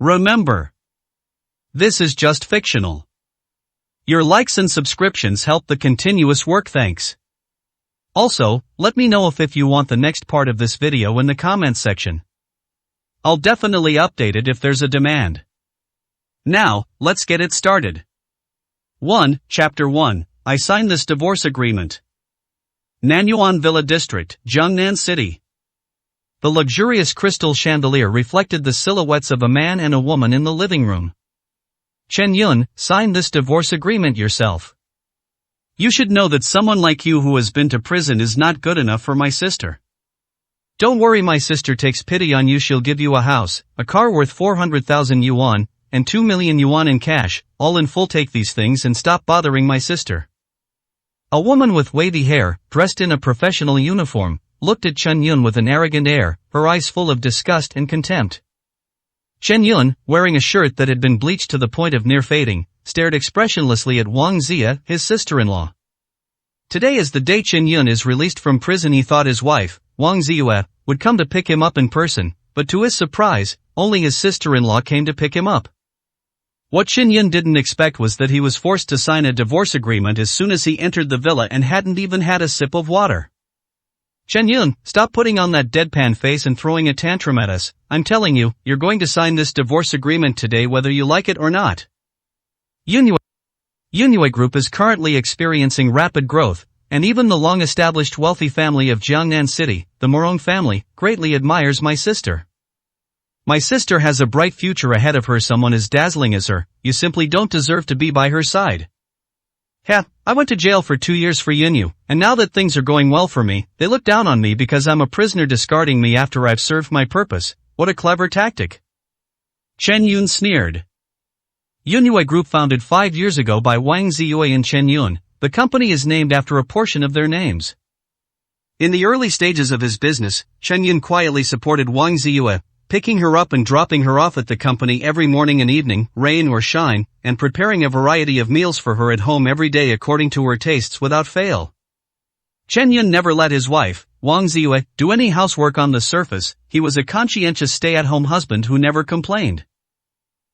Remember, this is just fictional. Your likes and subscriptions help the continuous work. Thanks. Also, let me know if you want the next part of this video in the comments section. I'll definitely update it if there's a demand. Now, let's get it started. 1. Chapter 1. I signed this divorce agreement. Nanyuan Villa District, Jiangnan City. The luxurious crystal chandelier reflected the silhouettes of a man and a woman in the living room. Chen Yun, sign this divorce agreement yourself. You should know that someone like you who has been to prison is not good enough for my sister. Don't worry, my sister takes pity on you. She'll give you a house, a car worth 400,000 yuan, and 2 million yuan in cash, all in full. Take these things and stop bothering my sister. A woman with wavy hair, dressed in a professional uniform, looked at Chen Yun with an arrogant air, her eyes full of disgust and contempt. Chen Yun, wearing a shirt that had been bleached to the point of near fading, stared expressionlessly at Wang Zia, his sister-in-law. Today is the day Chen Yun is released from prison. He thought his wife, Wang Zia, would come to pick him up in person, but to his surprise, only his sister-in-law came to pick him up. What Chen Yun didn't expect was that he was forced to sign a divorce agreement as soon as he entered the villa and hadn't even had a sip of water. Chen Yun, stop putting on that deadpan face and throwing a tantrum at us. I'm telling you, you're going to sign this divorce agreement today whether you like it or not. Yunwei Group is currently experiencing rapid growth, and even the long-established wealthy family of Jiangnan City, the Morong family, greatly admires my sister. My sister has a bright future ahead of her. Someone as dazzling as her, you simply don't deserve to be by her side. I went to jail for 2 years for Yunyu, and now that things are going well for me, they look down on me because I'm a prisoner, discarding me after I've served my purpose. What a clever tactic. Chen Yun sneered. Yunwei Group, founded 5 years ago by Wang Ziyue and Chen Yun, the company is named after a portion of their names. In the early stages of his business, Chen Yun quietly supported Wang Ziyue, picking her up and dropping her off at the company every morning and evening, rain or shine, and preparing a variety of meals for her at home every day according to her tastes without fail. Chen Yun never let his wife, Wang Ziyue, do any housework. On the surface, he was a conscientious stay-at-home husband who never complained.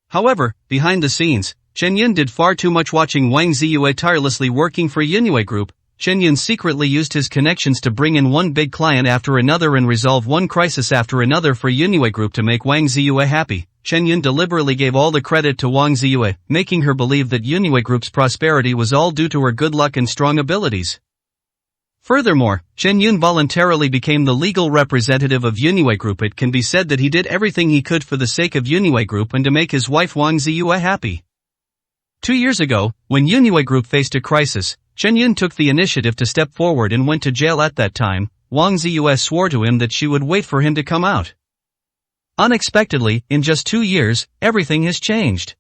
However, behind the scenes, Chen Yun did far too much. Watching Wang Ziyue tirelessly working for Yunwei Group, Chen Yun secretly used his connections to bring in one big client after another and resolve one crisis after another for Yunwei Group to make Wang Ziyue happy. Chen Yun deliberately gave all the credit to Wang Ziyue, making her believe that Yunwei Group's prosperity was all due to her good luck and strong abilities. Furthermore, Chen Yun voluntarily became the legal representative of Yunwei Group. It can be said that he did everything he could for the sake of Yunwei Group and to make his wife Wang Ziyue happy. 2 years ago, when Yunwei Group faced a crisis, Chen Yun took the initiative to step forward and went to jail. At that time, Wang Ziyue swore to him that she would wait for him to come out. Unexpectedly, in just 2 years, everything has changed.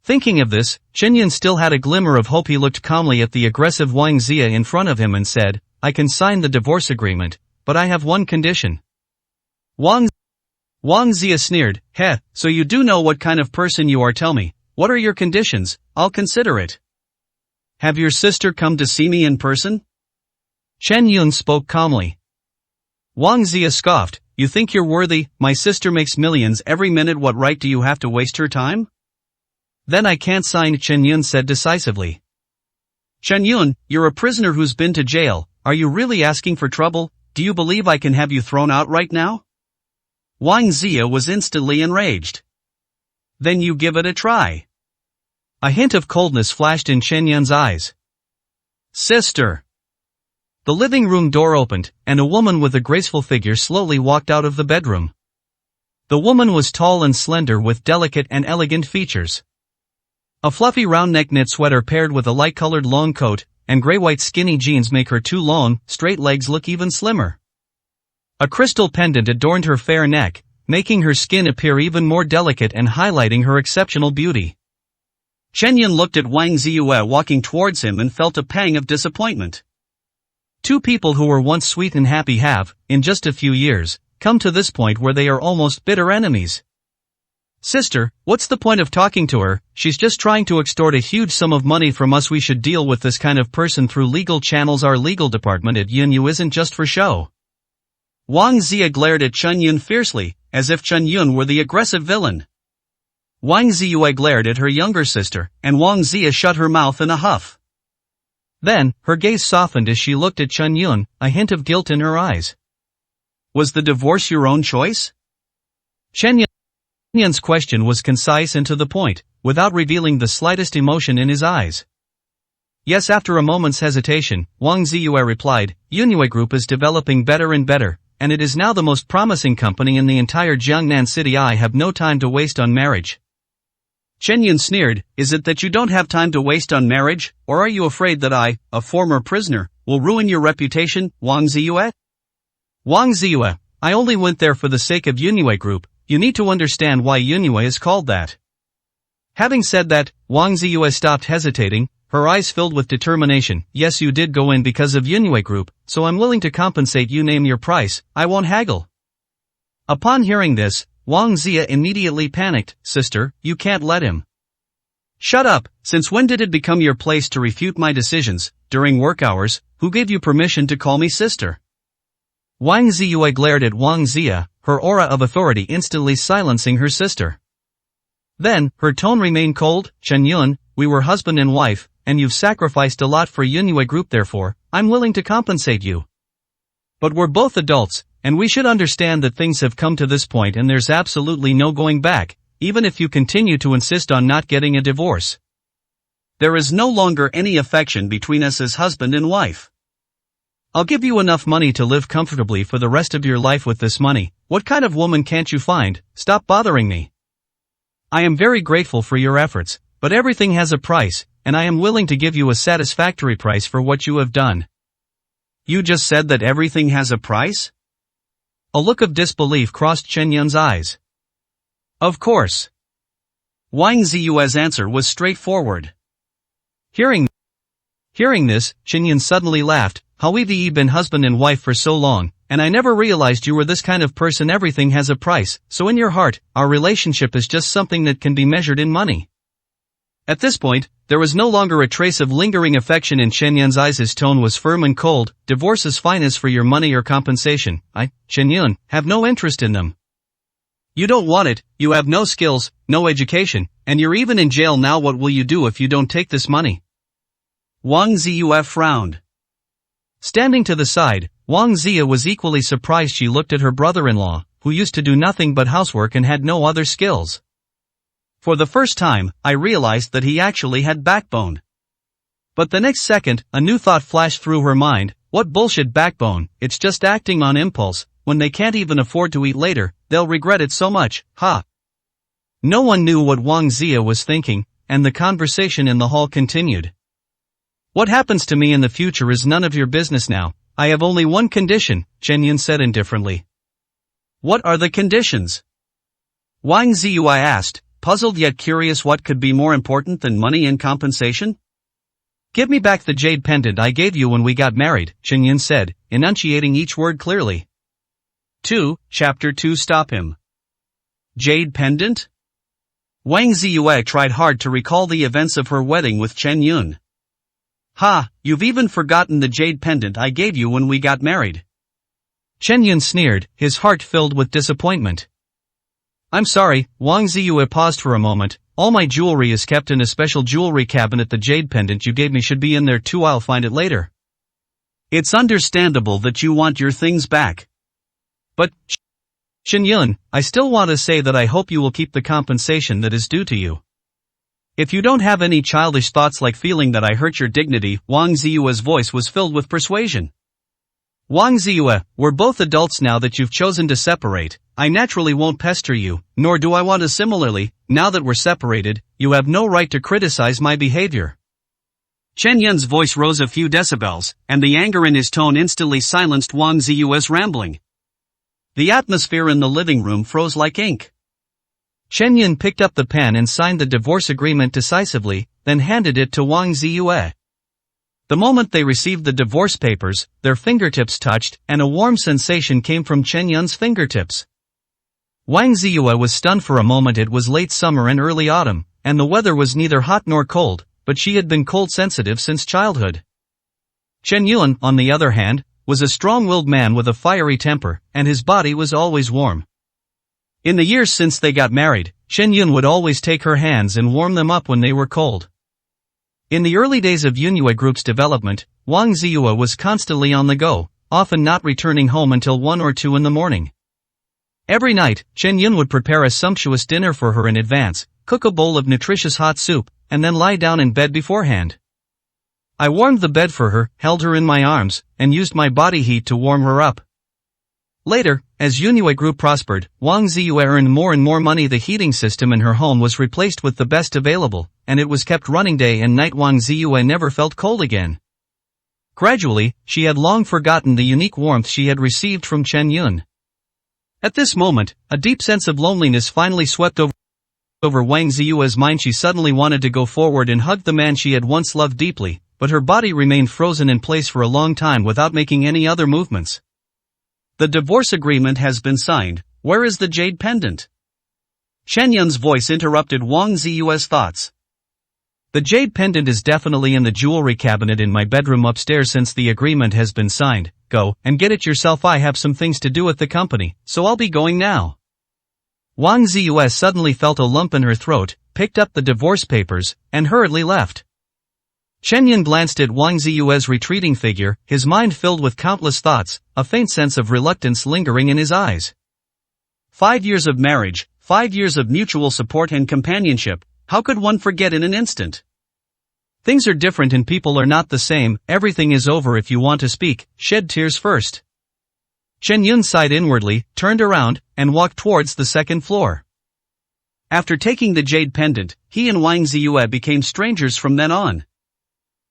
Thinking of this, Chen Yun still had a glimmer of hope. He looked calmly at the aggressive Wang Zia in front of him and said, I can sign the divorce agreement, but I have one condition. Wang Zia sneered, so you do know what kind of person you are. Tell me, what are your conditions? I'll consider it. Have your sister come to see me in person? Chen Yun spoke calmly. Wang Zia scoffed, you think you're worthy? My sister makes millions every minute. What right do you have to waste her time? Then I can't sign, Chen Yun said decisively. Chen Yun, you're a prisoner who's been to jail. Are you really asking for trouble? Do you believe I can have you thrown out right now? Wang Zia was instantly enraged. Then you give it a try. A hint of coldness flashed in Chen Yun's eyes. Sister. The living room door opened, and a woman with a graceful figure slowly walked out of the bedroom. The woman was tall and slender with delicate and elegant features. A fluffy round-neck knit sweater paired with a light-colored long coat, and gray-white skinny jeans make her two long, straight legs look even slimmer. A crystal pendant adorned her fair neck, making her skin appear even more delicate and highlighting her exceptional beauty. Chen Yun looked at Wang Ziyue walking towards him and felt a pang of disappointment. Two people who were once sweet and happy have, in just a few years, come to this point where they are almost bitter enemies. Sister, what's the point of talking to her? She's just trying to extort a huge sum of money from us. We should deal with this kind of person through legal channels. Our legal department at Yunyu isn't just for show. Wang Zia glared at Chen Yun fiercely, as if Chen Yun were the aggressive villain. Wang Ziyue glared at her younger sister, and Wang Zia shut her mouth in a huff. Then, her gaze softened as she looked at Chen Yun, a hint of guilt in her eyes. Was the divorce your own choice? Chen Yun's question was concise and to the point, without revealing the slightest emotion in his eyes. Yes, after a moment's hesitation, Wang Ziyue replied, Yunue Group is developing better and better, and it is now the most promising company in the entire Jiangnan city. I have no time to waste on marriage. Chen Yun sneered, is it that you don't have time to waste on marriage, or are you afraid that I, a former prisoner, will ruin your reputation, Wang Ziyue? Wang Ziyue, I only went there for the sake of Yunue Group, you need to understand why Yunue is called that. Having said that, Wang Ziyue stopped hesitating, her eyes filled with determination. Yes, you did go in because of Yunue Group, so I'm willing to compensate you. Name your price, I won't haggle. Upon hearing this, Wang Zia immediately panicked, sister, you can't let him. Shut up, since when did it become your place to refute my decisions, during work hours, who gave you permission to call me sister? Wang Ziyue glared at Wang Zia, her aura of authority instantly silencing her sister. Then, her tone remained cold, Chen Yun, we were husband and wife, and you've sacrificed a lot for Yunue Group, therefore, I'm willing to compensate you. But we're both adults, and we should understand that things have come to this point and there's absolutely no going back, even if you continue to insist on not getting a divorce. There is no longer any affection between us as husband and wife. I'll give you enough money to live comfortably for the rest of your life with this money. What kind of woman can't you find? Stop bothering me. I am very grateful for your efforts, but everything has a price, and I am willing to give you a satisfactory price for what you have done. You just said that everything has a price? A look of disbelief crossed Chen Yun's eyes. Of course. Wang Ziyue's answer was straightforward. Hearing this, Chen Yun suddenly laughed. How we've been husband and wife for so long, and I never realized you were this kind of person. Everything has a price, so in your heart, our relationship is just something that can be measured in money. At this point, there was no longer a trace of lingering affection in Chen Yun's eyes. His tone was firm and cold. Divorce is fine as for your money or compensation. I, Chen Yun, have no interest in them. You don't want it, you have no skills, no education, and you're even in jail now. What will you do if you don't take this money? Wang Ziyue frowned. Standing to the side, Wang Zia was equally surprised. She looked at her brother-in-law, who used to do nothing but housework and had no other skills. For the first time, I realized that he actually had backbone. But the next second, a new thought flashed through her mind. What bullshit backbone, it's just acting on impulse. When they can't even afford to eat later, they'll regret it so much, ha. No one knew what Wang Zia was thinking, and the conversation in the hall continued. What happens to me in the future is none of your business now. I have only one condition, Chen Yun said indifferently. What are the conditions? Wang Ziyue asked, puzzled yet curious. What could be more important than money and compensation? Give me back the jade pendant I gave you when we got married, Chen Yun said, enunciating each word clearly. 2, Chapter 2. Stop him. Jade pendant? Wang Ziyue tried hard to recall the events of her wedding with Chen Yun. Ha, you've even forgotten the jade pendant I gave you when we got married. Chen Yun sneered, his heart filled with disappointment. I'm sorry, Wang Ziyue paused for a moment. All my jewelry is kept in a special jewelry cabinet. The jade pendant you gave me should be in there too. I'll find it later. It's understandable that you want your things back. But, Chen Yun, I still want to say that I hope you will keep the compensation that is due to you. If you don't have any childish thoughts like feeling that I hurt your dignity. Wang Ziyue's voice was filled with persuasion. Wang Ziyue, we're both adults now that you've chosen to separate. I naturally won't pester you, nor do I want to. Similarly, now that we're separated, you have no right to criticize my behavior. Chen Yun's voice rose a few decibels, and the anger in his tone instantly silenced Wang Ziyue's rambling. The atmosphere in the living room froze like ink. Chen Yun picked up the pen and signed the divorce agreement decisively, then handed it to Wang Ziyue. The moment they received the divorce papers, their fingertips touched, and a warm sensation came from Chen Yun's fingertips. Wang Ziyue was stunned for a moment. It was late summer and early autumn, and the weather was neither hot nor cold, but she had been cold sensitive since childhood. Chen Yun, on the other hand, was a strong-willed man with a fiery temper, and his body was always warm. In the years since they got married, Chen Yun would always take her hands and warm them up when they were cold. In the early days of Yunhua Group's development, Wang Ziyue was constantly on the go, often not returning home until 1 or 2 in the morning. Every night, Chen Yun would prepare a sumptuous dinner for her in advance, cook a bowl of nutritious hot soup, and then lie down in bed beforehand. I warmed the bed for her, held her in my arms, and used my body heat to warm her up. Later, as Yunhua Group prospered, Wang Ziyue earned more and more money. The heating system in her home was replaced with the best available, and it was kept running day and night. Wang Ziyue never felt cold again. Gradually, she had long forgotten the unique warmth she had received from Chen Yun. At this moment, a deep sense of loneliness finally swept over Wang Ziyue's mind. She suddenly wanted to go forward and hug the man she had once loved deeply, but her body remained frozen in place for a long time without making any other movements. The divorce agreement has been signed. Where is the jade pendant? Chen Yun's voice interrupted Wang Ziyue's thoughts. The jade pendant is definitely in the jewelry cabinet in my bedroom upstairs. Since the agreement has been signed, go and get it yourself. I have some things to do at the company, so I'll be going now. Wang Ziyue suddenly felt a lump in her throat, picked up the divorce papers, and hurriedly left. Chen Yun glanced at Wang Ziyue's retreating figure, his mind filled with countless thoughts, a faint sense of reluctance lingering in his eyes. 5 years of marriage, 5 years of mutual support and companionship, how could one forget in an instant? Things are different and people are not the same. Everything is over. If you want to speak, shed tears first. Chen Yun sighed inwardly, turned around, and walked towards the second floor. After taking the jade pendant, he and Wang Ziyue became strangers from then on.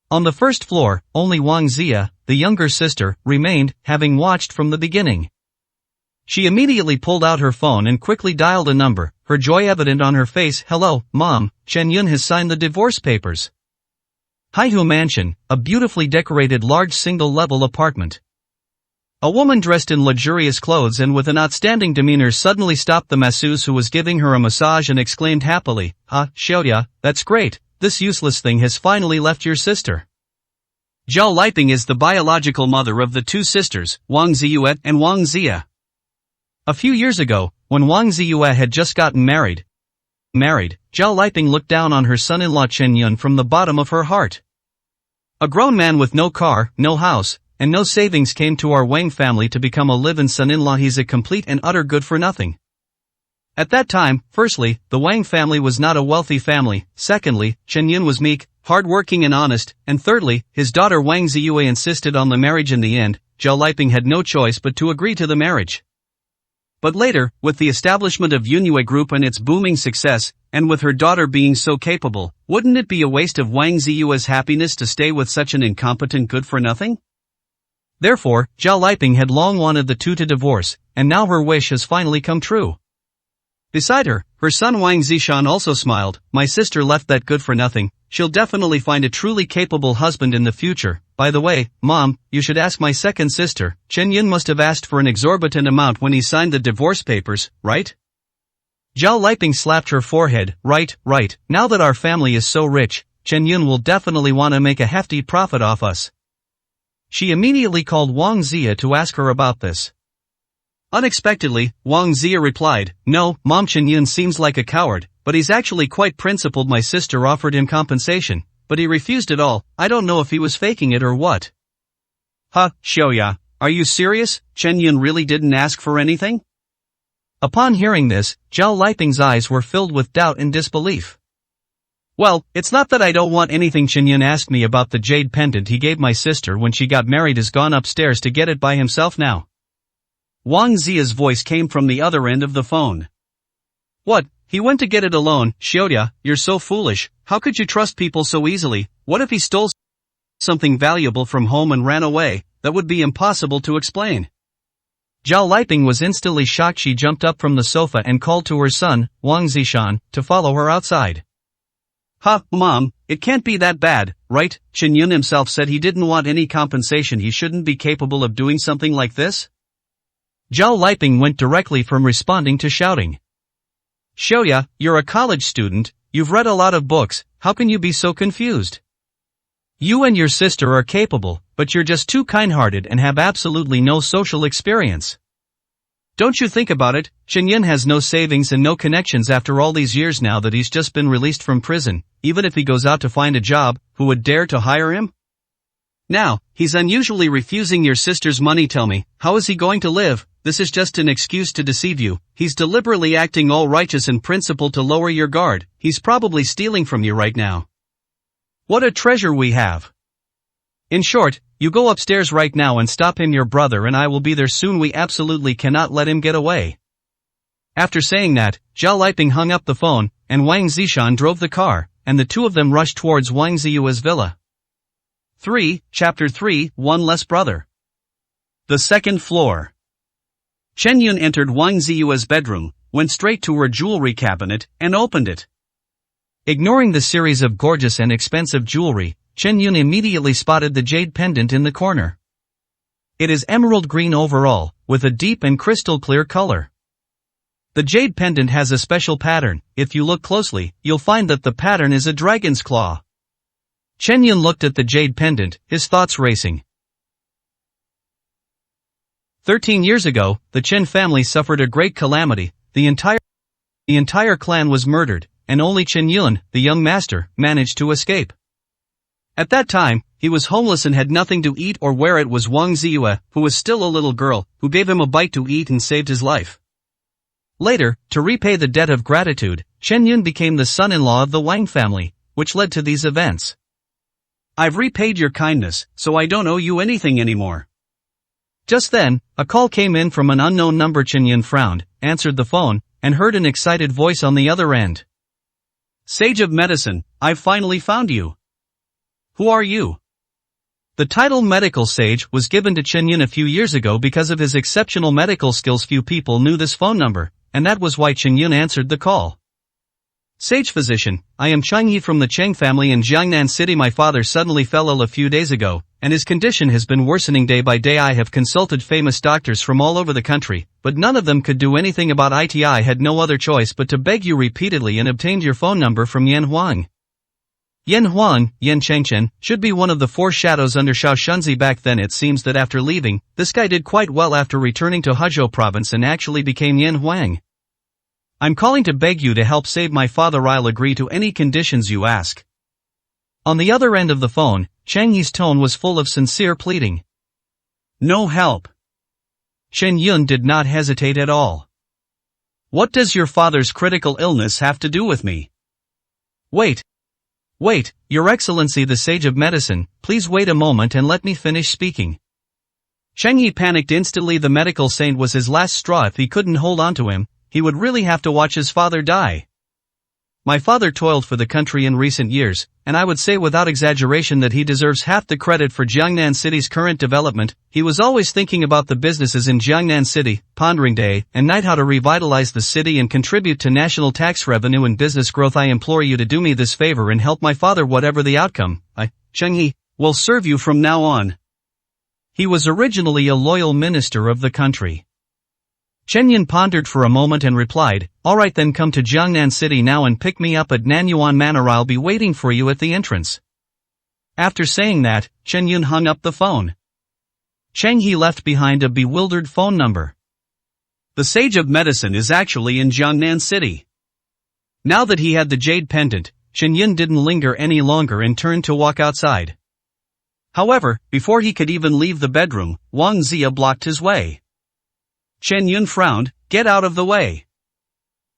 On the first floor, only Wang Zia, the younger sister, remained, having watched from the beginning. She immediately pulled out her phone and quickly dialed a number, her joy evident on her face. Hello, Mom, Chen Yun has signed the divorce papers. Haihu Mansion, a beautifully decorated large single-level apartment. A woman dressed in luxurious clothes and with an outstanding demeanor suddenly stopped the masseuse who was giving her a massage and exclaimed happily, Xiaoya, that's great. This useless thing has finally left your sister. Zhao Liping is the biological mother of the two sisters, Wang Ziyue and Wang Zia. A few years ago, when Wang Ziyue had just gotten married, Zhao Liping looked down on her son-in-law Chen Yun from the bottom of her heart. A grown man with no car, no house, and no savings came to our Wang family to become a live-in son-in-law. He's a complete and utter good-for-nothing. At that time, firstly, the Wang family was not a wealthy family, secondly, Chen Yun was meek, hard-working and honest, and thirdly, his daughter Wang Ziyue insisted on the marriage. In the end, Zhao Liping had no choice but to agree to the marriage. But later, with the establishment of Yunhua Group and its booming success, and with her daughter being so capable, wouldn't it be a waste of Wang Ziyue's happiness to stay with such an incompetent good-for-nothing? Therefore, Zhao Liping had long wanted the two to divorce, and now her wish has finally come true. Beside her, her son Wang Zishan also smiled. My sister left that good-for-nothing, she'll definitely find a truly capable husband in the future. By the way, Mom, you should ask my second sister. Chen Yun must have asked for an exorbitant amount when he signed the divorce papers, right? Zhao Liping slapped her forehead. Right. Now that our family is so rich, Chen Yun will definitely want to make a hefty profit off us. She immediately called Wang Zia to ask her about this. Unexpectedly, Wang Zia replied, No, Mom, Chen Yun seems like a coward, but he's actually quite principled. My sister offered him compensation, but he refused it all. I don't know if he was faking it or what. Xiaoya, are you serious? Chen Yun really didn't ask for anything? Upon hearing this, Zhao Liping's eyes were filled with doubt and disbelief. Well, it's not that I don't want anything. Chen Yun asked me about the jade pendant he gave my sister when she got married. Has gone upstairs to get it by himself now. Wang Zia's voice came from the other end of the phone. What, he went to get it alone? Xiaoya, you're so foolish, how could you trust people so easily? What if he stole something valuable from home and ran away? That would be impossible to explain. Zhao Liping was instantly shocked. She jumped up from the sofa and called to her son, Wang Zishan, to follow her outside. Mom, it can't be that bad, right? Chen Yun himself said he didn't want any compensation. He shouldn't be capable of doing something like this? Zhao Liping went directly from responding to shouting. Xiaoya, you're a college student, you've read a lot of books, how can you be so confused? You and your sister are capable, but you're just too kind-hearted and have absolutely no social experience. Don't you think about it, Chen Yun has no savings and no connections after all these years now that he's just been released from prison. Even if he goes out to find a job, who would dare to hire him? Now, he's unusually refusing your sister's money. Tell me, how is he going to live? This is just an excuse to deceive you. He's deliberately acting all righteous and principled to lower your guard. He's probably stealing from you right now. What a treasure we have. In short, you go upstairs right now and stop him. Your brother and I will be there soon. We absolutely cannot let him get away. After saying that, Zhao Liping hung up the phone, and Wang Zishan drove the car, and the two of them rushed towards Wang Ziyue's villa. Chapter 3, One Less Brother. The second floor. Chen Yun entered Wang Ziyue's bedroom, went straight to her jewelry cabinet, and opened it. Ignoring the series of gorgeous and expensive jewelry, Chen Yun immediately spotted the jade pendant in the corner. It is emerald green overall, with a deep and crystal clear color. The jade pendant has a special pattern. If you look closely, you'll find that the pattern is a dragon's claw. Chen Yun looked at the jade pendant, his thoughts racing. 13 years ago, the Chen family suffered a great calamity. The entire clan was murdered, and only Chen Yun, the young master, managed to escape. At that time, he was homeless and had nothing to eat or wear. It was Wang Ziyue, who was still a little girl, who gave him a bite to eat and saved his life. Later, to repay the debt of gratitude, Chen Yun became the son-in-law of the Wang family, which led to these events. I've repaid your kindness, so I don't owe you anything anymore. Just then, a call came in from an unknown number. Chen Yun frowned, answered the phone, and heard an excited voice on the other end. Sage of Medicine, I've finally found you. Who are you? The title Medical Sage was given to Chen Yun a few years ago because of his exceptional medical skills. Few people knew this phone number, and that was why Chen Yun answered the call. Sage Physician, I am Cheng Yi from the Cheng family in Jiangnan City. My father suddenly fell ill a few days ago, and his condition has been worsening day by day. I have consulted famous doctors from all over the country, but none of them could do anything about it. I had no other choice but to beg you repeatedly and obtained your phone number from Yan Huang. Yan Huang, Yan Chengchen, should be one of the four shadows under Shao Shunzi. Back then it seems that after leaving, this guy did quite well after returning to Hezhou province and actually became Yan Huang. I'm calling to beg you to help save my father. I'll agree to any conditions you ask. On the other end of the phone, Cheng Yi's tone was full of sincere pleading. No help. Chen Yun did not hesitate at all. What does your father's critical illness have to do with me? Wait, Your Excellency the Sage of Medicine, please wait a moment and let me finish speaking. Cheng Yi panicked instantly. The medical saint was his last straw. If he couldn't hold on to him, he would really have to watch his father die. My father toiled for the country in recent years, and I would say without exaggeration that he deserves half the credit for Jiangnan City's current development. He was always thinking about the businesses in Jiangnan City, pondering day and night how to revitalize the city and contribute to national tax revenue and business growth. I implore you to do me this favor and help my father. Whatever the outcome, I, Cheng Yi, will serve you from now on. He was originally a loyal minister of the country. Chen Yun pondered for a moment and replied, Alright then, come to Jiangnan City now and pick me up at Nanyuan Manor. I'll be waiting for you at the entrance. After saying that, Chen Yun hung up the phone. Cheng Yi left behind a bewildered phone number. The Sage of Medicine is actually in Jiangnan City. Now that he had the jade pendant, Chen Yun didn't linger any longer and turned to walk outside. However, before he could even leave the bedroom, Wang Ziyue blocked his way. Chen Yun frowned, Get out of the way.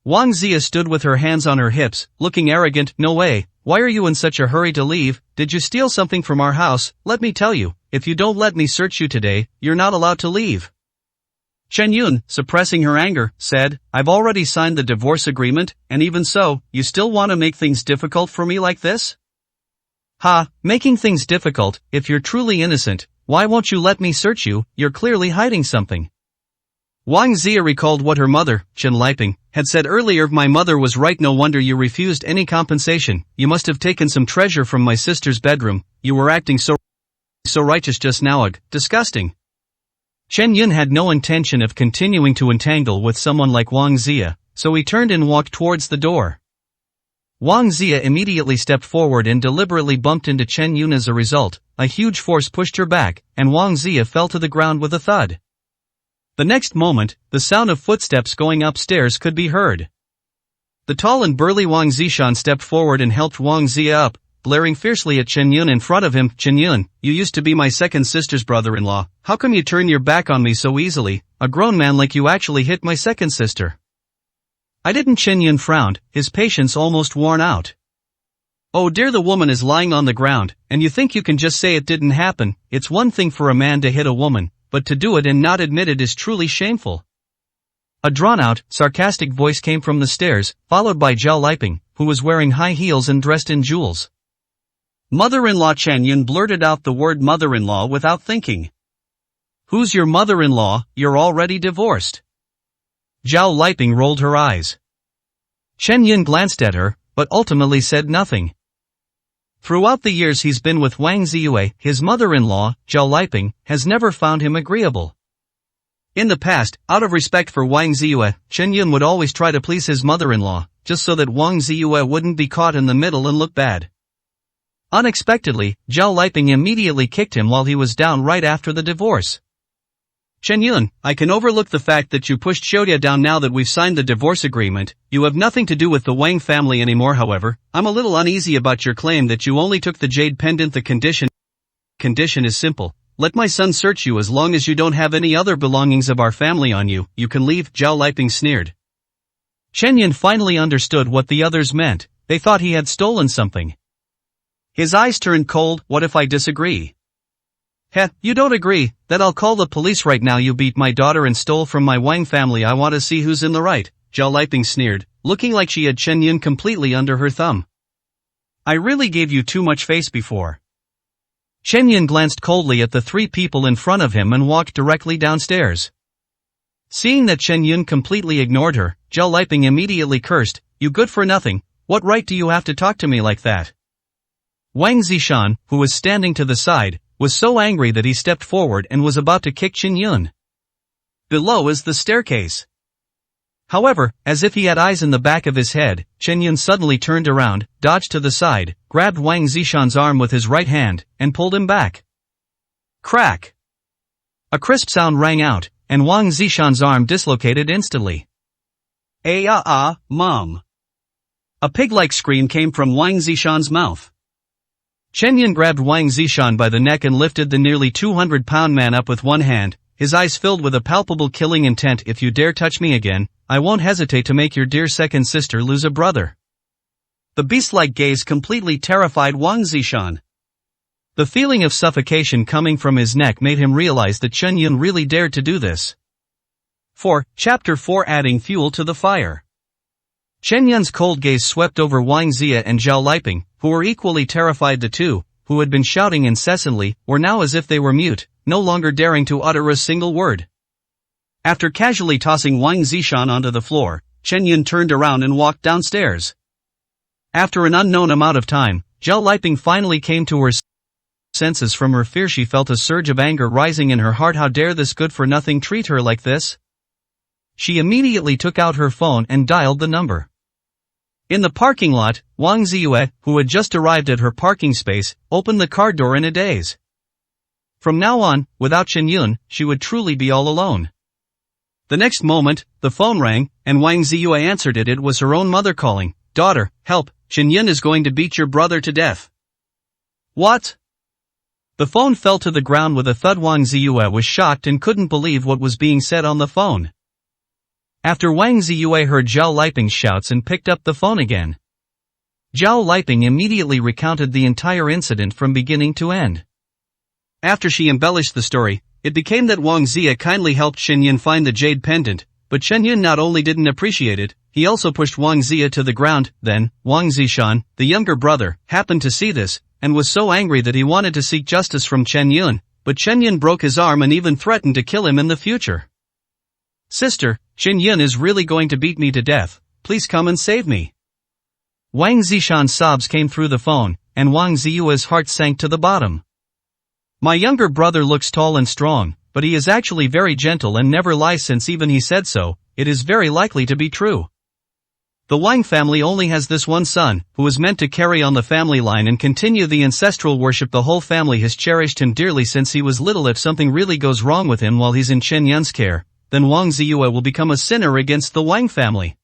Wang Ziyue stood with her hands on her hips, looking arrogant. No way, why are you in such a hurry to leave? Did you steal something from our house? Let me tell you, if you don't let me search you today, you're not allowed to leave. Chen Yun, suppressing her anger, said, I've already signed the divorce agreement, and even so, you still want to make things difficult for me like this? Ha, making things difficult. If you're truly innocent, why won't you let me search you? You're clearly hiding something. Wang Ziyue recalled what her mother, Chen Liping, had said earlier. My mother was right. No wonder you refused any compensation. You must have taken some treasure from my sister's bedroom. You were acting so righteous just now. Ugh, disgusting. Chen Yun had no intention of continuing to entangle with someone like Wang Ziyue, so he turned and walked towards the door. Wang Ziyue immediately stepped forward and deliberately bumped into Chen Yun. As a result, a huge force pushed her back, and Wang Ziyue fell to the ground with a thud. The next moment, the sound of footsteps going upstairs could be heard. The tall and burly Wang Zishan stepped forward and helped Wang Zia up, glaring fiercely at Chen Yun in front of him. "Chen Yun, you used to be my second sister's brother-in-law, how come you turn your back on me so easily? A grown man like you actually hit my second sister." "I didn't." Chen Yun frowned, his patience almost worn out. "Oh dear, the woman is lying on the ground, and you think you can just say it didn't happen? It's one thing for a man to hit a woman, but to do it and not admit it is truly shameful." A drawn-out, sarcastic voice came from the stairs, followed by Zhao Liping, who was wearing high heels and dressed in jewels. "Mother-in-law." Chen Yun blurted out the word mother-in-law without thinking. "Who's your mother-in-law? You're already divorced." Zhao Liping rolled her eyes. Chen Yun glanced at her, but ultimately said nothing. Throughout the years he's been with Wang Ziyue, his mother-in-law, Zhao Liping, has never found him agreeable. In the past, out of respect for Wang Ziyue, Chen Yun would always try to please his mother-in-law, just so that Wang Ziyue wouldn't be caught in the middle and look bad. Unexpectedly, Zhao Liping immediately kicked him while he was down right after the divorce. "Chen Yun, I can overlook the fact that you pushed Xiaodia down now that we've signed the divorce agreement. You have nothing to do with the Wang family anymore. However, I'm a little uneasy about your claim that you only took the jade pendant. The condition is simple. Let my son search you as long as you don't have any other belongings of our family on you. You can leave." Zhao Liping sneered. Chen Yun finally understood what the others meant. They thought he had stolen something. His eyes turned cold. "What if I disagree?" "Heh, you don't agree? Then I'll call the police right now. You beat my daughter and stole from my Wang family. I want to see who's in the right." Zhao Liping sneered, looking like she had Chen Yun completely under her thumb. "I really gave you too much face before." Chen Yun glanced coldly at the three people in front of him and walked directly downstairs. Seeing that Chen Yun completely ignored her, Zhao Liping immediately cursed, "You good for nothing, what right do you have to talk to me like that?" Wang Zishan, who was standing to the side, was so angry that he stepped forward and was about to kick Chen Yun. Below is the staircase. However, as if he had eyes in the back of his head, Chen Yun suddenly turned around, dodged to the side, grabbed Wang Zishan's arm with his right hand, and pulled him back. Crack! A crisp sound rang out, and Wang Zishan's arm dislocated instantly. Mom! A pig-like scream came from Wang Zishan's mouth. Chen Yun grabbed Wang Zishan by the neck and lifted the nearly 200-pound man up with one hand, his eyes filled with a palpable killing intent. "If you dare touch me again, I won't hesitate to make your dear second sister lose a brother." The beast-like gaze completely terrified Wang Zishan. The feeling of suffocation coming from his neck made him realize that Chen Yun really dared to do this. Chapter 4, adding fuel to the fire. Chen Yun's cold gaze swept over Wang Zia and Zhao Liping, who were equally terrified. The two, who had been shouting incessantly, were now as if they were mute, no longer daring to utter a single word. After casually tossing Wang Zishan onto the floor, Chen Yun turned around and walked downstairs. After an unknown amount of time, Zhao Liping finally came to her senses. From her fear she felt a surge of anger rising in her heart. How dare this good-for-nothing treat her like this? She immediately took out her phone and dialed the number. In the parking lot, Wang Ziyue, who had just arrived at her parking space, opened the car door in a daze. From now on, without Chen Yun, she would truly be all alone. The next moment, the phone rang, and Wang Ziyue answered it. It was her own mother calling. "Daughter, help, Chen Yun is going to beat your brother to death." "What?" The phone fell to the ground with a thud. Wang Ziyue was shocked and couldn't believe what was being said on the phone. After Wang Ziyue heard Zhao Liping's shouts and picked up the phone again. Zhao Liping immediately recounted the entire incident from beginning to end. After she embellished the story, it became that Wang Zia kindly helped Chen Yun find the jade pendant, but Chen Yun not only didn't appreciate it, he also pushed Wang Zia to the ground. Then, Wang Zishan, the younger brother, happened to see this, and was so angry that he wanted to seek justice from Chen Yun, but Chen Yun broke his arm and even threatened to kill him in the future. "Sister, Chen Yun is really going to beat me to death, please come and save me." Wang Zishan's sobs came through the phone, and Wang Ziyue's heart sank to the bottom. "My younger brother looks tall and strong, but he is actually very gentle and never lies. Since even he said so, it is very likely to be true. The Wang family only has this one son, who is meant to carry on the family line and continue the ancestral worship. The whole family has cherished him dearly since he was little. If something really goes wrong with him while he's in Chen Yun's care, then Wang Ziyue will become a sinner against the Wang family.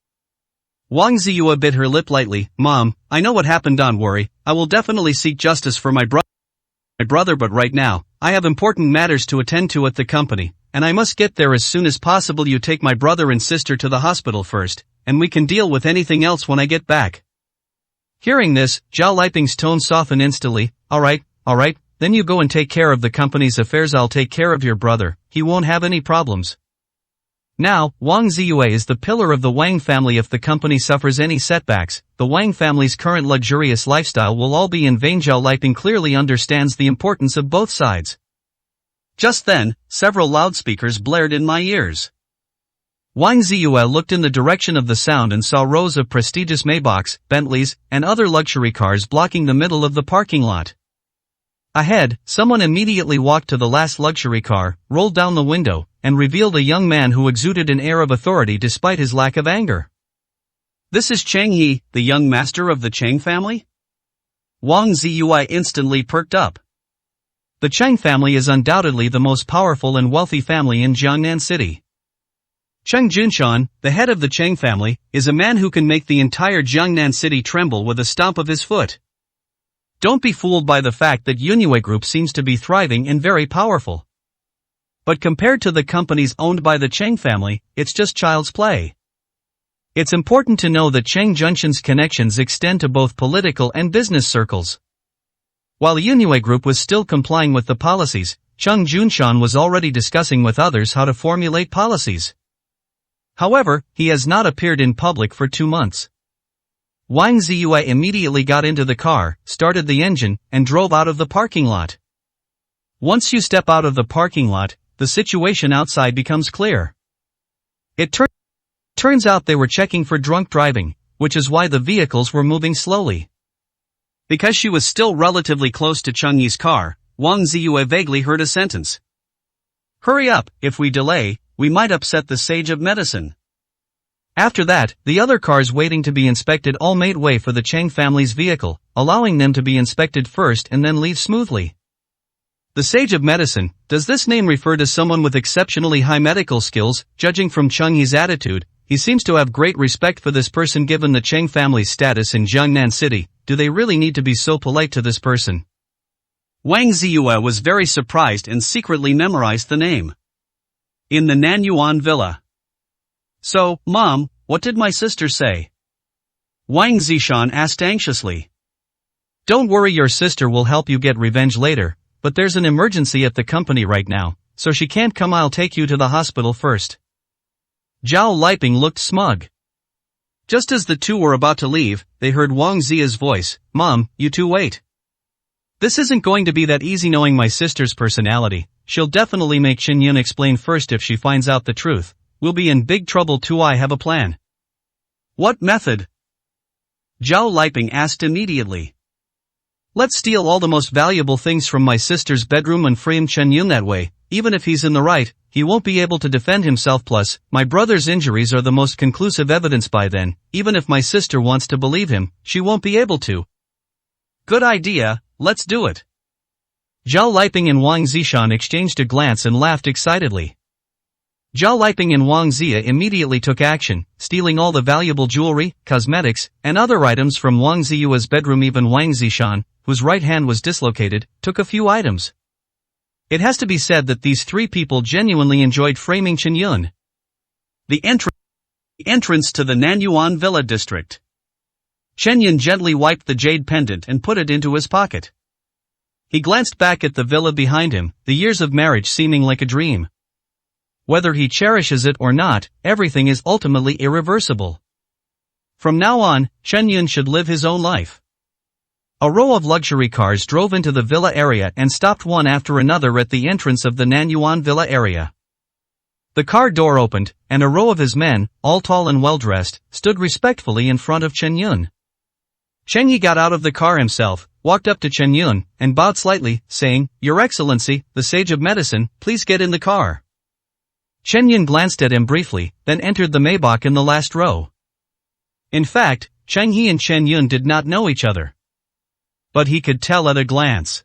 Wang Ziyue bit her lip lightly. Mom, I know what happened, don't worry, I will definitely seek justice for my brother, but right now, I have important matters to attend to at the company, and I must get there as soon as possible. You take my brother and sister to the hospital first, and we can deal with anything else when I get back. Hearing this, Zhao Liping's tone softened instantly. Alright, then you go and take care of the company's affairs. I'll take care of your brother, he won't have any problems. Now, Wang Ziyue is the pillar of the Wang family. If the company suffers any setbacks, the Wang family's current luxurious lifestyle will all be in vain. Zhao Liping clearly understands the importance of both sides. Just then, several loudspeakers blared in my ears. Wang Ziyue looked in the direction of the sound and saw rows of prestigious Maybachs, Bentleys, and other luxury cars blocking the middle of the parking lot. Ahead, someone immediately walked to the last luxury car, rolled down the window, and revealed a young man who exuded an air of authority despite his lack of anger. This is Cheng He, the young master of the Cheng family? Wang Ziyue instantly perked up. The Cheng family is undoubtedly the most powerful and wealthy family in Jiangnan City. Cheng Junshan, the head of the Cheng family, is a man who can make the entire Jiangnan City tremble with a stomp of his foot. Don't be fooled by the fact that Yunue Group seems to be thriving and very powerful. But compared to the companies owned by the Cheng family, it's just child's play. It's important to know that Cheng Junshan's connections extend to both political and business circles. While Yunue Group was still complying with the policies, Cheng Junshan was already discussing with others how to formulate policies. However, he has not appeared in public for 2 months. Wang Ziyue immediately got into the car, started the engine, and drove out of the parking lot. Once you step out of the parking lot, the situation outside becomes clear. It turns out they were checking for drunk driving, which is why the vehicles were moving slowly. Because she was still relatively close to Cheng Yi's car, Wang Ziyue vaguely heard a sentence. Hurry up, if we delay, we might upset the sage of medicine. After that, the other cars waiting to be inspected all made way for the Cheng family's vehicle, allowing them to be inspected first and then leave smoothly. The Sage of Medicine, does this name refer to someone with exceptionally high medical skills? Judging from Cheng Yi's attitude, he seems to have great respect for this person. Given the Cheng family's status in Jiangnan City, do they really need to be so polite to this person? Wang Ziyue was very surprised and secretly memorized the name. In the Nanyuan Villa. So, Mom, what did my sister say? Wang Zishan asked anxiously. Don't worry, your sister will help you get revenge later, but there's an emergency at the company right now, so she can't come. I'll take you to the hospital first. Zhao Liping looked smug. Just as the two were about to leave, they heard Wang Ziya's voice. Mom, you two wait. This isn't going to be that easy. Knowing my sister's personality, she'll definitely make Xinyun explain first. If she finds out the truth, we'll be in big trouble too. I have a plan. What method? Zhao Liping asked immediately. Let's steal all the most valuable things from my sister's bedroom and frame Xinyun that way. Even if he's in the right, he won't be able to defend himself. Plus, my brother's injuries are the most conclusive evidence by then. Even if my sister wants to believe him, she won't be able to. Good idea, let's do it. Zhao Liping and Wang Zishan exchanged a glance and laughed excitedly. Zhao Liping and Wang Ziya immediately took action, stealing all the valuable jewelry, cosmetics, and other items from Wang Ziyue's bedroom. Even Wang Zishan, whose right hand was dislocated, took a few items. It has to be said that these three people genuinely enjoyed framing Xinyun. The entrance to the Nanyuan Villa district. Xinyun gently wiped the jade pendant and put it into his pocket. He glanced back at the villa behind him, the years of marriage seeming like a dream. Whether he cherishes it or not, everything is ultimately irreversible. From now on, Xinyun should live his own life. A row of luxury cars drove into the villa area and stopped one after another at the entrance of the Nanyuan Villa area. The car door opened, and a row of his men, all tall and well-dressed, stood respectfully in front of Xinyun. Cheng Yi got out of the car himself, walked up to Xinyun, and bowed slightly, saying, Your Excellency, the Sage of Medicine, please get in the car. Xinyun glanced at him briefly, then entered the Maybach in the last row. In fact, Cheng He and Xinyun did not know each other. But he could tell at a glance.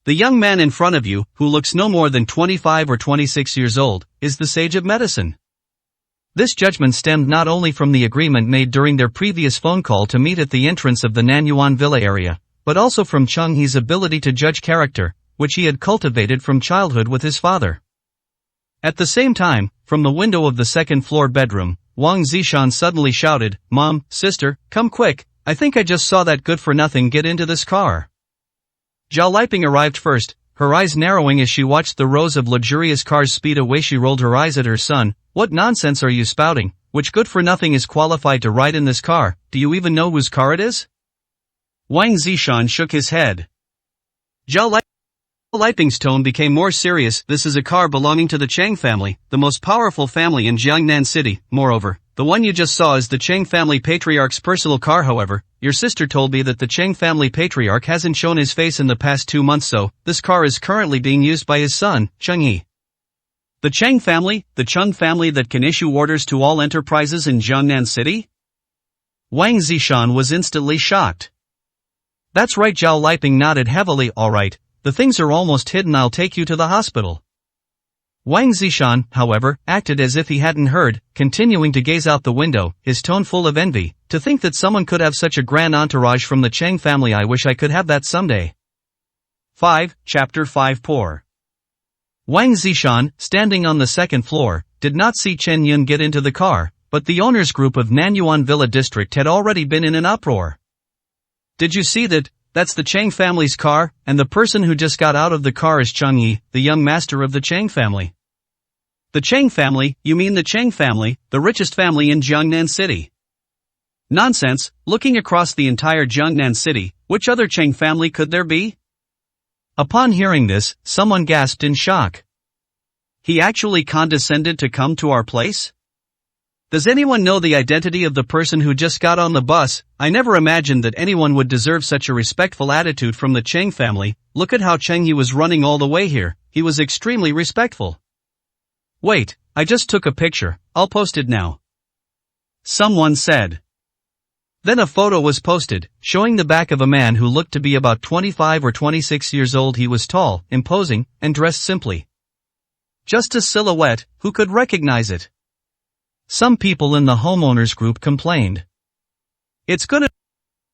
The young man in front of you, who looks no more than 25 or 26 years old, is the sage of medicine. This judgment stemmed not only from the agreement made during their previous phone call to meet at the entrance of the Nanyuan Villa area, but also from Chung Hee's ability to judge character, which he had cultivated from childhood with his father. At the same time, from the window of the second-floor bedroom, Wang Zishan suddenly shouted, "Mom, sister, come quick, I think I just saw that good-for-nothing get into this car." Zhao Liping arrived first, her eyes narrowing as she watched the rows of luxurious cars speed away. She rolled her eyes at her son. "What nonsense are you spouting? Which good-for-nothing is qualified to ride in this car? Do you even know whose car it is?" Wang Zishan shook his head. Zhao Liping's tone became more serious. "This is a car belonging to the Chang family, the most powerful family in Jiangnan City. Moreover, the one you just saw is the Chang family patriarch's personal car. However, your sister told me that the Chang family patriarch hasn't shown his face in the past 2 months, so this car is currently being used by his son, Chung Hee." The Chang family, the Chung family that can issue orders to all enterprises in Jiangnan City? Wang Zishan was instantly shocked. "That's right." Zhao Liping nodded heavily. "All right. The things are almost hidden. I'll take you to the hospital." Wang Zishan, however, acted as if he hadn't heard, continuing to gaze out the window, his tone full of envy. "To think that someone could have such a grand entourage from the Chang family. I wish I could have that someday." 5. Chapter 5. Poor. Wang Zishan, standing on the second floor, did not see Chen Yun get into the car, but the owners group of Nanyuan Villa District had already been in an uproar. "Did you see that? That's the Chang family's car, and the person who just got out of the car is Chung Hee, the young master of the Chang family." "The Chang family? You mean the Chang family, the richest family in Jiangnan City?" "Nonsense, looking across the entire Jiangnan City, which other Chang family could there be?" Upon hearing this, someone gasped in shock. "He actually condescended to come to our place? Does anyone know the identity of the person who just got on the bus? I never imagined that anyone would deserve such a respectful attitude from the Chang family. Look at how Cheng He was running all the way here. He was extremely respectful." "Wait, I just took a picture, I'll post it now," someone said. Then a photo was posted, showing the back of a man who looked to be about 25 or 26 years old. He was tall, imposing, and dressed simply. Just a silhouette, who could recognize it? Some people in the homeowners group complained. "It's good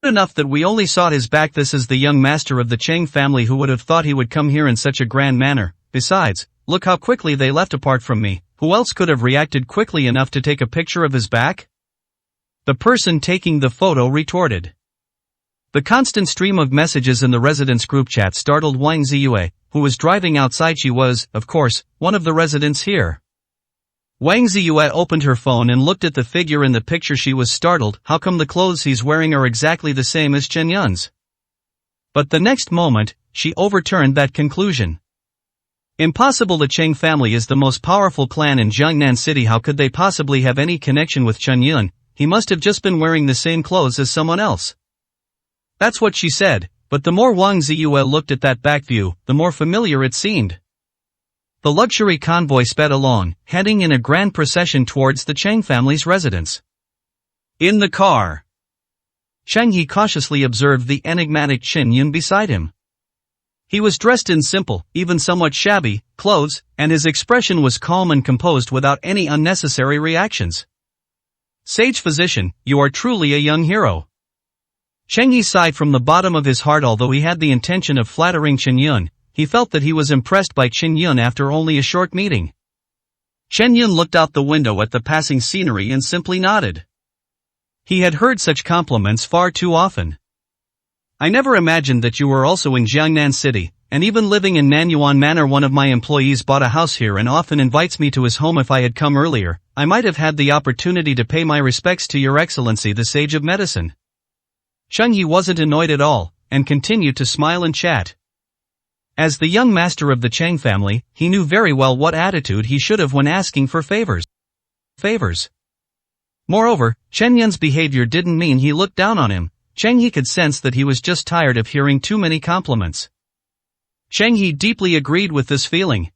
enough that we only saw his back. This is the young master of the Chang family. Who would have thought he would come here in such a grand manner? Besides, look how quickly they left. Apart from me, who else could have reacted quickly enough to take a picture of his back?" The person taking the photo retorted. The constant stream of messages in the residents' group chat startled Wang Ziyue, who was driving outside. She was, of course, one of the residents here. Wang Ziyue opened her phone and looked at the figure in the picture. She was startled. How come the clothes he's wearing are exactly the same as Chen Yun's? But the next moment, she overturned that conclusion. Impossible. The Cheng family is the most powerful clan in Jiangnan City. How could they possibly have any connection with Chen Yun? He must have just been wearing the same clothes as someone else. That's what she said, but the more Wang Ziyue looked at that back view, the more familiar it seemed. The luxury convoy sped along, heading in a grand procession towards the Cheng family's residence. In the car, Cheng He cautiously observed the enigmatic Chen Yun beside him. He was dressed in simple, even somewhat shabby, clothes, and his expression was calm and composed without any unnecessary reactions. "Sage physician, you are truly a young hero." Cheng Yi sighed from the bottom of his heart. Although he had the intention of flattering Chen Yun, he felt that he was impressed by Chen Yun after only a short meeting. Chen Yun looked out the window at the passing scenery and simply nodded. He had heard such compliments far too often. "I never imagined that you were also in Jiangnan City, and even living in Nanyuan Manor. One of my employees bought a house here and often invites me to his home. If I had come earlier, I might have had the opportunity to pay my respects to your excellency, the sage of medicine." Cheng Yi wasn't annoyed at all, and continued to smile and chat. As the young master of the Cheng family, he knew very well what attitude he should have when asking for favors. Moreover, Chen Yun's behavior didn't mean he looked down on him. Cheng He could sense that he was just tired of hearing too many compliments. Cheng He deeply agreed with this feeling.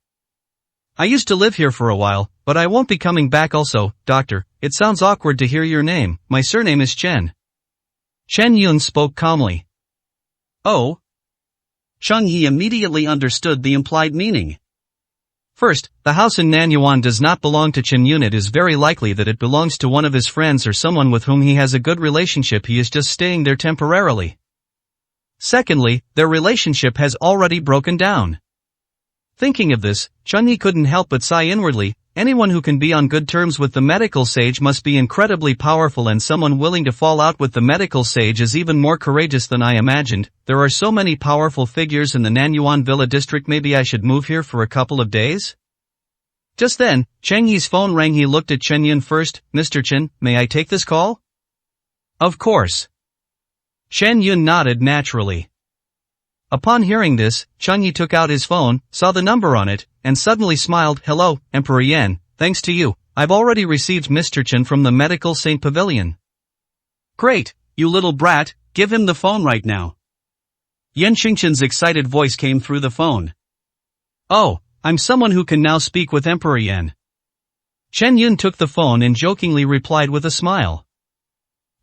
"I used to live here for a while, but I won't be coming back. Also, doctor, it sounds awkward to hear your name. My surname is Chen." Chen Yun spoke calmly. "Oh?" Chung He immediately understood the implied meaning. First, the house in Nanyuan does not belong to Chen Yun. It is very likely that it belongs to one of his friends or someone with whom he has a good relationship. He is just staying there temporarily. Secondly, their relationship has already broken down. Thinking of this, Chung He couldn't help but sigh inwardly. Anyone who can be on good terms with the medical sage must be incredibly powerful, and someone willing to fall out with the medical sage is even more courageous than I imagined. There are so many powerful figures in the Nanyuan Villa district. Maybe I should move here for a couple of days? Just then, Cheng Yi's phone rang. He looked at Chen Yun first. Mr. Chen, may I take this call? Of course. Chen Yun nodded naturally. Upon hearing this, Chung Yi took out his phone, saw the number on it, and suddenly smiled. Hello, Emperor Yan, thanks to you, I've already received Mr. Chen from the Medical Saint Pavilion. Great, you little brat, give him the phone right now. Yan Xingchen's excited voice came through the phone. Oh, I'm someone who can now speak with Emperor Yan. Chen Yun took the phone and jokingly replied with a smile.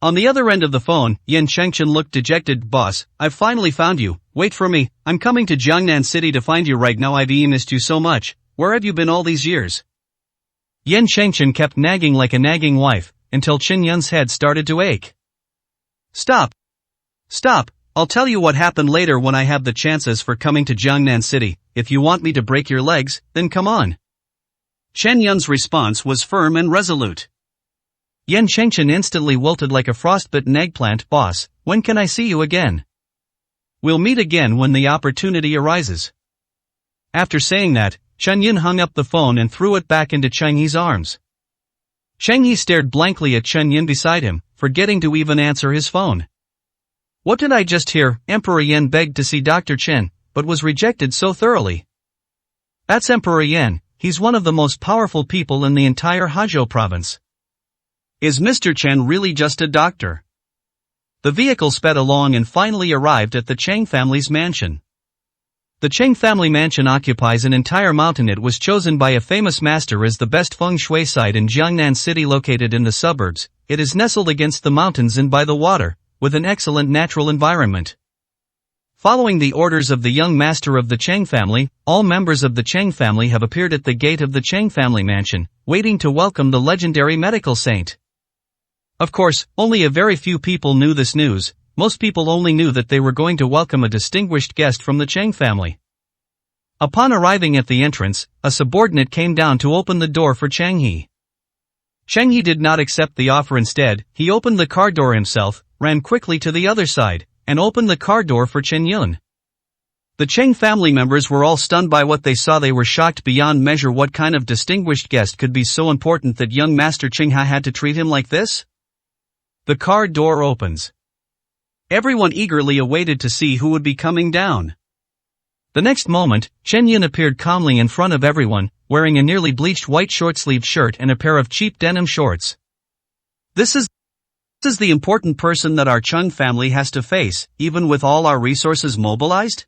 On the other end of the phone, Yan Chengchen looked dejected. Boss, I've finally found you. Wait for me, I'm coming to Jiangnan City to find you right now. I've missed you so much. Where have you been all these years? Yan Chengchen kept nagging like a nagging wife, until Chen Yun's head started to ache. Stop. Stop, I'll tell you what happened later when I have the chances for coming to Jiangnan City. If you want me to break your legs, then come on. Chen Yun's response was firm and resolute. Yan Chengchen instantly wilted like a frostbitten eggplant. Boss, when can I see you again? We'll meet again when the opportunity arises. After saying that, Chen Yun hung up the phone and threw it back into Cheng Yi's arms. Cheng Yi stared blankly at Chen Yun beside him, forgetting to even answer his phone. What did I just hear? Emperor Yan begged to see Dr. Chen, but was rejected so thoroughly. That's Emperor Yan, he's one of the most powerful people in the entire Hezhou province. Is Mr. Chen really just a doctor? The vehicle sped along and finally arrived at the Cheng family's mansion. The Cheng family mansion occupies an entire mountain. It was chosen by a famous master as the best feng shui site in Jiangnan City. Located in the suburbs, it is nestled against the mountains and by the water, with an excellent natural environment. Following the orders of the young master of the Cheng family, all members of the Cheng family have appeared at the gate of the Cheng family mansion, waiting to welcome the legendary medical saint. Of course, only a very few people knew this news. Most people only knew that they were going to welcome a distinguished guest from the Cheng family. Upon arriving at the entrance, a subordinate came down to open the door for Cheng Yi. Cheng Yi did not accept the offer. Instead, he opened the car door himself, ran quickly to the other side, and opened the car door for Chen Yun. The Cheng family members were all stunned by what they saw. They were shocked beyond measure. What kind of distinguished guest could be so important that young Master Cheng had to treat him like this? The car door opens. Everyone eagerly awaited to see who would be coming down. The next moment, Chen Yun appeared calmly in front of everyone, wearing a nearly bleached white short-sleeved shirt and a pair of cheap denim shorts. This is the important person that our Cheng family has to face, even with all our resources mobilized?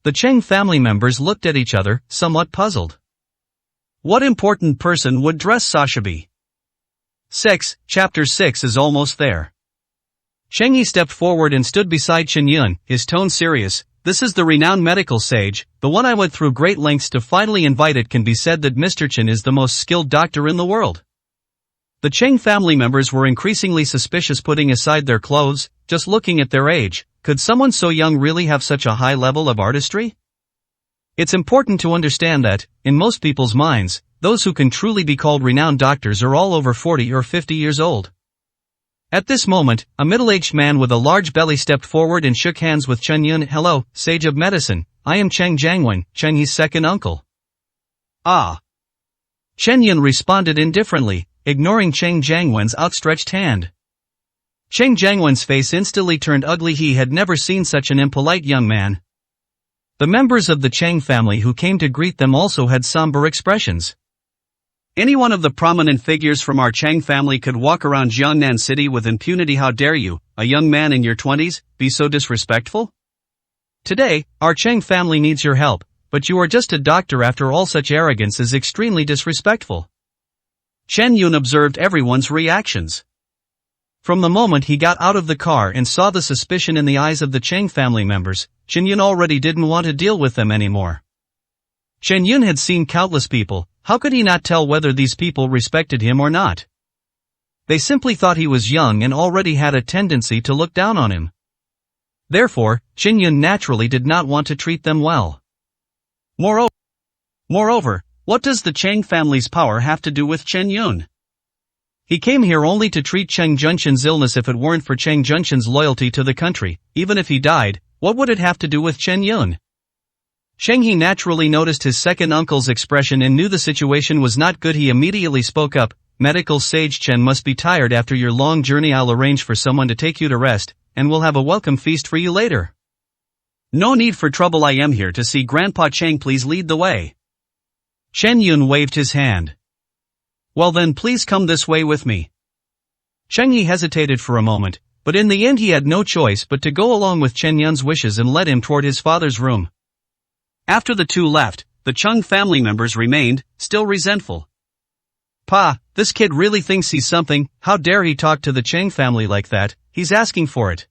The Cheng family members looked at each other, somewhat puzzled. What important person would dress Sashabi? 6, Chapter 6 is almost there. Cheng Yi stepped forward and stood beside Chen Yun, his tone serious. This is the renowned medical sage, the one I went through great lengths to finally invite. It can be said that Mr. Chen is the most skilled doctor in the world. The Cheng family members were increasingly suspicious. Putting aside their clothes, just looking at their age, could someone so young really have such a high level of artistry? It's important to understand that, in most people's minds, those who can truly be called renowned doctors are all over 40 or 50 years old. At this moment, a middle-aged man with a large belly stepped forward and shook hands with Chen Yun. Hello, sage of medicine, I am Cheng Jiangwen, Cheng Yi's second uncle. Ah. Chen Yun responded indifferently, ignoring Cheng Jiangwen's outstretched hand. Cheng Jiangwen's face instantly turned ugly. He had never seen such an impolite young man. The members of the Cheng family who came to greet them also had somber expressions. Any one of the prominent figures from our Cheng family could walk around Jiangnan City with impunity. How dare you, a young man in your 20s, be so disrespectful? Today, our Cheng family needs your help, but you are just a doctor. After all, such arrogance is extremely disrespectful. Chen Yun observed everyone's reactions. From the moment he got out of the car and saw the suspicion in the eyes of the Cheng family members, Chen Yun already didn't want to deal with them anymore. Chen Yun had seen countless people, how could he not tell whether these people respected him or not? They simply thought he was young and already had a tendency to look down on him. Therefore, Chen Yun naturally did not want to treat them well. Moreover, what does the Chang family's power have to do with Chen Yun? He came here only to treat Cheng Junshin's illness. If it weren't for Cheng Junshin's loyalty to the country, even if he died, what would it have to do with Chen Yun? Cheng He naturally noticed his second uncle's expression and knew the situation was not good. He immediately spoke up, "Medical sage Chen must be tired after your long journey. I'll arrange for someone to take you to rest, and we'll have a welcome feast for you later." "No need for trouble, I am here to see Grandpa Chang, please lead the way." Chen Yun waved his hand. "Well then, please come this way with me." Cheng Yi hesitated for a moment, but in the end he had no choice but to go along with Chen Yun's wishes and led him toward his father's room. After the two left, the Chung family members remained, still resentful. "Pa, this kid really thinks he's something. How dare he talk to the Chang family like that? He's asking for it.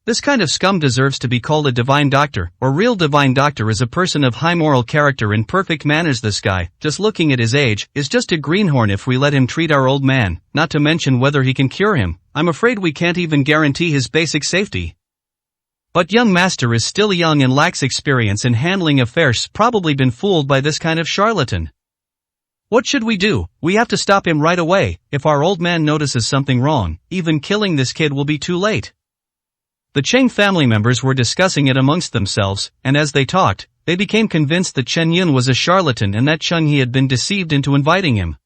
This kind of scum deserves to be called a divine doctor, or real divine doctor is a person of high moral character and perfect manners. This guy, just looking at his age, is just a greenhorn. If we let him treat our old man, not to mention whether he can cure him, I'm afraid we can't even guarantee his basic safety. But young master is still young and lacks experience in handling affairs, probably been fooled by this kind of charlatan. What should we do? We have to stop him right away. If our old man notices something wrong, even killing this kid will be too late." The Cheng family members were discussing it amongst themselves, and as they talked, they became convinced that Chen Yun was a charlatan and that Cheng He had been deceived into inviting him.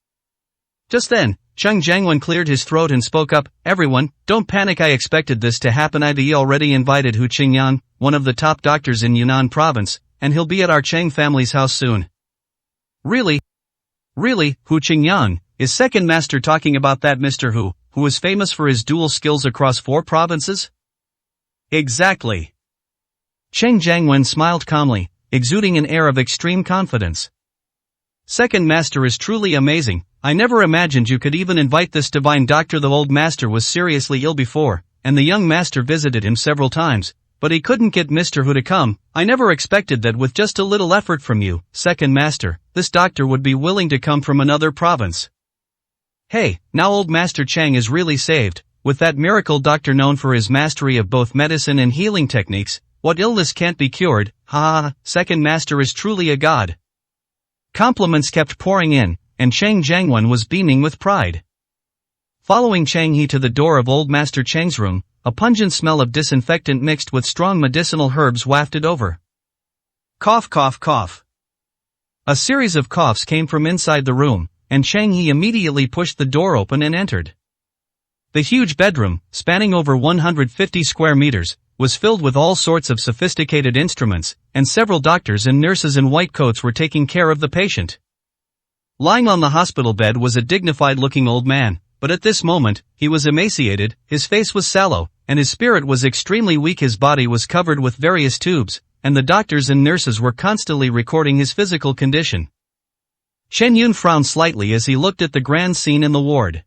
Just then, Cheng Jiangwen cleared his throat and spoke up, "Everyone, don't panic. I expected this to happen. I already invited Hu Qingyan, one of the top doctors in Yunnan province, and he'll be at our Cheng family's house soon." Really, Hu Qingyan, is second master talking about that Mr. who is famous for his dual skills across 4 provinces? Exactly. Cheng Jiangwen smiled calmly, exuding an air of extreme confidence. "Second master is truly amazing. I never imagined you could even invite this divine doctor. The old master was seriously ill before, and the young master visited him several times, but he couldn't get Mr. Hu to come. I never expected that with just a little effort from you, second master, this doctor would be willing to come from another province. Hey, now old Master Chang is really saved. With that miracle doctor known for his mastery of both medicine and healing techniques, what illness can't be cured? Ha, second master is truly a god." Compliments kept pouring in, and Cheng Jiangwen was beaming with pride. Following Cheng He to the door of old Master Cheng's room, a pungent smell of disinfectant mixed with strong medicinal herbs wafted over. Cough, cough, cough. A series of coughs came from inside the room, and Cheng He immediately pushed the door open and entered. The huge bedroom, spanning over 150 square meters, was filled with all sorts of sophisticated instruments, and several doctors and nurses in white coats were taking care of the patient. Lying on the hospital bed was a dignified-looking old man, but at this moment, he was emaciated, his face was sallow, and his spirit was extremely weak. His body was covered with various tubes, and the doctors and nurses were constantly recording his physical condition. Chen Yun frowned slightly as he looked at the grand scene in the ward.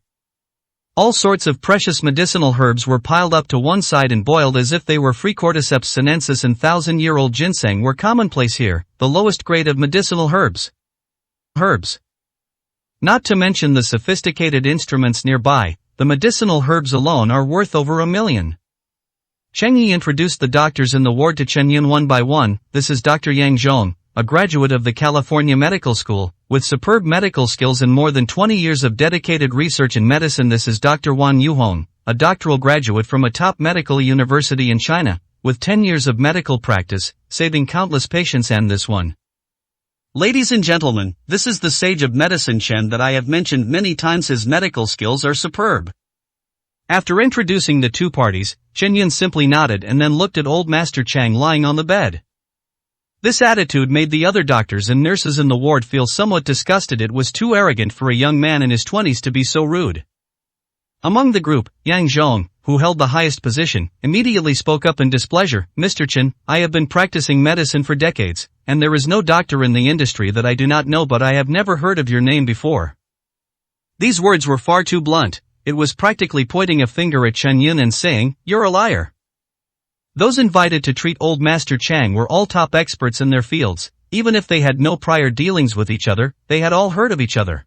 All sorts of precious medicinal herbs were piled up to one side and boiled as if they were free. Cordyceps sinensis and 1,000-year-old ginseng were commonplace here, the lowest grade of medicinal herbs. Not to mention the sophisticated instruments nearby, the medicinal herbs alone are worth over $1 million. Cheng Yi introduced the doctors in the ward to Chen Yun one by one. "This is Dr. Yang Zhong, a graduate of the California Medical School, with superb medical skills and more than 20 years of dedicated research in medicine. This is Dr. Wan Yuhong, a doctoral graduate from a top medical university in China, with 10 years of medical practice, saving countless patients. And this one. Ladies and gentlemen, this is the sage of medicine Chen that I have mentioned many times. His medical skills are superb." After introducing the two parties, Chen Yun simply nodded and then looked at old Master Chang lying on the bed. This attitude made the other doctors and nurses in the ward feel somewhat disgusted. It was too arrogant for a young man in his 20s to be so rude. Among the group, Yang Zhong, who held the highest position, immediately spoke up in displeasure. "Mr. Chen, I have been practicing medicine for decades, and there is no doctor in the industry that I do not know, but I have never heard of your name before." These words were far too blunt. It was practically pointing a finger at Chen Yun and saying, "You're a liar." Those invited to treat old Master Chang were all top experts in their fields. Even if they had no prior dealings with each other, they had all heard of each other.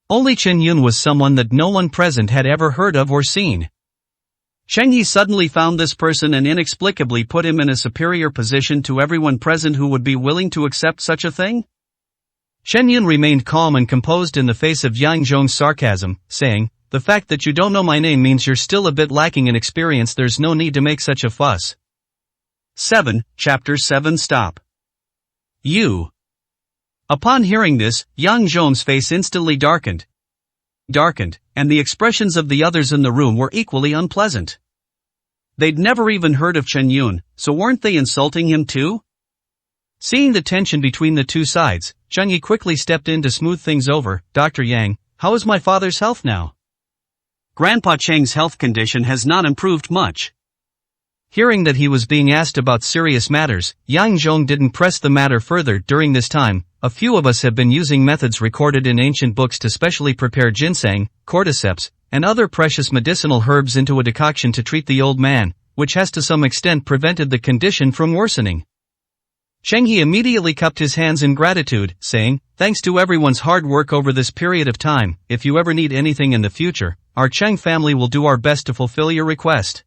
Only Chen Yun was someone that no one present had ever heard of or seen. Cheng He suddenly found this person and inexplicably put him in a superior position to everyone present who would be willing to accept such a thing? Chen Yun remained calm and composed in the face of Yang Zhong's sarcasm, saying, "The fact that you don't know my name means you're still a bit lacking in experience. There's no need to make such a fuss." 7. Chapter 7 Stop. You. Upon hearing this, Yang Zhong's face instantly darkened, and the expressions of the others in the room were equally unpleasant. They'd never even heard of Chen Yun, so weren't they insulting him too? Seeing the tension between the two sides, Zheng Yi quickly stepped in to smooth things over. "Dr. Yang, how is my father's health now?" "Grandpa Cheng's health condition has not improved much." Hearing that he was being asked about serious matters, Yang Zhong didn't press the matter further. "During this time, a few of us have been using methods recorded in ancient books to specially prepare ginseng, cordyceps, and other precious medicinal herbs into a decoction to treat the old man, which has to some extent prevented the condition from worsening." Cheng He immediately cupped his hands in gratitude, saying, "Thanks to everyone's hard work over this period of time, if you ever need anything in the future, our Cheng family will do our best to fulfill your request."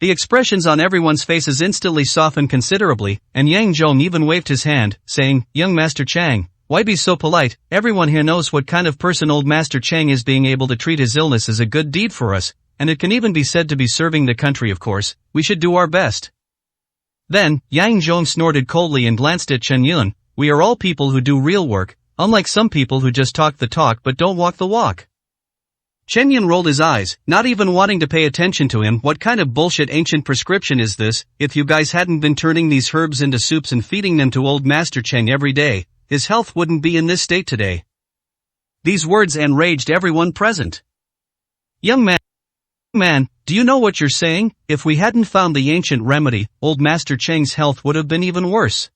The expressions on everyone's faces instantly softened considerably, and Yang Zhong even waved his hand, saying, "Young Master Chang, why be so polite? Everyone here knows what kind of person old Master Chang is. Being able to treat his illness is a good deed for us, and it can even be said to be serving the country. Of course, we should do our best." Then, Yang Zhong snorted coldly and glanced at Chen Yun. "We are all people who do real work, unlike some people who just talk the talk but don't walk the walk." Chen Yun rolled his eyes, not even wanting to pay attention to him. "What kind of bullshit ancient prescription is this? If you guys hadn't been turning these herbs into soups and feeding them to old Master Cheng every day, his health wouldn't be in this state today." These words enraged everyone present. "Young man, do you know what you're saying? If we hadn't found the ancient remedy, old Master Cheng's health would have been even worse."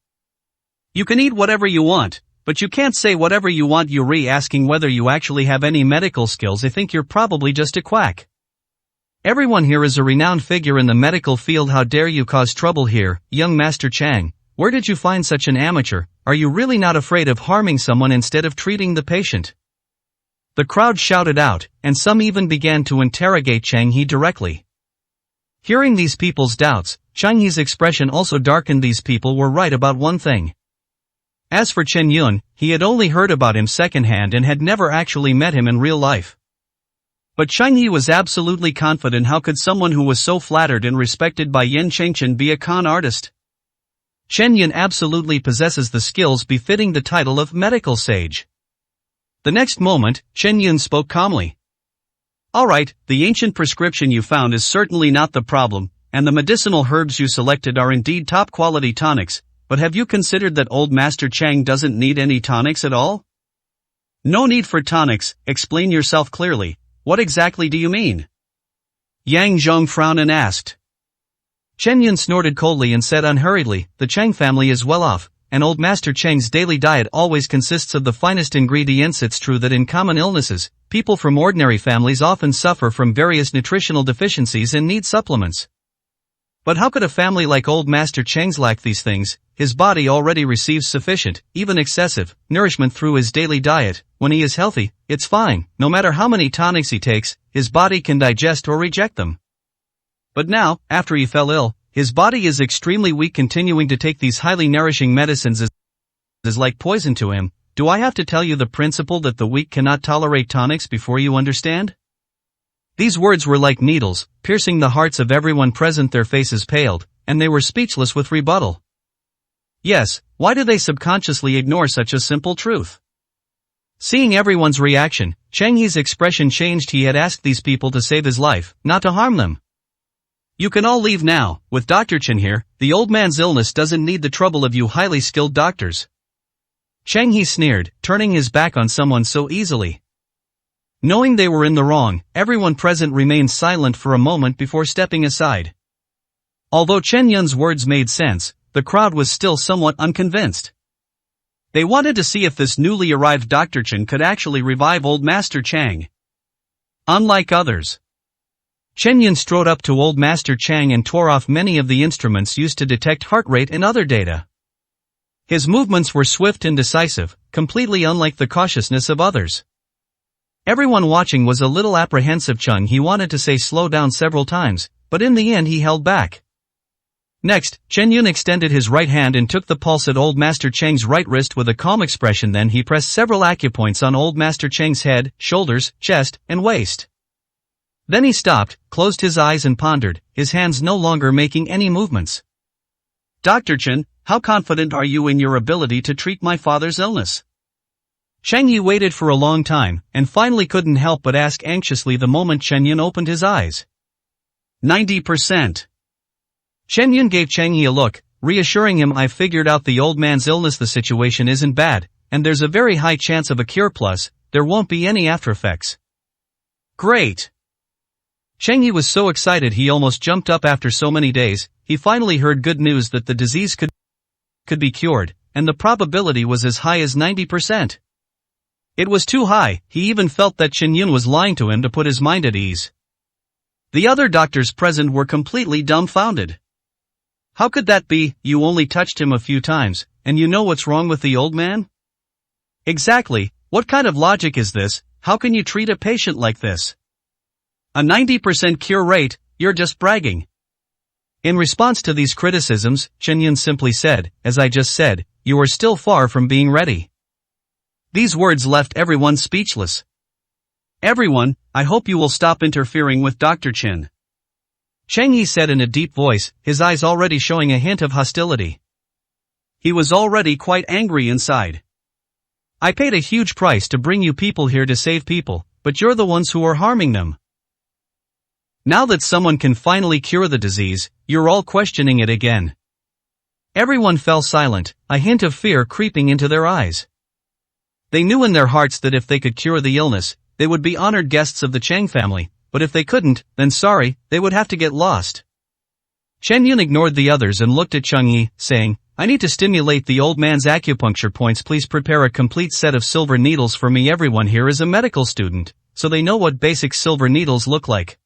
"You can eat whatever you want, but you can't say whatever you want." Yuri asking whether you actually have any medical skills. "I think you're probably just a quack. Everyone here is a renowned figure in the medical field. How dare you cause trouble here, young Master Chang? Where did you find such an amateur? Are you really not afraid of harming someone instead of treating the patient?" The crowd shouted out, and some even began to interrogate Cheng He directly. Hearing these people's doubts, Cheng He's expression also darkened. These people were right about one thing. As for Chen Yun, he had only heard about him secondhand and had never actually met him in real life. But Cheng He was absolutely confident. How could someone who was so flattered and respected by Yen Chengchen be a con artist? Chen Yun absolutely possesses the skills befitting the title of medical sage. The next moment, Chen Yun spoke calmly. "Alright, the ancient prescription you found is certainly not the problem, and the medicinal herbs you selected are indeed top quality tonics, but have you considered that old Master Chang doesn't need any tonics at all?" "No need for tonics. Explain yourself clearly. What exactly do you mean?" Yang Zhong frowned and asked. Chen Yun snorted coldly and said unhurriedly, "The Chang family is well off, and old Master Cheng's daily diet always consists of the finest ingredients. It's true that in common illnesses, people from ordinary families often suffer from various nutritional deficiencies and need supplements. But how could a family like old Master Cheng's lack these things? His body already receives sufficient, even excessive, nourishment through his daily diet. When he is healthy, it's fine. No matter how many tonics he takes, his body can digest or reject them. But now, after he fell ill, his body is extremely weak. Continuing to take these highly nourishing medicines is like poison to him. Do I have to tell you the principle that the weak cannot tolerate tonics before you understand?" These words were like needles, piercing the hearts of everyone present. Their faces paled, and they were speechless with rebuttal. Yes, why do they subconsciously ignore such a simple truth? Seeing everyone's reaction, Cheng He's expression changed. He had asked these people to save his life, not to harm them. "You can all leave now. With Dr. Chen here, the old man's illness doesn't need the trouble of you highly skilled doctors." Cheng He sneered, turning his back on someone so easily. Knowing they were in the wrong, everyone present remained silent for a moment before stepping aside. Although Chen Yun's words made sense, the crowd was still somewhat unconvinced. They wanted to see if this newly arrived Dr. Chen could actually revive old Master Chang. Unlike others, Chen Yun strode up to old Master Chang and tore off many of the instruments used to detect heart rate and other data. His movements were swift and decisive, completely unlike the cautiousness of others. Everyone watching was a little apprehensive. He wanted to say slow down several times, but in the end he held back. Next, Chen Yun extended his right hand and took the pulse at old Master Chang's right wrist with a calm expression. Then he pressed several acupoints on old Master Chang's head, shoulders, chest, and waist. Then he stopped, closed his eyes and pondered, his hands no longer making any movements. Dr. Chen, how confident are you in your ability to treat my father's illness? Chang Yi waited for a long time, and finally couldn't help but ask anxiously the moment Chen Yun opened his eyes. 90%. Chen Yun gave Chang Yi a look, reassuring him, I've figured out the old man's illness. The situation isn't bad, and there's a very high chance of a cure, plus, there won't be any after effects. Great. Chang Yi was so excited he almost jumped up. After so many days, he finally heard good news that the disease could be cured, and the probability was as high as 90%. It was too high. He even felt that Chen Yun was lying to him to put his mind at ease. The other doctors present were completely dumbfounded. How could that be? You only touched him a few times, and you know what's wrong with the old man? Exactly, what kind of logic is this? How can you treat a patient like this? A 90% cure rate, you're just bragging. In response to these criticisms, Chen Yun simply said, as I just said, you are still far from being ready. These words left everyone speechless. Everyone, I hope you will stop interfering with Dr. Chen. Chang Yi said in a deep voice, his eyes already showing a hint of hostility. He was already quite angry inside. I paid a huge price to bring you people here to save people, but you're the ones who are harming them. Now that someone can finally cure the disease, you're all questioning it again. Everyone fell silent, a hint of fear creeping into their eyes. They knew in their hearts that if they could cure the illness, they would be honored guests of the Chang family, but if they couldn't, then sorry, they would have to get lost. Chen Yun ignored the others and looked at Chang Yi, saying, I need to stimulate the old man's acupuncture points. Please prepare a complete set of silver needles for me. Everyone here is a medical student, so they know what basic silver needles look like.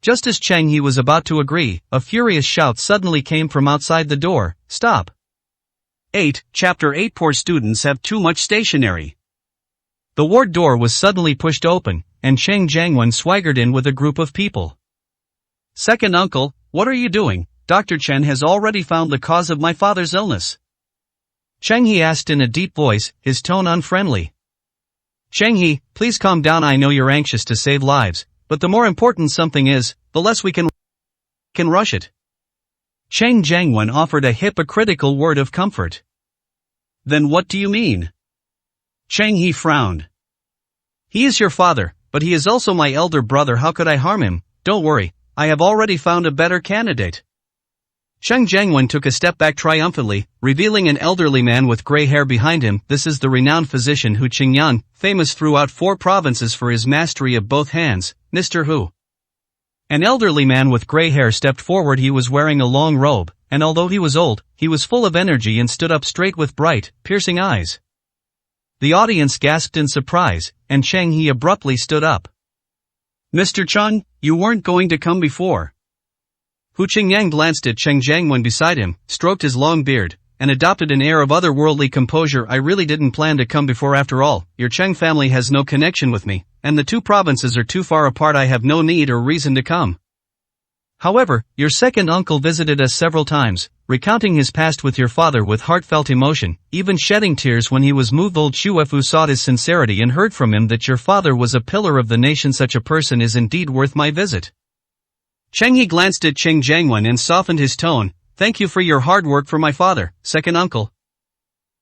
Just as Chang Yi was about to agree, a furious shout suddenly came from outside the door, Stop! 8, Chapter 8 Poor students have too much stationery. The ward door was suddenly pushed open, and Cheng Jiangwen swaggered in with a group of people. Second uncle, what are you doing? Dr. Chen has already found the cause of my father's illness. Cheng He asked in a deep voice, his tone unfriendly. Cheng He, please calm down. I know you're anxious to save lives, but the more important something is, the less we can rush it. Cheng Jiangwen offered a hypocritical word of comfort. Then what do you mean? Cheng He frowned. He is your father, but he is also my elder brother. How could I harm him? Don't worry, I have already found a better candidate. Cheng Jiangwen took a step back triumphantly, revealing an elderly man with gray hair behind him. This is the renowned physician Hu Qingyan, famous throughout 4 provinces for his mastery of both hands, Mr. Hu. An elderly man with gray hair stepped forward. He was wearing a long robe, and although he was old, he was full of energy and stood up straight with bright, piercing eyes. The audience gasped in surprise, and Cheng He abruptly stood up. Mr. Cheng, you weren't going to come before. Hu Qingyang glanced at Cheng Jiangwen beside him, stroked his long beard, and adopted an air of otherworldly composure. I really didn't plan to come before. After all, your Cheng family has no connection with me, and the 2 provinces are too far apart. I have no need or reason to come. However, your second uncle visited us several times, recounting his past with your father with heartfelt emotion, even shedding tears when he was moved. Old Shuefu sought his sincerity and heard from him that your father was a pillar of the nation. Such a person is indeed worth my visit. Cheng He glanced at Cheng Jiangwen and softened his tone. Thank you for your hard work for my father, second uncle.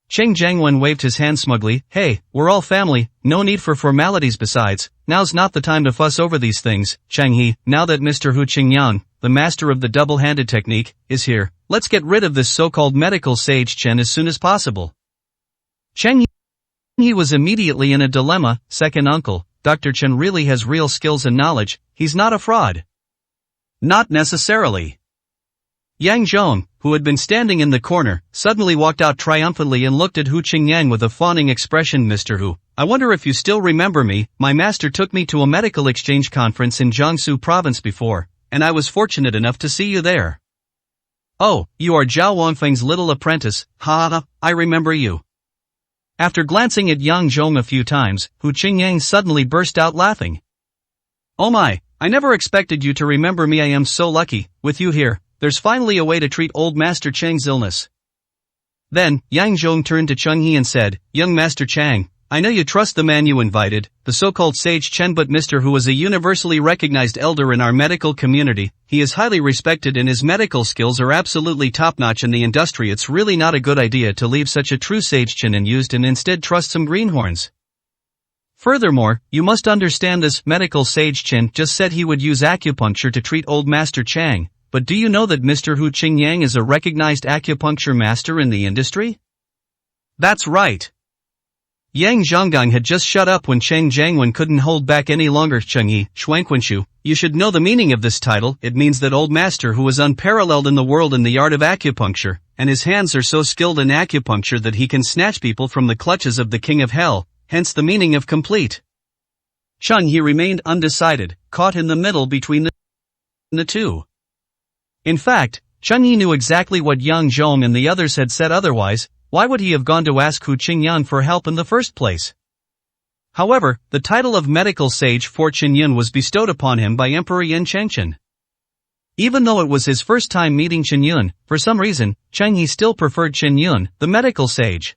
Cheng Jiangwen waved his hand smugly. Hey, we're all family, no need for formalities. Besides, now's not the time to fuss over these things. Cheng He, now that Mr. Hu Qingyan, the master of the double-handed technique, is here, let's get rid of this so-called medical sage Chen as soon as possible. Cheng He was immediately in a dilemma. Second uncle, Dr. Chen really has real skills and knowledge, he's not a fraud. Not necessarily. Yang Zhong, who had been standing in the corner, suddenly walked out triumphantly and looked at Hu Qingyang with a fawning expression. Mr. Hu, I wonder if you still remember me. My master took me to a medical exchange conference in Jiangsu province before, and I was fortunate enough to see you there. Oh, you are Zhao Wangfeng's little apprentice, ha, I remember you. After glancing at Yang Zhong a few times, Hu Qingyang suddenly burst out laughing. Oh my, I never expected you to remember me. I am so lucky, with you here. There's finally a way to treat old Master Chang's illness. Then, Yang Zhong turned to Cheng He and said, Young Master Chang, I know you trust the man you invited, the so-called sage Chen, but Mr. Hu is a universally recognized elder in our medical community. He is highly respected and his medical skills are absolutely top-notch in the industry. It's really not a good idea to leave such a true sage Chen unused and instead trust some greenhorns. Furthermore, you must understand this medical sage Chen just said he would use acupuncture to treat old Master Chang. But do you know that Mr. Hu Qingyang is a recognized acupuncture master in the industry? That's right. Yang Zhonggang had just shut up when Cheng Jiangwen couldn't hold back any longer. Chengyi, Shuangquanshu, you should know the meaning of this title. It means that old master who is unparalleled in the world in the art of acupuncture, and his hands are so skilled in acupuncture that he can snatch people from the clutches of the king of hell, hence the meaning of complete. Cheng He remained undecided, caught in the middle between the two. In fact, Cheng He knew exactly what Yang Zhong and the others had said. Otherwise, why would he have gone to ask Hu Qingyang for help in the first place? However, the title of medical sage for Qinyun was bestowed upon him by Emperor Yin Chengchen. Even though it was his first time meeting Qinyun, for some reason, Cheng He still preferred Qinyun, the medical sage.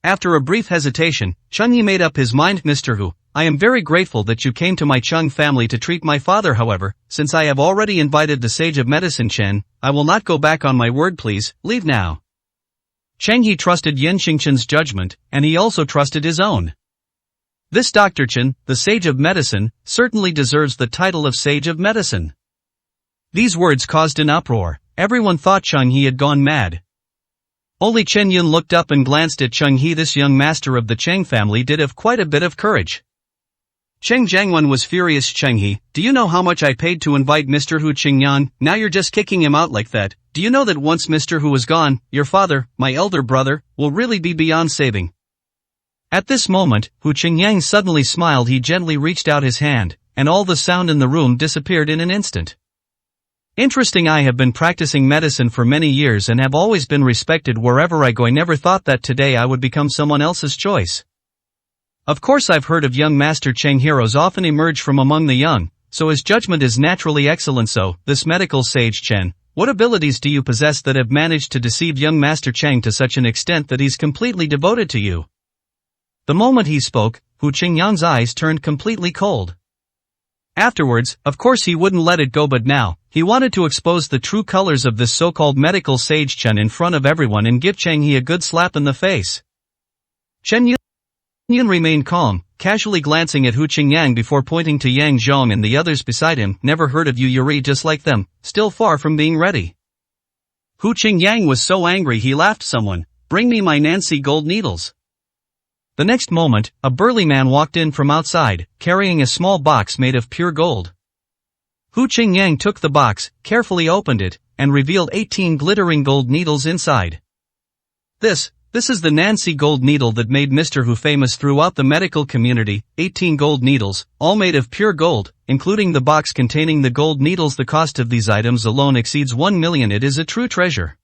After a brief hesitation, Cheng He made up his mind. Mr. Hu, I am very grateful that you came to my Cheng family to treat my father. However, since I have already invited the sage of medicine Chen, I will not go back on my word. Please, leave now. Cheng He trusted Yin Xingchen's judgment, and he also trusted his own. This Dr. Chen, the sage of medicine, certainly deserves the title of sage of medicine. These words caused an uproar. Everyone thought Cheng He had gone mad. Only Chen Yun looked up and glanced at Cheng He. This young master of the Cheng family did have quite a bit of courage. Cheng Jiangwen was furious. Cheng He, do you know how much I paid to invite Mr. Hu Qingyang? Now you're just kicking him out like that. Do you know that once Mr. Hu is gone, your father, my elder brother, will really be beyond saving? At this moment, Hu Qingyang suddenly smiled. He gently reached out his hand, and all the sound in the room disappeared in an instant. Interesting. I have been practicing medicine for many years and have always been respected wherever I go. I never thought that today I would become someone else's choice. Of course, I've heard of young Master Cheng. Heroes often emerge from among the young, so his judgment is naturally excellent. So, this medical sage Chen, what abilities do you possess that have managed to deceive young Master Cheng to such an extent that he's completely devoted to you? The moment he spoke, Hu Qingyang's eyes turned completely cold. Afterwards, of course he wouldn't let it go, but now, he wanted to expose the true colors of this so-called medical sage Chen in front of everyone and give Cheng He a good slap in the face. Chen Yun remained calm, casually glancing at Hu Qingyang before pointing to Yang Zhong and the others beside him. Never heard of you. Yuri, just like them, still far from being ready. Hu Qingyang was so angry he laughed. Someone, bring me my Nancy gold needles. The next moment, a burly man walked in from outside, carrying a small box made of pure gold. Hu Qingyang took the box, carefully opened it, and revealed 18 glittering gold needles inside. This is the Nancy gold needle that made Mr. Hu famous throughout the medical community. 18 gold needles, all made of pure gold, including the box containing the gold needles. The cost of these items alone exceeds 1 million. It is a true treasure.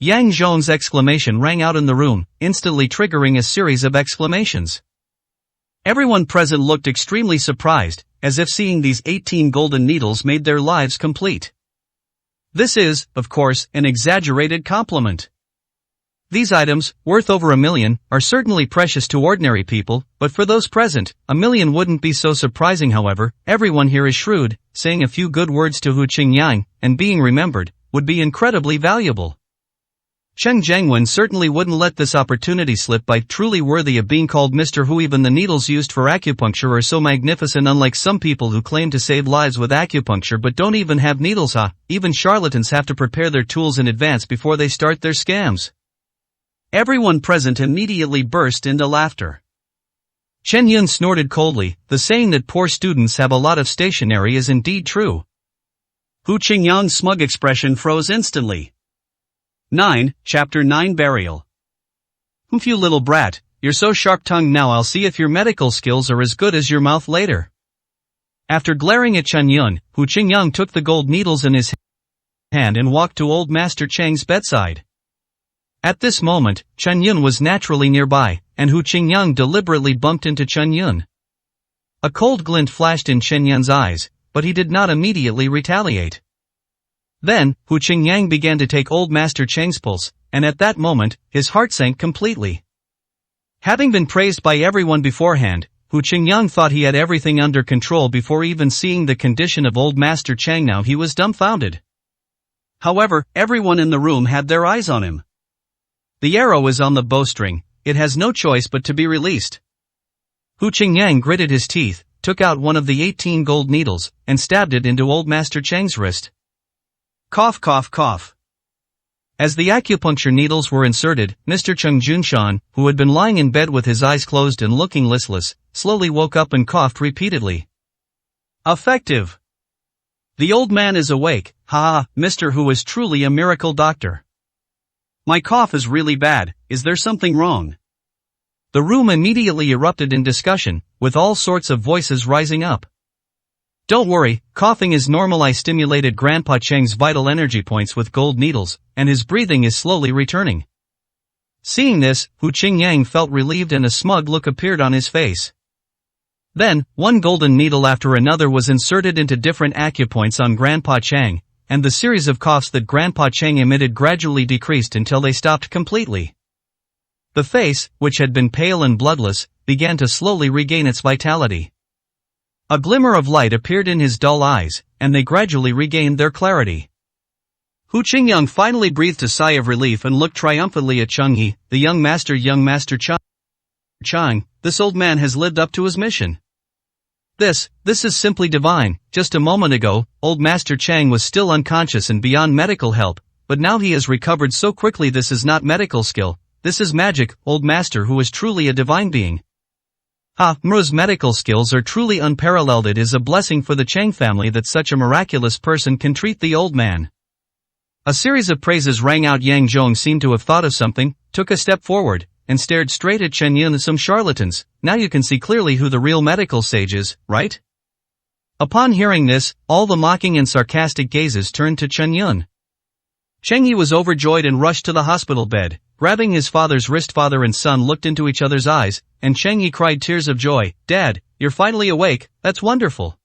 Yang Zhong's exclamation rang out in the room, instantly triggering a series of exclamations. Everyone present looked extremely surprised, as if seeing these 18 golden needles made their lives complete. This is, of course, an exaggerated compliment. These items, worth over 1 million, are certainly precious to ordinary people, but for those present, 1 million wouldn't be so surprising. However, everyone here is shrewd, saying a few good words to Hu Qingyang, and being remembered, would be incredibly valuable. Cheng Jiangwen certainly wouldn't let this opportunity slip by. Truly worthy of being called Mr. Hu. Even the needles used for acupuncture are so magnificent, unlike some people who claim to save lives with acupuncture but don't even have needles. Even charlatans have to prepare their tools in advance before they start their scams. Everyone present immediately burst into laughter. Chen Yun snorted coldly. The saying that poor students have a lot of stationery is indeed true. Hu Qingyang's smug expression froze instantly. 9. Chapter 9 Burial. Humph, you little brat, you're so sharp-tongued now, I'll see if your medical skills are as good as your mouth later. After glaring at Chen Yun, Hu Qingyang took the gold needles in his hand and walked to old Master Cheng's bedside. At this moment, Chen Yun was naturally nearby, and Hu Qingyang deliberately bumped into Chen Yun. A cold glint flashed in Chen Yun's eyes, but he did not immediately retaliate. Then, Hu Qingyang began to take old Master Cheng's pulse, and at that moment, his heart sank completely. Having been praised by everyone beforehand, Hu Qingyang thought he had everything under control before even seeing the condition of old Master Cheng. Now he was dumbfounded. However, everyone in the room had their eyes on him. The arrow is on the bowstring, it has no choice but to be released. Hu Qingyang gritted his teeth, took out one of the 18 gold needles, and stabbed it into old Master Cheng's wrist. Cough, cough, cough. As the acupuncture needles were inserted, Mr. Cheng Junshan, who had been lying in bed with his eyes closed and looking listless, slowly woke up and coughed repeatedly. Effective. The old man is awake, ha, Mr. Hu is truly a miracle doctor. My cough is really bad, is there something wrong? The room immediately erupted in discussion, with all sorts of voices rising up. Don't worry, coughing is normal. I stimulated Grandpa Cheng's vital energy points with gold needles, and his breathing is slowly returning. Seeing this, Hu Qingyang felt relieved and a smug look appeared on his face. Then, one golden needle after another was inserted into different acupoints on Grandpa Cheng, and the series of coughs that Grandpa Cheng emitted gradually decreased until they stopped completely. The face, which had been pale and bloodless, began to slowly regain its vitality. A glimmer of light appeared in his dull eyes, and they gradually regained their clarity. Hu Qingyang finally breathed a sigh of relief and looked triumphantly at Cheng He, the young master Cheng. This old man has lived up to his mission. This is simply divine. Just a moment ago, old Master Cheng was still unconscious and beyond medical help, but now he has recovered so quickly. This is not medical skill, this is magic. Old Master Hu is truly a divine being. Mru's medical skills are truly unparalleled. It is a blessing for the Cheng family that such a miraculous person can treat the old man. A series of praises rang out. Yang Zhong seemed to have thought of something, took a step forward, and stared straight at Chen Yun. Some charlatans, now you can see clearly who the real medical sage is, right? Upon hearing this, all the mocking and sarcastic gazes turned to Chen Yun. Cheng He was overjoyed and rushed to the hospital bed, grabbing his father's wrist. Father and son looked into each other's eyes, and Cheng He cried tears of joy. Dad, you're finally awake, that's wonderful.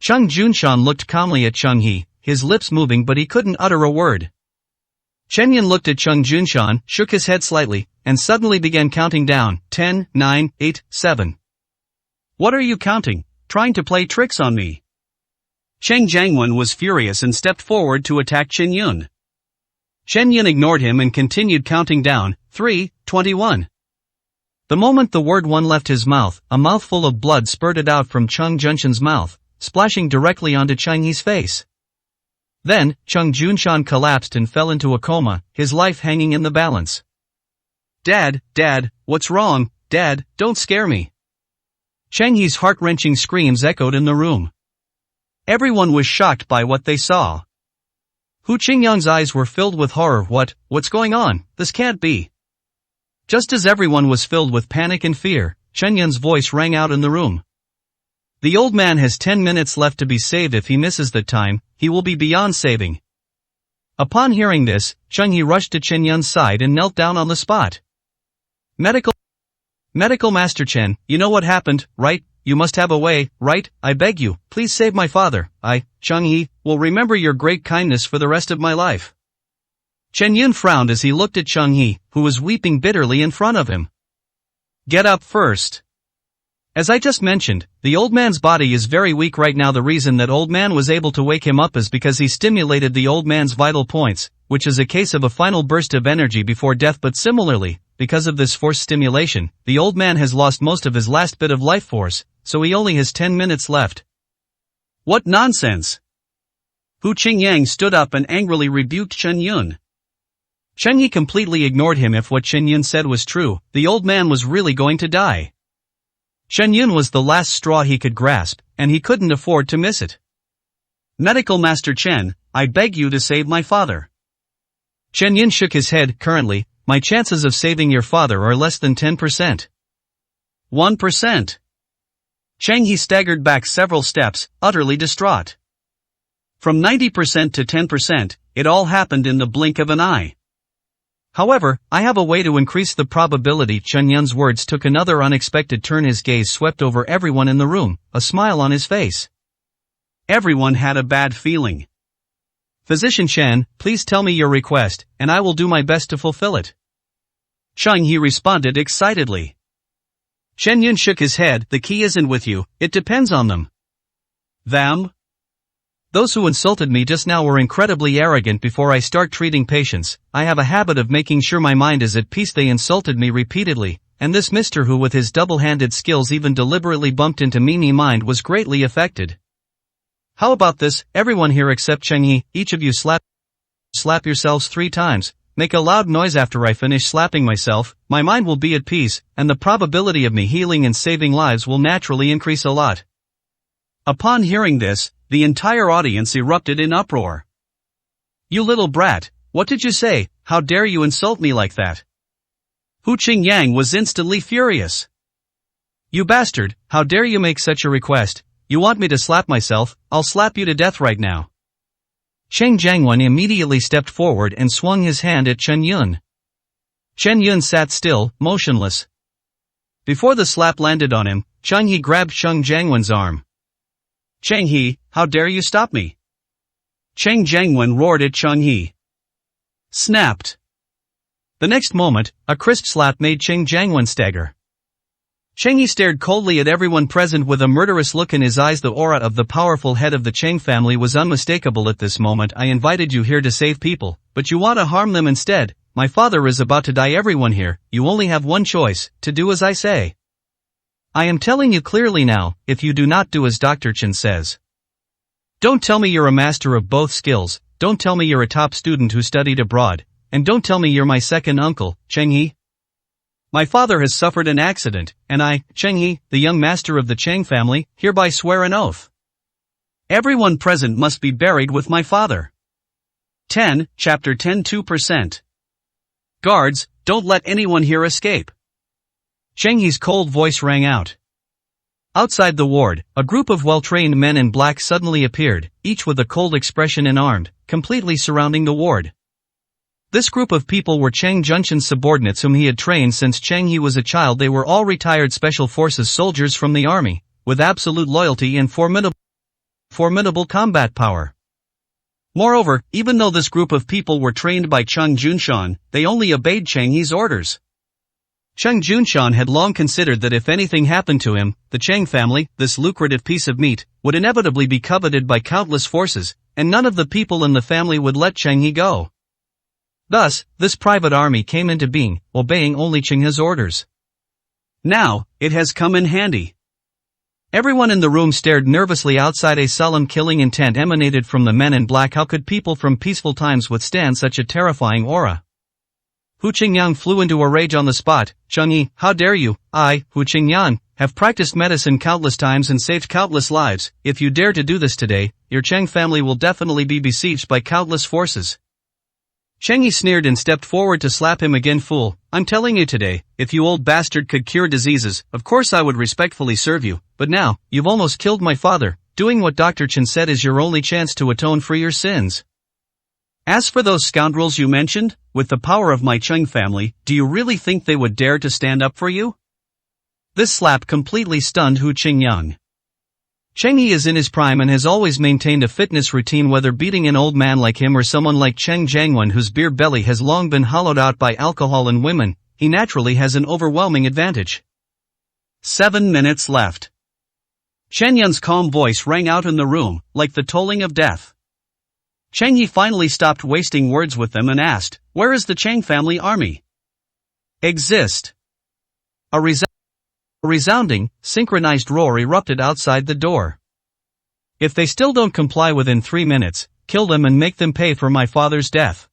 Cheng Junshan looked calmly at Cheng He, his lips moving but he couldn't utter a word. Chen Yun looked at Cheng Junshan, shook his head slightly, and suddenly began counting down. 10, 9, 8, 7. What are you counting? Trying to play tricks on me? Cheng Jiangwen was furious and stepped forward to attack Chen Yun. Chen Yun ignored him and continued counting down. 3, 21. The moment the word 1 left his mouth, a mouthful of blood spurted out from Cheng Junshan's mouth, splashing directly onto Cheng He's face. Then, Cheng Junshan collapsed and fell into a coma, his life hanging in the balance. Dad, what's wrong? Dad, don't scare me. Cheng He's heart-wrenching screams echoed in the room. Everyone was shocked by what they saw. Hu Qingyang's eyes were filled with horror. What's going on? This can't be. Just as everyone was filled with panic and fear, Chen Yun's voice rang out in the room. The old man has 10 minutes left to be saved. If he misses that time, he will be beyond saving. Upon hearing this, Cheng He rushed to Chen Yun's side and knelt down on the spot. Medical Master Chen, you know what happened, right? You must have a way, right? I beg you, please save my father. I, Cheng He, will remember your great kindness for the rest of my life. Chen Yun frowned as he looked at Cheng He, who was weeping bitterly in front of him. Get up first. As I just mentioned, the old man's body is very weak right now. The reason that old man was able to wake him up is because he stimulated the old man's vital points, which is a case of a final burst of energy before death. But similarly, because of this forced stimulation, the old man has lost most of his last bit of life force, so he only has 10 minutes left. What nonsense! Hu Qingyang stood up and angrily rebuked Chen Yun. Cheng He completely ignored him. If what Chen Yun said was true, the old man was really going to die. Chen Yun was the last straw he could grasp, and he couldn't afford to miss it. Medical Master Chen, I beg you to save my father. Chen Yin shook his head. Currently, my chances of saving your father are less than 10%. 1%. Cheng He staggered back several steps, utterly distraught. From 90% to 10%, it all happened in the blink of an eye. However, I have a way to increase the probability. Chen Yun's words took another unexpected turn. His gaze swept over everyone in the room, a smile on his face. Everyone had a bad feeling. Physician Chen, please tell me your request, and I will do my best to fulfill it. Cheng He responded excitedly. Chen Yun shook his head. The key isn't with you, it depends on them. Them? Those who insulted me just now were incredibly arrogant. Before I start treating patients, I have a habit of making sure my mind is at peace. They insulted me repeatedly, and this Mr. Hu with his double-handed skills even deliberately bumped into me. My mind was greatly affected. How about this, everyone here except Cheng He, each of you slap yourselves 3 times, make a loud noise after I finish slapping myself. My mind will be at peace, and the probability of me healing and saving lives will naturally increase a lot. Upon hearing this, the entire audience erupted in uproar. You little brat, what did you say? How dare you insult me like that? Hu Qingyang was instantly furious. You bastard, how dare you make such a request? You want me to slap myself? I'll slap you to death right now. Cheng Jiangwen immediately stepped forward and swung his hand at Chen Yun. Chen Yun sat still, motionless. Before the slap landed on him, Cheng He grabbed Cheng Jiangwen's arm. Cheng He, how dare you stop me? Cheng Jiangwen roared at Cheng He. Snapped. The next moment, a crisp slap made Cheng Jiangwen stagger. Cheng He stared coldly at everyone present with a murderous look in his eyes. The aura of the powerful head of the Cheng family was unmistakable at this moment. I invited you here to save people, but you want to harm them instead. My father is about to die. Everyone here, you only have one choice, to do as I say. I am telling you clearly now, if you do not do as Dr. Chen says. Don't tell me you're a master of both skills, don't tell me you're a top student who studied abroad, and don't tell me you're my second uncle, Cheng He. My father has suffered an accident, and I, Cheng He, the young master of the Cheng family, hereby swear an oath. Everyone present must be buried with my father. 10, Chapter 10 2%. Guards, don't let anyone here escape. Cheng He's cold voice rang out. Outside the ward, a group of well-trained men in black suddenly appeared, each with a cold expression and armed, completely surrounding the ward. This group of people were Cheng Junshin's subordinates whom he had trained since Cheng He was a child. They were all retired special forces soldiers from the army, with absolute loyalty and formidable combat power. Moreover, even though this group of people were trained by Cheng Junshan, they only obeyed Cheng He's orders. Cheng Junshan had long considered that if anything happened to him, the Cheng family, this lucrative piece of meat, would inevitably be coveted by countless forces, and none of the people in the family would let Cheng He go. Thus, this private army came into being, obeying only Cheng He's orders. Now, it has come in handy. Everyone in the room stared nervously outside. A solemn killing intent emanated from the men in black. How could people from peaceful times withstand such a terrifying aura? Hu Qingyang flew into a rage on the spot. Cheng He, how dare you? I, Hu Qingyang, have practiced medicine countless times and saved countless lives. If you dare to do this today, your Cheng family will definitely be besieged by countless forces. Cheng He sneered and stepped forward to slap him again. Fool, I'm telling you today, if you old bastard could cure diseases, of course I would respectfully serve you, but now, you've almost killed my father. Doing what Dr. Chen said is your only chance to atone for your sins. As for those scoundrels you mentioned, with the power of my Cheng family, do you really think they would dare to stand up for you? This slap completely stunned Hu Qingyang. Cheng He is in his prime and has always maintained a fitness routine. Whether beating an old man like him or someone like Cheng Jiangwen whose beer belly has long been hollowed out by alcohol and women, he naturally has an overwhelming advantage. 7 minutes left. Chen Yun's calm voice rang out in the room, like the tolling of death. Cheng He finally stopped wasting words with them and asked, where is the Cheng family army? Exist. A resounding, synchronized roar erupted outside the door. If they still don't comply within 3 minutes, kill them and make them pay for my father's death.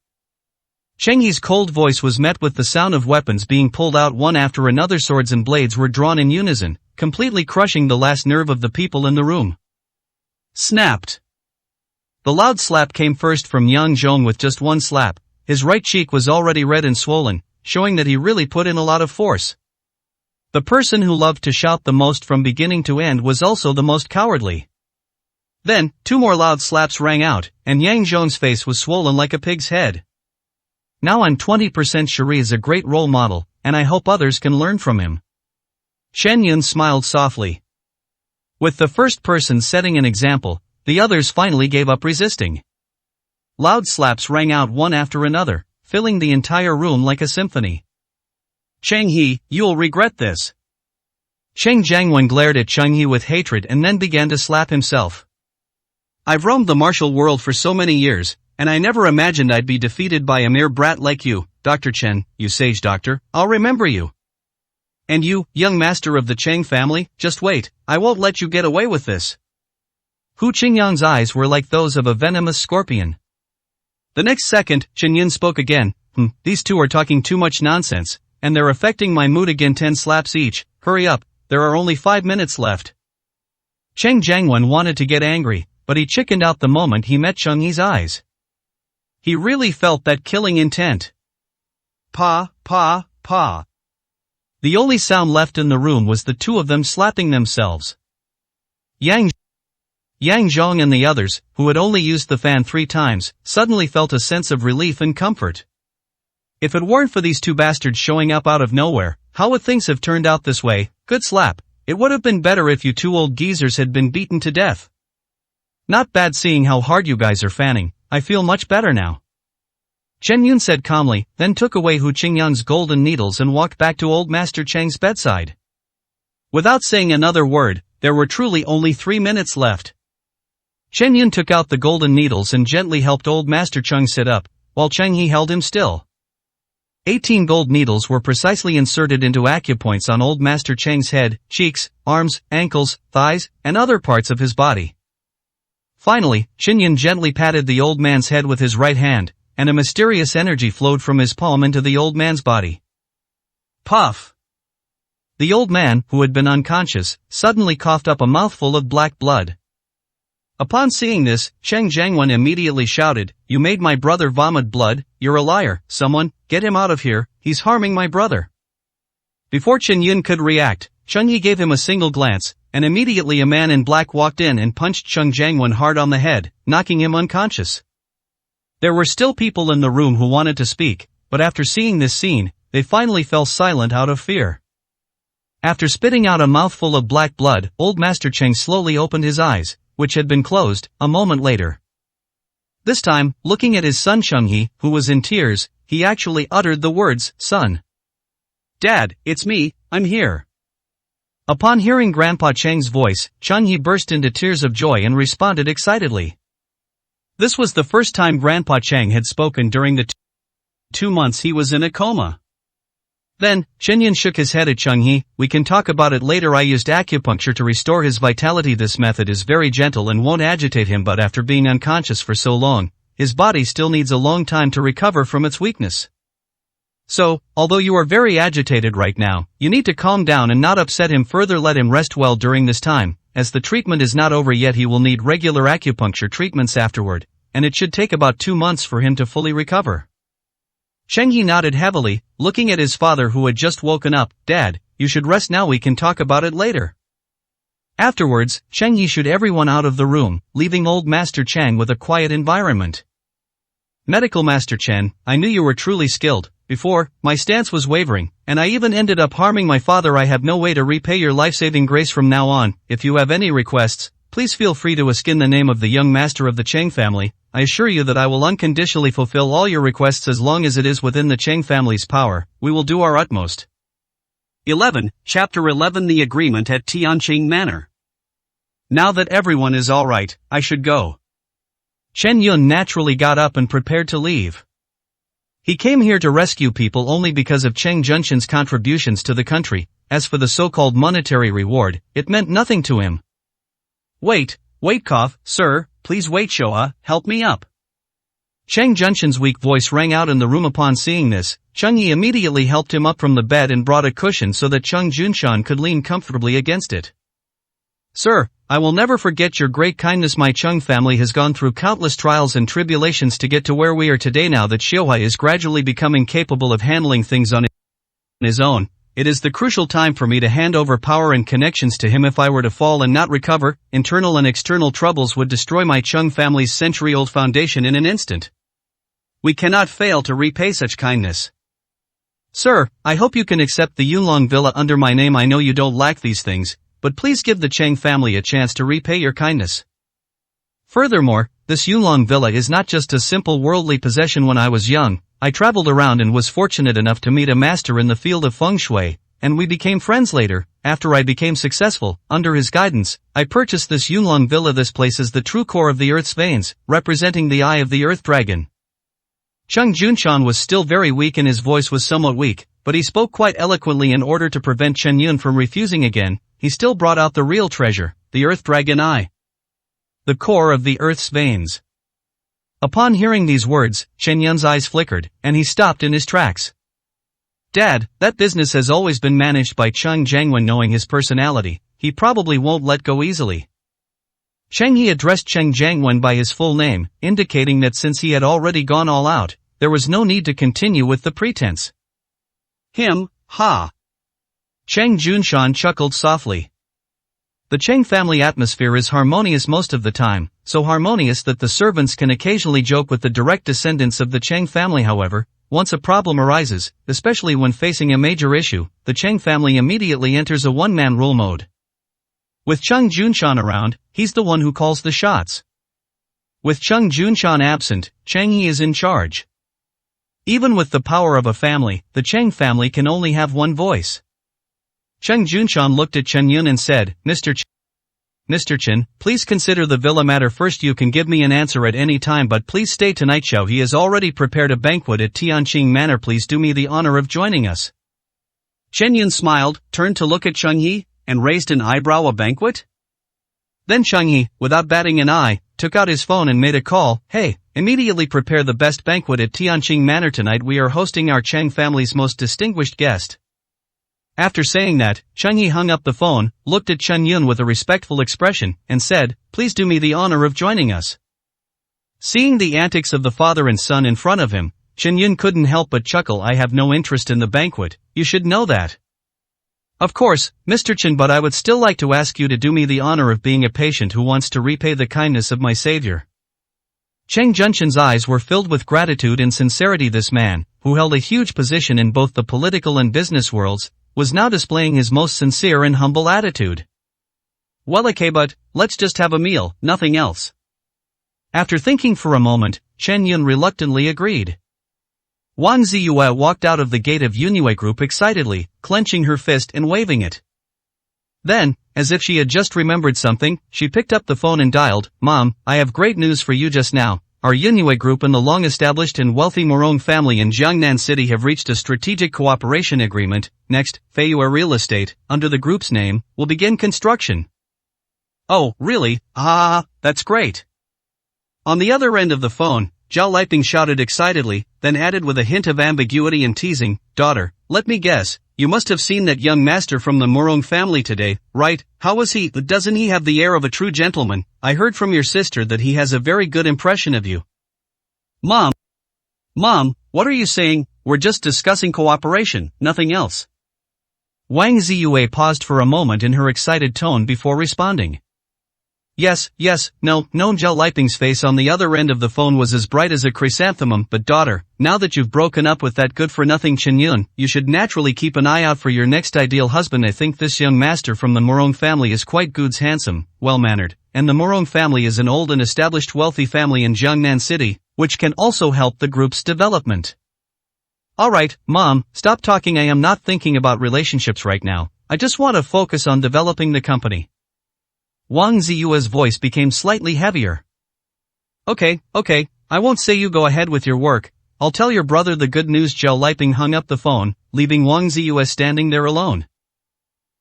Cheng He's cold voice was met with the sound of weapons being pulled out one after another. Swords and blades were drawn in unison, completely crushing the last nerve of the people in the room. Snapped. The loud slap came first from Yang Zhong with just one slap. His right cheek was already red and swollen, showing that he really put in a lot of force. The person who loved to shout the most from beginning to end was also the most cowardly. Then, 2 more loud slaps rang out, and Yang Zhong's face was swollen like a pig's head. Now I'm 20% sure he is a great role model, and I hope others can learn from him. Chen Yun smiled softly. With the first person setting an example, the others finally gave up resisting. Loud slaps rang out one after another, filling the entire room like a symphony. Cheng He, you'll regret this. Cheng Jiangwen glared at Cheng He with hatred and then began to slap himself. I've roamed the martial world for so many years, and I never imagined I'd be defeated by a mere brat like you, Dr. Chen, you sage doctor, I'll remember you. And you, young master of the Cheng family, just wait, I won't let you get away with this. Hu Qingyang's eyes were like those of a venomous scorpion. The next second, Chen Yun spoke again. These two are talking too much nonsense, and they're affecting my mood again. 10 slaps each, hurry up, there are only 5 minutes left. Cheng Jiangwen wanted to get angry, but he chickened out the moment he met Cheng Yi's eyes. He really felt that killing intent. Pa, pa, pa. The only sound left in the room was the two of them slapping themselves. Yang Zhong and the others, who had only used the fan 3 times, suddenly felt a sense of relief and comfort. If it weren't for these two bastards showing up out of nowhere, how would things have turned out this way? Good slap. It would have been better if you two old geezers had been beaten to death. Not bad seeing how hard you guys are fanning, I feel much better now. Chen Yun said calmly, then took away Hu Qingyang's golden needles and walked back to old Master Cheng's bedside. Without saying another word, there were truly only 3 minutes left. Chen Yun took out the golden needles and gently helped old Master Cheng sit up, while Cheng He held him still. 18 gold needles were precisely inserted into acupoints on old Master Cheng's head, cheeks, arms, ankles, thighs, and other parts of his body. Finally, Chen Yun gently patted the old man's head with his right hand, and a mysterious energy flowed from his palm into the old man's body. Puff! The old man, who had been unconscious, suddenly coughed up a mouthful of black blood. Upon seeing this, Cheng Jiangwen immediately shouted, "You made my brother vomit blood, you're a liar, someone, get him out of here, he's harming my brother." Before Chen Yun could react, Cheng Yi gave him a single glance, and immediately a man in black walked in and punched Cheng Jiangwen hard on the head, knocking him unconscious. There were still people in the room who wanted to speak, but after seeing this scene, they finally fell silent out of fear. After spitting out a mouthful of black blood, old Master Cheng slowly opened his eyes, which had been closed, a moment later. This time, looking at his son Cheng He, who was in tears, he actually uttered the words, "Son. Dad, it's me, I'm here." Upon hearing Grandpa Cheng's voice, Cheng He burst into tears of joy and responded excitedly. This was the first time Grandpa Cheng had spoken during the 2 months he was in a coma. Then, Chen Yun shook his head at Cheng He. "We can talk about it later. I used acupuncture to restore his vitality. This method is very gentle and won't agitate him, but after being unconscious for so long, his body still needs a long time to recover from its weakness. So, although you are very agitated right now, you need to calm down and not upset him further. Let him rest well during this time, as the treatment is not over yet. He will need regular acupuncture treatments afterward, and it should take about 2 months for him to fully recover." Cheng He nodded heavily, looking at his father who had just woken up. "Dad, you should rest now. We can talk about it later." Afterwards, Cheng He shooed everyone out of the room, leaving old Master Cheng with a quiet environment. "Medical Master Chen, I knew you were truly skilled. Before, my stance was wavering, and I even ended up harming my father. I have no way to repay your life-saving grace from now on. If you have any requests, please feel free to ask in the name of the young master of the Cheng family. I assure you that I will unconditionally fulfill all your requests as long as it is within the Cheng family's power. We will do our utmost." 11. Chapter 11. The Agreement at Tianqing Manor. Now that everyone is alright, I should go. Chen Yun naturally got up and prepared to leave. He came here to rescue people only because of Cheng Junshin's contributions to the country. As for the so-called monetary reward, it meant nothing to him. Wait, cough, sir, please wait. Shoa, help me up." Cheng Junshin's weak voice rang out in the room. Upon seeing this, Cheng Yi immediately helped him up from the bed and brought a cushion so that Cheng Junshan could lean comfortably against it. "Sir, I will never forget your great kindness. My Chung family has gone through countless trials and tribulations to get to where we are today. Now that Xiaohai is gradually becoming capable of handling things on his own, it is the crucial time for me to hand over power and connections to him. If I were to fall and not recover, internal and external troubles would destroy my Chung family's century-old foundation in an instant. We cannot fail to repay such kindness. Sir, I hope you can accept the Yunlong Villa under my name. I know you don't lack these things, but please give the Cheng family a chance to repay your kindness. Furthermore, this Yunlong Villa is not just a simple worldly possession. When I was young, I traveled around and was fortunate enough to meet a master in the field of feng shui, and we became friends later. After I became successful, under his guidance, I purchased this Yunlong Villa. This place is the true core of the earth's veins, representing the eye of the earth dragon. Chung Junshan was still very weak and his voice was somewhat weak, but he spoke quite eloquently. In order to prevent Chen Yun from refusing again, he still brought out the real treasure, the earth dragon eye. The core of the earth's veins. Upon hearing these words, Chen Yun's eyes flickered, and he stopped in his tracks. Dad, that business has always been managed by Cheng Jiangwen. Knowing his personality, he probably won't let go easily. Cheng He addressed Cheng Jiangwen by his full name, indicating that since he had already gone all out, there was no need to continue with the pretense. Him, ha. Cheng Junshan chuckled softly. The Cheng family atmosphere is harmonious most of the time, so harmonious that the servants can occasionally joke with the direct descendants of the Cheng family. However, once a problem arises, especially when facing a major issue, the Cheng family immediately enters a one-man rule mode. With Cheng Junshan around, he's the one who calls the shots. With Cheng Junshan absent, Cheng He is in charge. Even with the power of a family, the Cheng family can only have one voice. Cheng Junshan looked at Chen Yun and said, Mr. Chen, please consider the villa matter first. You can give me an answer at any time, but please stay tonight. Xiao He has already prepared a banquet at Tianqing Manor. Please do me the honor of joining us. Chen Yun smiled, turned to look at Cheng He, and raised an eyebrow. A banquet? Then Cheng He, without batting an eye, took out his phone and made a call. Hey, immediately prepare the best banquet at Tianqing Manor tonight. We are hosting our Cheng family's most distinguished guest. After saying that, Cheng He hung up the phone, looked at Chen Yun with a respectful expression, and said, please do me the honor of joining us. Seeing the antics of the father and son in front of him, Chen Yun couldn't help but chuckle. I have no interest in the banquet, you should know that. Of course, Mr. Chen, but I would still like to ask you to do me the honor of being a patient who wants to repay the kindness of my savior. Cheng Junshan's eyes were filled with gratitude and sincerity. This man, who held a huge position in both the political and business worlds, was now displaying his most sincere and humble attitude. Well, okay, but let's just have a meal, nothing else. After thinking for a moment, Chen Yun reluctantly agreed. Wang Ziyue walked out of the gate of Yunue Group excitedly, clenching her fist and waving it. Then, as if she had just remembered something, she picked up the phone and dialed, Mom, I have great news for you just now. Our Yunue Group and the long-established and wealthy Morong family in Jiangnan City have reached a strategic cooperation agreement. Next, Feiyue Real Estate, under the group's name, will begin construction. Oh, really? Ah, that's great. On the other end of the phone, Zhao Liping shouted excitedly, then added with a hint of ambiguity and teasing, Daughter, let me guess, you must have seen that young master from the Morong family today, right? How was he? Doesn't he have the air of a true gentleman? I heard from your sister that he has a very good impression of you. Mom, what are you saying? We're just discussing cooperation, nothing else. Wang Ziyue paused for a moment in her excited tone before responding. Yes, no, Zhao Liping's face on the other end of the phone was as bright as a chrysanthemum. But daughter, now that you've broken up with that good-for-nothing Chen Yun, you should naturally keep an eye out for your next ideal husband. I think this young master from the Morong family is quite goods, handsome, well-mannered, and the Morong family is an old and established wealthy family in Jiangnan City, which can also help the group's development. Alright, Mom, stop talking. I am not thinking about relationships right now. I just want to focus on developing the company. Wang Ziyue's voice became slightly heavier. Okay, I won't say you go ahead with your work. I'll tell your brother the good news. Zhao Liping hung up the phone, leaving Wang Ziyue standing there alone.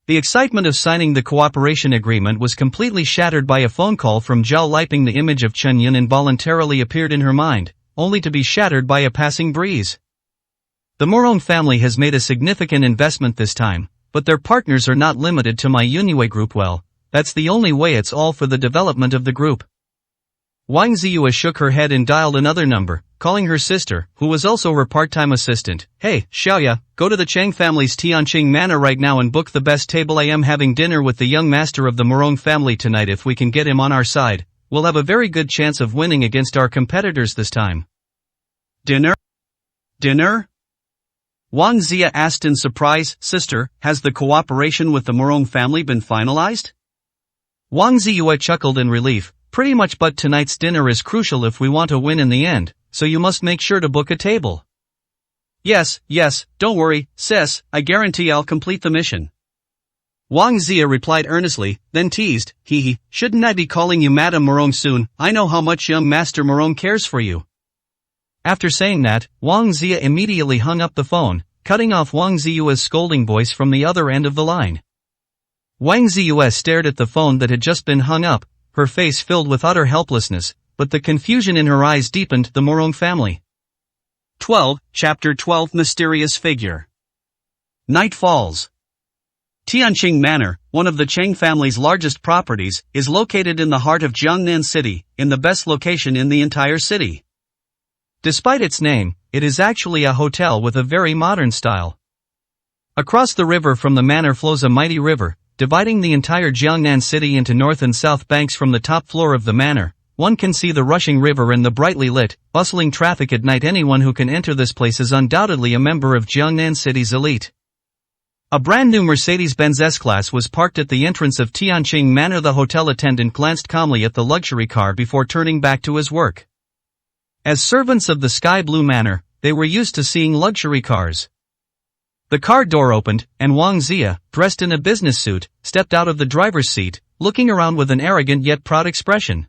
The excitement of signing the cooperation agreement was completely shattered by a phone call from Zhao Liping. The image of Chen Yun involuntarily appeared in her mind, only to be shattered by a passing breeze. The Morong family has made a significant investment this time, but their partners are not limited to my Yunue Group. Well, That's the only way, it's all for the development of the group. Wang Ziyue shook her head and dialed another number, calling her sister, who was also her part-time assistant. Hey, Xiaoya, go to the Chang family's Tianqing Manor right now and book the best table. I am having dinner with the young master of the Morong family tonight. If we can get him on our side, we'll have a very good chance of winning against our competitors this time. Dinner? Dinner? Wang Zia asked in surprise. Sister, has the cooperation with the Morong family been finalized? Wang Ziyue chuckled in relief. Pretty much, but tonight's dinner is crucial if we want to win in the end, so you must make sure to book a table. Yes, don't worry, sis, I guarantee I'll complete the mission. Wang Zia replied earnestly, then teased, shouldn't I be calling you Madam Morong soon? I know how much young Master Morong cares for you. After saying that, Wang Zia immediately hung up the phone, cutting off Wang Ziyue's scolding voice from the other end of the line. Wang Ziyue stared at the phone that had just been hung up, her face filled with utter helplessness, but the confusion in her eyes deepened. The Morong family. 12, Chapter 12, Mysterious Figure. Night falls. Tianqing Manor, one of the Chang family's largest properties, is located in the heart of Jiangnan City, in the best location in the entire city. Despite its name, it is actually a hotel with a very modern style. Across the river from the manor flows a mighty river, dividing the entire Jiangnan city into north and south banks. From the top floor of the manor, one can see the rushing river and the brightly lit, bustling traffic at night. Anyone who can enter this place is undoubtedly a member of Jiangnan City's elite. A brand new Mercedes-Benz S-Class was parked at the entrance of Tianqing Manor. The hotel attendant glanced calmly at the luxury car before turning back to his work. As servants of the Sky Blue Manor, they were used to seeing luxury cars. The car door opened, and Wang Zia, dressed in a business suit, stepped out of the driver's seat, looking around with an arrogant yet proud expression.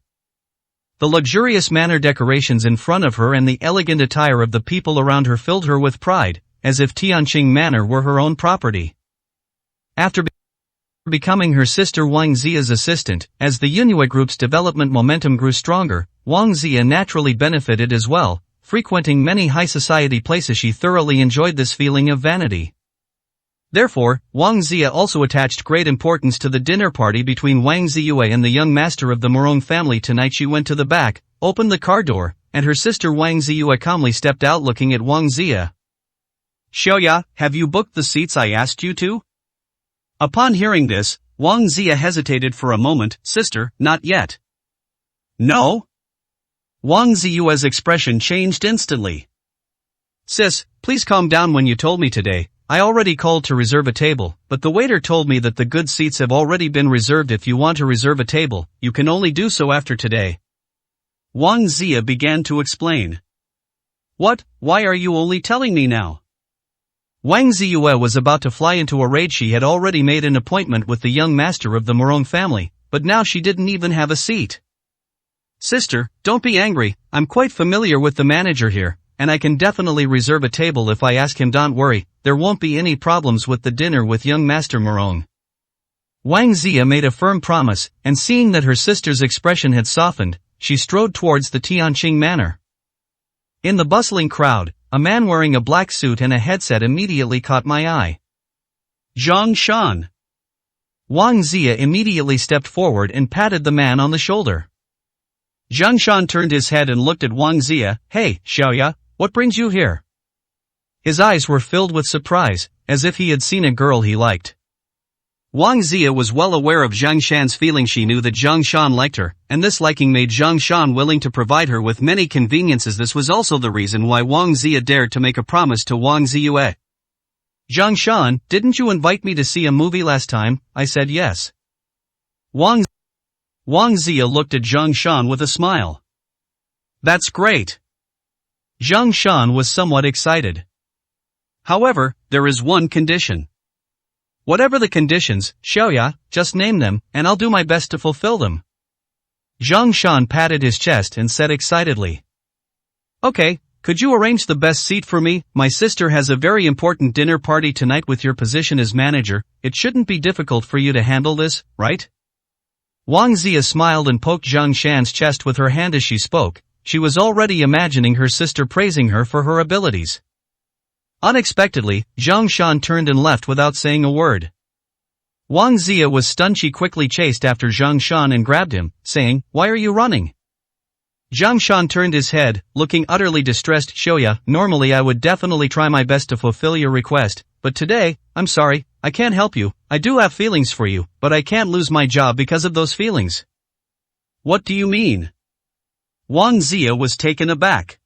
The luxurious manor decorations in front of her and the elegant attire of the people around her filled her with pride, as if Tianqing Manor were her own property. After becoming her sister Wang Zia's assistant, as the Yunhua Group's development momentum grew stronger, Wang Zia naturally benefited as well. Frequenting many high society places, she thoroughly enjoyed this feeling of vanity. Therefore, Wang Zia also attached great importance to the dinner party between Wang Ziyue and the young master of the Morong family. Tonight she went to the back, opened the car door, and her sister Wang Ziyue calmly stepped out looking at Wang Zia. Xiaoya, have you booked the seats I asked you to? Upon hearing this, Wang Zia hesitated for a moment. Sister, not yet. No? Wang Ziyue's expression changed instantly. Sis, please calm down. When you told me today, I already called to reserve a table, but the waiter told me that the good seats have already been reserved. If you want to reserve a table, you can only do so after today. Wang Zia began to explain. What? Why are you only telling me now? Wang Ziyue was about to fly into a rage. She had already made an appointment with the young master of the Morong family, but now she didn't even have a seat. Sister, don't be angry, I'm quite familiar with the manager here, and I can definitely reserve a table if I ask him. Don't worry, there won't be any problems with the dinner with young Master Morong. Wang Zia made a firm promise, and seeing that her sister's expression had softened, she strode towards the Tianqing Manor. In the bustling crowd, a man wearing a black suit and a headset immediately caught my eye. Zhang Shan. Wang Zia immediately stepped forward and patted the man on the shoulder. Zhang Shan turned his head and looked at Wang Zia. Hey, Xiaoya, what brings you here? His eyes were filled with surprise, as if he had seen a girl he liked. Wang Zia was well aware of Zhang Shan's feelings. She knew that Zhang Shan liked her, and this liking made Zhang Shan willing to provide her with many conveniences. This was also the reason why Wang Zia dared to make a promise to Wang Ziyue. Zhang Shan, didn't you invite me to see a movie last time? I said yes. Wang Zia looked at Zhang Shan with a smile. That's great. Zhang Shan was somewhat excited. However, there is one condition. Whatever the conditions, Xiaoya, just name them, and I'll do my best to fulfill them. Zhang Shan patted his chest and said excitedly. Okay, could you arrange the best seat for me? My sister has a very important dinner party tonight. With your position as manager, it shouldn't be difficult for you to handle this, right? Wang Zia smiled and poked Zhang Shan's chest with her hand as she spoke. She was already imagining her sister praising her for her abilities. Unexpectedly, Zhang Shan turned and left without saying a word. Wang Zia was stunned. She quickly chased after Zhang Shan and grabbed him, saying, "Why are you running?" Zhang Shan turned his head, looking utterly distressed. "Shoya, normally I would definitely try my best to fulfill your request, but today, I'm sorry, I can't help you. I do have feelings for you, but I can't lose my job because of those feelings." "What do you mean?" Wang Zia was taken aback.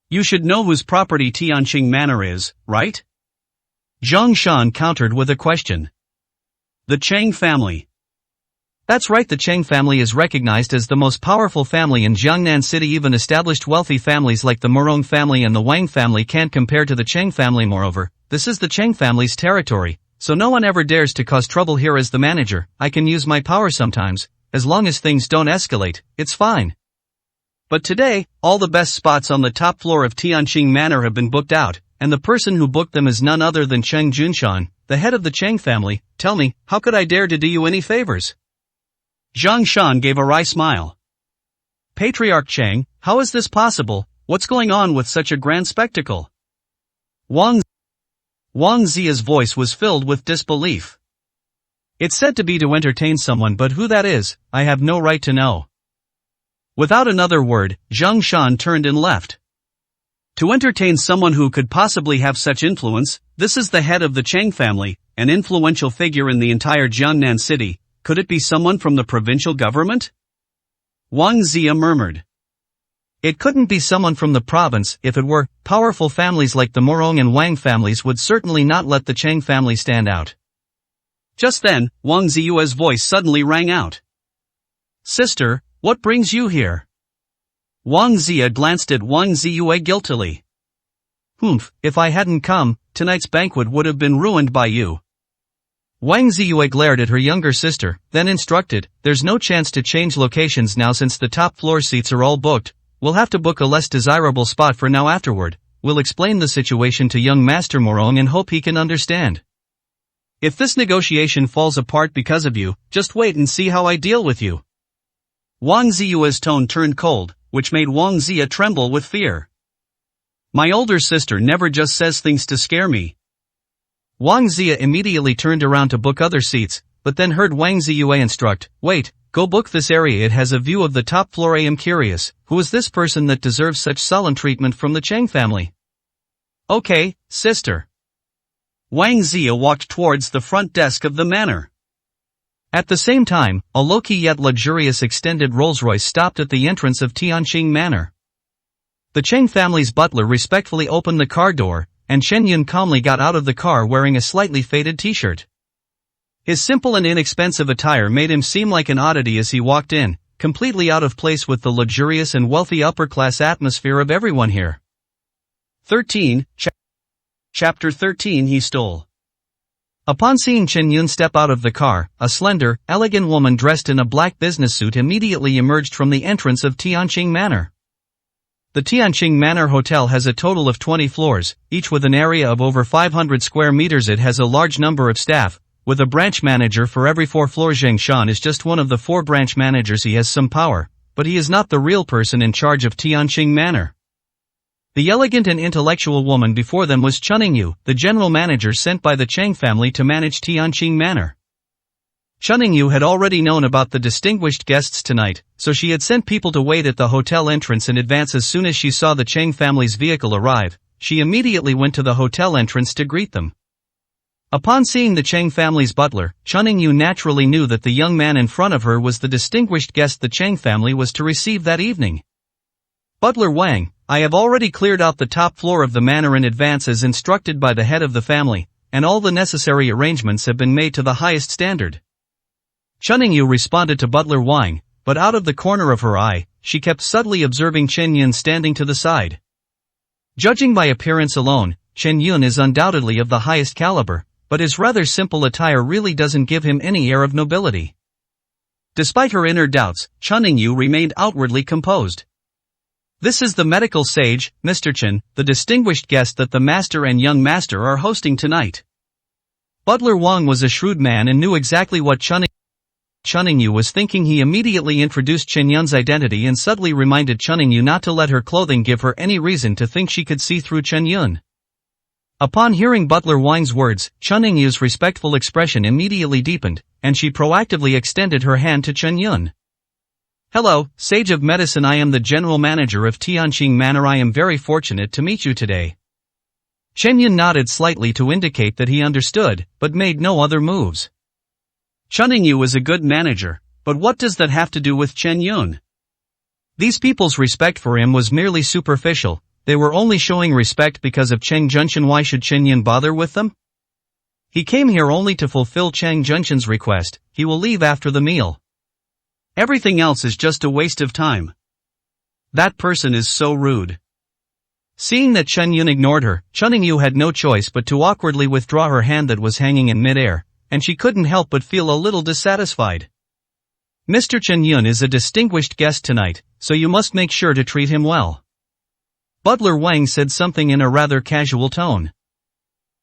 "You should know whose property Tianqing Manor is, right?" Zhang Shan countered with a question. "The Cheng family." "That's right, the Cheng family is recognized as the most powerful family in Jiangnan City. Even established wealthy families like the Murong family and the Wang family can't compare to the Cheng family. Moreover, this is the Cheng family's territory, so no one ever dares to cause trouble here. As the manager, I can use my power sometimes. As long as things don't escalate, it's fine. But today, all the best spots on the top floor of Tianqing Manor have been booked out, and the person who booked them is none other than Cheng Junshan, the head of the Cheng family. Tell me, how could I dare to do you any favors?" Zhang Shan gave a wry smile. "Patriarch Cheng, how is this possible? What's going on with such a grand spectacle?" Wang Zia's voice was filled with disbelief. "It's said to be to entertain someone, but who that is, I have no right to know." Without another word, Zhang Shan turned and left. To entertain someone who could possibly have such influence, this is the head of the Cheng family, an influential figure in the entire Jiangnan city. Could it be someone from the provincial government? Wang Zia murmured. "It couldn't be someone from the province. If it were, powerful families like the Murong and Wang families would certainly not let the Cheng family stand out." Just then, Wang Ziya's voice suddenly rang out. "Sister, what brings you here?" Wang Zia glanced at Wang Ziyue guiltily. "Humph, if I hadn't come, tonight's banquet would have been ruined by you." Wang Ziyue glared at her younger sister, then instructed, "There's no chance to change locations now since the top floor seats are all booked. We'll have to book a less desirable spot for now. Afterward, we'll explain the situation to young Master Morong and hope he can understand. If this negotiation falls apart because of you, just wait and see how I deal with you." Wang Ziyue's tone turned cold, which made Wang Zia tremble with fear. "My older sister never just says things to scare me." Wang Zia immediately turned around to book other seats, but then heard Wang Ziyue instruct, "Wait, go book this area, it has a view of the top floor. I am curious, who is this person that deserves such solemn treatment from the Cheng family?" "Okay, sister." Wang Zia walked towards the front desk of the manor. At the same time, a low-key yet luxurious extended Rolls-Royce stopped at the entrance of Tianqing Manor. The Cheng family's butler respectfully opened the car door, and Chen Yun calmly got out of the car wearing a slightly faded t-shirt. His simple and inexpensive attire made him seem like an oddity as he walked in, completely out of place with the luxurious and wealthy upper-class atmosphere of everyone here. 13. Chapter 13. He stole. Upon seeing Chen Yun step out of the car, a slender, elegant woman dressed in a black business suit immediately emerged from the entrance of Tianqing Manor. The Tianqing Manor Hotel has a total of 20 floors, each with an area of over 500 square meters. It has a large number of staff, with a branch manager for every 4 floors. Zhang Shan is just one of the 4 branch managers. He has some power, but he is not the real person in charge of Tianqing Manor. The elegant and intellectual woman before them was Chunning, the general manager sent by the Cheng family to manage Tianqing Manor. Chunning had already known about the distinguished guests tonight, so she had sent people to wait at the hotel entrance in advance. As soon as she saw the Cheng family's vehicle arrive, she immediately went to the hotel entrance to greet them. Upon seeing the Cheng family's butler, Chunning naturally knew that the young man in front of her was the distinguished guest the Cheng family was to receive that evening. "Butler Wang, I have already cleared out the top floor of the manor in advance as instructed by the head of the family, and all the necessary arrangements have been made to the highest standard." Chunning responded to Butler Wang, but out of the corner of her eye, she kept subtly observing Chen Yun standing to the side. Judging by appearance alone, Chen Yun is undoubtedly of the highest caliber, but his rather simple attire really doesn't give him any air of nobility. Despite her inner doubts, Chunning remained outwardly composed. "This is the medical sage, Mr. Chen, the distinguished guest that the master and young master are hosting tonight." Butler Wang was a shrewd man and knew exactly what Chunning was thinking. He immediately introduced Chen Yun's identity and subtly reminded Chunning not to let her clothing give her any reason to think she could see through Chen Yun. Upon hearing Butler Wang's words, Chen Yingyu's respectful expression immediately deepened, and she proactively extended her hand to Chen Yun. Hello, Sage of Medicine. I am the General Manager of Tianqing Manor. I am very fortunate to meet you today. Chen Yun nodded slightly to indicate that he understood, but made no other moves. Chen Yingyu is a good manager, but what does that have to do with Chen Yun? These people's respect for him was merely superficial. They were only showing respect because of Cheng Junshan. Why should Chen Yun bother with them? He came here only to fulfill Cheng Junshan's request. He will leave after the meal. Everything else is just a waste of time. That person is so rude. Seeing that Chen Yun ignored her, Chen Yingyu had no choice but to awkwardly withdraw her hand that was hanging in midair, and she couldn't help but feel a little dissatisfied. Mr. Chen Yun is a distinguished guest tonight, so you must make sure to treat him well. Butler Wang said something in a rather casual tone.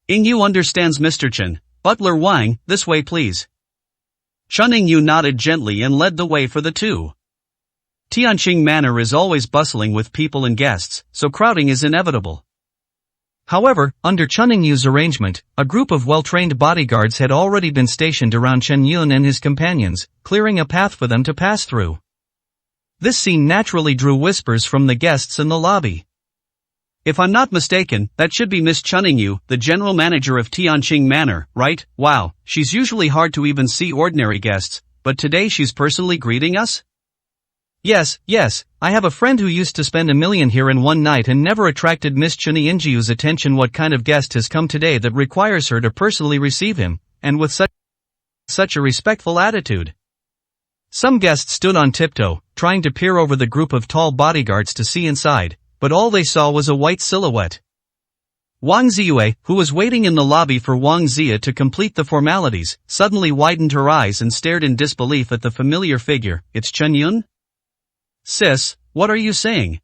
Yingyu understands Mr. Chen. Butler Wang, this way please. Chen Yingyu nodded gently and led the way for the two. Tianqing Manor is always bustling with people and guests, so crowding is inevitable. However, under Chen Yingyu's arrangement, a group of well-trained bodyguards had already been stationed around Chen Yun and his companions, clearing a path for them to pass through. This scene naturally drew whispers from the guests in the lobby. If I'm not mistaken, that should be Miss Chen Yingyu, the general manager of Tianqing Manor, right? Wow, she's usually hard to even see ordinary guests, but today she's personally greeting us? Yes, I have a friend who used to spend $1 million here in one night and never attracted Miss Chen Yingyu's attention. What kind of guest has come today that requires her to personally receive him, and with such a respectful attitude? Some guests stood on tiptoe, trying to peer over the group of tall bodyguards to see inside, but all they saw was a white silhouette. Wang Ziyue, who was waiting in the lobby for Wang Zia to complete the formalities, suddenly widened her eyes and stared in disbelief at the familiar figure. It's Chen Yun? Sis, what are you saying?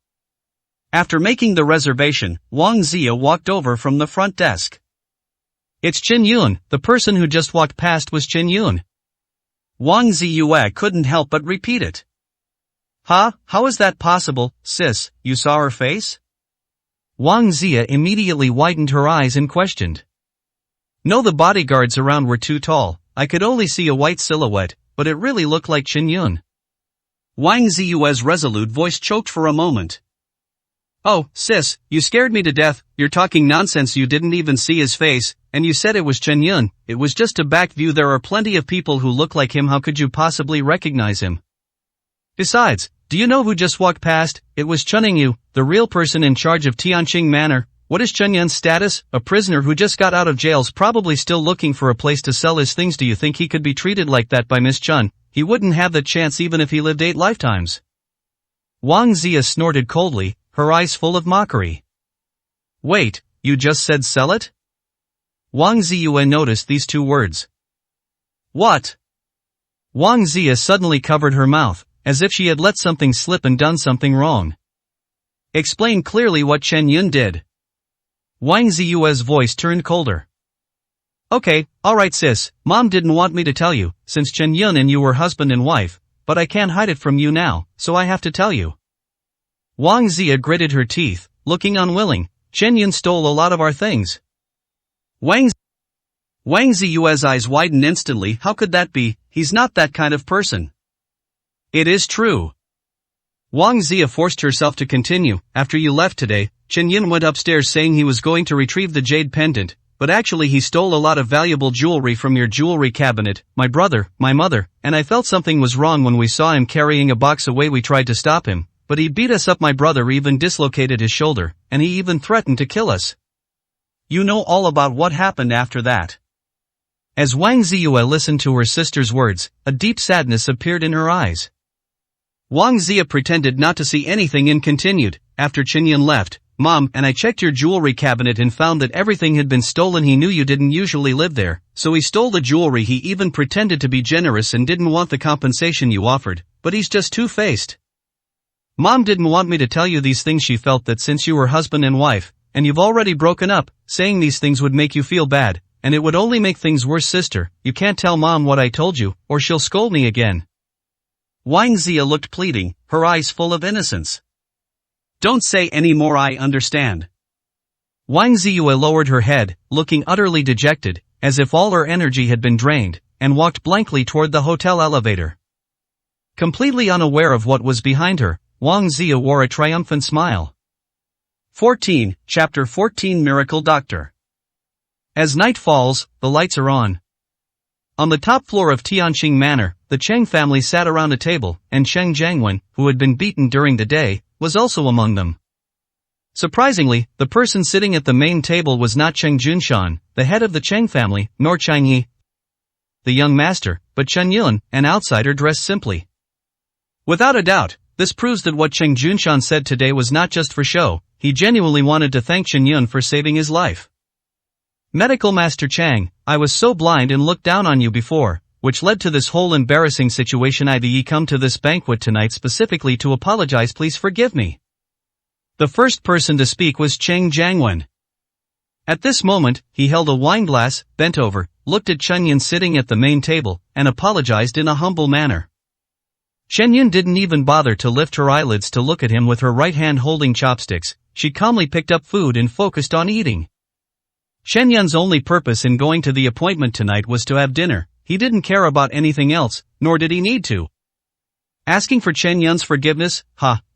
After making the reservation, Wang Zia walked over from the front desk. It's Chen Yun, the person who just walked past was Chen Yun. Wang Ziyue couldn't help but repeat it. Huh? How is that possible, sis? You saw her face? Wang Zia immediately widened her eyes and questioned. No, the bodyguards around were too tall. I could only see a white silhouette, but it really looked like Chen Yun. Wang Ziyue's resolute voice choked for a moment. Oh, sis, you scared me to death. You're talking nonsense. You didn't even see his face, and you said it was Chen Yun. It was just a back view. There are plenty of people who look like him. How could you possibly recognize him? Besides, do you know who just walked past? It was Chen Yingyu, the real person in charge of Tianqing Manor. What is Chen Yun's status? A prisoner who just got out of jail's probably still looking for a place to sell his things. Do you think he could be treated like that by Miss Chen? He wouldn't have the chance even if he lived 8 lifetimes. Wang Zia snorted coldly, her eyes full of mockery. Wait, you just said sell it? Wang Ziyue noticed these 2 words. What? Wang Zia suddenly covered her mouth, as if she had let something slip and done something wrong. Explain clearly what Chen Yun did. Wang Ziyue's voice turned colder. Okay, alright sis, Mom didn't want me to tell you, since Chen Yun and you were husband and wife, but I can't hide it from you now, so I have to tell you. Wang Zia gritted her teeth, looking unwilling. Chen Yun stole a lot of our things. Wang Ziyue's eyes widened instantly. How could that be? He's not that kind of person. It is true. Wang Zia forced herself to continue. After you left today, Chen Yun went upstairs saying he was going to retrieve the jade pendant, but actually he stole a lot of valuable jewelry from your jewelry cabinet. My brother, my mother, and I felt something was wrong when we saw him carrying a box away. We tried to stop him, but he beat us up. My brother even dislocated his shoulder, and he even threatened to kill us. You know all about what happened after that. As Wang Ziyue listened to her sister's words, a deep sadness appeared in her eyes. Wang Zia pretended not to see anything and continued. After Chen Yun left, Mom and I checked your jewelry cabinet and found that everything had been stolen. He knew you didn't usually live there, so he stole the jewelry. He even pretended to be generous and didn't want the compensation you offered, but he's just two-faced. Mom didn't want me to tell you these things. She felt that since you were husband and wife, and you've already broken up, saying these things would make you feel bad, and it would only make things worse. Sister, you can't tell Mom what I told you, or she'll scold me again. Wang Zia looked pleading, her eyes full of innocence. Don't say any more. I understand. Wang Ziyue lowered her head, looking utterly dejected, as if all her energy had been drained, and walked blankly toward the hotel elevator. Completely unaware of what was behind her, Wang Ziyue wore a triumphant smile. 14, Chapter 14 Miracle Doctor. As night falls, the lights are on. On the top floor of Tianqing Manor, the Cheng family sat around a table, and Cheng Jiangwen, who had been beaten during the day, was also among them. Surprisingly, the person sitting at the main table was not Cheng Junshan, the head of the Cheng family, nor Cheng Yi, the young master, but Chen Yun, an outsider dressed simply. Without a doubt, this proves that what Cheng Junshan said today was not just for show. He genuinely wanted to thank Chen Yun for saving his life. Medical Master Chang, I was so blind and looked down on you before, which led to this whole embarrassing situation. I've come to this banquet tonight specifically to apologize. Please forgive me. The first person to speak was Cheng Jiangwen. At this moment, he held a wine glass, bent over, looked at Chen Yun sitting at the main table, and apologized in a humble manner. Chen Yun didn't even bother to lift her eyelids to look at him. With her right hand holding chopsticks, she calmly picked up food and focused on eating. Chen Yun's only purpose in going to the appointment tonight was to have dinner. He didn't care about anything else, nor did he need to. Asking for Chen Yun's forgiveness?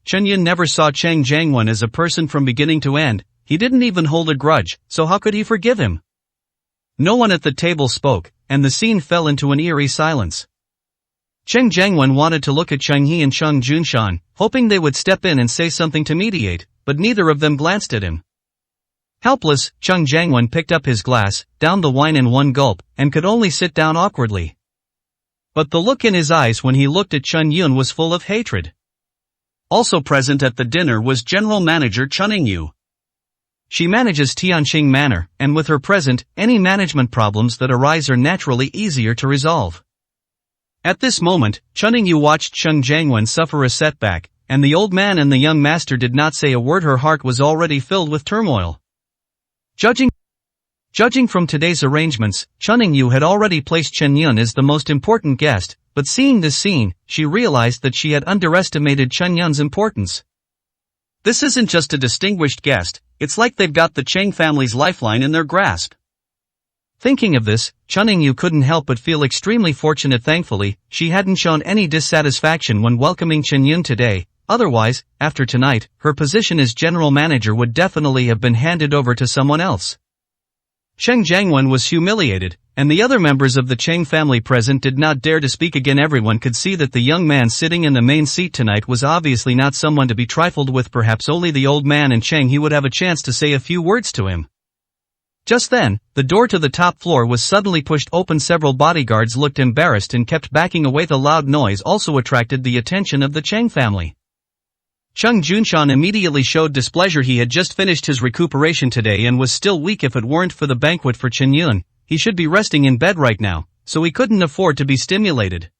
Chen Yun never saw Cheng Jiangwen as a person from beginning to end. He didn't even hold a grudge, so how could he forgive him? No one at the table spoke, and the scene fell into an eerie silence. Cheng Jiangwen wanted to look at Cheng He and Cheng Junshan, hoping they would step in and say something to mediate, but neither of them glanced at him. Helpless, Cheng Jiangwen picked up his glass, downed the wine in one gulp, and could only sit down awkwardly. But the look in his eyes when he looked at Chen Yun was full of hatred. Also present at the dinner was General Manager Chen Yingyu. She manages Tianqing Manor, and with her present, any management problems that arise are naturally easier to resolve. At this moment, Chen Yingyu watched Cheng Jiangwen suffer a setback, and the old man and the young master did not say a word. Her heart was already filled with turmoil. Judging from today's arrangements, Chen Yingyu had already placed Chen Yun as the most important guest, but seeing this scene, she realized that she had underestimated Chen Yun's importance. This isn't just a distinguished guest, it's like they've got the Cheng family's lifeline in their grasp. Thinking of this, Chen Yingyu couldn't help but feel extremely fortunate. Thankfully, she hadn't shown any dissatisfaction when welcoming Chen Yun today. Otherwise, after tonight, her position as general manager would definitely have been handed over to someone else. Cheng Jiangwen was humiliated, and the other members of the Cheng family present did not dare to speak again. Everyone could see that the young man sitting in the main seat tonight was obviously not someone to be trifled with. Perhaps only the old man and Cheng He would have a chance to say a few words to him. Just then, the door to the top floor was suddenly pushed open. Several bodyguards looked embarrassed and kept backing away. The loud noise also attracted the attention of the Cheng family. Cheng Junshan immediately showed displeasure. He had just finished his recuperation today and was still weak. If it weren't for the banquet for Chen Yun, he should be resting in bed right now, so he couldn't afford to be stimulated.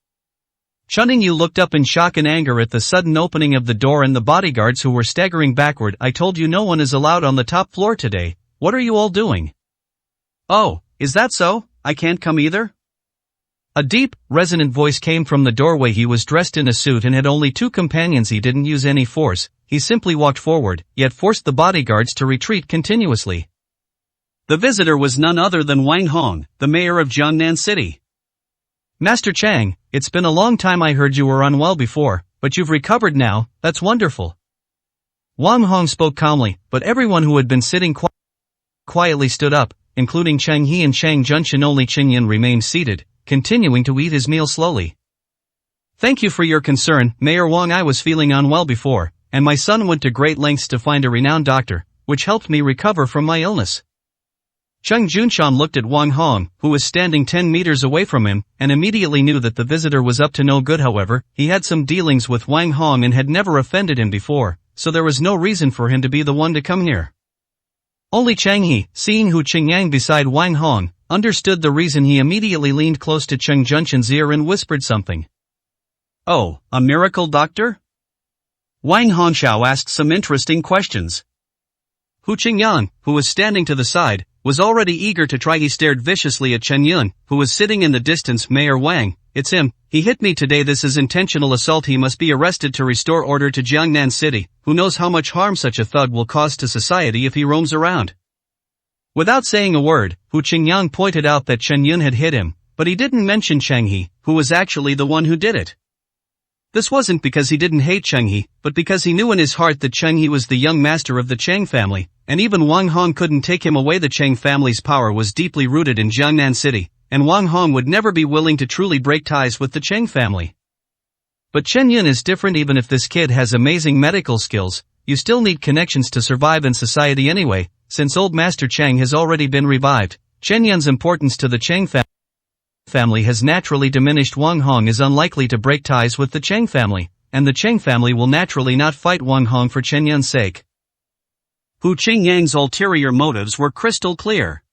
Chen Yingyu looked up in shock and anger at the sudden opening of the door and the bodyguards who were staggering backward. I told you no one is allowed on the top floor today. What are you all doing? Oh, is that so? I can't come either? A deep, resonant voice came from the doorway. He was dressed in a suit and had only 2 companions. He didn't use any force, he simply walked forward, yet forced the bodyguards to retreat continuously. The visitor was none other than Wang Hong, the mayor of Jiangnan City. Master Chang, it's been a long time. I heard you were unwell before, but you've recovered now. That's wonderful. Wang Hong spoke calmly, but everyone who had been sitting quietly stood up, including Cheng He and Cheng Junshan. Only Chen Yun remained seated, continuing to eat his meal slowly. Thank you for your concern, Mayor Wang. I was feeling unwell before, and my son went to great lengths to find a renowned doctor, which helped me recover from my illness. Cheng Junshan looked at Wang Hong, who was standing 10 meters away from him, and immediately knew that the visitor was up to no good. However, he had some dealings with Wang Hong and had never offended him before, so there was no reason for him to be the one to come here. Only Cheng He, seeing Hu Qingyang beside Wang Hong, understood the reason. He immediately leaned close to Cheng Junshan's ear and whispered something. Oh, a miracle doctor? Wang Hongxiao asked some interesting questions. Hu Qingyang, who was standing to the side, was already eager to try. He stared viciously at Chen Yun, who was sitting in the distance. Mayor Wang, it's him. He hit me today. This is intentional assault. He must be arrested to restore order to Jiangnan City. Who knows how much harm such a thug will cause to society if he roams around. Without saying a word, Hu Qingyang pointed out that Chen Yun had hit him, but he didn't mention Cheng He, who was actually the one who did it. This wasn't because he didn't hate Cheng He, but because he knew in his heart that Cheng He was the young master of the Cheng family, and even Wang Hong couldn't take him away. The Cheng family's power was deeply rooted in Jiangnan City, and Wang Hong would never be willing to truly break ties with the Cheng family. But Chen Yun is different. Even if this kid has amazing medical skills, you still need connections to survive in society anyway. Since old Master Cheng has already been revived, Chen Yun's importance to the Cheng family has naturally diminished. Wang Hong is unlikely to break ties with the Cheng family, and the Cheng family will naturally not fight Wang Hong for Chen Yun's sake. Hu Qingyang's ulterior motives were crystal clear.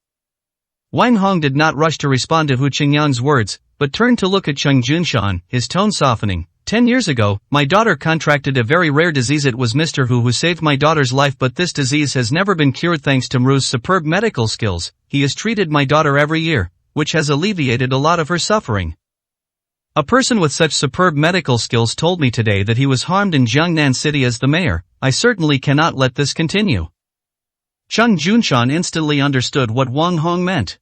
Wang Hong did not rush to respond to Hu Qingyang's words, but turned to look at Cheng Junshan, his tone softening. 10 years ago, my daughter contracted a very rare disease. It was Mr. Hu saved my daughter's life, but this disease has never been cured thanks to Mru's superb medical skills. He has treated my daughter every year, which has alleviated a lot of her suffering. A person with such superb medical skills told me today that he was harmed in Jiangnan City as the mayor. I certainly cannot let this continue. Cheng Junshan instantly understood what Wang Hong meant.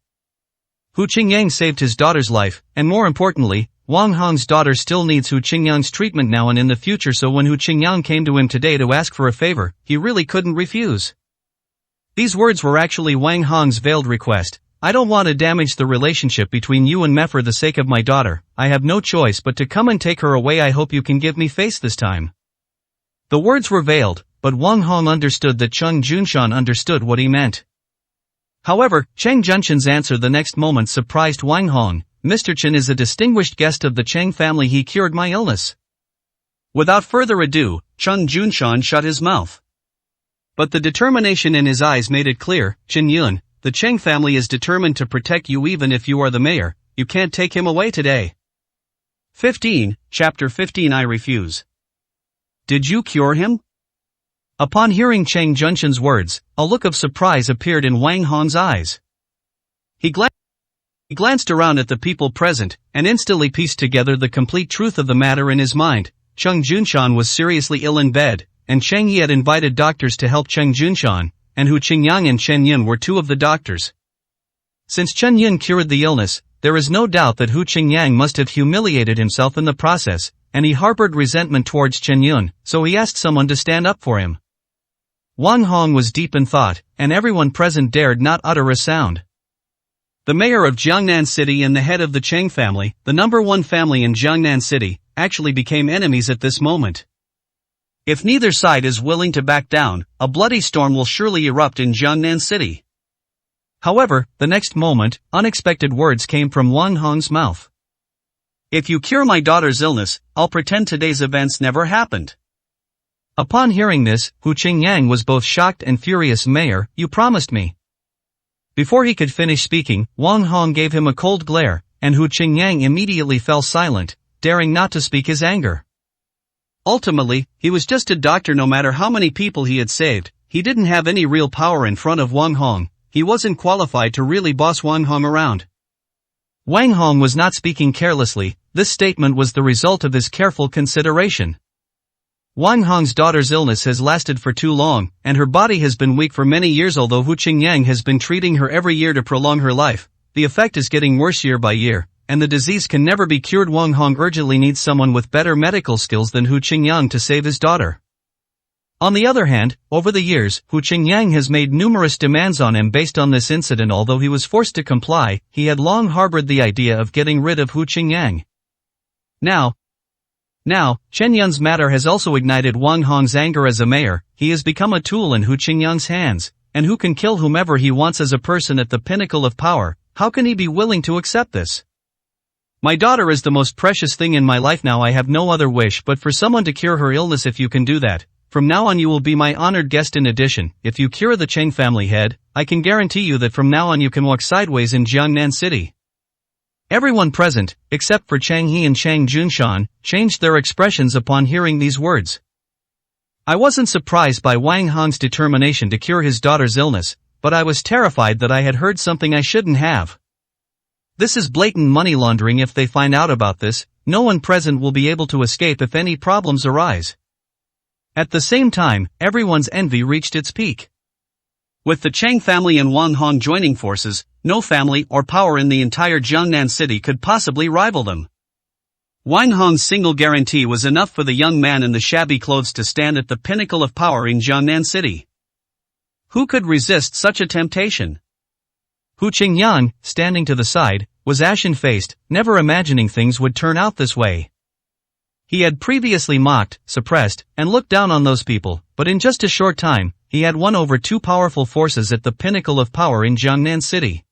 Hu Qingyang saved his daughter's life, and more importantly, Wang Hong's daughter still needs Hu Qingyang's treatment now and in the future, so when Hu Qingyang came to him today to ask for a favor, he really couldn't refuse. These words were actually Wang Hong's veiled request. I don't want to damage the relationship between you and me for the sake of my daughter. I have no choice but to come and take her away. I hope you can give me face this time. The words were veiled, but Wang Hong understood that Cheng Junshan understood what he meant. However, Cheng Junshan's answer the next moment surprised Wang Hong. Mr. Chen is a distinguished guest of the Cheng family. He cured my illness. Without further ado, Cheng Junshan shut his mouth. But the determination in his eyes made it clear. Chen Yun, the Cheng family is determined to protect you even if you are the mayor. You can't take him away today. 15, Chapter 15. I refuse. Did you cure him? Upon hearing Cheng Junshan's words, a look of surprise appeared in Wang Hong's eyes. He glanced around at the people present, and instantly pieced together the complete truth of the matter in his mind. Cheng Junshan was seriously ill in bed, and Cheng Yi had invited doctors to help Cheng Junshan, and Hu Qingyang and Chen Yun were two of the doctors. Since Chen Yun cured the illness, there is no doubt that Hu Qingyang must have humiliated himself in the process, and he harbored resentment towards Chen Yun, so he asked someone to stand up for him. Wang Hong was deep in thought, and everyone present dared not utter a sound. The mayor of Jiangnan City and the head of the Cheng family, the number one family in Jiangnan City, actually became enemies at this moment. If neither side is willing to back down, a bloody storm will surely erupt in Jiangnan City. However, the next moment, unexpected words came from Wang Hong's mouth. If you cure my daughter's illness, I'll pretend today's events never happened. Upon hearing this, Hu Qingyang was both shocked and furious. Mayor, you promised me. Before he could finish speaking, Wang Hong gave him a cold glare, and Hu Qingyang immediately fell silent, daring not to speak his anger. Ultimately, he was just a doctor. No matter how many people he had saved, he didn't have any real power in front of Wang Hong. He wasn't qualified to really boss Wang Hong around. Wang Hong was not speaking carelessly. This statement was the result of his careful consideration. Wang Hong's daughter's illness has lasted for too long, and her body has been weak for many years. Although Hu Qingyang has been treating her every year to prolong her life, the effect is getting worse year by year, and the disease can never be cured. Wang Hong urgently needs someone with better medical skills than Hu Qingyang to save his daughter. On the other hand, over the years, Hu Qingyang has made numerous demands on him based on this incident. Although he was forced to comply, he had long harbored the idea of getting rid of Hu Qingyang. Now, Chen Yun's matter has also ignited Wang Hong's anger. As a mayor, he has become a tool in Hu Qingyang's hands, and who can kill whomever he wants. As a person at the pinnacle of power, how can he be willing to accept this? My daughter is the most precious thing in my life now. I have no other wish but for someone to cure her illness. If you can do that, from now on you will be my honored guest. In addition, if you cure the Cheng family head, I can guarantee you that from now on you can walk sideways in Jiangnan City. Everyone present, except for Cheng He and Cheng Junshan, changed their expressions upon hearing these words. I wasn't surprised by Wang Hong's determination to cure his daughter's illness, but I was terrified that I had heard something I shouldn't have. This is blatant money laundering. If they find out about this, no one present will be able to escape if any problems arise. At the same time, everyone's envy reached its peak. With the Chang family and Wang Hong joining forces, no family or power in the entire Jiangnan city could possibly rival them. Wang Hong's single guarantee was enough for the young man in the shabby clothes to stand at the pinnacle of power in Jiangnan city. Who could resist such a temptation? Hu Qingyang, standing to the side, was ashen-faced, never imagining things would turn out this way. He had previously mocked, suppressed, and looked down on those people, but in just a short time, he had won over two powerful forces at the pinnacle of power in Jiangnan city.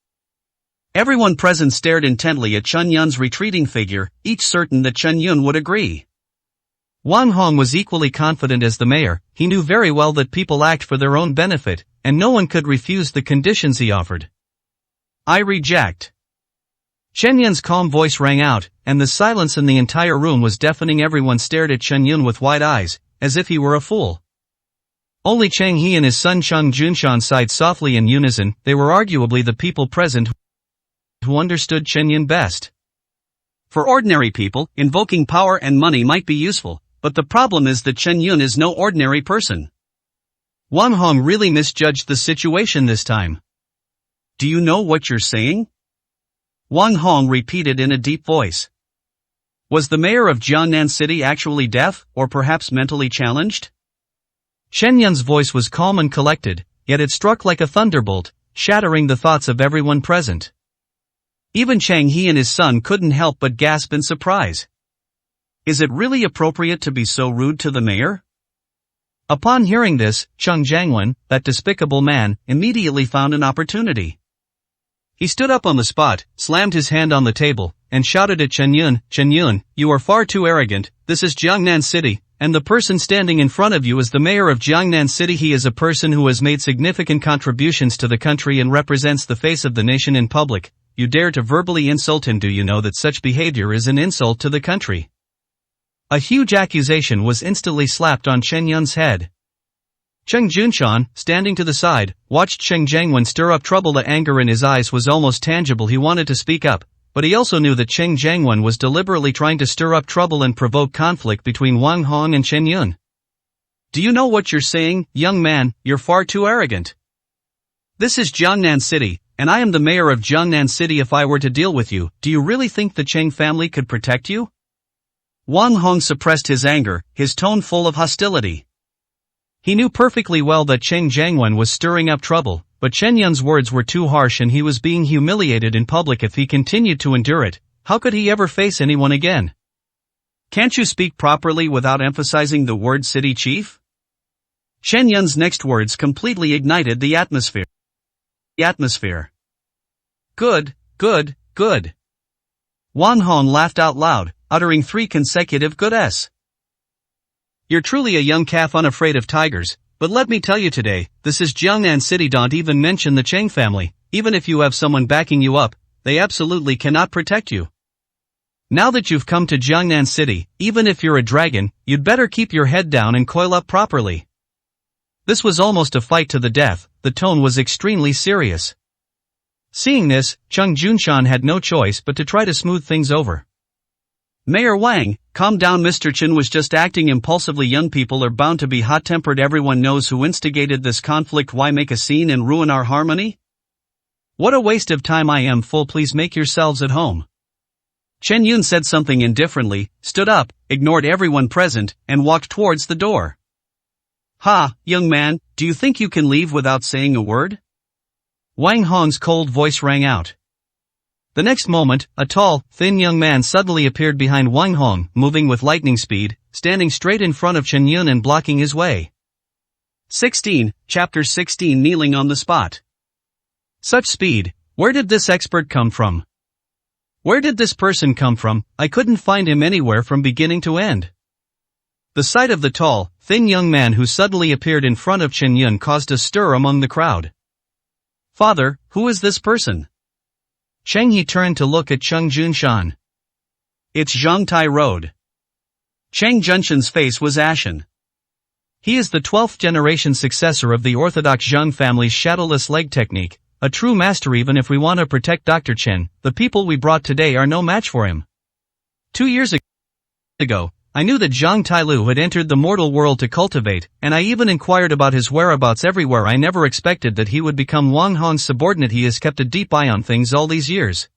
Everyone present stared intently at Chen Yun's retreating figure, each certain that Chen Yun would agree. Wang Hong was equally confident as the mayor. He knew very well that people act for their own benefit, and no one could refuse the conditions he offered. I reject. Chen Yun's calm voice rang out, and the silence in the entire room was deafening. Everyone stared at Chen Yun with wide eyes, as if he were a fool. Only Chang He and his son Cheng Junshan sighed softly in unison. They were arguably the people present who understood Chen Yun best. For ordinary people, invoking power and money might be useful, but the problem is that Chen Yun is no ordinary person. Wang Hong really misjudged the situation this time. Do you know what you're saying? Wang Hong repeated in a deep voice. Was the mayor of Jiangnan City actually deaf, or perhaps mentally challenged? Chen Yun's voice was calm and collected, yet it struck like a thunderbolt, shattering the thoughts of everyone present. Even Chang He and his son couldn't help but gasp in surprise. Is it really appropriate to be so rude to the mayor? Upon hearing this, Cheng Jiangwen, that despicable man, immediately found an opportunity. He stood up on the spot, slammed his hand on the table, and shouted at Chen Yun, "Chen Yun, you are far too arrogant. This is Jiangnan City, and the person standing in front of you is the mayor of Jiangnan City. He is a person who has made significant contributions to the country and represents the face of the nation in public. You dare to verbally insult him? Do you know that such behavior is an insult to the country?" A huge accusation was instantly slapped on Chen Yun's head. Cheng Junshan, standing to the side, watched Cheng Jiangwen stir up trouble. The anger in his eyes was almost tangible. He wanted to speak up, but he also knew that Cheng Jiangwen was deliberately trying to stir up trouble and provoke conflict between Wang Hong and Chen Yun. Do you know what you're saying, young man? You're far too arrogant. This is Jiangnan City, and I am the mayor of Jiangnan City. If I were to deal with you, do you really think the Cheng family could protect you? Wang Hong suppressed his anger, his tone full of hostility. He knew perfectly well that Cheng Jiangwen was stirring up trouble, but Chen Yun's words were too harsh and he was being humiliated in public. If he continued to endure it, how could he ever face anyone again? Can't you speak properly without emphasizing the word city chief? Chen Yun's next words completely ignited the atmosphere. Good, good, good. Wang Hong laughed out loud, uttering 3 consecutive goods. You're truly a young calf unafraid of tigers, but let me tell you today, this is Jiangnan City. Don't even mention the Cheng family. Even if you have someone backing you up, they absolutely cannot protect you. Now that you've come to Jiangnan City, even if you're a dragon, you'd better keep your head down and coil up properly. This was almost a fight to the death. The tone was extremely serious. Seeing this, Cheng Junshan had no choice but to try to smooth things over. Mayor Wang, calm down. Mr. Chen was just acting impulsively. Young people are bound to be hot-tempered. Everyone knows who instigated this conflict. Why make a scene and ruin our harmony? What a waste of time. I am full. Please make yourselves at home. Chen Yun said something indifferently, stood up, ignored everyone present, and walked towards the door. Ha, young man, do you think you can leave without saying a word? Wang Hong's cold voice rang out. The next moment, a tall, thin young man suddenly appeared behind Wang Hong, moving with lightning speed, standing straight in front of Chen Yun and blocking his way. 16, Chapter 16. Kneeling on the spot. Such speed, where did this expert come from? Where did this person come from? I couldn't find him anywhere from beginning to end. The sight of the tall, thin young man who suddenly appeared in front of Chen Yun caused a stir among the crowd. Father, who is this person? Cheng He turned to look at Cheng Junshan. It's Zhangtai Road. Cheng Junshan's face was ashen. He is the 12th generation successor of the orthodox Zhang family's shadowless leg technique, a true master. Even if we want to protect Dr. Chen, the people we brought today are no match for him. 2 years ago, I knew that Zhang Tailu had entered the mortal world to cultivate, and I even inquired about his whereabouts everywhere. I never expected that he would become Wang Hong's subordinate. He has kept a deep eye on things all these years.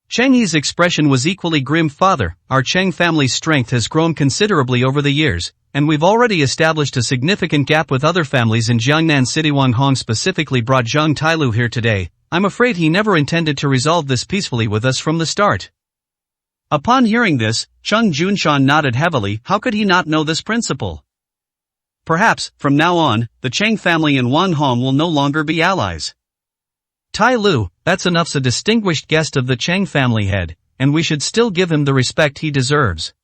Cheng Yi's expression was equally grim. Father, our Cheng family's strength has grown considerably over the years, and we've already established a significant gap with other families in Jiangnan City. Wang Hong specifically brought Zhang Tailu here today. I'm afraid he never intended to resolve this peacefully with us from the start. Upon hearing this, Cheng Junshan nodded heavily. How could he not know this principle? Perhaps, from now on, the Cheng family and Wang Hong will no longer be allies. Tai Lu, that's enough's a distinguished guest of the Cheng family head, and we should still give him the respect he deserves.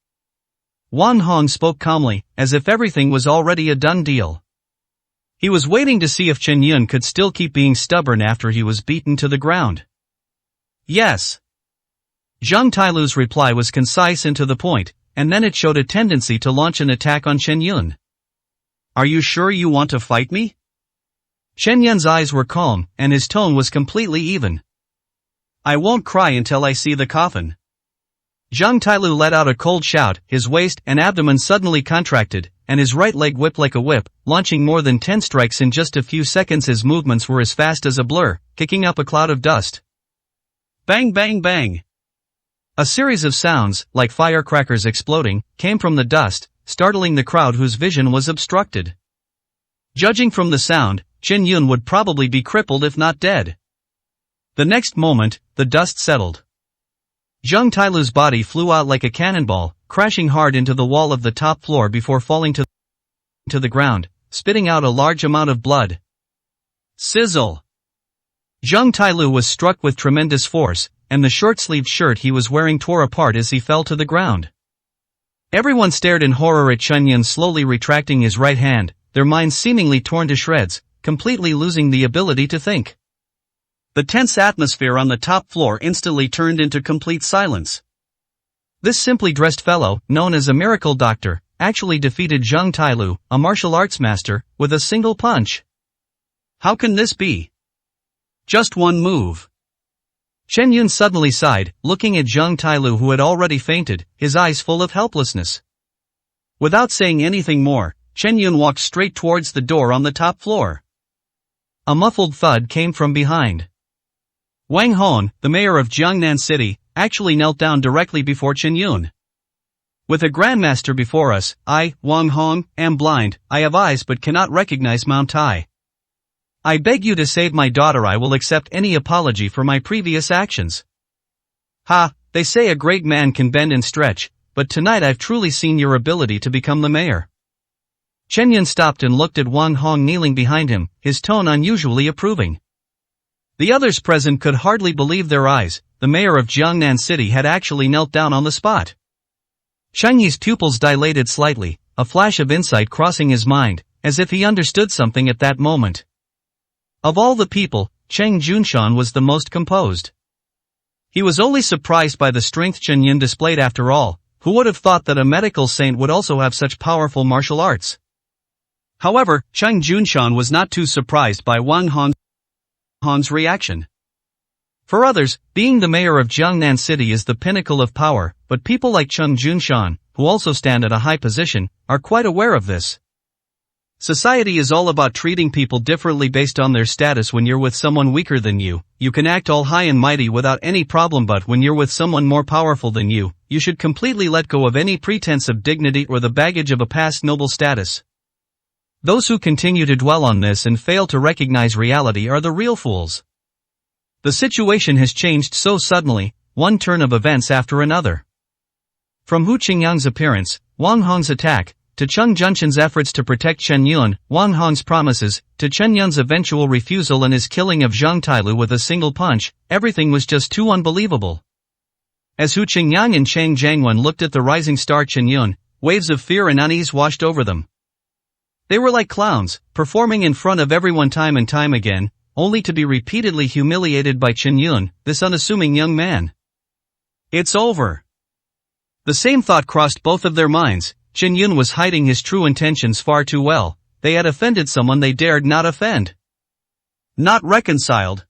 Wang Hong spoke calmly, as if everything was already a done deal. He was waiting to see if Chen Yun could still keep being stubborn after he was beaten to the ground. Yes. Zhang Tailu's reply was concise and to the point, and then it showed a tendency to launch an attack on Chen Yun. Are you sure you want to fight me? Chen Yun's eyes were calm, and his tone was completely even. I won't cry until I see the coffin. Zhang Tailu let out a cold shout. His waist and abdomen suddenly contracted, and his right leg whipped like a whip, launching more than 10 strikes in just a few seconds. His movements were as fast as a blur, kicking up a cloud of dust. Bang bang bang! A series of sounds, like firecrackers exploding, came from the dust, startling the crowd whose vision was obstructed. Judging from the sound, Chen Yun would probably be crippled if not dead. The next moment, the dust settled. Zhang Tailu's body flew out like a cannonball, crashing hard into the wall of the top floor before falling to the ground, spitting out a large amount of blood. Sizzle! Zhang Tailu was struck with tremendous force, and the short-sleeved shirt he was wearing tore apart as he fell to the ground. Everyone stared in horror at Chen Yun slowly retracting his right hand, their minds seemingly torn to shreds, completely losing the ability to think. The tense atmosphere on the top floor instantly turned into complete silence. This simply dressed fellow, known as a miracle doctor, actually defeated Zhang Tailu, a martial arts master, with a single punch. How can this be? Just one move. Chen Yun suddenly sighed, looking at Zhang Tailu who had already fainted, his eyes full of helplessness. Without saying anything more, Chen Yun walked straight towards the door on the top floor. A muffled thud came from behind. Wang Hong, the mayor of Jiangnan City, actually knelt down directly before Chen Yun. With a grandmaster before us, I, Wang Hong, am blind. I have eyes but cannot recognize Mount Tai. I beg you to save my daughter. I will accept any apology for my previous actions. Ha, they say a great man can bend and stretch, but tonight I've truly seen your ability to become the mayor. Chen Yun stopped and looked at Wang Hong kneeling behind him, his tone unusually approving. The others present could hardly believe their eyes. The mayor of Jiangnan City had actually knelt down on the spot. Cheng Yi's pupils dilated slightly, a flash of insight crossing his mind, as if he understood something at that moment. Of all the people, Cheng Junshan was the most composed. He was only surprised by the strength Chen Yun displayed. After all, who would have thought that a medical saint would also have such powerful martial arts? However, Cheng Junshan was not too surprised by Wang Hong's reaction. For others, being the mayor of Jiangnan City is the pinnacle of power, but people like Cheng Junshan, who also stand at a high position, are quite aware of this. Society is all about treating people differently based on their status. When you're with someone weaker than you, you can act all high and mighty without any problem, but when you're with someone more powerful than you should completely let go of any pretense of dignity or the baggage of a past noble status. Those who continue to dwell on this and fail to recognize reality are the real fools. The situation has changed so suddenly, one turn of events after another. From Hu Qingyang's appearance, Wang Hong's attack, to Cheng Junshan's efforts to protect Chen Yun, Wang Hong's promises, to Chen Yun's eventual refusal and his killing of Zhang Tailu with a single punch, everything was just too unbelievable. As Hu Qingyang and Chang Jiangwen looked at the rising star Chen Yun, waves of fear and unease washed over them. They were like clowns, performing in front of everyone time and time again, only to be repeatedly humiliated by Chen Yun, this unassuming young man. It's over. The same thought crossed both of their minds. Chen Yun was hiding his true intentions far too well. They had offended someone they dared not offend. Not reconciled.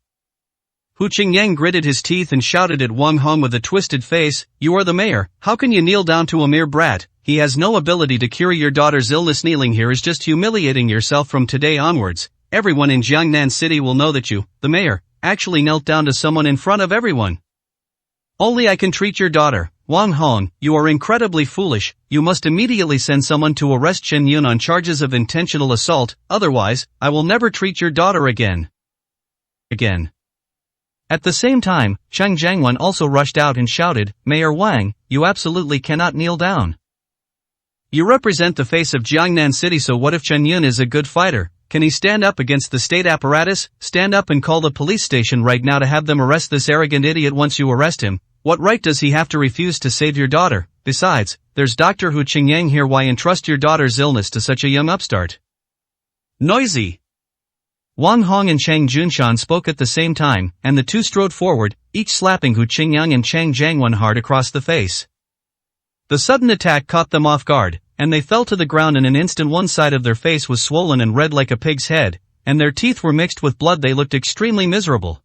Hu Qingyang gritted his teeth and shouted at Wang Hong with a twisted face, "You are the mayor, how can you kneel down to a mere brat?" he has no ability to cure your daughter's illness. Kneeling here is just humiliating yourself. From today onwards, everyone in Jiangnan City will know that you, the mayor, actually knelt down to someone in front of everyone. Only I can treat your daughter. Wang Hong, you are incredibly foolish. You must immediately send someone to arrest Chen Yun on charges of intentional assault, otherwise, I will never treat your daughter again. At the same time, Cheng Jiangwen also rushed out and shouted, Mayor Wang, you absolutely cannot kneel down. You represent the face of Jiangnan City, so what if Chen Yun is a good fighter? Can he stand up against the state apparatus? Stand up and call the police station right now to have them arrest this arrogant idiot. Once you arrest him, what right does he have to refuse to save your daughter? Besides, there's Dr. Hu Qingyang here. Why entrust your daughter's illness to such a young upstart? Noisy! Wang Hong and Chang Junshan spoke at the same time, and the two strode forward, each slapping Hu Qingyang and Chang Jiangwen hard across the face. The sudden attack caught them off guard, and they fell to the ground in an instant. One side of their face was swollen and red like a pig's head, and their teeth were mixed with blood. They looked extremely miserable.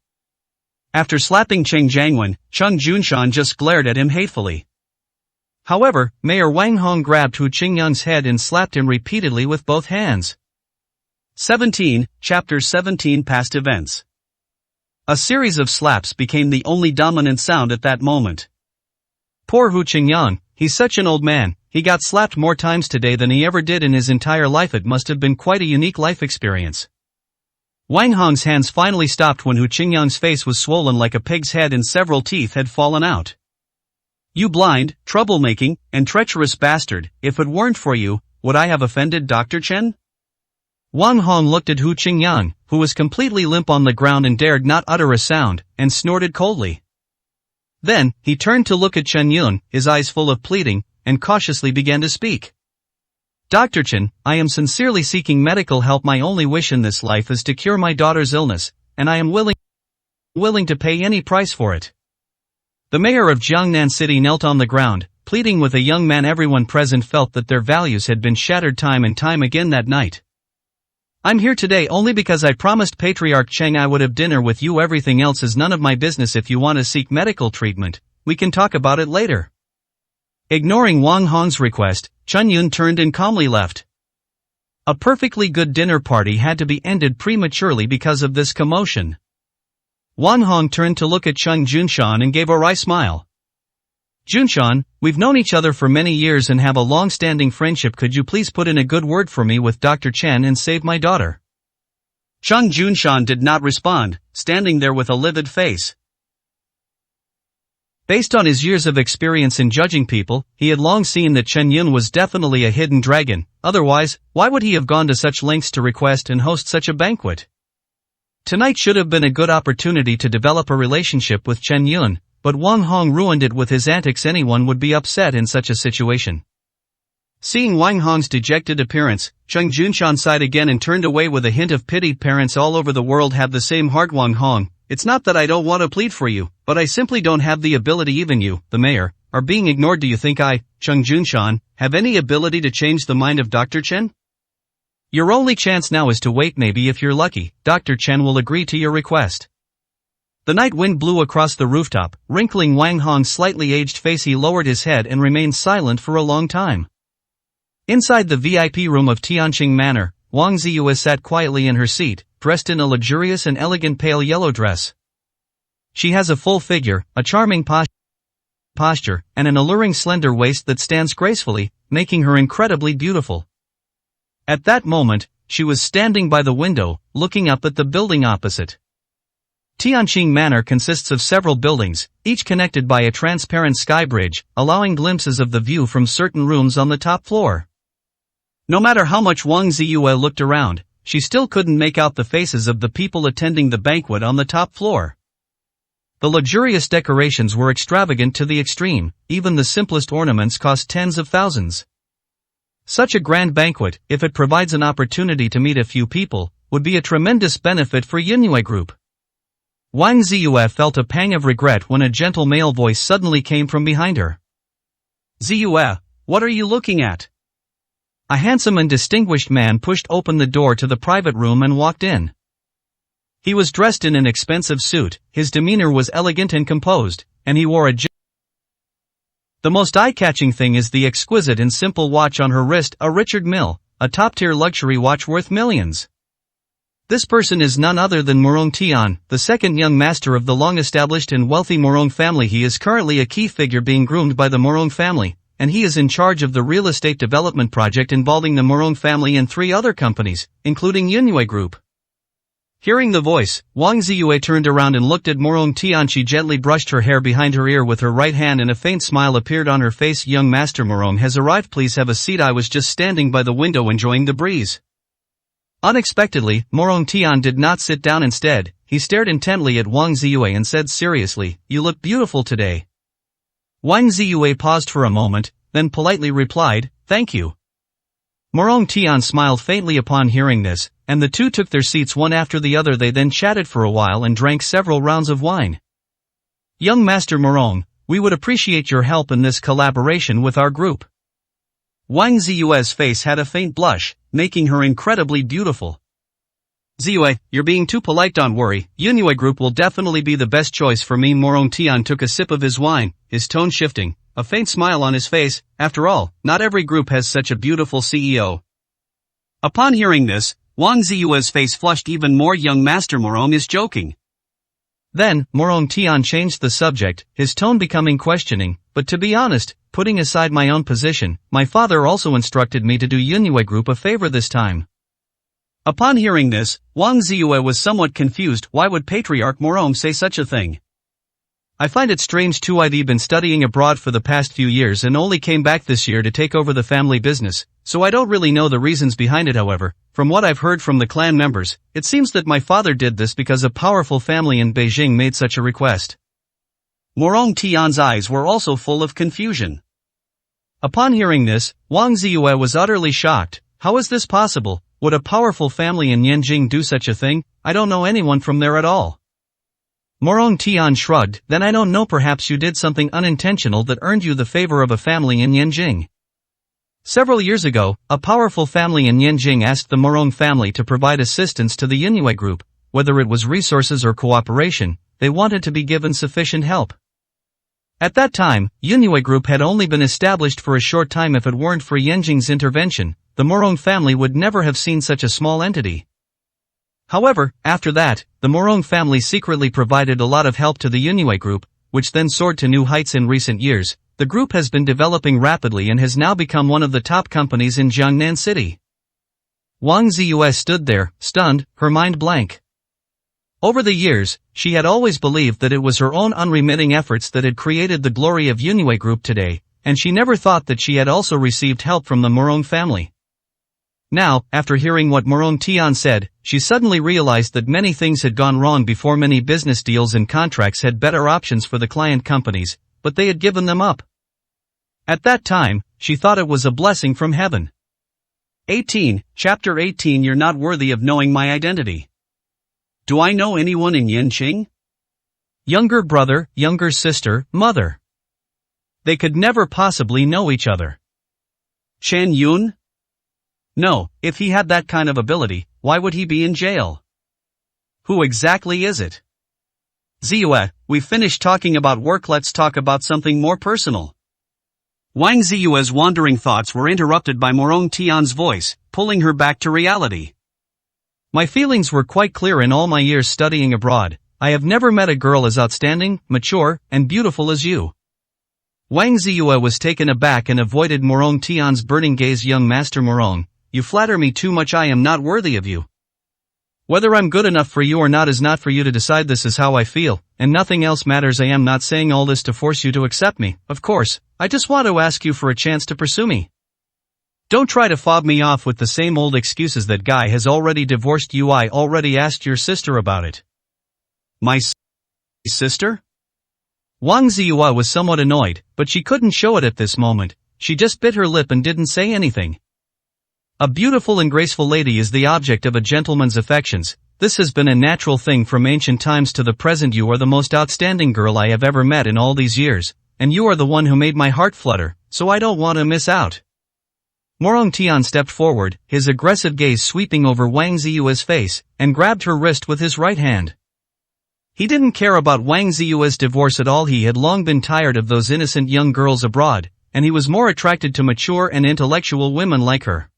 After slapping Cheng Jiangwen, Cheng Junshan just glared at him hatefully. However, Mayor Wang Hong grabbed Hu Qingyang's head and slapped him repeatedly with both hands. 17, Chapter 17 Past Events. A series of slaps became the only dominant sound at that moment. Poor Hu Qingyang, he's such an old man, he got slapped more times today than he ever did in his entire life. It must have been quite a unique life experience. Wang Hong's hands finally stopped when Hu Qingyang's face was swollen like a pig's head and several teeth had fallen out. You blind, troublemaking, and treacherous bastard, if it weren't for you, would I have offended Dr. Chen? Wang Hong looked at Hu Qingyang, who was completely limp on the ground and dared not utter a sound, and snorted coldly. Then, he turned to look at Chen Yun, his eyes full of pleading, and cautiously began to speak. Dr. Chen, I am sincerely seeking medical help. My only wish in this life is to cure my daughter's illness, and I am willing to pay any price for it. The mayor of Jiangnan City knelt on the ground, pleading with a young man. Everyone present felt that their values had been shattered time and time again that night. I'm here today only because I promised Patriarch Cheng I would have dinner with you. Everything else is none of my business. If you want to seek medical treatment, we can talk about it later. Ignoring Wang Hong's request, Chen Yun turned and calmly left. A perfectly good dinner party had to be ended prematurely because of this commotion. Wang Hong turned to look at Cheng Junshan and gave a wry smile. Junshan, we've known each other for many years and have a long-standing friendship. Could you please put in a good word for me with Dr. Chen and save my daughter? Cheng Junshan did not respond, standing there with a livid face. Based on his years of experience in judging people, he had long seen that Chen Yun was definitely a hidden dragon. Otherwise, why would he have gone to such lengths to request and host such a banquet? Tonight should have been a good opportunity to develop a relationship with Chen Yun, but Wang Hong ruined it with his antics. Anyone would be upset in such a situation. Seeing Wang Hong's dejected appearance, Cheng Junshan sighed again and turned away with a hint of pity. Parents all over the world have the same heart. Wang Hong, it's not that I don't want to plead for you, but I simply don't have the ability. Even you, the mayor, are being ignored. Do you think I, Cheng Junshan, have any ability to change the mind of Dr. Chen? Your only chance now is to wait. Maybe if you're lucky, Dr. Chen will agree to your request. The night wind blew across the rooftop, wrinkling Wang Hong's slightly aged face. He lowered his head and remained silent for a long time. Inside the VIP room of Tianqing Manor, Wang Ziyue sat quietly in her seat, dressed in a luxurious and elegant pale yellow dress. She has a full figure, a charming posture, and an alluring slender waist that stands gracefully, making her incredibly beautiful. At that moment, she was standing by the window, looking up at the building opposite. Tianqing Manor consists of several buildings, each connected by a transparent sky bridge, allowing glimpses of the view from certain rooms on the top floor. No matter how much Wang Ziyue looked around, she still couldn't make out the faces of the people attending the banquet on the top floor. The luxurious decorations were extravagant to the extreme, even the simplest ornaments cost tens of thousands. Such a grand banquet, if it provides an opportunity to meet a few people, would be a tremendous benefit for Yingyue Group. Wang Ziyue felt a pang of regret when a gentle male voice suddenly came from behind her. Ziyue, what are you looking at? A handsome and distinguished man pushed open the door to the private room and walked in. He was dressed in an expensive suit, his demeanor was elegant and composed, and he wore a The most eye-catching thing is the exquisite and simple watch on her wrist, a Richard Mille, a top-tier luxury watch worth millions. This person is none other than Morong Tian, the second young master of the long-established and wealthy Morong family. He is currently a key figure being groomed by the Morong family, and he is in charge of the real estate development project involving the Morong family and 3 other companies, including Yunwei Group. Hearing the voice, Wang Ziyue turned around and looked at Morong Tian. She gently brushed her hair behind her ear with her right hand and a faint smile appeared on her face. Young Master Morong has arrived, please have a seat. I was just standing by the window enjoying the breeze. Unexpectedly, Morong Tian did not sit down. Instead, he stared intently at Wang Ziyue and said seriously, "You look beautiful today." Wang Ziyue paused for a moment, then politely replied, "Thank you." Morong Tian smiled faintly upon hearing this, and the two took their seats one after the other. They then chatted for a while and drank several rounds of wine. "Young Master Morong, we would appreciate your help in this collaboration with our group." Wang Ziyue's face had a faint blush, making her incredibly beautiful. "Ziyue, you're being too polite. Don't worry, Yunwei Group will definitely be the best choice for me." Morong Tian took a sip of his wine, his tone shifting, a faint smile on his face. After all, not every group has such a beautiful CEO. Upon hearing this, Wang Ziyue's face flushed even more. "Young Master Morong is joking." Then, Morong Tian changed the subject, his tone becoming questioning, "But to be honest, putting aside my own position, my father also instructed me to do Yunwei Group a favor this time." Upon hearing this, Wang Ziyue was somewhat confused. Why would Patriarch Morong say such a thing? "I find it strange too. I've been studying abroad for the past few years and only came back this year to take over the family business, so I don't really know the reasons behind it. However, from what I've heard from the clan members, it seems that my father did this because a powerful family in Beijing made such a request." Morong Tian's eyes were also full of confusion. Upon hearing this, Wang Ziyue was utterly shocked. How is this possible? Would a powerful family in Yanjing do such a thing? I don't know anyone from there at all. Morong Tian shrugged. Then I don't know, perhaps you did something unintentional that earned you the favor of a family in Yanjing. Several years ago, a powerful family in Yanjing asked the Morong family to provide assistance to the Yunwei Group, whether it was resources or cooperation. They wanted to be given sufficient help. At that time, Yunwei Group had only been established for a short time. If it weren't for Yanjing's intervention, the Morong family would never have seen such a small entity. However, after that, the Morong family secretly provided a lot of help to the Yunwei Group, which then soared to new heights in recent years. The group has been developing rapidly and has now become one of the top companies in Jiangnan City. Wang Ziyue stood there, stunned, her mind blank. Over the years, she had always believed that it was her own unremitting efforts that had created the glory of Yunwei Group today, and she never thought that she had also received help from the Morong family. Now, after hearing what Morong Tian said, she suddenly realized that many things had gone wrong before. Many business deals and contracts had better options for the client companies, but they had given them up. At that time, she thought it was a blessing from heaven. 18, Chapter 18. You're not worthy of knowing my identity. Do I know anyone in Yanqing? Younger brother, younger sister, mother. They could never possibly know each other. Chen Yun? No, if he had that kind of ability, why would he be in jail? Who exactly is it? Ziyue, we've finished talking about work, let's talk about something more personal. Wang Ziyue's wandering thoughts were interrupted by Morong Tian's voice, pulling her back to reality. My feelings were quite clear. In all my years studying abroad, I have never met a girl as outstanding, mature, and beautiful as you. Wang Ziyue was taken aback and avoided Morong Tian's burning gaze. Young Master Morong, you flatter me too much. I am not worthy of you. Whether I'm good enough for you or not is not for you to decide. This is how I feel, and nothing else matters. I am not saying all this to force you to accept me, of course. I just want to ask you for a chance to pursue me. Don't try to fob me off with the same old excuses. That guy has already divorced you. I already asked your sister about it. My sister? Wang Ziyue was somewhat annoyed, but she couldn't show it at this moment. She just bit her lip and didn't say anything. A beautiful and graceful lady is the object of a gentleman's affections. This has been a natural thing from ancient times to the present. You are the most outstanding girl I have ever met in all these years, and you are the one who made my heart flutter, so I don't want to miss out. Morong Tian stepped forward, his aggressive gaze sweeping over Wang Ziyue's face, and grabbed her wrist with his right hand. He didn't care about Wang Ziyue's divorce at all. He had long been tired of those innocent young girls abroad, and he was more attracted to mature and intellectual women like her.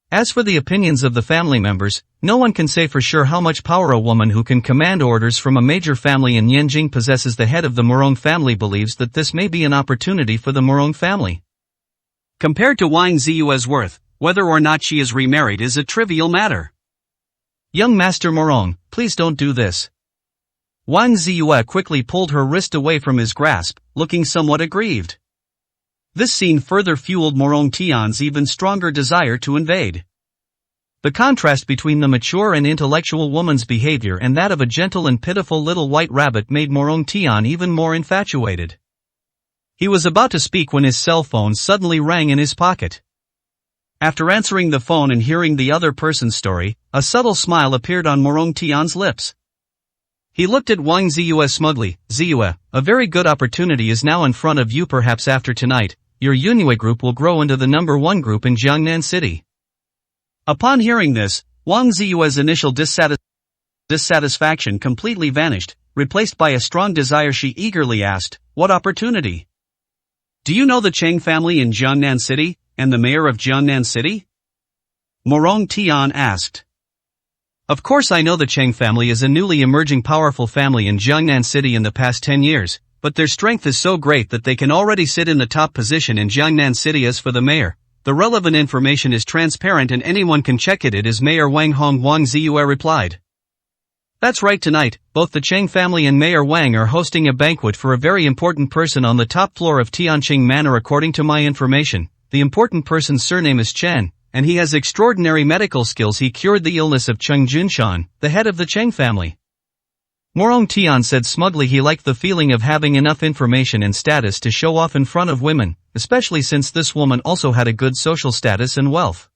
As for the opinions of the family members, no one can say for sure how much power a woman who can command orders from a major family in Yanjing possesses. The head of the Morong family believes that this may be an opportunity for the Morong family. Compared to Wang Ziyue's worth, whether or not she is remarried is a trivial matter. Young Master Morong, please don't do this. Wang Ziyue quickly pulled her wrist away from his grasp, looking somewhat aggrieved. This scene further fueled Morong Tian's even stronger desire to invade. The contrast between the mature and intellectual woman's behavior and that of a gentle and pitiful little white rabbit made Morong Tian even more infatuated. He was about to speak when his cell phone suddenly rang in his pocket. After answering the phone and hearing the other person's story, a subtle smile appeared on Morong Tian's lips. He looked at Wang Ziyue smugly. Ziyue, a very good opportunity is now in front of you. Perhaps after tonight, your Yunue group will grow into the #1 group in Jiangnan City. Upon hearing this, Wang Ziyue's initial dissatisfaction completely vanished, replaced by a strong desire. She eagerly asked, "What opportunity? Do you know the Cheng family in Jiangnan City, and the mayor of Jiangnan City?" Morong Tian asked. Of course I know the Cheng family is a newly emerging powerful family in Jiangnan City in the past 10 years. But their strength is so great that they can already sit in the top position in Jiangnan City. As for the mayor, the relevant information is transparent and anyone can check it. It is Mayor Wang Hong. Wang Ziyue replied. That's right. Tonight, both the Cheng family and Mayor Wang are hosting a banquet for a very important person on the top floor of Tianqing Manor. According to my information, the important person's surname is Chen, and he has extraordinary medical skills. He cured the illness of Cheng Junshan, the head of the Cheng family. Morong Tian said smugly. He liked the feeling of having enough information and status to show off in front of women, especially since this woman also had a good social status and wealth.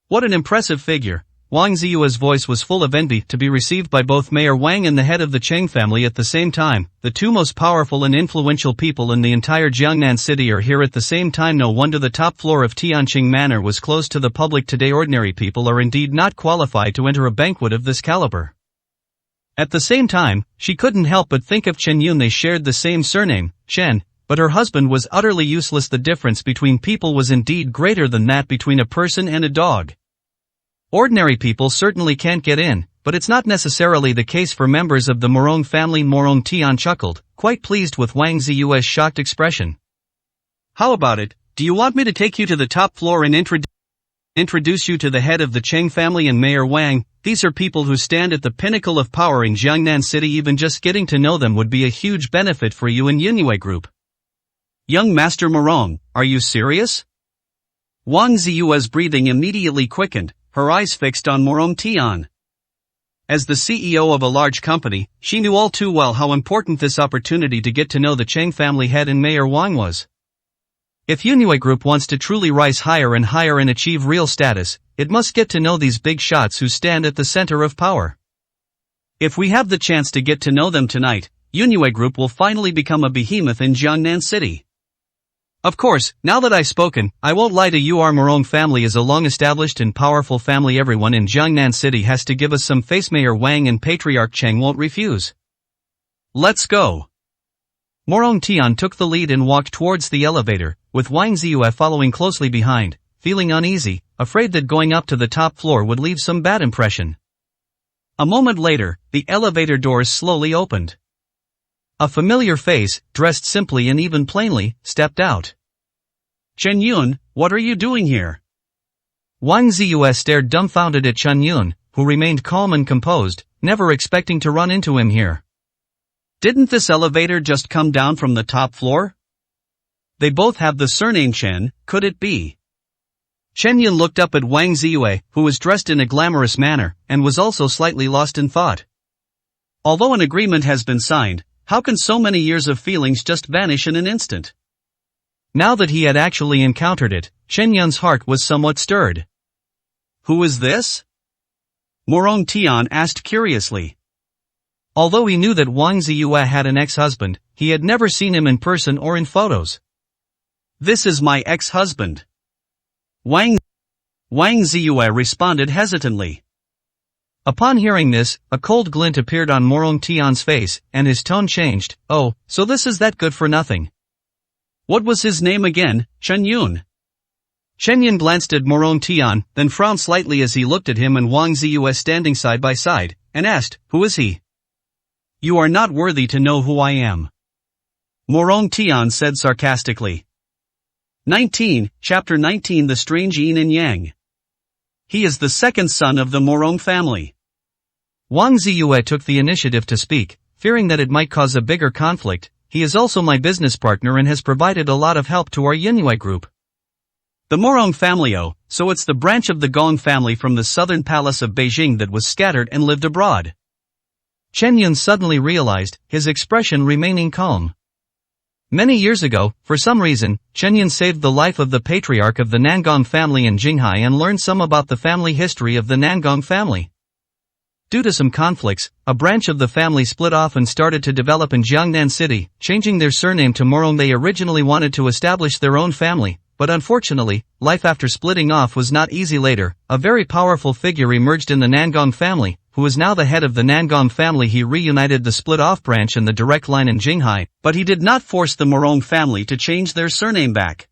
What an impressive figure. Wang Ziyue's voice was full of envy, to be received by both Mayor Wang and the head of the Cheng family at the same time. The two most powerful and influential people in the entire Jiangnan City are here at the same time. No wonder the top floor of Tianqing Manor was closed to the public today. Ordinary people are indeed not qualified to enter a banquet of this caliber. At the same time, she couldn't help but think of Chen Yun. They shared the same surname, Chen, but her husband was utterly useless. The difference between people was indeed greater than that between a person and a dog. Ordinary people certainly can't get in, but it's not necessarily the case for members of the Morong family. Morong Tian chuckled, quite pleased with Wang Ziyue's shocked expression. How about it? Do you want me to take you to the top floor and introduce you to the head of the Cheng family and Mayor Wang? These are people who stand at the pinnacle of power in Jiangnan City. Even just getting to know them would be a huge benefit for you and Yunue Group. Young Master Morong, are you serious? Wang Ziyue's breathing immediately quickened, her eyes fixed on Morong Tian. As the CEO of a large company, she knew all too well how important this opportunity to get to know the Cheng family head and Mayor Wang was. If Yunue Group wants to truly rise higher and higher and achieve real status, it must get to know these big shots who stand at the center of power. If we have the chance to get to know them tonight, Yunue Group will finally become a behemoth in Jiangnan City. Of course, now that I've spoken, I won't lie to you. Our Morong family is a long-established and powerful family. Everyone in Jiangnan City has to give us some face. Mayor Wang and Patriarch Cheng won't refuse. Let's go. Morong Tian took the lead and walked towards the elevator, with Wang Ziyue following closely behind, feeling uneasy, afraid that going up to the top floor would leave some bad impression. A moment later, the elevator doors slowly opened. A familiar face, dressed simply and even plainly, stepped out. Chen Yun, what are you doing here? Wang Ziyue stared dumbfounded at Chen Yun, who remained calm and composed, never expecting to run into him here. Didn't this elevator just come down from the top floor? They both have the surname Chen, could it be? Chen Yun looked up at Wang Ziyue, who was dressed in a glamorous manner, and was also slightly lost in thought. Although an agreement has been signed, how can so many years of feelings just vanish in an instant? Now that he had actually encountered it, Chen Yun's heart was somewhat stirred. Who is this? Morong Tian asked curiously. Although he knew that Wang Ziyue had an ex-husband, he had never seen him in person or in photos. This is my ex-husband. Wang Ziyue responded hesitantly. Upon hearing this, a cold glint appeared on Morong Tian's face, and his tone changed. Oh, so this is that good for nothing. What was his name again, Chen Yun? Chen Yun glanced at Morong Tian, then frowned slightly as he looked at him and Wang Ziyu standing side by side, and asked, who is he? You are not worthy to know who I am. Morong Tian said sarcastically. 19, Chapter 19 The Strange Yin and Yang. He is the second son of the Morong family. Wang Ziyu took the initiative to speak, fearing that it might cause a bigger conflict. He is also my business partner and has provided a lot of help to our Yinyue group. The Morong family, oh, so it's the branch of the Gong family from the southern palace of Beijing that was scattered and lived abroad. Chen Yun suddenly realized, his expression remaining calm. Many years ago, for some reason, Chen Yun saved the life of the patriarch of the Nangong family in Jinghai and learned some about the family history of the Nangong family. Due to some conflicts, a branch of the family split off and started to develop in Jiangnan City, changing their surname to Morong. They originally wanted to establish their own family, but unfortunately, life after splitting off was not easy. Later, a very powerful figure emerged in the Nangong family, who is now the head of the Nangong family. He reunited the split-off branch and the direct line in Jinghai, but he did not force the Morong family to change their surname back.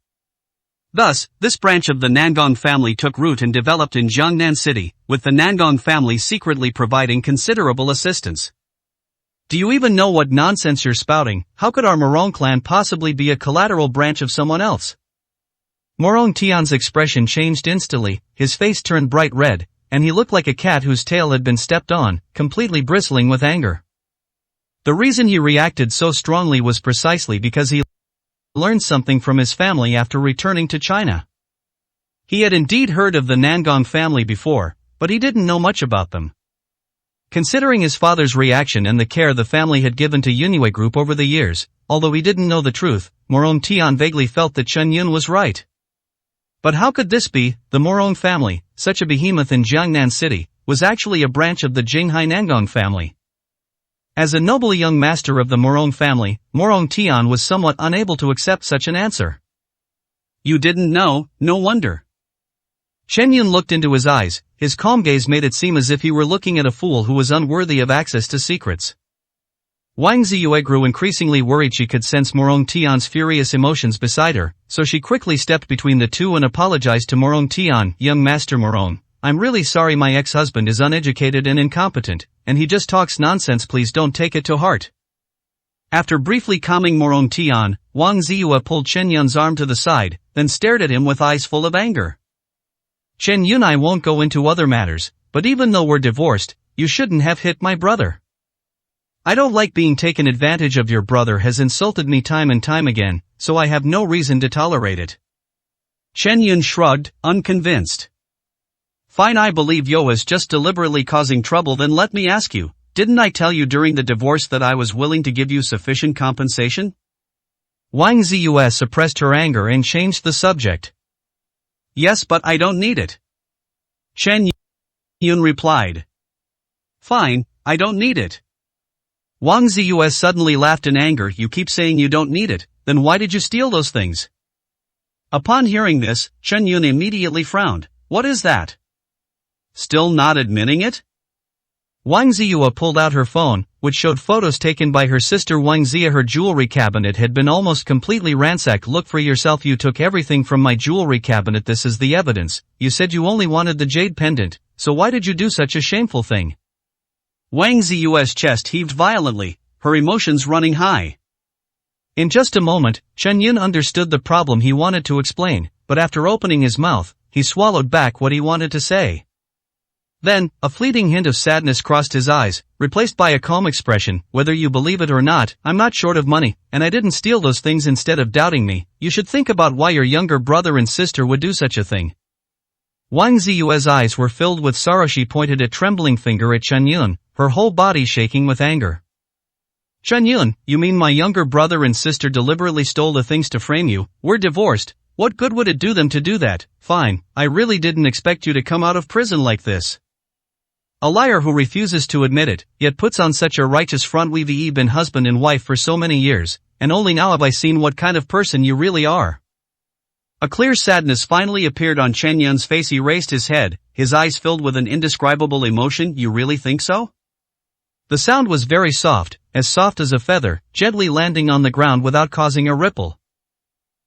Thus, this branch of the Nangong family took root and developed in Jiangnan City, with the Nangong family secretly providing considerable assistance. Do you even know what nonsense you're spouting? How could our Morong clan possibly be a collateral branch of someone else? Morong Tian's expression changed instantly, his face turned bright red, and he looked like a cat whose tail had been stepped on, completely bristling with anger. The reason he reacted so strongly was precisely because he learned something from his family after returning to China. He had indeed heard of the Nangong family before, but he didn't know much about them. Considering his father's reaction and the care the family had given to Yinyue Group over the years, although he didn't know the truth, Morong Tian vaguely felt that Chen Yun was right. But how could this be? The Morong family, such a behemoth in Jiangnan City, was actually a branch of the Jinghai Nangong family. As a noble young master of the Morong family, Morong Tian was somewhat unable to accept such an answer. You didn't know, no wonder. Chen Yun looked into his eyes, his calm gaze made it seem as if he were looking at a fool who was unworthy of access to secrets. Wang Ziyu grew increasingly worried. She could sense Morong Tian's furious emotions beside her, so she quickly stepped between the two and apologized to Morong Tian. Young Master Morong, I'm really sorry my ex-husband is uneducated and incompetent, and he just talks nonsense. Please don't take it to heart. After briefly calming Morong Tian, Wang Ziyu pulled Chen Yun's arm to the side, then stared at him with eyes full of anger. Chen Yun, I won't go into other matters, but even though we're divorced, you shouldn't have hit my brother. I don't like being taken advantage of. Your brother has insulted me time and time again, so I have no reason to tolerate it. Chen Yun shrugged, unconvinced. Fine, I believe Yo is just deliberately causing trouble. Then let me ask you, didn't I tell you during the divorce that I was willing to give you sufficient compensation? Wang Ziyu suppressed her anger and changed the subject. Yes, but I don't need it. Chen Yun replied. Fine, I don't need it. Wang Ziyu suddenly laughed in anger. You keep saying you don't need it, then why did you steal those things? Upon hearing this, Chen Yun immediately frowned. What is that? Still not admitting it? Wang Ziyu pulled out her phone, which showed photos taken by her sister Wang Zia. Her jewelry cabinet had been almost completely ransacked. Look for yourself. You took everything from my jewelry cabinet. This is the evidence. You said you only wanted the jade pendant, so why did you do such a shameful thing? Wang Ziyu's chest heaved violently, her emotions running high. In just a moment, Chen Yun understood the problem. He wanted to explain, but after opening his mouth, he swallowed back what he wanted to say. Then, a fleeting hint of sadness crossed his eyes, replaced by a calm expression. Whether you believe it or not, I'm not short of money, and I didn't steal those things. Instead of doubting me, you should think about why your younger brother and sister would do such a thing. Wang Ziyu's eyes were filled with sorrow. She pointed a trembling finger at Chen Yun, her whole body shaking with anger. Chen Yun, you mean my younger brother and sister deliberately stole the things to frame you? We're divorced. What good would it do them to do that? Fine, I really didn't expect you to come out of prison like this. A liar who refuses to admit it, yet puts on such a righteous front. We've been husband and wife for so many years, and only now have I seen what kind of person you really are. A clear sadness finally appeared on Chen Yun's face. He raised his head, his eyes filled with an indescribable emotion. You really think so? The sound was very soft as a feather, gently landing on the ground without causing a ripple.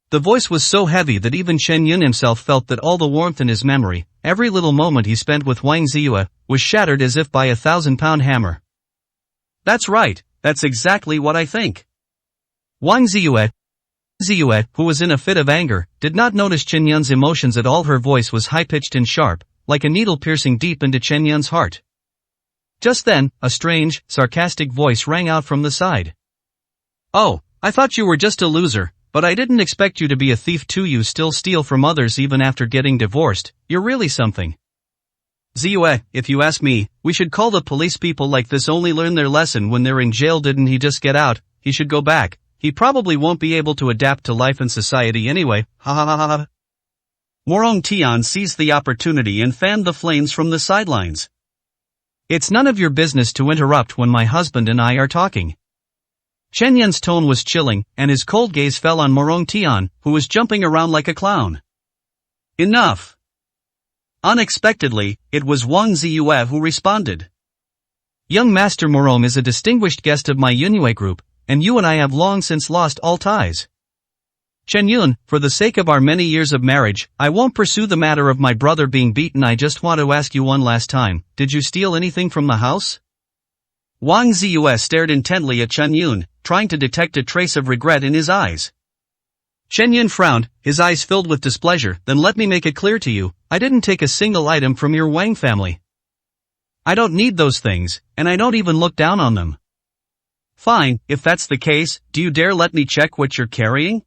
The voice was so heavy that even Chen Yun himself felt that all the warmth in his memory, every little moment he spent with Wang Ziyue, was shattered as if by a 1,000-pound hammer. That's right, that's exactly what I think. Wang Ziyue, who was in a fit of anger, did not notice Chen Yun's emotions at all. Her voice was high-pitched and sharp, like a needle piercing deep into Chen Yun's heart. Just then, a strange, sarcastic voice rang out from the side. Oh, I thought you were just a loser, but I didn't expect you to be a thief too. You still steal from others even after getting divorced. You're really something. Ziyue, if you ask me, we should call the police. People like this only learn their lesson when they're in jail. Didn't he just get out? He should go back. He probably won't be able to adapt to life and society anyway. Ha ha ha ha. Morong Tian seized the opportunity and fanned the flames from the sidelines. It's none of your business to interrupt when my husband and I are talking. Chen Yun's tone was chilling, and his cold gaze fell on Morong Tian, who was jumping around like a clown. Enough! Unexpectedly, it was Wang Ziyue who responded. Young Master Morong is a distinguished guest of my Yunue group, and you and I have long since lost all ties. Chen Yun, for the sake of our many years of marriage, I won't pursue the matter of my brother being beaten. I just want to ask you one last time, did you steal anything from the house? Wang Ziyue stared intently at Chen Yun, trying to detect a trace of regret in his eyes. Chen Yun frowned, his eyes filled with displeasure. Then let me make it clear to you, I didn't take a single item from your Wang family. I don't need those things, and I don't even look down on them. Fine, if that's the case, do you dare let me check what you're carrying?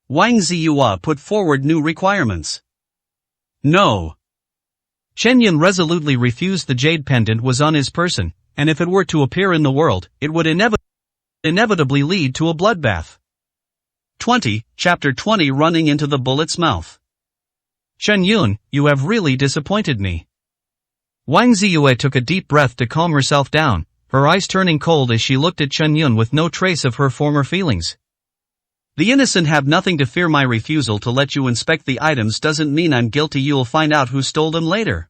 Wang Ziyue put forward new requirements. No. Chen Yun resolutely refused. The jade pendant was on his person, and if it were to appear in the world, it would inevitably lead to a bloodbath. 20, Chapter 20. Running into the bullet's mouth. Chen Yun, you have really disappointed me. Wang Ziyue took a deep breath to calm herself down, her eyes turning cold as she looked at Chen Yun with no trace of her former feelings. The innocent have nothing to fear. My refusal to let you inspect the items doesn't mean I'm guilty. You'll find out who stole them later.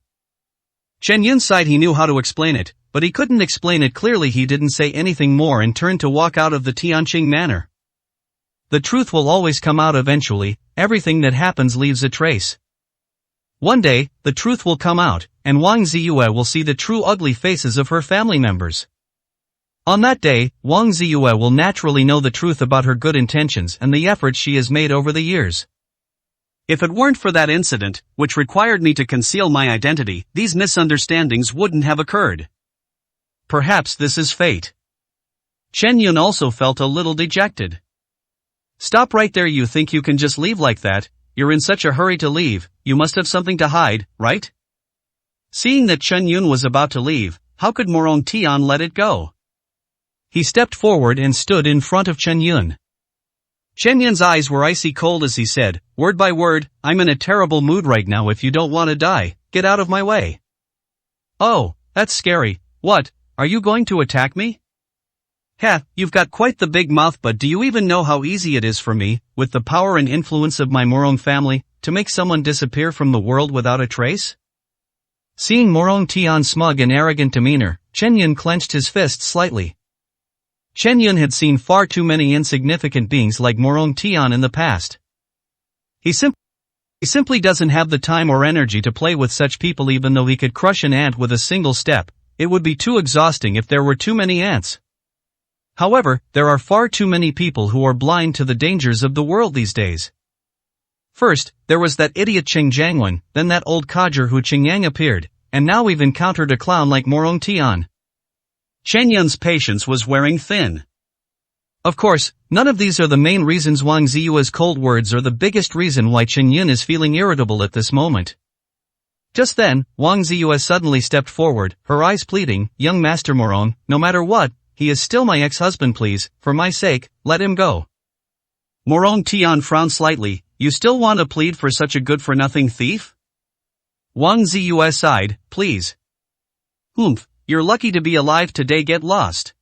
Chen Yun sighed. He knew how to explain it, but he couldn't explain it clearly. He didn't say anything more and turned to walk out of the Tianqing manor. The truth will always come out eventually. Everything that happens leaves a trace. One day, the truth will come out, and Wang Ziyue will see the true ugly faces of her family members. On that day, Wang Ziyue will naturally know the truth about her good intentions and the efforts she has made over the years. If it weren't for that incident, which required me to conceal my identity, these misunderstandings wouldn't have occurred. Perhaps this is fate. Chen Yun also felt a little dejected. Stop right there. You think you can just leave like that? You're in such a hurry to leave, you must have something to hide, right? Seeing that Chen Yun was about to leave, how could Morong Tian let it go? He stepped forward and stood in front of Chen Yun. Chen Yun's eyes were icy cold as he said, word by word, I'm in a terrible mood right now. If you don't want to die, get out of my way. Oh, that's scary. What, are you going to attack me? Heh, you've got quite the big mouth, but do you even know how easy it is for me, with the power and influence of my Morong family, to make someone disappear from the world without a trace? Seeing Morong Tian's smug and arrogant demeanor, Chen Yun clenched his fists slightly. Chen Yun had seen far too many insignificant beings like Morong Tian in the past. He simply doesn't have the time or energy to play with such people. Even though he could crush an ant with a single step, it would be too exhausting if there were too many ants. However, there are far too many people who are blind to the dangers of the world these days. First, there was that idiot Cheng Jiangwen, then that old codger Hu Qingyang appeared, and now we've encountered a clown like Morong Tian. Chen Yun's patience was wearing thin. Of course, none of these are the main reasons. Wang Ziyue's cold words are the biggest reason why Chen Yun is feeling irritable at this moment. Just then, Wang Ziyue suddenly stepped forward, her eyes pleading, Young Master Morong, no matter what, he is still my ex-husband. Please, for my sake, let him go. Morong Tian frowned slightly. You still want to plead for such a good-for-nothing thief? Wang Ziyue sighed, please. Humph, you're lucky to be alive today. Get lost.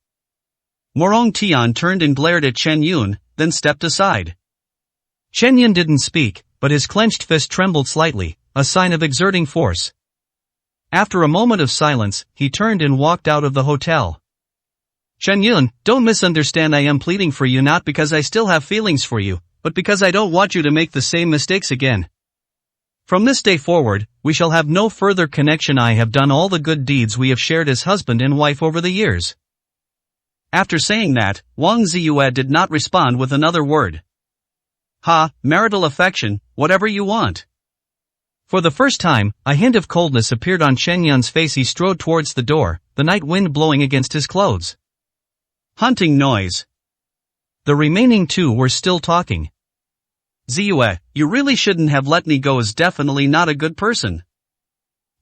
Morong Tian turned and glared at Chen Yun, then stepped aside. Chen Yun didn't speak, but his clenched fist trembled slightly, a sign of exerting force. After a moment of silence, he turned and walked out of the hotel. Chen Yun, don't misunderstand, I am pleading for you not because I still have feelings for you, but because I don't want you to make the same mistakes again. From this day forward, we shall have no further connection. I have done all the good deeds we have shared as husband and wife over the years. After saying that, Wang Ziyue did not respond with another word. Marital affection, whatever you want. For the first time, a hint of coldness appeared on Chen Yun's face. He strode towards the door, the night wind blowing against his clothes. Hunting noise. The remaining two were still talking. Ziyue, you really shouldn't have let me go. Is definitely not a good person.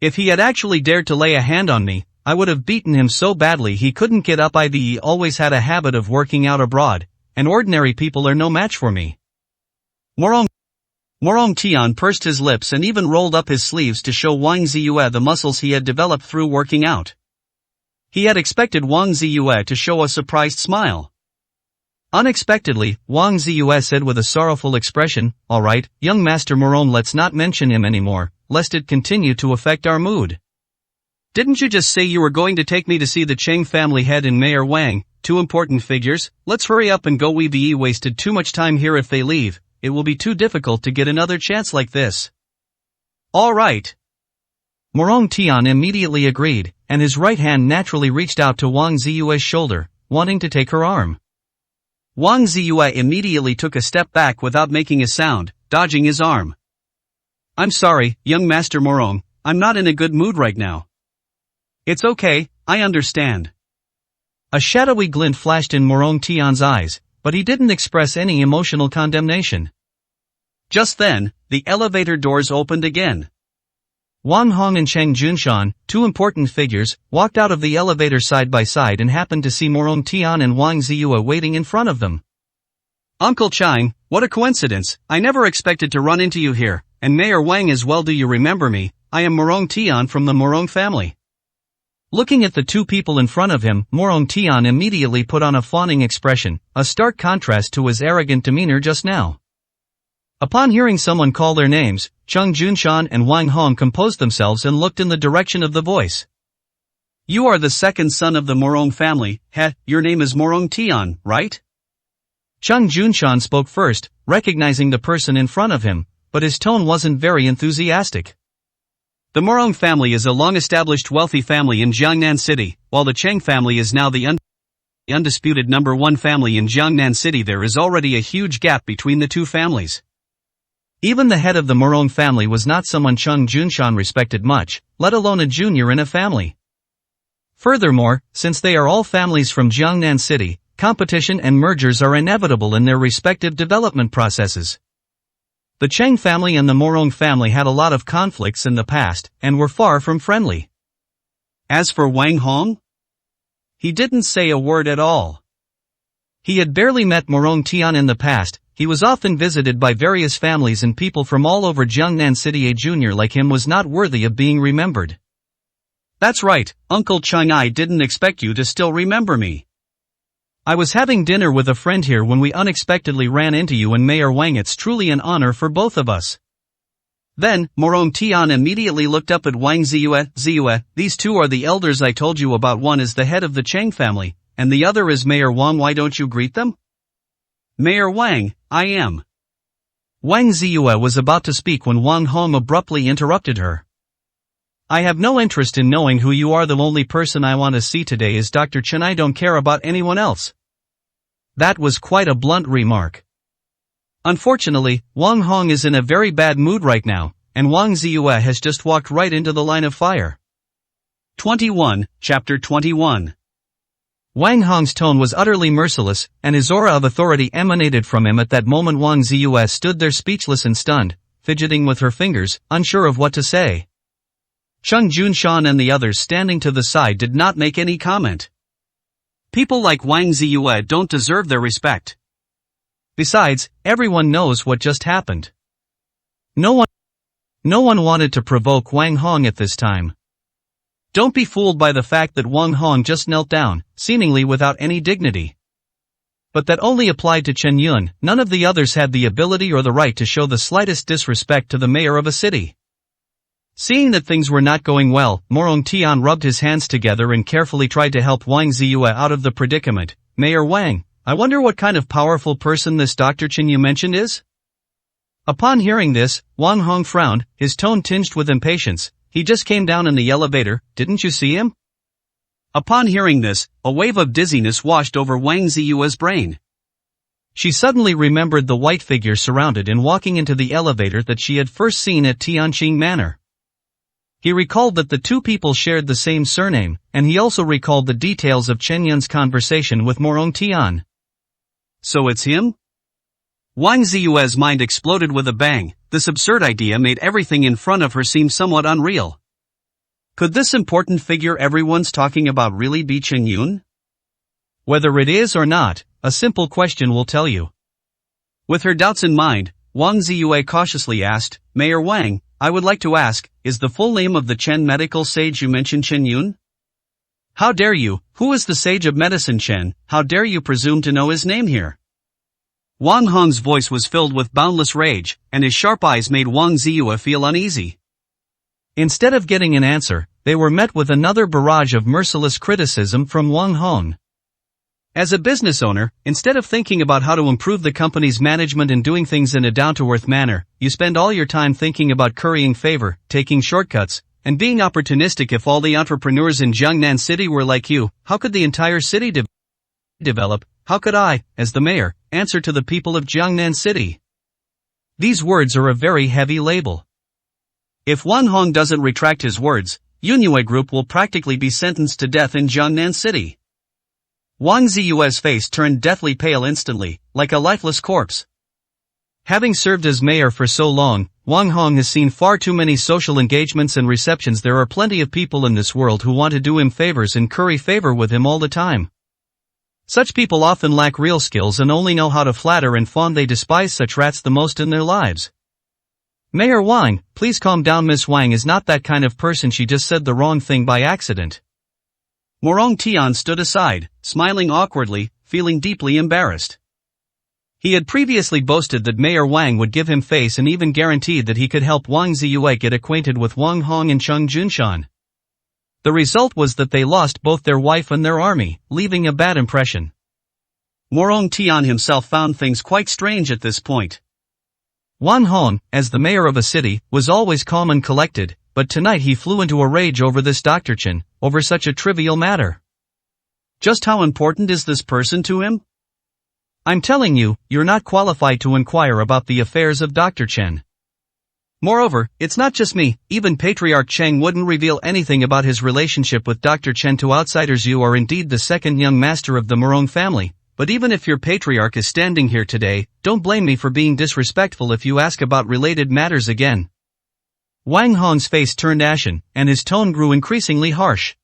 If he had actually dared to lay a hand on me, I would have beaten him so badly he couldn't get up. He always had a habit of working out abroad, and ordinary people are no match for me. Morong Tian pursed his lips and even rolled up his sleeves to show Wang Ziyue the muscles he had developed through working out. He had expected Wang Ziyue to show a surprised smile. Unexpectedly, Wang Ziyue said with a sorrowful expression, "All right, young Master Morong, let's not mention him anymore, lest it continue to affect our mood. Didn't you just say you were going to take me to see the Cheng family head and Mayor Wang, two important figures? Let's hurry up and go. We've wasted too much time here. If they leave, it will be too difficult to get another chance like this." All right. Morong Tian immediately agreed, and his right hand naturally reached out to Wang Ziyue's shoulder, wanting to take her arm. Wang Ziyue immediately took a step back without making a sound, dodging his arm. "I'm sorry, young Master Morong, I'm not in a good mood right now." "It's okay, I understand." A shadowy glint flashed in Morong Tian's eyes, but he didn't express any emotional condemnation. Just then, the elevator doors opened again. Wang Hong and Cheng Junshan, two important figures, walked out of the elevator side by side and happened to see Morong Tian and Wang Ziyue waiting in front of them. "Uncle Chang, what a coincidence, I never expected to run into you here, and Mayor Wang as well. Do you remember me? I am Morong Tian from the Morong family." Looking at the two people in front of him, Morong Tian immediately put on a fawning expression, a stark contrast to his arrogant demeanor just now. Upon hearing someone call their names, Cheng Junshan and Wang Hong composed themselves and looked in the direction of the voice. "You are the second son of the Morong family, your name is Morong Tian, right?" Cheng Junshan spoke first, recognizing the person in front of him, but his tone wasn't very enthusiastic. "The Morong family is a long-established wealthy family in Jiangnan City, while the Cheng family is now the undisputed number one family in Jiangnan City. There is already a huge gap between the two families." Even the head of the Morong family was not someone Cheng Junshan respected much, let alone a junior in a family. Furthermore, since they are all families from Jiangnan City, competition and mergers are inevitable in their respective development processes. The Cheng family and the Morong family had a lot of conflicts in the past, and were far from friendly. As for Wang Hong, he didn't say a word at all. He had barely met Morong Tian in the past. He was often visited by various families and people from all over Jiangnan City. A junior like him was not worthy of being remembered. "That's right, Uncle Cheng, I didn't expect you to still remember me. I was having dinner with a friend here when we unexpectedly ran into you and Mayor Wang. It's truly an honor for both of us." Then, Morong Tian immediately looked up at Wang Ziyue. "Ziyue, these two are the elders I told you about. One is the head of the Cheng family, and the other is Mayor Wang. Why don't you greet them?" "Mayor Wang, I am." Wang Ziyue was about to speak when Wang Hong abruptly interrupted her. "I have no interest in knowing who you are. The only person I want to see today is Dr. Chen. I don't care about anyone else." That was quite a blunt remark. Unfortunately, Wang Hong is in a very bad mood right now, and Wang Ziyue has just walked right into the line of fire. 21, Chapter 21. Wang Hong's tone was utterly merciless, and his aura of authority emanated from him. At that moment Wang Ziyue stood there speechless and stunned, fidgeting with her fingers, unsure of what to say. Cheng Junshan and the others standing to the side did not make any comment. People like Wang Ziyue don't deserve their respect. Besides, everyone knows what just happened. No one wanted to provoke Wang Hong at this time. Don't be fooled by the fact that Wang Hong just knelt down, seemingly without any dignity. But that only applied to Chen Yun. None of the others had the ability or the right to show the slightest disrespect to the mayor of a city. Seeing that things were not going well, Morong Tian rubbed his hands together and carefully tried to help Wang Ziyue out of the predicament. Mayor Wang, I wonder what kind of powerful person this Dr. Chen you mentioned is? Upon hearing this, Wang Hong frowned, his tone tinged with impatience. He just came down in the elevator, didn't you see him? Upon hearing this, a wave of dizziness washed over Wang Ziyue's brain. She suddenly remembered the white figure surrounded and walking into the elevator that she had first seen at Tianqing Manor. He recalled that the two people shared the same surname, and he also recalled the details of Chen Yun's conversation with Morong Tian. So it's him? Wang Ziyue's mind exploded with a bang. This absurd idea made everything in front of her seem somewhat unreal. Could this important figure everyone's talking about really be Chen Yun? Whether it is or not, a simple question will tell you. With her doubts in mind, Wang Ziyue cautiously asked, Mayor Wang, I would like to ask, is the full name of the Chen medical sage you mentioned Chen Yun? How dare you, who is the sage of medicine Chen, how dare you presume to know his name here? Wang Hong's voice was filled with boundless rage, and his sharp eyes made Wang Ziyue feel uneasy. Instead of getting an answer, they were met with another barrage of merciless criticism from Wang Hong. As a business owner, instead of thinking about how to improve the company's management and doing things in a down-to-earth manner, you spend all your time thinking about currying favor, taking shortcuts, and being opportunistic. If all the entrepreneurs in Jiangnan City were like you, how could the entire city develop? How could I, as the mayor, answer to the people of Jiangnan City? These words are a very heavy label. If Wang Hong doesn't retract his words, Yunyue Group will practically be sentenced to death in Jiangnan City. Wang Ziyue's face turned deathly pale instantly, like a lifeless corpse. Having served as mayor for so long, Wang Hong has seen far too many social engagements and receptions. There are plenty of people in this world who want to do him favors and curry favor with him all the time. Such people often lack real skills and only know how to flatter and fawn. They despise such rats the most in their lives. Mayor Wang, please calm down. Miss Wang is not that kind of person. She just said the wrong thing by accident. Morong Tian stood aside, smiling awkwardly, feeling deeply embarrassed. He had previously boasted that Mayor Wang would give him face and even guaranteed that he could help Wang Ziyue get acquainted with Wang Hong and Cheng Junshan. The result was that they lost both their wife and their army, leaving a bad impression. Morong Tian himself found things quite strange at this point. Wang Hong, as the mayor of a city, was always calm and collected, but tonight he flew into a rage over this Dr. Chen, over such a trivial matter. Just how important is this person to him? I'm telling you, you're not qualified to inquire about the affairs of Dr. Chen. Moreover, it's not just me, even Patriarch Cheng wouldn't reveal anything about his relationship with Dr. Chen to outsiders. You are indeed the second young master of the Morong family, but even if your patriarch is standing here today, don't blame me for being disrespectful if you ask about related matters again. Wang Hong's face turned ashen, and his tone grew increasingly harsh.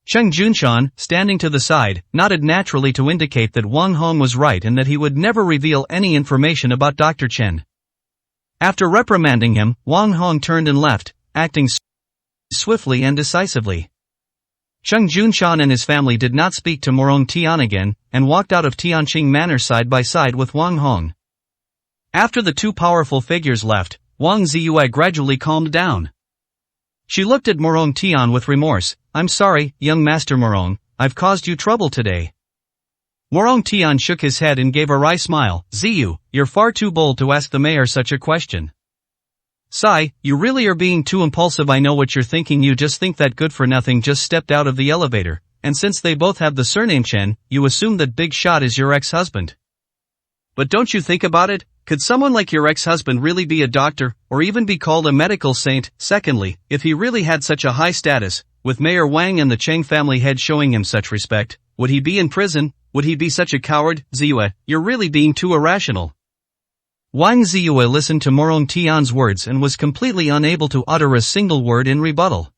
Cheng Junshan, standing to the side, nodded naturally to indicate that Wang Hong was right and that he would never reveal any information about Dr. Chen. After reprimanding him, Wang Hong turned and left, acting swiftly and decisively. Cheng Junshan and his family did not speak to Morong Tian again, and walked out of Tianqing Manor side by side with Wang Hong. After the two powerful figures left, Wang Ziyue gradually calmed down. She looked at Morong Tian with remorse. I'm sorry, young Master Morong, I've caused you trouble today. Morong Tian shook his head and gave a wry smile. Ziyu, you're far too bold to ask the mayor such a question. Sai, you really are being too impulsive. I know what you're thinking. You just think that good for nothing just stepped out of the elevator, and since they both have the surname Chen, you assume that Big Shot is your ex-husband. But don't you think about it? Could someone like your ex-husband really be a doctor, or even be called a medical saint? Secondly, if he really had such a high status, with Mayor Wang and the Cheng family head showing him such respect, would he be in prison? Would he be such a coward? Ziyue, you're really being too irrational. Wang Ziyue listened to Morong Tian's words and was completely unable to utter a single word in rebuttal.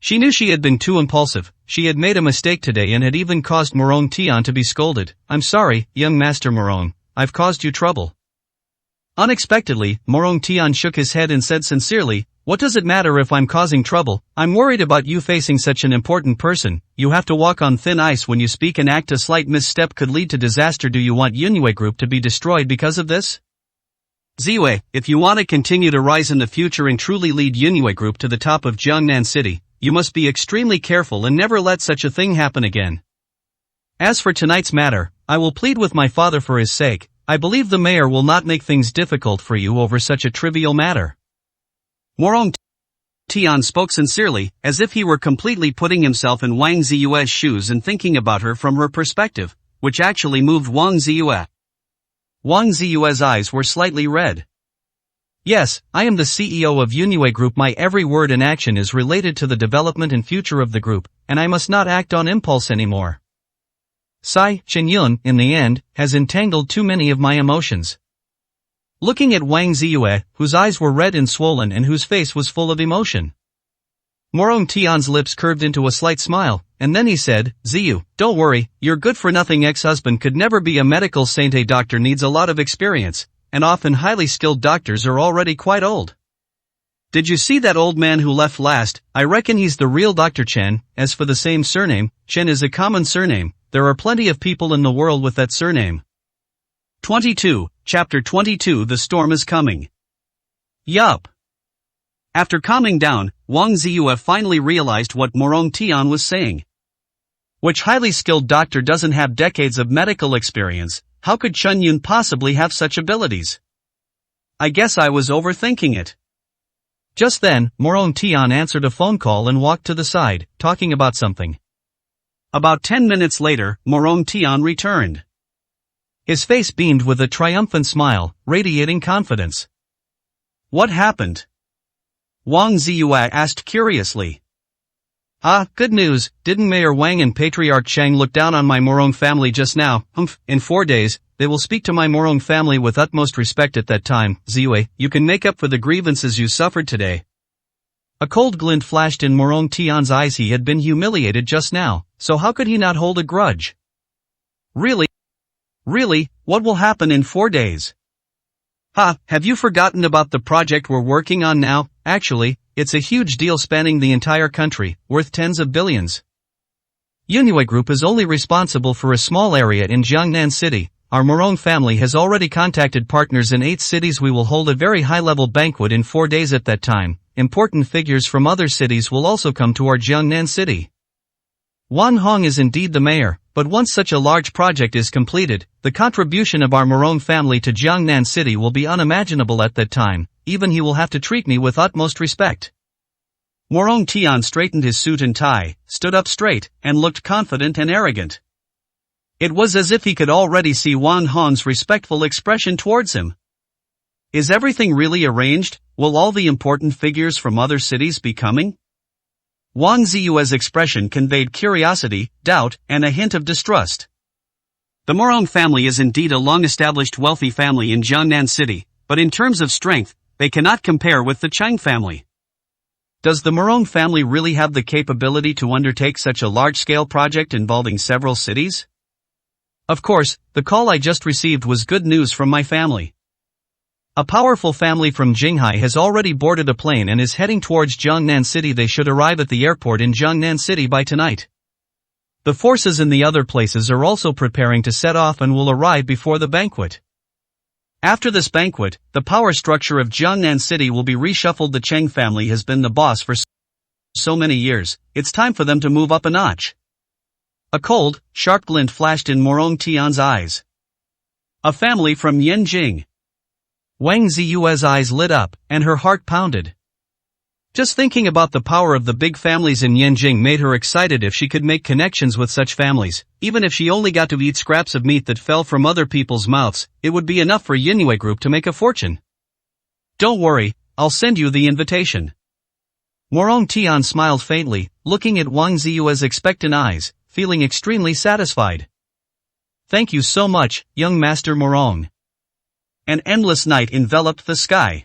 She knew she had been too impulsive. She had made a mistake today and had even caused Morong Tian to be scolded. I'm sorry, young Master Morong, I've caused you trouble. Unexpectedly, Morong Tian shook his head and said sincerely, What does it matter if I'm causing trouble? I'm worried about you facing such an important person. You have to walk on thin ice when you speak and act. A slight misstep could lead to disaster. Do you want Yunwei Group to be destroyed because of this? Ziwei, if you want to continue to rise in the future and truly lead Yunwei Group to the top of Jiangnan City, you must be extremely careful and never let such a thing happen again. As for tonight's matter, I will plead with my father for his sake. I believe the mayor will not make things difficult for you over such a trivial matter. Morong Tian spoke sincerely, as if he were completely putting himself in Wang Ziyue's shoes and thinking about her from her perspective, which actually moved Wang Ziyue. Wang Ziyue's eyes were slightly red. Yes, I am the CEO of Yunwei Group. My every word and action is related to the development and future of the group, and I must not act on impulse anymore. Sai Qinyun, in the end, has entangled too many of my emotions. Looking at Wang Ziyue, whose eyes were red and swollen and whose face was full of emotion. Morong Tian's lips curved into a slight smile, and then he said, Ziyu, don't worry, your good-for-nothing ex-husband could never be a medical saint. A doctor needs a lot of experience, and often highly skilled doctors are already quite old. Did you see that old man who left last? I reckon he's the real Dr. Chen. As for the same surname, Chen is a common surname. There are plenty of people in the world with that surname. 22, Chapter 22. The storm is coming. Yup. After calming down, Wang Ziyue finally realized what Morong Tian was saying. Which highly skilled doctor doesn't have decades of medical experience? How could Chen Yun possibly have such abilities? I guess I was overthinking it. Just then, Morong Tian answered a phone call and walked to the side, talking about something. About 10 minutes later, Morong Tian returned. His face beamed with a triumphant smile, radiating confidence. What happened? Wang Ziyue asked curiously. Ah, good news. Didn't Mayor Wang and Patriarch Chang look down on my Morong family just now? In 4 days, they will speak to my Morong family with utmost respect. At that time, Ziyue, you can make up for the grievances you suffered today. A cold glint flashed in Morong Tian's eyes. He had been humiliated just now, so how could he not hold a grudge? Really? Really, what will happen in 4 days? Have you forgotten about the project we're working on now? Actually, it's a huge deal spanning the entire country, worth tens of billions. Yunwei Group is only responsible for a small area in Jiangnan City. Our Morong family has already contacted partners in 8 cities. We will hold a very high-level banquet in 4 days. At that time, important figures from other cities will also come to our Jiangnan City. Wan Hong is indeed the mayor, but once such a large project is completed, the contribution of our Morong family to Jiangnan City will be unimaginable. At that time, even he will have to treat me with utmost respect. Morong Tian straightened his suit and tie, stood up straight, and looked confident and arrogant. It was as if he could already see Wan Hong's respectful expression towards him. Is everything really arranged? Will all the important figures from other cities be coming? Wang Ziyue's expression conveyed curiosity, doubt, and a hint of distrust. The Morong family is indeed a long-established wealthy family in Jiangnan City, but in terms of strength, they cannot compare with the Chang family. Does the Morong family really have the capability to undertake such a large-scale project involving several cities? Of course, the call I just received was good news from my family. A powerful family from Jinghai has already boarded a plane and is heading towards Jiangnan City. They should arrive at the airport in Jiangnan City by tonight. The forces in the other places are also preparing to set off and will arrive before the banquet. After this banquet, the power structure of Jiangnan City will be reshuffled. The Cheng family has been the boss for so many years, it's time for them to move up a notch. A cold, sharp glint flashed in Morong Tian's eyes. A family from Yanjing. Wang Ziyue's eyes lit up, and her heart pounded. Just thinking about the power of the big families in Yanjing made her excited. If she could make connections with such families, even if she only got to eat scraps of meat that fell from other people's mouths, it would be enough for Yunwei Group to make a fortune. Don't worry, I'll send you the invitation. Morong Tian smiled faintly, looking at Wang Ziyue's expectant eyes, feeling extremely satisfied. Thank you so much, young Master Morong. An endless night enveloped the sky.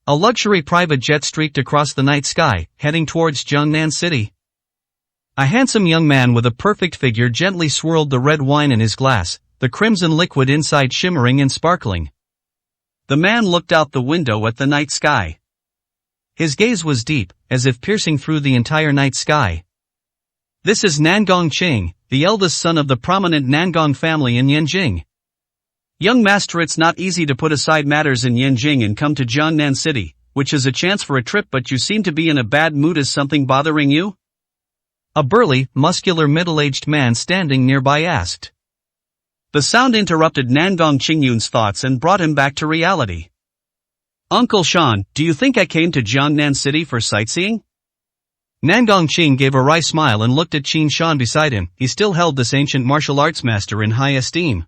A luxury private jet streaked across the night sky, heading towards Jiangnan City. A handsome young man with a perfect figure gently swirled the red wine in his glass, the crimson liquid inside shimmering and sparkling. The man looked out the window at the night sky. His gaze was deep, as if piercing through the entire night sky. This is Nangong Qing, the eldest son of the prominent Nangong family in Yanjing. Young master, it's not easy to put aside matters in Yanjing and come to Jiangnan City, which is a chance for a trip, but you seem to be in a bad mood. Is something bothering you? A burly, muscular middle-aged man standing nearby asked. The sound interrupted Nangong Qingyun's thoughts and brought him back to reality. Uncle Shan, do you think I came to Jiangnan City for sightseeing? Nangong Qing gave a wry smile and looked at Qin Shan beside him. He still held this ancient martial arts master in high esteem.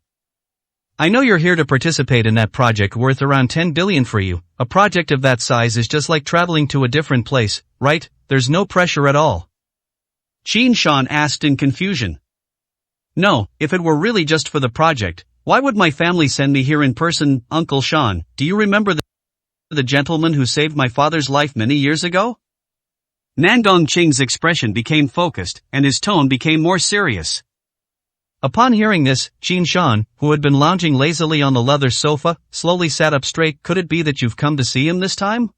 I know you're here to participate in that project worth around 10 billion for you. A project of that size is just like traveling to a different place, right? There's no pressure at all. Qin Shan asked in confusion. No, if it were really just for the project, why would my family send me here in person? Uncle Shan, do you remember the gentleman who saved my father's life many years ago? Nangong Qing's expression became focused, and his tone became more serious. Upon hearing this, Qin Shan, who had been lounging lazily on the leather sofa, slowly sat up straight. Could it be that you've come to see him this time?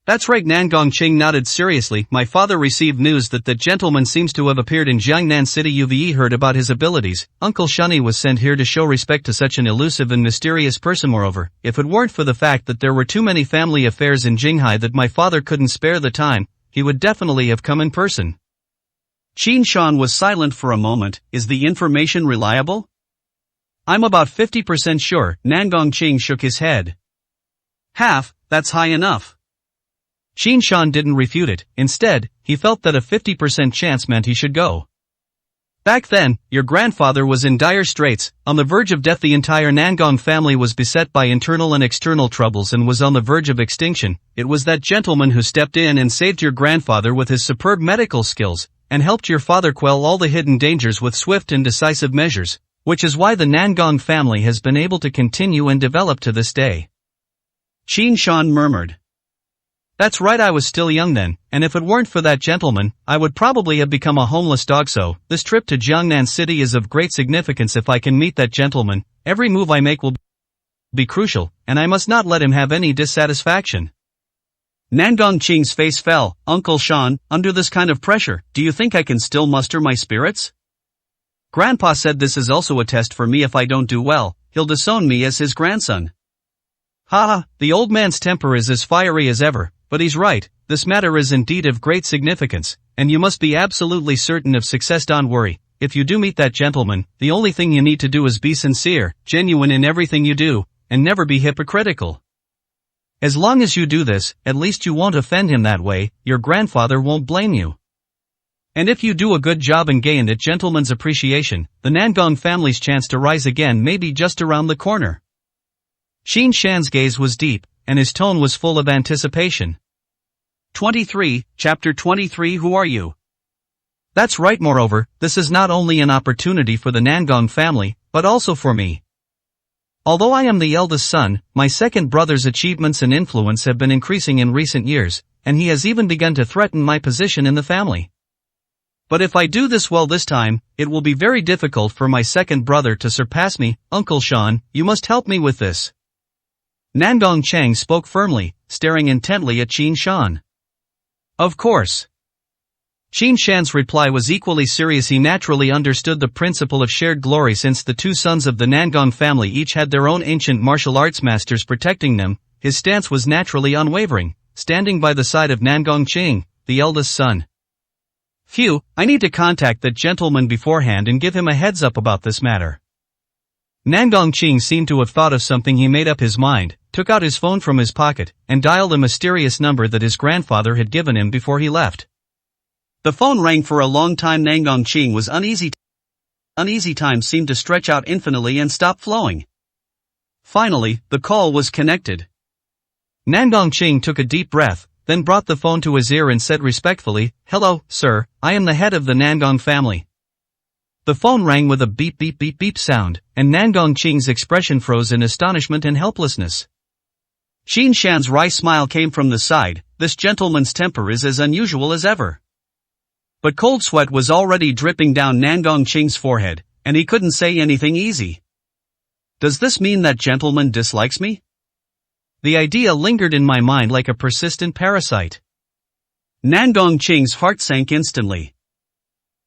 That's right. Nangong Qing nodded seriously. My father received news that the gentleman seems to have appeared in Jiangnan City. You've heard about his abilities. Uncle Shani was sent here to show respect to such an elusive and mysterious person. Moreover, if it weren't for the fact that there were too many family affairs in Jinghai that my father couldn't spare the time, he would definitely have come in person. Qin Shan was silent for a moment. Is the information reliable? I'm about 50% sure. Nangong Qing shook his head. Half, that's high enough. Qin Shan didn't refute it. Instead, he felt that a 50% chance meant he should go. Back then, your grandfather was in dire straits, on the verge of death. The entire Nangong family was beset by internal and external troubles and was on the verge of extinction. It was that gentleman who stepped in and saved your grandfather with his superb medical skills, and helped your father quell all the hidden dangers with swift and decisive measures, which is why the Nangong family has been able to continue and develop to this day. Qin Shan murmured. That's right, I was still young then, and if it weren't for that gentleman, I would probably have become a homeless dog. So, this trip to Jiangnan City is of great significance. If I can meet that gentleman, every move I make will be crucial, and I must not let him have any dissatisfaction. Nangong Qing's face fell. Uncle Shan, under this kind of pressure, do you think I can still muster my spirits? Grandpa said this is also a test for me. If I don't do well, he'll disown me as his grandson. Haha, the old man's temper is as fiery as ever. But he's right, this matter is indeed of great significance, and you must be absolutely certain of success. Don't worry, if you do meet that gentleman, the only thing you need to do is be sincere, genuine in everything you do, and never be hypocritical. As long as you do this, at least you won't offend him. That way, your grandfather won't blame you. And if you do a good job and gain that gentleman's appreciation, the Nangong family's chance to rise again may be just around the corner. Qin Shan's gaze was deep, and his tone was full of anticipation. 23, Chapter 23. Who are you? That's right. Moreover, this is not only an opportunity for the Nangong family, but also for me. Although I am the eldest son, my second brother's achievements and influence have been increasing in recent years, and he has even begun to threaten my position in the family. But if I do this well this time, it will be very difficult for my second brother to surpass me. Uncle Shan, you must help me with this. Nangong Chang spoke firmly, staring intently at Qin Shan. Of course. Qin Shan's reply was equally serious. He naturally understood the principle of shared glory. Since the two sons of the Nangong family each had their own ancient martial arts masters protecting them, his stance was naturally unwavering, standing by the side of Nangong Qing, the eldest son. Phew, I need to contact that gentleman beforehand and give him a heads up about this matter. Nangong Qing seemed to have thought of something. He made up his mind, took out his phone from his pocket, and dialed a mysterious number that his grandfather had given him before he left. The phone rang for a long time. Nangong Qing was uneasy. Uneasy time seemed to stretch out infinitely and stop flowing. Finally, the call was connected. Nangong Qing took a deep breath, then brought the phone to his ear and said respectfully, "Hello, sir, I am the head of the Nangong family." The phone rang with a beep beep beep beep sound, and Nangong Qing's expression froze in astonishment and helplessness. Qin Shan's wry smile came from the side. This gentleman's temper is as unusual as ever. But cold sweat was already dripping down Nangong Qing's forehead, and he couldn't say anything easy. Does this mean that gentleman dislikes me? The idea lingered in my mind like a persistent parasite. Nan Dongqing's heart sank instantly.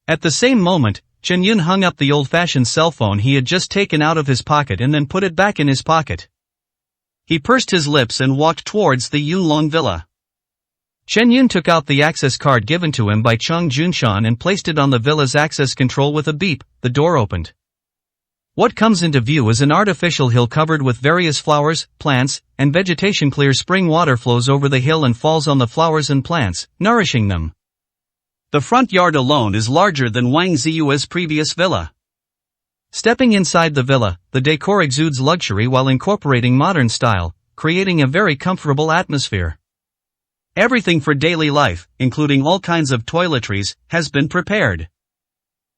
At the same moment, Chen Yun hung up the old-fashioned cell phone he had just taken out of his pocket and then put it back in his pocket. He pursed his lips and walked towards the Yunlong villa. Chen Yun took out the access card given to him by Cheng Junshan and placed it on the villa's access control. With a beep, the door opened. What comes into view is an artificial hill covered with various flowers, plants, and vegetation. Clear spring water flows over the hill and falls on the flowers and plants, nourishing them. The front yard alone is larger than Wang Ziyue's previous villa. Stepping inside the villa, the decor exudes luxury while incorporating modern style, creating a very comfortable atmosphere. Everything for daily life, including all kinds of toiletries, has been prepared.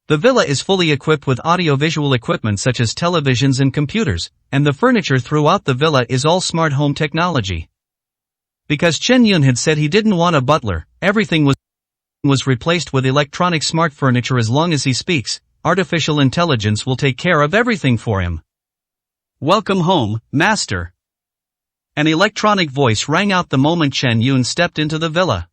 The villa is fully equipped with audiovisual equipment such as televisions and computers, and the furniture throughout the villa is all smart home technology. Because Chen Yun had said he didn't want a butler, everything was replaced with electronic smart furniture. As long as he speaks, artificial intelligence will take care of everything for him. Welcome home, master. An electronic voice rang out the moment Chen Yun stepped into the villa.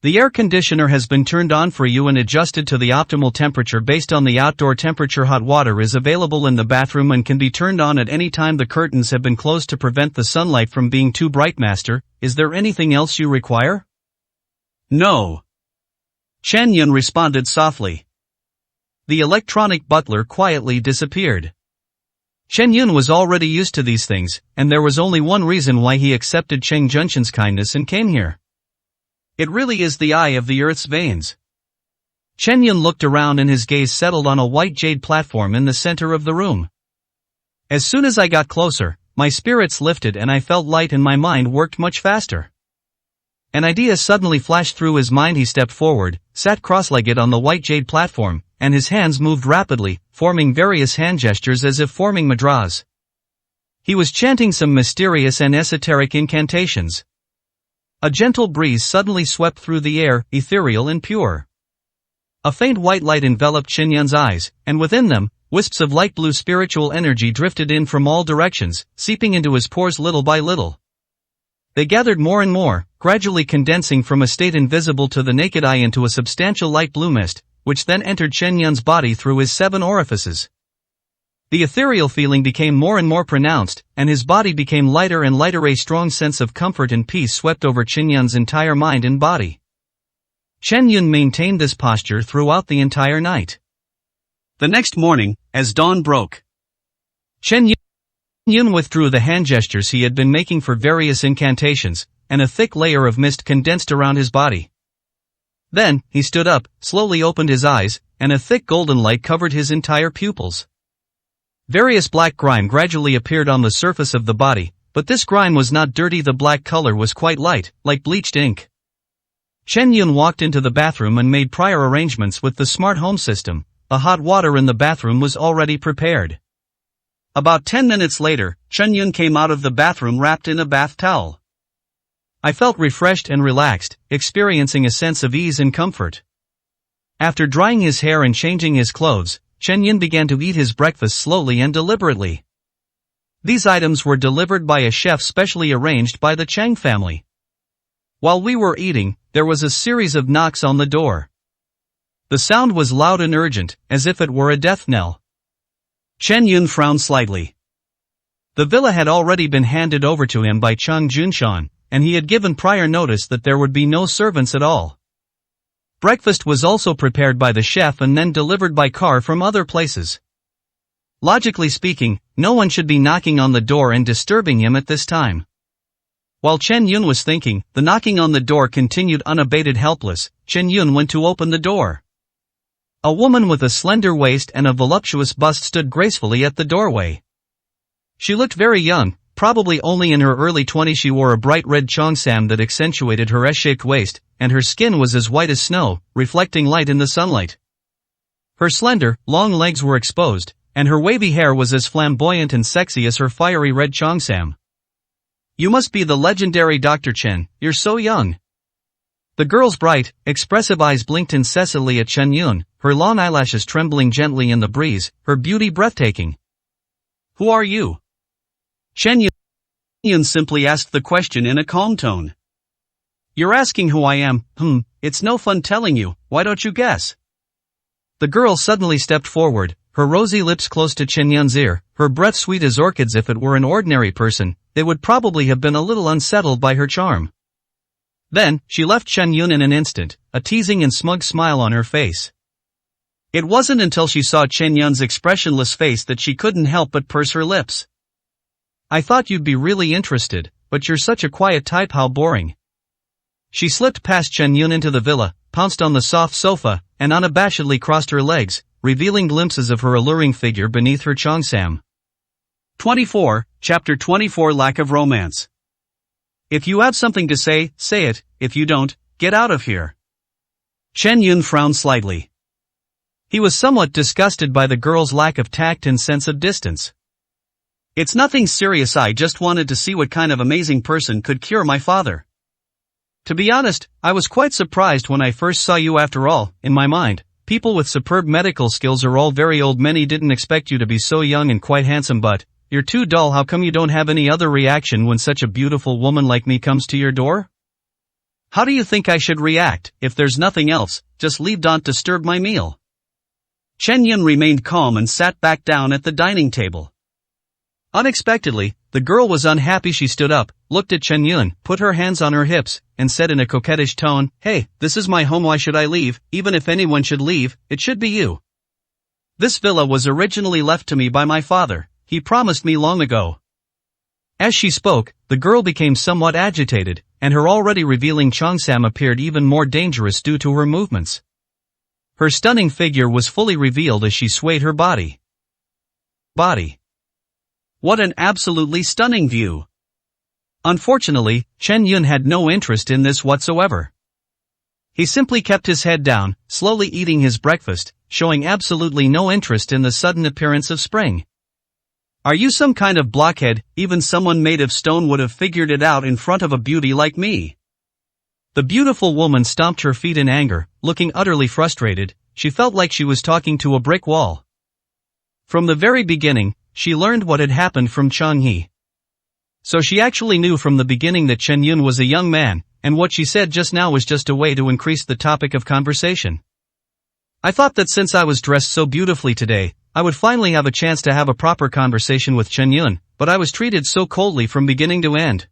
The air conditioner has been turned on for you and adjusted to the optimal temperature based on the outdoor temperature. Hot water is available in the bathroom and can be turned on at any time. The curtains have been closed to prevent the sunlight from being too bright. Master, is there anything else you require? No. Chen Yun responded softly. The electronic butler quietly disappeared. Chen Yun was already used to these things, and there was only one reason why he accepted Cheng Junshan's kindness and came here. It really is the eye of the earth's veins. Chen Yun looked around and his gaze settled on a white jade platform in the center of the room. As soon as I got closer, my spirits lifted and I felt light and my mind worked much faster. An idea suddenly flashed through his mind. He stepped forward, sat cross-legged on the white jade platform, and his hands moved rapidly, forming various hand gestures as if forming mudras. He was chanting some mysterious and esoteric incantations. A gentle breeze suddenly swept through the air, ethereal and pure. A faint white light enveloped Chen Yun's eyes, and within them, wisps of light blue spiritual energy drifted in from all directions, seeping into his pores little by little. They gathered more and more, gradually condensing from a state invisible to the naked eye into a substantial light blue mist, which then entered Chen Yun's body through his 7 orifices. The ethereal feeling became more and more pronounced, and his body became lighter and lighter. A strong sense of comfort and peace swept over Chen Yun's entire mind and body. Chen Yun maintained this posture throughout the entire night. The next morning, as dawn broke, Chen Yun withdrew the hand gestures he had been making for various incantations, and a thick layer of mist condensed around his body. Then, he stood up, slowly opened his eyes, and a thick golden light covered his entire pupils. Various black grime gradually appeared on the surface of the body, but this grime was not dirty. The black color was quite light, like bleached ink. Chen Yun walked into the bathroom and made prior arrangements with the smart home system. The hot water in the bathroom was already prepared. About 10 minutes later, Chen Yun came out of the bathroom wrapped in a bath towel. I felt refreshed and relaxed, experiencing a sense of ease and comfort. After drying his hair and changing his clothes, Chen Yun began to eat his breakfast slowly and deliberately. These items were delivered by a chef specially arranged by the Chang family. While we were eating, there was a series of knocks on the door. The sound was loud and urgent, as if it were a death knell. Chen Yun frowned slightly. The villa had already been handed over to him by Cheng Junshan, and he had given prior notice that there would be no servants at all. Breakfast was also prepared by the chef and then delivered by car from other places. Logically speaking, no one should be knocking on the door and disturbing him at this time. While Chen Yun was thinking, the knocking on the door continued unabated. Helpless, Chen Yun went to open the door. A woman with a slender waist and a voluptuous bust stood gracefully at the doorway. She looked very young, probably only in her early 20s. She wore a bright red cheongsam that accentuated her S-shaped waist, and her skin was as white as snow, reflecting light in the sunlight. Her slender, long legs were exposed, and her wavy hair was as flamboyant and sexy as her fiery red cheongsam. You must be the legendary Dr. Chen, you're so young. The girl's bright, expressive eyes blinked incessantly at Chen Yun, her long eyelashes trembling gently in the breeze, her beauty breathtaking. Who are you? Chen Yun simply asked the question in a calm tone. You're asking who I am, it's no fun telling you, why don't you guess? The girl suddenly stepped forward, her rosy lips close to Chen Yun's ear, her breath sweet as orchids. If it were an ordinary person, they would probably have been a little unsettled by her charm. Then, she left Chen Yun in an instant, a teasing and smug smile on her face. It wasn't until she saw Chen Yun's expressionless face that she couldn't help but purse her lips. I thought you'd be really interested, but you're such a quiet type, how boring. She slipped past Chen Yun into the villa, pounced on the soft sofa, and unabashedly crossed her legs, revealing glimpses of her alluring figure beneath her cheongsam. 24, Chapter 24 Lack of Romance. If you have something to say, say it, if you don't, get out of here. Chen Yun frowned slightly. He was somewhat disgusted by the girl's lack of tact and sense of distance. It's nothing serious, I just wanted to see what kind of amazing person could cure my father. To be honest, I was quite surprised when I first saw you. After all, in my mind, people with superb medical skills are all very old. Many didn't expect you to be so young and quite handsome, but you're too dull. How come you don't have any other reaction when such a beautiful woman like me comes to your door? How do you think I should react? If there's nothing else, just leave, don't disturb my meal. Chen Yun remained calm and sat back down at the dining table. Unexpectedly, the girl was unhappy. She stood up, looked at Chen Yun, put her hands on her hips, and said in a coquettish tone, "Hey, this is my home. Why should I leave? Even if anyone should leave, it should be you. This villa was originally left to me by my father. He promised me long ago." As she spoke, the girl became somewhat agitated, and her already revealing cheongsam appeared even more dangerous due to her movements. Her stunning figure was fully revealed as she swayed her body. What an absolutely stunning view! Unfortunately, Chen Yun had no interest in this whatsoever. He simply kept his head down, slowly eating his breakfast, showing absolutely no interest in the sudden appearance of spring. Are you some kind of blockhead? Even someone made of stone would have figured it out in front of a beauty like me. The beautiful woman stomped her feet in anger, looking utterly frustrated. She felt like she was talking to a brick wall. From the very beginning, she learned what had happened from Chang He. So she actually knew from the beginning that Chen Yun was a young man, and what she said just now was just a way to increase the topic of conversation. I thought that since I was dressed so beautifully today, I would finally have a chance to have a proper conversation with Chen Yun, but I was treated so coldly from beginning to end.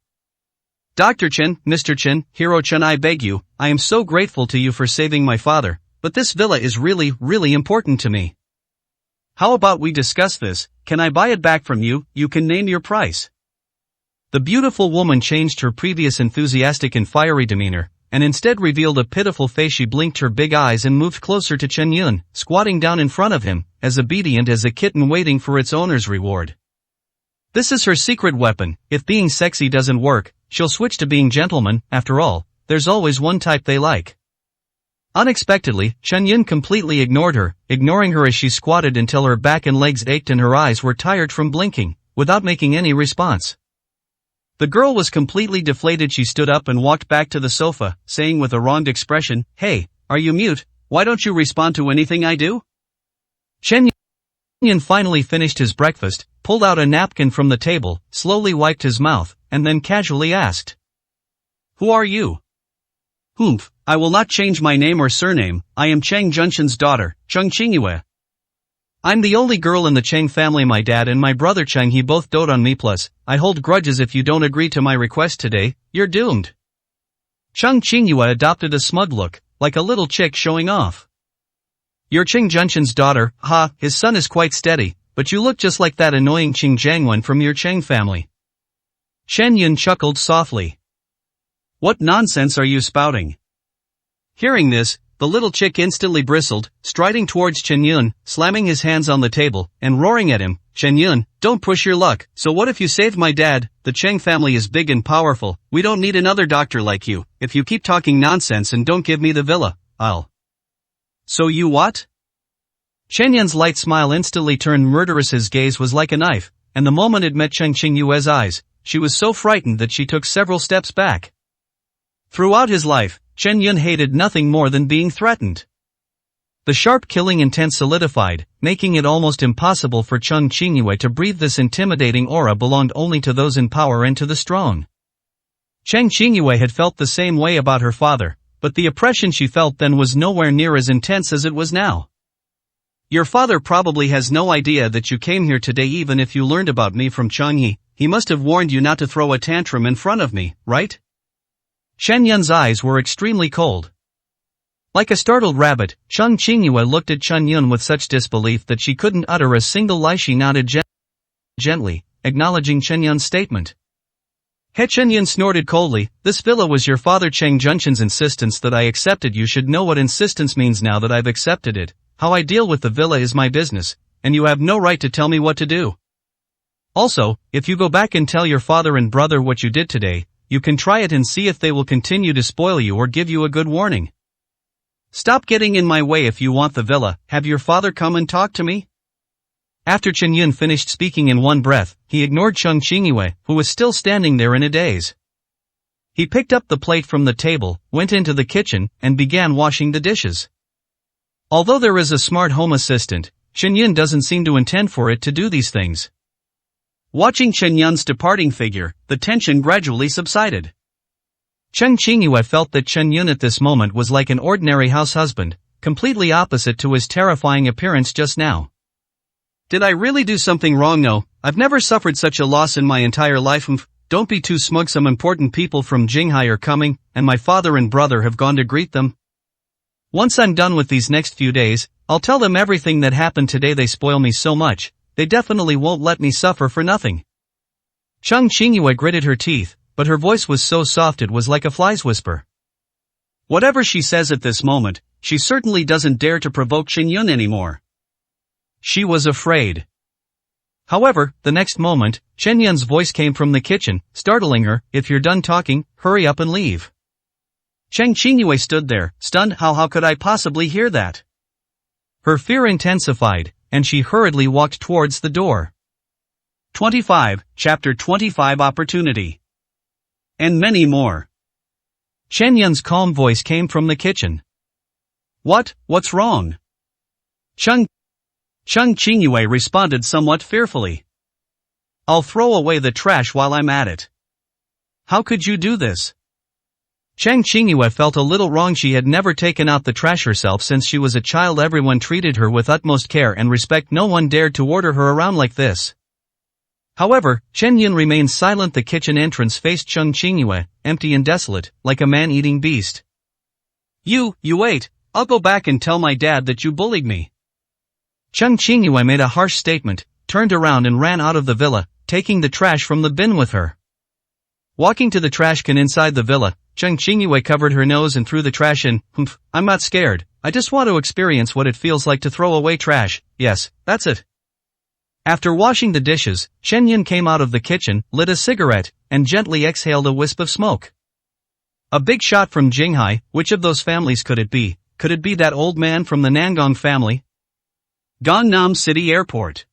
Dr. Chen, Mr. Chen, Hero Chen, I beg you, I am so grateful to you for saving my father, but this villa is really, really important to me. How about we discuss this? Can I buy it back from you? You can name your price. The beautiful woman changed her previous enthusiastic and fiery demeanor, and instead revealed a pitiful face. She blinked her big eyes and moved closer to Chen Yun, squatting down in front of him, as obedient as a kitten waiting for its owner's reward. This is her secret weapon. If being sexy doesn't work, she'll switch to being gentleman. After all, there's always one type they like. Unexpectedly, Chen Yun completely ignored her, ignoring her as she squatted until her back and legs ached and her eyes were tired from blinking, without making any response. The girl was completely deflated. She stood up and walked back to the sofa, saying with a wronged expression, "Hey, are you mute? Why don't you respond to anything I do?" Chen Yun finally finished his breakfast, pulled out a napkin from the table, slowly wiped his mouth, and then casually asked, "Who are you?" "Humph, I will not change my name or surname. I am Cheng Junshan's daughter, Cheng Qingyue. I'm the only girl in the Cheng family. My dad and my brother Cheng He both dote on me, plus, I hold grudges. If you don't agree to my request today, you're doomed." Cheng Qingyue adopted a smug look, like a little chick showing off. "You're Cheng Junshan's daughter, ha, his son is quite steady, but you look just like that annoying Cheng Jiangwen from your Cheng family." Chen Yun chuckled softly. "What nonsense are you spouting?" Hearing this, the little chick instantly bristled, striding towards Chen Yun, slamming his hands on the table, and roaring at him, "Chen Yun, don't push your luck. So what if you saved my dad? The Cheng family is big and powerful. We don't need another doctor like you. If you keep talking nonsense and don't give me the villa, I'll..." "So you what?" Chen Yun's light smile instantly turned murderous. His gaze was like a knife, and the moment it met Cheng Qingyue's eyes, she was so frightened that she took several steps back. Throughout his life, Chen Yun hated nothing more than being threatened. The sharp killing intent solidified, making it almost impossible for Chung Qingyue to breathe. This intimidating aura belonged only to those in power and to the strong. Cheng Qingyue had felt the same way about her father, but the oppression she felt then was nowhere near as intense as it was now. Your father probably has no idea that you came here today. Even if you learned about me from Changyi, he must have warned you not to throw a tantrum in front of me, right? Shen Yun's eyes were extremely cold. Like a startled rabbit, Chung Qingyue looked at Chen Yun with such disbelief that she couldn't utter a single lie. She nodded gently, acknowledging Chen Yun's statement. He Chen Yun snorted coldly. This villa was your father Cheng Junshan's insistence that I accepted. You should know what insistence means now that I've accepted it. How I deal with the villa is my business, and you have no right to tell me what to do. Also, if you go back and tell your father and brother what you did today, you can try it and see if they will continue to spoil you or give you a good warning. Stop getting in my way. If you want the villa, have your father come and talk to me. After Chen Yun finished speaking in one breath, he ignored Chung Qingyue, who was still standing there in a daze. He picked up the plate from the table, went into the kitchen, and began washing the dishes. Although there is a smart home assistant, Chen Yun doesn't seem to intend for it to do these things. Watching Chen Yun's departing figure, the tension gradually subsided. Cheng Qingyue felt that Chen Yun at this moment was like an ordinary house husband, completely opposite to his terrifying appearance just now. Did I really do something wrong? No, I've never suffered such a loss in my entire life. Don't be too smug. Some important people from Jinghai are coming, and my father and brother have gone to greet them. Once I'm done with these next few days, I'll tell them everything that happened today. They spoil me so much, they definitely won't let me suffer for nothing. Chung Qingyue gritted her teeth, but her voice was so soft it was like a fly's whisper. Whatever she says at this moment, she certainly doesn't dare to provoke Chen Yun anymore. She was afraid. However, the next moment, Chen Yun's voice came from the kitchen, startling her. If you're done talking, hurry up and leave. Cheng Qingyue stood there, stunned. How could I possibly hear that? Her fear intensified, and she hurriedly walked towards the door. 25, Chapter 25 Opportunity. And many more. Chen Yun's calm voice came from the kitchen. What's wrong? Chung Qingyue responded somewhat fearfully. I'll throw away the trash while I'm at it. How could you do this? Cheng Qingyue felt a little wrong. She had never taken out the trash herself since she was a child. Everyone treated her with utmost care and respect. No one dared to order her around like this. However, Chen Yun remained silent. The kitchen entrance faced Chung Qingyue, empty and desolate, like a man-eating beast. You wait, I'll go back and tell my dad that you bullied me. Chung Qingyue made a harsh statement, turned around and ran out of the villa, taking the trash from the bin with her. Walking to the trash can inside the villa, Chung Qingyue covered her nose and threw the trash in. I'm not scared, I just want to experience what it feels like to throw away trash. Yes, that's it. After washing the dishes, Chen Yun came out of the kitchen, lit a cigarette, and gently exhaled a wisp of smoke. A big shot from Jinghai. Which of those families could it be? Could it be that old man from the Nangong family? Gangnam City Airport.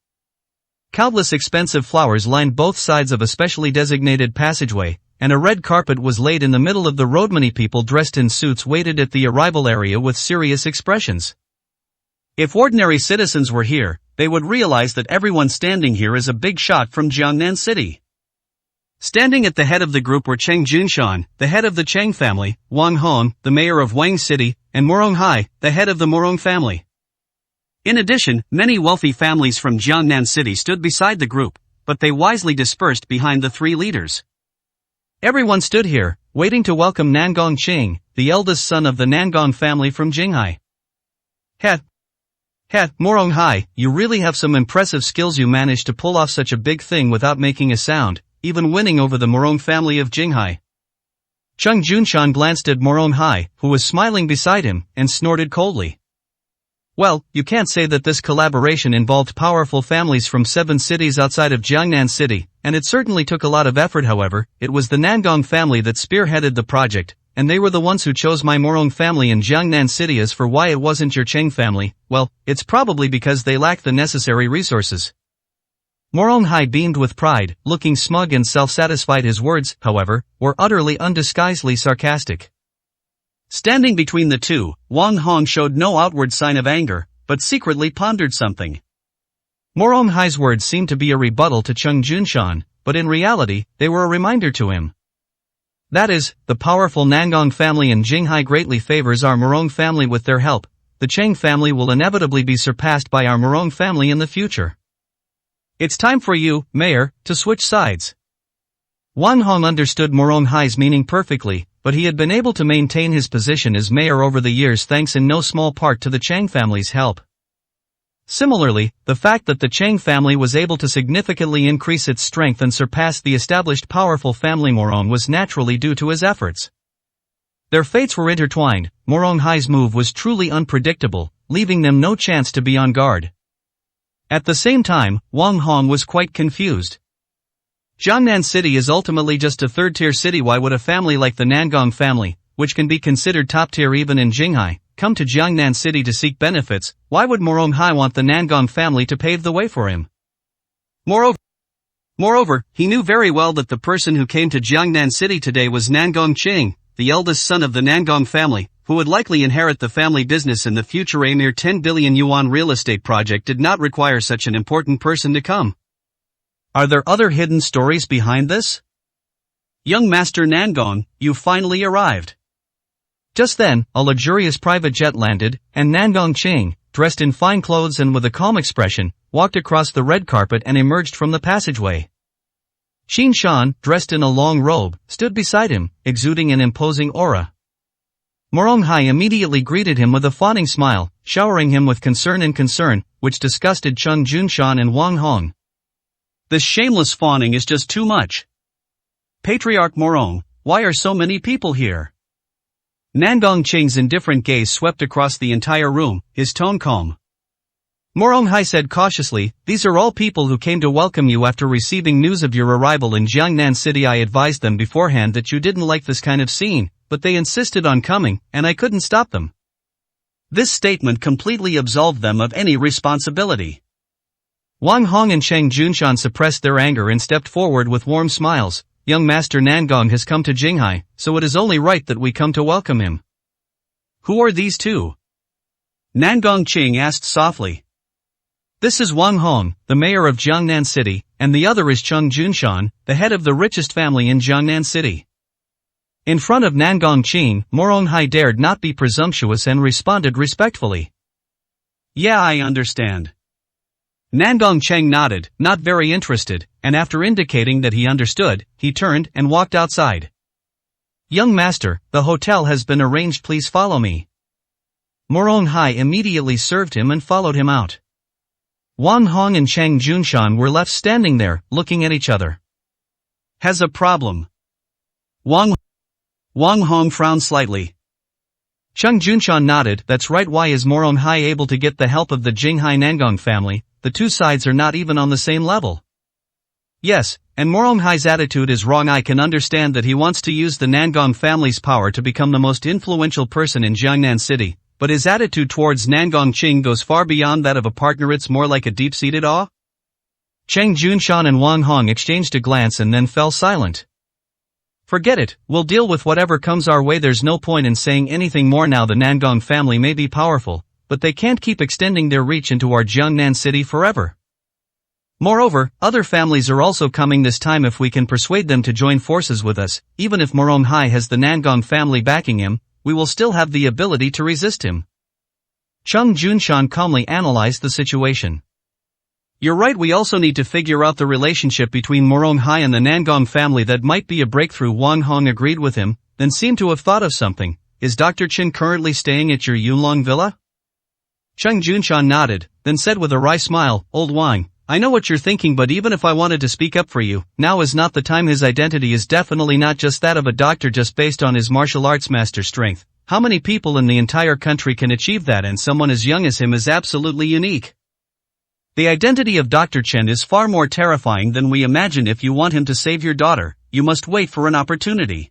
Countless expensive flowers lined both sides of a specially designated passageway, and a red carpet was laid in the middle of the road. Many people dressed in suits waited at the arrival area with serious expressions. If ordinary citizens were here, they would realize that everyone standing here is a big shot from Jiangnan City. Standing at the head of the group were Cheng Junshan, the head of the Cheng family, Wang Hong, the mayor of Wang City, and Morong Hai, the head of the Morong family. In addition, many wealthy families from Jiangnan City stood beside the group, but they wisely dispersed behind the three leaders. Everyone stood here, waiting to welcome Nangong Qing, the eldest son of the Nangong family from Jinghai. Morong Hai, you really have some impressive skills. You managed to pull off such a big thing without making a sound, even winning over the Morong family of Jinghai. Cheng Junshan glanced at Morong Hai, who was smiling beside him, and snorted coldly. Well, you can't say that this collaboration involved powerful families from 7 cities outside of Jiangnan City, and it certainly took a lot of effort. However, it was the Nangong family that spearheaded the project, and they were the ones who chose my Morong family in Jiangnan City. As for why it wasn't your Cheng family, well, it's probably because they lack the necessary resources. Morong Hai beamed with pride, looking smug and self-satisfied. His words, however, were utterly undisguisedly sarcastic. Standing between the two, Wang Hong showed no outward sign of anger, but secretly pondered something. Morong Hai's words seemed to be a rebuttal to Chung Junshan, but in reality, they were a reminder to him. That is, the powerful Nangong family in Jinghai greatly favors our Morong family. With their help, the Cheng family will inevitably be surpassed by our Morong family in the future. It's time for you, Mayor, to switch sides. Wang Hong understood Morong Hai's meaning perfectly, but he had been able to maintain his position as mayor over the years thanks in no small part to the Cheng family's help. Similarly, the fact that the Cheng family was able to significantly increase its strength and surpass the established powerful family Morong was naturally due to his efforts. Their fates were intertwined. Morong Hai's move was truly unpredictable, leaving them no chance to be on guard. At the same time, Wang Hong was quite confused. Jiangnan City is ultimately just a third-tier city. Why would a family like the Nangong family, which can be considered top-tier even in Jinghai, come to Jiangnan City to seek benefits? Why would Morong Hai want the Nangong family to pave the way for him? Moreover, he knew very well that the person who came to Jiangnan City today was Nangong Qing, the eldest son of the Nangong family, who would likely inherit the family business in the future. A mere 10 billion yuan real estate project did not require such an important person to come. Are there other hidden stories behind this? Young Master Nangong, you finally arrived. Just then, a luxurious private jet landed, and Nangong Qing, dressed in fine clothes and with a calm expression, walked across the red carpet and emerged from the passageway. Xin Shan, dressed in a long robe, stood beside him, exuding an imposing aura. Morong Hai immediately greeted him with a fawning smile, showering him with concern, which disgusted Chung Junshan and Wang Hong. This shameless fawning is just too much. Patriarch Morong, why are so many people here? Nangong Qing's indifferent gaze swept across the entire room, his tone calm. Morong Hai said cautiously, these are all people who came to welcome you after receiving news of your arrival in Jiangnan City. I advised them beforehand that you didn't like this kind of scene, but they insisted on coming, and I couldn't stop them. This statement completely absolved them of any responsibility. Wang Hong and Cheng Junshan suppressed their anger and stepped forward with warm smiles. Young Master Nangong has come to Jinghai, so it is only right that we come to welcome him. Who are these two? Nangong Qing asked softly. This is Wang Hong, the mayor of Jiangnan City, and the other is Chung Junshan, the head of the richest family in Jiangnan City. In front of Nangong Qing, Morong Hai dared not be presumptuous and responded respectfully. Yeah, I understand. Nangong Qing nodded, not very interested, and after indicating that he understood, he turned and walked outside. Young master, the hotel has been arranged, please follow me. Morong Hai immediately served him and followed him out. Wang Hong and Cheng Junshan were left standing there, looking at each other. Has a problem? Wang Hong frowned slightly. Chung Junshan nodded, that's right. Why is Morong Hai able to get the help of the Jinghai Nangong family? The two sides are not even on the same level. Yes, and Morong Hai's attitude is wrong. I can understand that he wants to use the Nangong family's power to become the most influential person in Jiangnan City, but his attitude towards Nangong Qing goes far beyond that of a partner. It's more like a deep-seated awe. Cheng Junshan and Wang Hong exchanged a glance and then fell silent. Forget it, we'll deal with whatever comes our way. There's no point in saying anything more now. The Nangong family may be powerful, but they can't keep extending their reach into our Jiangnan City forever. Moreover, other families are also coming this time. If we can persuade them to join forces with us, even if Morong Hai has the Nangong family backing him, we will still have the ability to resist him. Chung Junshan calmly analyzed the situation. You're right, we also need to figure out the relationship between Morong Hai and the Nangong family. That might be a breakthrough. Wang Hong agreed with him, then seemed to have thought of something. Is Dr. Chen currently staying at your Yulong villa? Chung Junshan nodded, then said with a wry smile, Old Wang, I know what you're thinking, but even if I wanted to speak up for you, now is not the time. His identity is definitely not just that of a doctor just based on his martial arts master strength. How many people in the entire country can achieve that? And someone as young as him is absolutely unique. The identity of Dr. Chen is far more terrifying than we imagine. If you want him to save your daughter, you must wait for an opportunity.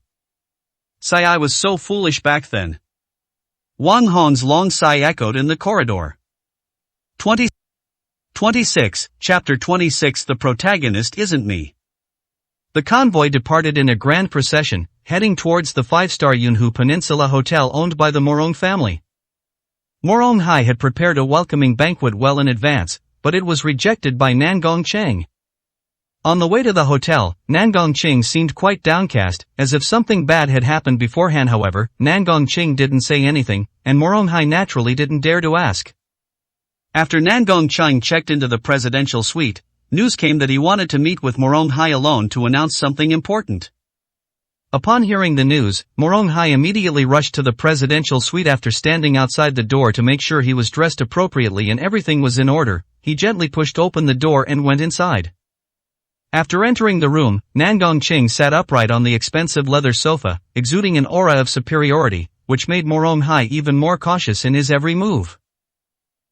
Sigh, I was so foolish back then. Wang Hong's long sigh echoed in the corridor. 26, Chapter 26. The protagonist isn't me. The convoy departed in a grand procession, heading towards the five-star Yunhu Peninsula Hotel owned by the Morong family. Morong Hai had prepared a welcoming banquet well in advance, but it was rejected by Nan Gongcheng. On the way to the hotel, Nan Gongcheng seemed quite downcast, as if something bad had happened beforehand. However, Nan Gongcheng didn't say anything, and Morong Hai naturally didn't dare to ask. After Nan Gongcheng checked into the presidential suite, news came that he wanted to meet with Morong Hai alone to announce something important. Upon hearing the news, Morong Hai immediately rushed to the presidential suite. After standing outside the door to make sure he was dressed appropriately and everything was in order, he gently pushed open the door and went inside. After entering the room, Nan Gongcheng sat upright on the expensive leather sofa, exuding an aura of superiority, which made Morong Hai even more cautious in his every move.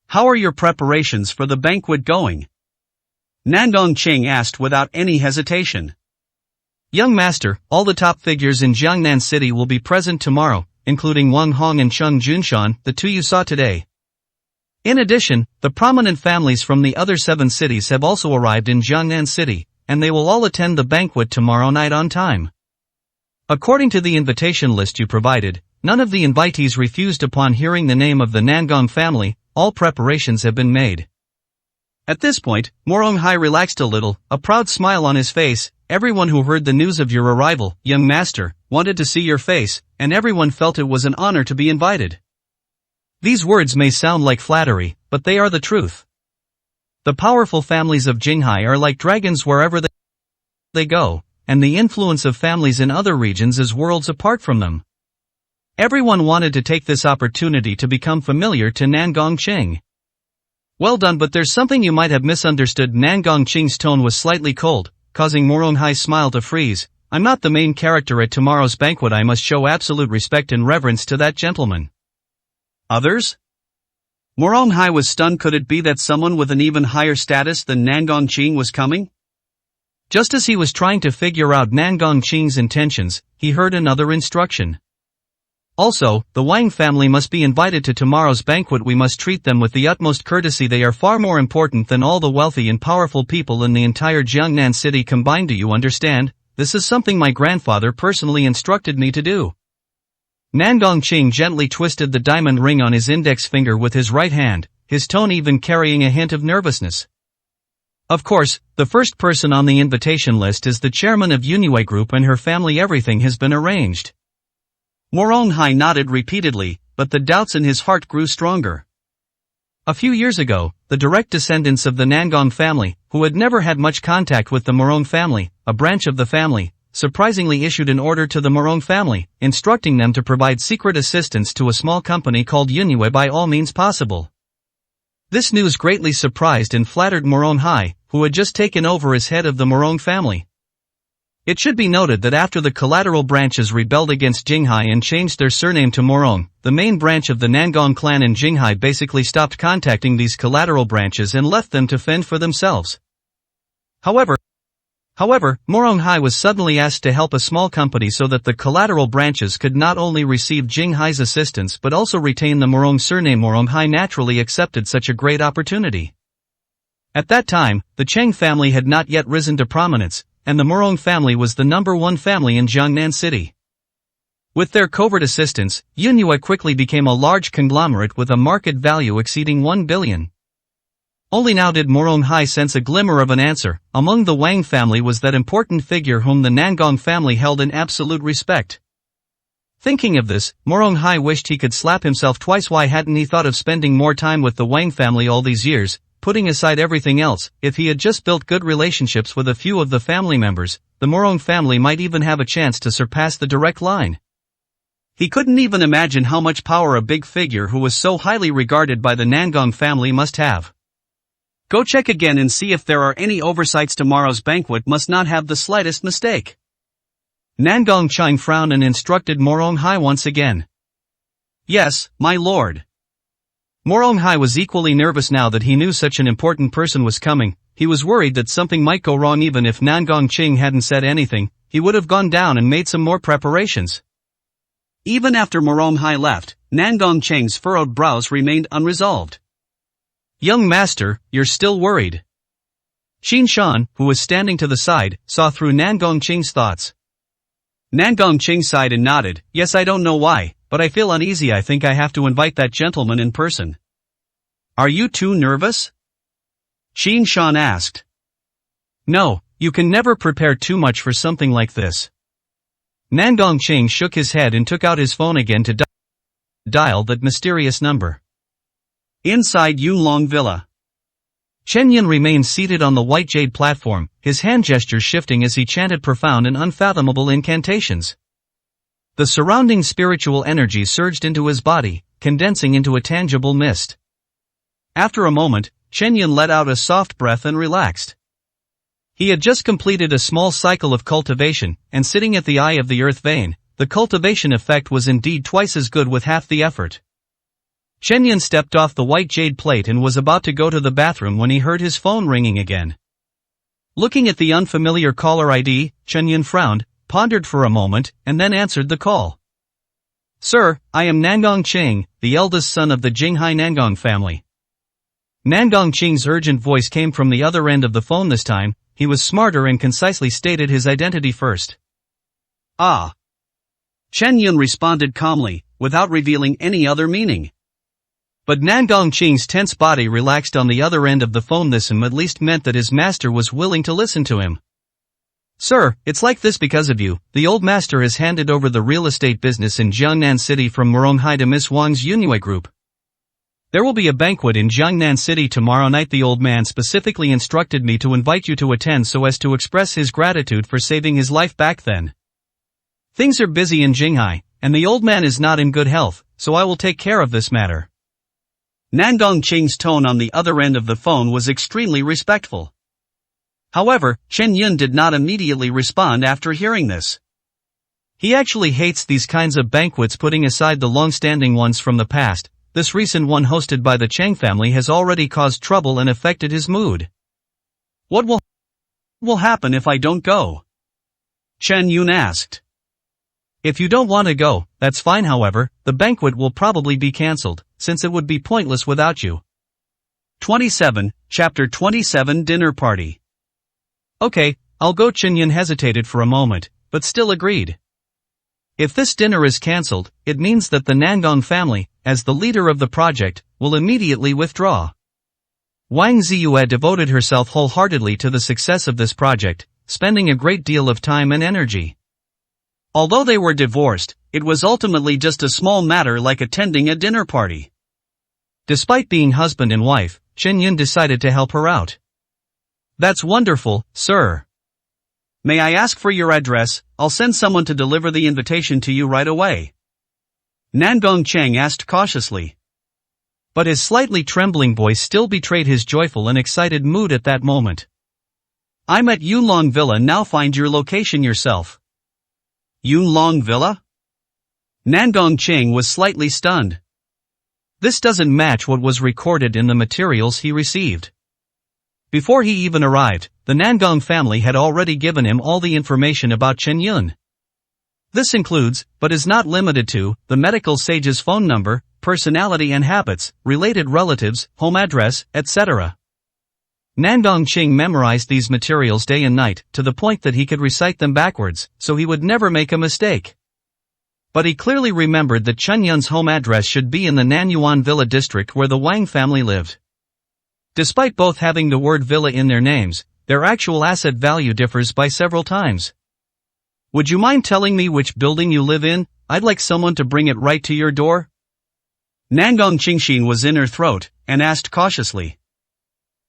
"How are your preparations for the banquet going?" Nan Gongcheng asked without any hesitation. "Young master, all the top figures in Jiangnan City will be present tomorrow, including Wang Hong and Cheng Junshan, the two you saw today. In addition, the prominent families from the other 7 cities have also arrived in Jiangnan City, and they will all attend the banquet tomorrow night on time. According to the invitation list you provided, none of the invitees refused upon hearing the name of the Nangong family. All preparations have been made." At this point, Morong Hai relaxed a little, a proud smile on his face. "Everyone who heard the news of your arrival, young master, wanted to see your face, and everyone felt it was an honor to be invited." These words may sound like flattery, but they are the truth. The powerful families of Jinghai are like dragons wherever they go, and the influence of families in other regions is worlds apart from them. Everyone wanted to take this opportunity to become familiar to Nan Gongcheng. "Well done, but there's something you might have misunderstood." Nan Gongcheng's tone was slightly cold, causing Morong Hai's smile to freeze. "I'm not the main character at tomorrow's banquet. I must show absolute respect and reverence to that gentleman." "Others?" Morong Hai was stunned. Could it be that someone with an even higher status than Nan Gongcheng was coming? Just as he was trying to figure out Nan Gongcheng's intentions, he heard another instruction. "Also, the Wang family must be invited to tomorrow's banquet. We must treat them with the utmost courtesy. They are far more important than all the wealthy and powerful people in the entire Jiangnan city combined. Do you understand? This is something my grandfather personally instructed me to do." Nan Gongcheng gently twisted the diamond ring on his index finger with his right hand, his tone even carrying a hint of nervousness. "Of course, the first person on the invitation list is the chairman of Yunue Group and her family. Everything has been arranged." Morong Hai nodded repeatedly, but the doubts in his heart grew stronger. A few years ago, the direct descendants of the Nangong family, who had never had much contact with the Morong family, a branch of the family, surprisingly issued an order to the Morong family, instructing them to provide secret assistance to a small company called Yunue by all means possible. This news greatly surprised and flattered Morong Hai, who had just taken over as head of the Morong family. It should be noted that after the collateral branches rebelled against Jinghai and changed their surname to Morong, the main branch of the Nangong clan in Jinghai basically stopped contacting these collateral branches and left them to fend for themselves. However, Morong Hai was suddenly asked to help a small company so that the collateral branches could not only receive Jinghai's assistance but also retain the Morong surname. Morong Hai naturally accepted such a great opportunity. At that time, the Cheng family had not yet risen to prominence, and the Morong family was the #1 family in Jiangnan City. With their covert assistance, Yunue quickly became a large conglomerate with a market value exceeding 1 billion. Only now did Morong Hai sense a glimmer of an answer. Among the Wang family was that important figure whom the Nangong family held in absolute respect. Thinking of this, Morong Hai wished he could slap himself twice. Why hadn't he thought of spending more time with the Wang family all these years? Putting aside everything else, if he had just built good relationships with a few of the family members, the Morong family might even have a chance to surpass the direct line. He couldn't even imagine how much power a big figure who was so highly regarded by the Nangong family must have. "Go check again and see if there are any oversights. Tomorrow's banquet must not have the slightest mistake." Nan Gongcheng frowned and instructed Morong Hai once again. "Yes, my lord." Morong Hai was equally nervous now that he knew such an important person was coming. He was worried that something might go wrong. Even if Nan Gongcheng hadn't said anything, he would have gone down and made some more preparations. Even after Morong Hai left, Nan Gongcheng's furrowed brows remained unresolved. "Young master, you're still worried." Qin Shan, who was standing to the side, saw through Nan Gongcheng's thoughts. Nangong Ching sighed and nodded. Yes, I don't know why, but I feel uneasy. I think I have to invite that gentleman in person. Are you too nervous? Qin Shan asked. No, you can never prepare too much for something like this. Nangong Ching shook his head and took out his phone again to dial that mysterious number. Inside Yunlong Villa. Chen Yun remained seated on the white jade platform, his hand gestures shifting as he chanted profound and unfathomable incantations. The surrounding spiritual energy surged into his body, condensing into a tangible mist. After a moment, Chen Yun let out a soft breath and relaxed. He had just completed a small cycle of cultivation, and sitting at the eye of the earth vein, the cultivation effect was indeed twice as good with half the effort. Chen Yun stepped off the white jade plate and was about to go to the bathroom when he heard his phone ringing again. Looking at the unfamiliar caller ID, Chen Yun frowned, pondered for a moment, and then answered the call. Sir, I am Nangong Ching, the eldest son of the Jinghai Nangong family. Nangong Ching's urgent voice came from the other end of the phone this time. He was smarter and concisely stated his identity first. Ah. Chen Yun responded calmly, without revealing any other meaning. But Nangong Ching's tense body relaxed on the other end of the phone. This at least meant that his master was willing to listen to him. Sir, it's like this because of you. The old master has handed over the real estate business in Jiangnan City from Muronghai to Miss Wang's Yunwei Group. There will be a banquet in Jiangnan City tomorrow night. The old man specifically instructed me to invite you to attend so as to express his gratitude for saving his life back then. Things are busy in Jinghai, and the old man is not in good health, so I will take care of this matter. Nangong Ching's tone on the other end of the phone was extremely respectful. However, Chen Yun did not immediately respond after hearing this. He actually hates these kinds of banquets, putting aside the long-standing ones from the past. This recent one hosted by the Cheng family has already caused trouble and affected his mood. What will happen if I don't go? Chen Yun asked. If you don't want to go, that's fine. However, the banquet will probably be cancelled, since it would be pointless without you. 27, Chapter 27 Dinner Party. Okay, I'll go. Chen Yun hesitated for a moment, but still agreed. If this dinner is cancelled, it means that the Nangong family, as the leader of the project, will immediately withdraw. Wang Ziyue devoted herself wholeheartedly to the success of this project, spending a great deal of time and energy. Although they were divorced, it was ultimately just a small matter like attending a dinner party. Despite being husband and wife, Chen Yun decided to help her out. That's wonderful, sir. May I ask for your address? I'll send someone to deliver the invitation to you right away. Nangong Cheng asked cautiously. But his slightly trembling voice still betrayed his joyful and excited mood at that moment. I'm at Yunlong Villa now. Find your location yourself. Yunlong Villa? Nangong Cheng was slightly stunned. This doesn't match what was recorded in the materials he received. Before he even arrived, the Nangong family had already given him all the information about Chen Yun. This includes, but is not limited to, the medical sage's phone number, personality and habits, related relatives, home address, etc. Nangong Ching memorized these materials day and night, to the point that he could recite them backwards, so he would never make a mistake. But he clearly remembered that Chen Yun's home address should be in the Nanyuan Villa district where the Wang family lived. Despite both having the word villa in their names, their actual asset value differs by several times. Would you mind telling me which building you live in? I'd like someone to bring it right to your door. Nangong Chingshin was in her throat, and asked cautiously.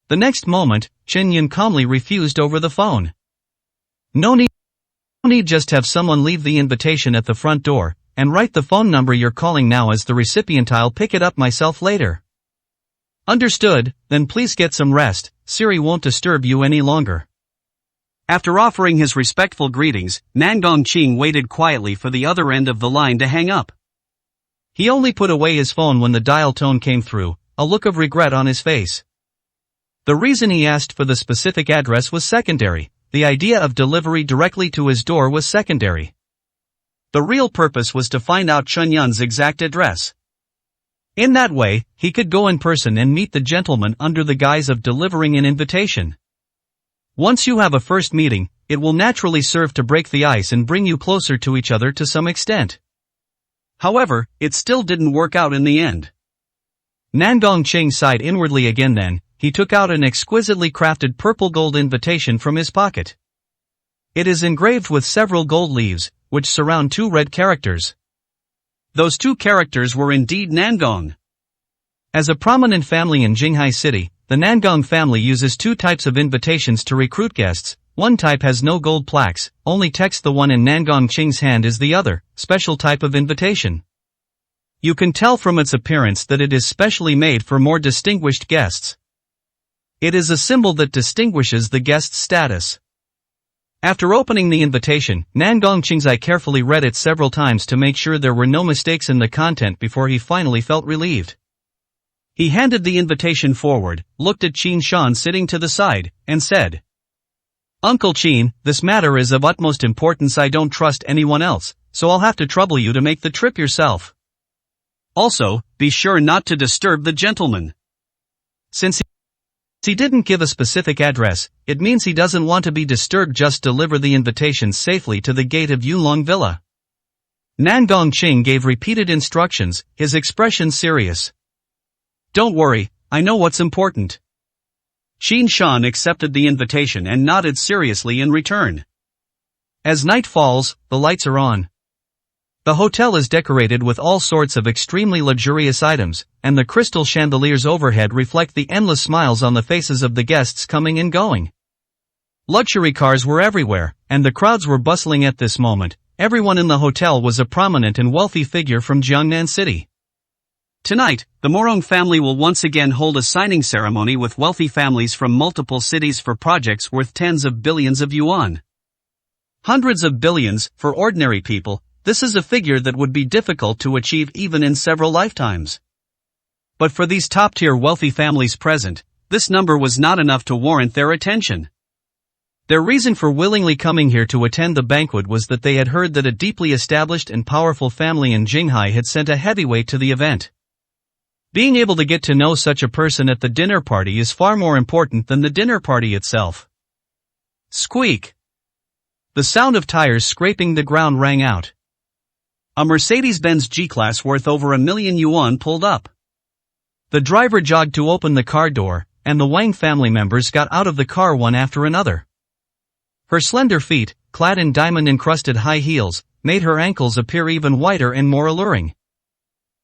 The next moment, Chen Yun calmly refused over the phone. No need, just have someone leave the invitation at the front door, and write the phone number you're calling now as the recipient. I'll pick it up myself later. Understood, then please get some rest. Siri won't disturb you any longer. After offering his respectful greetings, Nangong Ching waited quietly for the other end of the line to hang up. He only put away his phone when the dial tone came through, a look of regret on his face. The reason he asked for the specific address was secondary. The idea of delivery directly to his door was secondary. The real purpose was to find out Chen Yun's exact address. In that way, he could go in person and meet the gentleman under the guise of delivering an invitation. Once you have a first meeting, it will naturally serve to break the ice and bring you closer to each other to some extent. However, it still didn't work out in the end. Nan Dongqing sighed inwardly again. Then, he took out an exquisitely crafted purple gold invitation from his pocket. It is engraved with several gold leaves, which surround two red characters. Those two characters were indeed Nangong. As a prominent family in Jinghai City, the Nangong family uses two types of invitations to recruit guests. One type has no gold plaques, only text. The one in Nangong Qing's hand is the other, special type of invitation. You can tell from its appearance that it is specially made for more distinguished guests. It is a symbol that distinguishes the guest's status. After opening the invitation, Nangong Qingzai carefully read it several times to make sure there were no mistakes in the content before he finally felt relieved. He handed the invitation forward, looked at Qin Shan sitting to the side, and said, "Uncle Qin, this matter is of utmost importance. I don't trust anyone else, so I'll have to trouble you to make the trip yourself. Also, be sure not to disturb the gentleman." Since he didn't give a specific address, it means he doesn't want to be disturbed. Just deliver the invitation safely to the gate of Yulong Villa. Nangong Qing gave repeated instructions, his expression serious. "Don't worry, I know what's important." Qin Shan accepted the invitation and nodded seriously in return. As night falls, the lights are on. The hotel is decorated with all sorts of extremely luxurious items, and the crystal chandeliers overhead reflect the endless smiles on the faces of the guests coming and going. Luxury cars were everywhere, and the crowds were bustling at this moment. Everyone in the hotel was a prominent and wealthy figure from Jiangnan City. Tonight, the Morong family will once again hold a signing ceremony with wealthy families from multiple cities for projects worth tens of billions of yuan. Hundreds of billions, for ordinary people, this is a figure that would be difficult to achieve even in several lifetimes. But for these top-tier wealthy families present, this number was not enough to warrant their attention. Their reason for willingly coming here to attend the banquet was that they had heard that a deeply established and powerful family in Jinghai had sent a heavyweight to the event. Being able to get to know such a person at the dinner party is far more important than the dinner party itself. Squeak! The sound of tires scraping the ground rang out. A Mercedes-Benz G-Class worth over $1 million pulled up. The driver jogged to open the car door, and the Wang family members got out of the car one after another. Her slender feet, clad in diamond-encrusted high heels, made her ankles appear even whiter and more alluring.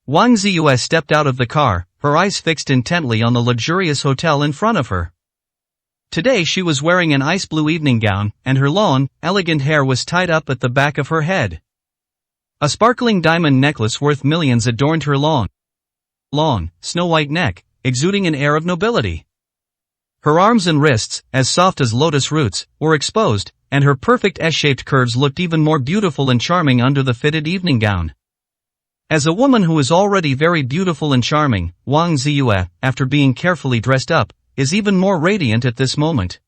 Wang Ziyue stepped out of the car, her eyes fixed intently on the luxurious hotel in front of her. Today she was wearing an ice blue evening gown, and her long, elegant hair was tied up at the back of her head. A sparkling diamond necklace worth millions adorned her long, snow-white neck, exuding an air of nobility. Her arms and wrists, as soft as lotus roots, were exposed, and her perfect S-shaped curves looked even more beautiful and charming under the fitted evening gown. As a woman who is already very beautiful and charming, Wang Ziyue, after being carefully dressed up, is even more radiant at this moment.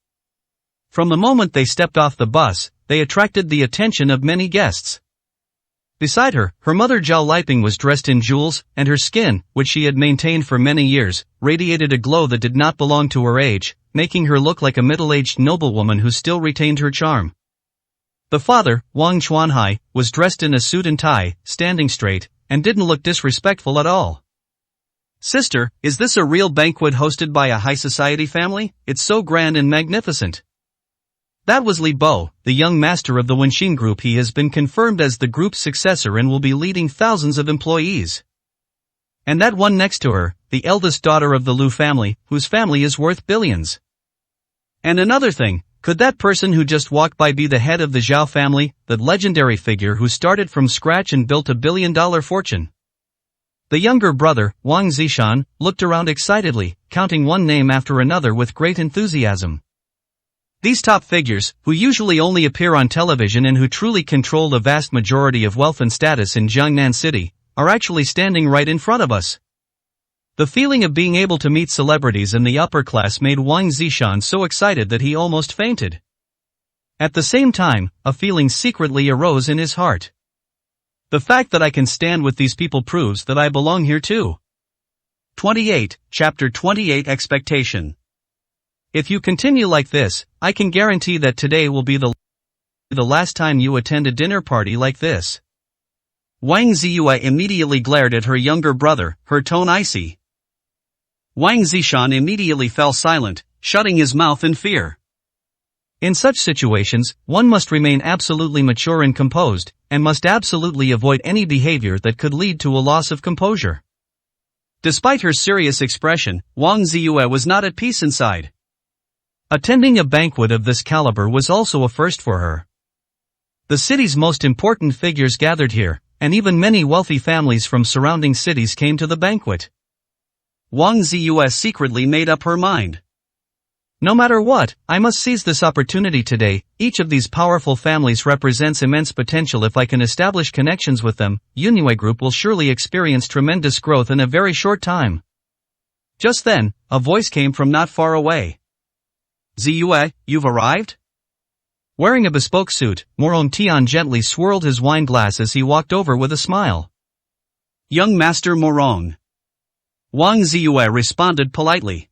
From the moment they stepped off the bus, they attracted the attention of many guests. Beside her, her mother Zhao Liping was dressed in jewels, and her skin, which she had maintained for many years, radiated a glow that did not belong to her age, making her look like a middle-aged noblewoman who still retained her charm. The father, Wang Chuanhai, was dressed in a suit and tie, standing straight, and didn't look disrespectful at all. "Sister, is this a real banquet hosted by a high society family? It's so grand and magnificent." That was Li Bo, the young master of the Wenxin Group. He has been confirmed as the group's successor and will be leading thousands of employees. And that one next to her, the eldest daughter of the Lu family, whose family is worth billions. And another thing, could that person who just walked by be the head of the Zhao family, that legendary figure who started from scratch and built a billion-dollar fortune? The younger brother, Wang Zishan, looked around excitedly, counting one name after another with great enthusiasm. These top figures, who usually only appear on television and who truly control the vast majority of wealth and status in Jiangnan City, are actually standing right in front of us. The feeling of being able to meet celebrities in the upper class made Wang Zishan so excited that he almost fainted. At the same time, a feeling secretly arose in his heart. The fact that I can stand with these people proves that I belong here too. 28, Chapter 28 Expectation. If you continue like this, I can guarantee that today will be the last time you attend a dinner party like this. Wang Ziyue immediately glared at her younger brother, her tone icy. Wang Zishan immediately fell silent, shutting his mouth in fear. In such situations, one must remain absolutely mature and composed, and must absolutely avoid any behavior that could lead to a loss of composure. Despite her serious expression, Wang Ziyue was not at peace inside. Attending a banquet of this caliber was also a first for her. The city's most important figures gathered here, and even many wealthy families from surrounding cities came to the banquet. Wang Ziyue secretly made up her mind. No matter what, I must seize this opportunity today. Each of these powerful families represents immense potential. If I can establish connections with them, Yunue Group will surely experience tremendous growth in a very short time. Just then, a voice came from not far away. Ziyue, you've arrived? Wearing a bespoke suit, Morong Tian gently swirled his wine glass as he walked over with a smile. Young Master Morong. Wang Ziyue responded politely.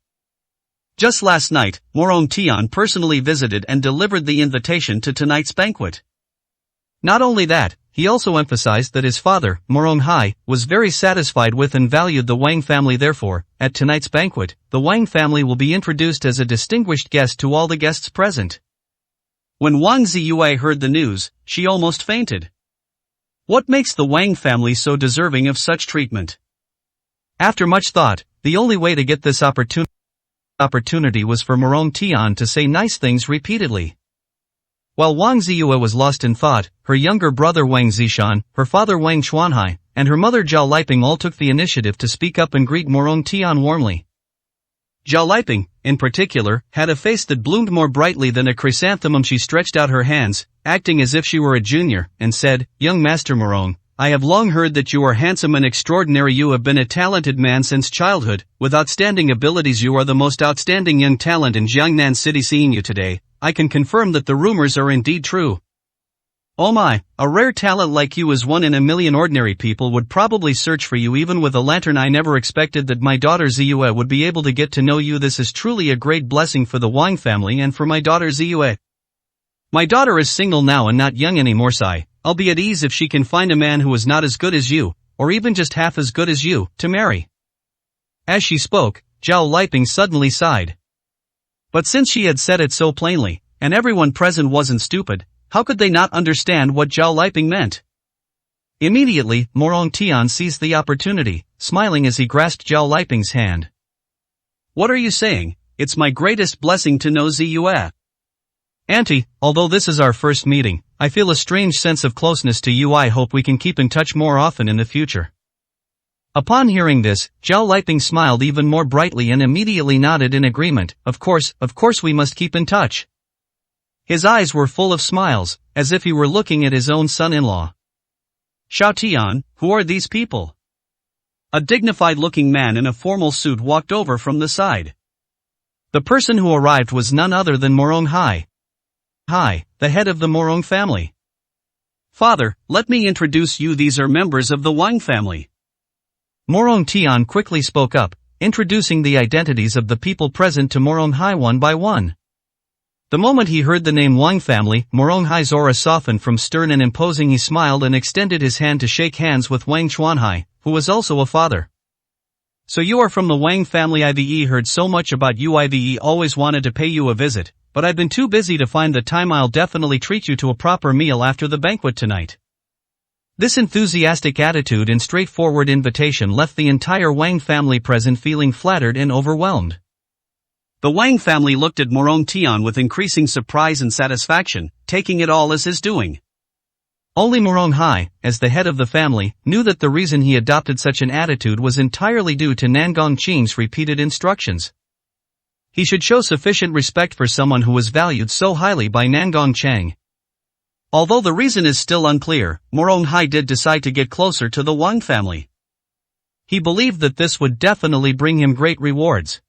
Just last night, Morong Tian personally visited and delivered the invitation to tonight's banquet. Not only that, he also emphasized that his father, Morong Hai, was very satisfied with and valued the Wang family. Therefore, at tonight's banquet, the Wang family will be introduced as a distinguished guest to all the guests present. When Wang Ziyue heard the news, she almost fainted. What makes the Wang family so deserving of such treatment? After much thought, the only way to get this opportunity was for Morong Tian to say nice things repeatedly. While Wang Ziyue was lost in thought, her younger brother Wang Zishan, her father Wang Chuanhai, and her mother Zhao Liping all took the initiative to speak up and greet Morong Tian warmly. Zhao Liping, in particular, had a face that bloomed more brightly than a chrysanthemum. She stretched out her hands, acting as if she were a junior, and said, "Young Master Morong, I have long heard that you are handsome and extraordinary. You have been a talented man since childhood, with outstanding abilities. You are the most outstanding young talent in Jiangnan City. Seeing you today, I can confirm that the rumors are indeed true. Oh my, a rare talent like you is one in a million. Ordinary people would probably search for you even with a lantern. I never expected that my daughter Ziyue would be able to get to know you. This is truly a great blessing for the Wang family and for my daughter Ziyue. My daughter is single now and not young anymore. I'll be at ease if she can find a man who is not as good as you, or even just half as good as you, to marry." As she spoke, Zhao Liping suddenly sighed. But since she had said it so plainly, and everyone present wasn't stupid, how could they not understand what Zhao Liping meant? Immediately, Morong Tian seized the opportunity, smiling as he grasped Zhao Liping's hand. "What are you saying? It's my greatest blessing to know Ziyue. Auntie, although this is our first meeting, I feel a strange sense of closeness to you. I hope we can keep in touch more often in the future." Upon hearing this, Zhao Liping smiled even more brightly and immediately nodded in agreement. Of course we must keep in touch." His eyes were full of smiles, as if he were looking at his own son-in-law. "Xiao Tian, who are these people?" A dignified-looking man in a formal suit walked over from the side. The person who arrived was none other than Morong Hai, the head of the Morong family. "Father, let me introduce you. These are members of the Wang family." Morong Tian quickly spoke up, introducing the identities of the people present to Morong Hai one by one. The moment he heard the name Wang family, Morong Hai's aura softened from stern and imposing. He smiled and extended his hand to shake hands with Wang Chuanhai, who was also a father. "So you are from the Wang family. I've heard so much about you. I've always wanted to pay you a visit, but I've been too busy to find the time. I'll definitely treat you to a proper meal after the banquet tonight." This enthusiastic attitude and straightforward invitation left the entire Wang family present feeling flattered and overwhelmed. The Wang family looked at Morong Tian with increasing surprise and satisfaction, taking it all as his doing. Only Morong Hai, as the head of the family, knew that the reason he adopted such an attitude was entirely due to Nangong Qing's repeated instructions. He should show sufficient respect for someone who was valued so highly by Nangong Chang. Although the reason is still unclear, Morong Hai did decide to get closer to the Wang family. He believed that this would definitely bring him great rewards.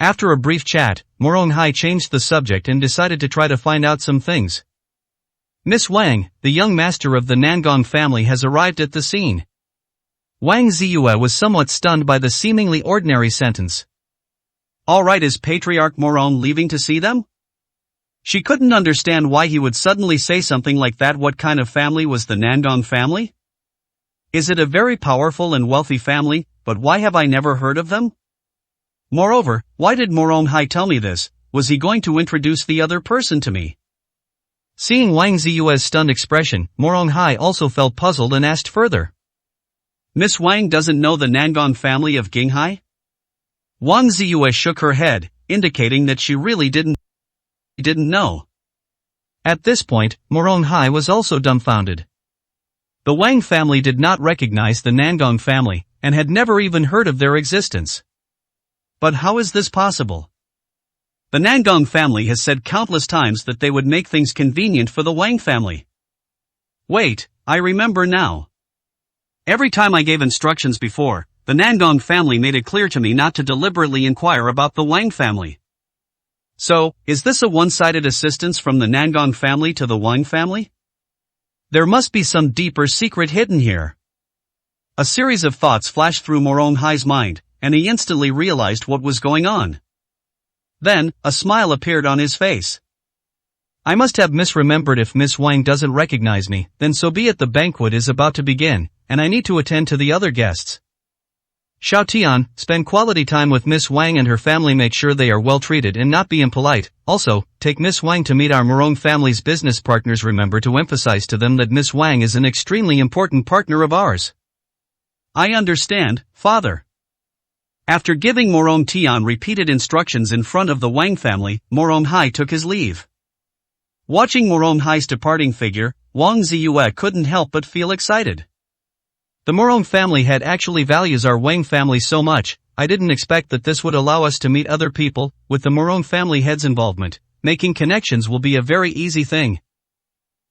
After a brief chat, Morong Hai changed the subject and decided to try to find out some things. "Miss Wang, the young master of the Nangong family has arrived at the scene." Wang Ziyue was somewhat stunned by the seemingly ordinary sentence. Alright, is Patriarch Morone leaving to see them? She couldn't understand why he would suddenly say something like that. What kind of family was the Nandong family? Is it a very powerful and wealthy family, but why have I never heard of them? Moreover, why did Morong Hai tell me this? Was he going to introduce the other person to me? Seeing Wang Ziyue's stunned expression, Morong Hai also felt puzzled and asked further. Miss Wang doesn't know the Nangong family of Qinghai? Wang Ziyue shook her head, indicating that she really didn't know. At this point, Morong Hai was also dumbfounded. The Wang family did not recognize the Nangong family, and had never even heard of their existence. But how is this possible? The Nangong family has said countless times that they would make things convenient for the Wang family. Wait, I remember now. Every time I gave instructions before, the Nangong family made it clear to me not to deliberately inquire about the Wang family. So, is this a one-sided assistance from the Nangong family to the Wang family? There must be some deeper secret hidden here. A series of thoughts flashed through Morong Hai's mind, and he instantly realized what was going on. Then, a smile appeared on his face. I must have misremembered. If Miss Wang doesn't recognize me, then so be it. The banquet is about to begin, and I need to attend to the other guests. Xiao Tian, spend quality time with Miss Wang and her family. Make sure they are well treated and not be impolite. Also, take Miss Wang to meet our Morong family's business partners. Remember to emphasize to them that Miss Wang is an extremely important partner of ours. I understand, father. After giving Morong Tian repeated instructions in front of the Wang family, Morong Hai took his leave. Watching Morong Hai's departing figure, Wang Ziyue couldn't help but feel excited. The Morong family head actually values our Wang family so much. I didn't expect that this would allow us to meet other people. With the Morong family head's involvement, making connections will be a very easy thing.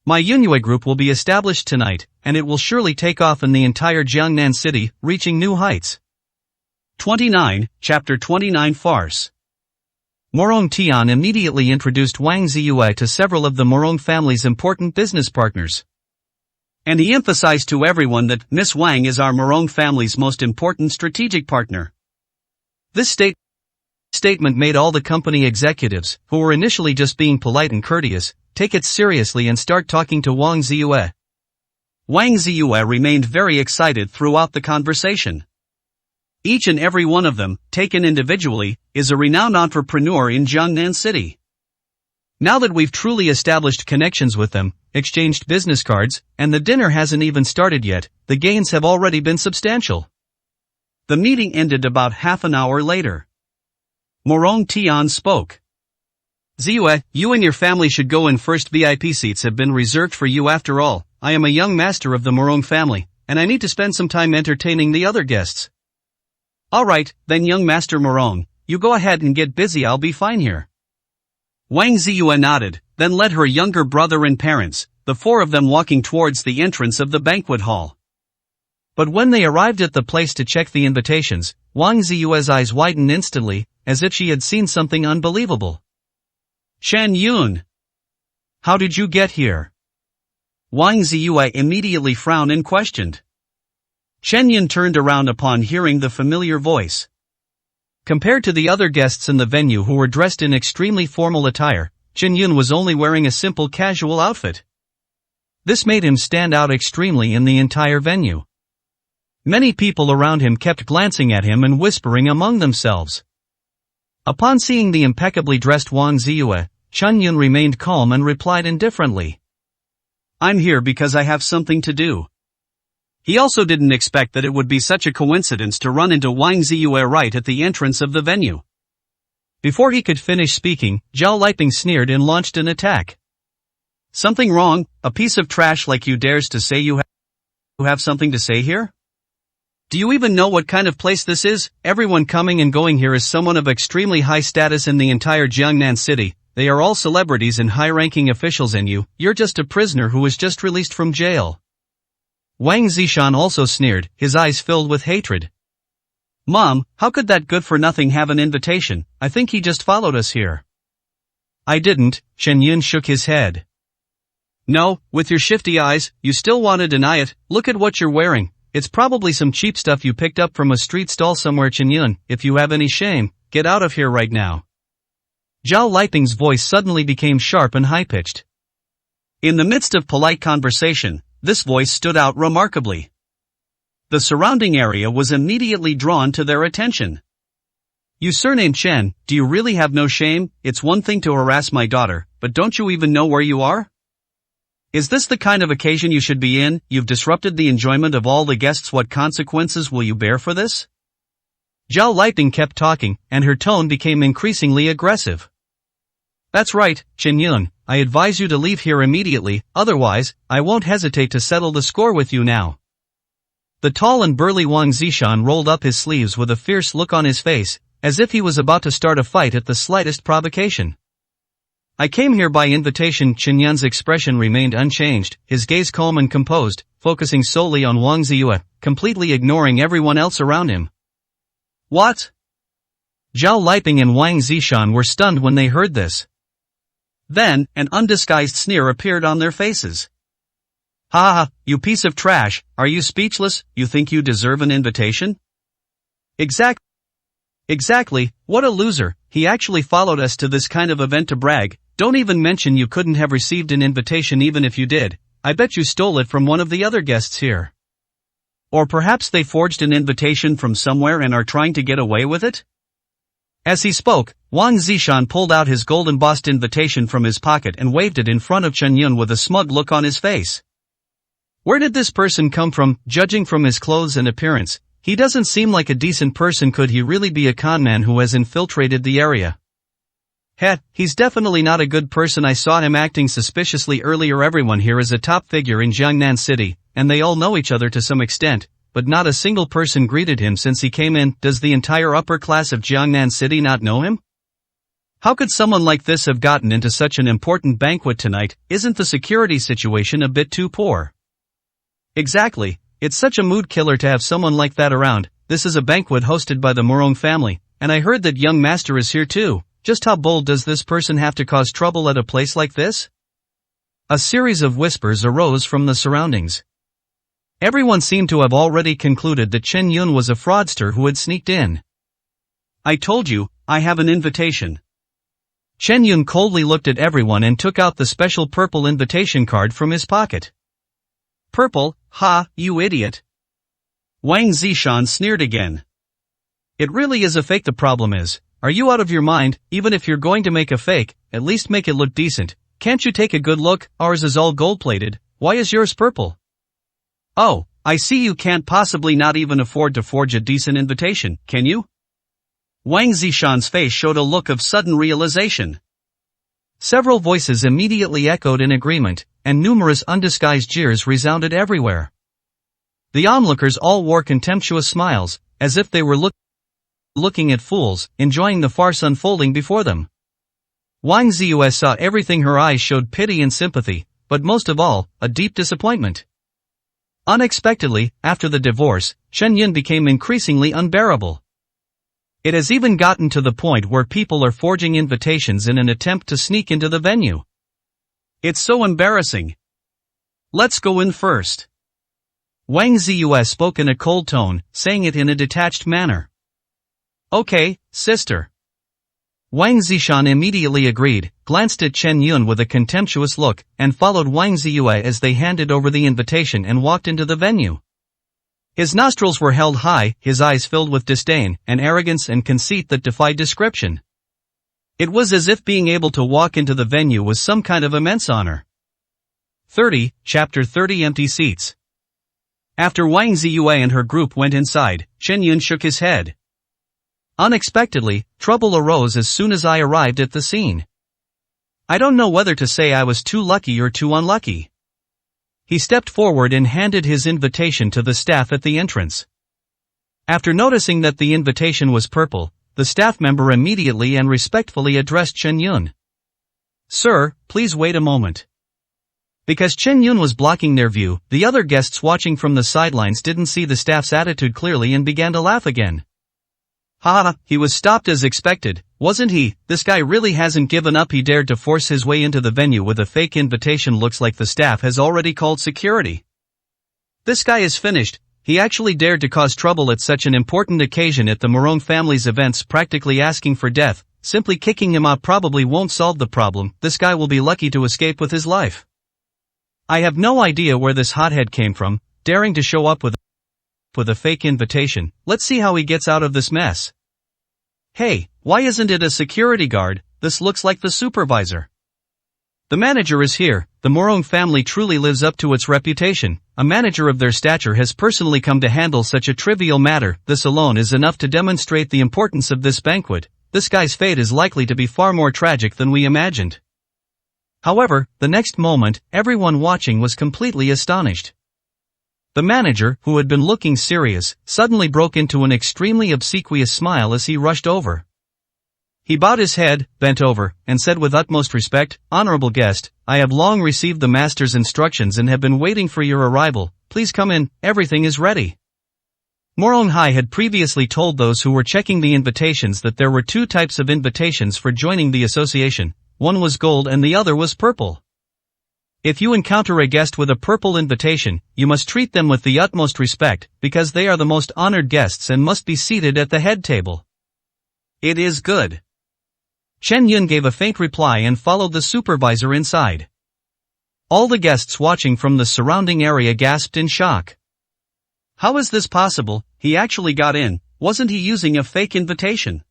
My Yunue group will be established tonight, and it will surely take off in the entire Jiangnan city, reaching new heights. 29, Chapter 29 Farce. Morong Tian immediately introduced Wang Ziyue to several of the Morong family's important business partners. And he emphasized to everyone that Miss Wang is our Morong family's most important strategic partner. This statement made all the company executives, who were initially just being polite and courteous, take it seriously and start talking to Wang Ziyue. Wang Ziyue remained very excited throughout the conversation. Each and every one of them, taken individually, is a renowned entrepreneur in Jiangnan City. Now that we've truly established connections with them, exchanged business cards, and the dinner hasn't even started yet, the gains have already been substantial. The meeting ended about half an hour later. Morong Tian spoke. Ziyue, you and your family should go in first. VIP seats have been reserved for you. After all, I am a young master of the Morong family, and I need to spend some time entertaining the other guests. Alright, then young Master Morong, you go ahead and get busy. I'll be fine here. Wang Ziyue nodded, then led her younger brother and parents, the four of them walking towards the entrance of the banquet hall. But when they arrived at the place to check the invitations, Wang Ziyue's eyes widened instantly, as if she had seen something unbelievable. Chen Yun! How did you get here? Wang Ziyue immediately frowned and questioned. Chen Yun turned around upon hearing the familiar voice. Compared to the other guests in the venue who were dressed in extremely formal attire, Chen Yun was only wearing a simple casual outfit. This made him stand out extremely in the entire venue. Many people around him kept glancing at him and whispering among themselves. Upon seeing the impeccably dressed Wang Ziyue, Chen Yun remained calm and replied indifferently. I'm here because I have something to do. He also didn't expect that it would be such a coincidence to run into Wang Ziyue right at the entrance of the venue. Before he could finish speaking, Zhao Liping sneered and launched an attack. Something wrong? A piece of trash like you dares to say you have something to say here? Do you even know what kind of place this is? Everyone coming and going here is someone of extremely high status in the entire Jiangnan city. They are all celebrities and high-ranking officials, and you're just a prisoner who was just released from jail. Wang Zishan also sneered, his eyes filled with hatred. Mom, how could that good-for-nothing have an invitation? I think he just followed us here. I didn't, Chen Yun shook his head. No, with your shifty eyes, you still want to deny it. Look at what you're wearing. It's probably some cheap stuff you picked up from a street stall somewhere. Chen Yun, if you have any shame, get out of here right now. Zhao Liping's voice suddenly became sharp and high-pitched. In the midst of polite conversation, this voice stood out remarkably. The surrounding area was immediately drawn to their attention. You surnamed Chen, do you really have no shame? It's one thing to harass my daughter, but don't you even know where you are? Is this the kind of occasion you should be in? You've disrupted the enjoyment of all the guests. What consequences will you bear for this? Zhao Liping kept talking, and her tone became increasingly aggressive. That's right, Chen Yun, I advise you to leave here immediately, otherwise, I won't hesitate to settle the score with you now. The tall and burly Wang Zishan rolled up his sleeves with a fierce look on his face, as if he was about to start a fight at the slightest provocation. I came here by invitation. Chen Yun's expression remained unchanged, his gaze calm and composed, focusing solely on Wang Ziyue, completely ignoring everyone else around him. What? Zhao Liping and Wang Zishan were stunned when they heard this. Then, an undisguised sneer appeared on their faces. Ha ha, you piece of trash, are you speechless? You think you deserve an invitation? Exactly, what a loser, he actually followed us to this kind of event to brag. Don't even mention you couldn't have received an invitation. Even if you did, I bet you stole it from one of the other guests here. Or perhaps they forged an invitation from somewhere and are trying to get away with it? As he spoke, Wang Zishan pulled out his gold-embossed invitation from his pocket and waved it in front of Chen Yun with a smug look on his face. Where did this person come from? Judging from his clothes and appearance, he doesn't seem like a decent person. Could he really be a conman who has infiltrated the area? He's definitely not a good person. I saw him acting suspiciously earlier. Everyone here is a top figure in Jiangnan City, and they all know each other to some extent, but not a single person greeted him since he came in. Does the entire upper class of Jiangnan City not know him? How could someone like this have gotten into such an important banquet tonight? Isn't the security situation a bit too poor? Exactly, it's such a mood killer to have someone like that around. This is a banquet hosted by the Morong family, and I heard that young master is here too. Just how bold does this person have to cause trouble at a place like this? A series of whispers arose from the surroundings. Everyone seemed to have already concluded that Chen Yun was a fraudster who had sneaked in. I told you, I have an invitation. Chen Yun coldly looked at everyone and took out the special purple invitation card from his pocket. Purple, ha, you idiot. Wang Zishan sneered again. It really is a fake. The problem is, are you out of your mind? Even if you're going to make a fake, at least make it look decent. Can't you take a good look? Ours is all gold-plated, why is yours purple? Oh, I see you can't possibly not even afford to forge a decent invitation, can you? Wang Zishan's face showed a look of sudden realization. Several voices immediately echoed in agreement, and numerous undisguised jeers resounded everywhere. The onlookers all wore contemptuous smiles, as if they were looking at fools, enjoying the farce unfolding before them. Wang Ziyue saw everything. Her eyes showed pity and sympathy, but most of all, a deep disappointment. Unexpectedly, after the divorce, Chen Yun became increasingly unbearable. It has even gotten to the point where people are forging invitations in an attempt to sneak into the venue. It's so embarrassing. Let's go in first. Wang Ziyue spoke in a cold tone, saying it in a detached manner. Okay, sister. Wang Zishan immediately agreed, glanced at Chen Yun with a contemptuous look, and followed Wang Ziyue as they handed over the invitation and walked into the venue. His nostrils were held high, his eyes filled with disdain, and arrogance and conceit that defied description. It was as if being able to walk into the venue was some kind of immense honor. Chapter 30 Empty Seats. After Wang Ziyue and her group went inside, Chen Yun shook his head. Unexpectedly, trouble arose as soon as I arrived at the scene. I don't know whether to say I was too lucky or too unlucky. He stepped forward and handed his invitation to the staff at the entrance. After noticing that the invitation was purple, the staff member immediately and respectfully addressed Chen Yun. Sir, please wait a moment. Because Chen Yun was blocking their view, the other guests watching from the sidelines didn't see the staff's attitude clearly and began to laugh again. Ha, he was stopped as expected, wasn't he? This guy really hasn't given up. He dared to force his way into the venue with a fake invitation. Looks like the staff has already called security. This guy is finished. he actually dared to cause trouble at such an important occasion at the Morong family's events, practically asking for death. Simply kicking him out probably won't solve the problem. This guy will be lucky to escape with his life. I have no idea where this hothead came from, daring to show up with a fake invitation. Let's see how he gets out of this mess. Hey, why isn't it a security guard? This looks like the supervisor. The manager is here. The Morong family truly lives up to its reputation. A manager of their stature has personally come to handle such a trivial matter. This alone is enough to demonstrate the importance of this banquet. This guy's fate is likely to be far more tragic than we imagined. However, the next moment, everyone watching was completely astonished. The manager, who had been looking serious, suddenly broke into an extremely obsequious smile as he rushed over. He bowed his head, bent over, and said with utmost respect, "Honorable guest, I have long received the master's instructions and have been waiting for your arrival. Please come in, everything is ready." Morong Hai had previously told those who were checking the invitations that there were two types of invitations for joining the association. One was gold and the other was purple. If you encounter a guest with a purple invitation, you must treat them with the utmost respect, because they are the most honored guests and must be seated at the head table. It is good. Chen Yun gave a faint reply and followed the supervisor inside. All the guests watching from the surrounding area gasped in shock. How is this possible? He actually got in. Wasn't he using a fake invitation?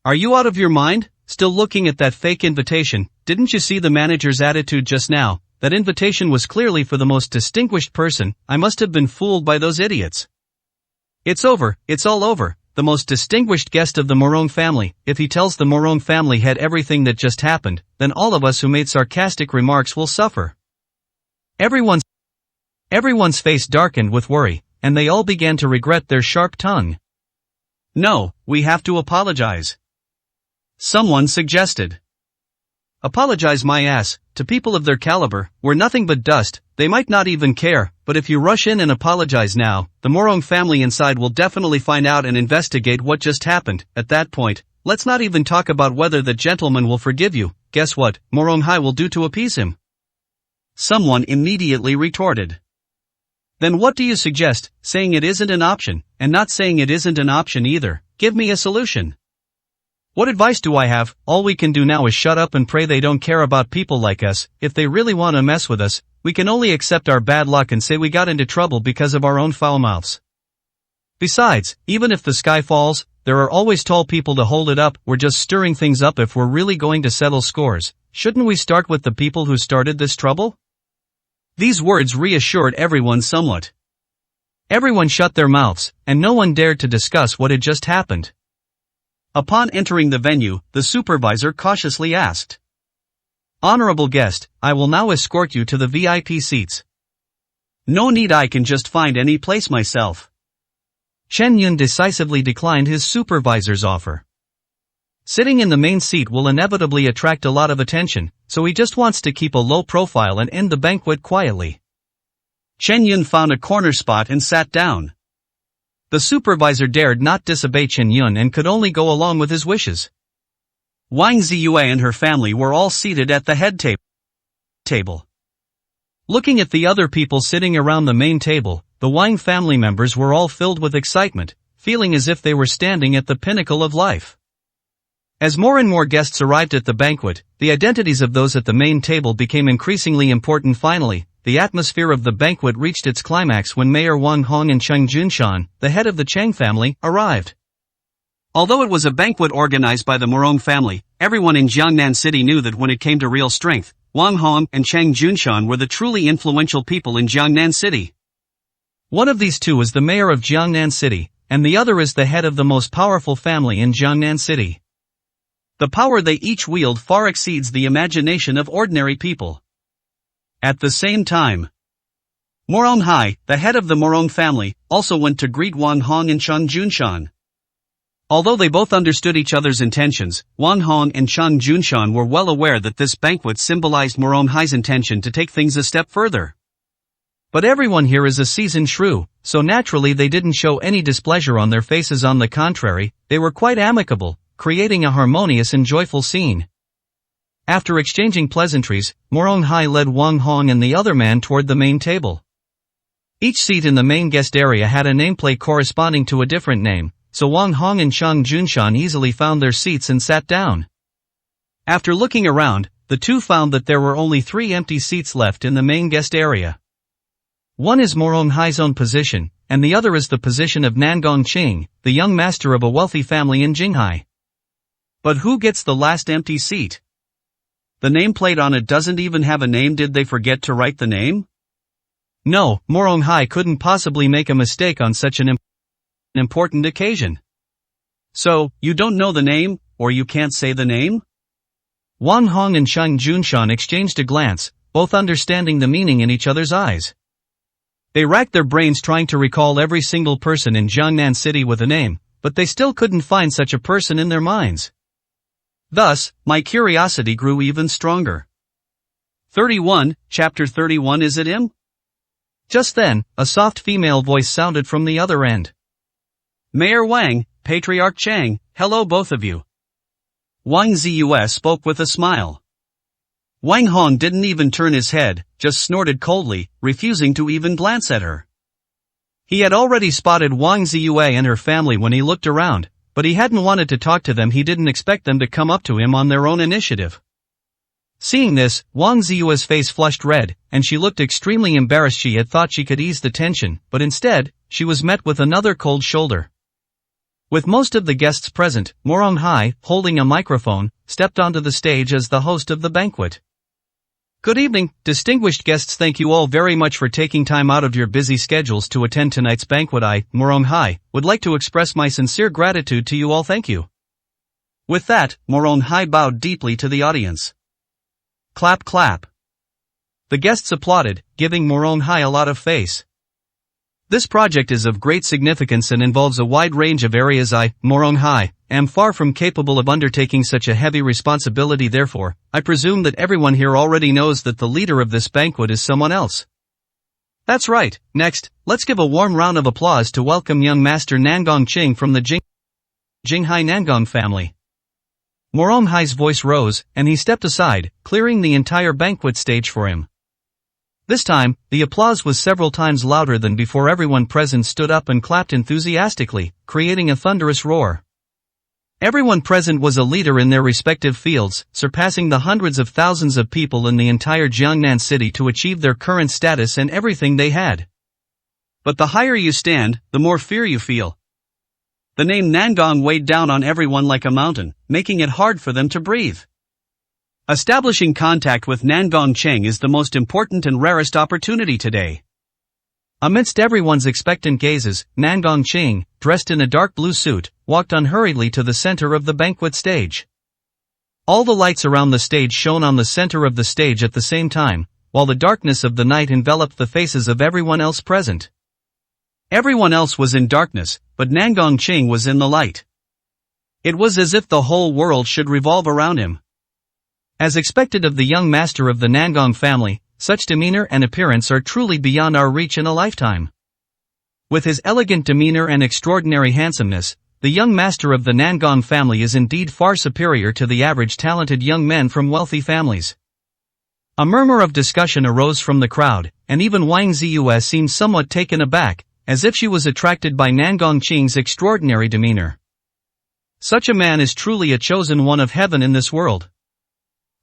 Are you out of your mind? Still looking at that fake invitation? Didn't you see the manager's attitude just now? That invitation was clearly for the most distinguished person. I must have been fooled by those idiots. It's over, it's all over. The most distinguished guest of the Morong family. If he tells the Morong family head everything that just happened, then all of us who made sarcastic remarks will suffer. Everyone's face darkened with worry, and they all began to regret their sharp tongue. No, we have to apologize. Someone suggested. Apologize my ass, to people of their caliber, we're nothing but dust, they might not even care, but if you rush in and apologize now, the Morong family inside will definitely find out and investigate what just happened. At that point, let's not even talk about whether the gentleman will forgive you. Guess what, Morong Hai will do to appease him? Someone immediately retorted. Then what do you suggest, saying it isn't an option, and not saying it isn't an option either? Give me a solution. What advice do I have? All we can do now is shut up and pray they don't care about people like us. If they really want to mess with us, we can only accept our bad luck and say we got into trouble because of our own foul mouths. Besides, even if the sky falls, there are always tall people to hold it up. We're just stirring things up if we're really going to settle scores. Shouldn't we start with the people who started this trouble? These words reassured everyone somewhat. Everyone shut their mouths, and no one dared to discuss what had just happened. Upon entering the venue, the supervisor cautiously asked, "Honorable guest, I will now escort you to the VIP seats." "No need, I can just find any place myself." Chen Yun decisively declined his supervisor's offer. Sitting in the main seat will inevitably attract a lot of attention, so he just wants to keep a low profile and end the banquet quietly. Chen Yun found a corner spot and sat down. The supervisor dared not disobey Chen Yun and could only go along with his wishes. Wang Ziyue and her family were all seated at the head table. Looking at the other people sitting around the main table, the Wang family members were all filled with excitement, feeling as if they were standing at the pinnacle of life. As more and more guests arrived at the banquet, the identities of those at the main table became increasingly important. Finally, the atmosphere of the banquet reached its climax when Mayor Wang Hong and Cheng Junshan, the head of the Cheng family, arrived. Although it was a banquet organized by the Morong family, everyone in Jiangnan City knew that when it came to real strength, Wang Hong and Cheng Junshan were the truly influential people in Jiangnan City. One of these two is the mayor of Jiangnan City, and the other is the head of the most powerful family in Jiangnan City. The power they each wield far exceeds the imagination of ordinary people. At the same time, Morong Hai, the head of the Morong family, also went to greet Wang Hong and Cheng Junshan. Although they both understood each other's intentions, Wang Hong and Cheng Junshan were well aware that this banquet symbolized Morong Hai's intention to take things a step further. But everyone here is a seasoned shrew, so naturally they didn't show any displeasure on their faces. On the contrary, they were quite amicable, creating a harmonious and joyful scene. After exchanging pleasantries, Morong Hai led Wang Hong and the other man toward the main table. Each seat in the main guest area had a nameplate corresponding to a different name, so Wang Hong and Chang Junshan easily found their seats and sat down. After looking around, the two found that there were only 3 empty seats left in the main guest area. One is Morong Hai's own position, and the other is the position of Nangong Qing, the young master of a wealthy family in Jinghai. But who gets the last empty seat? The nameplate on it doesn't even have a name. Did they forget to write the name? No, Morong Hai couldn't possibly make a mistake on such an important occasion. So, you don't know the name, or you can't say the name? Wang Hong and Chang Junshan exchanged a glance, both understanding the meaning in each other's eyes. They racked their brains trying to recall every single person in Jiangnan City with a name, but they still couldn't find such a person in their minds. Thus, my curiosity grew even stronger. 31, Chapter 31. Is it him? Just then, a soft female voice sounded from the other end. Mayor Wang, Patriarch Chang, hello both of you. Wang Ziyue spoke with a smile. Wang Hong didn't even turn his head, just snorted coldly, refusing to even glance at her. He had already spotted Wang Ziyue and her family when he looked around, but he hadn't wanted to talk to them. He didn't expect them to come up to him on their own initiative. Seeing this, Wang Ziyue's face flushed red, and she looked extremely embarrassed. She had thought she could ease the tension, but instead, she was met with another cold shoulder. With most of the guests present, Morong Hai, holding a microphone, stepped onto the stage as the host of the banquet. Good evening, distinguished guests. Thank you all very much for taking time out of your busy schedules to attend tonight's banquet. I, Morong Hai, would like to express my sincere gratitude to you all. Thank you. With that, Morong Hai bowed deeply to the audience. Clap clap. The guests applauded, giving Morong Hai a lot of face. This project is of great significance and involves a wide range of areas. I, Morong Hai, am far from capable of undertaking such a heavy responsibility. Therefore, I presume that everyone here already knows that the leader of this banquet is someone else. That's right. Next, let's give a warm round of applause to welcome young master Nangong Qing from the Jinghai Nangong family. Morong Hai's voice rose, and he stepped aside, clearing the entire banquet stage for him. This time, the applause was several times louder than before. Everyone present stood up and clapped enthusiastically, creating a thunderous roar. Everyone present was a leader in their respective fields, surpassing the hundreds of thousands of people in the entire Jiangnan city to achieve their current status and everything they had. But the higher you stand, the more fear you feel. The name Nangong weighed down on everyone like a mountain, making it hard for them to breathe. Establishing contact with Nangong Qing is the most important and rarest opportunity today. Amidst everyone's expectant gazes, Nangong Qing, dressed in a dark blue suit, walked unhurriedly to the center of the banquet stage. All the lights around the stage shone on the center of the stage at the same time, while the darkness of the night enveloped the faces of everyone else present. Everyone else was in darkness, but Nangong Qing was in the light. It was as if the whole world should revolve around him. As expected of the young master of the Nangong family, such demeanor and appearance are truly beyond our reach in a lifetime. With his elegant demeanor and extraordinary handsomeness, the young master of the Nangong family is indeed far superior to the average talented young men from wealthy families. A murmur of discussion arose from the crowd, and even Wang Ziyue seemed somewhat taken aback, as if she was attracted by Nangong Qing's extraordinary demeanor. Such a man is truly a chosen one of heaven in this world.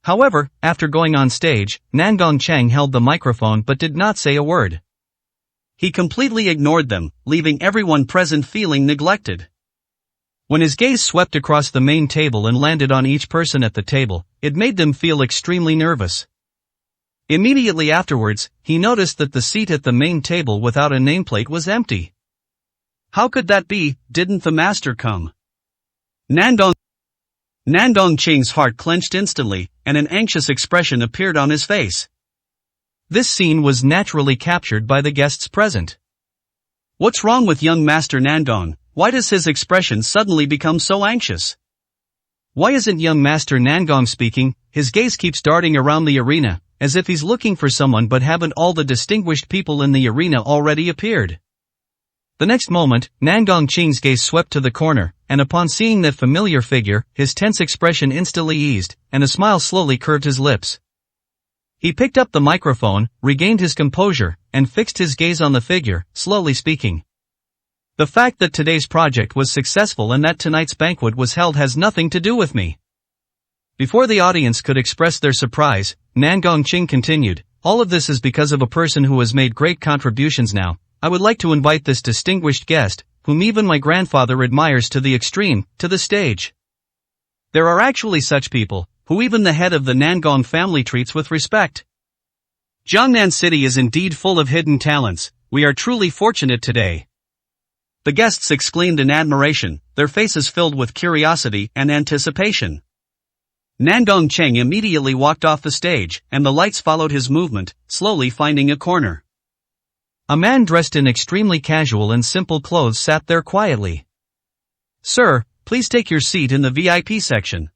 However, after going on stage, Nangong Qing held the microphone but did not say a word. He completely ignored them, leaving everyone present feeling neglected. When his gaze swept across the main table and landed on each person at the table, it made them feel extremely nervous. Immediately afterwards, he noticed that the seat at the main table without a nameplate was empty. How could that be? Didn't the master come? Nangong Qing's heart clenched instantly, and an anxious expression appeared on his face. This scene was naturally captured by the guests present. What's wrong with young Master Nangong? Why does his expression suddenly become so anxious? Why isn't young Master Nangong speaking? His gaze keeps darting around the arena, as if he's looking for someone, but haven't all the distinguished people in the arena already appeared? The next moment, Nangong Qing's gaze swept to the corner, and upon seeing that familiar figure, his tense expression instantly eased, and a smile slowly curved his lips. He picked up the microphone, regained his composure, and fixed his gaze on the figure, slowly speaking. The fact that today's project was successful and that tonight's banquet was held has nothing to do with me. Before the audience could express their surprise, Nan Gongqing continued, all of this is because of a person who has made great contributions now. I would like to invite this distinguished guest, whom even my grandfather admires to the extreme, to the stage. There are actually such people, who even the head of the Nangong family treats with respect. Jiangnan City is indeed full of hidden talents. We are truly fortunate today. The guests exclaimed in admiration, their faces filled with curiosity and anticipation. Nan Gongqing immediately walked off the stage, and the lights followed his movement, slowly finding a corner. A man dressed in extremely casual and simple clothes sat there quietly. Sir, please take your seat in the VIP section.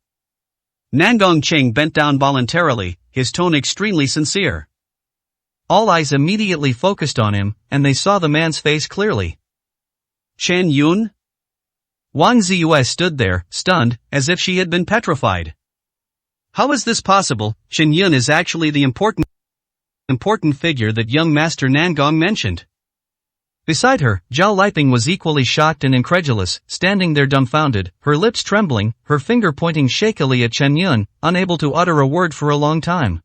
Nan Gongqing bent down voluntarily, his tone extremely sincere. All eyes immediately focused on him, and they saw the man's face clearly. Chen Yun? Wang Ziyue stood there, stunned, as if she had been petrified. How is this possible? Chen Yun is actually the important figure that young Master Nangong mentioned. Beside her, Zhao Liping was equally shocked and incredulous, standing there dumbfounded, her lips trembling, her finger pointing shakily at Chen Yun, unable to utter a word for a long time.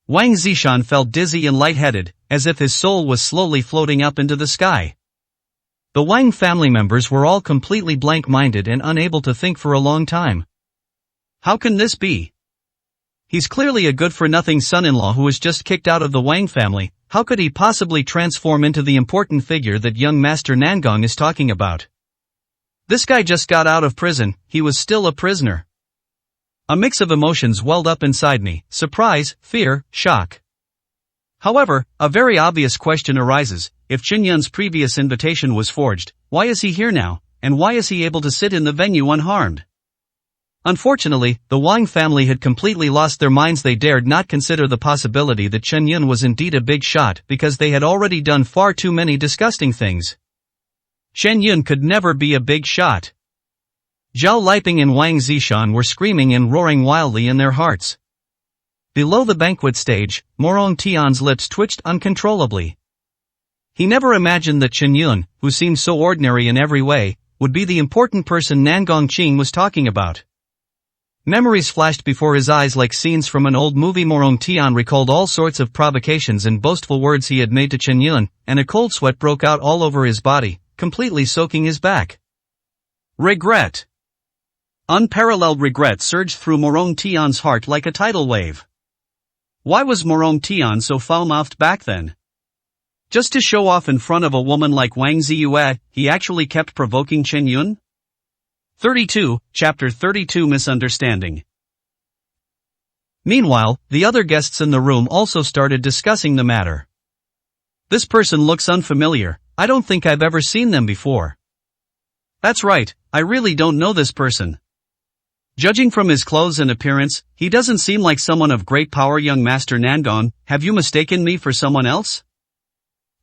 Wang Zishan felt dizzy and lightheaded, as if his soul was slowly floating up into the sky. The Wang family members were all completely blank-minded and unable to think for a long time. How can this be? He's clearly a good-for-nothing son-in-law who was just kicked out of the Wang family. How could he possibly transform into the important figure that young Master Nangong is talking about? This guy just got out of prison, he was still a prisoner. A mix of emotions welled up inside me, surprise, fear, shock. However, a very obvious question arises, if Chen Yun's previous invitation was forged, why is he here now, and why is he able to sit in the venue unharmed? Unfortunately, the Wang family had completely lost their minds. They dared not consider the possibility that Chen Yun was indeed a big shot because they had already done far too many disgusting things. Chen Yun could never be a big shot. Zhao Liping and Wang Zishan were screaming and roaring wildly in their hearts. Below the banquet stage, Morong Tian's lips twitched uncontrollably. He never imagined that Chen Yun, who seemed so ordinary in every way, would be the important person Nan Gongqing was talking about. Memories flashed before his eyes like scenes from an old movie. Morong Tian recalled all sorts of provocations and boastful words he had made to Chen Yun, and a cold sweat broke out all over his body, completely soaking his back. Regret. Unparalleled regret surged through Morong Tian's heart like a tidal wave. Why was Morong Tian so foul-mouthed back then? Just to show off in front of a woman like Wang Ziyue, he actually kept provoking Chen Yun? 32, Chapter 32 Misunderstanding. Meanwhile, the other guests in the room also started discussing the matter. This person looks unfamiliar, I don't think I've ever seen them before. That's right, I really don't know this person. Judging from his clothes and appearance, he doesn't seem like someone of great power. Young Master Nangong, have you mistaken me for someone else?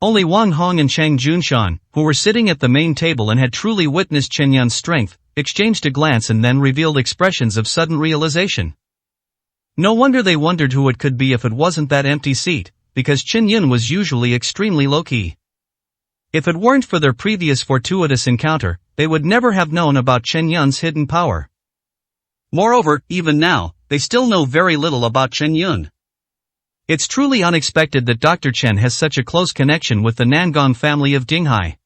Only Wang Hong and Chang Junshan, who were sitting at the main table and had truly witnessed Chen Yun's strength, exchanged a glance and then revealed expressions of sudden realization. No wonder they wondered who it could be if it wasn't that empty seat, because Chen Yun was usually extremely low-key. If it weren't for their previous fortuitous encounter, they would never have known about Chen Yun's hidden power. Moreover, even now, they still know very little about Chen Yun. It's truly unexpected that Dr. Chen has such a close connection with the Nangong family of Dinghai.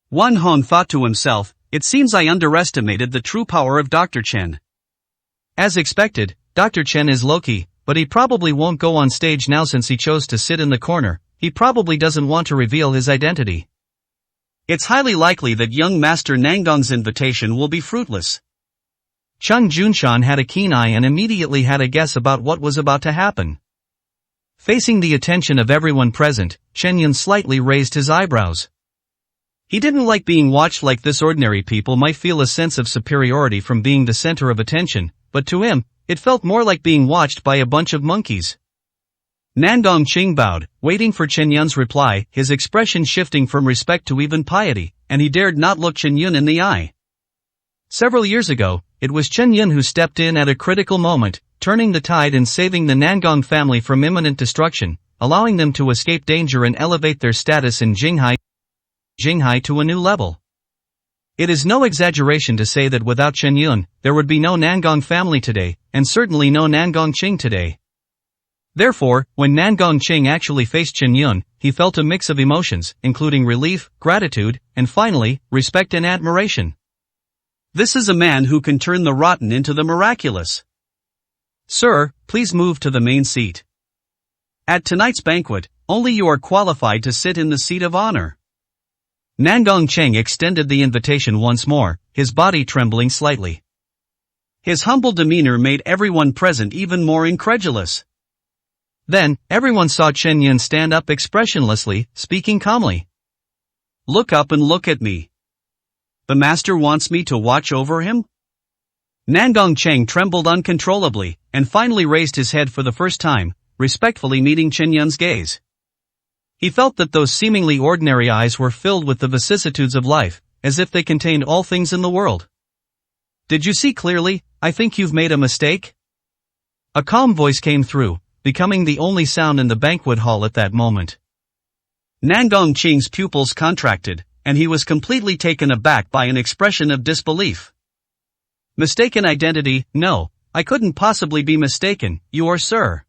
Wan Hong thought to himself, it seems I underestimated the true power of Dr. Chen. As expected, Dr. Chen is low-key, but he probably won't go on stage now since he chose to sit in the corner. He probably doesn't want to reveal his identity. It's highly likely that young Master Nangong's invitation will be fruitless. Chang Junshan had a keen eye and immediately had a guess about what was about to happen. Facing the attention of everyone present, Chen Yun slightly raised his eyebrows. He didn't like being watched like this. Ordinary people might feel a sense of superiority from being the center of attention, but to him, it felt more like being watched by a bunch of monkeys. Nan Gongqing bowed, waiting for Chen Yun's reply, his expression shifting from respect to even piety, and he dared not look Chen Yun in the eye. Several years ago, it was Chen Yun who stepped in at a critical moment, turning the tide and saving the Nangong family from imminent destruction, allowing them to escape danger and elevate their status in Jinghai to a new level. It is no exaggeration to say that without Chen Yun, there would be no Nangong family today, and certainly no Nangong Qing today. Therefore, when Nangong Qing actually faced Chen Yun, he felt a mix of emotions, including relief, gratitude, and finally, respect and admiration. This is a man who can turn the rotten into the miraculous. Sir, please move to the main seat. At tonight's banquet, only you are qualified to sit in the seat of honor. Nangong Qing extended the invitation once more, his body trembling slightly. His humble demeanor made everyone present even more incredulous. Then, everyone saw Chen Yun stand up expressionlessly, speaking calmly. Look up and look at me. The master wants me to watch over him? Nangong Qing trembled uncontrollably, and finally raised his head for the first time, respectfully meeting Chen Yun's gaze. He felt that those seemingly ordinary eyes were filled with the vicissitudes of life, as if they contained all things in the world. Did you see clearly? I think you've made a mistake? A calm voice came through, becoming the only sound in the banquet hall at that moment. Nangong Qing's pupils contracted, and he was completely taken aback by an expression of disbelief. Mistaken identity? No, I couldn't possibly be mistaken, you are sir.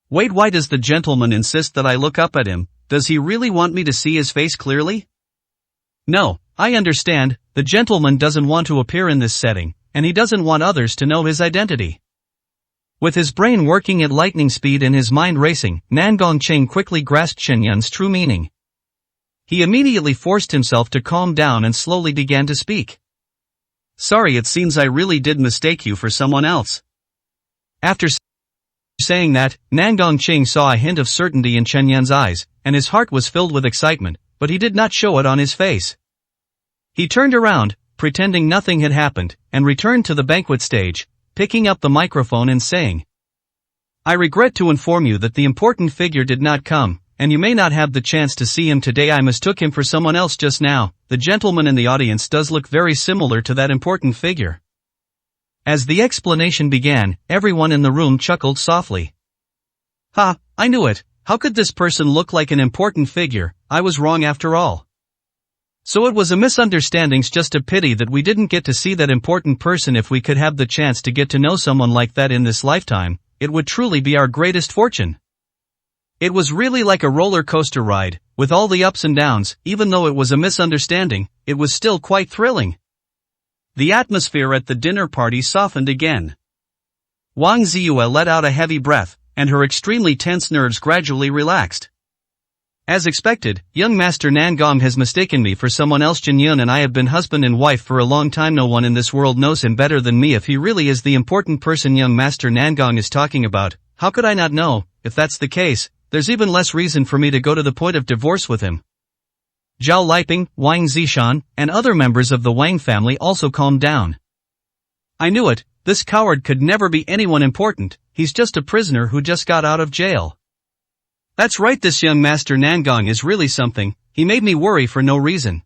Wait, why does the gentleman insist that I look up at him? Does he really want me to see his face clearly? No, I understand, the gentleman doesn't want to appear in this setting, and he doesn't want others to know his identity. With his brain working at lightning speed and his mind racing, Nangong Qing quickly grasped Chen Yun's true meaning. He immediately forced himself to calm down and slowly began to speak. Sorry, it seems I really did mistake you for someone else. After saying that, Nangong Qing saw a hint of certainty in Chen Yun's eyes, and his heart was filled with excitement, but he did not show it on his face. He turned around, pretending nothing had happened, and returned to the banquet stage, picking up the microphone and saying, I regret to inform you that the important figure did not come, and you may not have the chance to see him today. I mistook him for someone else just now. The gentleman in the audience does look very similar to that important figure. As the explanation began, everyone in the room chuckled softly. Ha, I knew it. How could this person look like an important figure? I was wrong after all. So it was a misunderstanding. Just a pity that we didn't get to see that important person. If we could have the chance to get to know someone like that in this lifetime, it would truly be our greatest fortune. It was really like a roller coaster ride, with all the ups and downs. Even though it was a misunderstanding, it was still quite thrilling. The atmosphere at the dinner party softened again. Wang Ziyue let out a heavy breath, and her extremely tense nerves gradually relaxed. As expected, young Master Nangong has mistaken me for someone else. Chen Yun and I have been husband and wife for a long time. No one in this world knows him better than me. If he really is the important person young Master Nangong is talking about, how could I not know? If that's the case, there's even less reason for me to go to the point of divorce with him. Zhao Liping, Wang Zishan, and other members of the Wang family also calmed down. I knew it, this coward could never be anyone important. He's just a prisoner who just got out of jail. That's right, this young Master Nangong is really something. He made me worry for no reason.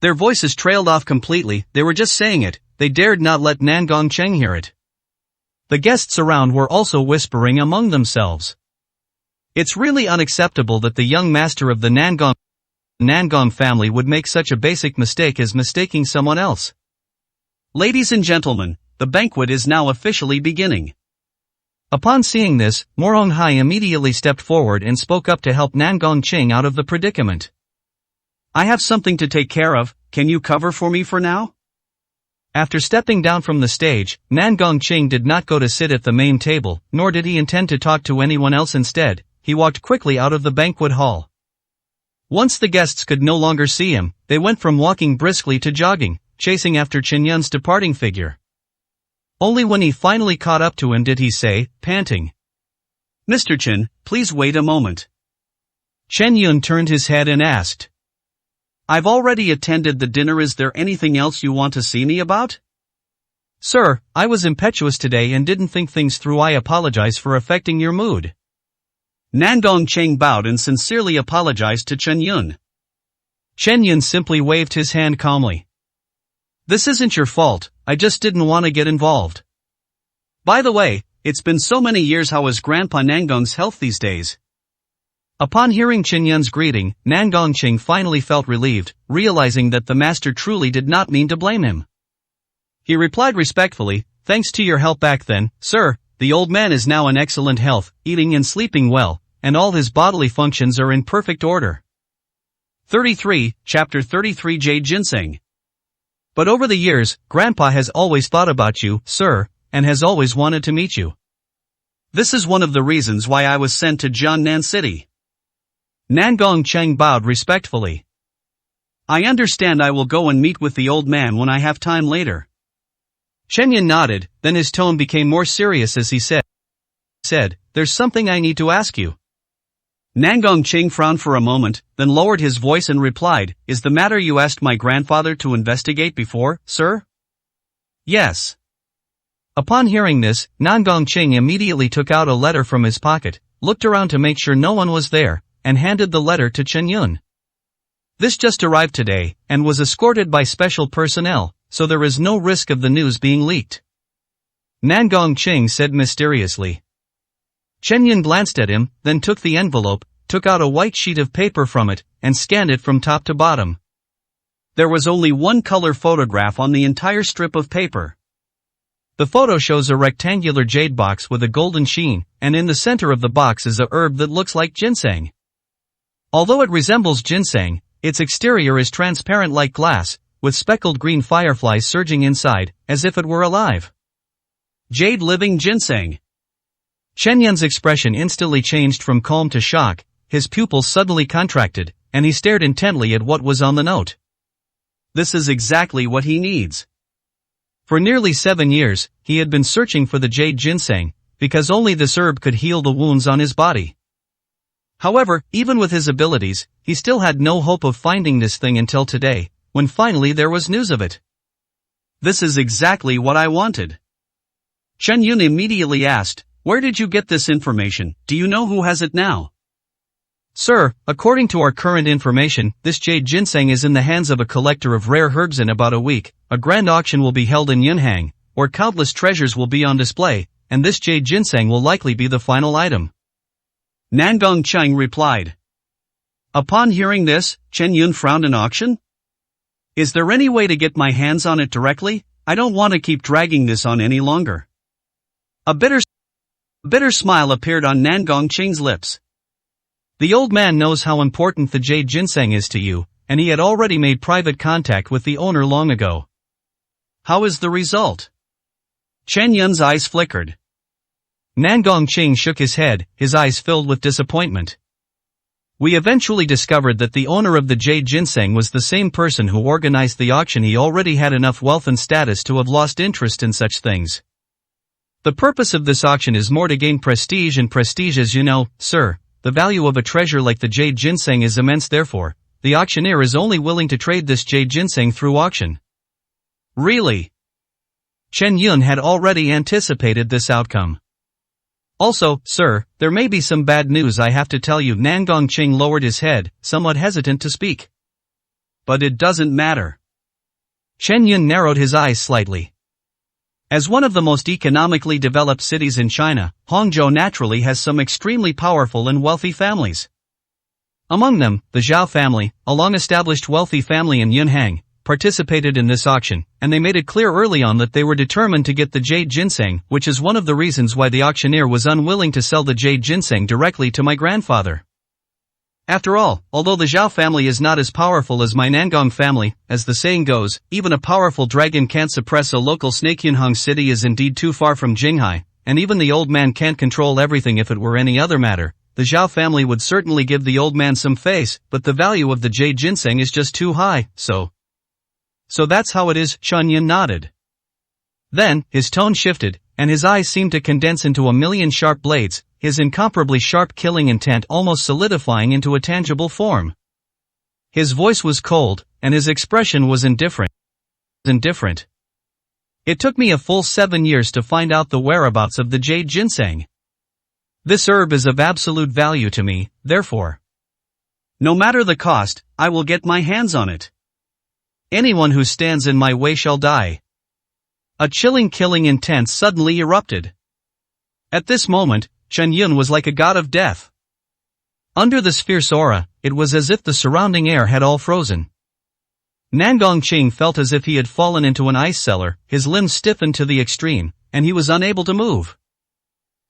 Their voices trailed off completely. They were just saying it. They dared not let Nangong Qing hear it. The guests around were also whispering among themselves. It's really unacceptable that the young master of the Nangong family would make such a basic mistake as mistaking someone else. Ladies and gentlemen, the banquet is now officially beginning. Upon seeing this, Morong Hai immediately stepped forward and spoke up to help Nangong Qing out of the predicament. I have something to take care of. Can you cover for me for now? After stepping down from the stage, Nangong Qing did not go to sit at the main table, nor did he intend to talk to anyone else. Instead, he walked quickly out of the banquet hall. Once the guests could no longer see him, they went from walking briskly to jogging, chasing after Chen Yun's departing figure. Only when he finally caught up to him did he say, panting, Mr. Chen, please wait a moment. Chen Yun turned his head and asked, I've already attended the dinner. Is there anything else you want to see me about? Sir, I was impetuous today and didn't think things through. I apologize for affecting your mood. Nangong Qing bowed and sincerely apologized to Chen Yun. Chen Yun simply waved his hand calmly. This isn't your fault, I just didn't want to get involved. By the way, it's been so many years. How is Grandpa Nangong's health these days? Upon hearing Chen Yun's greeting, Nangong Qing finally felt relieved, realizing that the master truly did not mean to blame him. He replied respectfully, "Thanks to your help back then, sir, the old man is now in excellent health, eating and sleeping well, and all his bodily functions are in perfect order." 33, Chapter 33 Jade Ginseng. But over the years, Grandpa has always thought about you, sir, and has always wanted to meet you. This is one of the reasons why I was sent to Jiangnan City. Nangong Qing bowed respectfully. I understand. I will go and meet with the old man when I have time later. Chen Yun nodded, then his tone became more serious as he said, "There's something I need to ask you." Nangong Qing frowned for a moment, then lowered his voice and replied, "Is the matter you asked my grandfather to investigate before, sir?" "Yes." Upon hearing this, Nangong Qing immediately took out a letter from his pocket, looked around to make sure no one was there, and handed the letter to Chen Yun. "This just arrived today, and was escorted by special personnel, so there is no risk of the news being leaked," Nangong Qing said mysteriously. Chen Yun glanced at him, then took the envelope, took out a white sheet of paper from it, and scanned it from top to bottom. There was only one color photograph on the entire strip of paper. The photo shows a rectangular jade box with a golden sheen, and in the center of the box is a herb that looks like ginseng. Although it resembles ginseng, its exterior is transparent like glass, with speckled green fireflies surging inside, as if it were alive. Jade living ginseng. Chen Yun's expression instantly changed from calm to shock, his pupils suddenly contracted, and he stared intently at what was on the note. This is exactly what he needs. For nearly 7 years, he had been searching for the jade ginseng, because only this herb could heal the wounds on his body. However, even with his abilities, he still had no hope of finding this thing until today, when finally there was news of it. This is exactly what I wanted. Chen Yun immediately asked, "Where did you get this information? Do you know who has it now?" "Sir, according to our current information, this jade ginseng is in the hands of a collector of rare herbs. In about a week, a grand auction will be held in Yunhang, where countless treasures will be on display, and this jade ginseng will likely be the final item," Nangong Qing replied. Upon hearing this, Chen Yun frowned. "An auction? Is there any way to get my hands on it directly? I don't want to keep dragging this on any longer." A bitter smile appeared on Nangong Qing's lips. The old man knows how important the jade ginseng is to you, and he had already made private contact with the owner long ago. How is the result? Chen Yun's eyes flickered. Nangong Qing shook his head, his eyes filled with disappointment. "We eventually discovered that the owner of the jade ginseng was the same person who organized the auction. He already had enough wealth and status to have lost interest in such things. The purpose of this auction is more to gain prestige, and prestige, as you know, sir, the value of a treasure like the jade ginseng is immense. Therefore, the auctioneer is only willing to trade this jade ginseng through auction." Really? Chen Yun had already anticipated this outcome. "Also, sir, there may be some bad news I have to tell you." Nangong Qing lowered his head, somewhat hesitant to speak. "But it doesn't matter." Chen Yun narrowed his eyes slightly. As one of the most economically developed cities in China, Hangzhou naturally has some extremely powerful and wealthy families. Among them, the Zhao family, a long-established wealthy family in Yunhang, participated in this auction, and they made it clear early on that they were determined to get the jade ginseng, which is one of the reasons why the auctioneer was unwilling to sell the jade ginseng directly to my grandfather. After all, although the Zhao family is not as powerful as my Nangong family, as the saying goes, even a powerful dragon can't suppress a local snake. Yunhang City is indeed too far from Jinghai, and even the old man can't control everything. If it were any other matter, the Zhao family would certainly give the old man some face, but the value of the jade ginseng is just too high, so that's how it is." Chen Yun nodded. Then, his tone shifted, and his eyes seemed to condense into a million sharp blades, his incomparably sharp killing intent almost solidifying into a tangible form. His voice was cold, and his expression was indifferent. "It took me a full 7 years to find out the whereabouts of the jade ginseng. This herb is of absolute value to me, therefore, no matter the cost, I will get my hands on it. Anyone who stands in my way shall die." A chilling killing intent suddenly erupted. At this moment, Chen Yun was like a god of death. Under this fierce aura, it was as if the surrounding air had all frozen. Nan Gongqing felt as if he had fallen into an ice cellar, his limbs stiffened to the extreme, and he was unable to move.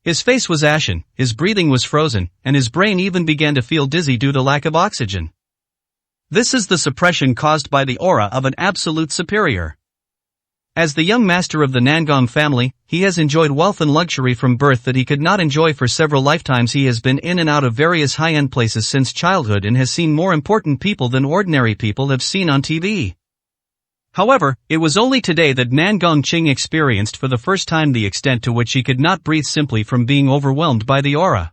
His face was ashen, his breathing was frozen, and his brain even began to feel dizzy due to lack of oxygen. This is the suppression caused by the aura of an absolute superior. As the young master of the Nangong family, he has enjoyed wealth and luxury from birth that he could not enjoy for several lifetimes. He has been in and out of various high-end places since childhood and has seen more important people than ordinary people have seen on TV. However, it was only today that Nan Gongqing experienced for the first time the extent to which he could not breathe simply from being overwhelmed by the aura.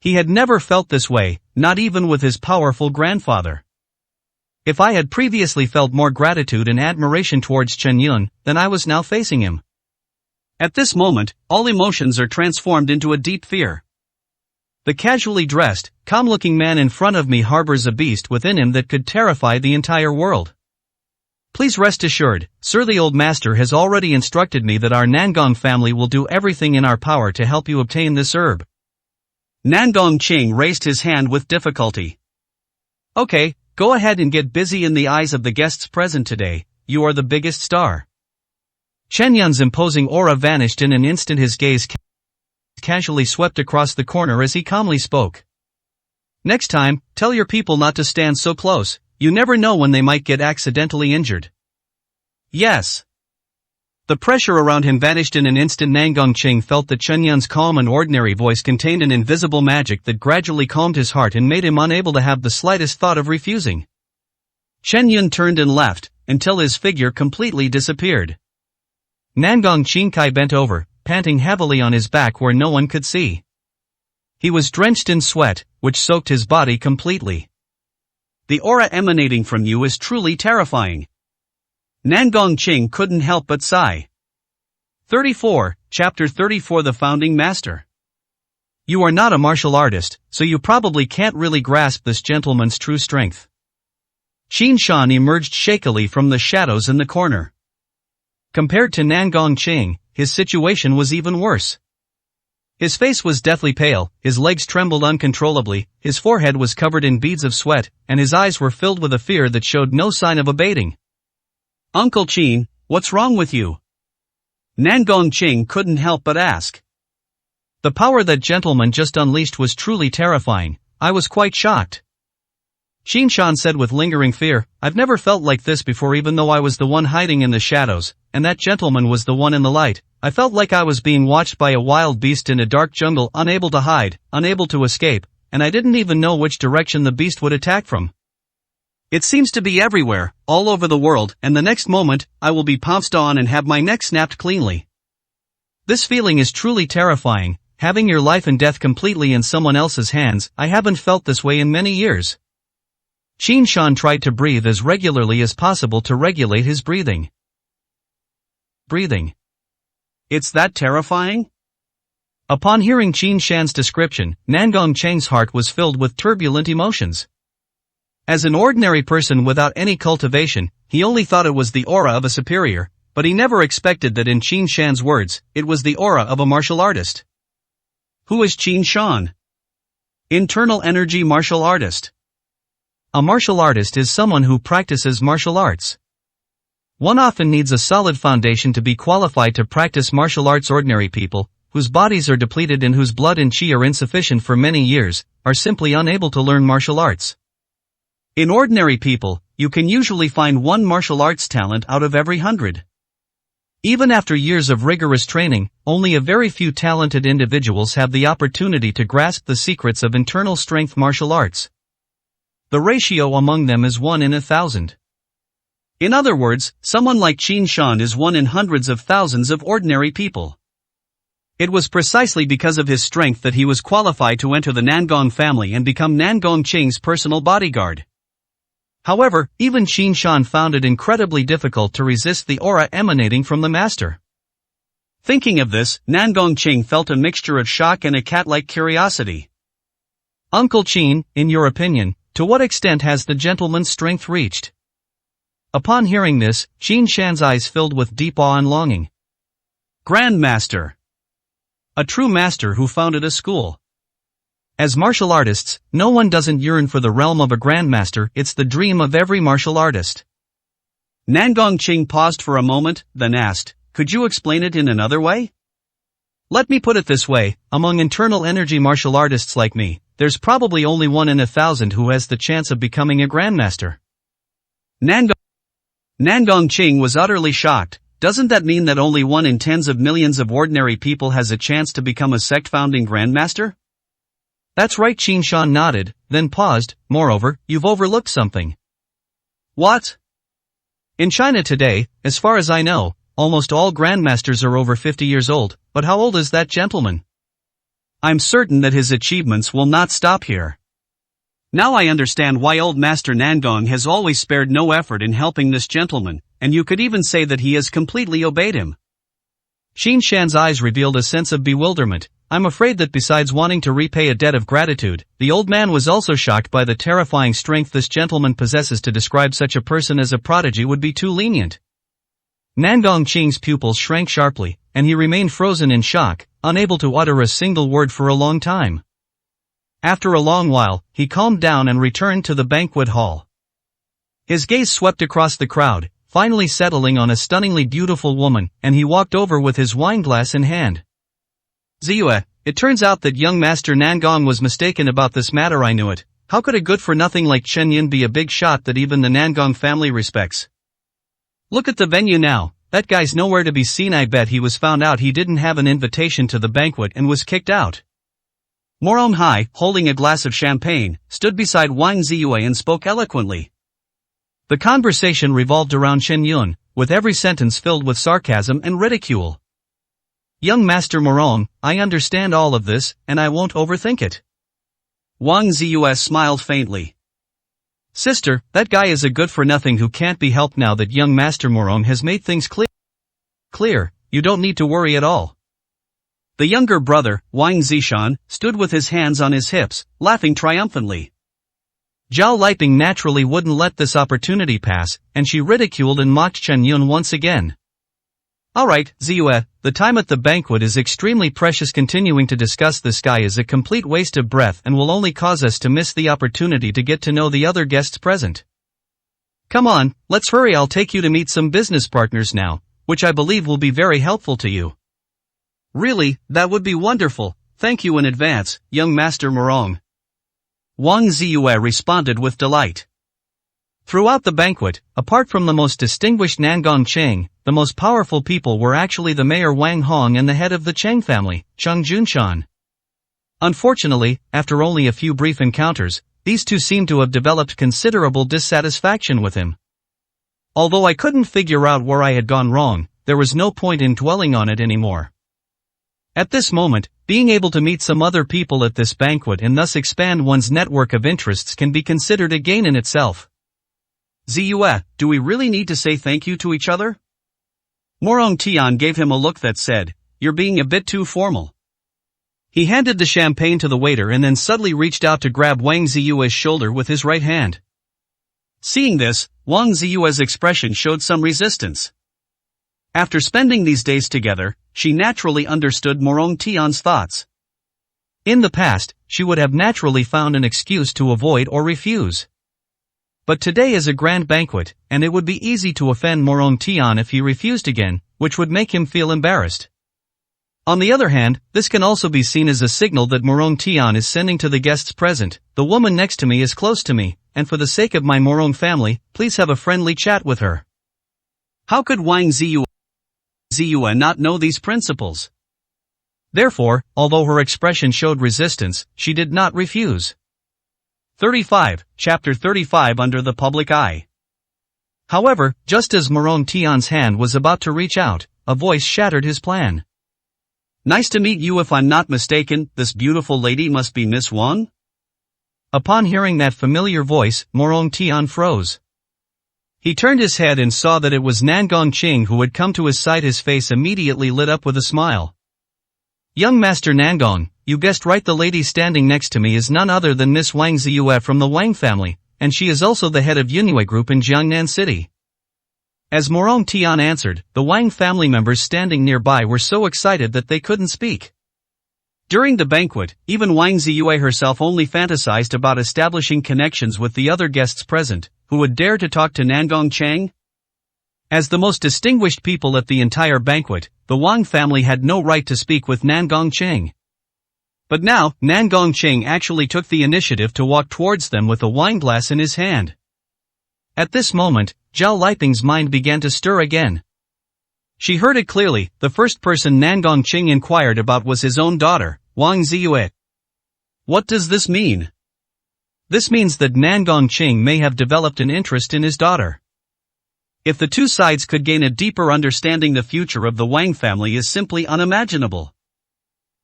He had never felt this way, not even with his powerful grandfather. If I had previously felt more gratitude and admiration towards Chen Yun, then I was now facing him. At this moment, all emotions are transformed into a deep fear. The casually dressed, calm-looking man in front of me harbors a beast within him that could terrify the entire world. Please rest assured, sir, the old master has already instructed me that our Nangong family will do everything in our power to help you obtain this herb. Nan Gongqing raised his hand with difficulty. Okay, go ahead and get busy. In the eyes of the guests present today, you are the biggest star. Chen Yun's imposing aura vanished in an instant. His gaze casually swept across the corner as he calmly spoke. Next time, tell your people not to stand so close, you never know when they might get accidentally injured. Yes. The pressure around him vanished in an instant. Nan Gongqing felt that Chen Yun's calm and ordinary voice contained an invisible magic that gradually calmed his heart and made him unable to have the slightest thought of refusing. Chen Yun turned and left, until his figure completely disappeared. Nan Gongqing bent over, panting heavily on his back where no one could see. He was drenched in sweat, which soaked his body completely. The aura emanating from you is truly terrifying. Nan Gongqing couldn't help but sigh. 34, Chapter 34. The Founding Master. You are not a martial artist, so you probably can't really grasp this gentleman's true strength. Qin Shan emerged shakily from the shadows in the corner. Compared to Nan Gongqing, his situation was even worse. His face was deathly pale, his legs trembled uncontrollably, his forehead was covered in beads of sweat, and his eyes were filled with a fear that showed no sign of abating. Uncle Qin, what's wrong with you? Nan Gongqing couldn't help but ask. The power that gentleman just unleashed was truly terrifying. I was quite shocked. Qin Shan said with lingering fear, I've never felt like this before. Even though I was the one hiding in the shadows, and that gentleman was the one in the light, I felt like I was being watched by a wild beast in a dark jungle, unable to hide, unable to escape, and I didn't even know which direction the beast would attack from. It seems to be everywhere, all over the world, and the next moment, I will be pounced on and have my neck snapped cleanly. This feeling is truly terrifying, having your life and death completely in someone else's hands. I haven't felt this way in many years. Qin Shan tried to breathe as regularly as possible to regulate his breathing. It's that terrifying? Upon hearing Qin Shan's description, Nan Gongqing's heart was filled with turbulent emotions. As an ordinary person without any cultivation, he only thought it was the aura of a superior, but he never expected that in Qin Shan's words, it was the aura of a martial artist. Who is Qin Shan? Internal energy martial artist. A martial artist is someone who practices martial arts. One often needs a solid foundation to be qualified to practice martial arts. Ordinary people, whose bodies are depleted and whose blood and qi are insufficient for many years, are simply unable to learn martial arts. In ordinary people, you can usually find one martial arts talent out of every 100. Even after years of rigorous training, only a very few talented individuals have the opportunity to grasp the secrets of internal strength martial arts. The ratio among them is 1 in 1,000. In other words, someone like Qin Shan is one in hundreds of thousands of ordinary people. It was precisely because of his strength that he was qualified to enter the Nangong family and become Nan Gongqing's personal bodyguard. However, even Qin Shan found it incredibly difficult to resist the aura emanating from the master. Thinking of this, Nan Gongqing felt a mixture of shock and a cat-like curiosity. Uncle Qin, in your opinion, to what extent has the gentleman's strength reached? Upon hearing this, Qin Shan's eyes filled with deep awe and longing. Grand Master. A true master who founded a school. As martial artists, no one doesn't yearn for the realm of a grandmaster, it's the dream of every martial artist. Nangong Qing paused for a moment, then asked, could you explain it in another way? Let me put it this way, among internal energy martial artists like me, there's probably only 1 in 1,000 who has the chance of becoming a grandmaster. Nangong Qing was utterly shocked. Doesn't that mean that only 1 in tens of millions of ordinary people has a chance to become a sect-founding grandmaster? That's right, Qin Shan nodded, then paused. Moreover, you've overlooked something. What? In China today, as far as I know, almost all grandmasters are over 50 years old, but how old is that gentleman? I'm certain that his achievements will not stop here. Now I understand why old Master Nangong has always spared no effort in helping this gentleman, and you could even say that he has completely obeyed him. Qin Shan's eyes revealed a sense of bewilderment. I'm afraid that besides wanting to repay a debt of gratitude, the old man was also shocked by the terrifying strength this gentleman possesses. To describe such a person as a prodigy would be too lenient. Nangong Qing's pupils shrank sharply, and he remained frozen in shock, unable to utter a single word for a long time. After a long while, he calmed down and returned to the banquet hall. His gaze swept across the crowd, finally settling on a stunningly beautiful woman, and he walked over with his wineglass in hand. Ziyue, it turns out that young Master Nangong was mistaken about this matter. I knew it. How could a good-for-nothing like Chen Yin be a big shot that even the Nangong family respects? Look at the venue now, that guy's nowhere to be seen. I bet he was found out he didn't have an invitation to the banquet and was kicked out. Morong Hai, holding a glass of champagne, stood beside Wang Ziyue and spoke eloquently. The conversation revolved around Chen Yun, with every sentence filled with sarcasm and ridicule. Young Master Morong, I understand all of this, and I won't overthink it. Wang Ziyue smiled faintly. Sister, that guy is a good-for-nothing who can't be helped. Now that young Master Morong has made things clear, you don't need to worry at all. The younger brother, Wang Zishan, stood with his hands on his hips, laughing triumphantly. Zhao Liping naturally wouldn't let this opportunity pass, and she ridiculed and mocked Chen Yun once again. Alright, Ziyue, the time at the banquet is extremely precious. Continuing to discuss this guy is a complete waste of breath and will only cause us to miss the opportunity to get to know the other guests present. Come on, let's hurry. I'll take you to meet some business partners now, which I believe will be very helpful to you. Really, that would be wonderful. Thank you in advance, young Master Morong. Wang Ziyue responded with delight. Throughout the banquet, apart from the most distinguished Nangong Cheng, the most powerful people were actually the mayor Wang Hong and the head of the Cheng family, Cheng Junshan. Unfortunately, after only a few brief encounters, these two seemed to have developed considerable dissatisfaction with him. Although I couldn't figure out where I had gone wrong, there was no point in dwelling on it anymore. At this moment, being able to meet some other people at this banquet and thus expand one's network of interests can be considered a gain in itself. Ziyue, do we really need to say thank you to each other? Morong Tian gave him a look that said, you're being a bit too formal. He handed the champagne to the waiter and then suddenly reached out to grab Wang Ziyue's shoulder with his right hand. Seeing this, Wang Ziyue's expression showed some resistance. After spending these days together, she naturally understood Morong Tian's thoughts. In the past, she would have naturally found an excuse to avoid or refuse. But today is a grand banquet, and it would be easy to offend Morong Tian if he refused again, which would make him feel embarrassed. On the other hand, this can also be seen as a signal that Morong Tian is sending to the guests present, the woman next to me is close to me, and for the sake of my Morong family, please have a friendly chat with her. How could Wang Ziyue not know these principles? Therefore, although her expression showed resistance, she did not refuse. 35, Chapter 35 Under the Public Eye. However, just as Morong Tian's hand was about to reach out, a voice shattered his plan. Nice to meet you. If I'm not mistaken, this beautiful lady must be Miss Wang? Upon hearing that familiar voice, Morong Tian froze. He turned his head and saw that it was Nangong Qing who had come to his side. His face immediately lit up with a smile. Young Master Nangong, you guessed right, the lady standing next to me is none other than Miss Wang Ziyue from the Wang family, and she is also the head of Yunue Group in Jiangnan City. As Morong Tian answered, the Wang family members standing nearby were so excited that they couldn't speak. During the banquet, even Wang Ziyue herself only fantasized about establishing connections with the other guests present, who would dare to talk to Nangong Cheng? As the most distinguished people at the entire banquet, the Wang family had no right to speak with Nangong Cheng. But now, Nangong Cheng actually took the initiative to walk towards them with a wineglass in his hand. At this moment, Zhao Liping's mind began to stir again. She heard it clearly. The first person Nangong Cheng inquired about was his own daughter, Wang Ziyue. What does this mean? This means that Nangong Cheng may have developed an interest in his daughter. If the two sides could gain a deeper understanding, the future of the Wang family is simply unimaginable.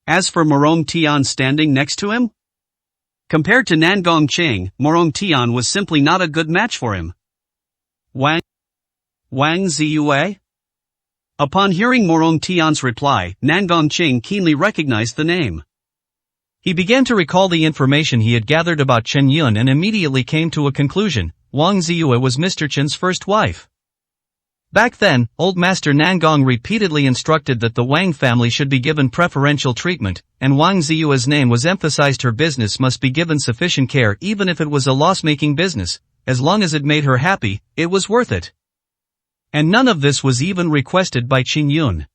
As for Morong Tian standing next to him? Compared to Nangong Cheng, Morong Tian was simply not a good match for him. Wang Ziyue? Upon hearing Morong Tian's reply, Nangong Cheng keenly recognized the name. He began to recall the information he had gathered about Chen Yun and immediately came to a conclusion. Wang Ziyue was Mr. Chen's first wife. Back then, Old Master Nangong repeatedly instructed that the Wang family should be given preferential treatment, and Wang Ziyue's name was emphasized. Her business must be given sufficient care even if it was a loss-making business. As long as it made her happy, it was worth it. And none of this was even requested by Chen Yun.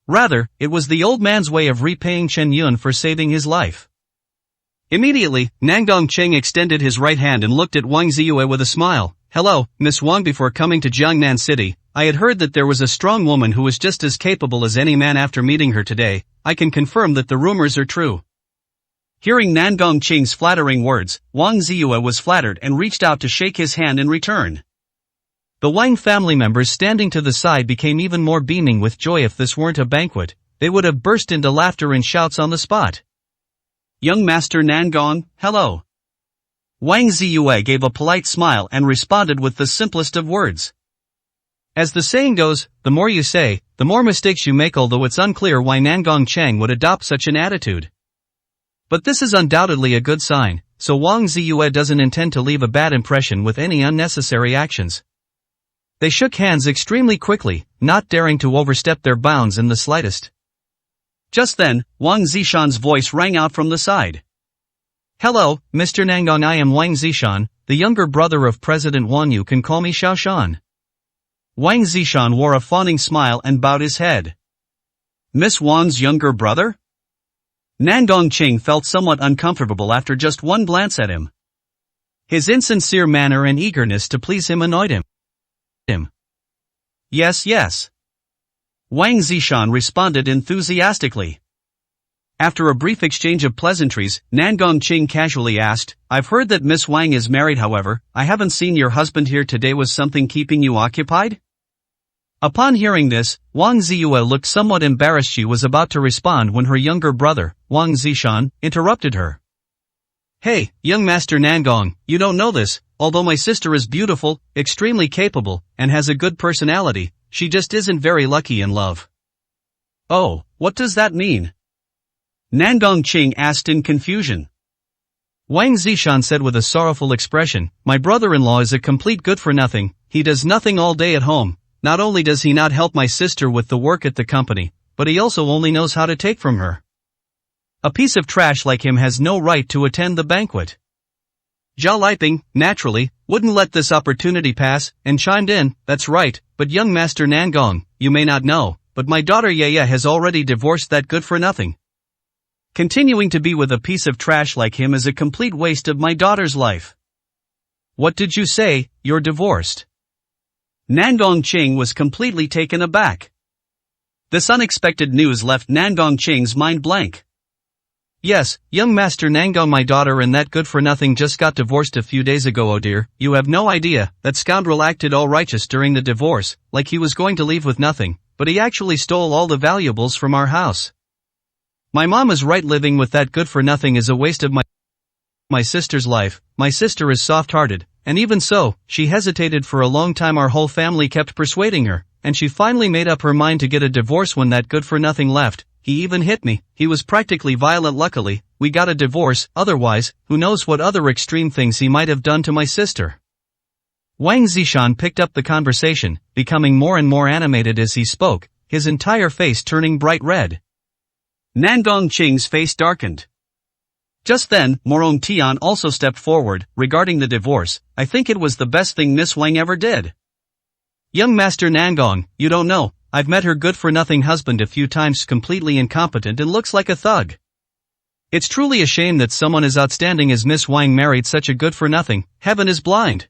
Rather, it was the old man's way of repaying Chen Yun for saving his life. Immediately, Nangong Cheng extended his right hand and looked at Wang Ziyue with a smile. Hello, Miss Wang. Before coming to Jiangnan City, I had heard that there was a strong woman who was just as capable as any man. After meeting her today, I can confirm that the rumors are true. Hearing Nangong Cheng's flattering words, Wang Ziyue was flattered and reached out to shake his hand in return. The Wang family members standing to the side became even more beaming with joy. If this weren't a banquet, they would have burst into laughter and shouts on the spot. Young Master Nangong, hello. Wang Ziyue gave a polite smile and responded with the simplest of words. As the saying goes, the more you say, the more mistakes you make. Although it's unclear why Nangong Cheng would adopt such an attitude. But this is undoubtedly a good sign, so Wang Ziyue doesn't intend to leave a bad impression with any unnecessary actions. They shook hands extremely quickly, not daring to overstep their bounds in the slightest. Just then, Wang Zishan's voice rang out from the side. Hello, Mr. Nangong. I am Wang Zishan, the younger brother of President Wang. You can call me Xiao Shan. Wang Zishan wore a fawning smile and bowed his head. Miss Wang's younger brother? Nangong Cheng felt somewhat uncomfortable after just one glance at him. His insincere manner and eagerness to please him annoyed him. Yes. Wang Zishan responded enthusiastically. After a brief exchange of pleasantries, Nangong Cheng casually asked, I've heard that Miss Wang is married. However, I haven't seen your husband here today. Was something keeping you occupied? Upon hearing this, Wang Ziyue looked somewhat embarrassed. She was about to respond when her younger brother, Wang Zishan, interrupted her. Hey, young Master Nangong, you don't know this, although my sister is beautiful, extremely capable, and has a good personality, she just isn't very lucky in love. Oh, what does that mean? Nangong Cheng asked in confusion. Wang Zishan said with a sorrowful expression, my brother-in-law is a complete good-for-nothing. He does nothing all day at home. Not only does he not help my sister with the work at the company, but he also only knows how to take from her. A piece of trash like him has no right to attend the banquet. Zhao Liping, naturally, wouldn't let this opportunity pass, and chimed in, that's right, but young Master Nangong, you may not know, but my daughter Yaya has already divorced that good-for-nothing. Continuing to be with a piece of trash like him is a complete waste of my daughter's life. What did you say, you're divorced? Nangong Cheng was completely taken aback. This unexpected news left Nangong Cheng's mind blank. Yes, young Master Nangong, my daughter and that good-for-nothing just got divorced a few days ago. Oh dear, you have no idea, that scoundrel acted all righteous during the divorce, like he was going to leave with nothing, but he actually stole all the valuables from our house. My mom is right, living with that good-for-nothing is a waste of my sister's life. My sister is soft-hearted, and even so, she hesitated for a long time. Our whole family kept persuading her, and she finally made up her mind to get a divorce when that good-for-nothing left. He even hit me. He was practically violent. Luckily, we got a divorce, otherwise, who knows what other extreme things he might have done to my sister. Wang Zishan picked up the conversation, becoming more and more animated as he spoke, his entire face turning bright red. Nangong Qing's face darkened. Just then, Morong Tian also stepped forward. Regarding the divorce, I think it was the best thing Miss Wang ever did. Young Master Nangong, you don't know, I've met her good-for-nothing husband a few times, completely incompetent and looks like a thug. It's truly a shame that someone as outstanding as Miss Wang married such a good-for-nothing. Heaven is blind.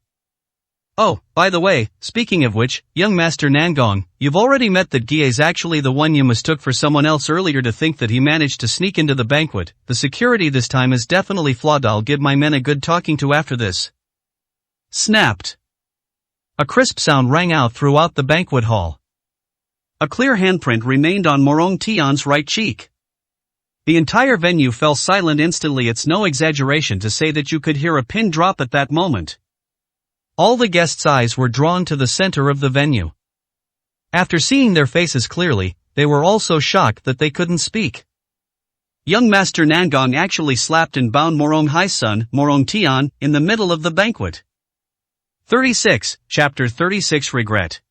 Oh, by the way, speaking of which, young Master Nangong, you've already met that Gie's actually the one you mistook for someone else earlier. To think that he managed to sneak into the banquet. The security this time is definitely flawed. I'll give my men a good talking to after this. Snapped. A crisp sound rang out throughout the banquet hall. A clear handprint remained on Morong Tian's right cheek. The entire venue fell silent instantly. It's no exaggeration to say that you could hear a pin drop at that moment. All the guests' eyes were drawn to the center of the venue. After seeing their faces clearly, they were all so shocked that they couldn't speak. Young Master Nangong actually slapped and bound Morong Hai's son, Morong Tian, in the middle of the banquet. 36, Chapter 36 Regret.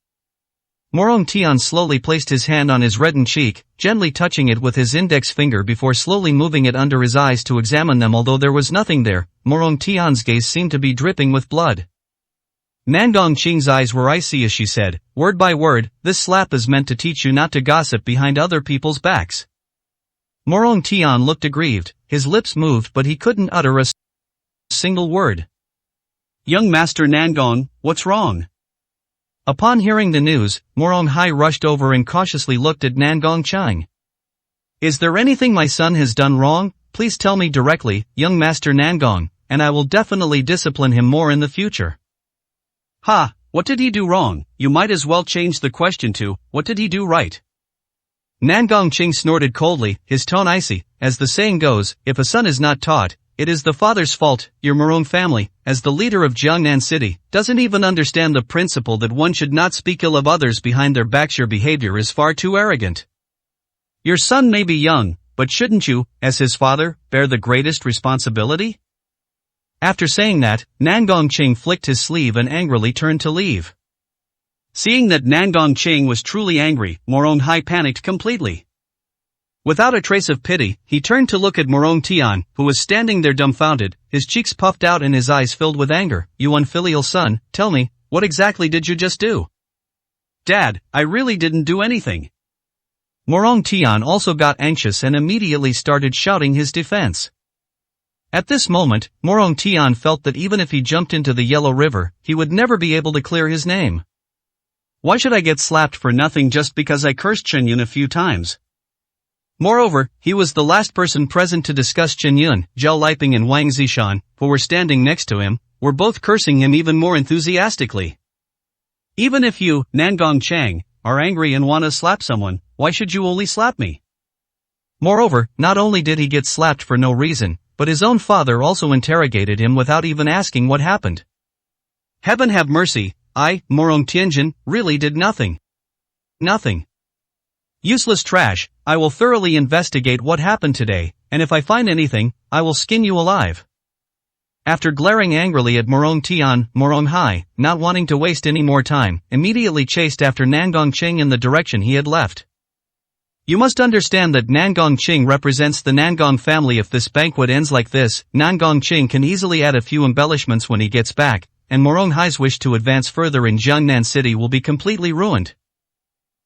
Morong Tian slowly placed his hand on his reddened cheek, gently touching it with his index finger before slowly moving it under his eyes to examine them. Although there was nothing there, Morong Tian's gaze seemed to be dripping with blood. Nangong Qing's eyes were icy as she said, word by word, this slap is meant to teach you not to gossip behind other people's backs. Morong Tian looked aggrieved, his lips moved but he couldn't utter a single word. Young Master Nangong, what's wrong? Upon hearing the news, Morong Hai rushed over and cautiously looked at Nangong Qing. Is there anything my son has done wrong? Please tell me directly, young Master Nangong, and I will definitely discipline him more in the future. Ha, what did he do wrong? You might as well change the question to, what did he do right? Nangong Qing snorted coldly, his tone icy. As the saying goes, if a son is not taught, it is the father's fault. Your Morong family, as the leader of Jiangnan City, doesn't even understand the principle that one should not speak ill of others behind their backs. Your behavior is far too arrogant. Your son may be young, but shouldn't you, as his father, bear the greatest responsibility? After saying that, Nangong Qing flicked his sleeve and angrily turned to leave. Seeing that Nangong Qing was truly angry, Morong Hai panicked completely. Without a trace of pity, he turned to look at Morong Tian, who was standing there dumbfounded, his cheeks puffed out and his eyes filled with anger. You unfilial son, tell me, what exactly did you just do? Dad, I really didn't do anything. Morong Tian also got anxious and immediately started shouting his defense. At this moment, Morong Tian felt that even if he jumped into the Yellow River, he would never be able to clear his name. Why should I get slapped for nothing just because I cursed Chen Yun a few times? Moreover, he was the last person present to discuss Chen Yun. Zhao Liping and Wang Zishan, who were standing next to him, were both cursing him even more enthusiastically. Even if you, Nangong Chang, are angry and want to slap someone, why should you only slap me? Moreover, not only did he get slapped for no reason, but his own father also interrogated him without even asking what happened. Heaven have mercy, I, Morong Tianjin, really did nothing. Nothing. Useless trash, I will thoroughly investigate what happened today, and if I find anything, I will skin you alive. After glaring angrily at Morong Tian, Morong Hai, not wanting to waste any more time, immediately chased after Nangong Qing in the direction he had left. You must understand that Nangong Qing represents the Nangong family. If this banquet ends like this, Nangong Qing can easily add a few embellishments when he gets back, and Morong Hai's wish to advance further in Jiangnan City will be completely ruined.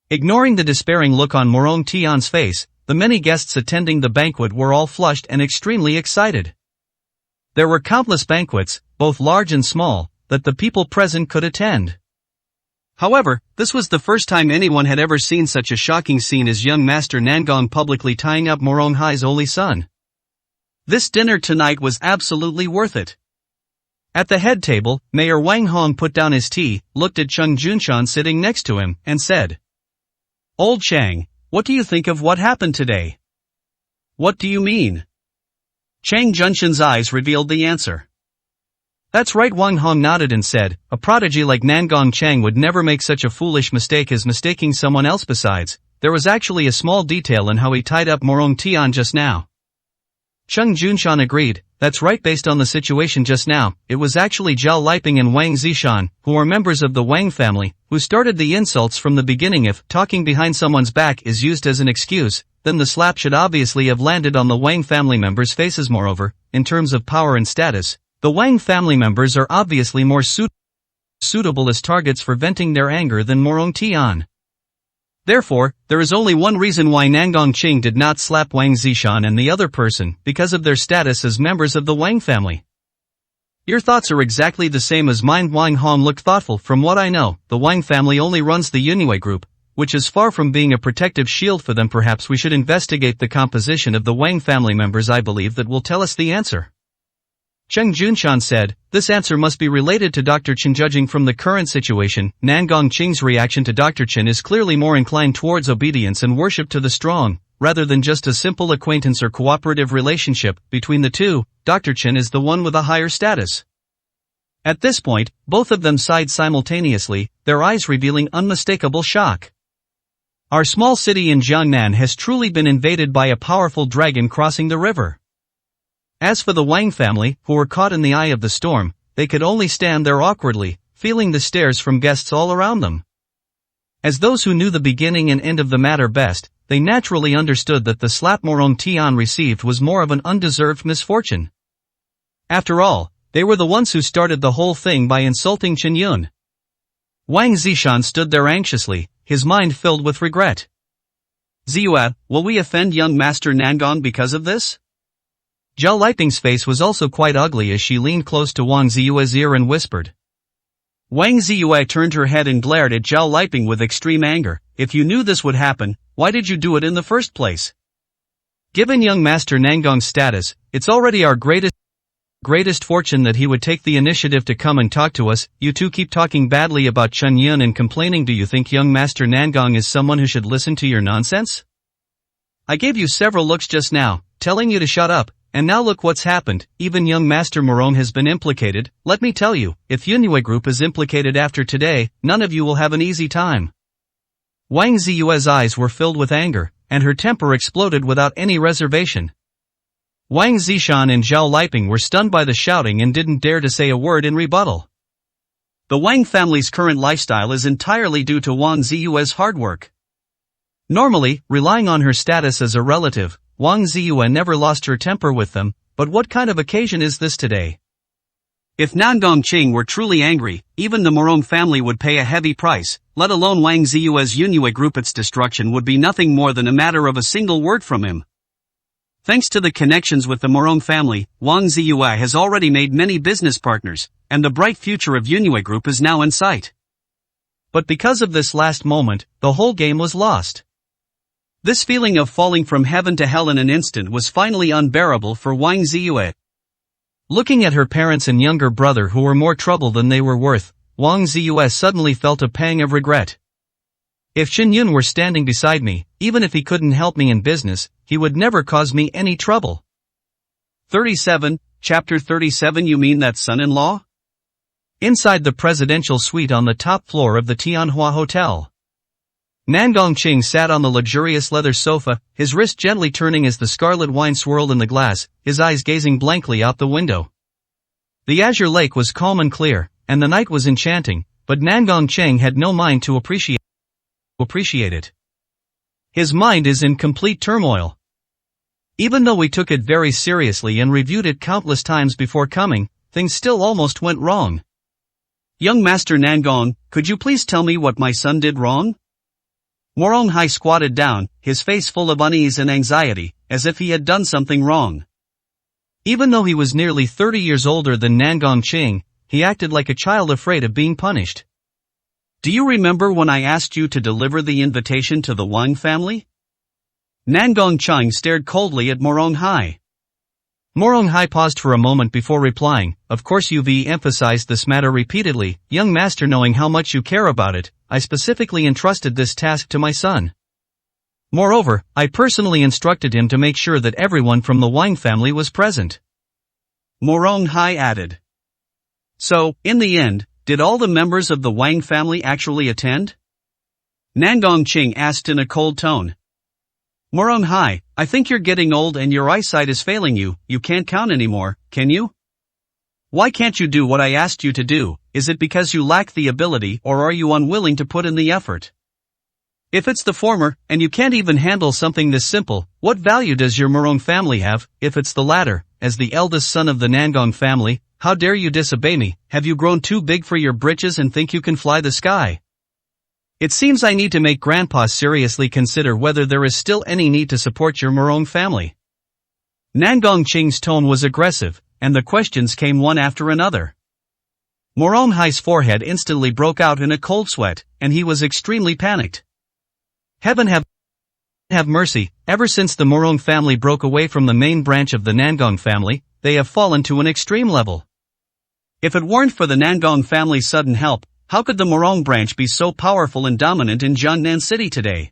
Ignoring the despairing look on Morong Tian's face, the many guests attending the banquet were all flushed and extremely excited. There were countless banquets, both large and small, that the people present could attend. However, this was the first time anyone had ever seen such a shocking scene as young Master Nangong publicly tying up Morong Hai's only son. This dinner tonight was absolutely worth it. At the head table, Mayor Wang Hong put down his tea, looked at Cheng Junshan sitting next to him, and said, Old Chang, what do you think of what happened today? What do you mean? Cheng Junshan's eyes revealed the answer. That's right. Wang Hong nodded and said, a prodigy like Nangong Chang would never make such a foolish mistake as mistaking someone else. Besides, there was actually a small detail in how he tied up Morong Tian just now. Cheng Junshan agreed, That's right. Based on the situation just now, it was actually Zhao Liping and Wang Zishan, who are members of the Wang family, who started the insults from the beginning. If talking behind someone's back is used as an excuse, then the slap should obviously have landed on the Wang family members' faces. Moreover, in terms of power and status, the Wang family members are obviously more suitable as targets for venting their anger than Morong Tian. Therefore, there is only one reason why Nangong Qing did not slap Wang Zishan and the other person, because of their status as members of the Wang family. Your thoughts are exactly the same as mine. Wang Hong looked thoughtful. From what I know, the Wang family only runs the Yunwei group, which is far from being a protective shield for them. Perhaps we should investigate the composition of the Wang family members. I believe that will tell us the answer. Cheng Junshan said, this answer must be related to Dr. Chen. Judging from the current situation, Nangong Qing's reaction to Dr. Chen is clearly more inclined towards obedience and worship to the strong, rather than just a simple acquaintance or cooperative relationship. Between the two, Dr. Chen is the one with a higher status. At this point, both of them sighed simultaneously, their eyes revealing unmistakable shock. Our small city in Jiangnan has truly been invaded by a powerful dragon crossing the river. As for the Wang family, who were caught in the eye of the storm, they could only stand there awkwardly, feeling the stares from guests all around them. As those who knew the beginning and end of the matter best, they naturally understood that the slap Morong Tian received was more of an undeserved misfortune. After all, they were the ones who started the whole thing by insulting Chen Yun. Wang Zishan stood there anxiously, his mind filled with regret. Ziyue, will we offend young Master Nangong because of this? Zhao Liping's face was also quite ugly as she leaned close to Wang Ziyue's ear and whispered. Wang Ziyue turned her head and glared at Zhao Liping with extreme anger. If you knew this would happen, why did you do it in the first place? Given young Master Nangong's status, it's already our greatest fortune that he would take the initiative to come and talk to us. You two keep talking badly about Chen Yun and complaining. Do you think young Master Nangong is someone who should listen to your nonsense? I gave you several looks just now, telling you to shut up. And now look what's happened. Even young Master Morong has been implicated. Let me tell you, if Yunwei Group is implicated after today, none of you will have an easy time. Wang Ziyue's eyes were filled with anger, and her temper exploded without any reservation. Wang Zishan and Zhao Liping were stunned by the shouting and didn't dare to say a word in rebuttal. The Wang family's current lifestyle is entirely due to Wang Ziyue's hard work. Normally, relying on her status as a relative, Wang Ziyue never lost her temper with them, but what kind of occasion is this today? If Nangong Qing were truly angry, even the Morong family would pay a heavy price, let alone Wang Ziyue's Yunwei Group. Its destruction would be nothing more than a matter of a single word from him. Thanks to the connections with the Morong family, Wang Ziyue has already made many business partners, and the bright future of Yunwei Group is now in sight. But because of this last moment, the whole game was lost. This feeling of falling from heaven to hell in an instant was finally unbearable for Wang Ziyue. Looking at her parents and younger brother who were more trouble than they were worth, Wang Ziyue suddenly felt a pang of regret. If Chen Yun were standing beside me, even if he couldn't help me in business, he would never cause me any trouble. 37, Chapter 37. You mean that son-in-law? Inside the presidential suite on the top floor of the Tianhua Hotel, Nangong Qing sat on the luxurious leather sofa, his wrist gently turning as the scarlet wine swirled in the glass, his eyes gazing blankly out the window. The azure lake was calm and clear, and the night was enchanting, but Nangong Qing had no mind to appreciate it. His mind is in complete turmoil. Even though we took it very seriously and reviewed it countless times before coming, things still almost went wrong. Young Master Nangong, could you please tell me what my son did wrong? Morong Hai squatted down, his face full of unease and anxiety, as if he had done something wrong. Even though he was nearly 30 years older than Nangong Qing, he acted like a child afraid of being punished. Do you remember when I asked you to deliver the invitation to the Wang family? Nangong Qing stared coldly at Morong Hai. Morong Hai paused for a moment before replying, of course you've emphasized this matter repeatedly, young master. Knowing how much you care about it, I specifically entrusted this task to my son. Moreover, I personally instructed him to make sure that everyone from the Wang family was present. Morong Hai added. So, in the end, did all the members of the Wang family actually attend? Nangong Qing asked in a cold tone. Morong Hai, I think you're getting old and your eyesight is failing you. You can't count anymore, can you? Why can't you do what I asked you to do? Is it because you lack the ability or are you unwilling to put in the effort? If it's the former, and you can't even handle something this simple, what value does your Morong family have? If it's the latter, as the eldest son of the Nangong family, how dare you disobey me? Have you grown too big for your britches and think you can fly the sky? It seems I need to make Grandpa seriously consider whether there is still any need to support your Morong family. Nangong Ching's tone was aggressive, and the questions came one after another. Morong Hai's forehead instantly broke out in a cold sweat, and he was extremely panicked. Heaven have mercy, ever since the Morong family broke away from the main branch of the Nangong family, they have fallen to an extreme level. If it weren't for the Nangong family's sudden help, how could the Morong branch be so powerful and dominant in Jiangnan City today?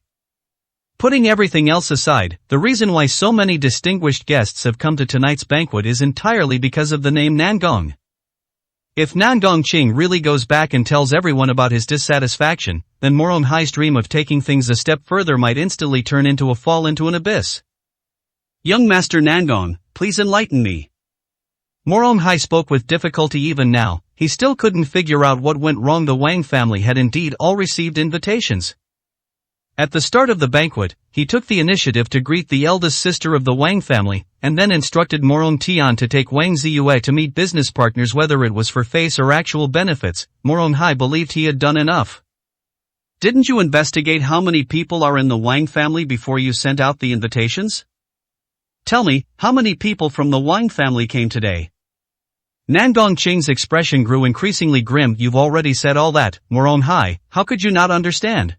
Putting everything else aside, the reason why so many distinguished guests have come to tonight's banquet is entirely because of the name Nangong. If Nangong Ching really goes back and tells everyone about his dissatisfaction, then Morong Hai's dream of taking things a step further might instantly turn into a fall into an abyss. Young Master Nangong, please enlighten me. Morong Hai spoke with difficulty even now. He still couldn't figure out what went wrong. The Wang family had indeed all received invitations. At the start of the banquet, he took the initiative to greet the eldest sister of the Wang family, and then instructed Morong Tian to take Wang Ziyue to meet business partners whether it was for face or actual benefits. Morong Hai believed he had done enough. Didn't you investigate how many people are in the Wang family before you sent out the invitations? Tell me, how many people from the Wang family came today? Nangong Ching's expression grew increasingly grim. You've already said all that, Morong Hai, how could you not understand?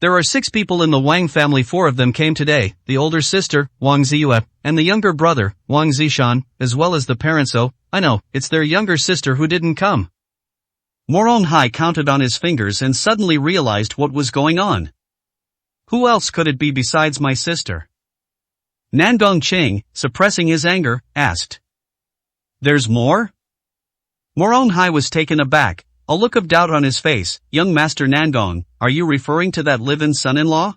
There are 6 people in the Wang family. 4 of them came today, the older sister, Wang Ziyue, and the younger brother, Wang Zishan, as well as the parents. Oh, I know, it's their younger sister who didn't come. Morong Hai counted on his fingers and suddenly realized what was going on. Who else could it be besides my sister? Nangong Ching, suppressing his anger, asked. There's more? Morong Hai was taken aback, a look of doubt on his face. Young Master Nangong, are you referring to that live-in son-in-law?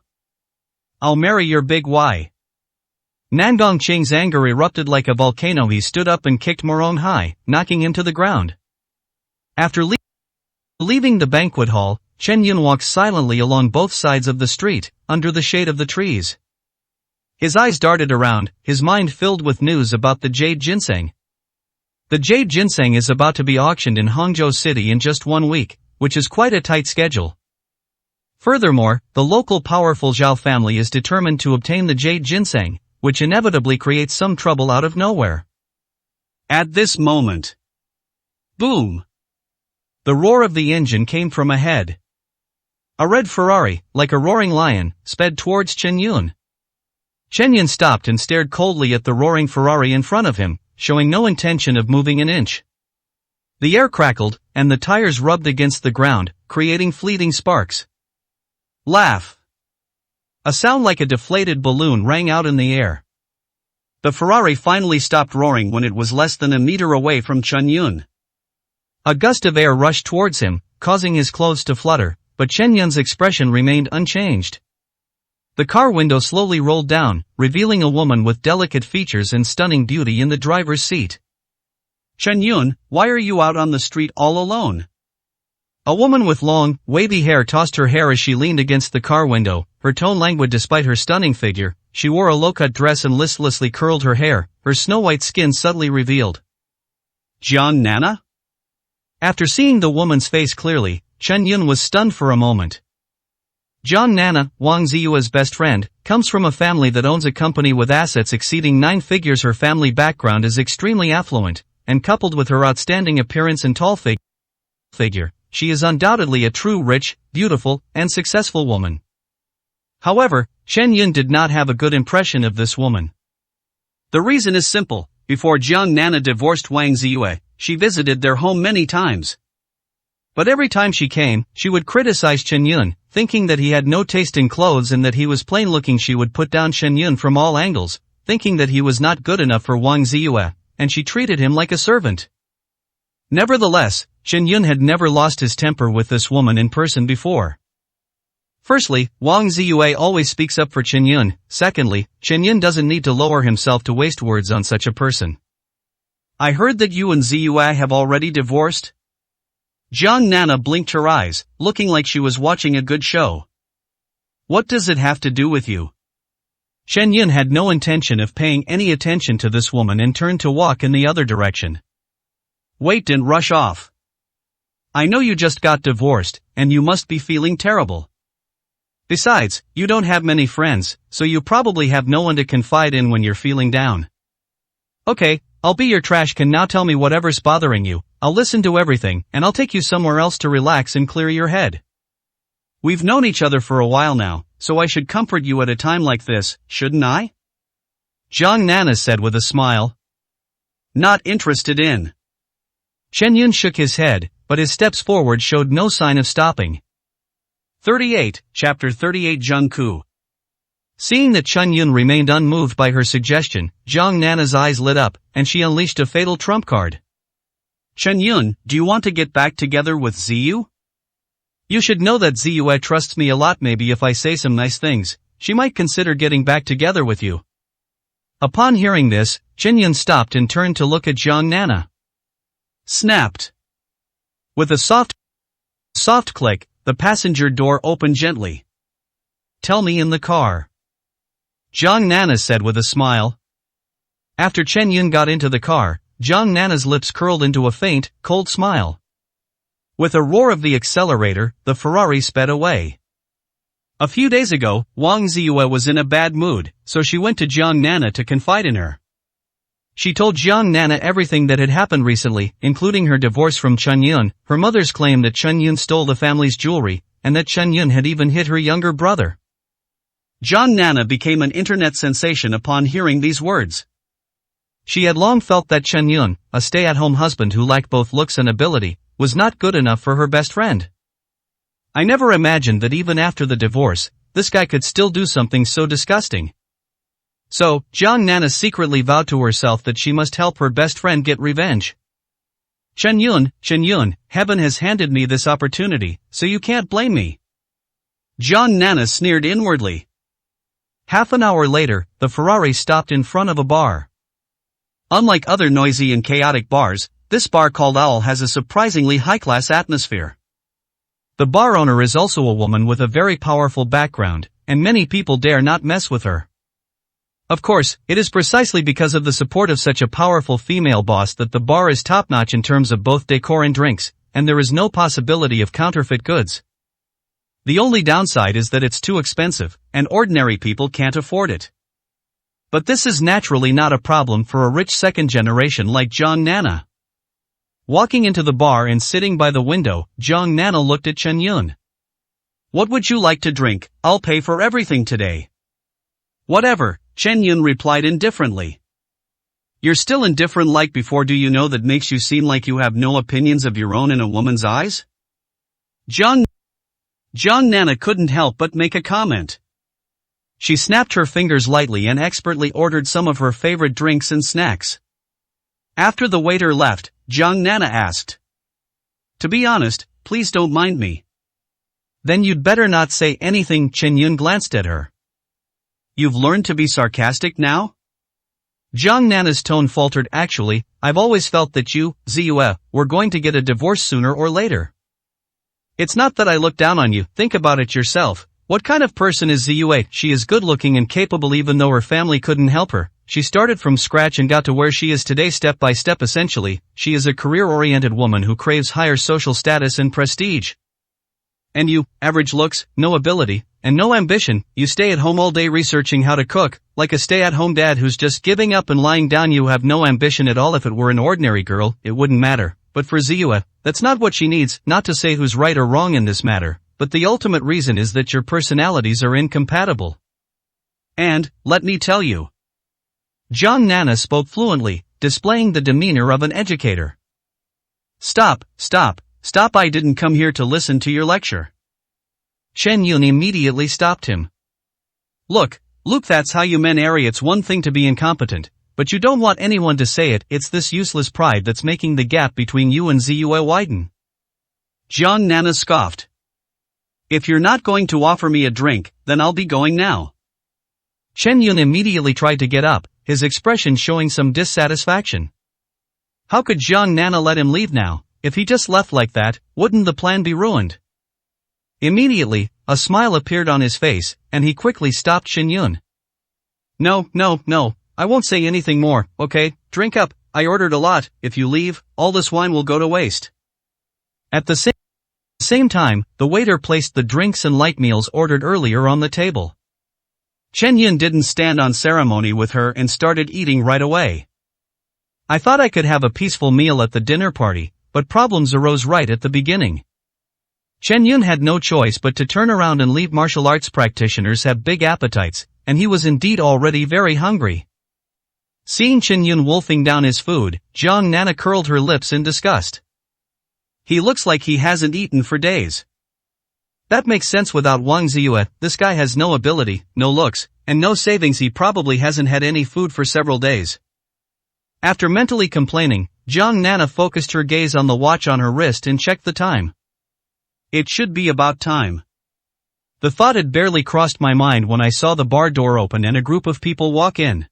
I'll marry your big Y. Nangong Ching's anger erupted like a volcano. He stood up and kicked Morong Hai, knocking him to the ground. After leaving the banquet hall, Chen Yun walked silently along both sides of the street, under the shade of the trees. His eyes darted around, his mind filled with news about the jade ginseng. The jade ginseng is about to be auctioned in Hangzhou City in just 1 week, which is quite a tight schedule. Furthermore, the local powerful Zhao family is determined to obtain the jade ginseng, which inevitably creates some trouble out of nowhere. At this moment, boom! The roar of the engine came from ahead. A red Ferrari, like a roaring lion, sped towards Chen Yun. Chen Yun stopped and stared coldly at the roaring Ferrari in front of him, showing no intention of moving an inch. The air crackled, and the tires rubbed against the ground, creating fleeting sparks. Laugh! A sound like a deflated balloon rang out in the air. The Ferrari finally stopped roaring when it was less than a meter away from Chen Yun. A gust of air rushed towards him, causing his clothes to flutter, but Chen Yun's expression remained unchanged. The car window slowly rolled down, revealing a woman with delicate features and stunning beauty in the driver's seat. Chen Yun, why are you out on the street all alone? A woman with long, wavy hair tossed her hair as she leaned against the car window, her tone languid despite her stunning figure. She wore a low-cut dress and listlessly curled her hair, her snow-white skin subtly revealed. Jiang Nana? After seeing the woman's face clearly, Chen Yun was stunned for a moment. Jiang Nana, Wang Ziyue's best friend, comes from a family that owns a company with assets exceeding 9 figures. Her family background is extremely affluent, and coupled with her outstanding appearance and tall figure, she is undoubtedly a true rich, beautiful, and successful woman. However, Chen Yun did not have a good impression of this woman. The reason is simple. Before Jiang Nana divorced Wang Ziyue, she visited their home many times. But every time she came, she would criticize Chen Yun, thinking that he had no taste in clothes and that he was plain looking. She would put down Chen Yun from all angles, thinking that he was not good enough for Wang Ziyue, and she treated him like a servant. Nevertheless, Chen Yun had never lost his temper with this woman in person before. Firstly, Wang Ziyue always speaks up for Chen Yun. Secondly, Chen Yun doesn't need to lower himself to waste words on such a person. I heard that you and Ziyue have already divorced? Jiang Nana blinked her eyes, looking like she was watching a good show. What does it have to do with you? Chen Yun had no intention of paying any attention to this woman and turned to walk in the other direction. Wait and rush off. I know you just got divorced, and you must be feeling terrible. Besides, you don't have many friends, so you probably have no one to confide in when you're feeling down. Okay, I'll be your trash can. Now tell me whatever's bothering you, I'll listen to everything, and I'll take you somewhere else to relax and clear your head. We've known each other for a while now, so I should comfort you at a time like this, shouldn't I? Jiang Nana said with a smile. Not interested in. Chen Yun shook his head, but his steps forward showed no sign of stopping. 38, Chapter 38 Zhengku. Seeing that Chen Yun remained unmoved by her suggestion, Jiang Nana's eyes lit up, and she unleashed a fatal trump card. Chen Yun, do you want to get back together with Ziyu? You should know that Ziyue trusts me a lot. Maybe if I say some nice things, she might consider getting back together with you. Upon hearing this, Chen Yun stopped and turned to look at Jiang Nana. Snapped. With a soft click, the passenger door opened gently. Tell me in the car. Jiang Nana said with a smile. After Chen Yun got into the car, Jiang Nana's lips curled into a faint, cold smile. With a roar of the accelerator, the Ferrari sped away. A few days ago, Wang Ziyue was in a bad mood, so she went to Jiang Nana to confide in her. She told Jiang Nana everything that had happened recently, including her divorce from Chen Yun, her mother's claim that Chen Yun stole the family's jewelry, and that Chen Yun had even hit her younger brother. Jiang Nana became an internet sensation upon hearing these words. She had long felt that Chen Yun, a stay-at-home husband who lacked both looks and ability, was not good enough for her best friend. I never imagined that even after the divorce, this guy could still do something so disgusting. So, Jiang Nana secretly vowed to herself that she must help her best friend get revenge. Chen Yun, heaven has handed me this opportunity, so you can't blame me. Jiang Nana sneered inwardly. Half an hour later, the Ferrari stopped in front of a bar. Unlike other noisy and chaotic bars, this bar called Owl has a surprisingly high-class atmosphere. The bar owner is also a woman with a very powerful background, and many people dare not mess with her. Of course, it is precisely because of the support of such a powerful female boss that the bar is top-notch in terms of both decor and drinks, and there is no possibility of counterfeit goods. The only downside is that it's too expensive, and ordinary people can't afford it. But this is naturally not a problem for a rich second generation like Jiang Nana. Walking into the bar and sitting by the window, Jiang Nana looked at Chen Yun. What would you like to drink? I'll pay for everything today. Whatever, Chen Yun replied indifferently. You're still indifferent like before. Do you know that makes you seem like you have no opinions of your own in a woman's eyes? Jiang Nana couldn't help but make a comment. She snapped her fingers lightly and expertly ordered some of her favorite drinks and snacks. After the waiter left, Jiang Nana asked. To be honest, please don't mind me. Then you'd better not say anything. Chen Yun glanced at her. You've learned to be sarcastic now? Jiang Nana's tone faltered. Actually, I've always felt that you, Ziyue, were going to get a divorce sooner or later. It's not that I look down on you. Think about it yourself. What kind of person is Ziyue? She is good-looking and capable. Even though her family couldn't help her, she started from scratch and got to where she is today step by step. Essentially, she is a career-oriented woman who craves higher social status and prestige. And you, average looks, no ability, and no ambition, you stay at home all day researching how to cook, like a stay-at-home dad who's just giving up and lying down. You have no ambition at all. If it were an ordinary girl, it wouldn't matter, but for Ziyue, that's not what she needs. Not to say who's right or wrong in this matter, but the ultimate reason is that your personalities are incompatible. And, let me tell you. Jiang Nana spoke fluently, displaying the demeanor of an educator. Stop, I didn't come here to listen to your lecture. Chen Yun immediately stopped him. Look, that's how you men are. It's one thing to be incompetent, but you don't want anyone to say it. It's this useless pride that's making the gap between you and Ziyue widen. Jiang Nana scoffed. If you're not going to offer me a drink, then I'll be going now. Chen Yun immediately tried to get up, his expression showing some dissatisfaction. How could Jiang Nana let him leave now? If he just left like that, wouldn't the plan be ruined? Immediately, a smile appeared on his face, and he quickly stopped Chen Yun. No, I won't say anything more, okay? Drink up, I ordered a lot. If you leave, all this wine will go to waste. At the same time, the waiter placed the drinks and light meals ordered earlier on the table. Chen Yun didn't stand on ceremony with her and started eating right away. I thought I could have a peaceful meal at the dinner party, but problems arose right at the beginning. Chen Yun had no choice but to turn around and leave. Martial arts practitioners have big appetites, and he was indeed already very hungry. Seeing Chen Yun wolfing down his food, Jiang Nana curled her lips in disgust. He looks like he hasn't eaten for days. That makes sense. Without Wang Ziyue, this guy has no ability, no looks, and no savings. He probably hasn't had any food for several days. After mentally complaining, Jiang Nana focused her gaze on the watch on her wrist and checked the time. It should be about time. The thought had barely crossed my mind when I saw the bar door open and a group of people walk in.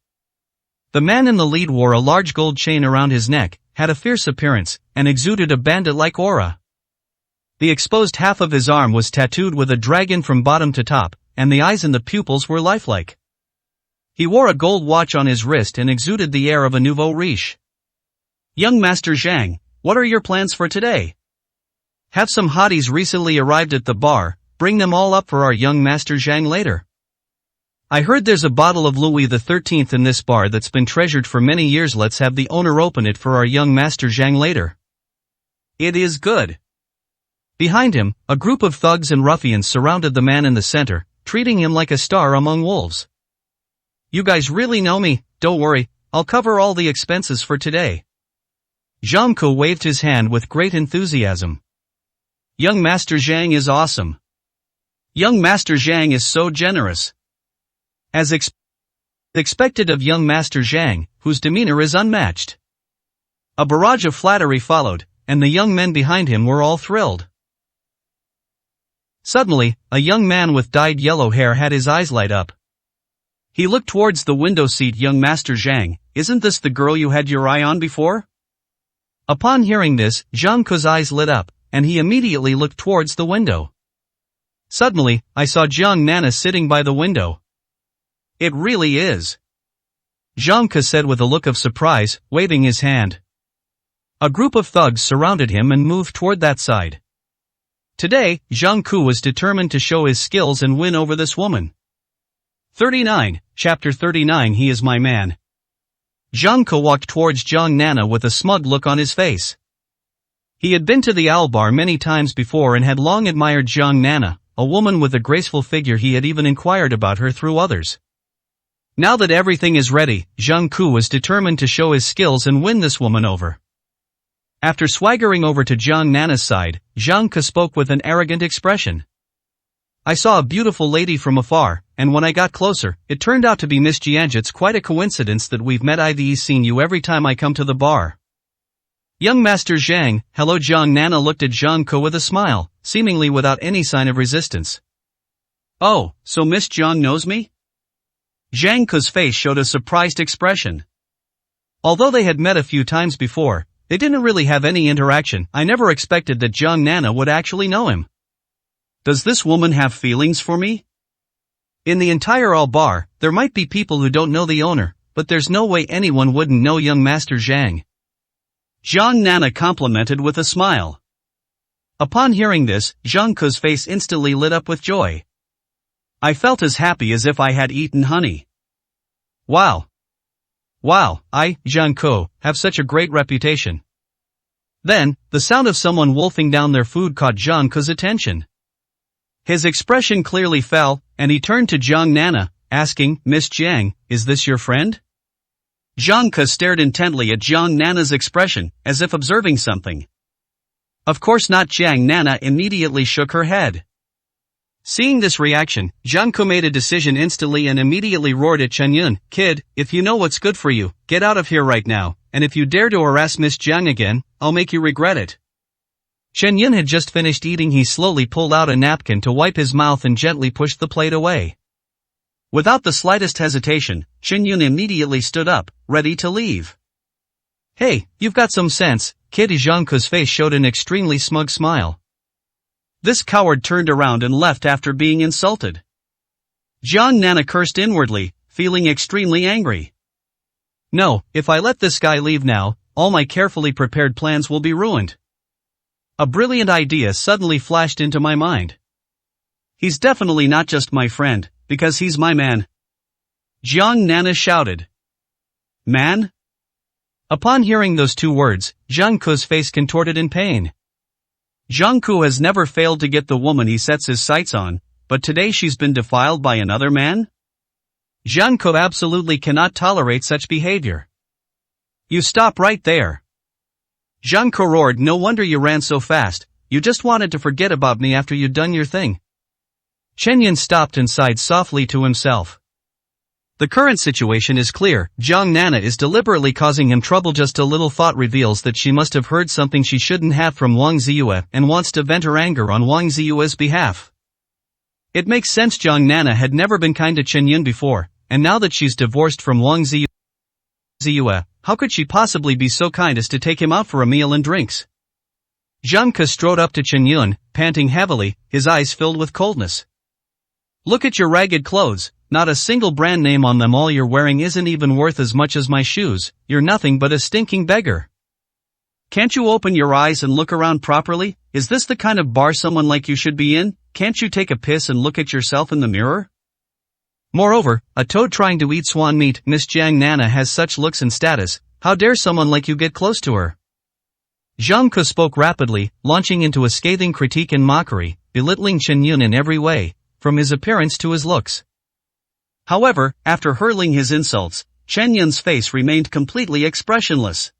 The man in the lead wore a large gold chain around his neck, had a fierce appearance, and exuded a bandit-like aura. The exposed half of his arm was tattooed with a dragon from bottom to top, and the eyes and the pupils were lifelike. He wore a gold watch on his wrist and exuded the air of a nouveau riche. Young Master Zhang, what are your plans for today? Have some hotties recently arrived at the bar, bring them all up for our young Master Zhang later. I heard there's a bottle of Louis XIII in this bar that's been treasured for many years. Let's have the owner open it for our young Master Zhang later. It is good. Behind him, a group of thugs and ruffians surrounded the man in the center, treating him like a star among wolves. You guys really know me, don't worry, I'll cover all the expenses for today. Zhang Ke waved his hand with great enthusiasm. Young Master Zhang is awesome. Young Master Zhang is so generous. As expected of young Master Zhang, whose demeanor is unmatched. A barrage of flattery followed, and the young men behind him were all thrilled. Suddenly, a young man with dyed yellow hair had his eyes light up. He looked towards the window seat. Young Master Zhang, isn't this the girl you had your eye on before? Upon hearing this, Zhang Ke's eyes lit up, and he immediately looked towards the window. Suddenly, I saw Jiang Nana sitting by the window. It really is. Zhang Ke said with a look of surprise, waving his hand. A group of thugs surrounded him and moved toward that side. Today, Zhang Ke was determined to show his skills and win over this woman. 39, Chapter 39. He is my man. Zhang Ke walked towards Jiang Nana with a smug look on his face. He had been to the owl bar many times before and had long admired Jiang Nana, a woman with a graceful figure. He had even inquired about her through others. Now that everything is ready, Zhang Ke was determined to show his skills and win this woman over. After swaggering over to Jiang Nana's side, Zhang Ke spoke with an arrogant expression. I saw a beautiful lady from afar, and when I got closer, it turned out to be Miss Jiang. It's quite a coincidence that we've met. I've seen you every time I come to the bar. Young Master Zhang, hello. Jiang Nana looked at Zhang Ke with a smile, seemingly without any sign of resistance. Oh, so Miss Jiang knows me? Zhang Ke's face showed a surprised expression. Although they had met a few times before, they didn't really have any interaction. I never expected that Jiang Nana would actually know him. Does this woman have feelings for me? In the entire all bar, there might be people who don't know the owner, but there's no way anyone wouldn't know young Master Zhang. Jiang Nana complimented with a smile. Upon hearing this, Zhang Ke's face instantly lit up with joy. I felt as happy as if I had eaten honey. Wow! I, Zhang Ke, have such a great reputation. Then, the sound of someone wolfing down their food caught Zhang Ke's attention. His expression clearly fell, and he turned to Jiang Nana, asking, Miss Jiang, is this your friend? Zhang Ke stared intently at Jiang Nana's expression, as if observing something. Of course not. Jiang Nana immediately shook her head. Seeing this reaction, Zhang Ke made a decision instantly and immediately roared at Chen Yun, Kid, if you know what's good for you, get out of here right now, and if you dare to harass Miss Jiang again, I'll make you regret it. Chen Yun had just finished eating. He slowly pulled out a napkin to wipe his mouth and gently pushed the plate away. Without the slightest hesitation, Chen Yun immediately stood up, ready to leave. "Hey, you've got some sense," kid. Zhang Ke's face showed an extremely smug smile. This coward turned around and left after being insulted. Jiang Nana cursed inwardly, feeling extremely angry. "No, if I let this guy leave now, all my carefully prepared plans will be ruined." A brilliant idea suddenly flashed into my mind. "He's definitely not just my friend, because he's my man," Jiang Nana shouted. "Man?" Upon hearing those two words, Zhang Ke's face contorted in pain. Zhang Ke has never failed to get the woman he sets his sights on, but today she's been defiled by another man? Zhang Ke absolutely cannot tolerate such behavior. "You stop right there." Zhang Ke roared. "No wonder you ran so fast, you just wanted to forget about me after you'd done your thing." Chen Yun stopped and sighed softly to himself. The current situation is clear. Jiang Nana is deliberately causing him trouble. Just a little thought reveals that she must have heard something she shouldn't have from Wang Ziyue and wants to vent her anger on Wang Ziyue's behalf. It makes sense. Jiang Nana had never been kind to Chen Yun before, and now that she's divorced from Wang Ziyue, how could she possibly be so kind as to take him out for a meal and drinks? Zhang Ke strode up to Chen Yun, panting heavily, his eyes filled with coldness. "Look at your ragged clothes, not a single brand name on them. All you're wearing isn't even worth as much as my shoes. You're nothing but a stinking beggar. Can't you open your eyes and look around properly? Is this the kind of bar someone like you should be in? Can't you take a piss and look at yourself in the mirror?" Moreover, a toad trying to eat swan meat. Miss Jiang Nana has such looks and status, how dare someone like you get close to her? Zhang Ke spoke rapidly, launching into a scathing critique and mockery, belittling Chen Yun in every way, from his appearance to his looks. However, after hurling his insults, Chen Yun's face remained completely expressionless.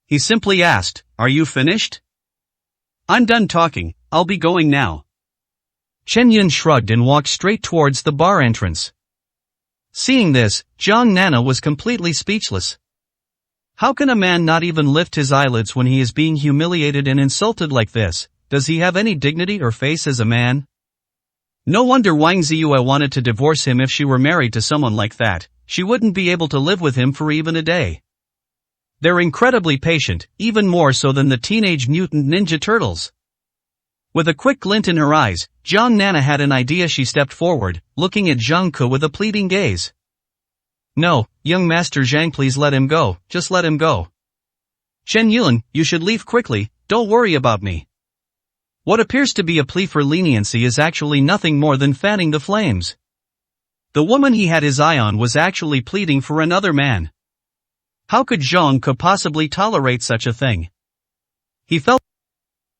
He simply asked, "Are you finished?" "I'm done talking, I'll be going now." Chen Yun shrugged and walked straight towards the bar entrance. Seeing this, Jiang Nana was completely speechless. How can a man not even lift his eyelids when he is being humiliated and insulted like this? Does he have any dignity or face as a man? No wonder Wang Ziyue wanted to divorce him. If she were married to someone like that, she wouldn't be able to live with him for even a day. They're incredibly patient, even more so than the Teenage Mutant Ninja Turtles. With a quick glint in her eyes, Jiang Nana had an idea. She stepped forward, looking at Zhang Ke with a pleading gaze. "No, young Master Zhang, please let him go, just let him go. Chen Yun, you should leave quickly, don't worry about me." What appears to be a plea for leniency is actually nothing more than fanning the flames. The woman he had his eye on was actually pleading for another man. How could Zhang Ke possibly tolerate such a thing? He felt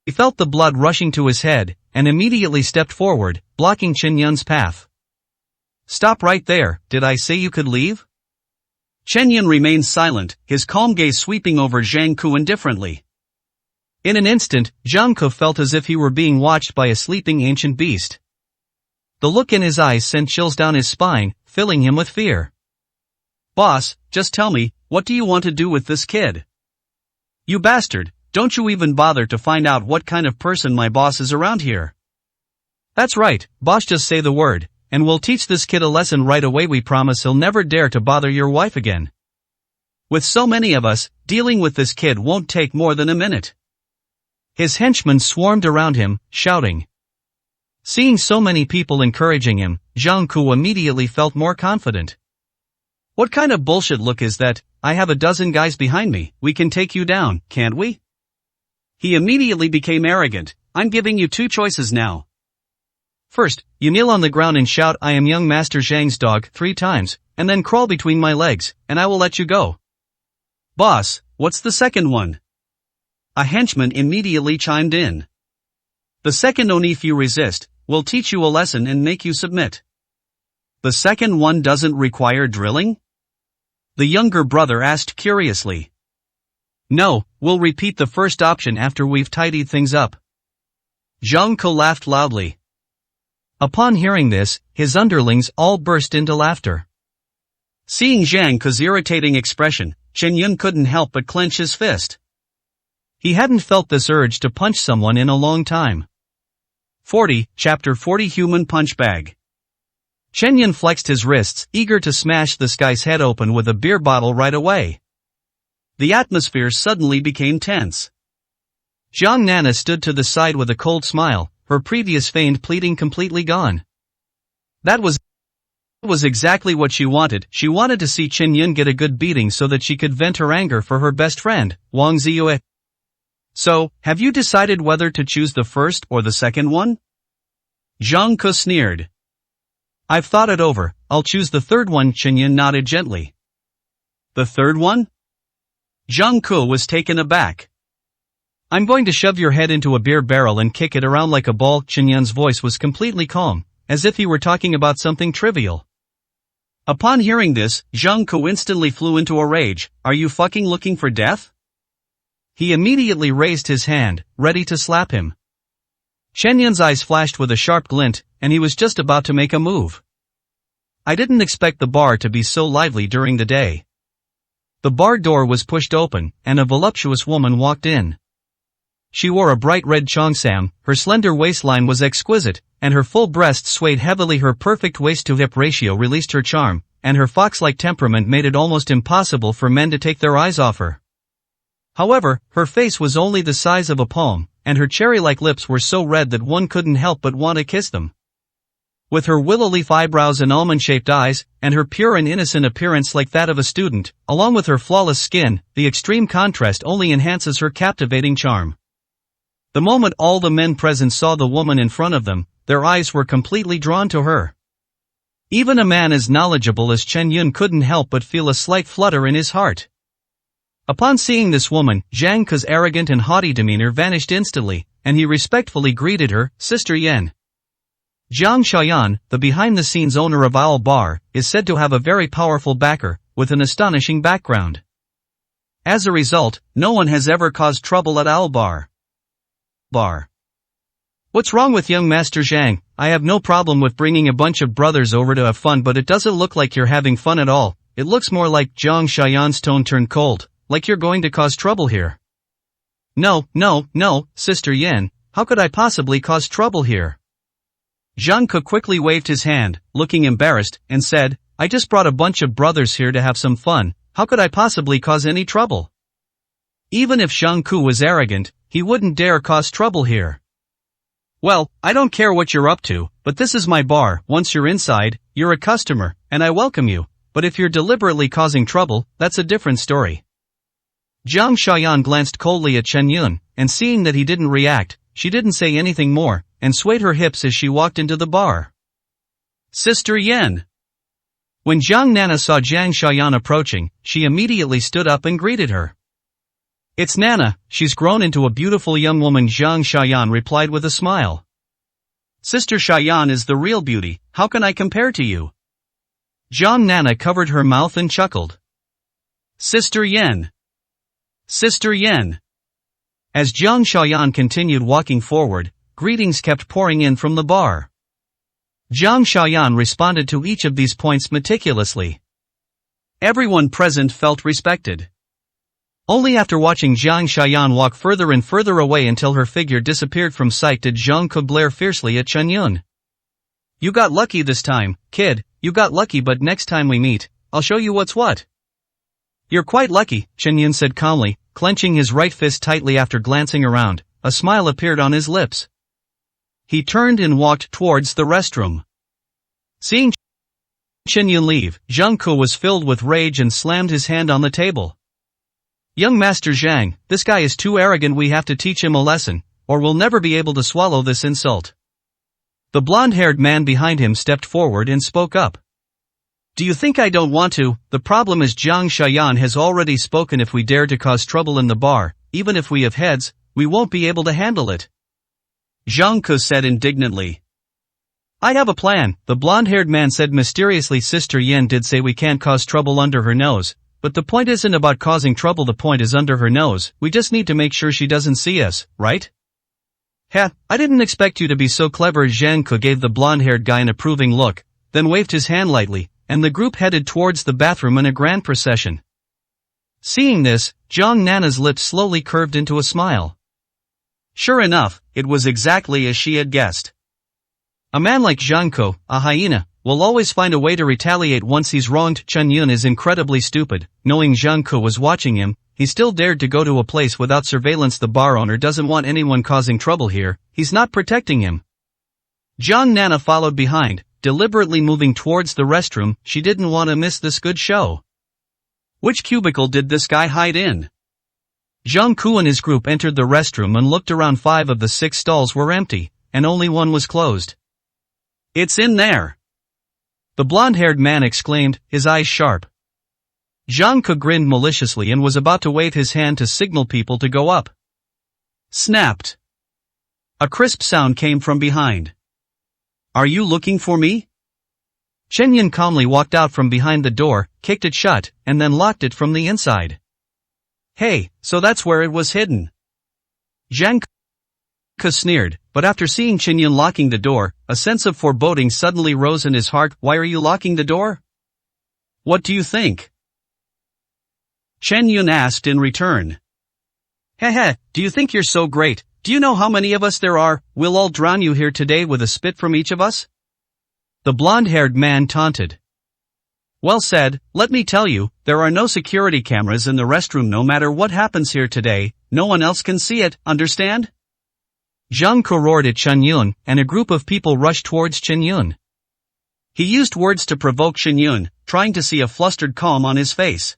the blood rushing to his head, and immediately stepped forward, blocking Chen Yun's path. "Stop right there, did I say you could leave?" Chen Yun remained silent, his calm gaze sweeping over Zhang Ke indifferently. In an instant, Zhang Ke felt as if he were being watched by a sleeping ancient beast. The look in his eyes sent chills down his spine, filling him with fear. "Boss, just tell me, what do you want to do with this kid? You bastard, don't you even bother to find out what kind of person my boss is around here?" "That's right, boss, just say the word, and we'll teach this kid a lesson right away. We promise he'll never dare to bother your wife again. With so many of us, dealing with this kid won't take more than a minute." His henchmen swarmed around him, shouting. Seeing so many people encouraging him, Zhang Ke immediately felt more confident. "What kind of bullshit look is that? I have a dozen guys behind me, we can take you down, can't we?" He immediately became arrogant. "I'm giving you two choices now. First, you kneel on the ground and shout, 'I am young Master Zhang's dog,' 3 times, and then crawl between my legs, and I will let you go." "Boss, what's the second one?" A henchman immediately chimed in. "The second, only if you resist, will teach you a lesson and make you submit." "The second one doesn't require drilling?" the younger brother asked curiously. "No, we'll repeat the first option after we've tidied things up." Zhang Ke laughed loudly. Upon hearing this, his underlings all burst into laughter. Seeing Zhang Ke's irritating expression, Chen Yun couldn't help but clench his fist. He hadn't felt this urge to punch someone in a long time. 40, Chapter 40 Human Punch Bag. Chen Yun flexed his wrists, eager to smash this guy's head open with a beer bottle right away. The atmosphere suddenly became tense. Jiang Nana stood to the side with a cold smile, her previous feigned pleading completely gone. That was exactly what she wanted. She wanted to see Chen Yun get a good beating so that she could vent her anger for her best friend, Wang Ziyue. So, have you decided whether to choose the first or the second one? Zhang Ke sneered. I've thought it over, I'll choose the third one. Chen Yun nodded gently. The third one? Zhang Ke was taken aback. I'm going to shove your head into a beer barrel and kick it around like a ball. Chen Yun's voice was completely calm, as if he were talking about something trivial. Upon hearing this, Zhang Ke instantly flew into a rage. Are you fucking looking for death? He immediately raised his hand, ready to slap him. Chen Yun's eyes flashed with a sharp glint, and he was just about to make a move. I didn't expect the bar to be so lively during the day. The bar door was pushed open, and a voluptuous woman walked in. She wore a bright red cheongsam, her slender waistline was exquisite, and her full breasts swayed heavily. Her perfect waist-to-hip ratio released her charm, and her fox-like temperament made it almost impossible for men to take their eyes off her. However, her face was only the size of a palm, and her cherry-like lips were so red that one couldn't help but want to kiss them. With her willow-leaf eyebrows and almond-shaped eyes, and her pure and innocent appearance like that of a student, along with her flawless skin, the extreme contrast only enhances her captivating charm. The moment all the men present saw the woman in front of them, their eyes were completely drawn to her. Even a man as knowledgeable as Chen Yun couldn't help but feel a slight flutter in his heart. Upon seeing this woman, Zhang Ke's arrogant and haughty demeanor vanished instantly, and he respectfully greeted her, Sister Yen. Jiang Xiaoyan, the behind-the-scenes owner of Owl Bar, is said to have a very powerful backer, with an astonishing background. As a result, no one has ever caused trouble at Owl Bar. What's wrong with young Master Zhang? I have no problem with bringing a bunch of brothers over to have fun, but it doesn't look like you're having fun at all. It looks more like Jiang Xiaoyan's tone turned cold, like you're going to cause trouble here. No, Sister Yen, how could I possibly cause trouble here? Zhang Ke quickly waved his hand, looking embarrassed, and said, I just brought a bunch of brothers here to have some fun, how could I possibly cause any trouble? Even if Zhang Ke was arrogant, he wouldn't dare cause trouble here. Well, I don't care what you're up to, but this is my bar. Once you're inside, you're a customer, and I welcome you, but if you're deliberately causing trouble, that's a different story. Jiang Xiaoyan glanced coldly at Chen Yun, and seeing that he didn't react, she didn't say anything more, and swayed her hips as she walked into the bar. Sister Yen. When Jiang Nana saw Jiang Xiaoyan approaching, she immediately stood up and greeted her. It's Nana, she's grown into a beautiful young woman. Jiang Xiaoyan replied with a smile. Sister Xiaoyan is the real beauty, how can I compare to you? Jiang Nana covered her mouth and chuckled. Sister Yen. Sister Yen. As Jiang Xiaoyan continued walking forward, greetings kept pouring in from the bar. Jiang Xiaoyan responded to each of these points meticulously. Everyone present felt respected. Only after watching Jiang Xiaoyan walk further and further away until her figure disappeared from sight did Zhang Ke glare fiercely at Chen Yun. You got lucky this time, kid, you got lucky, but next time we meet, I'll show you what's what. You're quite lucky, Chen Yun said calmly, clenching his right fist tightly. After glancing around, a smile appeared on his lips. He turned and walked towards the restroom. Seeing Chen Yun leave, Zhang Ke was filled with rage and slammed his hand on the table. Young Master Zhang, this guy is too arrogant. We have to teach him a lesson, or we'll never be able to swallow this insult. The blonde-haired man behind him stepped forward and spoke up. Do you think I don't want to? The problem is Jiang Xiaoyan has already spoken. If we dare to cause trouble in the bar, even if we have heads, we won't be able to handle it. Zhang Ke said indignantly. I have a plan, the blonde-haired man said mysteriously. Sister Yen did say we can't cause trouble under her nose. But the point isn't about causing trouble, the point is under her nose. We just need to make sure she doesn't see us, right? Heh, I didn't expect you to be so clever. Zhang Ke gave the blonde-haired guy an approving look, then waved his hand lightly, and the group headed towards the bathroom in a grand procession. Seeing this, Jiang Nana's lips slowly curved into a smile. Sure enough, it was exactly as she had guessed. A man like Zhang Ke, a hyena, will always find a way to retaliate once he's wronged. Chen Yun is incredibly stupid. Knowing Zhang Ke was watching him, he still dared to go to a place without surveillance. The bar owner doesn't want anyone causing trouble here, he's not protecting him. Jiang Nana followed behind, deliberately moving towards the restroom. She didn't want to miss this good show. Which cubicle did this guy hide in? Zhang Ke and his group entered the restroom and looked around. 5 of the 6 stalls were empty, and only one was closed. It's in there! The blonde-haired man exclaimed, his eyes sharp. Zhang Ke grinned maliciously and was about to wave his hand to signal people to go up. Snapped. A crisp sound came from behind. Are you looking for me? Chen Yun calmly walked out from behind the door, kicked it shut, and then locked it from the inside. Hey, so that's where it was hidden. Zhang Ke sneered, but after seeing Chen Yun locking the door, a sense of foreboding suddenly rose in his heart. Why are you locking the door? What do you think? Chen Yun asked in return. Heh, do you think you're so great? Do you know how many of us there are? We'll all drown you here today with a spit from each of us? The blonde-haired man taunted. Well said. Let me tell you, there are no security cameras in the restroom. No matter what happens here today, no one else can see it, understand? Zhang Ke roared at Chen Yun, and a group of people rushed towards Chen Yun. He used words to provoke Chen Yun, trying to see a flustered calm on his face.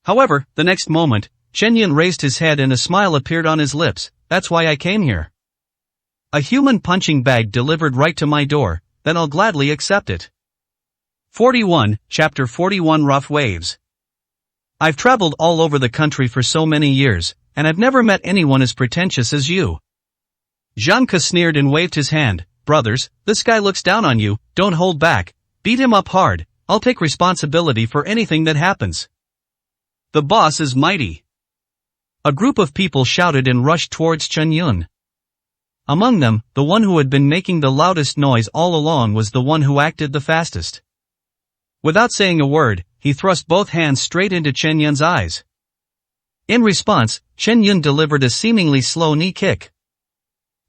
However, the next moment, Chen Yun raised his head and a smile appeared on his lips. That's why I came here. A human punching bag delivered right to my door, then I'll gladly accept it. 41, Chapter 41 Rough Waves. I've traveled all over the country for so many years, and I've never met anyone as pretentious as you. Zhang Ke sneered and waved his hand. Brothers, this guy looks down on you, don't hold back, beat him up hard, I'll take responsibility for anything that happens. The boss is mighty. A group of people shouted and rushed towards Chen Yun. Among them, the one who had been making the loudest noise all along was the one who acted the fastest. Without saying a word, he thrust both hands straight into Chen Yun's eyes. In response, Chen Yun delivered a seemingly slow knee kick.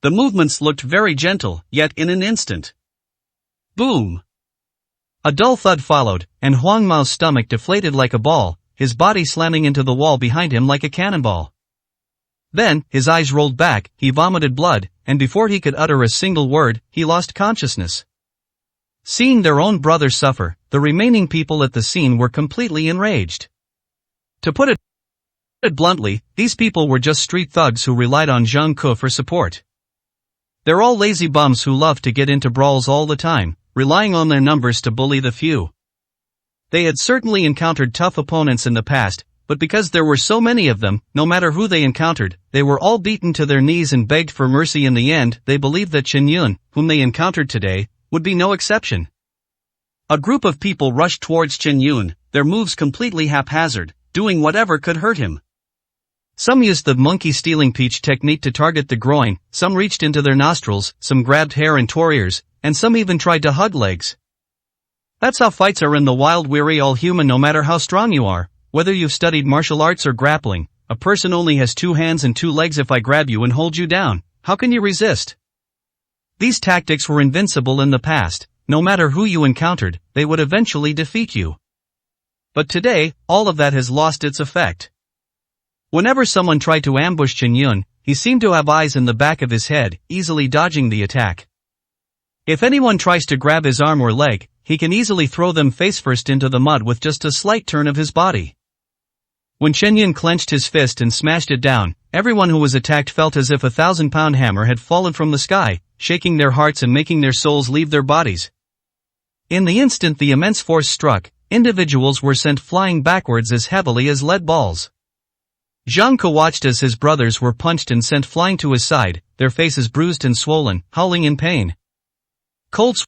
The movements looked very gentle, yet in an instant. Boom! A dull thud followed, and Huang Mao's stomach deflated like a ball, his body slamming into the wall behind him like a cannonball. Then, his eyes rolled back, he vomited blood, and before he could utter a single word, he lost consciousness. Seeing their own brother suffer, the remaining people at the scene were completely enraged. To put it bluntly, these people were just street thugs who relied on Zhang Ke for support. They're all lazy bums who love to get into brawls all the time, relying on their numbers to bully the few. They had certainly encountered tough opponents in the past, but because there were so many of them, no matter who they encountered, they were all beaten to their knees and begged for mercy. In the end, they believed that Chen Yun, whom they encountered today, would be no exception. A group of people rushed towards Chen Yun, their moves completely haphazard, doing whatever could hurt him. Some used the monkey stealing peach technique to target the groin, some reached into their nostrils, some grabbed hair and tore ears, and some even tried to hug legs. That's how fights are in the wild. We're all human. No matter how strong you are, whether you've studied martial arts or grappling, a person only has 2 hands and 2 legs. If I grab you and hold you down, how can you resist? These tactics were invincible in the past. No matter who you encountered, they would eventually defeat you. But today, all of that has lost its effect. Whenever someone tried to ambush Chen Yun, he seemed to have eyes in the back of his head, easily dodging the attack. If anyone tries to grab his arm or leg, he can easily throw them face-first into the mud with just a slight turn of his body. When Chen Yun clenched his fist and smashed it down, everyone who was attacked felt as if a 1,000-pound hammer had fallen from the sky, shaking their hearts and making their souls leave their bodies. In the instant the immense force struck, individuals were sent flying backwards as heavily as lead balls. Zhang Ke watched as his brothers were punched and sent flying to his side, their faces bruised and swollen, howling in pain. Cold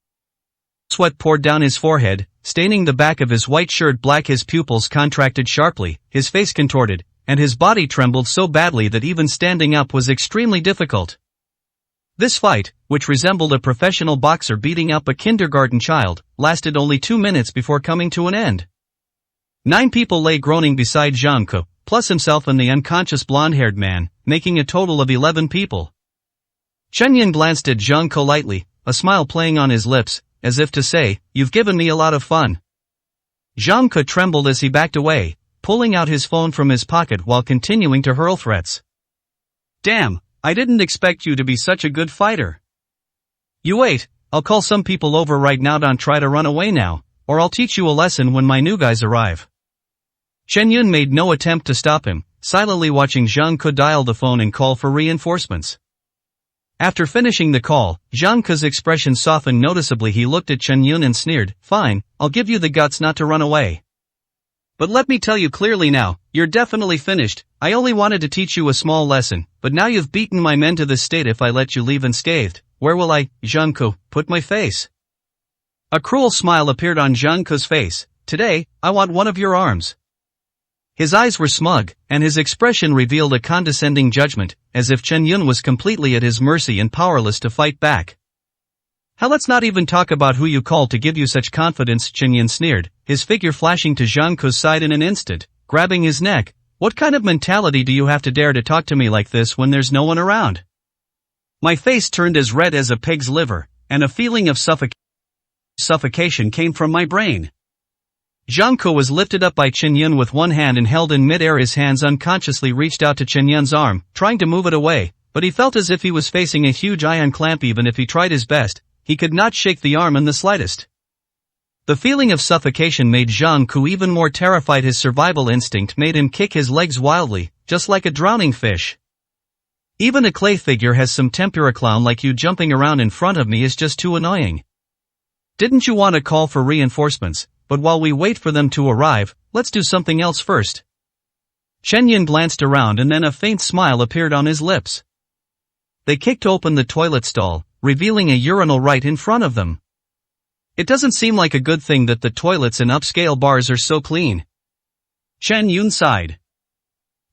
sweat poured down his forehead, staining the back of his white shirt black. His pupils contracted sharply, his face contorted, and his body trembled so badly that even standing up was extremely difficult. This fight, which resembled a professional boxer beating up a kindergarten child, lasted only 2 minutes before coming to an end. 9 people lay groaning beside Zhang Ke, plus himself and the unconscious blonde-haired man, making a total of 11 people. Chen Yun glanced at Zhang Ke lightly, a smile playing on his lips, as if to say, "You've given me a lot of fun." Zhang Ke trembled as he backed away, pulling out his phone from his pocket while continuing to hurl threats. "Damn, I didn't expect you to be such a good fighter. You wait, I'll call some people over right now. Don't try to run away now, or I'll teach you a lesson when my new guys arrive." Chen Yun made no attempt to stop him, silently watching Zhang Ke dial the phone and call for reinforcements. After finishing the call, Zhang Ke's expression softened noticeably. He looked at Chen Yun and sneered, "Fine, I'll give you the guts not to run away. But let me tell you clearly now, you're definitely finished. I only wanted to teach you a small lesson, but now you've beaten my men to this state. If I let you leave unscathed, where will I, Zhang Ke, put my face?" A cruel smile appeared on Zhang Ke's face. "Today, I want one of your arms." His eyes were smug, and his expression revealed a condescending judgment, as if Chen Yun was completely at his mercy and powerless to fight back. "Hell, let's not even talk about who you called to give you such confidence," Chen Yun sneered, his figure flashing to Zhang Ke's side in an instant, grabbing his neck. "What kind of mentality do you have to dare to talk to me like this when there's no one around?" My face turned as red as a pig's liver, and a feeling of suffocation came from my brain. Zhang Ke was lifted up by Chen Yun with one hand and held in midair. His hands unconsciously reached out to Chen Yun's arm, trying to move it away, but he felt as if he was facing a huge iron clamp. Even if he tried his best, he could not shake the arm in the slightest. The feeling of suffocation made Zhang Ke even more terrified. His survival instinct made him kick his legs wildly, just like a drowning fish. "Even a clay figure has some temper. A clown like you jumping around in front of me is just too annoying. Didn't you want to call for reinforcements? But while we wait for them to arrive, let's do something else first." Chen Yun glanced around and then a faint smile appeared on his lips. They kicked open the toilet stall, revealing a urinal right in front of them. It doesn't seem like a good thing that the toilets in upscale bars are so clean. Chen Yun sighed.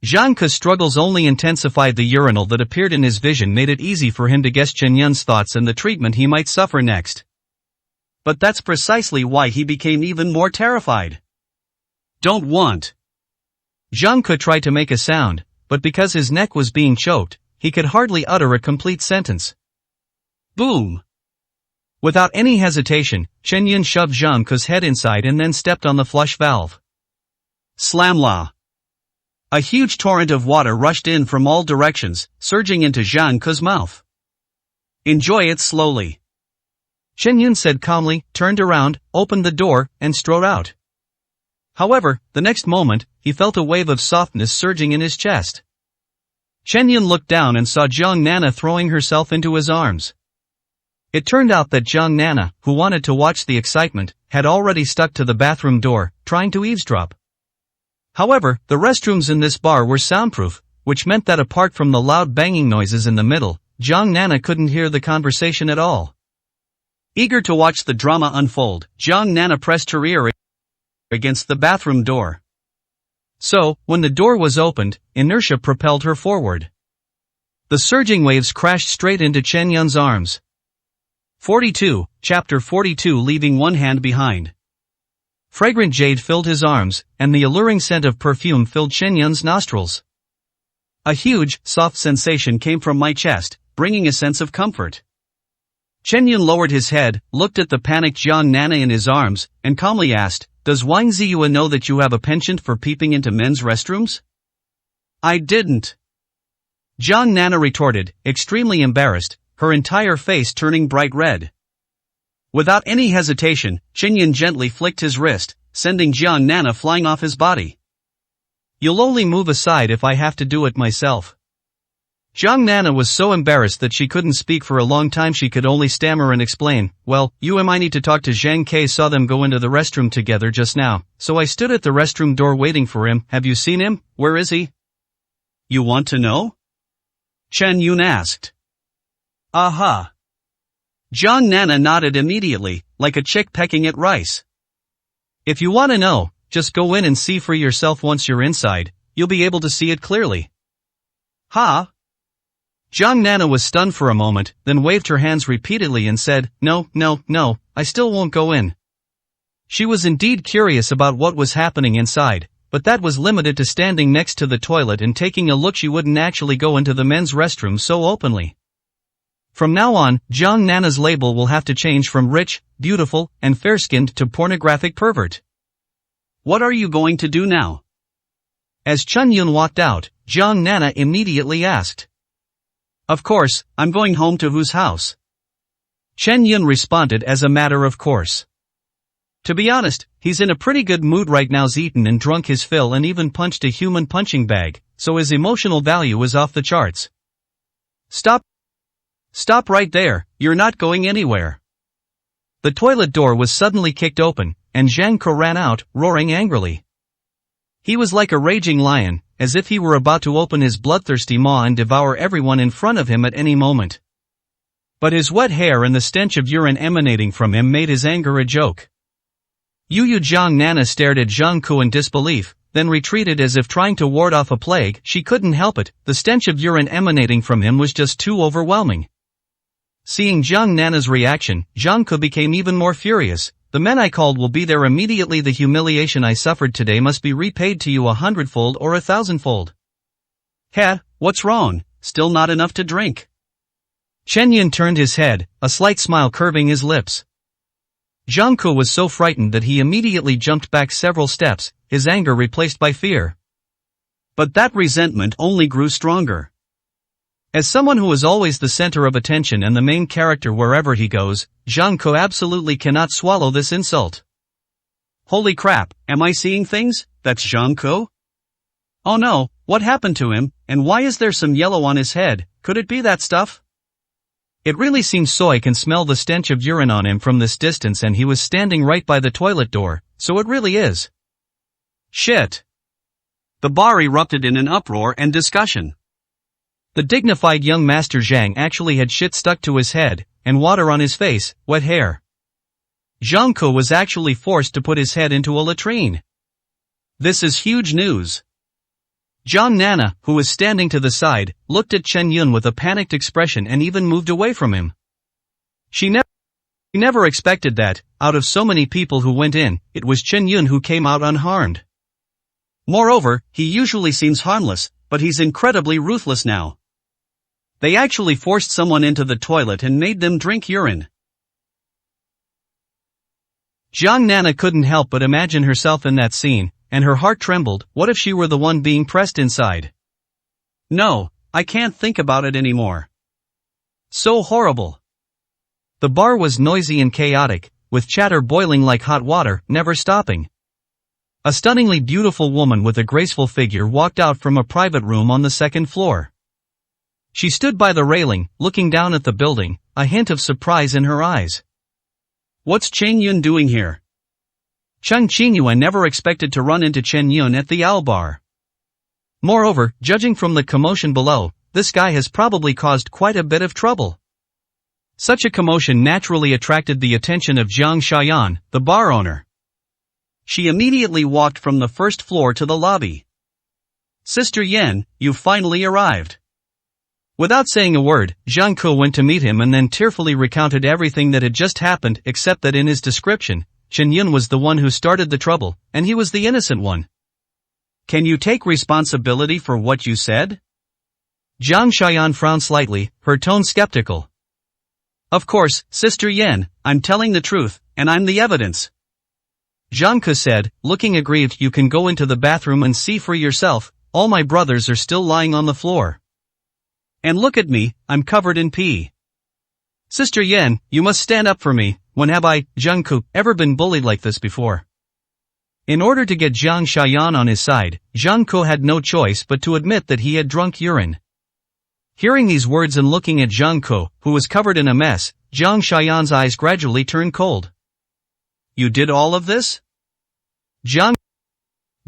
Zhang Ke's struggles only intensified. The urinal that appeared in his vision made it easy for him to guess Chen Yun's thoughts and the treatment he might suffer next. But that's precisely why he became even more terrified. "Don't want." Zhang Ke tried to make a sound, but because his neck was being choked, he could hardly utter a complete sentence. Boom! Without any hesitation, Chen Yun shoved Zhang Ke's head inside and then stepped on the flush valve. Slamla! A huge torrent of water rushed in from all directions, surging into Zhang Ke's mouth. "Enjoy it slowly," Chen Yun said calmly, turned around, opened the door, and strode out. However, the next moment, he felt a wave of softness surging in his chest. Chen Yun looked down and saw Jiang Nana throwing herself into his arms. It turned out that Jiang Nana, who wanted to watch the excitement, had already stuck to the bathroom door, trying to eavesdrop. However, the restrooms in this bar were soundproof, which meant that apart from the loud banging noises in the middle, Jiang Nana couldn't hear the conversation at all. Eager to watch the drama unfold, Jiang Nana pressed her ear against the bathroom door. So, when the door was opened, inertia propelled her forward. The surging waves crashed straight into Chen Yun's arms. 42, Chapter 42. Leaving one hand behind. Fragrant jade filled his arms, and the alluring scent of perfume filled Chen Yun's nostrils. A huge, soft sensation came from my chest, bringing a sense of comfort. Chen Yun lowered his head, looked at the panicked Jiang Nana in his arms, and calmly asked, "Does Wang Ziyue know that you have a penchant for peeping into men's restrooms?" "I didn't," Jiang Nana retorted, extremely embarrassed, her entire face turning bright red. Without any hesitation, Chen Yun gently flicked his wrist, sending Jiang Nana flying off his body. "You'll only move aside if I have to do it myself." Jiang Nana was so embarrassed that she couldn't speak for a long time. She could only stammer and explain, "Well, you and I need to talk to Zhang Ke. Saw them go into the restroom together just now, so I stood at the restroom door waiting for him. Have you seen him? Where is he?" "You want to know?" Chen Yun asked. "Aha." Jiang Nana nodded immediately, like a chick pecking at rice. "If you want to know, just go in and see for yourself. Once you're inside, you'll be able to see it clearly." "Ha?" Jiang Nana was stunned for a moment, then waved her hands repeatedly and said, No, I still won't go in." She was indeed curious about what was happening inside, but that was limited to standing next to the toilet and taking a look. She wouldn't actually go into the men's restroom so openly. From now on, Jiang Nana's label will have to change from rich, beautiful, and fair-skinned to pornographic pervert. What are you going to do now? As Chen Yun walked out, Jiang Nana immediately asked. Of course, I'm going home to whose house? Chen Yun responded as a matter of course. To be honest, he's in a pretty good mood right now. He's eaten and drunk his fill and even punched a human punching bag, so his emotional value is off the charts. Stop right there, you're not going anywhere. The toilet door was suddenly kicked open, and Zhang Ke ran out, roaring angrily. He was like a raging lion, as if he were about to open his bloodthirsty maw and devour everyone in front of him at any moment. But his wet hair and the stench of urine emanating from him made his anger a joke. Jiang Nana stared at Zhang Ke in disbelief, then retreated as if trying to ward off a plague. She couldn't help it, the stench of urine emanating from him was just too overwhelming. Seeing Jiang Nana's reaction, Zhang Ke became even more furious. The men I called will be there immediately. The humiliation I suffered today must be repaid to you 100-fold or 1,000-fold. What's wrong? Still not enough to drink? Chen Yun turned his head, a slight smile curving his lips. Zhang Ke was so frightened that he immediately jumped back several steps, his anger replaced by fear. But that resentment only grew stronger. As someone who is always the center of attention and the main character wherever he goes, Zhang Ke absolutely cannot swallow this insult. Holy crap, am I seeing things? That's Zhang Ke? Oh no, what happened to him, and why is there some yellow on his head? Could it be that stuff? It really seems so. I can smell the stench of urine on him from this distance, and he was standing right by the toilet door, so it really is. Shit. The bar erupted in an uproar and discussion. The dignified young Master Zhang actually had shit stuck to his head, and water on his face, wet hair. Zhang Ke was actually forced to put his head into a latrine. This is huge news. Jiang Nana, who was standing to the side, looked at Chen Yun with a panicked expression and even moved away from him. She never expected that, out of so many people who went in, it was Chen Yun who came out unharmed. Moreover, he usually seems harmless, but he's incredibly ruthless now. They actually forced someone into the toilet and made them drink urine. Jiang Nana couldn't help but imagine herself in that scene, and her heart trembled. What if she were the one being pressed inside? No, I can't think about it anymore. So horrible. The bar was noisy and chaotic, with chatter boiling like hot water, never stopping. A stunningly beautiful woman with a graceful figure walked out from a private room on the second floor. She stood by the railing, looking down at the building, a hint of surprise in her eyes. What's Chen Yun doing here? Chen Qingyuan never expected to run into Chen Yun at the owl bar. Moreover, judging from the commotion below, this guy has probably caused quite a bit of trouble. Such a commotion naturally attracted the attention of Jiang Shayan, the bar owner. She immediately walked from the first floor to the lobby. Sister Yan, you finally arrived. Without saying a word, Zhang Ke went to meet him and then tearfully recounted everything that had just happened, except that in his description, Chen Yun was the one who started the trouble, and he was the innocent one. Can you take responsibility for what you said? Jiang Shayan frowned slightly, her tone skeptical. Of course, Sister Yan, I'm telling the truth, and I'm the evidence. Zhang Ke said, looking aggrieved. You can go into the bathroom and see for yourself, all my brothers are still lying on the floor. And look at me, I'm covered in pee. Sister Yan, you must stand up for me. When have I, Zhang Ke, ever been bullied like this before? In order to get Jiang Shayan on his side, Zhang Ke had no choice but to admit that he had drunk urine. Hearing these words and looking at Zhang Ke, who was covered in a mess, Jiang Shayan's eyes gradually turned cold. You did all of this? Jiang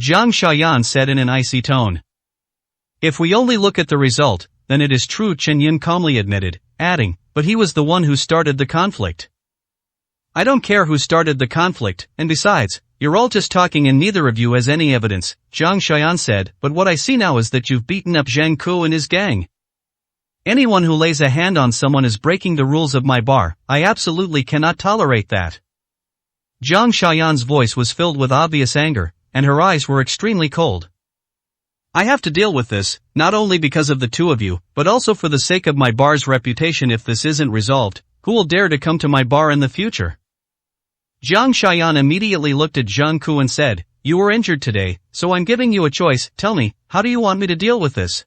Shayan said in an icy tone. If we only look at the result, then it is true, Chen Yun calmly admitted, adding, but he was the one who started the conflict. I don't care who started the conflict, and besides, you're all just talking and neither of you has any evidence, Jiang Shayan said, but what I see now is that you've beaten up Zhang Ke and his gang. Anyone who lays a hand on someone is breaking the rules of my bar. I absolutely cannot tolerate that. Jiang Xiaoyan's voice was filled with obvious anger, and her eyes were extremely cold. I have to deal with this, not only because of the two of you, but also for the sake of my bar's reputation. If this isn't resolved, who will dare to come to my bar in the future? Jiang Xiaoyan immediately looked at Zhang Ku and said, You were injured today, so I'm giving you a choice. Tell me, how do you want me to deal with this?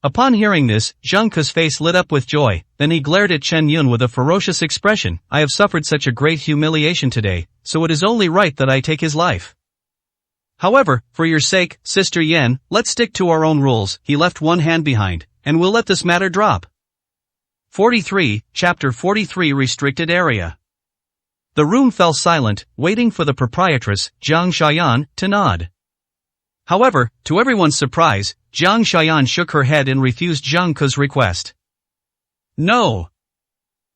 Upon hearing this, Zhang Ku's face lit up with joy, then he glared at Chen Yun with a ferocious expression. I have suffered such a great humiliation today, so it is only right that I take his life. However, for your sake, Sister Yan, let's stick to our own rules. He left one hand behind, and we'll let this matter drop. 43, Chapter 43 Restricted Area. The room fell silent, waiting for the proprietress, Jiang Xiaoyan, to nod. However, to everyone's surprise, Jiang Xiaoyan shook her head and refused Zhang Ku's request. No.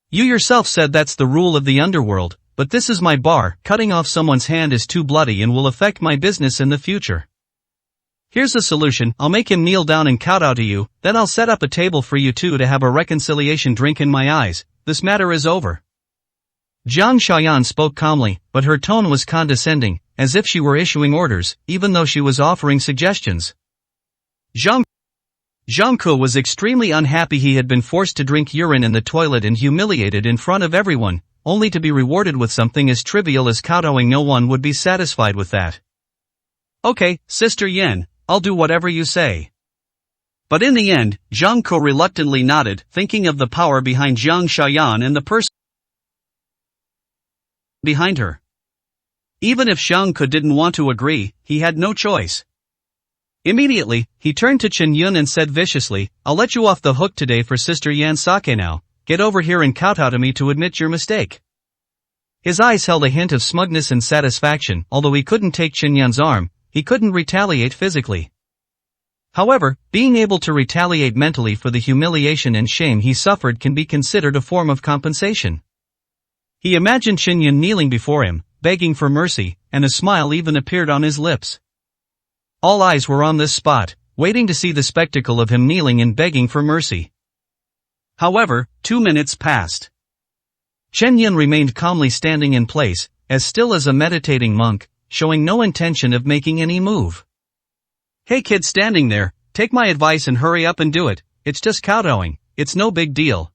You yourself said that's the rule of the underworld, but this is my bar. Cutting off someone's hand is too bloody and will affect my business in the future. Here's the solution. I'll make him kneel down and kowtow to you, then I'll set up a table for you two to have a reconciliation drink. In my eyes, this matter is over. Jiang Xiaoyan spoke calmly, but her tone was condescending, as if she were issuing orders, even though she was offering suggestions. Zhang Ku was extremely unhappy. He had been forced to drink urine in the toilet and humiliated in front of everyone, only to be rewarded with something as trivial as kowtowing. No one would be satisfied with that. Okay, Sister Yan, I'll do whatever you say. But in the end, Zhang Ku reluctantly nodded, thinking of the power behind Jiang Xiaoyan and the person behind her. Even if Zhang Ku didn't want to agree, he had no choice. Immediately, he turned to Chen Yun and said viciously, I'll let you off the hook today for Sister Yan's sake now. Get over here and kowtow to me to admit your mistake. His eyes held a hint of smugness and satisfaction. Although he couldn't take Chen Yun's arm, he couldn't retaliate physically. However, being able to retaliate mentally for the humiliation and shame he suffered can be considered a form of compensation. He imagined Chen Yun kneeling before him, begging for mercy, and a smile even appeared on his lips. All eyes were on this spot, waiting to see the spectacle of him kneeling and begging for mercy. However, 2 minutes passed. Chen Yun remained calmly standing in place, as still as a meditating monk, showing no intention of making any move. Hey kid standing there, take my advice and hurry up and do it. It's just kowtowing, it's no big deal.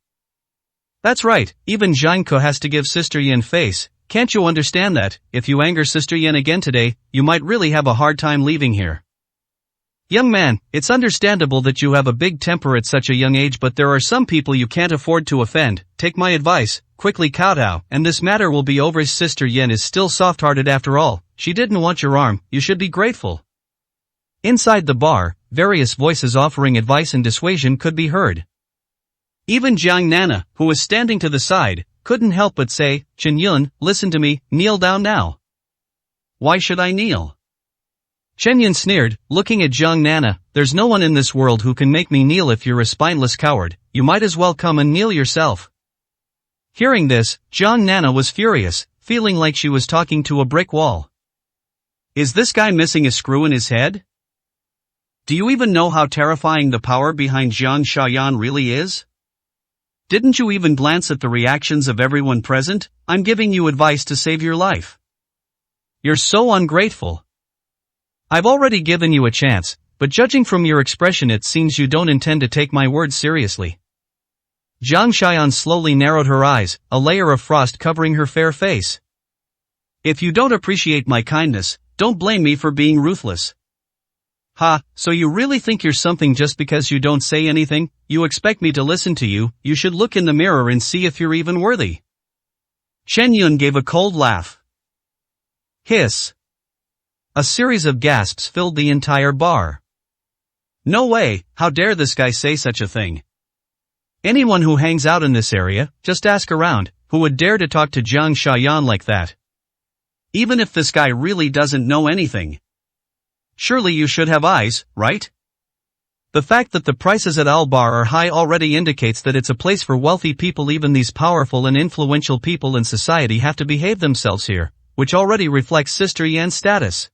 That's right, even Zhang Ku has to give Sister Yan face. Can't you understand that? If you anger Sister Yan again today, you might really have a hard time leaving here. Young man, it's understandable that you have a big temper at such a young age, but there are some people you can't afford to offend. Take my advice, quickly kowtow, and this matter will be over. Sister Yan is still soft-hearted after all. She didn't want your arm, you should be grateful. Inside the bar, various voices offering advice and dissuasion could be heard. Even Jiang Nana, who was standing to the side, couldn't help but say, Chen Yun, listen to me, kneel down now. Why should I kneel? Chen Yun sneered, looking at Jiang Nana, there's no one in this world who can make me kneel. If you're a spineless coward, you might as well come and kneel yourself. Hearing this, Jiang Nana was furious, feeling like she was talking to a brick wall. Is this guy missing a screw in his head? Do you even know how terrifying the power behind Jiang Xiaoyan really is? Didn't you even glance at the reactions of everyone present? I'm giving you advice to save your life. You're so ungrateful. I've already given you a chance, but judging from your expression it seems you don't intend to take my words seriously. Jiang Xiaoyan slowly narrowed her eyes, a layer of frost covering her fair face. If you don't appreciate my kindness, don't blame me for being ruthless. Ha, so you really think you're something just because you don't say anything? You expect me to listen to you? You should look in the mirror and see if you're even worthy. Chen Yun gave a cold laugh. Hiss. A series of gasps filled the entire bar. No way, how dare this guy say such a thing? Anyone who hangs out in this area, just ask around, who would dare to talk to Jiang Xiaoyan like that? Even if this guy really doesn't know anything. Surely you should have eyes, right? The fact that the prices at Al Bar are high already indicates that it's a place for wealthy people. Even these powerful and influential people in society have to behave themselves here, which already reflects Sister Yan's status.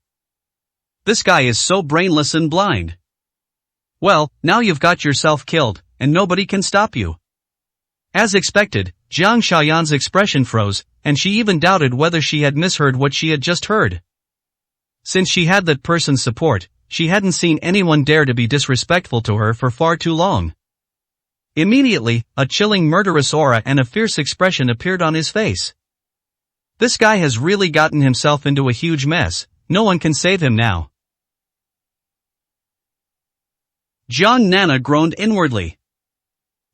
This guy is so brainless and blind. Well, now you've got yourself killed, and nobody can stop you. As expected, Jiang Xiaoyan's expression froze, and she even doubted whether she had misheard what she had just heard. Since she had that person's support, she hadn't seen anyone dare to be disrespectful to her for far too long. Immediately, a chilling murderous aura and a fierce expression appeared on his face. This guy has really gotten himself into a huge mess. No one can save him now. Jiang Nana groaned inwardly.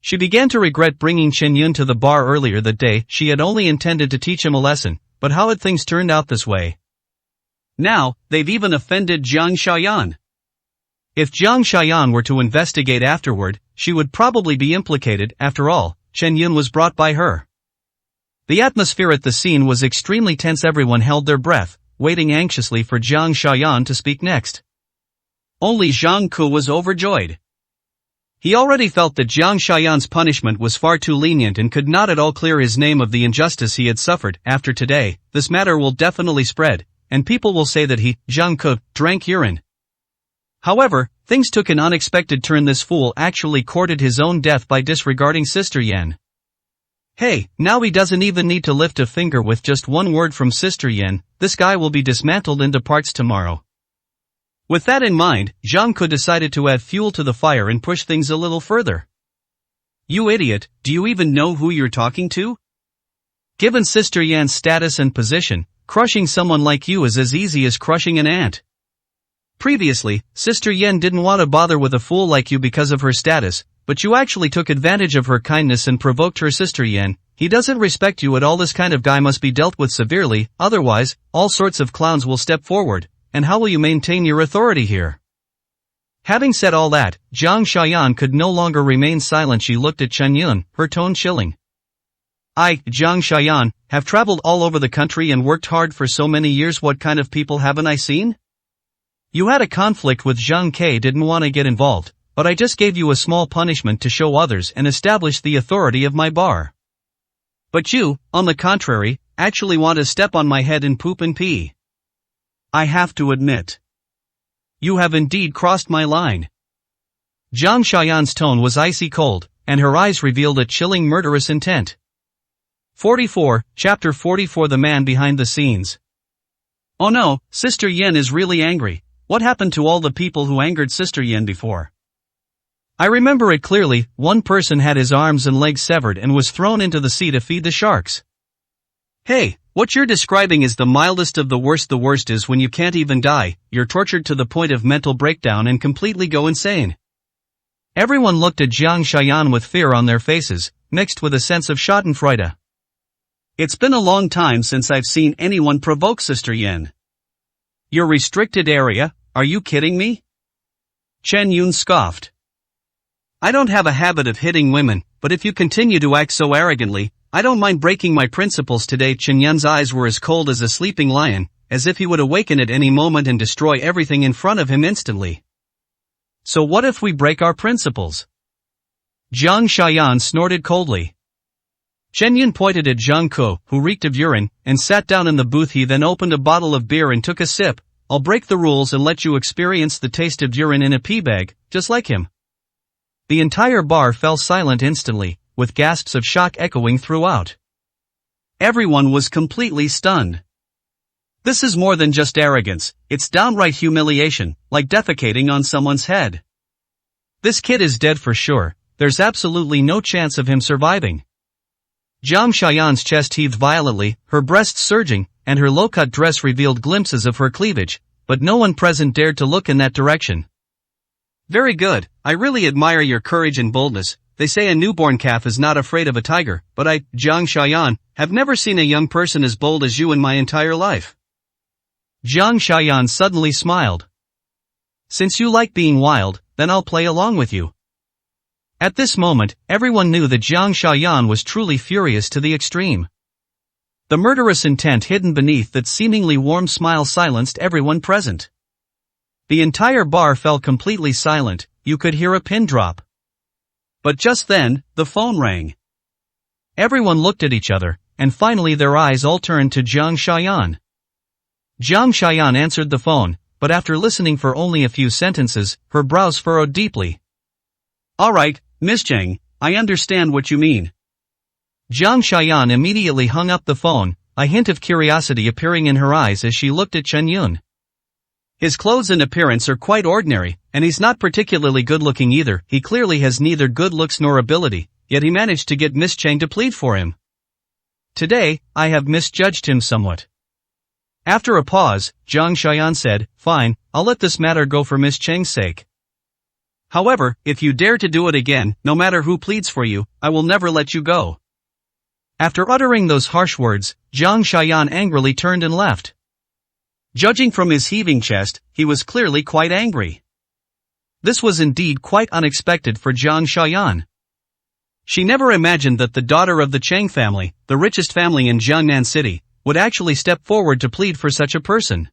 She began to regret bringing Chen Yun to the bar earlier that day. She had only intended to teach him a lesson, but how had things turned out this way? Now, they've even offended Jiang Xiaoyan. If Jiang Xiaoyan were to investigate afterward, she would probably be implicated. After all, Chen Yun was brought by her. The atmosphere at the scene was extremely tense. Everyone held their breath, waiting anxiously for Jiang Xiaoyan to speak next. Only Zhang Ku was overjoyed. He already felt that Jiang Xiaoyan's punishment was far too lenient and could not at all clear his name of the injustice he had suffered. After today, this matter will definitely spread, and people will say that he, Zhang Ku, drank urine. However, things took an unexpected turn. This fool actually courted his own death by disregarding Sister Yan. Hey, now he doesn't even need to lift a finger. With just one word from Sister Yan, this guy will be dismantled into parts tomorrow. With that in mind, Zhang Ku decided to add fuel to the fire and push things a little further. You idiot, do you even know who you're talking to? Given Sister Yan's status and position, crushing someone like you is as easy as crushing an ant. Previously, Sister Yan didn't want to bother with a fool like you because of her status, but you actually took advantage of her kindness and provoked her. Sister Yan, he doesn't respect you at all. This kind of guy must be dealt with severely, otherwise, all sorts of clowns will step forward. And how will you maintain your authority here? Having said all that, Jiang Xiaoyan could no longer remain silent. She looked at Chen Yun, her tone chilling. I, Jiang Xiaoyan, have traveled all over the country and worked hard for so many years. What kind of people haven't I seen? You had a conflict with Zhang Ke, didn't want to get involved, but I just gave you a small punishment to show others and establish the authority of my bar. But you, on the contrary, actually want to step on my head and poop and pee. I have to admit. You have indeed crossed my line. Jiang Xiaoyan's tone was icy cold, and her eyes revealed a chilling murderous intent. 44, Chapter 44. The man behind the scenes. Oh no, Sister Yan is really angry. What happened to all the people who angered Sister Yan before? I remember it clearly. One person had his arms and legs severed and was thrown into the sea to feed the sharks. Hey, what you're describing is the mildest of the worst. The worst is when you can't even die, you're tortured to the point of mental breakdown and completely go insane. Everyone looked at Jiang Xiaoyan with fear on their faces, mixed with a sense of schadenfreude. It's been a long time since I've seen anyone provoke Sister Yan. Your restricted area, are you kidding me? Chen Yun scoffed. I don't have a habit of hitting women, but if you continue to act so arrogantly, I don't mind breaking my principles today. Chen Yun's eyes were as cold as a sleeping lion, as if he would awaken at any moment and destroy everything in front of him instantly. So what if we break our principles? Jiang Xiaoyan snorted coldly. Chen Yun pointed at Zhang Ku, who reeked of urine, and sat down in the booth. He then opened a bottle of beer and took a sip. I'll break the rules and let you experience the taste of urine in a pee bag, just like him. The entire bar fell silent instantly, with gasps of shock echoing throughout. Everyone was completely stunned. This is more than just arrogance, it's downright humiliation, like defecating on someone's head. This kid is dead for sure, there's absolutely no chance of him surviving. Jiang Xiaoyan's chest heaved violently, her breasts surging, and her low-cut dress revealed glimpses of her cleavage, but no one present dared to look in that direction. Very good, I really admire your courage and boldness. They say a newborn calf is not afraid of a tiger, but I, Jiang Xiaoyan, have never seen a young person as bold as you in my entire life. Jiang Xiaoyan suddenly smiled. Since you like being wild, then I'll play along with you. At this moment, everyone knew that Jiang Xiaoyan was truly furious to the extreme. The murderous intent hidden beneath that seemingly warm smile silenced everyone present. The entire bar fell completely silent, you could hear a pin drop. But just then, the phone rang. Everyone looked at each other, and finally their eyes all turned to Jiang Xiaoyan. Jiang Xiaoyan answered the phone, but after listening for only a few sentences, her brows furrowed deeply. Alright, Miss Cheng, I understand what you mean. Jiang Xiaoyan immediately hung up the phone, a hint of curiosity appearing in her eyes as she looked at Chen Yun. His clothes and appearance are quite ordinary, and he's not particularly good-looking either. He clearly has neither good looks nor ability, yet he managed to get Miss Cheng to plead for him. Today, I have misjudged him somewhat. After a pause, Jiang Xiaoyan said, "Fine, I'll let this matter go for Miss Cheng's sake. However, if you dare to do it again, no matter who pleads for you, I will never let you go." After uttering those harsh words, Jiang Xiaoyan angrily turned and left. Judging from his heaving chest, he was clearly quite angry. This was indeed quite unexpected for Jiang Xiaoyan. She never imagined that the daughter of the Cheng family, the richest family in Jiangnan City, would actually step forward to plead for such a person.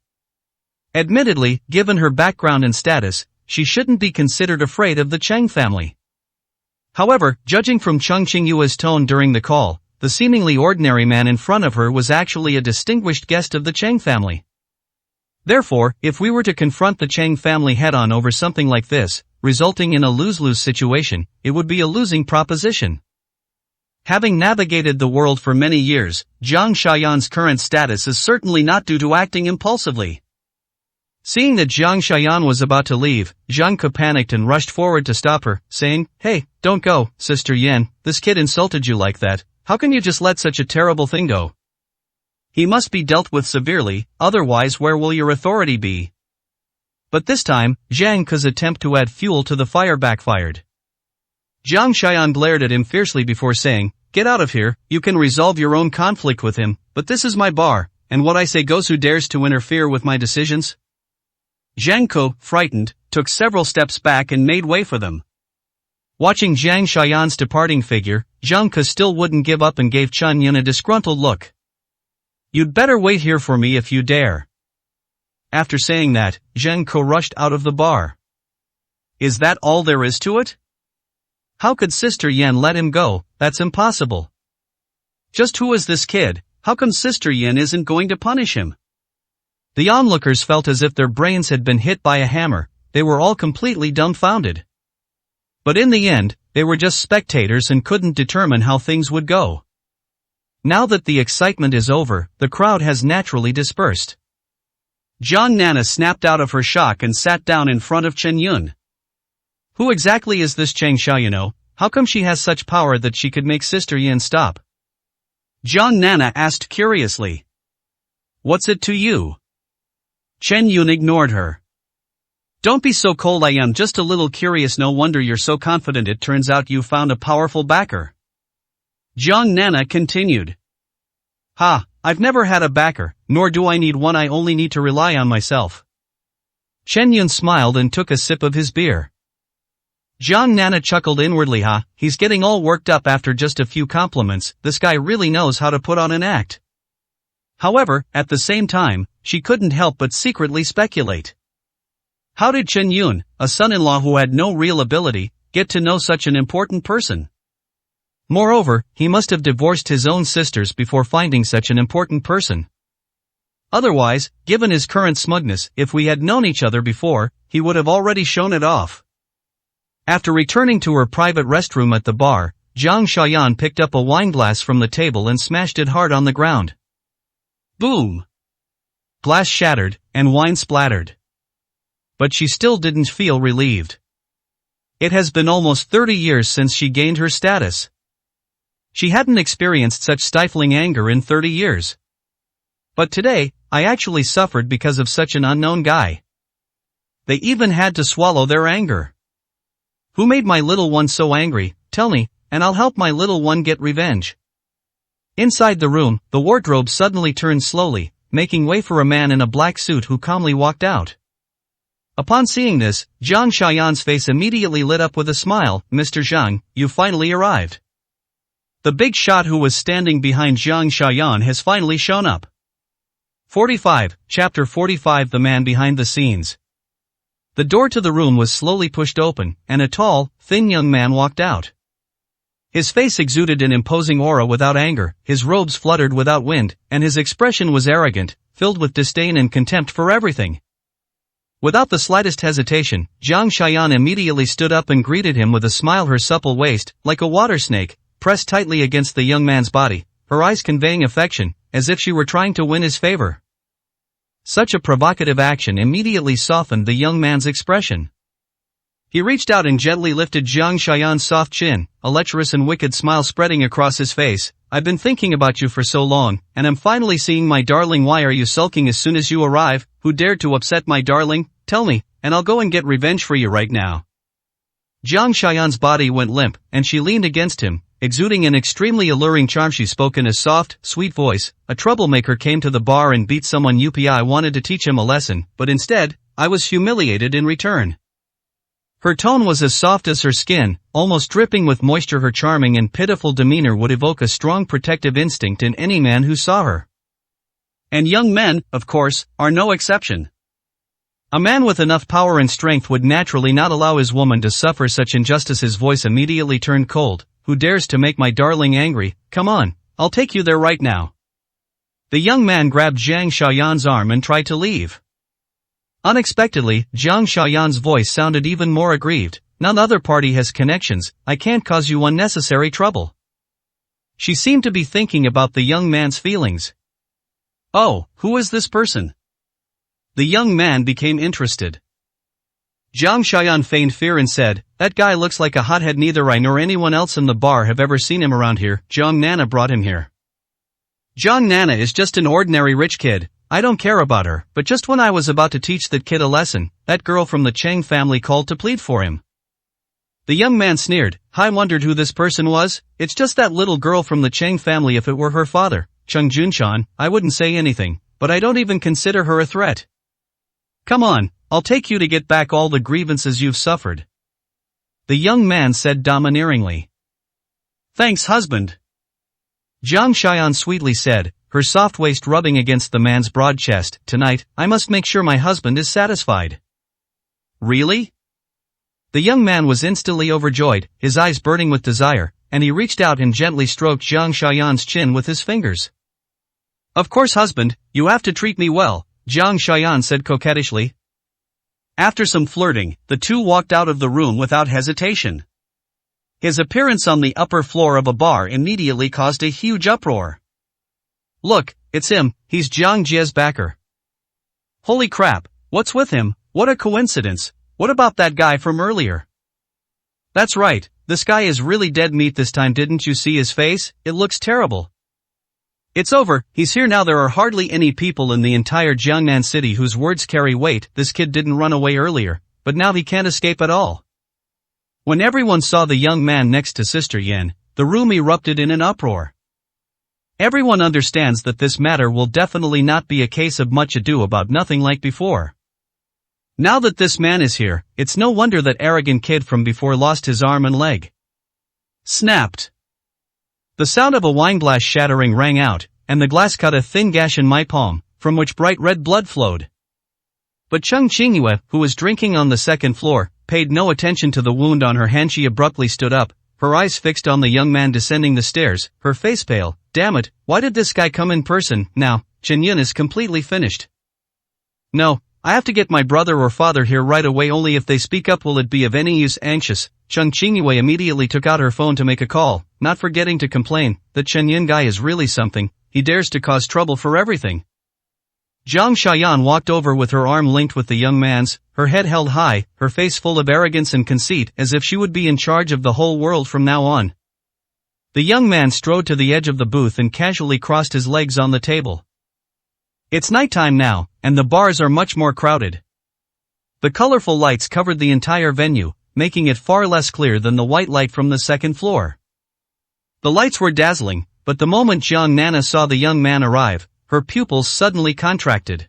Admittedly, given her background and status, she shouldn't be considered afraid of the Cheng family. However, judging from Cheng Qingyue's tone during the call, the seemingly ordinary man in front of her was actually a distinguished guest of the Cheng family. Therefore, if we were to confront the Cheng family head-on over something like this, resulting in a lose-lose situation, it would be a losing proposition. Having navigated the world for many years, Jiang Xiaoyan's current status is certainly not due to acting impulsively. Seeing that Jiang Xiaoyan was about to leave, Zhang Ke panicked and rushed forward to stop her, saying, "Hey, don't go, Sister Yan, this kid insulted you like that. How can you just let such a terrible thing go? He must be dealt with severely, otherwise where will your authority be?" But this time, Zhang Ke's attempt to add fuel to the fire backfired. Jiang Xiaoyan glared at him fiercely before saying, "Get out of here, you can resolve your own conflict with him, but this is my bar, and what I say goes. Who dares to interfere with my decisions?" Zhang Ke, frightened, took several steps back and made way for them. Watching Jiang Xiaoyan's departing figure, Zhang Ke still wouldn't give up and gave Chen Yun a disgruntled look. "You'd better wait here for me if you dare." After saying that, Zhang Ke rushed out of the bar. Is that all there is to it? How could Sister Yan let him go? That's impossible. Just who is this kid? How come Sister Yan isn't going to punish him? The onlookers felt as if their brains had been hit by a hammer. They were all completely dumbfounded. But in the end, they were just spectators and couldn't determine how things would go. Now that the excitement is over, the crowd has naturally dispersed. Jiang Nana snapped out of her shock and sat down in front of Chen Yun. Who exactly is this Cheng Xiaoyan? How come she has such power that she could make Sister Yan stop? Jiang Nana asked curiously. What's it to you? Chen Yun ignored her. Don't be so cold, I am just a little curious. No wonder you're so confident. It turns out you found a powerful backer. Jiang Nana continued. Ha, I've never had a backer, nor do I need one. I only need to rely on myself. Chen Yun smiled and took a sip of his beer. Jiang Nana chuckled inwardly. Ha, he's getting all worked up after just a few compliments. This guy really knows how to put on an act. However, at the same time, she couldn't help but secretly speculate. How did Chen Yun, a son-in-law who had no real ability, get to know such an important person? Moreover, he must have divorced his own sisters before finding such an important person. Otherwise, given his current smugness, if we had known each other before, he would have already shown it off. After returning to her private restroom at the bar, Jiang Xiaoyan picked up a wineglass from the table and smashed it hard on the ground. Boom! Glass shattered, and wine splattered. But she still didn't feel relieved. It has been almost 30 years since she gained her status. She hadn't experienced such stifling anger in 30 years. But today, I actually suffered because of such an unknown guy. They even had to swallow their anger. Who made my little one so angry? Tell me, and I'll help my little one get revenge. Inside the room, the wardrobe suddenly turned slowly, making way for a man in a black suit who calmly walked out. Upon seeing this, Jiang Xiaoyan's face immediately lit up with a smile. Mr. Zhang, you finally arrived. The big shot who was standing behind Jiang Xiaoyan has finally shown up. 45, Chapter 45. The man behind the scenes. The door to the room was slowly pushed open, and a tall, thin young man walked out. His face exuded an imposing aura without anger, his robes fluttered without wind, and his expression was arrogant, filled with disdain and contempt for everything. Without the slightest hesitation, Jiang Xiaoyan immediately stood up and greeted him with a smile. Her supple waist, like a water snake, pressed tightly against the young man's body, her eyes conveying affection, as if she were trying to win his favor. Such a provocative action immediately softened the young man's expression. He reached out and gently lifted Jiang Xiaoyan's soft chin, a lecherous and wicked smile spreading across his face. I've been thinking about you for so long, and I'm finally seeing my darling. Why are you sulking as soon as you arrive? Who dared to upset my darling? Tell me, and I'll go and get revenge for you right now. Jiang Xiaoyan's body went limp, and she leaned against him, exuding an extremely alluring charm. She spoke in a soft, sweet voice. A troublemaker came to the bar and beat someone up. I wanted to teach him a lesson, but instead, I was humiliated in return. Her tone was as soft as her skin, almost dripping with moisture. Her charming and pitiful demeanor would evoke a strong protective instinct in any man who saw her. And young men, of course, are no exception. A man with enough power and strength would naturally not allow his woman to suffer such injustice. His voice immediately turned cold. Who dares to make my darling angry? Come on, I'll take you there right now. The young man grabbed Jiang Xiaoyan's arm and tried to leave. Unexpectedly, Jiang Xiaoyan's voice sounded even more aggrieved. None other party has connections, I can't cause you unnecessary trouble. She seemed to be thinking about the young man's feelings. Oh, who is this person? The young man became interested. Jiang Xiaoyan feigned fear and said, that guy looks like a hothead. Neither I nor anyone else in the bar have ever seen him around here. Jiang Nana brought him here. Jiang Nana is just an ordinary rich kid. I don't care about her, but just when I was about to teach that kid a lesson, that girl from the Cheng family called to plead for him. The young man sneered. I wondered who this person was. It's just that little girl from the Cheng family. If it were her father, Cheng Junshan, I wouldn't say anything, but I don't even consider her a threat. Come on, I'll take you to get back all the grievances you've suffered. The young man said domineeringly. Thanks, husband. Jiang Xiaoyan sweetly said, her soft waist rubbing against the man's broad chest. Tonight, I must make sure my husband is satisfied. Really? The young man was instantly overjoyed, his eyes burning with desire, and he reached out and gently stroked Jiang Xiaoyan's chin with his fingers. Of course, husband, you have to treat me well, Jiang Xiaoyan said coquettishly. After some flirting, the two walked out of the room without hesitation. His appearance on the upper floor of a bar immediately caused a huge uproar. Look, it's him, he's Jiang Jie's backer. Holy crap, what's with him? What a coincidence. What about that guy from earlier? That's right, this guy is really dead meat this time. Didn't you see his face? It looks terrible. It's over, he's here now. There are hardly any people in the entire Jiangnan city whose words carry weight. This kid didn't run away earlier, but now he can't escape at all. When everyone saw the young man next to Sister Yan, the room erupted in an uproar. Everyone understands that this matter will definitely not be a case of much ado about nothing like before. Now that this man is here, it's no wonder that arrogant kid from before lost his arm and leg. Snapped. The sound of a wine glass shattering rang out, and the glass cut a thin gash in my palm, from which bright red blood flowed. But Cheng Qingyue, who was drinking on the second floor, paid no attention to the wound on her hand. She abruptly stood up, her eyes fixed on the young man descending the stairs, her face pale. Damn it, why did this guy come in person? Now, Chen Yun is completely finished. No, I have to get my brother or father here right away. Only if they speak up will it be of any use. Anxious, Cheng Qingyue immediately took out her phone to make a call, not forgetting to complain, that Chen Yun guy is really something, he dares to cause trouble for everything. Jiang Xiaoyan walked over with her arm linked with the young man's, her head held high, her face full of arrogance and conceit, as if she would be in charge of the whole world from now on. The young man strode to the edge of the booth and casually crossed his legs on the table. It's nighttime now, and the bars are much more crowded. The colorful lights covered the entire venue, making it far less clear than the white light from the second floor. The lights were dazzling, but the moment Jiang Nana saw the young man arrive, her pupils suddenly contracted.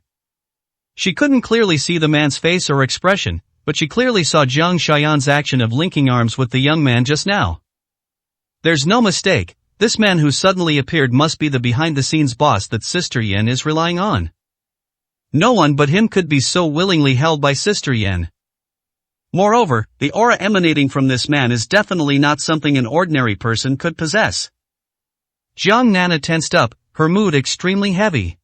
She couldn't clearly see the man's face or expression, but she clearly saw Jiang Xiaoyan's action of linking arms with the young man just now. There's no mistake, this man who suddenly appeared must be the behind-the-scenes boss that Sister Yan is relying on. No one but him could be so willingly held by Sister Yan. Moreover, the aura emanating from this man is definitely not something an ordinary person could possess. Jiang Nana tensed up, her mood extremely heavy.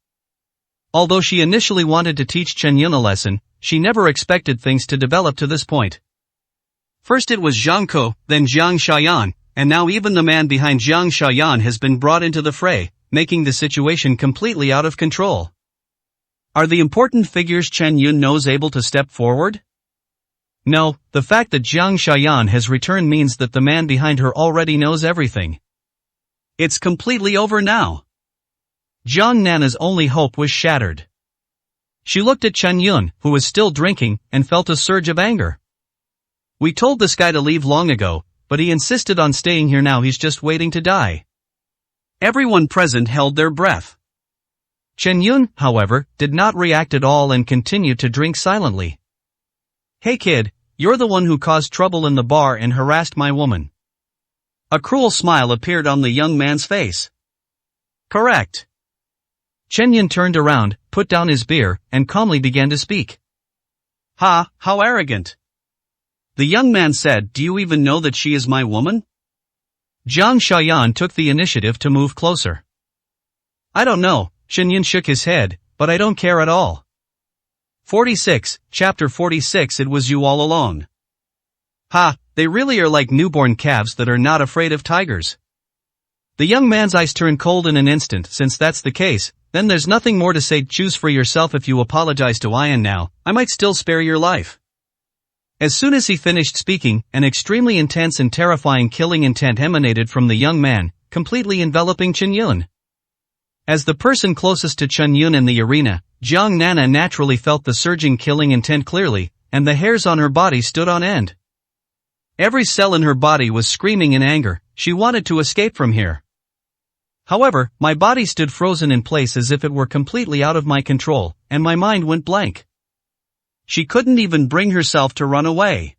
Although she initially wanted to teach Chen Yun a lesson, she never expected things to develop to this point. First it was Zhang Ko, then Jiang Xiaoyan, and now even the man behind Jiang Shaoyan has been brought into the fray, making the situation completely out of control. Are the important figures Chen Yun knows able to step forward? No, the fact that Jiang Shaoyan has returned means that the man behind her already knows everything. It's completely over now. Jiang Nana's only hope was shattered. She looked at Chen Yun, who was still drinking, and felt a surge of anger. We told this guy to leave long ago, but he insisted on staying here. Now he's just waiting to die. Everyone present held their breath. Chen Yun, however, did not react at all and continued to drink silently. Hey kid, you're the one who caused trouble in the bar and harassed my woman. A cruel smile appeared on the young man's face. Correct. Chen Yun turned around, put down his beer, and calmly began to speak. Ha, how arrogant. The young man said, do you even know that she is my woman? Jiang Shaoyan took the initiative to move closer. I don't know, Chen Yun shook his head, but I don't care at all. 46, Chapter 46. It was you all along. Ha, they really are like newborn calves that are not afraid of tigers. The young man's eyes turned cold in an instant. Since that's the case, then there's nothing more to say. Choose for yourself. If you apologize to Ian now, I might still spare your life. As soon as he finished speaking, an extremely intense and terrifying killing intent emanated from the young man, completely enveloping Chen Yun. As the person closest to Chen Yun in the arena, Jiang Nana naturally felt the surging killing intent clearly, and the hairs on her body stood on end. Every cell in her body was screaming in anger. She wanted to escape from here. However, my body stood frozen in place as if it were completely out of my control, and my mind went blank. She couldn't even bring herself to run away.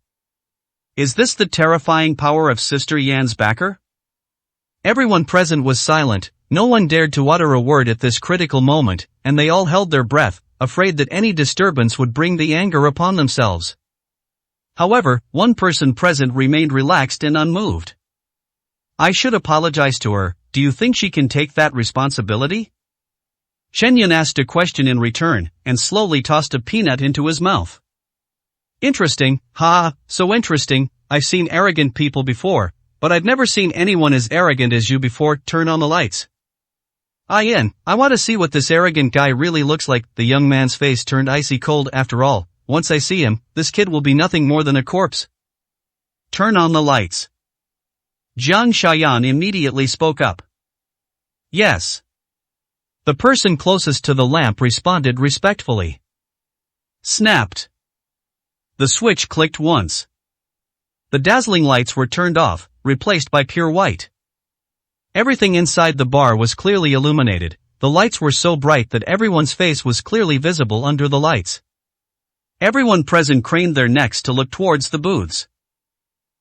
Is this the terrifying power of Sister Yan's backer? Everyone present was silent. No one dared to utter a word at this critical moment, and they all held their breath, afraid that any disturbance would bring the anger upon themselves. However, one person present remained relaxed and unmoved. I should apologize to her. Do you think she can take that responsibility? Chen Yun asked a question in return, and slowly tossed a peanut into his mouth. Interesting, so interesting. I've seen arrogant people before, but I've never seen anyone as arrogant as you before. Turn on the lights. Ian, I want to see what this arrogant guy really looks like. The young man's face turned icy cold. After all, once I see him, this kid will be nothing more than a corpse. Turn on the lights. Jiang Shaoyan immediately spoke up. Yes. The person closest to the lamp responded respectfully. Snapped. The switch clicked once. The dazzling lights were turned off, replaced by pure white. Everything inside the bar was clearly illuminated. The lights were so bright that everyone's face was clearly visible under the lights. Everyone present craned their necks to look towards the booths.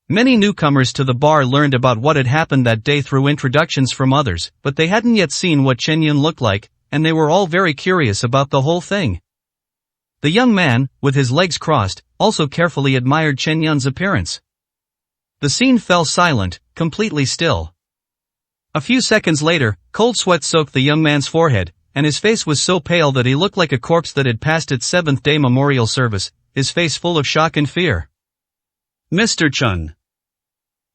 Many newcomers to the bar learned about what had happened that day through introductions from others, but they hadn't yet seen what Chen Yun looked like, and they were all very curious about the whole thing. The young man, with his legs crossed, also carefully admired Chen Yun's appearance. The scene fell silent, completely still. A few seconds later, cold sweat soaked the young man's forehead, and his face was so pale that he looked like a corpse that had passed its seventh-day memorial service, his face full of shock and fear. Mr. Chen.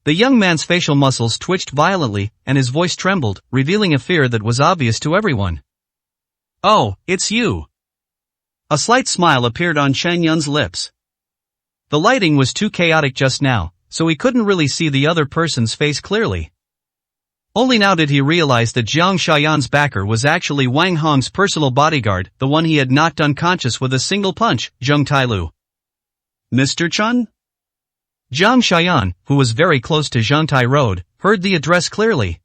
The young man's facial muscles twitched violently, and his voice trembled, revealing a fear that was obvious to everyone. Oh, it's you. A slight smile appeared on Chen Yun's lips. The lighting was too chaotic just now, so he couldn't really see the other person's face clearly. Only now did he realize that Jiang Shaoyan's backer was actually Wang Hong's personal bodyguard, the one he had knocked unconscious with a single punch, Zheng Tailu. Mr. Chen? Jiang Shaoyan, who was very close to Zheng Tai Road, heard the address clearly.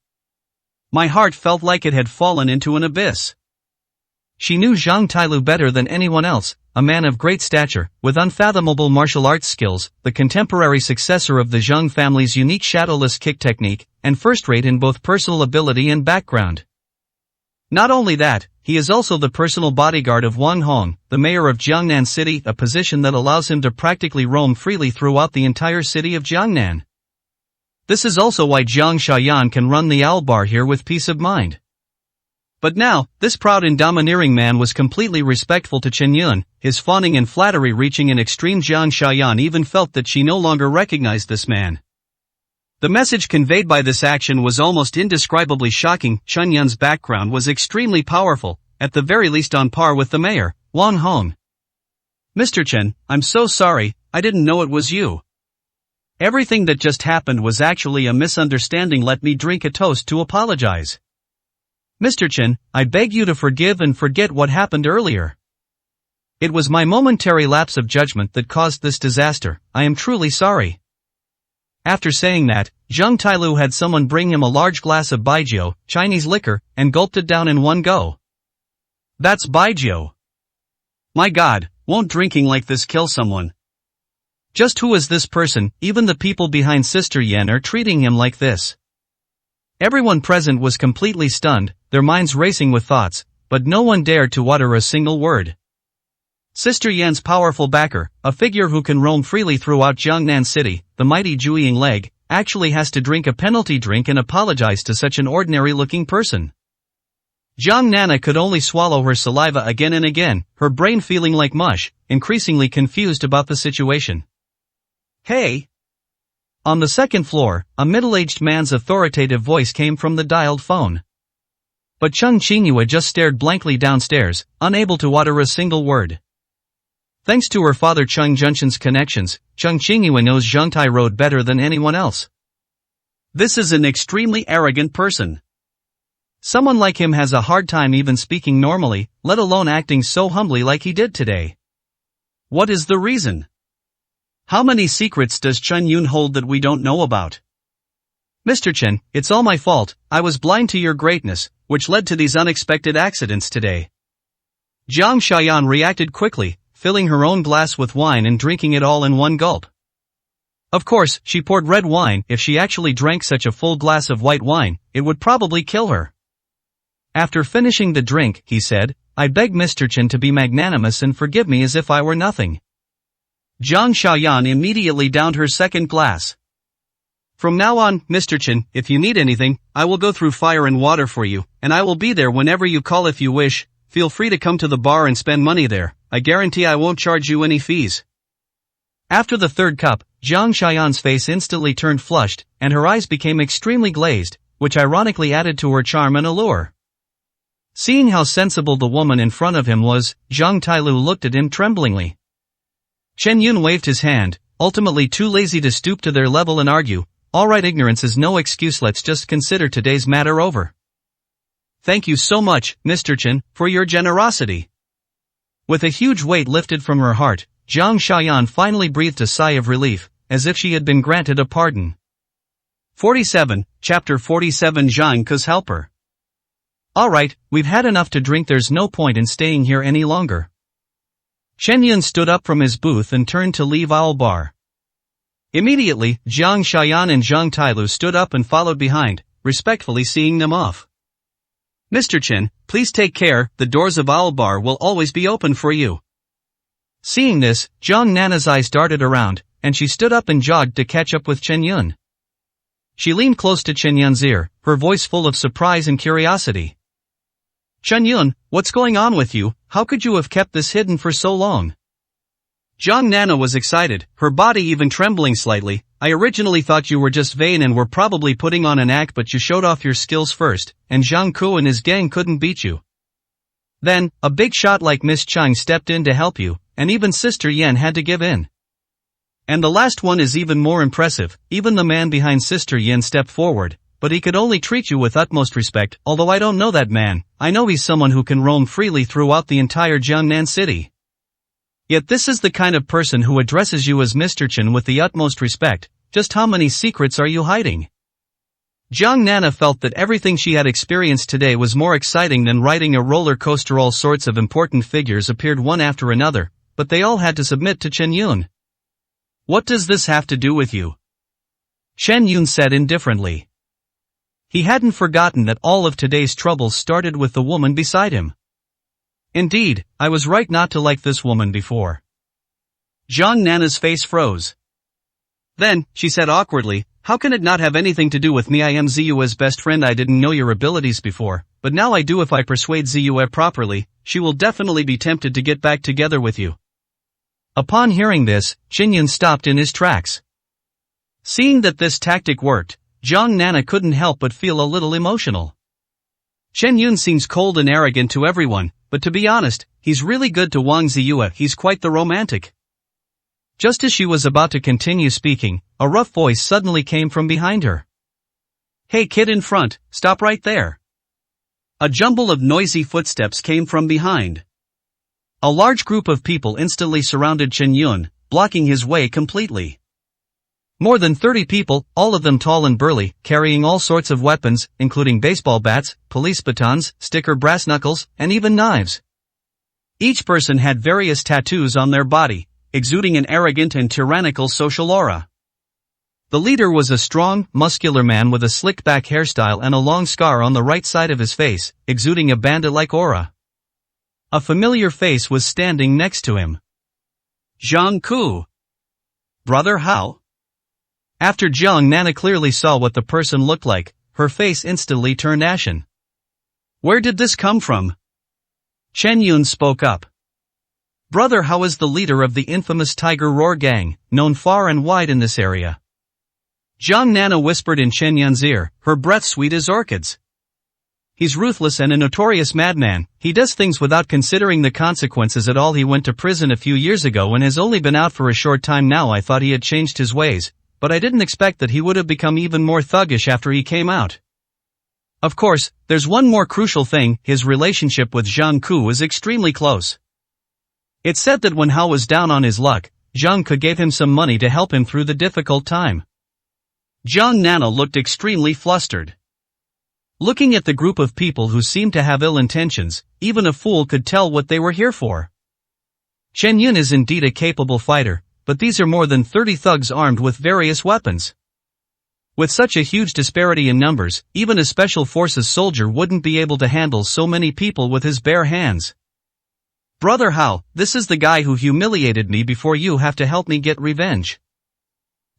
My heart felt like it had fallen into an abyss. She knew Zheng Tailu better than anyone else, a man of great stature, with unfathomable martial arts skills, the contemporary successor of the Zheng family's unique shadowless kick technique, and first-rate in both personal ability and background. Not only that, he is also the personal bodyguard of Wang Hong, the mayor of Jiangnan City, a position that allows him to practically roam freely throughout the entire city of Jiangnan. This is also why Jiang Shaoyan can run the owl bar here with peace of mind. But now, this proud and domineering man was completely respectful to Chen Yun, his fawning and flattery reaching an extreme. Jiang Shaoyan even felt that she no longer recognized this man. The message conveyed by this action was almost indescribably shocking. Chen Yun's background was extremely powerful, at the very least on par with the mayor, Wang Hong. Mr. Chen, I'm so sorry, I didn't know it was you. Everything that just happened was actually a misunderstanding. Let me drink a toast to apologize. Mr. Chen, I beg you to forgive and forget what happened earlier. It was my momentary lapse of judgment that caused this disaster. I am truly sorry. After saying that, Zhang Tailu had someone bring him a large glass of baijiu, Chinese liquor, and gulped it down in one go. That's baijiu. My God, won't drinking like this kill someone? Just who is this person? Even the people behind Sister Yan are treating him like this. Everyone present was completely stunned, their minds racing with thoughts, but no one dared to utter a single word. Sister Yan's powerful backer, a figure who can roam freely throughout Jiangnan City, the mighty Zhuiying Leg, actually has to drink a penalty drink and apologize to such an ordinary-looking person. Jiang Nana could only swallow her saliva again and again, her brain feeling like mush, increasingly confused about the situation. Hey! On the second floor, a middle-aged man's authoritative voice came from the dialed phone. But Cheng Qingyue just stared blankly downstairs, unable to utter a single word. Thanks to her father Cheng Junshan's connections, Cheng Qingyue knows Zhengtai Road better than anyone else. This is an extremely arrogant person. Someone like him has a hard time even speaking normally, let alone acting so humbly like he did today. What is the reason? How many secrets does Chen Yun hold that we don't know about? Mr. Chen, it's all my fault, I was blind to your greatness, which led to these unexpected accidents today. Jiang Xiaoyan reacted quickly, filling her own glass with wine and drinking it all in one gulp. Of course, she poured red wine. If she actually drank such a full glass of white wine, it would probably kill her. After finishing the drink, he said, I beg Mr. Chen to be magnanimous and forgive me as if I were nothing. Jiang Xiaoyan immediately downed her second glass. From now on, Mr. Chen, if you need anything, I will go through fire and water for you, and I will be there whenever you call if you wish. Feel free to come to the bar and spend money there. I guarantee I won't charge you any fees. After the third cup, Jiang Xiaoyan's face instantly turned flushed, and her eyes became extremely glazed, which ironically added to her charm and allure. Seeing how sensible the woman in front of him was, Zhang Tailu looked at him tremblingly. Chen Yun waved his hand, ultimately too lazy to stoop to their level and argue. Alright, ignorance is no excuse, let's just consider today's matter over. Thank you so much, Mr. Chen, for your generosity. With a huge weight lifted from her heart, Jiang Xiaoyan finally breathed a sigh of relief, as if she had been granted a pardon. 47, Chapter 47 Zhang Ke's Helper. Alright, we've had enough to drink, there's no point in staying here any longer. Chen Yun stood up from his booth and turned to leave Owl Bar. Immediately, Jiang Xiaoyan and Zhang Tailu stood up and followed behind, respectfully seeing them off. Mr. Chen, please take care, the doors of Owl Bar will always be open for you. Seeing this, Jiang Nana's eyes darted around, and she stood up and jogged to catch up with Chen Yun. She leaned close to Chen Yun's ear, her voice full of surprise and curiosity. Chen Yun, what's going on with you? How could you have kept this hidden for so long? Jiang Nana was excited, her body even trembling slightly. I originally thought you were just vain and were probably putting on an act, but you showed off your skills first, and Zhang Ku and his gang couldn't beat you. Then, a big shot like Miss Chang stepped in to help you, and even Sister Yan had to give in. And the last one is even more impressive, even the man behind Sister Yan stepped forward, but he could only treat you with utmost respect. Although I don't know that man, I know he's someone who can roam freely throughout the entire Jiangnan city. Yet this is the kind of person who addresses you as Mr. Chen with the utmost respect. Just how many secrets are you hiding? Jiang Nana felt that everything she had experienced today was more exciting than riding a roller coaster. All sorts of important figures appeared one after another, but they all had to submit to Chen Yun. What does this have to do with you? Chen Yun said indifferently. He hadn't forgotten that all of today's troubles started with the woman beside him. Indeed, I was right not to like this woman before. Jiang Nana's face froze. Then, she said awkwardly, how can it not have anything to do with me? I am Ziyue's best friend. I didn't know your abilities before, but now I do. If I persuade Ziyue properly, she will definitely be tempted to get back together with you. Upon hearing this, Chen Yun stopped in his tracks. Seeing that this tactic worked, Jiang Nana couldn't help but feel a little emotional. Chen Yun seems cold and arrogant to everyone, but to be honest, he's really good to Wang Ziyue. He's quite the romantic. Just as she was about to continue speaking, a rough voice suddenly came from behind her. "Hey kid in front, stop right there." A jumble of noisy footsteps came from behind. A large group of people instantly surrounded Chen Yun, blocking his way completely. More than 30 people, all of them tall and burly, carrying all sorts of weapons, including baseball bats, police batons, sticker brass knuckles, and even knives. Each person had various tattoos on their body, exuding an arrogant and tyrannical social aura. The leader was a strong, muscular man with a slick-back hairstyle and a long scar on the right side of his face, exuding a bandit-like aura. A familiar face was standing next to him. Zhang Ku. Brother Hao? After Jiang Nana clearly saw what the person looked like, her face instantly turned ashen. Where did this come from? Chen Yun spoke up. Brother Hao is the leader of the infamous Tiger Roar gang, known far and wide in this area. Jiang Nana whispered in Chen Yun's ear, her breath sweet as orchids. He's ruthless and a notorious madman. He does things without considering the consequences at all. He went to prison a few years ago and has only been out for a short time now. I thought he had changed his ways, but I didn't expect that he would have become even more thuggish after he came out. Of course, there's one more crucial thing, his relationship with Zhang Ku is extremely close. It's said that when Hao was down on his luck, Zhang Ku gave him some money to help him through the difficult time. Jiang Nana looked extremely flustered. Looking at the group of people who seemed to have ill intentions, even a fool could tell what they were here for. Chen Yun is indeed a capable fighter, but these are more than 30 thugs armed with various weapons. With such a huge disparity in numbers, even a special forces soldier wouldn't be able to handle so many people with his bare hands. Brother Hao, this is the guy who humiliated me before. You have to help me get revenge.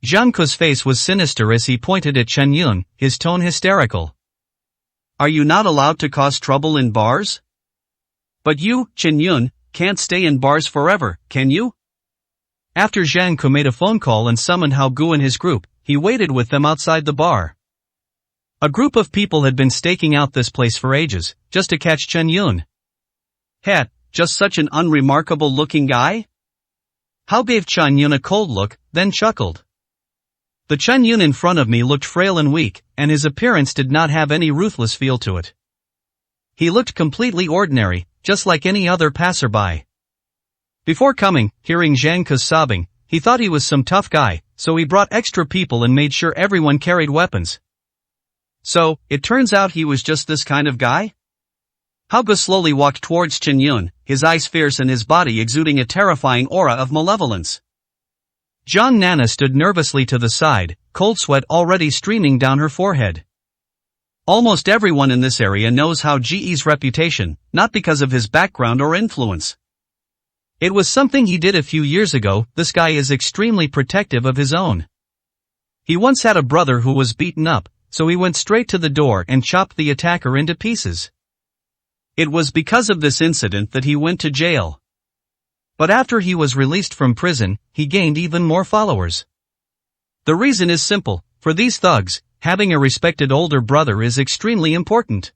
Zhang Ku's face was sinister as he pointed at Chen Yun, his tone hysterical. Are you not allowed to cause trouble in bars? But you, Chen Yun, can't stay in bars forever, can you? After Zhang Ku made a phone call and summoned Hao Gu and his group, he waited with them outside the bar. A group of people had been staking out this place for ages, just to catch Chen Yun. Heh, just such an unremarkable looking guy? Hao gave Chen Yun a cold look, then chuckled. The Chen Yun in front of me looked frail and weak, and his appearance did not have any ruthless feel to it. He looked completely ordinary, just like any other passerby. Before coming, hearing Zhang Ku's sobbing, he thought he was some tough guy, so he brought extra people and made sure everyone carried weapons. So, it turns out he was just this kind of guy? Hao Gu slowly walked towards Chen Yun, his eyes fierce and his body exuding a terrifying aura of malevolence. Jiang Nana stood nervously to the side, cold sweat already streaming down her forehead. Almost everyone in this area knows Hao Ji's reputation, not because of his background or influence. It was something he did a few years ago. This guy is extremely protective of his own. He once had a brother who was beaten up, so he went straight to the door and chopped the attacker into pieces. It was because of this incident that he went to jail. But after he was released from prison, he gained even more followers. The reason is simple, for these thugs, having a respected older brother is extremely important.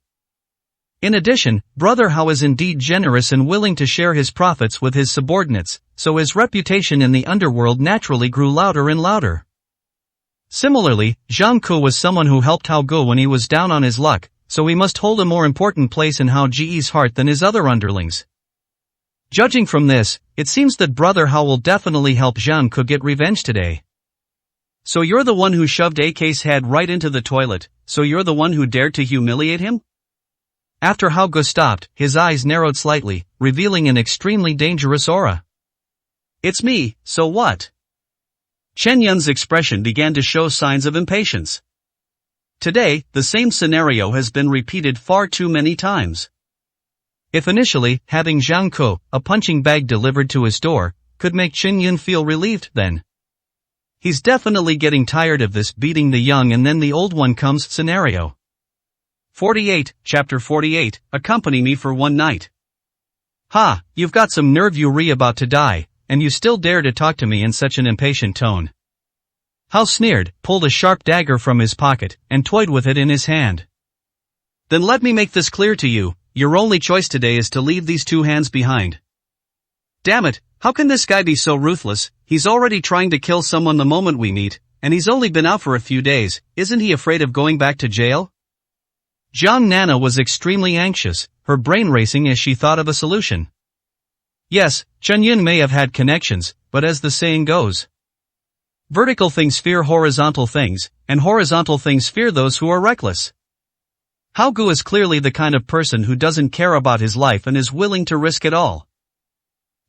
In addition, Brother Hao is indeed generous and willing to share his profits with his subordinates, so his reputation in the underworld naturally grew louder and louder. Similarly, Zhang Ku was someone who helped Hao Gu when he was down on his luck, so he must hold a more important place in Hao Ji's heart than his other underlings. Judging from this, it seems that Brother Hao will definitely help Zhang Ku get revenge today. So you're the one who shoved AK's head right into the toilet, so you're the one who dared to humiliate him? After Hao Gu stopped, his eyes narrowed slightly, revealing an extremely dangerous aura. It's me, so what? Chen Yun's expression began to show signs of impatience. Today, the same scenario has been repeated far too many times. If initially, having Zhang Ku, a punching bag delivered to his door, could make Chen Yun feel relieved, then he's definitely getting tired of this beating the young and then the old one comes scenario. 48, Chapter 48, Accompany me for one night. Ha, you've got some nerve. You're about to die, and you still dare to talk to me in such an impatient tone. Hao sneered, pulled a sharp dagger from his pocket, and toyed with it in his hand. Then let me make this clear to you, your only choice today is to leave these two hands behind. Damn it, how can this guy be so ruthless? He's already trying to kill someone the moment we meet, and he's only been out for a few days. Isn't he afraid of going back to jail? Jiang Nana was extremely anxious, her brain racing as she thought of a solution. Yes, Chen Yun may have had connections, but as the saying goes, vertical things fear horizontal things, and horizontal things fear those who are reckless. Hao Gu is clearly the kind of person who doesn't care about his life and is willing to risk it all.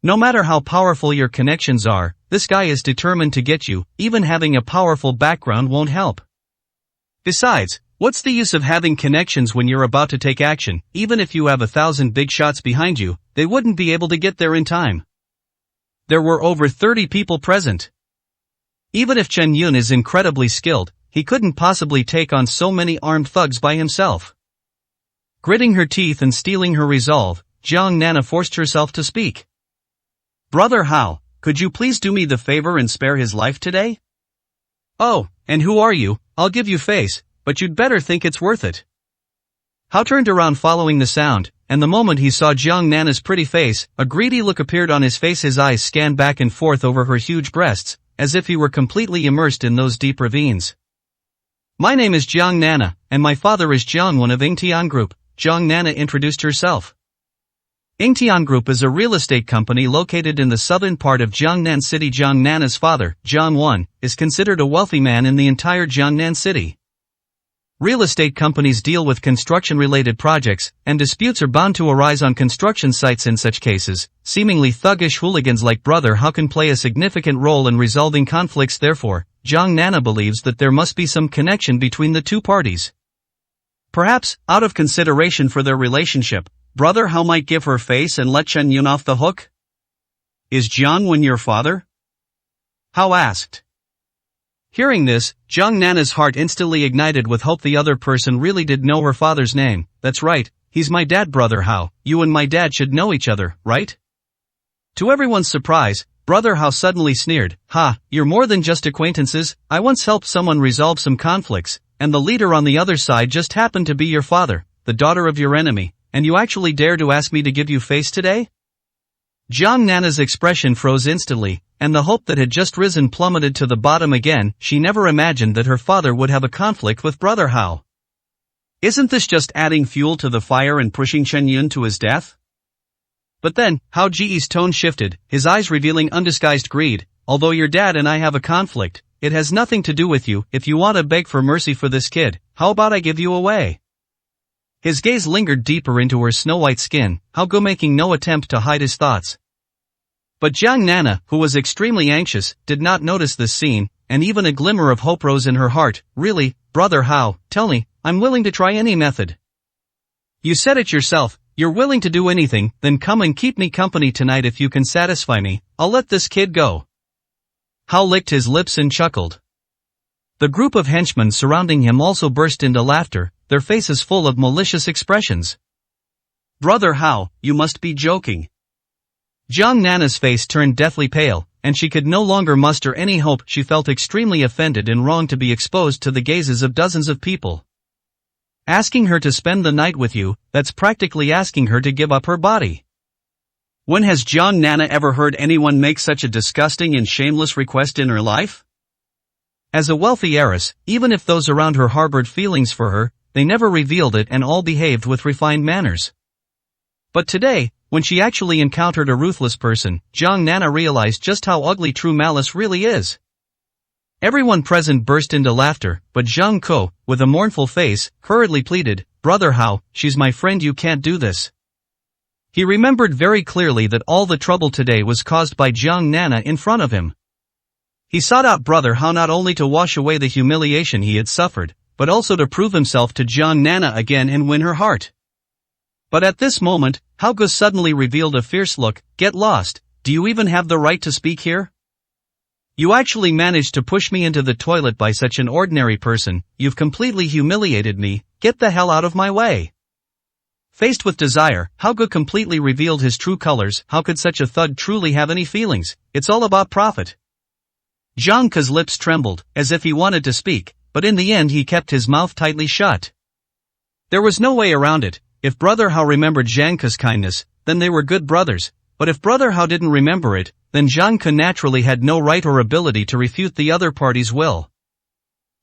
No matter how powerful your connections are, this guy is determined to get you, even having a powerful background won't help. Besides, what's the use of having connections when you're about to take action? Even if you have 1,000 big shots behind you, they wouldn't be able to get there in time. There were over 30 people present. Even if Chen Yun is incredibly skilled, he couldn't possibly take on so many armed thugs by himself. Gritting her teeth and steeling her resolve, Jiang Nana forced herself to speak. Brother Hao, could you please do me the favor and spare his life today? Oh, and who are you? I'll give you face, but you'd better think it's worth it. Hao turned around following the sound, and the moment he saw Jiang Nana's pretty face, a greedy look appeared on his face. His eyes scanned back and forth over her huge breasts, as if he were completely immersed in those deep ravines. My name is Jiang Nana, and my father is Jiang Wan of Yingtian Group. Jiang Nana introduced herself. Yingtian Group is a real estate company located in the southern part of Jiangnan City. Jiang Nana's father, Jiang Wan, is considered a wealthy man in the entire Jiangnan City. Real estate companies deal with construction-related projects, and disputes are bound to arise on construction sites. In such cases, seemingly thuggish hooligans like Brother Hao can play a significant role in resolving conflicts. Therefore, Jiang Nana believes that there must be some connection between the two parties. Perhaps, out of consideration for their relationship, Brother Hao might give her face and let Chen Yun off the hook? Is Jiang Wan your father? Hao asked. Hearing this, Jiang Nana's heart instantly ignited with hope. The other person really did know her father's name. That's right, he's my dad. Brother Hao, you and my dad should know each other, right? To everyone's surprise, Brother Hao suddenly sneered. Ha, you're more than just acquaintances. I once helped someone resolve some conflicts, and the leader on the other side just happened to be your father, the daughter of your enemy, and you actually dare to ask me to give you face today? Jiang Nana's expression froze instantly, and the hope that had just risen plummeted to the bottom again. She never imagined that her father would have a conflict with Brother Hao. Isn't this just adding fuel to the fire and pushing Chen Yun to his death? But then, Hao Ji's tone shifted, his eyes revealing undisguised greed. Although your dad and I have a conflict, it has nothing to do with you. If you want to beg for mercy for this kid, how about I give you away? His gaze lingered deeper into her snow-white skin, Hao Gu making no attempt to hide his thoughts. But Jiang Nana, who was extremely anxious, did not notice this scene, and even a glimmer of hope rose in her heart. Really, Brother Hao, tell me, I'm willing to try any method. You said it yourself, you're willing to do anything, then come and keep me company tonight. If you can satisfy me, I'll let this kid go. Hao licked his lips and chuckled. The group of henchmen surrounding him also burst into laughter, their faces full of malicious expressions. Brother Hao, you must be joking. Jiang Nana's face turned deathly pale, and she could no longer muster any hope. She felt extremely offended and wronged to be exposed to the gazes of dozens of people. Asking her to spend the night with you, that's practically asking her to give up her body. When has Jiang Nana ever heard anyone make such a disgusting and shameless request in her life? As a wealthy heiress, even if those around her harbored feelings for her, they never revealed it and all behaved with refined manners. But today, when she actually encountered a ruthless person, Jiang Nana realized just how ugly true malice really is. Everyone present burst into laughter, but Zhang Ko, with a mournful face, hurriedly pleaded, Brother Hao, she's my friend, you can't do this. He remembered very clearly that all the trouble today was caused by Jiang Nana in front of him. He sought out Brother Hao not only to wash away the humiliation he had suffered, but also to prove himself to Jiang Nana again and win her heart. But at this moment, Hao Gu suddenly revealed a fierce look. Get lost, do you even have the right to speak here? You actually managed to push me into the toilet by such an ordinary person. You've completely humiliated me. Get the hell out of my way. Faced with desire, Hao Gu completely revealed his true colors. How could such a thug truly have any feelings? It's all about profit. Jiang Ke's lips trembled, as if he wanted to speak, but in the end he kept his mouth tightly shut. There was no way around it. If Brother Hao remembered Jiang Ke's kindness, then they were good brothers, but if Brother Hao didn't remember it, then Jiang Ke naturally had no right or ability to refute the other party's will.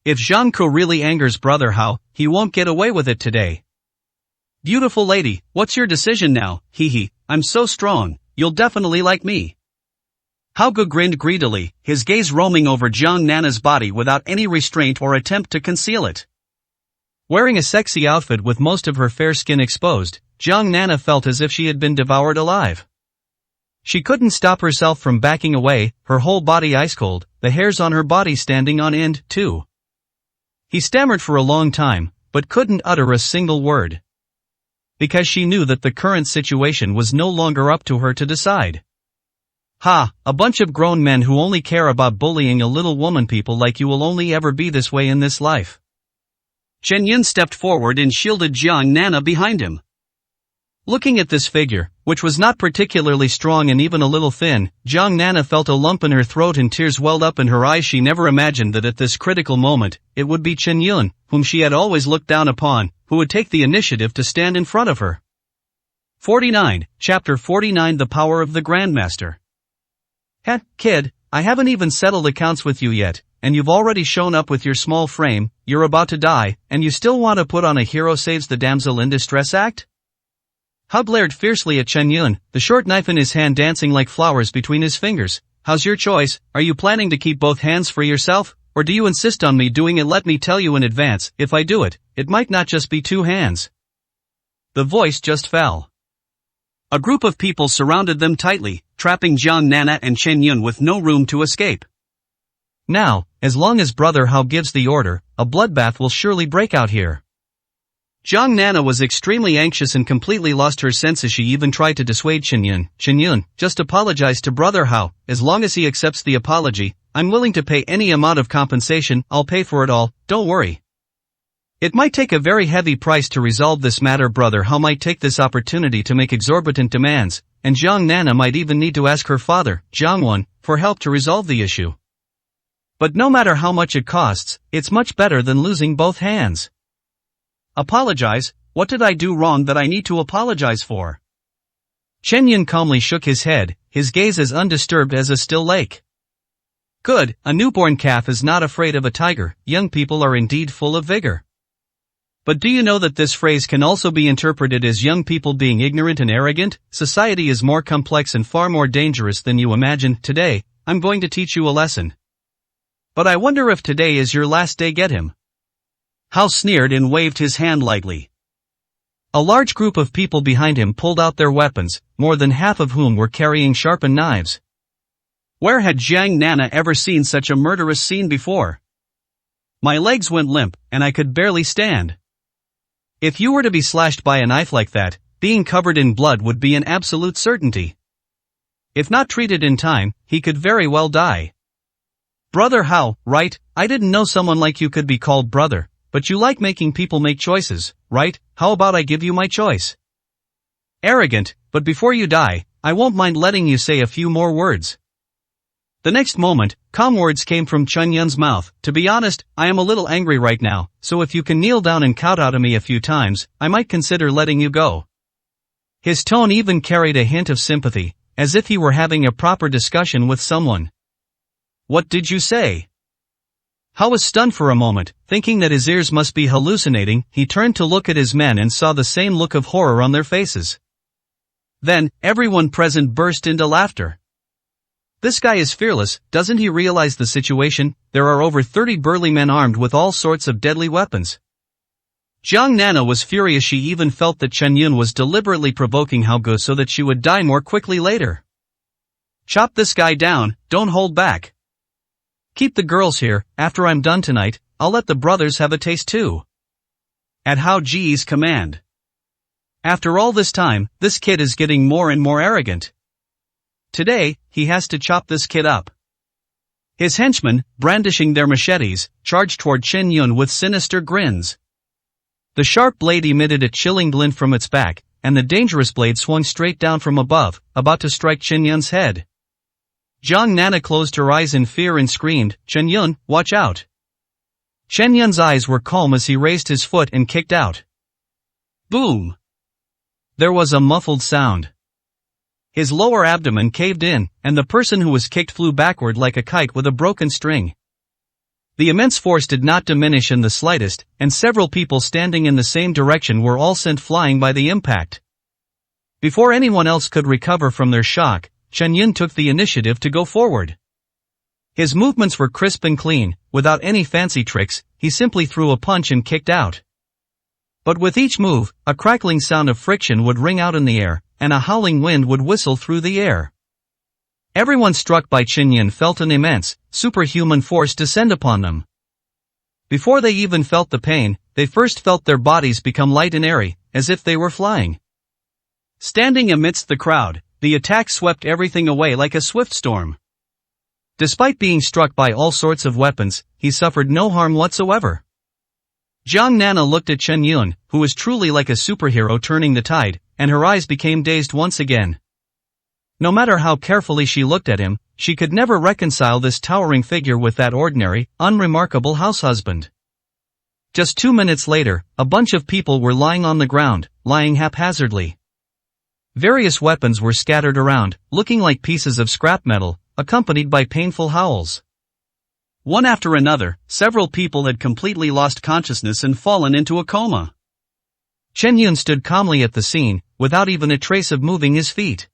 If Jiang Ke really angers Brother Hao, he won't get away with it today. Beautiful lady, what's your decision now? Hee, I'm so strong, you'll definitely like me. Hao Ge grinned greedily, his gaze roaming over Jiang Nana's body without any restraint or attempt to conceal it. Wearing a sexy outfit with most of her fair skin exposed, Jiang Nana felt as if she had been devoured alive. She couldn't stop herself from backing away, her whole body ice cold, the hairs on her body standing on end, too. He stammered for a long time, but couldn't utter a single word. Because she knew that the current situation was no longer up to her to decide. Ha, a bunch of grown men who only care about bullying a little woman. People like you will only ever be this way in this life. Chen Yun stepped forward and shielded Jiang Nana behind him. Looking at this figure, which was not particularly strong and even a little thin, Jiang Nana felt a lump in her throat and tears welled up in her eyes. She never imagined that at this critical moment, it would be Chen Yun, whom she had always looked down upon, who would take the initiative to stand in front of her. 49, Chapter 49 The Power of the Grandmaster. Kid, I haven't even settled accounts with you yet, and you've already shown up with your small frame, you're about to die, and you still want to put on a hero saves the damsel in distress act? Hao glared fiercely at Chen Yun, the short knife in his hand dancing like flowers between his fingers. How's your choice? Are you planning to keep both hands for yourself, or do you insist on me doing it? Let me tell you in advance, if I do it, it might not just be 2 hands. The voice just fell. A group of people surrounded them tightly, trapping Jiang Nana and Chen Yun with no room to escape. Now, as long as Brother Hao gives the order, a bloodbath will surely break out here. Jiang Nana was extremely anxious and completely lost her senses. She even tried to dissuade Chen Yun. Chen Yun, just apologize to Brother Hao. As long as he accepts the apology, I'm willing to pay any amount of compensation. I'll pay for it all, don't worry. It might take a very heavy price to resolve this matter. Brother Hao might take this opportunity to make exorbitant demands, and Jiang Nana might even need to ask her father, Jiang Wan, for help to resolve the issue. But no matter how much it costs, it's much better than losing both hands. Apologize? What did I do wrong that I need to apologize for? Chen Yun calmly shook his head, his gaze as undisturbed as a still lake. Good, a newborn calf is not afraid of a tiger. Young people are indeed full of vigor. But do you know that this phrase can also be interpreted as young people being ignorant and arrogant? Society is more complex and far more dangerous than you imagine. Today, I'm going to teach you a lesson. But I wonder if today is your last day. Get him. Hao sneered and waved his hand lightly. A large group of people behind him pulled out their weapons, more than half of whom were carrying sharpened knives. Where had Jiang Nana ever seen such a murderous scene before? My legs went limp, and I could barely stand. If you were to be slashed by a knife like that, being covered in blood would be an absolute certainty. If not treated in time, he could very well die. Brother Hao, right? I didn't know someone like you could be called brother, but you like making people make choices, right? How about I give you my choice? Arrogant, but before you die, I won't mind letting you say a few more words. The next moment, calm words came from Chen Yun's mouth. To be honest, I am a little angry right now, so if you can kneel down and kowtow to me a few times, I might consider letting you go. His tone even carried a hint of sympathy, as if he were having a proper discussion with someone. What did you say? Hao was stunned for a moment, thinking that his ears must be hallucinating. He turned to look at his men and saw the same look of horror on their faces. Then, everyone present burst into laughter. This guy is fearless, doesn't he realize the situation? There are over 30 burly men armed with all sorts of deadly weapons. Jiang Nana was furious. She even felt that Chen Yun was deliberately provoking Hao Ge so that she would die more quickly later. Chop this guy down, don't hold back. Keep the girls here, after I'm done tonight, I'll let the brothers have a taste too. At Hao Ji's command. After all this time, this kid is getting more and more arrogant. Today, he has to chop this kid up. His henchmen, brandishing their machetes, charged toward Chen Yun with sinister grins. The sharp blade emitted a chilling glint from its back, and the dangerous blade swung straight down from above, about to strike Chen Yun's head. Jiang Nana closed her eyes in fear and screamed, "Chen Yun, watch out!" Chen Yun's eyes were calm as he raised his foot and kicked out. Boom! There was a muffled sound. His lower abdomen caved in, and the person who was kicked flew backward like a kite with a broken string. The immense force did not diminish in the slightest, and several people standing in the same direction were all sent flying by the impact. Before anyone else could recover from their shock, Chen Yun took the initiative to go forward. His movements were crisp and clean, without any fancy tricks. He simply threw a punch and kicked out. But with each move, a crackling sound of friction would ring out in the air, and a howling wind would whistle through the air. Everyone struck by Chen Yun felt an immense, superhuman force descend upon them. Before they even felt the pain, they first felt their bodies become light and airy, as if they were flying. Standing amidst the crowd, the attack swept everything away like a swift storm. Despite being struck by all sorts of weapons, he suffered no harm whatsoever. Jiang Nana looked at Chen Yun, who was truly like a superhero turning the tide, and her eyes became dazed once again. No matter how carefully she looked at him, she could never reconcile this towering figure with that ordinary, unremarkable househusband. Just 2 minutes later, a bunch of people were lying on the ground, lying haphazardly. Various weapons were scattered around, looking like pieces of scrap metal, accompanied by painful howls. One after another, several people had completely lost consciousness and fallen into a coma. Chen Yun stood calmly at the scene, without even a trace of moving his feet.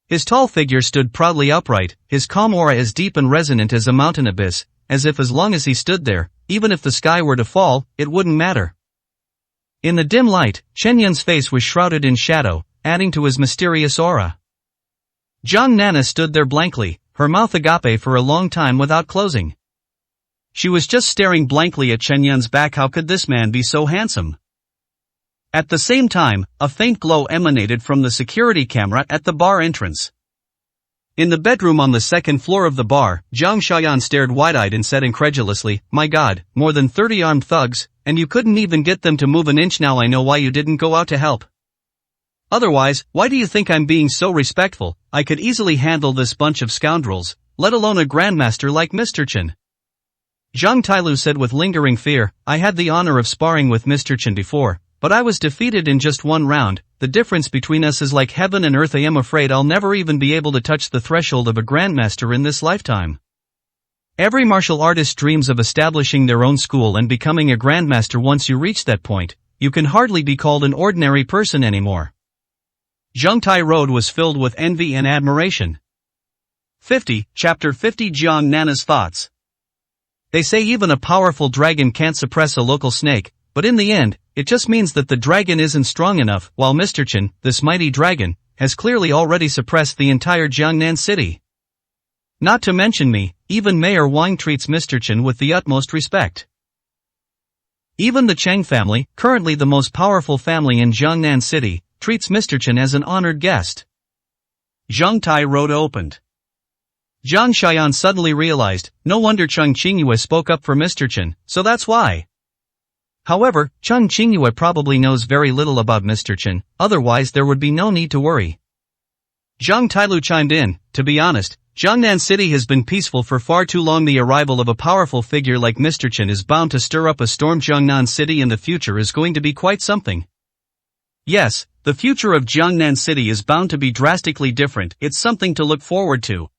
His tall figure stood proudly upright, his calm aura as deep and resonant as a mountain abyss, as if as long as he stood there, even if the sky were to fall, it wouldn't matter. In the dim light, Chen Yun's face was shrouded in shadow, adding to his mysterious aura. Jiang Nana stood there blankly, her mouth agape for a long time without closing. She was just staring blankly at Chen Yun's back. How could this man be so handsome? At the same time, a faint glow emanated from the security camera at the bar entrance. In the bedroom on the second floor of the bar, Jiang Xiaoyan stared wide-eyed and said incredulously, "My God, more than 30 armed thugs, and you couldn't even get them to move an inch. Now I know why you didn't go out to help. Otherwise, why do you think I'm being so respectful? I could easily handle this bunch of scoundrels, let alone a grandmaster like Mr. Chen." Zhang Tailu said with lingering fear, "I had the honor of sparring with Mr. Chen before, but I was defeated in just one round. The difference between us is like heaven and earth. I am afraid I'll never even be able to touch the threshold of a grandmaster in this lifetime." Every martial artist dreams of establishing their own school and becoming a grandmaster. Once you reach that point, you can hardly be called an ordinary person anymore. Zhang Tai Road was filled with envy and admiration. 50, Chapter 50 Jiang Nana's Thoughts. They say even a powerful dragon can't suppress a local snake, but in the end, it just means that the dragon isn't strong enough, while Mr. Chen, this mighty dragon, has clearly already suppressed the entire Jiangnan city. Not to mention me, even Mayor Wang treats Mr. Chen with the utmost respect. Even the Cheng family, currently the most powerful family in Jiangnan city, treats Mr. Chen as an honored guest. Zhang Tai Road opened. Jiang Xiaoyan suddenly realized, no wonder Cheng Qingyue spoke up for Mr. Chen, so that's why. However, Cheng Qingyue probably knows very little about Mr. Chen, otherwise there would be no need to worry. Zhang Tailu chimed in, "To be honest, Jiangnan City has been peaceful for far too long. The arrival of a powerful figure like Mr. Chen is bound to stir up a storm. Jiangnan City in the future is going to be quite something." Yes, the future of Jiangnan City is bound to be drastically different. It's something to look forward to.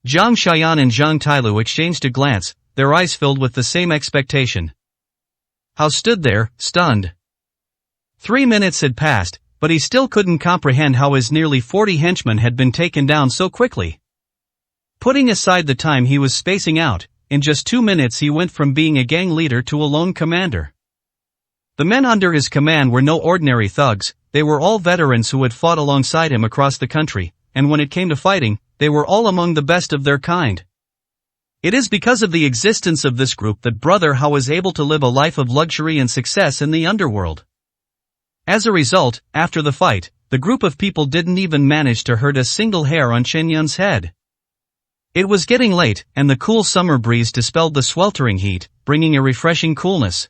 Zhang Xiaoyan and Zhang Tailu exchanged a glance, their eyes filled with the same expectation. Hao stood there, stunned. 3 minutes had passed, but he still couldn't comprehend how his nearly 40 henchmen had been taken down so quickly. Putting aside the time he was spacing out, in just 2 minutes he went from being a gang leader to a lone commander. The men under his command were no ordinary thugs, they were all veterans who had fought alongside him across the country, and when it came to fighting, they were all among the best of their kind. It is because of the existence of this group that Brother Hao was able to live a life of luxury and success in the underworld. As a result, after the fight, the group of people didn't even manage to hurt a single hair on Chen Yun's head. It was getting late, and the cool summer breeze dispelled the sweltering heat, bringing a refreshing coolness.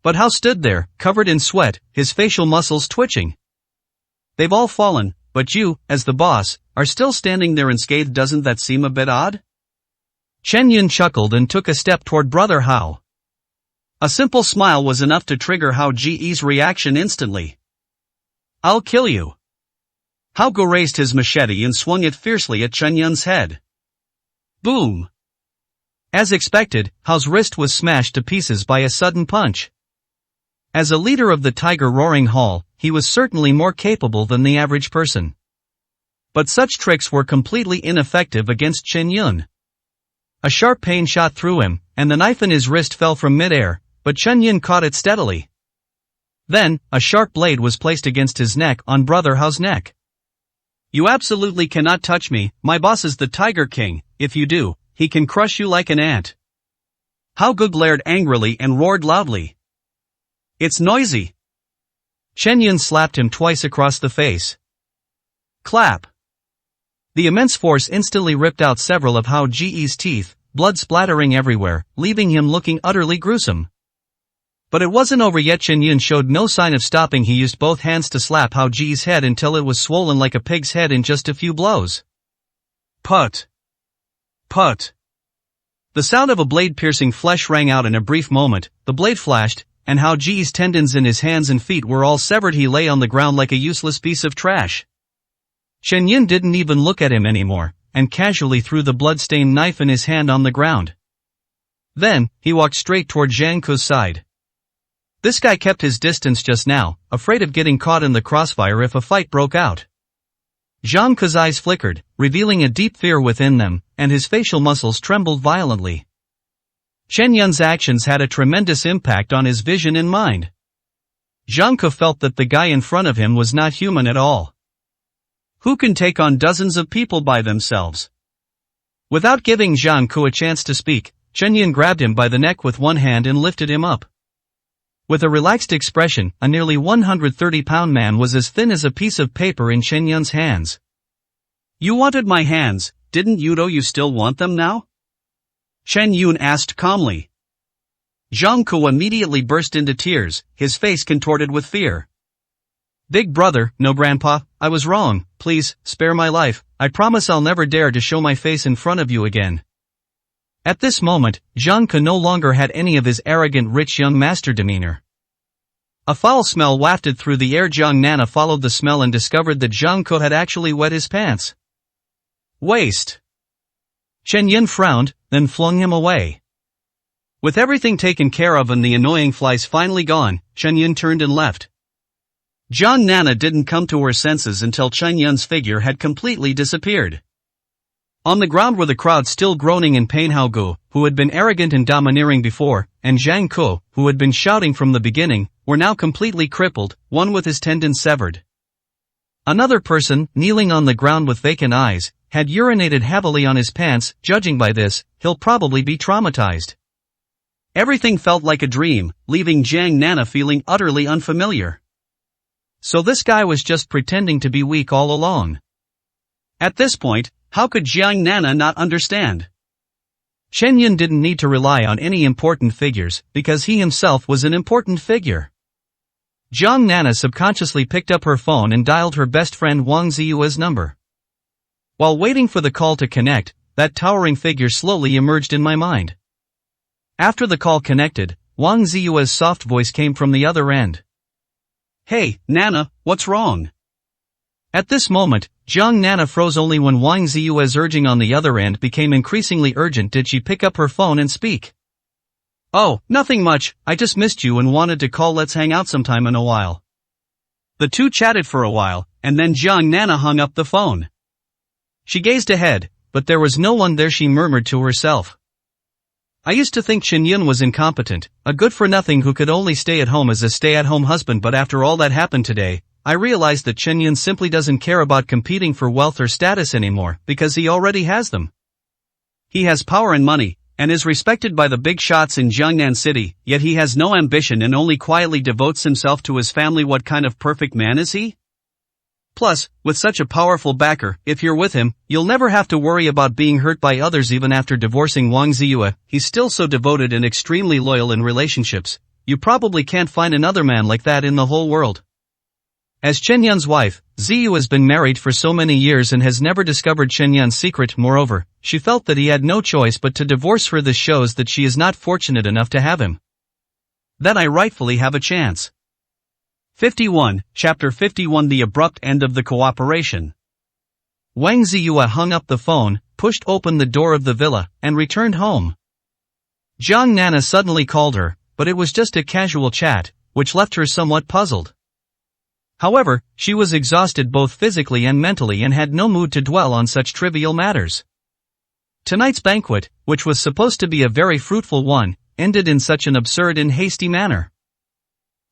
But Hao stood there, covered in sweat, his facial muscles twitching. "They've all fallen, but you, as the boss, are still standing there unscathed. Doesn't that seem a bit odd? Chen Yun chuckled and took a step toward Brother Hao. A simple smile was enough to trigger Hao Ji's reaction instantly. I'll kill you. Hao Ge raised his machete and swung it fiercely at Chen Yun's head. Boom! As expected, Hao's wrist was smashed to pieces by a sudden punch. As a leader of the Tiger Roaring Hall, he was certainly more capable than the average person. But such tricks were completely ineffective against Chen Yun. A sharp pain shot through him, and the knife in his wrist fell from mid-air, but Chen Yun caught it steadily. Then, a sharp blade was placed against his neck on Brother Hao's neck. You absolutely cannot touch me, my boss is the Tiger King. If you do, he can crush you like an ant. Hao Ge glared angrily and roared loudly. It's noisy. Chen Yun slapped him twice across the face. Clap. The immense force instantly ripped out several of Hao Ji's teeth, blood splattering everywhere, leaving him looking utterly gruesome. But it wasn't over yet. Chen Yun showed no sign of stopping. He used both hands to slap Hao Ji's head until it was swollen like a pig's head in just a few blows. Put. Put. The sound of a blade piercing flesh rang out in a brief moment, the blade flashed, and Hao Ji's tendons in his hands and feet were all severed. He lay on the ground like a useless piece of trash. Chen Yun didn't even look at him anymore, and casually threw the blood-stained knife in his hand on the ground. Then, he walked straight toward Zhang Ke's side. This guy kept his distance just now, afraid of getting caught in the crossfire if a fight broke out. Zhang Ke's eyes flickered, revealing a deep fear within them, and his facial muscles trembled violently. Chen Yun's actions had a tremendous impact on his vision and mind. Zhang Ke felt that the guy in front of him was not human at all. Who can take on dozens of people by themselves? Without giving Zhang Ke a chance to speak, Chen Yun grabbed him by the neck with one hand and lifted him up. With a relaxed expression, a nearly 130-pound man was as thin as a piece of paper in Chen Yun's hands. You wanted my hands, didn't you? Do you still want them now? Chen Yun asked calmly. Zhang Ke immediately burst into tears, his face contorted with fear. Big brother, no grandpa, I was wrong, please, spare my life, I promise I'll never dare to show my face in front of you again. At this moment, Zhang Ke no longer had any of his arrogant rich young master demeanor. A foul smell wafted through the air. Jiang Nana followed the smell and discovered that Zhang Ke had actually wet his pants. Waste. Chen Yun frowned, then flung him away. With everything taken care of and the annoying flies finally gone, Chen Yun turned and left. Jiang Nana didn't come to her senses until Chen Yun's figure had completely disappeared. On the ground were the crowd still groaning in pain. Hao Ge, who had been arrogant and domineering before, and Zhang Ke, who had been shouting from the beginning, were now completely crippled, one with his tendons severed. Another person, kneeling on the ground with vacant eyes, had urinated heavily on his pants. Judging by this, he'll probably be traumatized. Everything felt like a dream, leaving Jiang Nana feeling utterly unfamiliar. So this guy was just pretending to be weak all along. At this point, how could Jiang Nana not understand? Chen Yun didn't need to rely on any important figures, because he himself was an important figure. Jiang Nana subconsciously picked up her phone and dialed her best friend Wang Ziyue's number. While waiting for the call to connect, that towering figure slowly emerged in my mind. After the call connected, Wang Ziyue's soft voice came from the other end. Hey, Nana, what's wrong? At this moment, Jiang Nana froze. Only when Wang Ziyue's urging on the other end became increasingly urgent did she pick up her phone and speak. Oh, nothing much, I just missed you and wanted to call. Let's hang out sometime in a while. The two chatted for a while, and then Jiang Nana hung up the phone. She gazed ahead, but there was no one there. She murmured to herself. I used to think Chen Yun was incompetent, a good-for-nothing who could only stay at home as a stay-at-home husband, but after all that happened today, I realized that Chen Yun simply doesn't care about competing for wealth or status anymore, because he already has them. He has power and money, and is respected by the big shots in Jiangnan City, yet he has no ambition and only quietly devotes himself to his family. What kind of perfect man is he? Plus, with such a powerful backer, if you're with him, you'll never have to worry about being hurt by others. Even after divorcing Wang Ziyue, he's still so devoted and extremely loyal in relationships. You probably can't find another man like that in the whole world. As Chen Yun's wife, Ziyu has been married for so many years and has never discovered Chen Yun's secret. Moreover, she felt that he had no choice but to divorce her. This shows that she is not fortunate enough to have him. Then I rightfully have a chance. 51, Chapter 51 The abrupt end of the cooperation. Wang Ziyue hung up the phone, pushed open the door of the villa, and returned home. Jiang Nana suddenly called her, but it was just a casual chat, which left her somewhat puzzled. However, she was exhausted both physically and mentally and had no mood to dwell on such trivial matters. Tonight's banquet, which was supposed to be a very fruitful one, ended in such an absurd and hasty manner.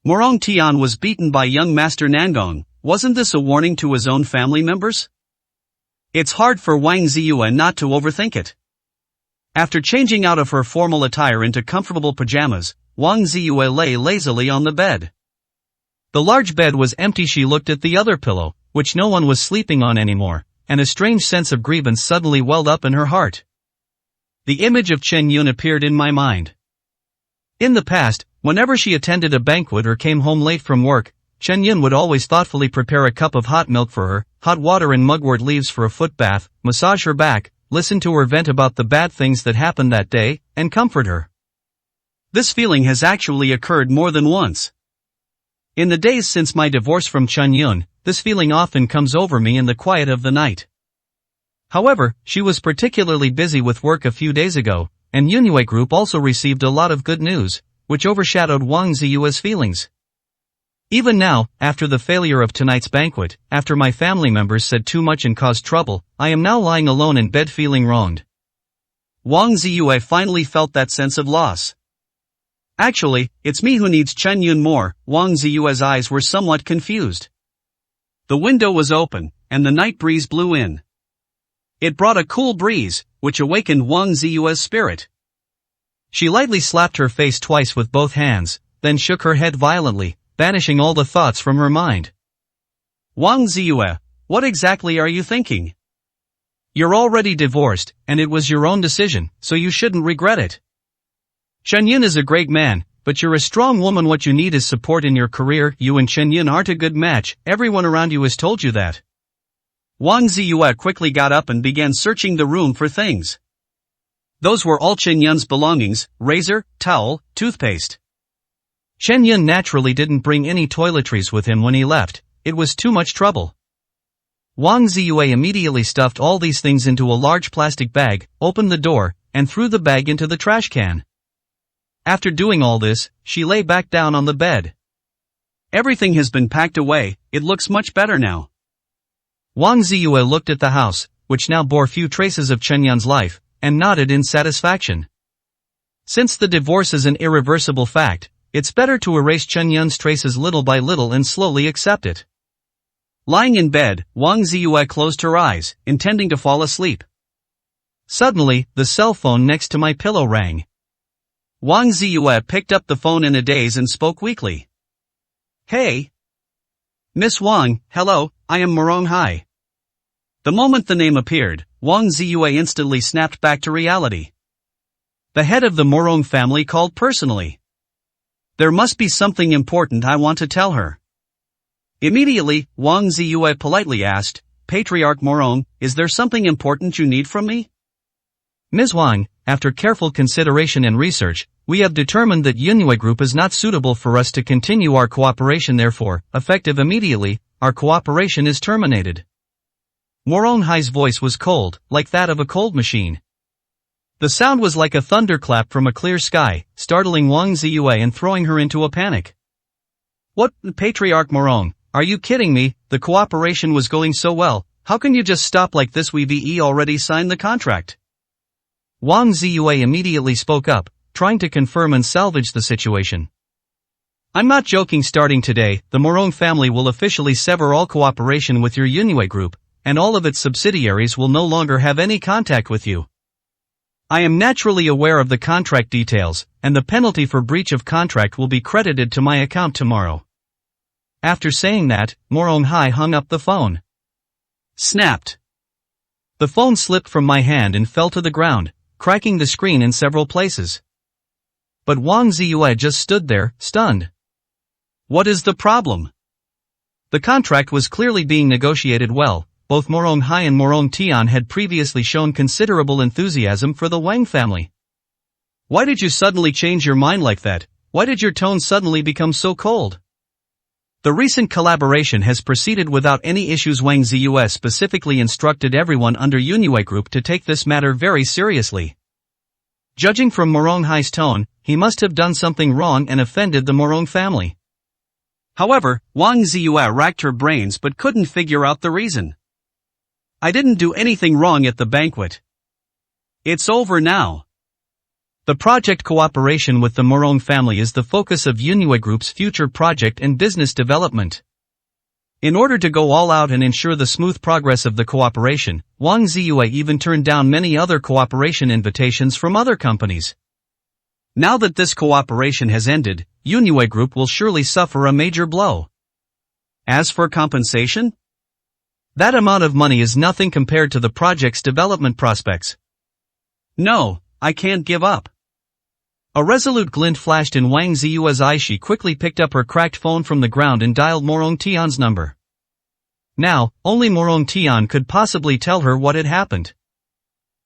Morong Tian was beaten by young Master Nangong. Wasn't this a warning to his own family members? It's hard for Wang Ziyue not to overthink it. After changing out of her formal attire into comfortable pajamas, Wang Ziyue lay lazily on the bed. The large bed was empty. She looked at the other pillow, which no one was sleeping on anymore, and a strange sense of grievance suddenly welled up in her heart. The image of Chen Yun appeared in my mind. In the past, whenever she attended a banquet or came home late from work, Chen Yun would always thoughtfully prepare a cup of hot milk for her, hot water and mugwort leaves for a foot bath, massage her back, listen to her vent about the bad things that happened that day, and comfort her. This feeling has actually occurred more than once. In the days since my divorce from Chen Yun, this feeling often comes over me in the quiet of the night. However, she was particularly busy with work a few days ago, and Yunwei Group also received a lot of good news, which overshadowed Wang Ziyue's feelings. Even now, after the failure of tonight's banquet, after my family members said too much and caused trouble, I am now lying alone in bed feeling wronged. Wang Ziyue finally felt that sense of loss. Actually, it's me who needs Chen Yun more. Wang Ziyue's eyes were somewhat confused. The window was open, and the night breeze blew in. It brought a cool breeze, which awakened Wang Ziyue's spirit. She lightly slapped her face twice with both hands, then shook her head violently, banishing all the thoughts from her mind. Wang Ziyue, what exactly are you thinking? You're already divorced, and it was your own decision, so you shouldn't regret it. Chen Yun is a great man, but you're a strong woman. What you need is support in your career. You and Chen Yun aren't a good match. Everyone around you has told you that. Wang Ziyue quickly got up and began searching the room for things. Those were all Chen Yun's belongings: razor, towel, toothpaste. Chen Yun naturally didn't bring any toiletries with him when he left. It was too much trouble. Wang Ziyue immediately stuffed all these things into a large plastic bag, opened the door, and threw the bag into the trash can. After doing all this, she lay back down on the bed. Everything has been packed away. It looks much better now. Wang Ziyue looked at the house, which now bore few traces of Chen Yun's life, and nodded in satisfaction. Since the divorce is an irreversible fact, it's better to erase Chen Yun's traces little by little and slowly accept it. Lying in bed, Wang Ziyue closed her eyes, intending to fall asleep. Suddenly, the cell phone next to my pillow rang. Wang Ziyue picked up the phone in a daze and spoke weakly. Hey. Miss Wang, hello, I am Morong Hai. The moment the name appeared, Wang Ziyue instantly snapped back to reality. The head of the Morong family called personally. There must be something important I want to tell her. Immediately, Wang Ziyue politely asked, Patriarch Morong, is there something important you need from me? Ms. Wang, after careful consideration and research, we have determined that Yunwei Group is not suitable for us to continue our cooperation. Therefore, effective immediately, our cooperation is terminated. Morong Hai's voice was cold, like that of a cold machine. The sound was like a thunderclap from a clear sky, startling Wang Ziyue and throwing her into a panic. What, Patriarch Morong, are you kidding me? The cooperation was going so well, how can you just stop like this? We've already signed the contract. Wang Ziyue immediately spoke up, trying to confirm and salvage the situation. I'm not joking. Starting today, the Morong family will officially sever all cooperation with your Yunwei Group, and all of its subsidiaries will no longer have any contact with you. I am naturally aware of the contract details, and the penalty for breach of contract will be credited to my account tomorrow. After saying that, Morong Hai hung up the phone. Snapped. The phone slipped from my hand and fell to the ground, cracking the screen in several places. But Wang Ziyue just stood there, stunned. What is the problem? The contract was clearly being negotiated well. Both Morong Hai and Morong Tian had previously shown considerable enthusiasm for the Wang family. Why did you suddenly change your mind like that? Why did your tone suddenly become so cold? The recent collaboration has proceeded without any issues. Wang Ziyue specifically instructed everyone under Yunue Group to take this matter very seriously. Judging from Morong Hai's tone, he must have done something wrong and offended the Morong family. However, Wang Ziyue racked her brains but couldn't figure out the reason. I didn't do anything wrong at the banquet. It's over now. The project cooperation with the Morong family is the focus of Yunue Group's future project and business development. In order to go all out and ensure the smooth progress of the cooperation, Wang Ziyue even turned down many other cooperation invitations from other companies. Now that this cooperation has ended, Yunue Group will surely suffer a major blow. As for compensation? That amount of money is nothing compared to the project's development prospects. No, I can't give up. A resolute glint flashed in Wang Ziyue's eye. She quickly picked up her cracked phone from the ground and dialed Morong Tian's number. Now, only Morong Tian could possibly tell her what had happened.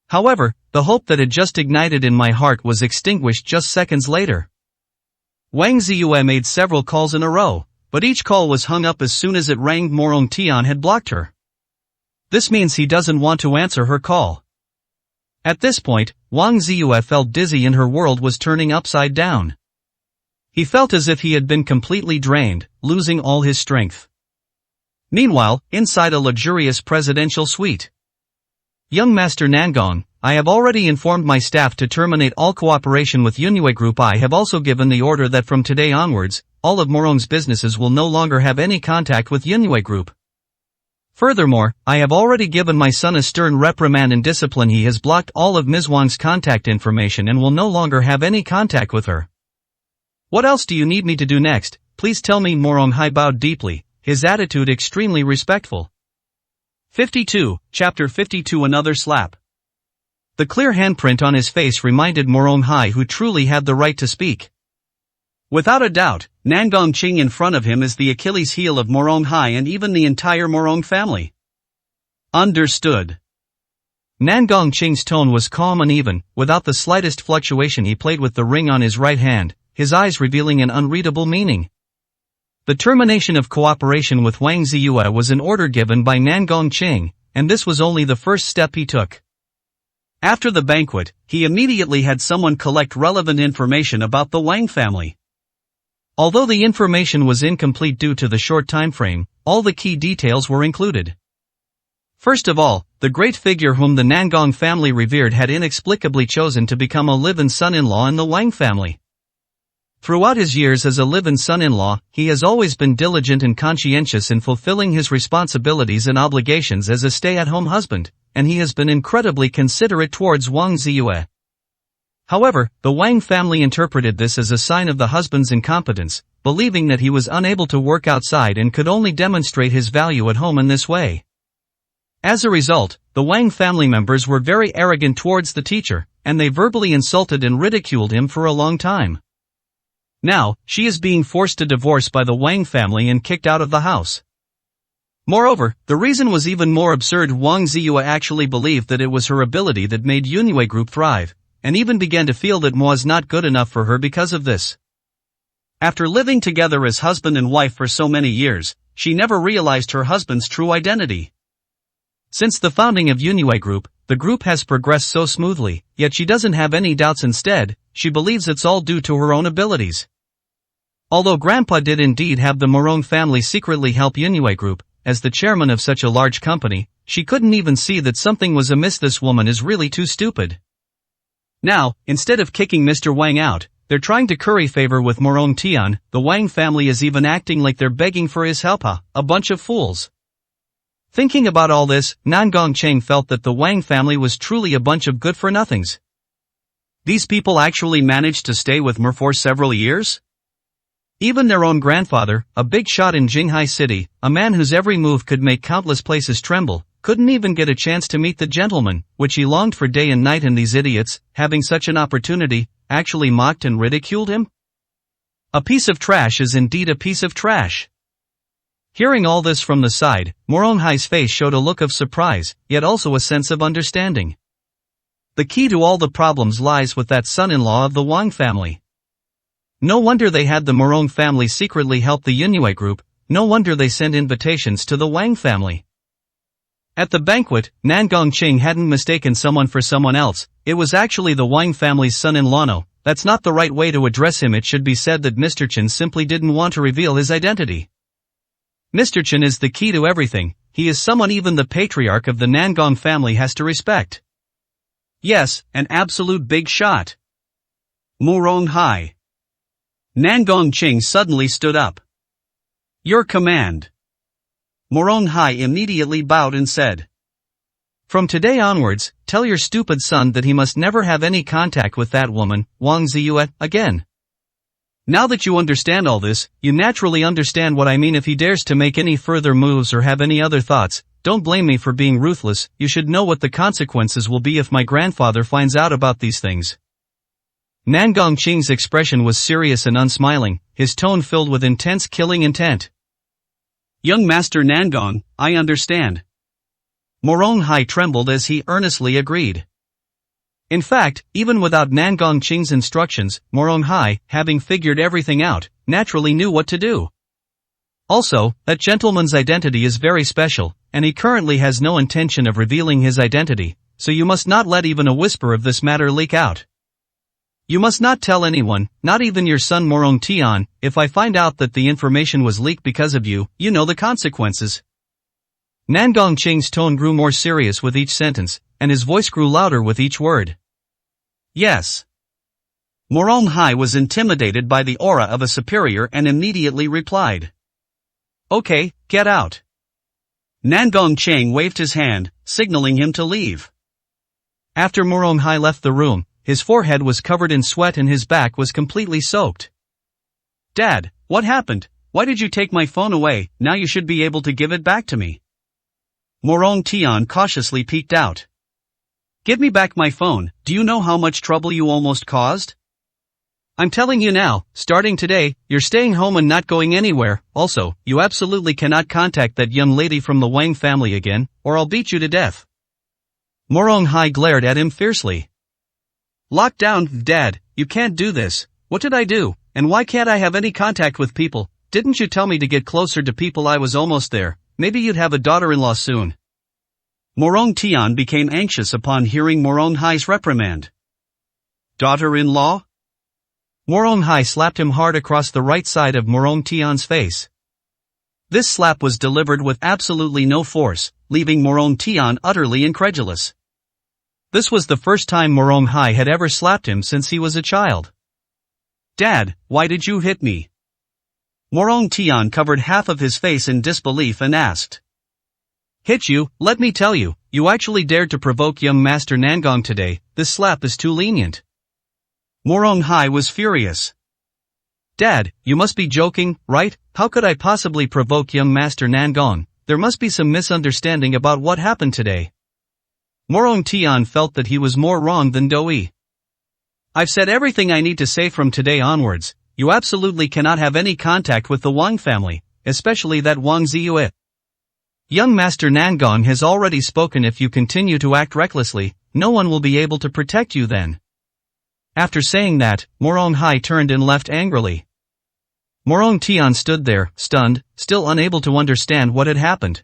However, the hope that had just ignited in my heart was extinguished just seconds later. Wang Ziyue made several calls in a row, but each call was hung up as soon as it rang. Morong Tian had blocked her. This means he doesn't want to answer her call. At this point, Wang Ziyue felt dizzy and her world was turning upside down. He felt as if he had been completely drained, losing all his strength. Meanwhile, inside a luxurious presidential suite. Young Master Nangong, I have already informed my staff to terminate all cooperation with Yunue Group. I have also given the order that from today onwards, all of Morong's businesses will no longer have any contact with Yunue Group. Furthermore, I have already given my son a stern reprimand and discipline. He has blocked all of Ms. Wang's contact information and will no longer have any contact with her. What else do you need me to do next? Please tell me. Morong Hai bowed deeply, his attitude extremely respectful. 52, Chapter 52. Another slap. The clear handprint on his face reminded Morong Hai who truly had the right to speak. Without a doubt, Nangong Qing in front of him is the Achilles heel of Morong Hai and even the entire Morong family. Understood. Nangong Qing's tone was calm and even, without the slightest fluctuation. He played with the ring on his right hand, his eyes revealing an unreadable meaning. The termination of cooperation with Wang Ziyue was an order given by Nangong Qing, and this was only the first step he took. After the banquet, he immediately had someone collect relevant information about the Wang family. Although the information was incomplete due to the short time frame, all the key details were included. First of all, the great figure whom the Nangong family revered had inexplicably chosen to become a live-in son-in-law in the Wang family. Throughout his years as a live-in son-in-law, he has always been diligent and conscientious in fulfilling his responsibilities and obligations as a stay-at-home husband, and he has been incredibly considerate towards Wang Ziyue. However, the Wang family interpreted this as a sign of the husband's incompetence, believing that he was unable to work outside and could only demonstrate his value at home in this way. As a result, the Wang family members were very arrogant towards the teacher, and they verbally insulted and ridiculed him for a long time. Now, she is being forced to divorce by the Wang family and kicked out of the house. Moreover, the reason was even more absurd. Wang Ziyue actually believed that it was her ability that made Yunue Group thrive, and even began to feel that was not good enough for her because of this. After living together as husband and wife for so many years, she never realized her husband's true identity. Since the founding of Yunue Group, the group has progressed so smoothly, yet she doesn't have any doubts. Instead, she believes it's all due to her own abilities. Although Grandpa did indeed have the Morong family secretly help Yunue Group, as the chairman of such a large company, she couldn't even see that something was amiss. This woman is really too stupid. Now, instead of kicking Mr. Wang out, they're trying to curry favor with Morong Tian. The Wang family is even acting like they're begging for his help. A bunch of fools. Thinking about all this, Nangong Qing felt that the Wang family was truly a bunch of good-for-nothings. These people actually managed to stay with Mer for several years? Even their own grandfather, a big shot in Jinghai City, a man whose every move could make countless places tremble, couldn't even get a chance to meet the gentleman, which he longed for day and night, and these idiots, having such an opportunity, actually mocked and ridiculed him? A piece of trash is indeed a piece of trash. Hearing all this from the side, Moronghai's face showed a look of surprise, yet also a sense of understanding. The key to all the problems lies with that son-in-law of the Wang family. No wonder they had the Morong family secretly help the Yunhui group, no wonder they sent invitations to the Wang family. At the banquet, Nan Gongqing hadn't mistaken someone for someone else, it was actually the Wang family's son-in-law. No, that's not the right way to address him. It should be said that Mr. Chen simply didn't want to reveal his identity. Mr. Chen is the key to everything, he is someone even the patriarch of the Nangong family has to respect. Yes, an absolute big shot. Moronghai. Nan Gongqing suddenly stood up. Your command. Moronghai immediately bowed and said. From today onwards, tell your stupid son that he must never have any contact with that woman, Wang Ziyue, again. Now that you understand all this, you naturally understand what I mean. If he dares to make any further moves or have any other thoughts, don't blame me for being ruthless, you should know what the consequences will be if my grandfather finds out about these things. Nan Gongqing's expression was serious and unsmiling, his tone filled with intense killing intent. Young Master Nangong, I understand. Moronghai trembled as he earnestly agreed. In fact, even without Nan Gongqing's instructions, Moronghai, having figured everything out, naturally knew what to do. Also, that gentleman's identity is very special, and he currently has no intention of revealing his identity, so you must not let even a whisper of this matter leak out. You must not tell anyone, not even your son Morong Tian. If I find out that the information was leaked because of you, you know the consequences. Nan Gongqing's tone grew more serious with each sentence, and his voice grew louder with each word. Yes. Moronghai was intimidated by the aura of a superior and immediately replied. Okay, get out. Nan Gongqing waved his hand, signaling him to leave. After Moronghai left the room, his forehead was covered in sweat and his back was completely soaked. Dad, what happened? Why did you take my phone away? Now you should be able to give it back to me. Morong Tian cautiously peeked out. Give me back my phone, do you know how much trouble you almost caused? I'm telling you now, starting today, you're staying home and not going anywhere. Also, you absolutely cannot contact that young lady from the Wang family again, or I'll beat you to death. Moronghai glared at him fiercely. Lock down, Dad, you can't do this. What did I do, and why can't I have any contact with people? Didn't you tell me to get closer to people? I was almost there. Maybe you'd have a daughter-in-law soon. Morong Tian became anxious upon hearing Moronghai's reprimand. Daughter-in-law? Moronghai slapped him hard across the right side of Morong Tian's face. This slap was delivered with absolutely no force, leaving Morong Tian utterly incredulous. This was the first time Moronghai had ever slapped him since he was a child. Dad, why did you hit me? Morong Tian covered half of his face in disbelief and asked. Hit you? Let me tell you, you actually dared to provoke young Master Nangong today, this slap is too lenient. Moronghai was furious. Dad, you must be joking, right? How could I possibly provoke young Master Nangong? There must be some misunderstanding about what happened today. Morong Tian felt that he was more wrong than Doi. I've said everything I need to say from today onwards, you absolutely cannot have any contact with the Wang family, especially that Wang Ziyue. Young Master Nangong has already spoken. If you continue to act recklessly, no one will be able to protect you then. After saying that, Moronghai turned and left angrily. Morong Tian stood there, stunned, still unable to understand what had happened.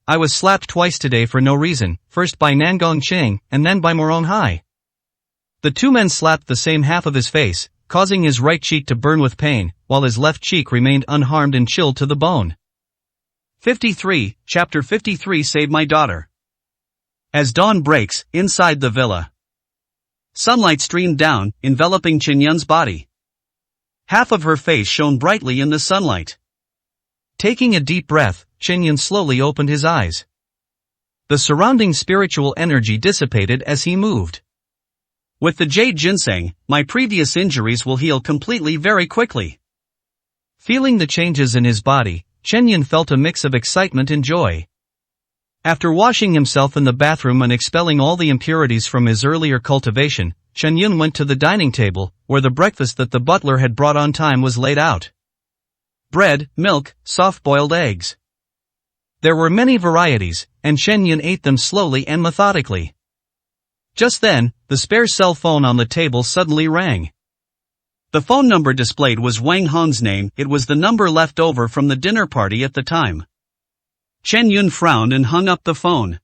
I was slapped twice today for no reason, first by Nan Gongqing, and then by Moronghai. The two men slapped the same half of his face, causing his right cheek to burn with pain, while his left cheek remained unharmed and chilled to the bone. 53, Chapter 53. Save my daughter. As dawn breaks, inside the villa. Sunlight streamed down, enveloping Qinyun's body. Half of her face shone brightly in the sunlight. Taking a deep breath, Qinyun slowly opened his eyes. The surrounding spiritual energy dissipated as he moved. With the jade ginseng, my previous injuries will heal completely very quickly. Feeling the changes in his body, Qinyun felt a mix of excitement and joy. After washing himself in the bathroom and expelling all the impurities from his earlier cultivation, Qinyun went to the dining table, where the breakfast that the butler had brought on time was laid out. bread, milk, soft-boiled eggs. There were many varieties, and Chen Yun ate them slowly and methodically. Just then, the spare cell phone on the table suddenly rang. The phone number displayed was Wang Hong's name. It was the number left over from the dinner party at the time. Chen Yun frowned and hung up the phone.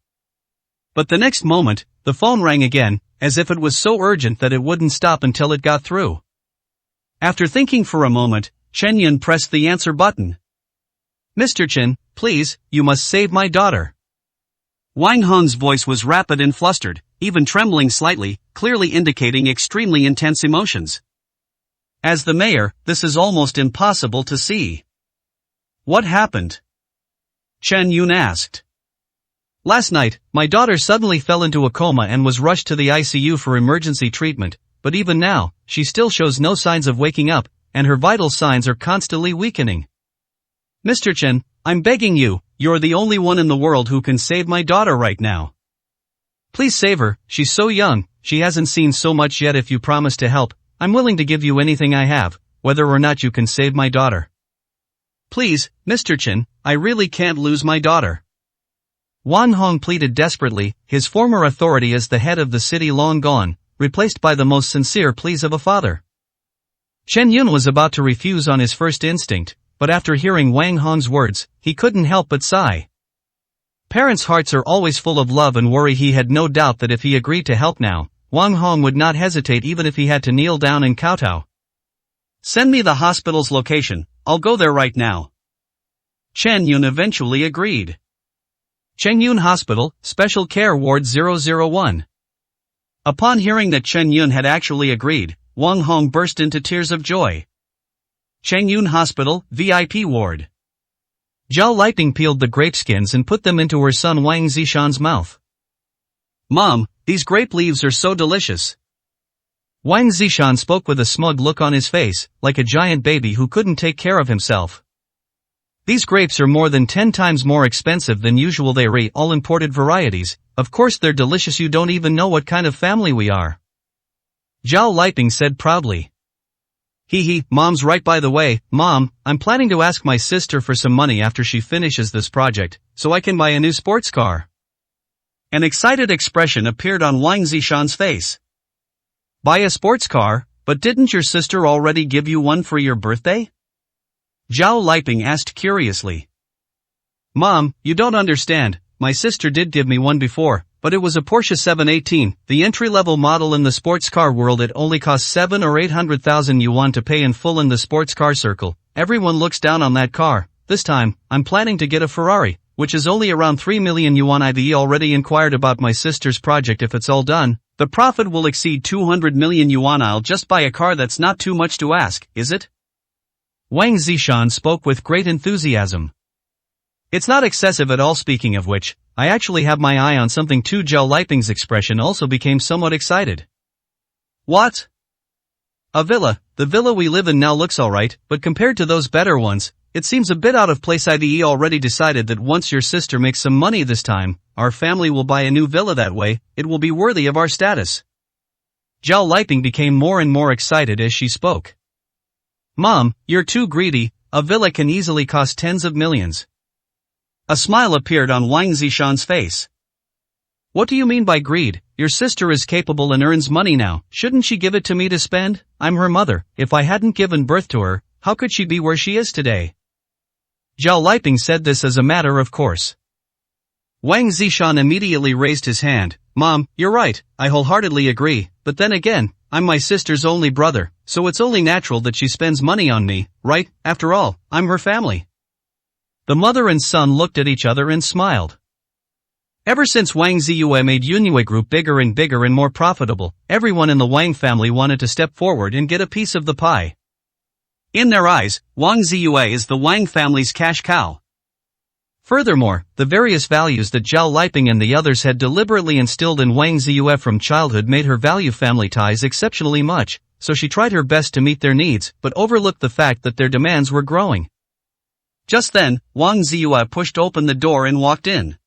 But the next moment, the phone rang again, as if it was so urgent that it wouldn't stop until it got through. After thinking for a moment, Chen Yun pressed the answer button. "Mr. Chen, please, you must save my daughter." Wang Hong's voice was rapid and flustered, even trembling slightly, clearly indicating extremely intense emotions. As the mayor, this is almost impossible to see. What happened? Chen Yun asked. Last night, my daughter suddenly fell into a coma and was rushed to the ICU for emergency treatment, but even now, she still shows no signs of waking up, and her vital signs are constantly weakening. Mr. Chen, I'm begging you, you're the only one in the world who can save my daughter right now. Please save her, she's so young, she hasn't seen so much yet. If you promise to help, I'm willing to give you anything I have, whether or not you can save my daughter. Please, Mr. Chen, I really can't lose my daughter. Wang Hong pleaded desperately, his former authority as the head of the city long gone, replaced by the most sincere pleas of a father. Chen Yun was about to refuse on his first instinct, but after hearing Wang Hong's words, he couldn't help but sigh. Parents' hearts are always full of love and worry. He had no doubt that if he agreed to help now, Wang Hong would not hesitate even if he had to kneel down and kowtow. Send me the hospital's location, I'll go there right now. Chen Yun eventually agreed. Chengyun Hospital, Special Care Ward 001. Upon hearing that Chen Yun had actually agreed, Wang Hong burst into tears of joy. Chengyun Hospital, VIP Ward. Zhao Liping peeled the grape skins and put them into her son Wang Zishan's mouth. Mom, these grape leaves are so delicious. Wang Zishan spoke with a smug look on his face, like a giant baby who couldn't take care of himself. These grapes are more than 10 times more expensive than usual. They are all imported varieties, of course they're delicious. You don't even know what kind of family we are. Zhao Liping said proudly. Mom's right. By the way, Mom, I'm planning to ask my sister for some money after she finishes this project, so I can buy a new sports car. An excited expression appeared on Wang Zishan's face. Buy a sports car, but didn't your sister already give you one for your birthday? Zhao Liping asked curiously. Mom, you don't understand, my sister did give me one before, but it was a Porsche 718, the entry-level model in the sports car world. It only costs 7 or 800,000 yuan to pay in full in the sports car circle. Everyone looks down on that car. This time, I'm planning to get a Ferrari, which is only around 3 million yuan. I've already inquired about my sister's project. If it's all done, the profit will exceed 200 million yuan. I'll just buy a car. That's not too much to ask, is it? Wang Zishan spoke with great enthusiasm. It's not excessive at all. Speaking of which, I actually have my eye on something too. Zhao Liping's expression also became somewhat excited. What? A villa. The villa we live in now looks alright, but compared to those better ones, it seems a bit out of place. I've already decided that once your sister makes some money this time, our family will buy a new villa. That way, it will be worthy of our status. Zhao Liping became more and more excited as she spoke. Mom, you're too greedy, a villa can easily cost tens of millions. A smile appeared on Wang Zishan's face. What do you mean by greed? Your sister is capable and earns money now, shouldn't she give it to me to spend? I'm her mother. If I hadn't given birth to her, how could she be where she is today? Zhao Liping said this as a matter of course. Wang Zishan immediately raised his hand. Mom, you're right, I wholeheartedly agree, but then again, I'm my sister's only brother, so it's only natural that she spends money on me, right? After all, I'm her family. The mother and son looked at each other and smiled. Ever since Wang Ziyue made Yunue Group bigger and bigger and more profitable, everyone in the Wang family wanted to step forward and get a piece of the pie. In their eyes, Wang Ziyue is the Wang family's cash cow. Furthermore, the various values that Zhao Liping and the others had deliberately instilled in Wang Ziyue from childhood made her value family ties exceptionally much, so she tried her best to meet their needs, but overlooked the fact that their demands were growing. Just then, Wang Ziyue pushed open the door and walked in.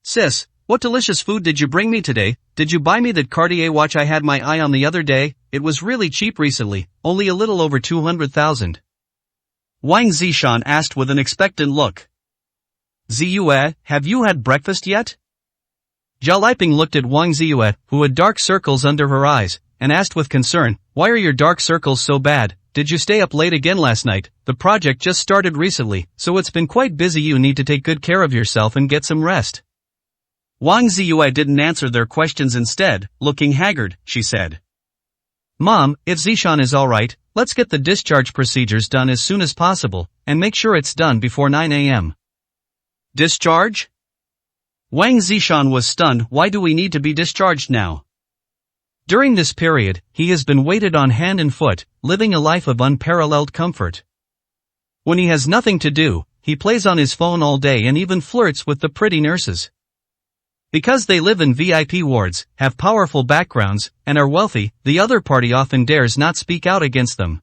Sis, what delicious food did you bring me today? Did you buy me that Cartier watch I had my eye on the other day? It was really cheap recently, only a little over 200,000. Wang Zishan asked with an expectant look. Ziyue, have you had breakfast yet? Zhao Liping looked at Wang Ziyue, who had dark circles under her eyes, and asked with concern, why are your dark circles so bad? Did you stay up late again last night? The project just started recently, so it's been quite busy. You need to take good care of yourself and get some rest. Wang Ziyue didn't answer their questions. Instead, looking haggard, she said. Mom, if Zishan is alright, let's get the discharge procedures done as soon as possible, and make sure it's done before 9 a.m. Discharge? Wang Zishan was stunned. Why do we need to be discharged now? During this period, he has been weighted on hand and foot, living a life of unparalleled comfort. When he has nothing to do, he plays on his phone all day and even flirts with the pretty nurses. Because they live in VIP wards, have powerful backgrounds, and are wealthy, the other party often dares not speak out against them.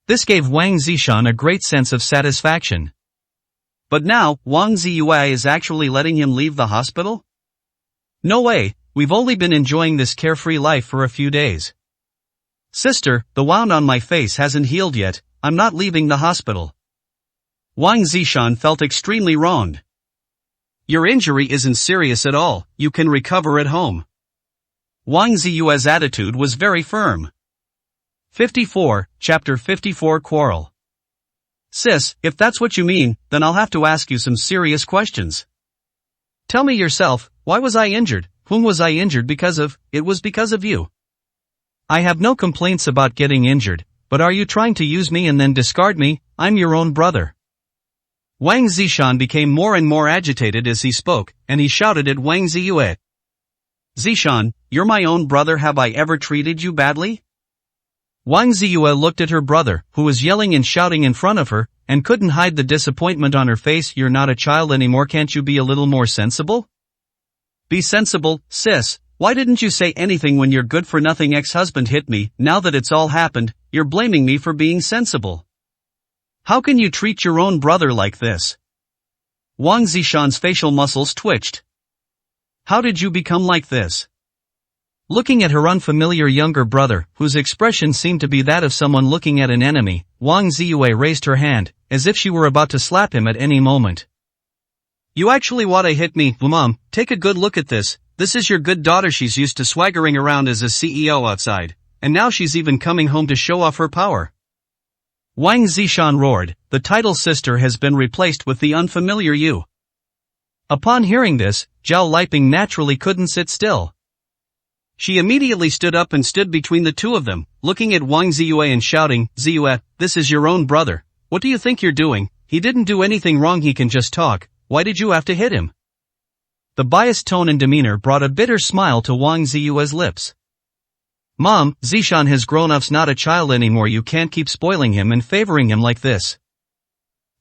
This gave Wang Zishan a great sense of satisfaction. But now, Wang Ziyue is actually letting him leave the hospital? No way, we've only been enjoying this carefree life for a few days. Sister, the wound on my face hasn't healed yet, I'm not leaving the hospital. Wang Zishan felt extremely wronged. Your injury isn't serious at all, you can recover at home. Wang Ziyue's attitude was very firm. 54, Chapter 54 Quarrel. Sis, if that's what you mean, then I'll have to ask you some serious questions. Tell me yourself, why was I injured? Whom was I injured because of? It was because of you. I have no complaints about getting injured, but are you trying to use me and then discard me? I'm your own brother. Wang Zishan became more and more agitated as he spoke, and he shouted at Wang Ziyue. Zishan, you're my own brother. Have I ever treated you badly? Wang Ziyue looked at her brother, who was yelling and shouting in front of her, and couldn't hide the disappointment on her face. You're not a child anymore. Can't you be a little more sensible? Be sensible, sis. Why didn't you say anything when your good-for-nothing ex-husband hit me? Now that it's all happened, you're blaming me for being sensible. How can you treat your own brother like this? Wang Zishan's facial muscles twitched. How did you become like this? Looking at her unfamiliar younger brother, whose expression seemed to be that of someone looking at an enemy, Wang Ziyue raised her hand, as if she were about to slap him at any moment. You actually wanna hit me, Mom? Take a good look at this. This is your good daughter. She's used to swaggering around as a CEO outside, and now she's even coming home to show off her power. Wang Zishan roared, the title sister has been replaced with the unfamiliar you. Upon hearing this, Zhao Liping naturally couldn't sit still. She immediately stood up and stood between the two of them, looking at Wang Ziyue and shouting, Ziyue, this is your own brother. What do you think you're doing? He didn't do anything wrong. He can just talk. Why did you have to hit him? The biased tone and demeanor brought a bitter smile to Wang Ziyue's lips. Mom, Zishan has grown up, not a child anymore. You can't keep spoiling him and favoring him like this.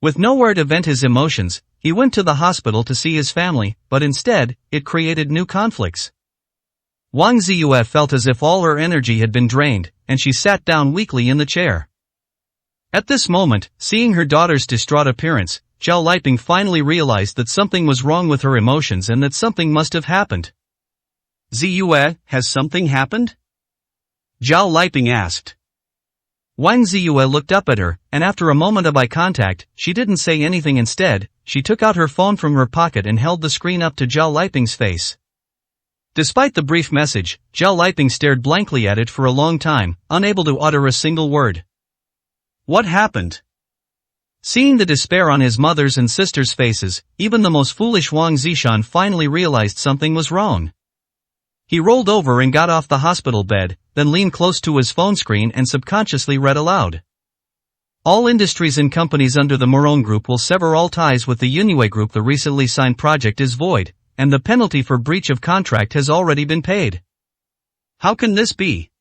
With nowhere to vent his emotions, he went to the hospital to see his family, but instead, it created new conflicts. Wang Ziyue felt as if all her energy had been drained, and she sat down weakly in the chair. At this moment, seeing her daughter's distraught appearance, Zhao Liping finally realized that something was wrong with her emotions and that something must have happened. Ziyue, has something happened? Zhao Liping asked. Wang Ziyue looked up at her, and after a moment of eye contact, she didn't say anything. Instead, she took out her phone from her pocket and held the screen up to Zhao Liping's face. Despite the brief message, Zhao Liping stared blankly at it for a long time, unable to utter a single word. What happened? Seeing the despair on his mother's and sister's faces, even the most foolish Wang Zishan finally realized something was wrong. He rolled over and got off the hospital bed, then leaned close to his phone screen and subconsciously read aloud. All industries and companies under the Morone Group will sever all ties with the Yunue Group. The recently signed project is void, and the penalty for breach of contract has already been paid. How can this be?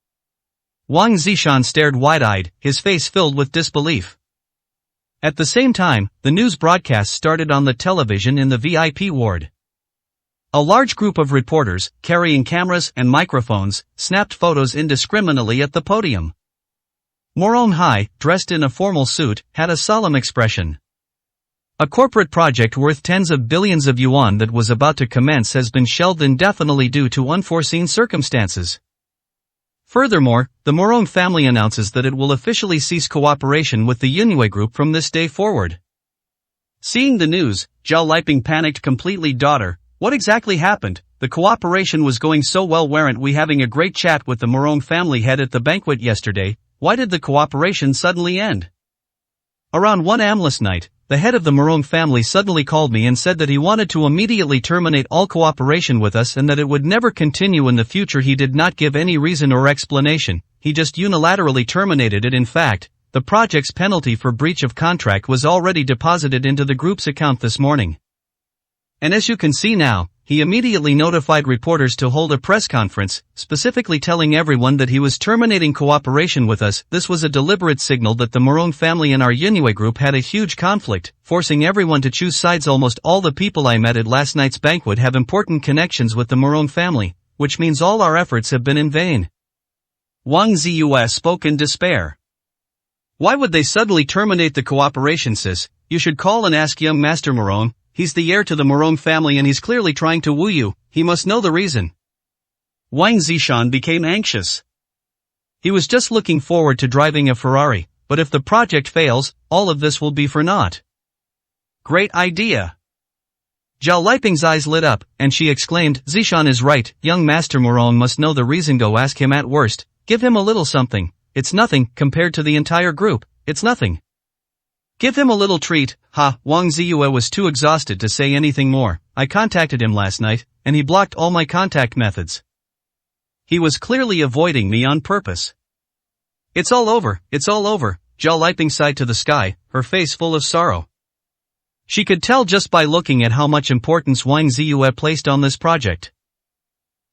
Wang Zishan stared wide-eyed, his face filled with disbelief. At the same time, the news broadcast started on the television in the VIP ward. A large group of reporters, carrying cameras and microphones, snapped photos indiscriminately at the podium. Morone Hai, dressed in a formal suit, had a solemn expression. A corporate project worth tens of billions of yuan that was about to commence has been shelved indefinitely due to unforeseen circumstances. Furthermore, the Morong family announces that it will officially cease cooperation with the Yunwei Group from this day forward. Seeing the news, Zhao Liping panicked completely. Daughter, what exactly happened? The cooperation was going so well. Weren't we having a great chat with the Morong family head at the banquet yesterday? Why did the cooperation suddenly end? Around one amless night, the head of the Morong family suddenly called me and said that he wanted to immediately terminate all cooperation with us and that it would never continue in the future. He did not give any reason or explanation, he just unilaterally terminated it. In fact, the project's penalty for breach of contract was already deposited into the group's account this morning. And as you can see now, he immediately notified reporters to hold a press conference, specifically telling everyone that he was terminating cooperation with us. This was a deliberate signal that the Morong family and our Yunwei group had a huge conflict, forcing everyone to choose sides. Almost all the people I met at last night's banquet have important connections with the Morong family, which means all our efforts have been in vain. Wang Ziyue spoke in despair. Why would they suddenly terminate the cooperation, sis? You should call and ask young Master Morong. He's the heir to the Morong family and he's clearly trying to woo you, he must know the reason. Wang Zishan became anxious. He was just looking forward to driving a Ferrari, but if the project fails, all of this will be for naught. Great idea. Zhao Liping's eyes lit up, and she exclaimed, Zishan is right, young Master Morong must know the reason. Go ask him. At worst, give him a little something. It's nothing, compared to the entire group, it's nothing. Give him a little treat. Wang Ziyue was too exhausted to say anything more. I contacted him last night, and he blocked all my contact methods. He was clearly avoiding me on purpose. It's all over, Zhao Liping sighed to the sky, her face full of sorrow. She could tell just by looking at how much importance Wang Ziyue placed on this project.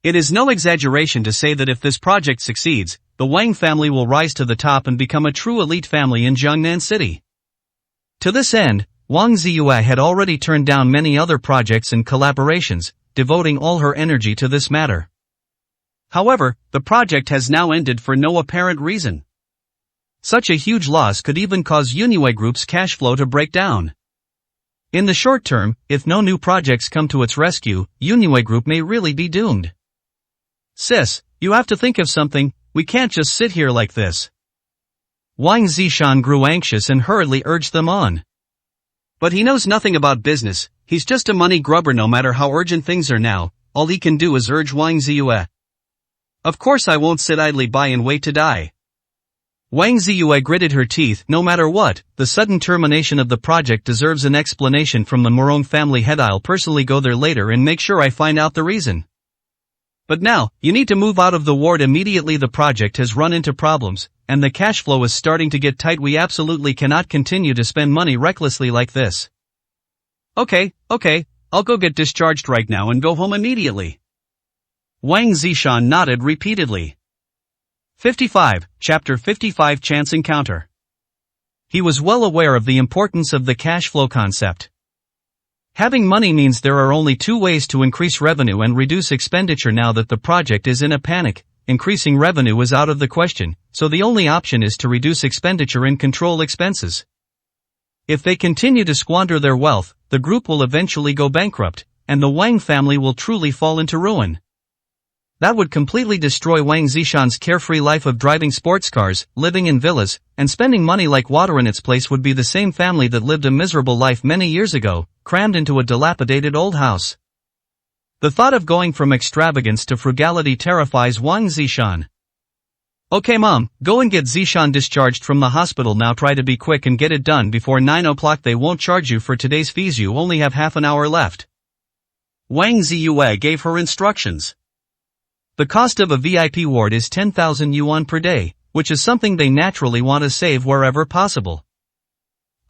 It is no exaggeration to say that if this project succeeds, the Wang family will rise to the top and become a true elite family in Jiangnan City. To this end, Wang Ziyue had already turned down many other projects and collaborations, devoting all her energy to this matter. However, the project has now ended for no apparent reason. Such a huge loss could even cause Yunwei Group's cash flow to break down. In the short term, if no new projects come to its rescue, Yunwei Group may really be doomed. Sis, you have to think of something, we can't just sit here like this. Wang Zishan grew anxious and hurriedly urged them on. But he knows nothing about business, he's just a money grubber. No matter how urgent things are now, all he can do is urge Wang Ziyue. Of course I won't sit idly by and wait to die. Wang Ziyue gritted her teeth. No matter what, the sudden termination of the project deserves an explanation from the Morong family head. I'll personally go there later and make sure I find out the reason. But now, you need to move out of the ward immediately. The project has run into problems, and the cash flow is starting to get tight. We absolutely cannot continue to spend money recklessly like this. Okay, I'll go get discharged right now and go home immediately. Wang Zishan nodded repeatedly. 55, Chapter 55 Chance Encounter. He was well aware of the importance of the cash flow concept. Having money means there are only two ways to increase revenue and reduce expenditure. Now that the project is in a panic, increasing revenue is out of the question, so the only option is to reduce expenditure and control expenses. If they continue to squander their wealth, the group will eventually go bankrupt, and the Wang family will truly fall into ruin. That would completely destroy Wang Zishan's carefree life of driving sports cars, living in villas, and spending money like water. In its place would be the same family that lived a miserable life many years ago, crammed into a dilapidated old house. The thought of going from extravagance to frugality terrifies Wang Zishan. Okay mom, go and get Zishan discharged from the hospital now. Try to be quick and get it done before 9 o'clock. They won't charge you for today's fees, you only have half an hour left. Wang Ziyue gave her instructions. The cost of a VIP ward is 10,000 yuan per day, which is something they naturally want to save wherever possible.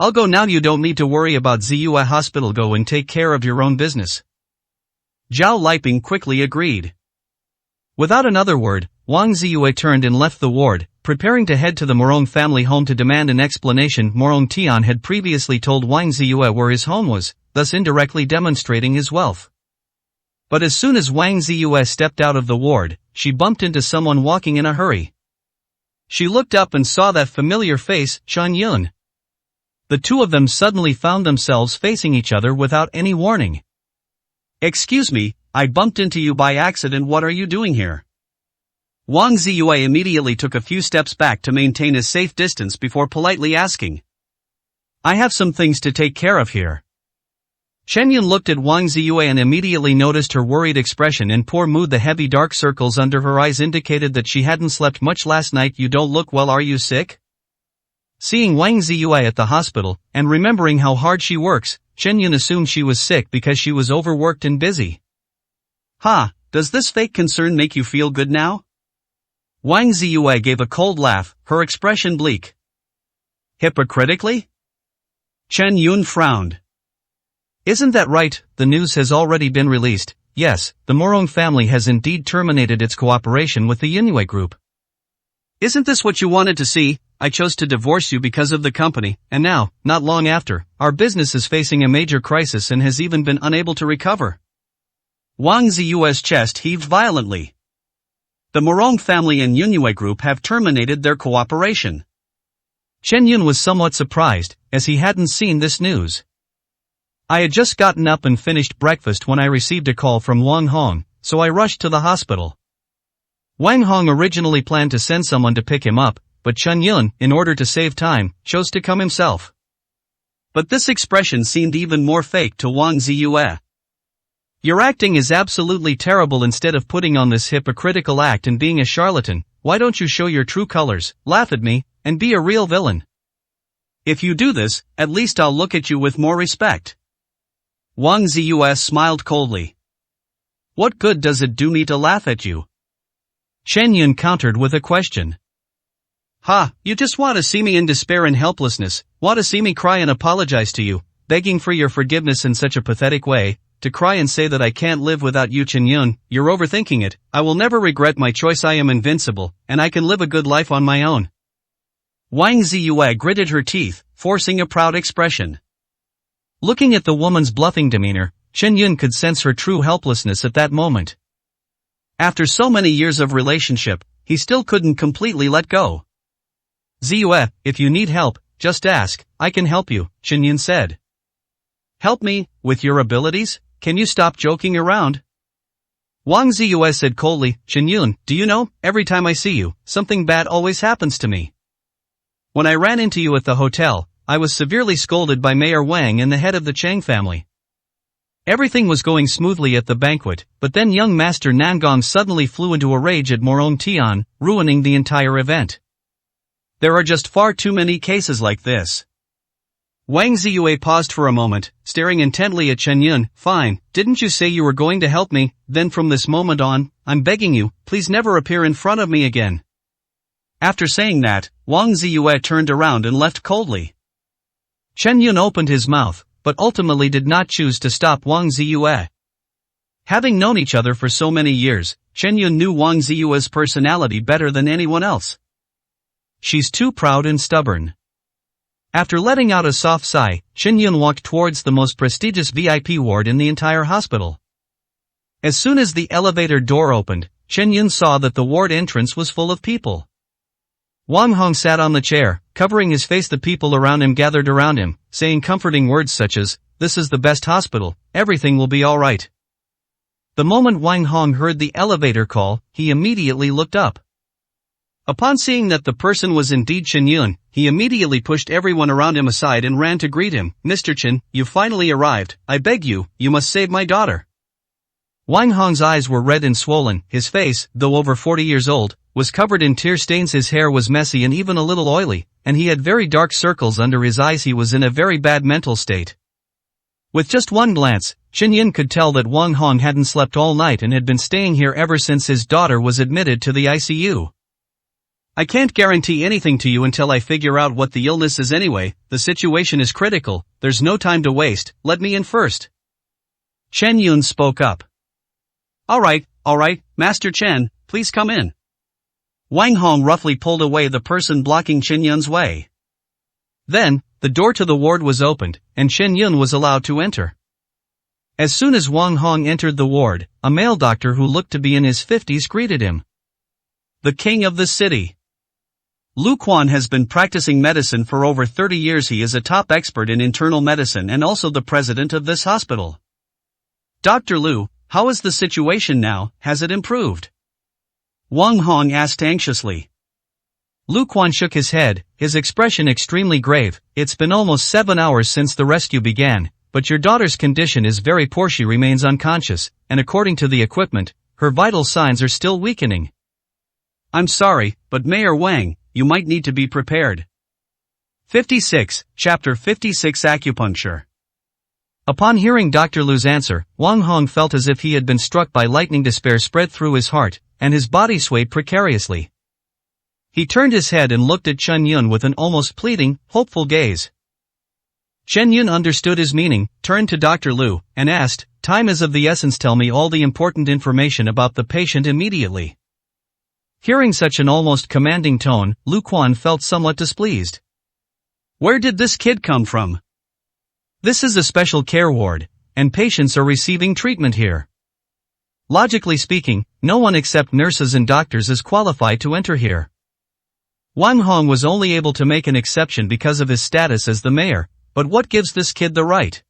I'll go now. You don't need to worry about Ziyue Hospital. Go and take care of your own business. Zhao Liping quickly agreed. Without another word, Wang Ziyue turned and left the ward, preparing to head to the Morong family home to demand an explanation. Morong Tian had previously told Wang Ziyue where his home was, thus indirectly demonstrating his wealth. But as soon as Wang Ziyue stepped out of the ward, she bumped into someone walking in a hurry. She looked up and saw that familiar face, Chen Yun. The two of them suddenly found themselves facing each other without any warning. Excuse me, I bumped into you by accident. What are you doing here? Wang Ziyue immediately took a few steps back to maintain a safe distance before politely asking. I have some things to take care of here. Chen Yun looked at Wang Ziyue and immediately noticed her worried expression and poor mood. The heavy dark circles under her eyes indicated that she hadn't slept much last night. You don't look well, are you sick? Seeing Wang Ziyue at the hospital, and remembering how hard she works, Chen Yun assumed she was sick because she was overworked and busy. Does this fake concern make you feel good now? Wang Ziyue gave a cold laugh, her expression bleak. Hypocritically? Chen Yun frowned. Isn't that right? The news has already been released. Yes, the Morong family has indeed terminated its cooperation with the Yunwei group. Isn't this what you wanted to see? I chose to divorce you because of the company, and now, not long after, our business is facing a major crisis and has even been unable to recover. Wang Ziyue's chest heaved violently. The Morong family and Yunwei group have terminated their cooperation. Chen Yun was somewhat surprised, as he hadn't seen this news. I had just gotten up and finished breakfast when I received a call from Wang Hong, so I rushed to the hospital. Wang Hong originally planned to send someone to pick him up, but Chen Yun, in order to save time, chose to come himself. But this expression seemed even more fake to Wang Ziyue. Your acting is absolutely terrible. Instead of putting on this hypocritical act and being a charlatan, why don't you show your true colors, laugh at me, and be a real villain? If you do this, at least I'll look at you with more respect. Wang Ziyue smiled coldly. What good does it do me to laugh at you? Chen Yun countered with a question. You just want to see me in despair and helplessness, want to see me cry and apologize to you, begging for your forgiveness in such a pathetic way, to cry and say that I can't live without you. Chen Yun, you're overthinking it. I will never regret my choice. I am invincible, and I can live a good life on my own. Wang Ziyue gritted her teeth, forcing a proud expression. Looking at the woman's bluffing demeanor, Chen Yun could sense her true helplessness at that moment. After so many years of relationship, he still couldn't completely let go. Ziyue, if you need help, just ask, I can help you, Chen Yun said. Help me, with your abilities? Can you stop joking around? Wang Ziyue said coldly, Chen Yun, do you know, every time I see you, something bad always happens to me. When I ran into you at the hotel, I was severely scolded by Mayor Wang and the head of the Chang family. Everything was going smoothly at the banquet, but then young Master Nangong suddenly flew into a rage at Morong Tian, ruining the entire event. There are just far too many cases like this. Wang Ziyue paused for a moment, staring intently at Chen Yun. Fine, didn't you say you were going to help me? Then from this moment on, I'm begging you, please never appear in front of me again. After saying that, Wang Ziyue turned around and left coldly. Chen Yun opened his mouth, but ultimately did not choose to stop Wang Ziyue. Having known each other for so many years, Chen Yun knew Wang Ziyue's personality better than anyone else. She's too proud and stubborn. After letting out a soft sigh, Chen Yun walked towards the most prestigious VIP ward in the entire hospital. As soon as the elevator door opened, Chen Yun saw that the ward entrance was full of people. Wang Hong sat on the chair, covering his face. The people around him gathered around him, saying comforting words such as, "This is the best hospital, everything will be alright." The moment Wang Hong heard the elevator call, he immediately looked up. Upon seeing that the person was indeed Chen Yun, he immediately pushed everyone around him aside and ran to greet him. Mr. Chen, you finally arrived. I beg you, you must save my daughter. Wang Hong's eyes were red and swollen. His face, though over 40 years old, was covered in tear stains. His hair was messy and even a little oily, and he had very dark circles under his eyes. He was in a very bad mental state. With just one glance, Chen Yun could tell that Wang Hong hadn't slept all night and had been staying here ever since his daughter was admitted to the ICU. I can't guarantee anything to you until I figure out what the illness is anyway. The situation is critical, there's no time to waste, let me in first. Chen Yun spoke up. Alright, Master Chen, please come in. Wang Hong roughly pulled away the person blocking Chen Yun's way. Then, the door to the ward was opened, and Chen Yun was allowed to enter. As soon as Wang Hong entered the ward, a male doctor who looked to be in his 50s greeted him. The king of the city. Lu Quan has been practicing medicine for over 30 years. He is a top expert in internal medicine and also the president of this hospital. Dr. Lu, how is the situation now, has it improved? Wang Hong asked anxiously. Lu Quan shook his head, his expression extremely grave. It's been almost 7 hours since the rescue began, but your daughter's condition is very poor. She remains unconscious, and according to the equipment, her vital signs are still weakening. I'm sorry, but Mayor Wang, you might need to be prepared. 56, Chapter 56 Acupuncture. Upon hearing Dr. Lu's answer, Wang Hong felt as if he had been struck by lightning. Despair spread through his heart, and his body swayed precariously. He turned his head and looked at Chen Yun with an almost pleading, hopeful gaze. Chen Yun understood his meaning, turned to Dr. Lu, and asked, "Time is of the essence. Tell me all the important information about the patient immediately." Hearing such an almost commanding tone, Lu Quan felt somewhat displeased. Where did this kid come from? This is a special care ward, and patients are receiving treatment here. Logically speaking, no one except nurses and doctors is qualified to enter here. Wang Hong was only able to make an exception because of his status as the mayor, but what gives this kid the right?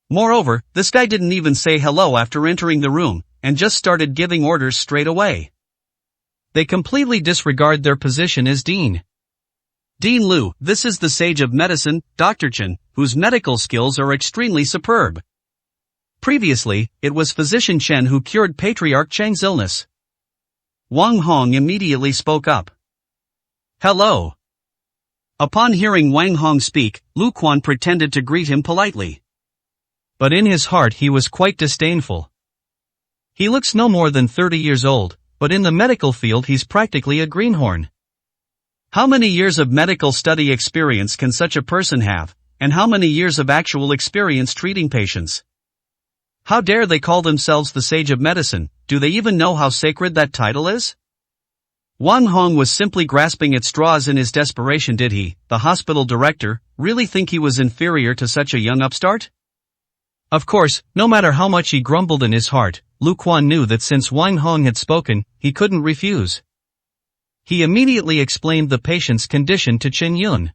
Moreover, this guy didn't even say hello after entering the room, and just started giving orders straight away. They completely disregard their position as dean. Dean Lu, this is the sage of medicine, Dr. Chen, whose medical skills are extremely superb. Previously, it was physician Chen who cured Patriarch Cheng's illness. Wang Hong immediately spoke up. Hello. Upon hearing Wang Hong speak, Lu Quan pretended to greet him politely. But in his heart he was quite disdainful. He looks no more than 30 years old, but in the medical field he's practically a greenhorn. How many years of medical study experience can such a person have, and how many years of actual experience treating patients? How dare they call themselves the sage of medicine? Do they even know how sacred that title is? Wang Hong was simply grasping at straws in his desperation. Did he, the hospital director, really think he was inferior to such a young upstart? Of course, no matter how much he grumbled in his heart, Lu Quan knew that since Wang Hong had spoken, he couldn't refuse. He immediately explained the patient's condition to Chen Yun.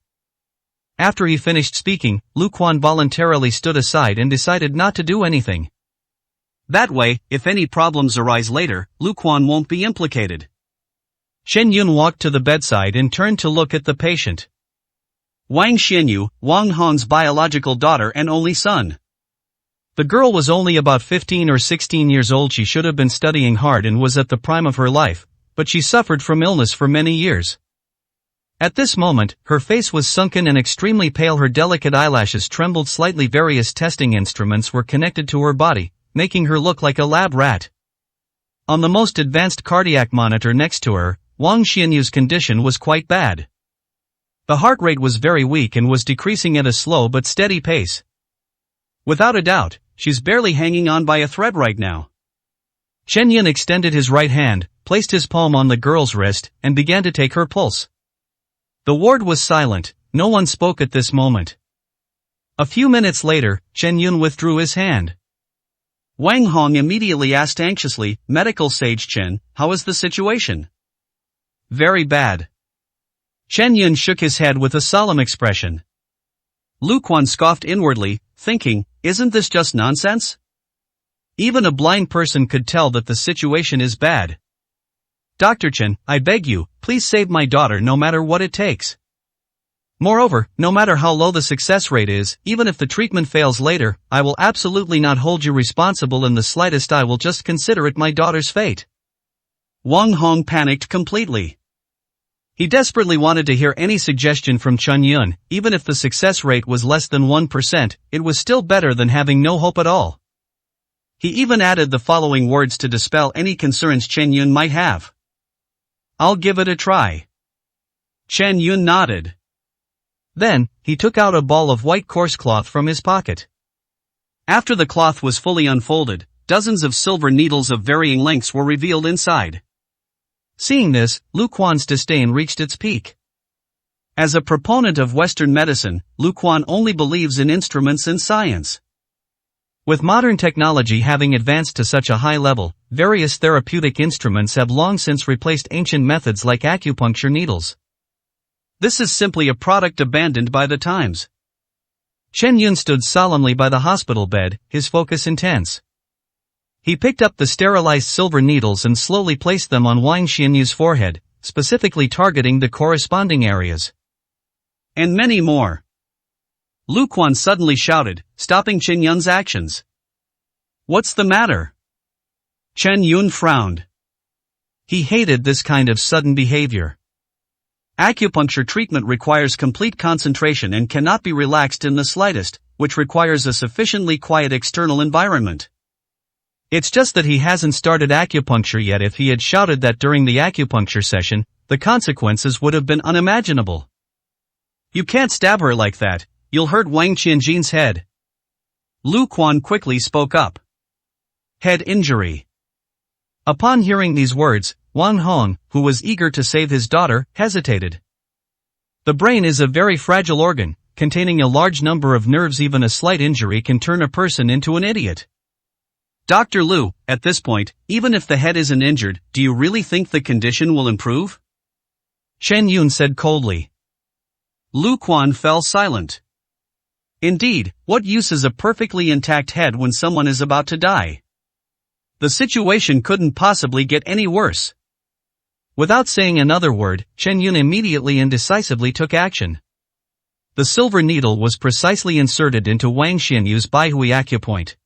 After he finished speaking, Lu Quan voluntarily stood aside and decided not to do anything. That way, if any problems arise later, Lu Quan won't be implicated. Chen Yun walked to the bedside and turned to look at the patient. Wang Xianyu, Wang Hong's biological daughter and only son. The girl was only about 15 or 16 years old. She should have been studying hard and was at the prime of her life, but she suffered from illness for many years. At this moment, her face was sunken and extremely pale. Her delicate eyelashes trembled slightly. Various testing instruments were connected to her body, making her look like a lab rat. On the most advanced cardiac monitor next to her, Wang Xianyu's condition was quite bad. The heart rate was very weak and was decreasing at a slow but steady pace. Without a doubt, she's barely hanging on by a thread right now. Chen Yun extended his right hand, placed his palm on the girl's wrist, and began to take her pulse. The ward was silent, no one spoke at this moment. A few minutes later, Chen Yun withdrew his hand. Wang Hong immediately asked anxiously, "Medical sage Chen, how is the situation?" "Very bad." Chen Yun shook his head with a solemn expression. Lu Quan scoffed inwardly, thinking, isn't this just nonsense? Even a blind person could tell that the situation is bad. "Dr. Chen, I beg you, please save my daughter no matter what it takes. Moreover, no matter how low the success rate is, even if the treatment fails later, I will absolutely not hold you responsible in the slightest. I will just consider it my daughter's fate." Wang Hong panicked completely. He desperately wanted to hear any suggestion from Chen Yun. Even if the success rate was less than 1%, it was still better than having no hope at all. He even added the following words to dispel any concerns Chen Yun might have. "I'll give it a try." Chen Yun nodded. Then, he took out a ball of white coarse cloth from his pocket. After the cloth was fully unfolded, dozens of silver needles of varying lengths were revealed inside. Seeing this, Lu Quan's disdain reached its peak. As a proponent of Western medicine, Lu Quan only believes in instruments and science. With modern technology having advanced to such a high level, various therapeutic instruments have long since replaced ancient methods like acupuncture needles. This is simply a product abandoned by the times. Chen Yun stood solemnly by the hospital bed, his focus intense. He picked up the sterilized silver needles and slowly placed them on Wang Xianyu's forehead, specifically targeting the corresponding areas. And many more. Lu Quan suddenly shouted, stopping Chen Yun's actions. What's the matter? Chen Yun frowned. He hated this kind of sudden behavior. Acupuncture treatment requires complete concentration and cannot be relaxed in the slightest, which requires a sufficiently quiet external environment. It's just that he hasn't started acupuncture yet. If he had shouted that during the acupuncture session, the consequences would have been unimaginable. You can't stab her like that, you'll hurt Wang Qianjin's head. Lu Quan quickly spoke up. Head injury. Upon hearing these words, Wang Hong, who was eager to save his daughter, hesitated. The brain is a very fragile organ, containing a large number of nerves. Even a slight injury can turn a person into an idiot. Dr. Lu, at this point, even if the head isn't injured, do you really think the condition will improve? Chen Yun said coldly. Lu Quan fell silent. Indeed, what use is a perfectly intact head when someone is about to die? The situation couldn't possibly get any worse. Without saying another word, Chen Yun immediately and decisively took action. The silver needle was precisely inserted into Wang Xianyu's Baihui acupoint.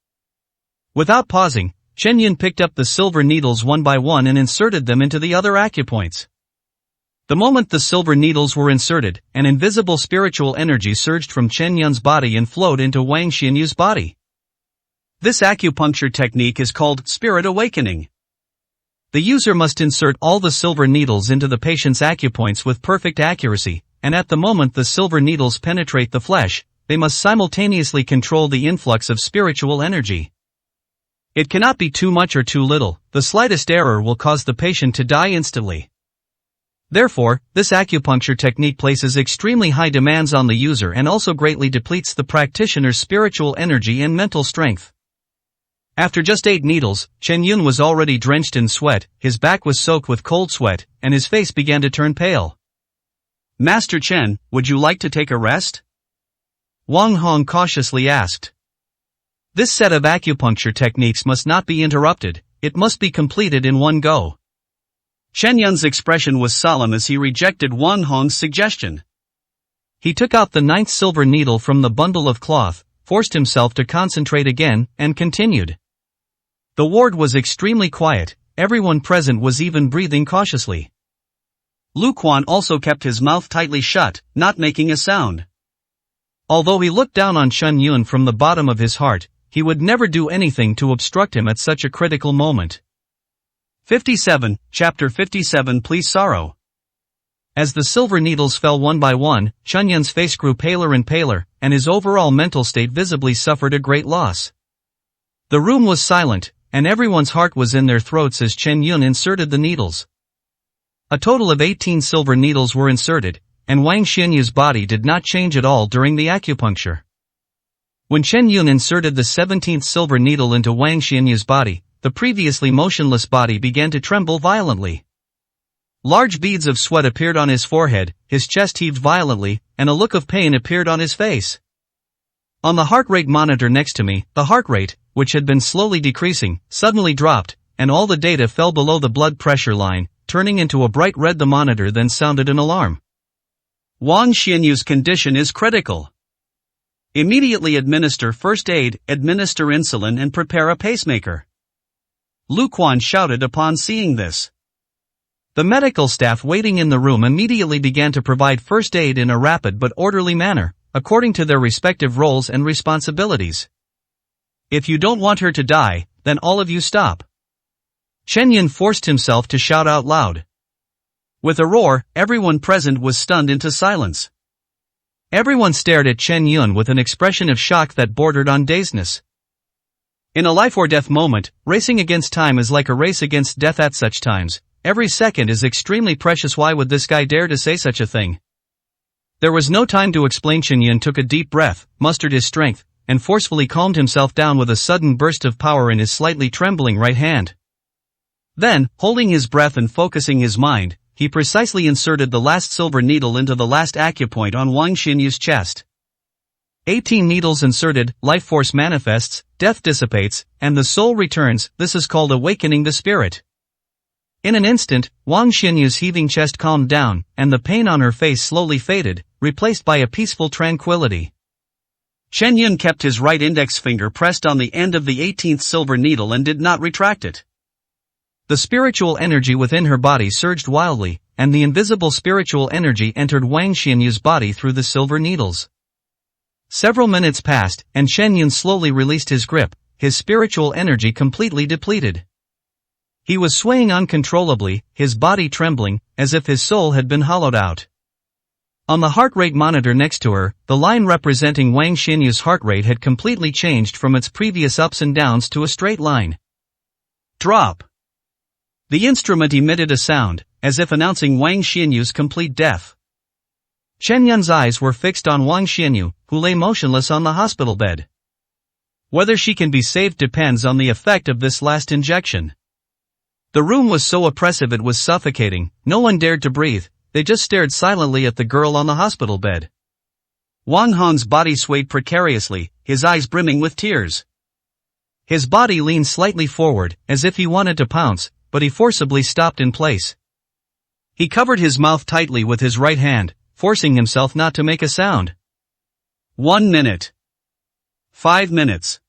Without pausing, Chen Yun picked up the silver needles one by one and inserted them into the other acupoints. The moment the silver needles were inserted, an invisible spiritual energy surged from Chen Yun's body and flowed into Wang Xianyu's body. This acupuncture technique is called spirit awakening. The user must insert all the silver needles into the patient's acupoints with perfect accuracy, and at the moment the silver needles penetrate the flesh, they must simultaneously control the influx of spiritual energy. It cannot be too much or too little. The slightest error will cause the patient to die instantly. Therefore, this acupuncture technique places extremely high demands on the user and also greatly depletes the practitioner's spiritual energy and mental strength. After just 8 needles, Chen Yun was already drenched in sweat, his back was soaked with cold sweat, and his face began to turn pale. Master Chen, would you like to take a rest? Wang Hong cautiously asked. This set of acupuncture techniques must not be interrupted, it must be completed in one go. Chen Yun's expression was solemn as he rejected Wang Hong's suggestion. He took out the 9th silver needle from the bundle of cloth, forced himself to concentrate again, and continued. The ward was extremely quiet, everyone present was even breathing cautiously. Lu Quan also kept his mouth tightly shut, not making a sound. Although he looked down on Chen Yun from the bottom of his heart, he would never do anything to obstruct him at such a critical moment. 57, Chapter 57 Please Sorrow. As the silver needles fell one by one, Chen Yun's face grew paler and paler, and his overall mental state visibly suffered a great loss. The room was silent, and everyone's heart was in their throats as Chen Yun inserted the needles. A total of 18 silver needles were inserted, and Wang Xianyu's body did not change at all during the acupuncture. When Chen Yun inserted the 17th silver needle into Wang Xianyu's body, the previously motionless body began to tremble violently. Large beads of sweat appeared on his forehead, his chest heaved violently, and a look of pain appeared on his face. On the heart rate monitor next to me, the heart rate, which had been slowly decreasing, suddenly dropped, and all the data fell below the blood pressure line, turning into a bright red. The monitor then sounded an alarm. Wang Xianyu's condition is critical. Immediately administer first aid, administer insulin and prepare a pacemaker. Lu Quan shouted upon seeing this. The medical staff waiting in the room immediately began to provide first aid in a rapid but orderly manner, according to their respective roles and responsibilities. If you don't want her to die, then all of you stop. Chen Yun forced himself to shout out loud. With a roar, everyone present was stunned into silence. Everyone stared at Chen Yun with an expression of shock that bordered on dazedness. In a life-or-death moment, racing against time is like a race against death at such times. Every second is extremely precious. Why would this guy dare to say such a thing? There was no time to explain. Chen Yun took a deep breath, mustered his strength, and forcefully calmed himself down with a sudden burst of power in his slightly trembling right hand. Then, holding his breath and focusing his mind, he precisely inserted the last silver needle into the last acupoint on Wang Xianyu's chest. 18 needles inserted, life force manifests, death dissipates, and the soul returns. This is called awakening the spirit. In an instant, Wang Xinyu's heaving chest calmed down, and the pain on her face slowly faded, replaced by a peaceful tranquility. Chen Yun kept his right index finger pressed on the end of the 18th silver needle and did not retract it. The spiritual energy within her body surged wildly, and the invisible spiritual energy entered Wang Xinyu's body through the silver needles. Several minutes passed, and Chen Yun slowly released his grip, his spiritual energy completely depleted. He was swaying uncontrollably, his body trembling, as if his soul had been hollowed out. On the heart rate monitor next to her, the line representing Wang Xinyu's heart rate had completely changed from its previous ups and downs to a straight line. Drop. The instrument emitted a sound, as if announcing Wang Xinyu's complete death. Chen Yun's eyes were fixed on Wang Xinyu, who lay motionless on the hospital bed. Whether she can be saved depends on the effect of this last injection. The room was so oppressive it was suffocating, no one dared to breathe, they just stared silently at the girl on the hospital bed. Wang Hong's body swayed precariously, his eyes brimming with tears. His body leaned slightly forward, as if he wanted to pounce, but he forcibly stopped in place. He covered his mouth tightly with his right hand, forcing himself not to make a sound. 1 minute. 5 minutes.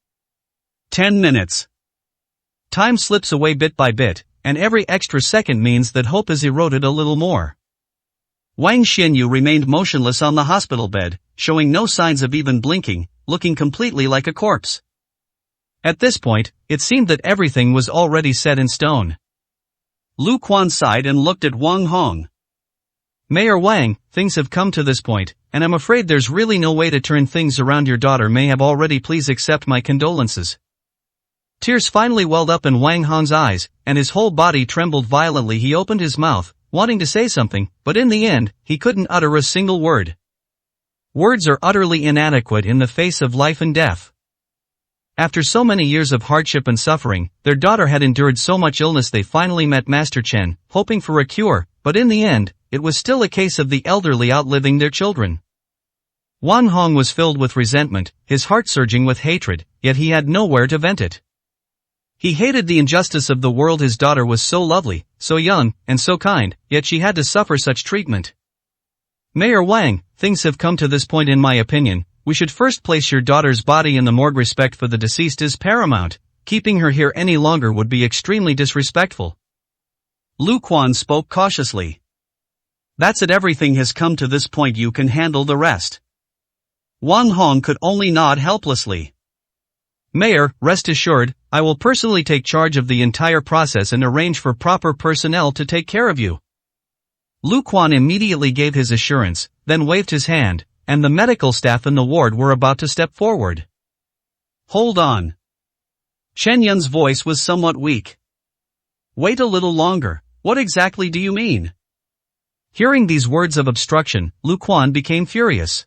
10 minutes. Time slips away bit by bit, and every extra second means that hope is eroded a little more. Wang Xinyu remained motionless on the hospital bed, showing no signs of even blinking, looking completely like a corpse. At this point, it seemed that everything was already set in stone. Lu Quan sighed and looked at Wang Hong. Mayor Wang, things have come to this point, and I'm afraid there's really no way to turn things around. Your daughter may have already. Please accept my condolences. Tears finally welled up in Wang Hong's eyes, and his whole body trembled violently. He opened his mouth, wanting to say something, but in the end, he couldn't utter a single word. Words are utterly inadequate in the face of life and death. After so many years of hardship and suffering, their daughter had endured so much illness. They finally met Master Chen, hoping for a cure, but in the end, it was still a case of the elderly outliving their children. Wang Hong was filled with resentment, his heart surging with hatred, yet he had nowhere to vent it. He hated the injustice of the world. His daughter was so lovely, so young, and so kind, yet she had to suffer such treatment. Mayor Wang, things have come to this point. In my opinion, we should first place your daughter's body in the morgue. Respect for the deceased is paramount. Keeping her here any longer would be extremely disrespectful. Lu Quan spoke cautiously. That's it. Everything has come to this point. You can handle the rest. Wang Hong could only nod helplessly. Mayor, rest assured, I will personally take charge of the entire process and arrange for proper personnel to take care of you. Lu Quan immediately gave his assurance, then waved his hand, and the medical staff in the ward were about to step forward. Hold on. Chen Yun's voice was somewhat weak. Wait a little longer. What exactly do you mean? Hearing these words of obstruction, Lu Quan became furious.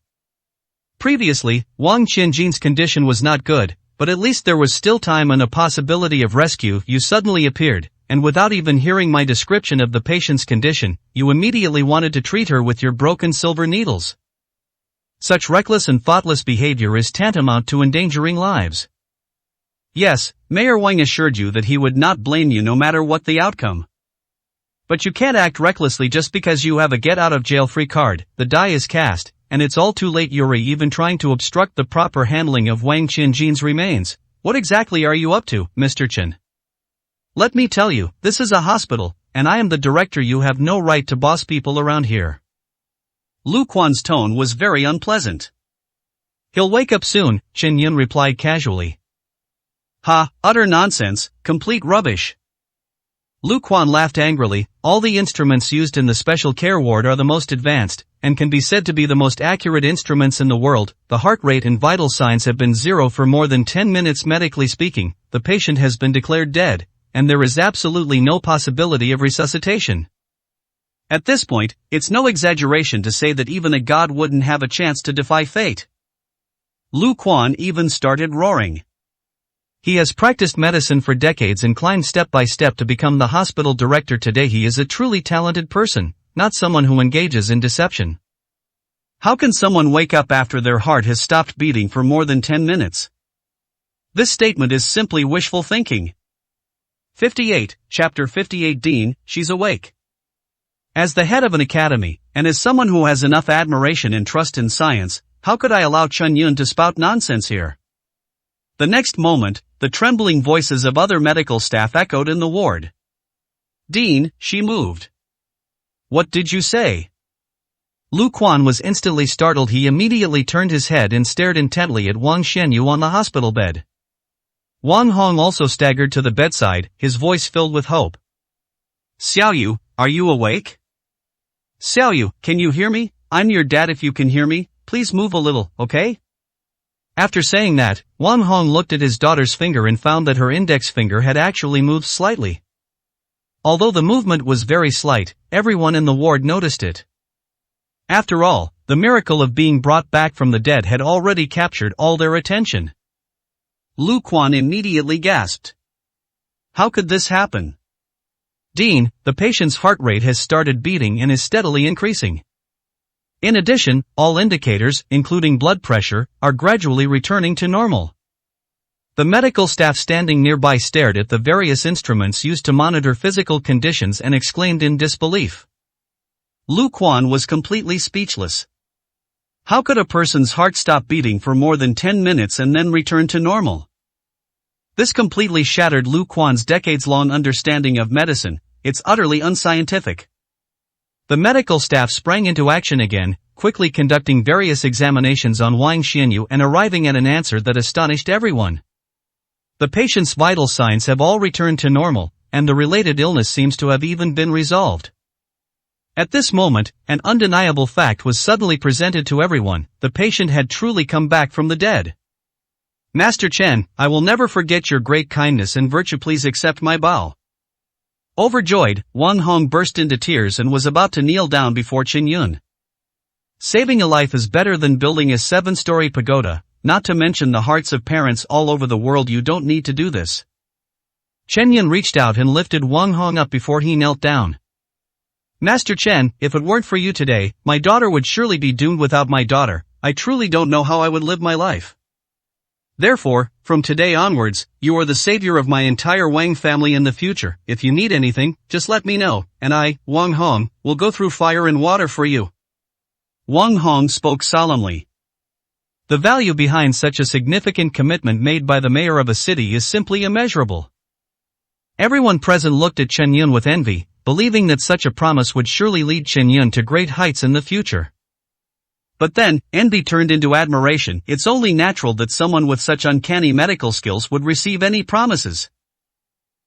Previously, Wang Qinjin's condition was not good, but at least there was still time and a possibility of rescue. You suddenly appeared, and without even hearing my description of the patient's condition, you immediately wanted to treat her with your broken silver needles. Such reckless and thoughtless behavior is tantamount to endangering lives. Yes, Mayor Wang assured you that he would not blame you no matter what the outcome. But you can't act recklessly just because you have a get-out-of-jail-free card. The die is cast, and it's all too late. You're even trying to obstruct the proper handling of Wang Qinjin's remains. What exactly are you up to, Mr. Chen? Let me tell you, this is a hospital, and I am the director. You have no right to boss people around here. Lu Quan's tone was very unpleasant. He'll wake up soon, Chen Yun replied casually. Ha, utter nonsense, complete rubbish. Lu Quan laughed angrily. All the instruments used in the special care ward are the most advanced, and can be said to be the most accurate instruments in the world. The heart rate and vital signs have been zero for more than 10 minutes. Medically speaking, the patient has been declared dead, and there is absolutely no possibility of resuscitation. At this point, it's no exaggeration to say that even a god wouldn't have a chance to defy fate. Lu Quan even started roaring. He has practiced medicine for decades and climbed step by step to become the hospital director. Today he is a truly talented person, not someone who engages in deception. How can someone wake up after their heart has stopped beating for more than 10 minutes? This statement is simply wishful thinking. 58, Chapter 58 Dean, she's awake. As the head of an academy, and as someone who has enough admiration and trust in science, how could I allow Chen Yun to spout nonsense here? The next moment, the trembling voices of other medical staff echoed in the ward. Dean, she moved. What did you say? Lu Quan was instantly startled. He immediately turned his head and stared intently at Wang Xianyu on the hospital bed. Wang Hong also staggered to the bedside, his voice filled with hope. Xiaoyu, are you awake? Xiaoyu, can you hear me? I'm your dad. If you can hear me, please move a little, okay? After saying that, Wang Hong looked at his daughter's finger and found that her index finger had actually moved slightly. Although the movement was very slight, everyone in the ward noticed it. After all, the miracle of being brought back from the dead had already captured all their attention. Lu Quan immediately gasped. How could this happen? Dean, the patient's heart rate has started beating and is steadily increasing. In addition, all indicators, including blood pressure, are gradually returning to normal. The medical staff standing nearby stared at the various instruments used to monitor physical conditions and exclaimed in disbelief. Lu Quan was completely speechless. How could a person's heart stop beating for more than 10 minutes and then return to normal? This completely shattered Lu Quan's decades-long understanding of medicine. It's utterly unscientific. The medical staff sprang into action again, quickly conducting various examinations on Wang Xianyu and arriving at an answer that astonished everyone. The patient's vital signs have all returned to normal, and the related illness seems to have even been resolved. At this moment, an undeniable fact was suddenly presented to everyone: the patient had truly come back from the dead. Master Chen, I will never forget your great kindness and virtue. Please accept my bow. Overjoyed, Wang Hong burst into tears and was about to kneel down before Chen Yun. Saving a life is better than building a 7-story pagoda, not to mention the hearts of parents all over the world. You don't need to do this. Chen Yun reached out and lifted Wang Hong up before he knelt down. Master Chen, if it weren't for you today, my daughter would surely be doomed. Without my daughter, I truly don't know how I would live my life. Therefore, from today onwards, you are the savior of my entire Wang family in the future. If you need anything, just let me know, and I, Wang Hong, will go through fire and water for you. Wang Hong spoke solemnly. The value behind such a significant commitment made by the mayor of a city is simply immeasurable. Everyone present looked at Chen Yun with envy, believing that such a promise would surely lead Chen Yun to great heights in the future. But then, envy turned into admiration. It's only natural that someone with such uncanny medical skills would receive any promises.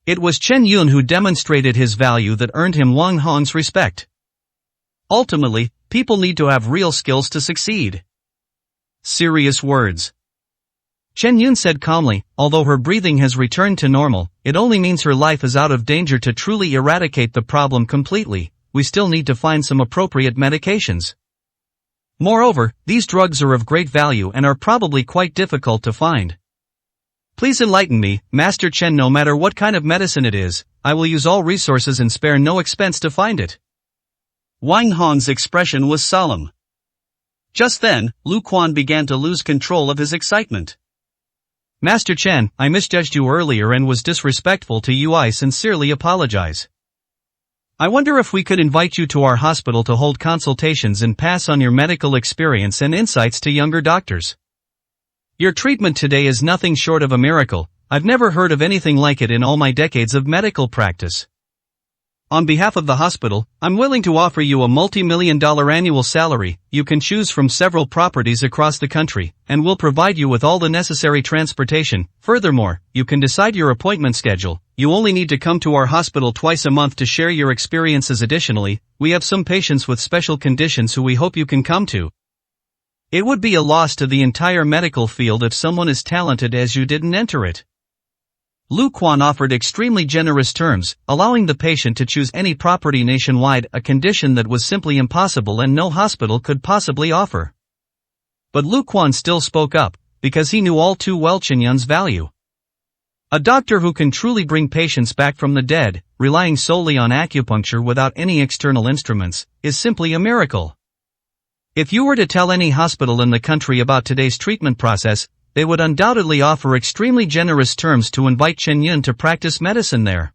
It was Chen Yun who demonstrated his value that earned him Wang Hong's respect. Ultimately, people need to have real skills to succeed. Serious words. Chen Yun said calmly, although her breathing has returned to normal, it only means her life is out of danger. To truly eradicate the problem completely, we still need to find some appropriate medications. Moreover, these drugs are of great value and are probably quite difficult to find. Please enlighten me, Master Chen. No matter what kind of medicine it is, I will use all resources and spare no expense to find it. Wang Hong's expression was solemn. Just then, Lu Quan began to lose control of his excitement. Master Chen, I misjudged you earlier and was disrespectful to you. I sincerely apologize. I wonder if we could invite you to our hospital to hold consultations and pass on your medical experience and insights to younger doctors. Your treatment today is nothing short of a miracle. I've never heard of anything like it in all my decades of medical practice. On behalf of the hospital, I'm willing to offer you a multi-million-dollar annual salary. You can choose from several properties across the country, and we'll provide you with all the necessary transportation. Furthermore, you can decide your appointment schedule. You only need to come to our hospital twice a month to share your experiences. Additionally, we have some patients with special conditions who we hope you can come to. It would be a loss to the entire medical field if someone as talented as you didn't enter it. Lu Quan offered extremely generous terms, allowing the patient to choose any property nationwide, a condition that was simply impossible and no hospital could possibly offer. But Lu Quan still spoke up, because he knew all too well Chen Yun's value. A doctor who can truly bring patients back from the dead, relying solely on acupuncture without any external instruments, is simply a miracle. If you were to tell any hospital in the country about today's treatment process, they would undoubtedly offer extremely generous terms to invite Chen Yun to practice medicine there.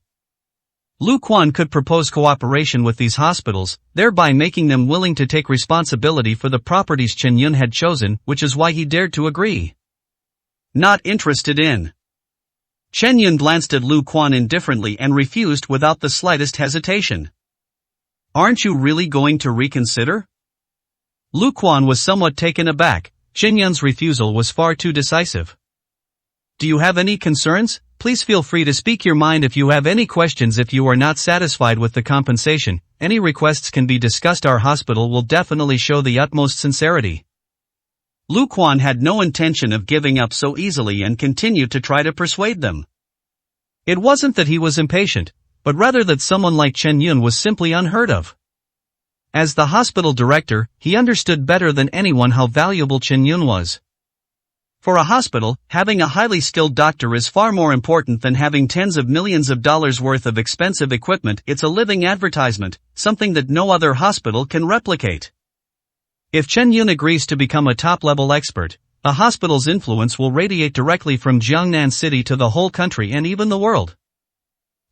Lu Quan could propose cooperation with these hospitals, thereby making them willing to take responsibility for the properties Chen Yun had chosen, which is why he dared to agree. Not interested in. Chen Yun glanced at Lu Quan indifferently and refused without the slightest hesitation. Aren't you really going to reconsider? Lu Quan was somewhat taken aback. Chen Yun's refusal was far too decisive. Do you have any concerns? Please feel free to speak your mind if you have any questions. If you are not satisfied with the compensation, any requests can be discussed. Our hospital will definitely show the utmost sincerity. Lu Quan had no intention of giving up so easily and continued to try to persuade them. It wasn't that he was impatient, but rather that someone like Chen Yun was simply unheard of. As the hospital director, he understood better than anyone how valuable Chen Yun was. For a hospital, having a highly skilled doctor is far more important than having tens of millions of dollars worth of expensive equipment. It's a living advertisement, something that no other hospital can replicate. If Chen Yun agrees to become a top-level expert, the hospital's influence will radiate directly from Jiangnan City to the whole country and even the world.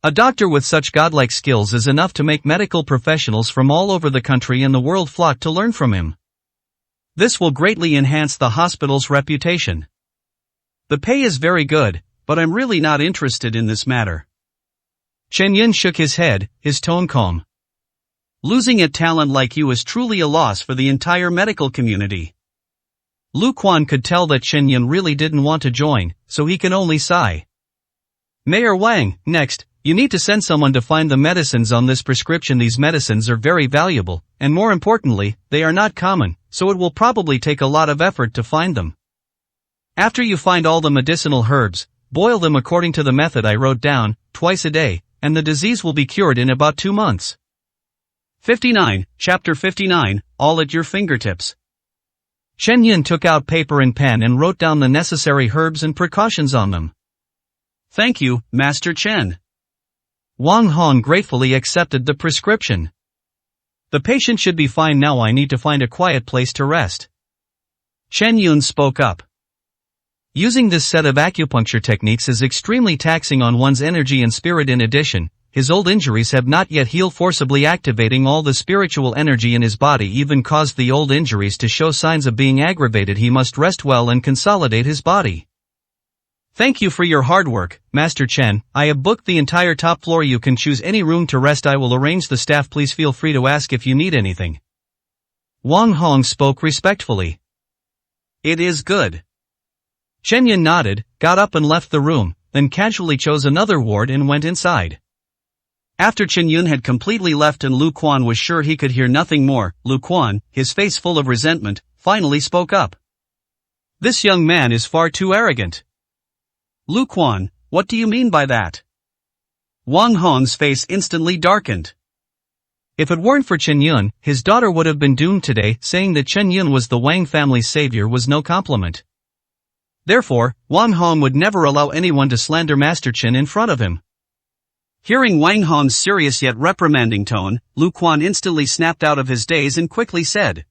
A doctor with such godlike skills is enough to make medical professionals from all over the country and the world flock to learn from him. This will greatly enhance the hospital's reputation. The pay is very good, but I'm really not interested in this matter. Chen Yun shook his head, his tone calm. Losing a talent like you is truly a loss for the entire medical community. Lu Quan could tell that Chen Yun really didn't want to join, so he can only sigh. Mayor Wang, next, you need to send someone to find the medicines on this prescription. These medicines are very valuable, and more importantly, they are not common, so it will probably take a lot of effort to find them. After you find all the medicinal herbs, boil them according to the method I wrote down, twice a day, and the disease will be cured in about 2 months. 59, Chapter 59, all at your fingertips. Chen Yun took out paper and pen and wrote down the necessary herbs and precautions on them. Thank you, Master Chen. Wang Hong gratefully accepted the prescription. The patient should be fine now. I need to find a quiet place to rest. Chen Yun spoke up. Using this set of acupuncture techniques is extremely taxing on one's energy and spirit. In addition, his old injuries have not yet healed. Forcibly activating all the spiritual energy in his body even caused the old injuries to show signs of being aggravated. He must rest well and consolidate his body. Thank you for your hard work, Master Chen. I have booked the entire top floor. You can choose any room to rest. I will arrange the staff. Please feel free to ask if you need anything. Wang Hong spoke respectfully. It is good. Chen Yun nodded, got up and left the room, then casually chose another ward and went inside. After Chen Yun had completely left and Lu Quan was sure he could hear nothing more, Lu Quan, his face full of resentment, finally spoke up. This young man is far too arrogant. Lu Quan, what do you mean by that? Wang Hong's face instantly darkened. If it weren't for Chen Yun, his daughter would have been doomed today. Saying that Chen Yun was the Wang family's savior was no compliment. Therefore, Wang Hong would never allow anyone to slander Master Chen in front of him. Hearing Wang Hong's serious yet reprimanding tone, Lu Quan instantly snapped out of his daze and quickly said,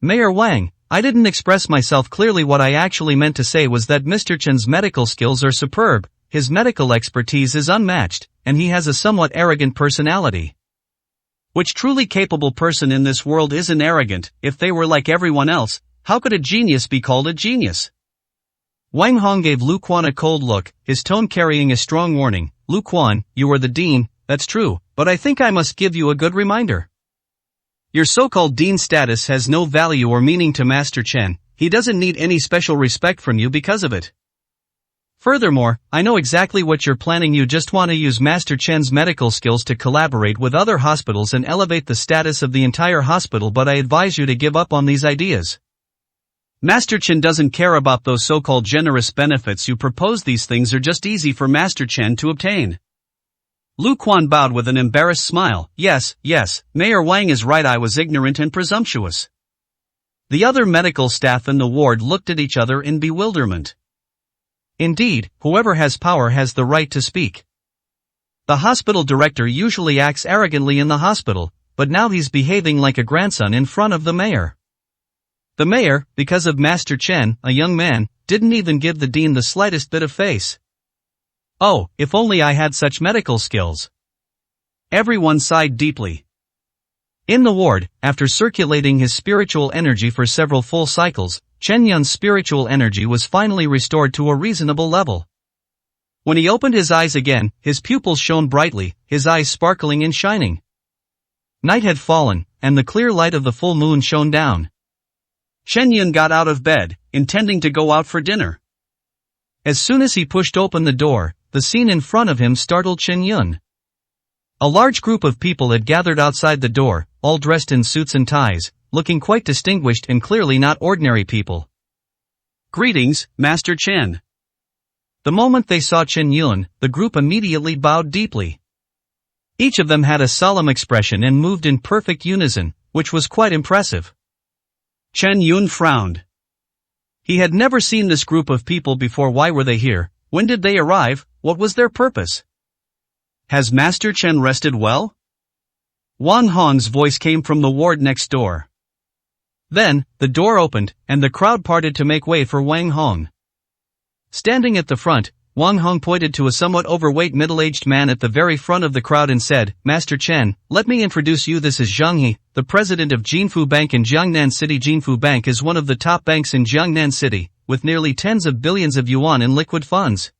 Mayor Wang, I didn't express myself clearly. What I actually meant to say was that Mr. Chen's medical skills are superb, his medical expertise is unmatched, and he has a somewhat arrogant personality. Which truly capable person in this world isn't arrogant? If they were like everyone else, how could a genius be called a genius? Wang Hong gave Lu Quan a cold look, his tone carrying a strong warning. Lu Quan, you are the dean, that's true, but I think I must give you a good reminder. Your so-called dean status has no value or meaning to Master Chen. He doesn't need any special respect from you because of it. Furthermore, I know exactly what you're planning. You just want to use Master Chen's medical skills to collaborate with other hospitals and elevate the status of the entire hospital, but I advise you to give up on these ideas. Master Chen doesn't care about those so-called generous benefits you propose. These things are just easy for Master Chen to obtain. Lu Quan bowed with an embarrassed smile. Yes, Mayor Wang is right. I was ignorant and presumptuous. The other medical staff in the ward looked at each other in bewilderment. Indeed, whoever has power has the right to speak. The hospital director usually acts arrogantly in the hospital, but now he's behaving like a grandson in front of the mayor. The mayor, because of Master Chen, a young man, didn't even give the dean the slightest bit of face. Oh, if only I had such medical skills. Everyone sighed deeply. In the ward, after circulating his spiritual energy for several full cycles, Chen Yun's spiritual energy was finally restored to a reasonable level. When he opened his eyes again, his pupils shone brightly, his eyes sparkling and shining. Night had fallen, and the clear light of the full moon shone down. Chen Yun got out of bed, intending to go out for dinner. As soon as he pushed open the door, the scene in front of him startled Chen Yun. A large group of people had gathered outside the door, all dressed in suits and ties, looking quite distinguished and clearly not ordinary people. "Greetings, Master Chen." The moment they saw Chen Yun, the group immediately bowed deeply. Each of them had a solemn expression and moved in perfect unison, which was quite impressive. Chen Yun frowned. He had never seen this group of people before. Why were they here? When did they arrive? What was their purpose? Has Master Chen rested well? Wang Hong's voice came from the ward next door. Then, the door opened, and the crowd parted to make way for Wang Hong. Standing at the front, Wang Hong pointed to a somewhat overweight middle-aged man at the very front of the crowd and said, "Master Chen, let me introduce you. This is Zhang He, the president of Jinfu Bank in Jiangnan City. Jinfu Bank is one of the top banks in Jiangnan City, with nearly tens of billions of yuan in liquid funds."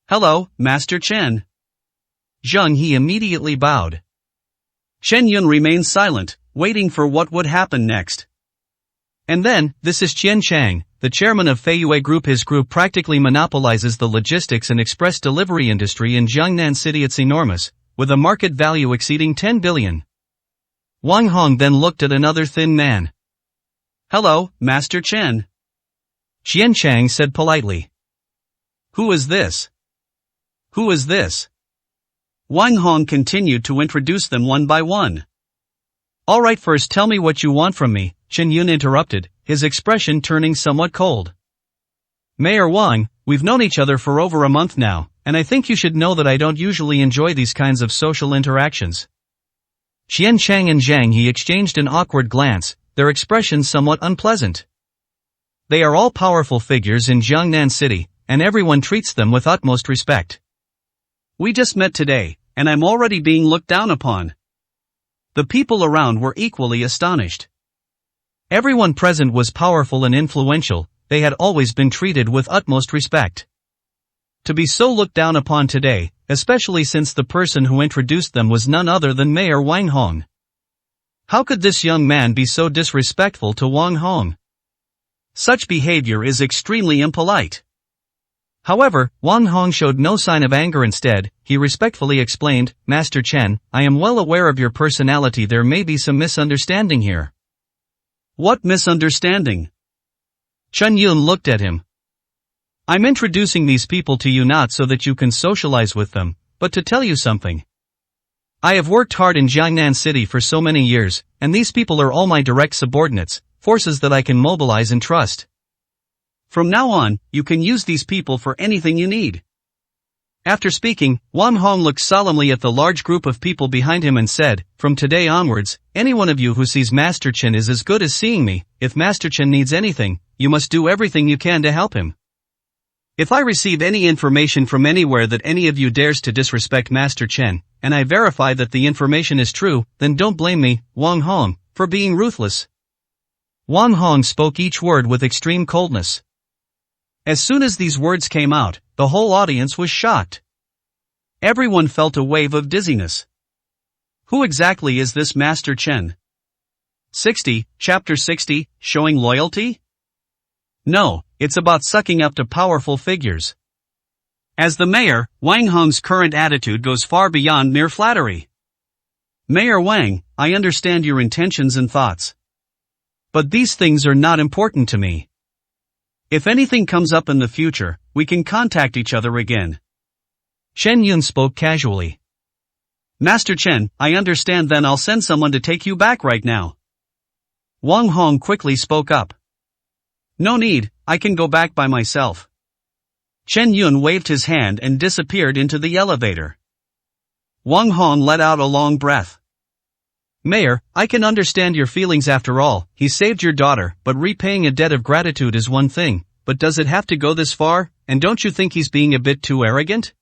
"Hello, Master Chen." Zhang He immediately bowed. Chen Yun remained silent, waiting for what would happen next. "And then, this is Qian Chang, the chairman of Feiyue Group. His group practically monopolizes the logistics and express delivery industry in Jiangnan City. It's enormous, with a market value exceeding 10 billion. Wang Hong then looked at another thin man. "Hello, Master Chen." Qian Chang said politely. "Who is this? Who is this?" Wang Hong continued to introduce them one by one. "All right, first tell me what you want from me," Chen Yun interrupted, his expression turning somewhat cold. "Mayor Wang, we've known each other for over a month now, and I think you should know that I don't usually enjoy these kinds of social interactions." Qian Chang and Zhang He exchanged an awkward glance, their expressions somewhat unpleasant. They are all powerful figures in Jiangnan City, and everyone treats them with utmost respect. "We just met today, and I'm already being looked down upon." The people around were equally astonished. Everyone present was powerful and influential, they had always been treated with utmost respect. To be so looked down upon today, especially since the person who introduced them was none other than Mayor Wang Hong. How could this young man be so disrespectful to Wang Hong? Such behavior is extremely impolite. However, Wang Hong showed no sign of anger. Instead, he respectfully explained, "Master Chen, I am well aware of your personality. There may be some misunderstanding here." "What misunderstanding?" Chen Yun looked at him. "I'm introducing these people to you not so that you can socialize with them, but to tell you something. I have worked hard in Jiangnan City for so many years, and these people are all my direct subordinates, forces that I can mobilize and trust. From now on, you can use these people for anything you need." After speaking, Wang Hong looked solemnly at the large group of people behind him and said, "From today onwards, any one of you who sees Master Chen is as good as seeing me. If Master Chen needs anything, you must do everything you can to help him. If I receive any information from anywhere that any of you dares to disrespect Master Chen, and I verify that the information is true, then don't blame me, Wang Hong, for being ruthless." Wang Hong spoke each word with extreme coldness. As soon as these words came out, the whole audience was shocked. Everyone felt a wave of dizziness. Who exactly is this Master Chen? 60, Chapter 60, Showing Loyalty? No, it's about sucking up to powerful figures. As the mayor, Wang Hong's current attitude goes far beyond mere flattery. "Mayor Wang, I understand your intentions and thoughts. But these things are not important to me. If anything comes up in the future, we can contact each other again." Chen Yun spoke casually. "Master Chen, I understand. Then I'll send someone to take you back right now." Wang Hong quickly spoke up. "No need, I can go back by myself." Chen Yun waved his hand and disappeared into the elevator. Wang Hong let out a long breath. Mayor, I can understand your feelings after all, he saved your daughter, but repaying a debt of gratitude is one thing, but does it have to go this far, and don't you think he's being a bit too arrogant?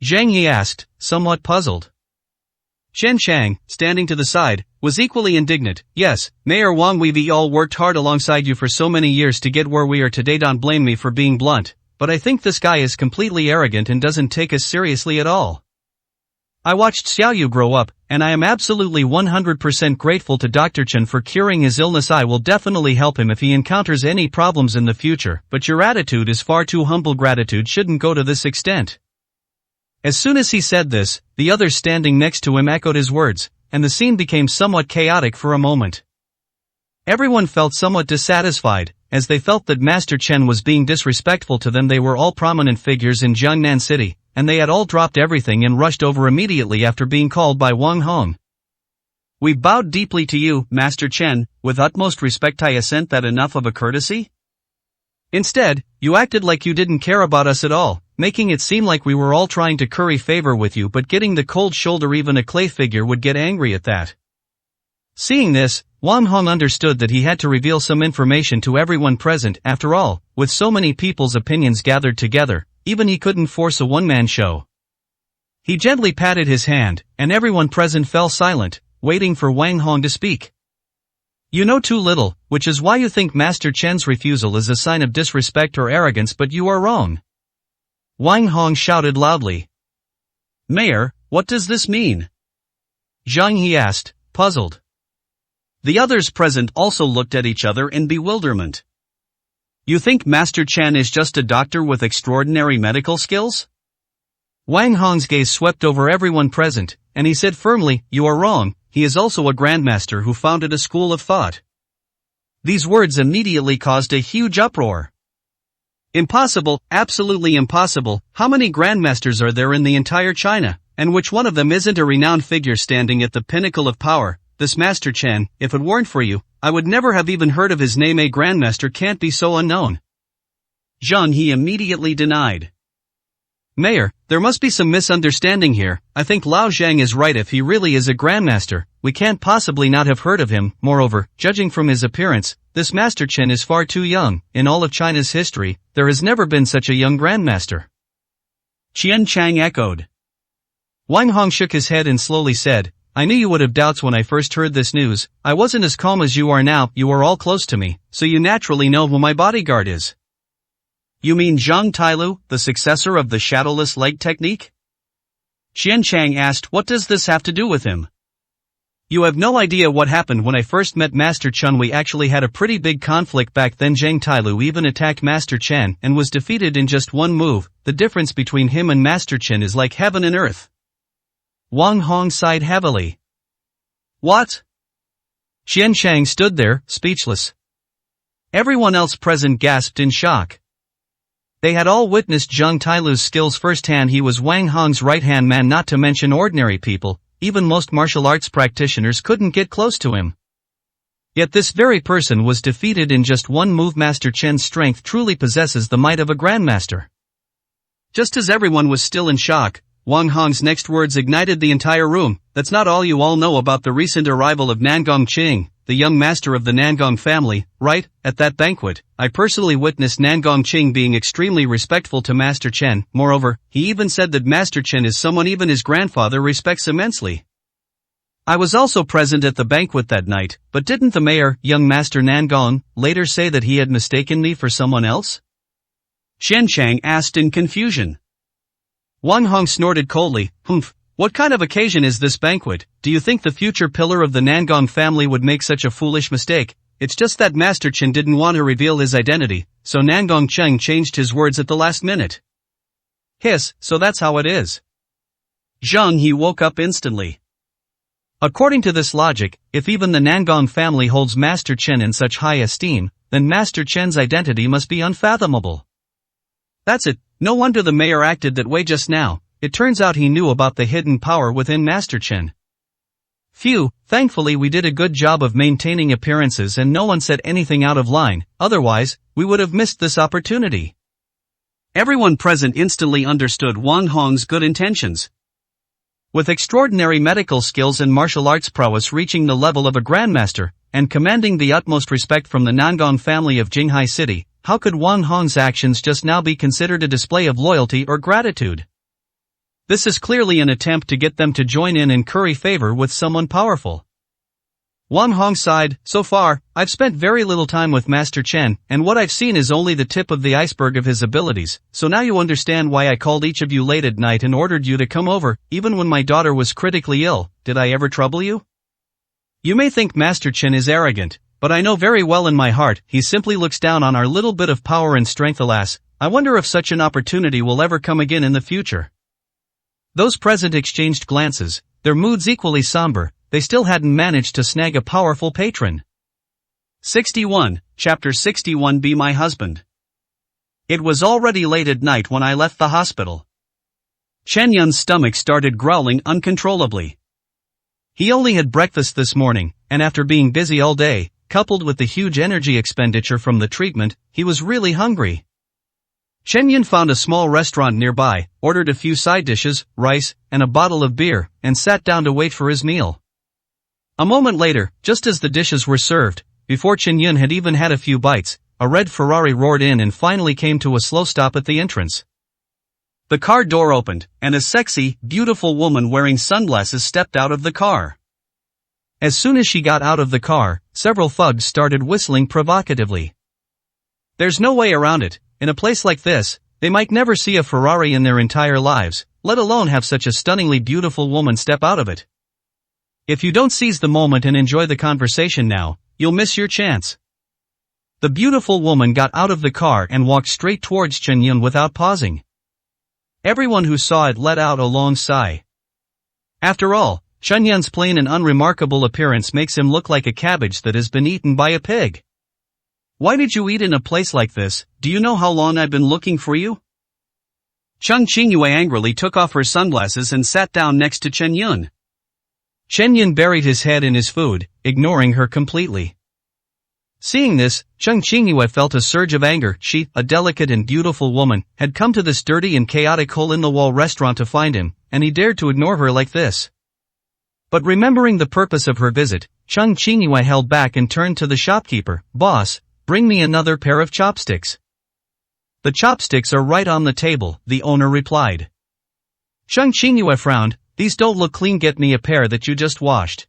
Zhang He asked, somewhat puzzled. Chen Chang, standing to the side, was equally indignant. Yes, Mayor Wang, we've all worked hard alongside you for so many years to get where we are today. Don't blame me for being blunt, but I think this guy is completely arrogant and doesn't take us seriously at all. I watched Xiaoyu grow up, and I am absolutely 100% grateful to Dr. Chen for curing his illness. I will definitely help him if he encounters any problems in the future, but your attitude is far too humble. Gratitude shouldn't go to this extent. As soon as he said this, the others standing next to him echoed his words, and the scene became somewhat chaotic for a moment. Everyone felt somewhat dissatisfied, as they felt that Master Chen was being disrespectful to them. They were all prominent figures in Jiangnan City, and they had all dropped everything and rushed over immediately after being called by Wang Hong. We bowed deeply to you, Master Chen, with utmost respect. I assent that. Enough of a courtesy? Instead, you acted like you didn't care about us at all, making it seem like we were all trying to curry favor with you but getting the cold shoulder. Even a clay figure would get angry at that. Seeing this, Wang Hong understood that he had to reveal some information to everyone present. After all, with so many people's opinions gathered together, even he couldn't force a one-man show. He gently patted his hand, and everyone present fell silent, waiting for Wang Hong to speak. You know too little, which is why you think Master Chen's refusal is a sign of disrespect or arrogance, but you are wrong. Wang Hong shouted loudly. Mayor, what does this mean? Zhang He asked, puzzled. The others present also looked at each other in bewilderment. You think Master Chen is just a doctor with extraordinary medical skills? Wang Hong's gaze swept over everyone present, and he said firmly, you are wrong, he is also a grandmaster who founded a school of thought. These words immediately caused a huge uproar. Impossible, absolutely impossible. How many grandmasters are there in the entire China, and which one of them isn't a renowned figure standing at the pinnacle of power? This Master Chen, if it weren't for you, I would never have even heard of his name. A grandmaster can't be so unknown. Zhang He immediately denied. Mayor, there must be some misunderstanding here. I think Lao Zhang is right. If he really is a grandmaster, we can't possibly not have heard of him. Moreover, judging from his appearance, this Master Chen is far too young. In all of China's history, there has never been such a young grandmaster. Qian Chang echoed. Wang Hong shook his head and slowly said, I knew you would have doubts when I first heard this news. I wasn't as calm as you are now. You are all close to me, so you naturally know who my bodyguard is. You mean Zhang Tailu, the successor of the shadowless leg technique? Qian Chang asked. What does this have to do with him? You have no idea what happened when I first met Master Chen. We actually had a pretty big conflict back then. Zhang Tailu even attacked Master Chen and was defeated in just one move. The difference between him and Master Chen is like heaven and earth. Wang Hong sighed heavily. What? Qian Chang stood there, speechless. Everyone else present gasped in shock. They had all witnessed Zhang Tailu's skills firsthand. He was Wang Hong's right-hand man, not to mention ordinary people. Even most martial arts practitioners couldn't get close to him. Yet this very person was defeated in just one move. Master Chen's strength truly possesses the might of a grandmaster. Just as everyone was still in shock, Wang Hong's next words ignited the entire room. That's not all you all know about the recent arrival of Nangong Qing, the young master of the Nangong family, right? At that banquet, I personally witnessed Nangong Qing being extremely respectful to Master Chen. Moreover, he even said that Master Chen is someone even his grandfather respects immensely. I was also present at the banquet that night, but didn't the mayor, young Master Nangong, later say that he had mistaken me for someone else? Qian Chang asked in confusion. Wang Hong snorted coldly. Humph, what kind of occasion is this banquet? Do you think the future pillar of the Nangong family would make such a foolish mistake? It's just that Master Chen didn't want to reveal his identity, so Nangong Cheng changed his words at the last minute. Hiss, so that's how it is. Zhang He woke up instantly. According to this logic, if even the Nangong family holds Master Chen in such high esteem, then Master Chen's identity must be unfathomable. That's it. No wonder the mayor acted that way just now. It turns out he knew about the hidden power within Master Chen. Phew, thankfully we did a good job of maintaining appearances and no one said anything out of line, otherwise, we would have missed this opportunity. Everyone present instantly understood Wang Hong's good intentions. With extraordinary medical skills and martial arts prowess reaching the level of a grandmaster, and commanding the utmost respect from the Nangong family of Jinghai City, how could Wang Hong's actions just now be considered a display of loyalty or gratitude? This is clearly an attempt to get them to join in and curry favor with someone powerful. Wang Hong sighed, so far, I've spent very little time with Master Chen, and what I've seen is only the tip of the iceberg of his abilities, so now you understand why I called each of you late at night and ordered you to come over, even when my daughter was critically ill. Did I ever trouble you? You may think Master Chen is arrogant, but I know very well in my heart, he simply looks down on our little bit of power and strength. Alas, I wonder if such an opportunity will ever come again in the future. Those present exchanged glances, their moods equally somber. They still hadn't managed to snag a powerful patron. 61, Chapter 61. Be my husband. It was already late at night when I left the hospital. Chen Yun's stomach started growling uncontrollably. He only had breakfast this morning, and after being busy all day, coupled with the huge energy expenditure from the treatment, he was really hungry. Chen Yun found a small restaurant nearby, ordered a few side dishes, rice, and a bottle of beer, and sat down to wait for his meal. A moment later, just as the dishes were served, before Chen Yun had even had a few bites, a red Ferrari roared in and finally came to a slow stop at the entrance. The car door opened, and a sexy, beautiful woman wearing sunglasses stepped out of the car. As soon as she got out of the car, several thugs started whistling provocatively. There's no way around it, in a place like this, they might never see a Ferrari in their entire lives, let alone have such a stunningly beautiful woman step out of it. If you don't seize the moment and enjoy the conversation now, you'll miss your chance. The beautiful woman got out of the car and walked straight towards Chen Yun without pausing. Everyone who saw it let out a long sigh. After all, Chen Yun's plain and unremarkable appearance makes him look like a cabbage that has been eaten by a pig. Why did you eat in a place like this? Do you know how long I've been looking for you? Cheng Qingyue angrily took off her sunglasses and sat down next to Chen Yun. Chen Yun buried his head in his food, ignoring her completely. Seeing this, Cheng Qingyue felt a surge of anger. She, a delicate and beautiful woman, had come to this dirty and chaotic hole-in-the-wall restaurant to find him, and he dared to ignore her like this. But remembering the purpose of her visit, Cheng Qingyue held back and turned to the shopkeeper. Boss, bring me another pair of chopsticks. The chopsticks are right on the table, the owner replied. Cheng Qingyue frowned. These don't look clean, get me a pair that you just washed.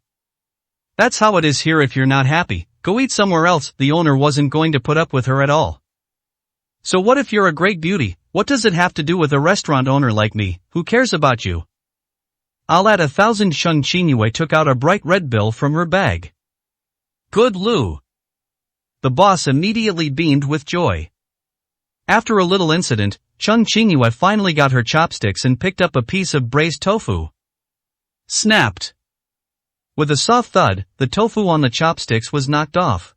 That's how it is here. If you're not happy, go eat somewhere else. The owner wasn't going to put up with her at all. So what if you're a great beauty? What does it have to do with a restaurant owner like me? Who cares about you? I'll add 1,000. Cheng Qingyue took out a bright red bill from her bag. Good Lou. The boss immediately beamed with joy. After a little incident, Cheng Qingyue finally got her chopsticks and picked up a piece of braised tofu. Snapped. With a soft thud, the tofu on the chopsticks was knocked off.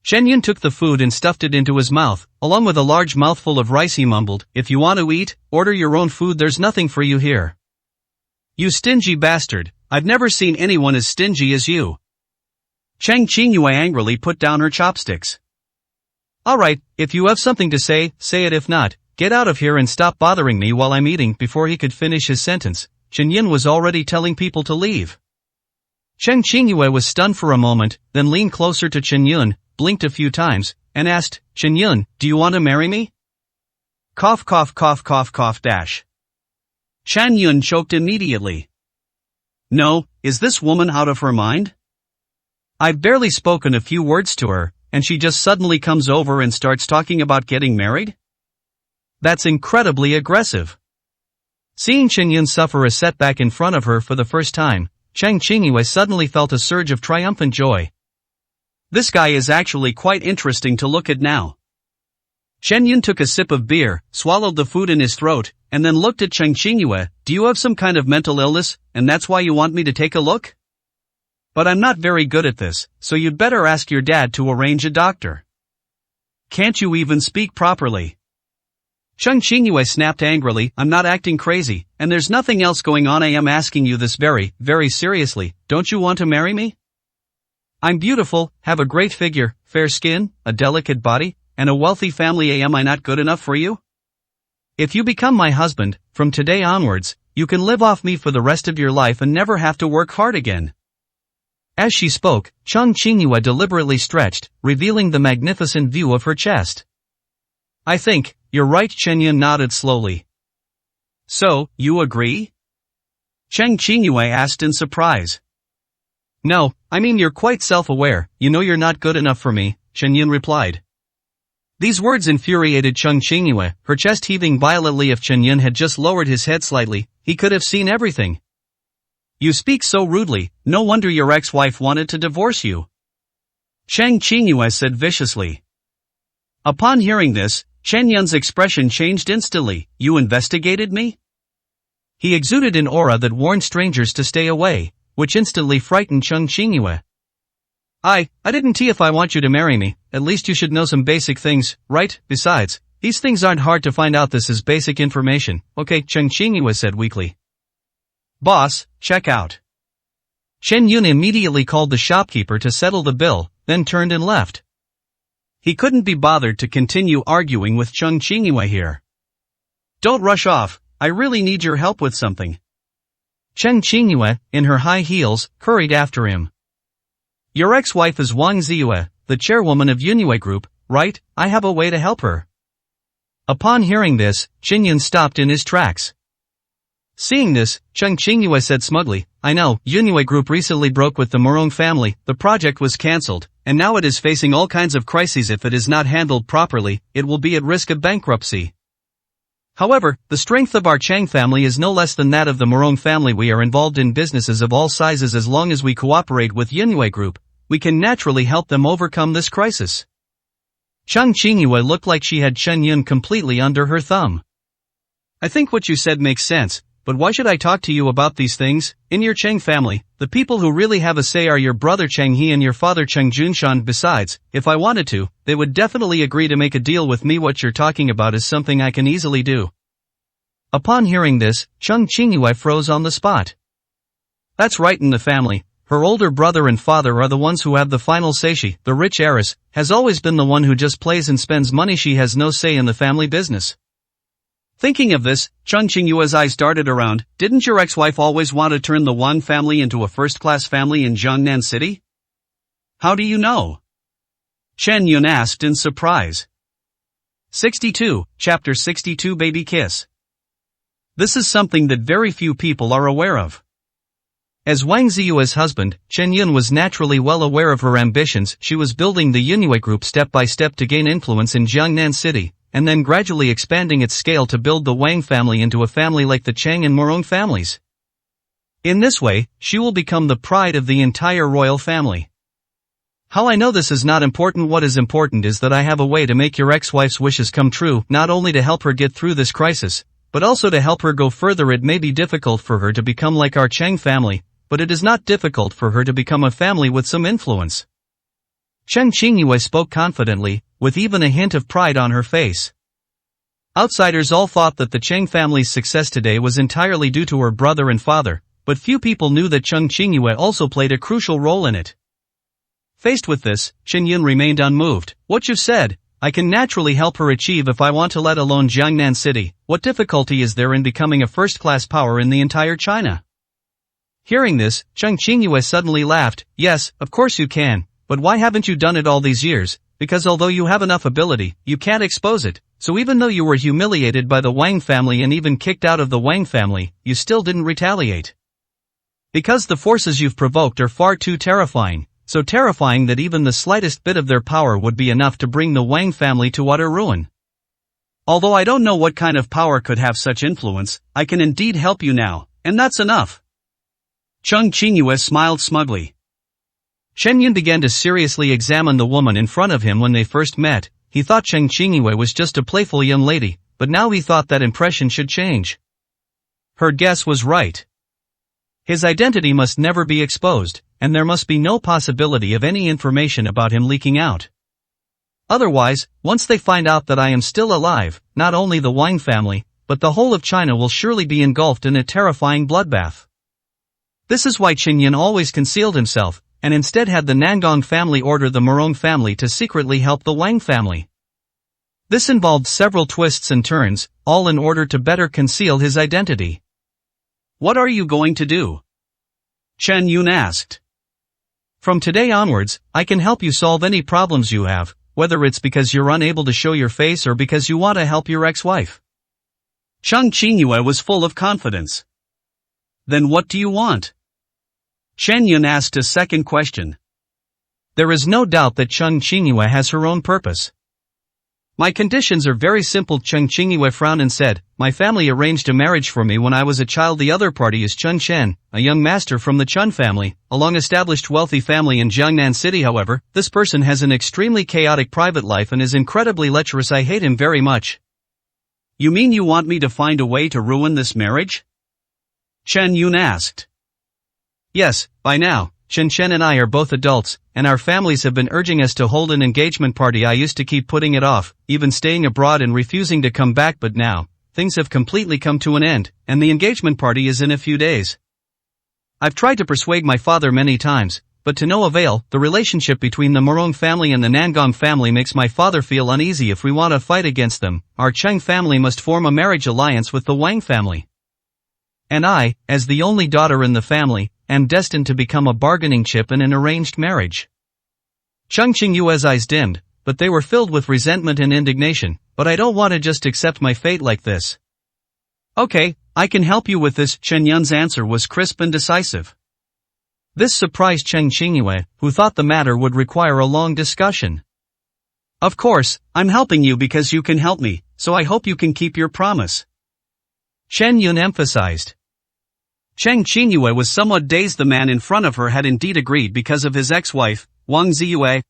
Chen Yun took the food and stuffed it into his mouth, along with a large mouthful of rice. He mumbled, if you want to eat, order your own food. There's nothing for you here. You stingy bastard, I've never seen anyone as stingy as you. Cheng Qingyue angrily put down her chopsticks. Alright, if you have something to say, say it. If not, get out of here and stop bothering me while I'm eating. Before he could finish his sentence, Chen Yun was already telling people to leave. Cheng Qingyue was stunned for a moment, then leaned closer to Chen Yun, blinked a few times, and asked, Chen Yun, do you want to marry me? Cough cough cough cough cough dash. Chen Yun choked immediately. No, is this woman out of her mind? I've barely spoken a few words to her, and she just suddenly comes over and starts talking about getting married? That's incredibly aggressive. Seeing Chen Yun suffer a setback in front of her for the first time, Cheng Qingyue suddenly felt a surge of triumphant joy. This guy is actually quite interesting to look at now. Chen Yun took a sip of beer, swallowed the food in his throat, and then looked at Cheng Qingyue. Do you have some kind of mental illness, and that's why you want me to take a look? But I'm not very good at this, so you'd better ask your dad to arrange a doctor. Can't you even speak properly? Cheng Qingyue snapped angrily, I'm not acting crazy, and there's nothing else going on. I am asking you this very, very seriously. Don't you want to marry me? I'm beautiful, have a great figure, fair skin, a delicate body, and a wealthy family. Am I not good enough for you? If you become my husband, from today onwards, you can live off me for the rest of your life and never have to work hard again." As she spoke, Cheng Qingyue deliberately stretched, revealing the magnificent view of her chest. "I think, you're right." Chen Yun nodded slowly. "So, you agree?" Cheng Qingyue asked in surprise. "No, I mean you're quite self-aware, you know you're not good enough for me," Chen Yun replied. These words infuriated Cheng Qingyue, her chest heaving violently. If Chen Yun had just lowered his head slightly, he could have seen everything. "You speak so rudely, no wonder your ex-wife wanted to divorce you," Cheng Qingyue said viciously. Upon hearing this, Chen Yun's expression changed instantly. "You investigated me?" He exuded an aura that warned strangers to stay away, which instantly frightened Cheng Qingyue. I didn't if I want you to marry me, at least you should know some basic things, right? Besides, these things aren't hard to find out. This is basic information, okay?" Cheng Qingyue said weakly. "Boss, check out." Chen Yun immediately called the shopkeeper to settle the bill, then turned and left. He couldn't be bothered to continue arguing with Cheng Qingyue here. "Don't rush off, I really need your help with something." Cheng Qingyue, in her high heels, hurried after him. "Your ex-wife is Wang Ziyue, the chairwoman of Yunue Group, right? I have a way to help her." Upon hearing this, Chen Yun stopped in his tracks. Seeing this, Cheng Qingyue said smugly, "I know, Yunue Group recently broke with the Morong family, the project was cancelled, and now it is facing all kinds of crises. If it is not handled properly, it will be at risk of bankruptcy. However, the strength of our Chang family is no less than that of the Morong family. We are involved in businesses of all sizes. As long as we cooperate with Yunue Group, we can naturally help them overcome this crisis." Cheng Qingyue looked like she had Chen Yun completely under her thumb. "I think what you said makes sense, but why should I talk to you about these things? In your Cheng family, the people who really have a say are your brother Cheng He and your father Cheng Junshan. Besides, if I wanted to, they would definitely agree to make a deal with me. What you're talking about is something I can easily do." Upon hearing this, Cheng Qingyue froze on the spot. "That's right, in the family, her older brother and father are the ones who have the final say. She, the rich heiress, has always been the one who just plays and spends money. She has no say in the family business." Thinking of this, Cheng Qingyue's eyes darted around. "Didn't your ex-wife always want to turn the Wang family into a first-class family in Jiangnan City?" "How do you know?" Chen Yun asked in surprise. 62, Chapter 62 Baby Kiss. This is something that very few people are aware of. As Wang Ziyue's husband, Chen Yun was naturally well aware of her ambitions. She was building the Yunue Group step by step to gain influence in Jiangnan City, and then gradually expanding its scale to build the Wang family into a family like the Chang and Morong families. In this way, she will become the pride of the entire royal family. How I know this is not important. What is important is that I have a way to make your ex-wife's wishes come true, not only to help her get through this crisis, but also to help her go further. It may be difficult for her to become like our Chang family, but it is not difficult for her to become a family with some influence." Cheng Qingyue spoke confidently, with even a hint of pride on her face. Outsiders all thought that the Cheng family's success today was entirely due to her brother and father, but few people knew that Cheng Qingyue also played a crucial role in it. Faced with this, Chen Yun remained unmoved. "What you said, I can naturally help her achieve if I want to, let alone Jiangnan City. What difficulty is there in becoming a first-class power in the entire China?" Hearing this, Cheng Qingyue suddenly laughed. "Yes, of course you can, but why haven't you done it all these years? Because although you have enough ability, you can't expose it. So even though you were humiliated by the Wang family and even kicked out of the Wang family, you still didn't retaliate. Because the forces you've provoked are far too terrifying, so terrifying that even the slightest bit of their power would be enough to bring the Wang family to utter ruin. Although I don't know what kind of power could have such influence, I can indeed help you now, and that's enough." Cheng Qingyue smiled smugly. Chen Yun began to seriously examine the woman in front of him. When they first met, he thought Cheng Qingyue was just a playful young lady, but now he thought that impression should change. Her guess was right. His identity must never be exposed, and there must be no possibility of any information about him leaking out. Otherwise, once they find out that I am still alive, not only the Wang family, but the whole of China will surely be engulfed in a terrifying bloodbath. This is why Chen Yun always concealed himself, and instead had the Nangong family order the Morong family to secretly help the Wang family. This involved several twists and turns, all in order to better conceal his identity. What are you going to do? Chen Yun asked. From today onwards, I can help you solve any problems you have, whether it's because you're unable to show your face or because you want to help your ex-wife. Cheng Qingyue was full of confidence. Then what do you want? Chen Yun asked a second question. There is no doubt that Cheng Qingyue has her own purpose. My conditions are very simple. Cheng Qingyue frowned and said, my family arranged a marriage for me when I was a child. The other party is Chun Chen, a young master from the Chun family, a long-established wealthy family in Jiangnan City. However, this person has an extremely chaotic private life and is incredibly lecherous. I hate him very much. You mean you want me to find a way to ruin this marriage? Chen Yun asked. Yes, by now, Chen Chen and I are both adults, and our families have been urging us to hold an engagement party. I used to keep putting it off, even staying abroad and refusing to come back, but now, things have completely come to an end, and the engagement party is in a few days. I've tried to persuade my father many times, but to no avail. The relationship between the Morong family and the Nangong family makes my father feel uneasy. If we want to fight against them, our Cheng family must form a marriage alliance with the Wang family. And I, as the only daughter in the family, am destined to become a bargaining chip in an arranged marriage. Cheng Qingyue's eyes dimmed, but they were filled with resentment and indignation. But I don't want to just accept my fate like this. Okay, I can help you with this. Chen Yun's answer was crisp and decisive. This surprised Cheng Qingyue, who thought the matter would require a long discussion. Of course, I'm helping you because you can help me, so I hope you can keep your promise. Chen Yun emphasized. Cheng Qingyue was somewhat dazed. The man in front of her had indeed agreed because of his ex-wife, Wang Ziyue.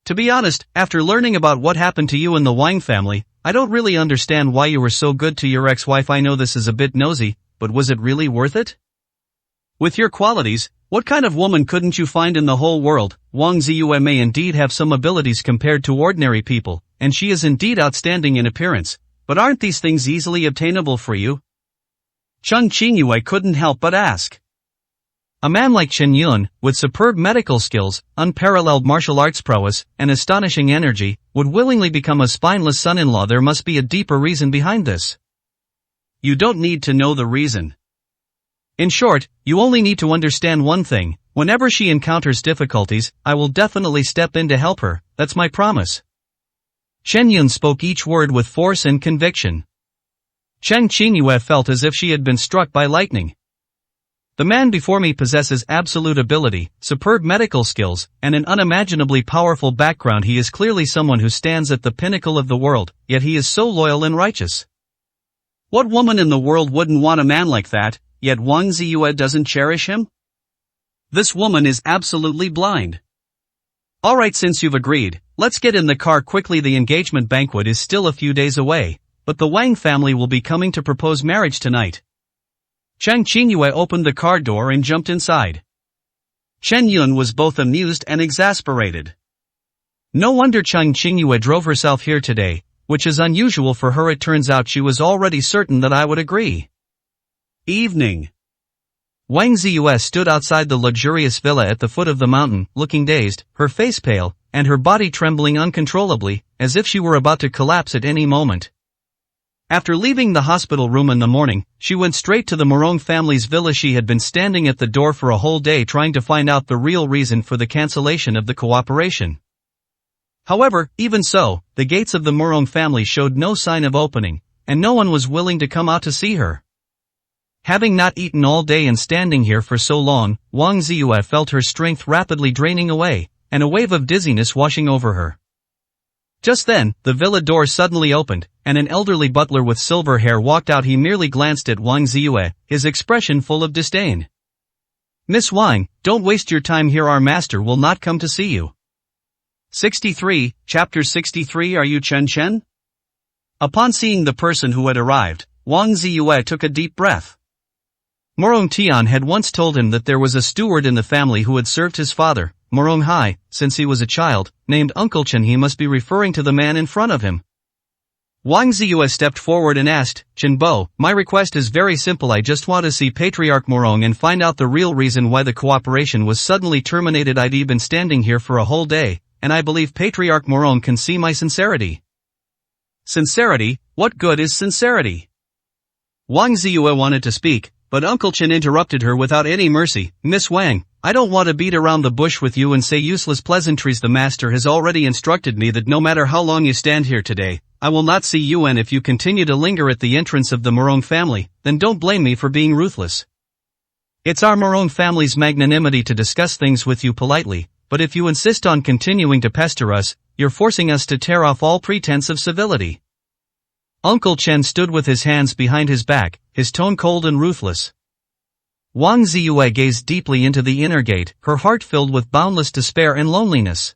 To be honest, after learning about what happened to you in the Wang family, I don't really understand why you were so good to your ex-wife. I know this is a bit nosy, but was it really worth it? With your qualities, what kind of woman couldn't you find in the whole world? Wang Ziyue may indeed have some abilities compared to ordinary people, and she is indeed outstanding in appearance, but aren't these things easily obtainable for you? Cheng Qingyue couldn't help but ask. A man like Chen Yun, with superb medical skills, unparalleled martial arts prowess, and astonishing energy, would willingly become a spineless son-in-law. There must be a deeper reason behind this. You don't need to know the reason. In short, you only need to understand one thing: whenever she encounters difficulties, I will definitely step in to help her. That's my promise. Chen Yun spoke each word with force and conviction. Cheng Qingyue felt as if she had been struck by lightning. The man before me possesses absolute ability, superb medical skills, and an unimaginably powerful background. He is clearly someone who stands at the pinnacle of the world, yet he is so loyal and righteous. What woman in the world wouldn't want a man like that, yet Wang Ziyue doesn't cherish him? This woman is absolutely blind. Alright, since you've agreed, let's get in the car quickly. The engagement banquet is still a few days away, but the Wang family will be coming to propose marriage tonight. Cheng Qingyue opened the car door and jumped inside. Chen Yun was both amused and exasperated. No wonder Cheng Qingyue drove herself here today, which is unusual for her. It turns out she was already certain that I would agree. Evening. Wang Ziyue stood outside the luxurious villa at the foot of the mountain, looking dazed, her face pale, and her body trembling uncontrollably, as if she were about to collapse at any moment. After leaving the hospital room in the morning, she went straight to the Morong family's villa. She had been standing at the door for a whole day trying to find out the real reason for the cancellation of the cooperation. However, even so, the gates of the Morong family showed no sign of opening, and no one was willing to come out to see her. Having not eaten all day and standing here for so long, Wang Ziyue felt her strength rapidly draining away, and a wave of dizziness washing over her. Just then, the villa door suddenly opened, and an elderly butler with silver hair walked out. He merely glanced at Wang Ziyue, his expression full of disdain. "Miss Wang, don't waste your time here. Our master will not come to see you." 63, Chapter 63. Are you Chen Chen? Upon seeing the person who had arrived, Wang Ziyue took a deep breath. Morong Tian had once told him that there was a steward in the family who had served his father, Morong Hai, since he was a child, named Uncle Chen. He must be referring to the man in front of him. Wang Ziyue stepped forward and asked, "Chen Bo, my request is very simple. I just want to see Patriarch Morong and find out the real reason why the cooperation was suddenly terminated. I've been standing here for a whole day, and I believe Patriarch Morong can see my sincerity." Sincerity? What good is sincerity? Wang Ziyue wanted to speak, but Uncle Chen interrupted her without any mercy. Miss Wang, I don't want to beat around the bush with you and say useless pleasantries. The master has already instructed me that no matter how long you stand here today, I will not see you, and if you continue to linger at the entrance of the Morong family, then don't blame me for being ruthless. It's our Morong family's magnanimity to discuss things with you politely, but if you insist on continuing to pester us, you're forcing us to tear off all pretense of civility. Uncle Chen stood with his hands behind his back, his tone cold and ruthless. Wang Ziyue gazed deeply into the inner gate, her heart filled with boundless despair and loneliness.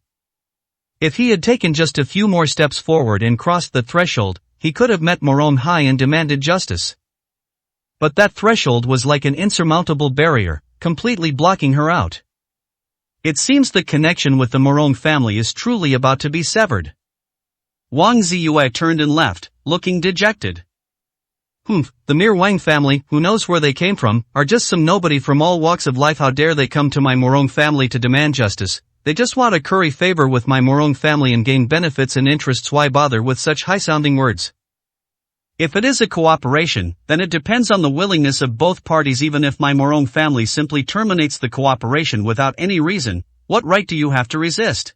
If he had taken just a few more steps forward and crossed the threshold, he could have met Morong Hai and demanded justice. But that threshold was like an insurmountable barrier, completely blocking her out. It seems the connection with the Morong family is truly about to be severed. Wang Ziyue turned and left, looking dejected. The mere Wang family, who knows where they came from, are just some nobody from all walks of life. How dare they come to my Morong family to demand justice? They just want to curry favor with my Morong family and gain benefits and interests. Why bother with such high-sounding words? If it is a cooperation, then it depends on the willingness of both parties. Even if my Morong family simply terminates the cooperation without any reason, what right do you have to resist?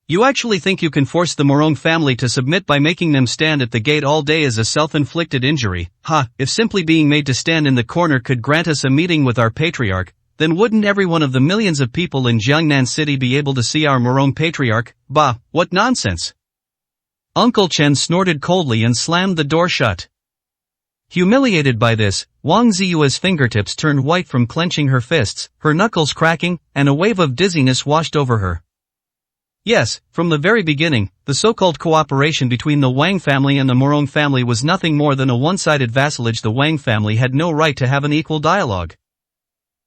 You actually think you can force the Morong family to submit by making them stand at the gate all day as a self-inflicted injury? If simply being made to stand in the corner could grant us a meeting with our patriarch, then wouldn't every one of the millions of people in Jiangnan City be able to see our Morong patriarch? Bah, what nonsense! Uncle Chen snorted coldly and slammed the door shut. Humiliated by this, Wang Ziyue's fingertips turned white from clenching her fists, her knuckles cracking, and a wave of dizziness washed over her. Yes, from the very beginning, the so-called cooperation between the Wang family and the Morong family was nothing more than a one-sided vassalage. The Wang family had no right to have an equal dialogue.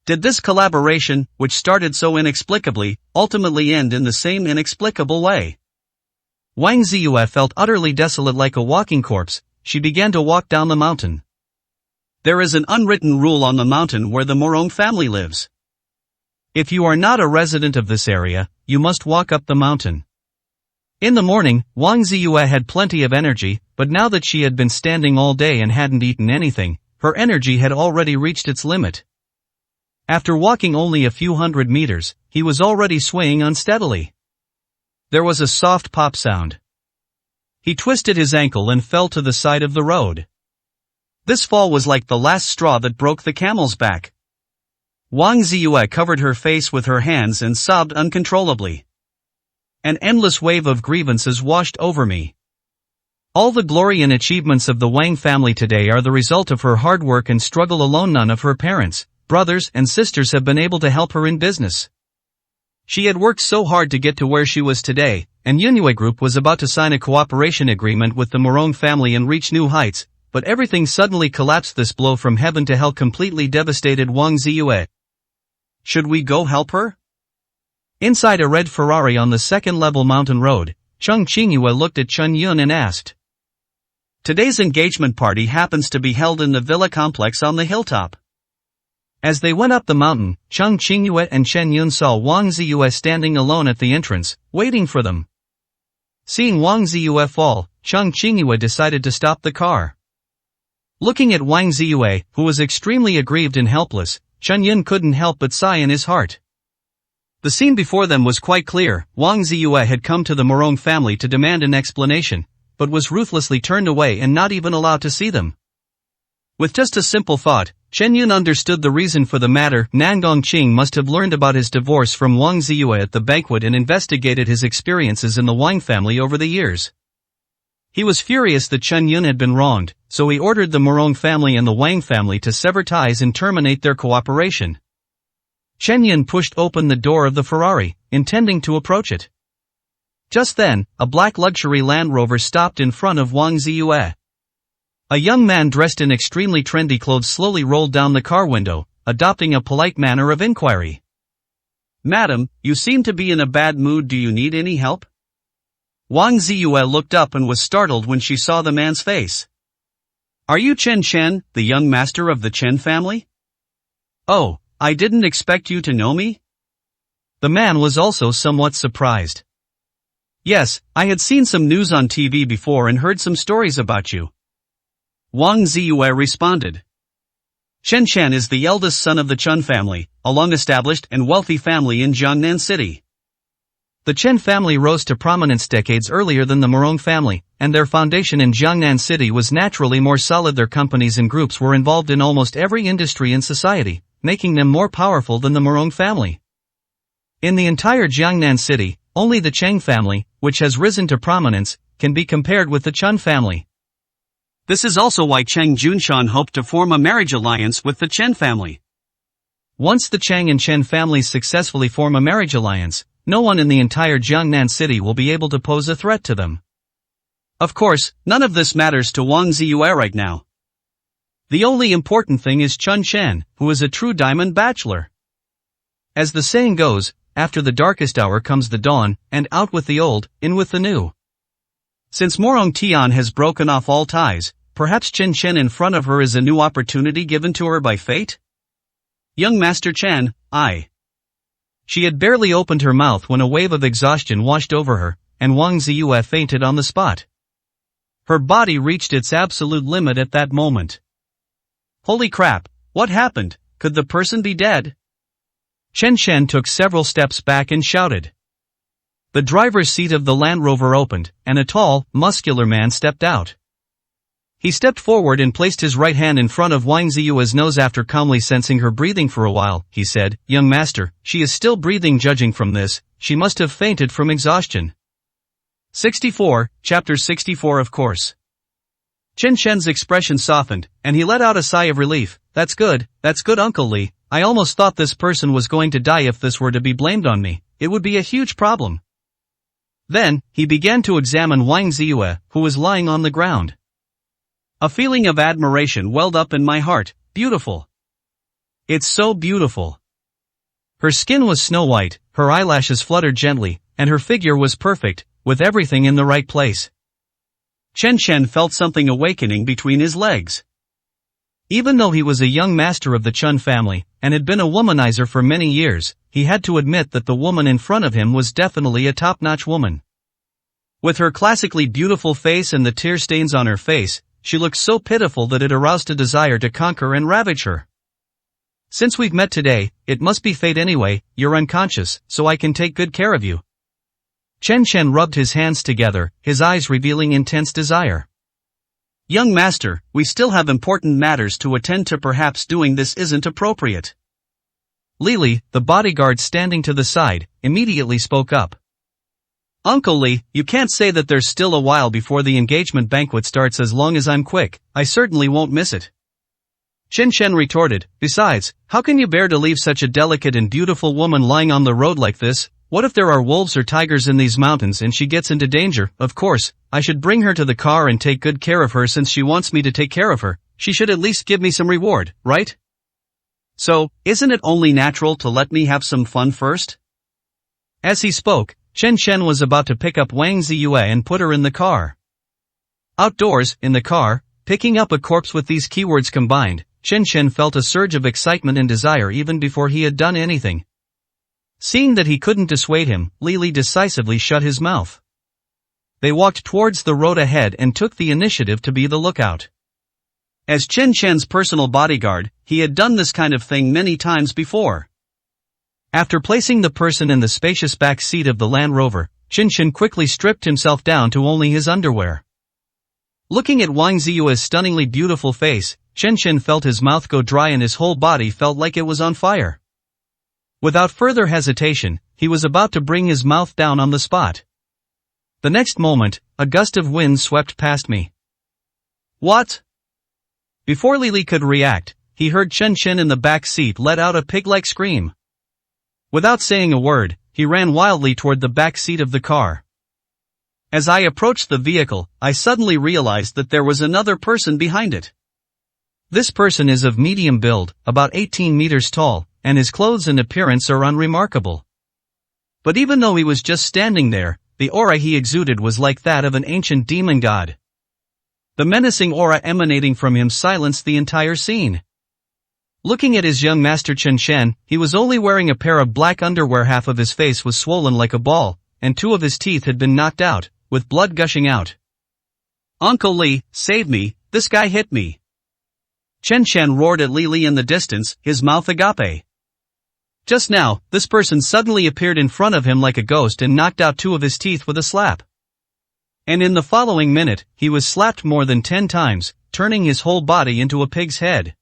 Did this collaboration, which started so inexplicably, ultimately end in the same inexplicable way? Wang Ziyue felt utterly desolate like a walking corpse. She began to walk down the mountain. There is an unwritten rule on the mountain where the Morong family lives. If you are not a resident of this area, you must walk up the mountain. In the morning, Wang Ziyue had plenty of energy, but now that she had been standing all day and hadn't eaten anything, her energy had already reached its limit. After walking only a few hundred meters, he was already swaying unsteadily. There was a soft pop sound. He twisted his ankle and fell to the side of the road. This fall was like the last straw that broke the camel's back. Wang Ziyue covered her face with her hands and sobbed uncontrollably. An endless wave of grievances washed over me. All the glory and achievements of the Wang family today are the result of her hard work and struggle alone. None of her parents, brothers, and sisters have been able to help her in business. She had worked so hard to get to where she was today, and Yunue Group was about to sign a cooperation agreement with the Morong family and reach new heights, but everything suddenly collapsed. This blow from heaven to hell completely devastated Wang Ziyue. Should we go help her? Inside a red Ferrari on the second-level mountain road, Cheng Qingyue looked at Chen Yun and asked. Today's engagement party happens to be held in the villa complex on the hilltop. As they went up the mountain, Cheng Qingyue and Chen Yun saw Wang Ziyue standing alone at the entrance, waiting for them. Seeing Wang Ziyue fall, Cheng Qingyue decided to stop the car. Looking at Wang Ziyue, who was extremely aggrieved and helpless, Chen Yun couldn't help but sigh in his heart. The scene before them was quite clear. Wang Ziyue had come to the Morong family to demand an explanation, but was ruthlessly turned away and not even allowed to see them. With just a simple thought, Chen Yun understood the reason for the matter. Nan Gongqing must have learned about his divorce from Wang Ziyue at the banquet and investigated his experiences in the Wang family over the years. He was furious that Chen Yun had been wronged, so he ordered the Morong family and the Wang family to sever ties and terminate their cooperation. Chen Yun pushed open the door of the Ferrari, intending to approach it. Just then, a black luxury Land Rover stopped in front of Wang Ziyue. A young man dressed in extremely trendy clothes slowly rolled down the car window, adopting a polite manner of inquiry. "Madam, you seem to be in a bad mood. Do you need any help?" Wang Ziyue looked up and was startled when she saw the man's face. "Are you Chen Chen, the young master of the Chen family?" "Oh, I didn't expect you to know me." The man was also somewhat surprised. "Yes, I had seen some news on TV before and heard some stories about you," Wang Ziyue responded. Chen Chen is the eldest son of the Chun family, a long-established and wealthy family in Jiangnan City. The Chen family rose to prominence decades earlier than the Morong family, and their foundation in Jiangnan City was naturally more solid. Their companies and groups were involved in almost every industry in society, making them more powerful than the Morong family. In the entire Jiangnan City, only the Cheng family, which has risen to prominence, can be compared with the Chun family. This is also why Cheng Junshan hoped to form a marriage alliance with the Chen family. Once the Cheng and Chen families successfully form a marriage alliance, no one in the entire Jiangnan City will be able to pose a threat to them. Of course, none of this matters to Wang Ziyue right now. The only important thing is Chun Chen, who is a true diamond bachelor. As the saying goes, after the darkest hour comes the dawn, and out with the old, in with the new. Since Morong Tian has broken off all ties, perhaps Chen Chen in front of her is a new opportunity given to her by fate? Young Master Chen, She had barely opened her mouth when a wave of exhaustion washed over her, and Wang Ziyue fainted on the spot. Her body reached its absolute limit at that moment. Holy crap, what happened? Could the person be dead? Chen Chen took several steps back and shouted. The driver's seat of the Land Rover opened, and a tall, muscular man stepped out. He stepped forward and placed his right hand in front of Wang Ziyue's nose. After calmly sensing her breathing for a while, he said, "Young master, she is still breathing. Judging from this, she must have fainted from exhaustion." 64, Chapter 64. Of course. Chen Chen's expression softened, and he let out a sigh of relief. That's good, Uncle Li. I almost thought this person was going to die. If this were to be blamed on me, it would be a huge problem. Then, he began to examine Wang Ziyue, who was lying on the ground. A feeling of admiration welled up in my heart. Beautiful. It's so beautiful. Her skin was snow white, her eyelashes fluttered gently, and her figure was perfect, with everything in the right place. Chen Chen felt something awakening between his legs. Even though he was a young master of the Chun family, and had been a womanizer for many years, he had to admit that the woman in front of him was definitely a top-notch woman. With her classically beautiful face and the tear stains on her face, she looked so pitiful that it aroused a desire to conquer and ravage her. Since we've met today, it must be fate anyway. You're unconscious, so I can take good care of you. Chen Chen rubbed his hands together, his eyes revealing intense desire. Young master, we still have important matters to attend to. Perhaps doing this isn't appropriate. Lili, the bodyguard standing to the side, immediately spoke up. Uncle Li, you can't say that. There's still a while before the engagement banquet starts. As long as I'm quick, I certainly won't miss it. Chen Chen retorted, besides, how can you bear to leave such a delicate and beautiful woman lying on the road like this? What if there are wolves or tigers in these mountains and she gets into danger? Of course, I should bring her to the car and take good care of her. Since she wants me to take care of her, she should at least give me some reward, right? So, isn't it only natural to let me have some fun first? As he spoke, Chen Chen was about to pick up Wang Ziyue and put her in the car. Outdoors, in the car, picking up a corpse. With these keywords combined, Chen Chen felt a surge of excitement and desire even before he had done anything. Seeing that he couldn't dissuade him, Lili decisively shut his mouth. They walked towards the road ahead and took the initiative to be the lookout. As Chen Chen's personal bodyguard, he had done this kind of thing many times before. After placing the person in the spacious back seat of the Land Rover, Chen Chen quickly stripped himself down to only his underwear. Looking at Wang Ziyue's stunningly beautiful face, Chen Chen felt his mouth go dry and his whole body felt like it was on fire. Without further hesitation, he was about to bring his mouth down on the spot. The next moment, a gust of wind swept past me. What? Before Lili could react, he heard Chen Chen in the back seat let out a pig-like scream. Without saying a word, he ran wildly toward the back seat of the car. As I approached the vehicle, I suddenly realized that there was another person behind it. This person is of medium build, about 18 meters tall, and his clothes and appearance are unremarkable. But even though he was just standing there, the aura he exuded was like that of an ancient demon god. The menacing aura emanating from him silenced the entire scene. Looking at his young master Chen Chen, he was only wearing a pair of black underwear. Half of his face was swollen like a ball, and 2 of his teeth had been knocked out, with blood gushing out. Uncle Li, save me, this guy hit me. Chen Chen roared at Li Li in the distance, his mouth agape. Just now, this person suddenly appeared in front of him like a ghost and knocked out 2 of his teeth with a slap. And in the following minute, he was slapped more than 10 times, turning his whole body into a pig's head.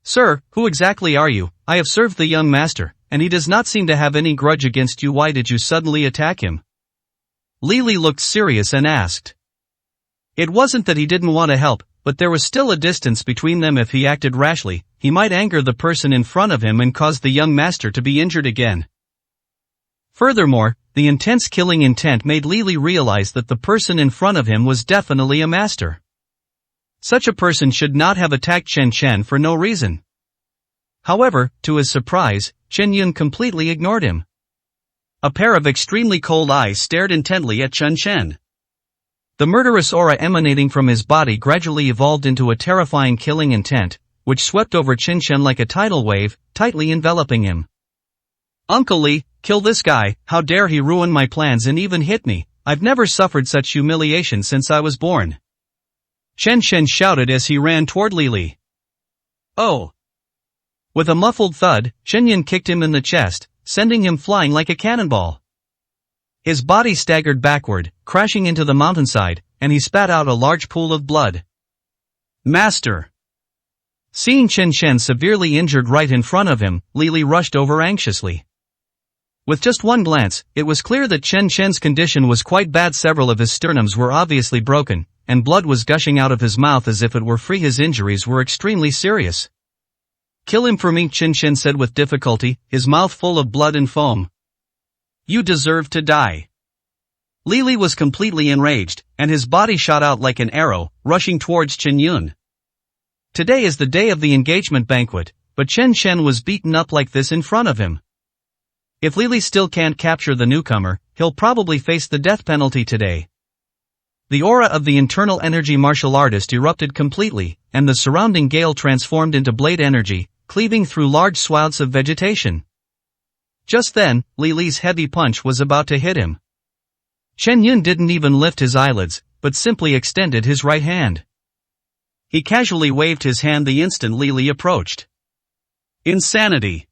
Sir, who exactly are you? I have served the young master, and he does not seem to have any grudge against you. Why did you suddenly attack him? Li Li looked serious and asked. It wasn't that he didn't want to help, but there was still a distance between them. If he acted rashly, he might anger the person in front of him and cause the young master to be injured again. Furthermore, the intense killing intent made Li Li realize that the person in front of him was definitely a master. Such a person should not have attacked Chen Chen for no reason. However, to his surprise, Chen Yun completely ignored him. A pair of extremely cold eyes stared intently at Chen Chen. The murderous aura emanating from his body gradually evolved into a terrifying killing intent, which swept over Chen Chen like a tidal wave, tightly enveloping him. Uncle Li, kill this guy. How dare he ruin my plans and even hit me? I've never suffered such humiliation since I was born. Chen Chen shouted as he ran toward Li Li. Oh! With a muffled thud, Chen Yun kicked him in the chest, sending him flying like a cannonball. His body staggered backward, crashing into the mountainside, and he spat out a large pool of blood. Master! Seeing Chen Chen severely injured right in front of him, Li Li rushed over anxiously. With just one glance, it was clear that Chen Chen's condition was quite bad. Several of his sternums were obviously broken, and blood was gushing out of his mouth as if it were free. His injuries were extremely serious. Kill him for me, Chen Chen said with difficulty, his mouth full of blood and foam. You deserve to die. Li Li was completely enraged, and his body shot out like an arrow, rushing towards Chen Yun. Today is the day of the engagement banquet, but Chen Chen was beaten up like this in front of him. If Li Li still can't capture the newcomer, he'll probably face the death penalty today. The aura of the internal energy martial artist erupted completely, and the surrounding gale transformed into blade energy, cleaving through large swaths of vegetation. Just then, Li Li's heavy punch was about to hit him. Chen Yun didn't even lift his eyelids, but simply extended his right hand. He casually waved his hand the instant Li Li approached. Insanity!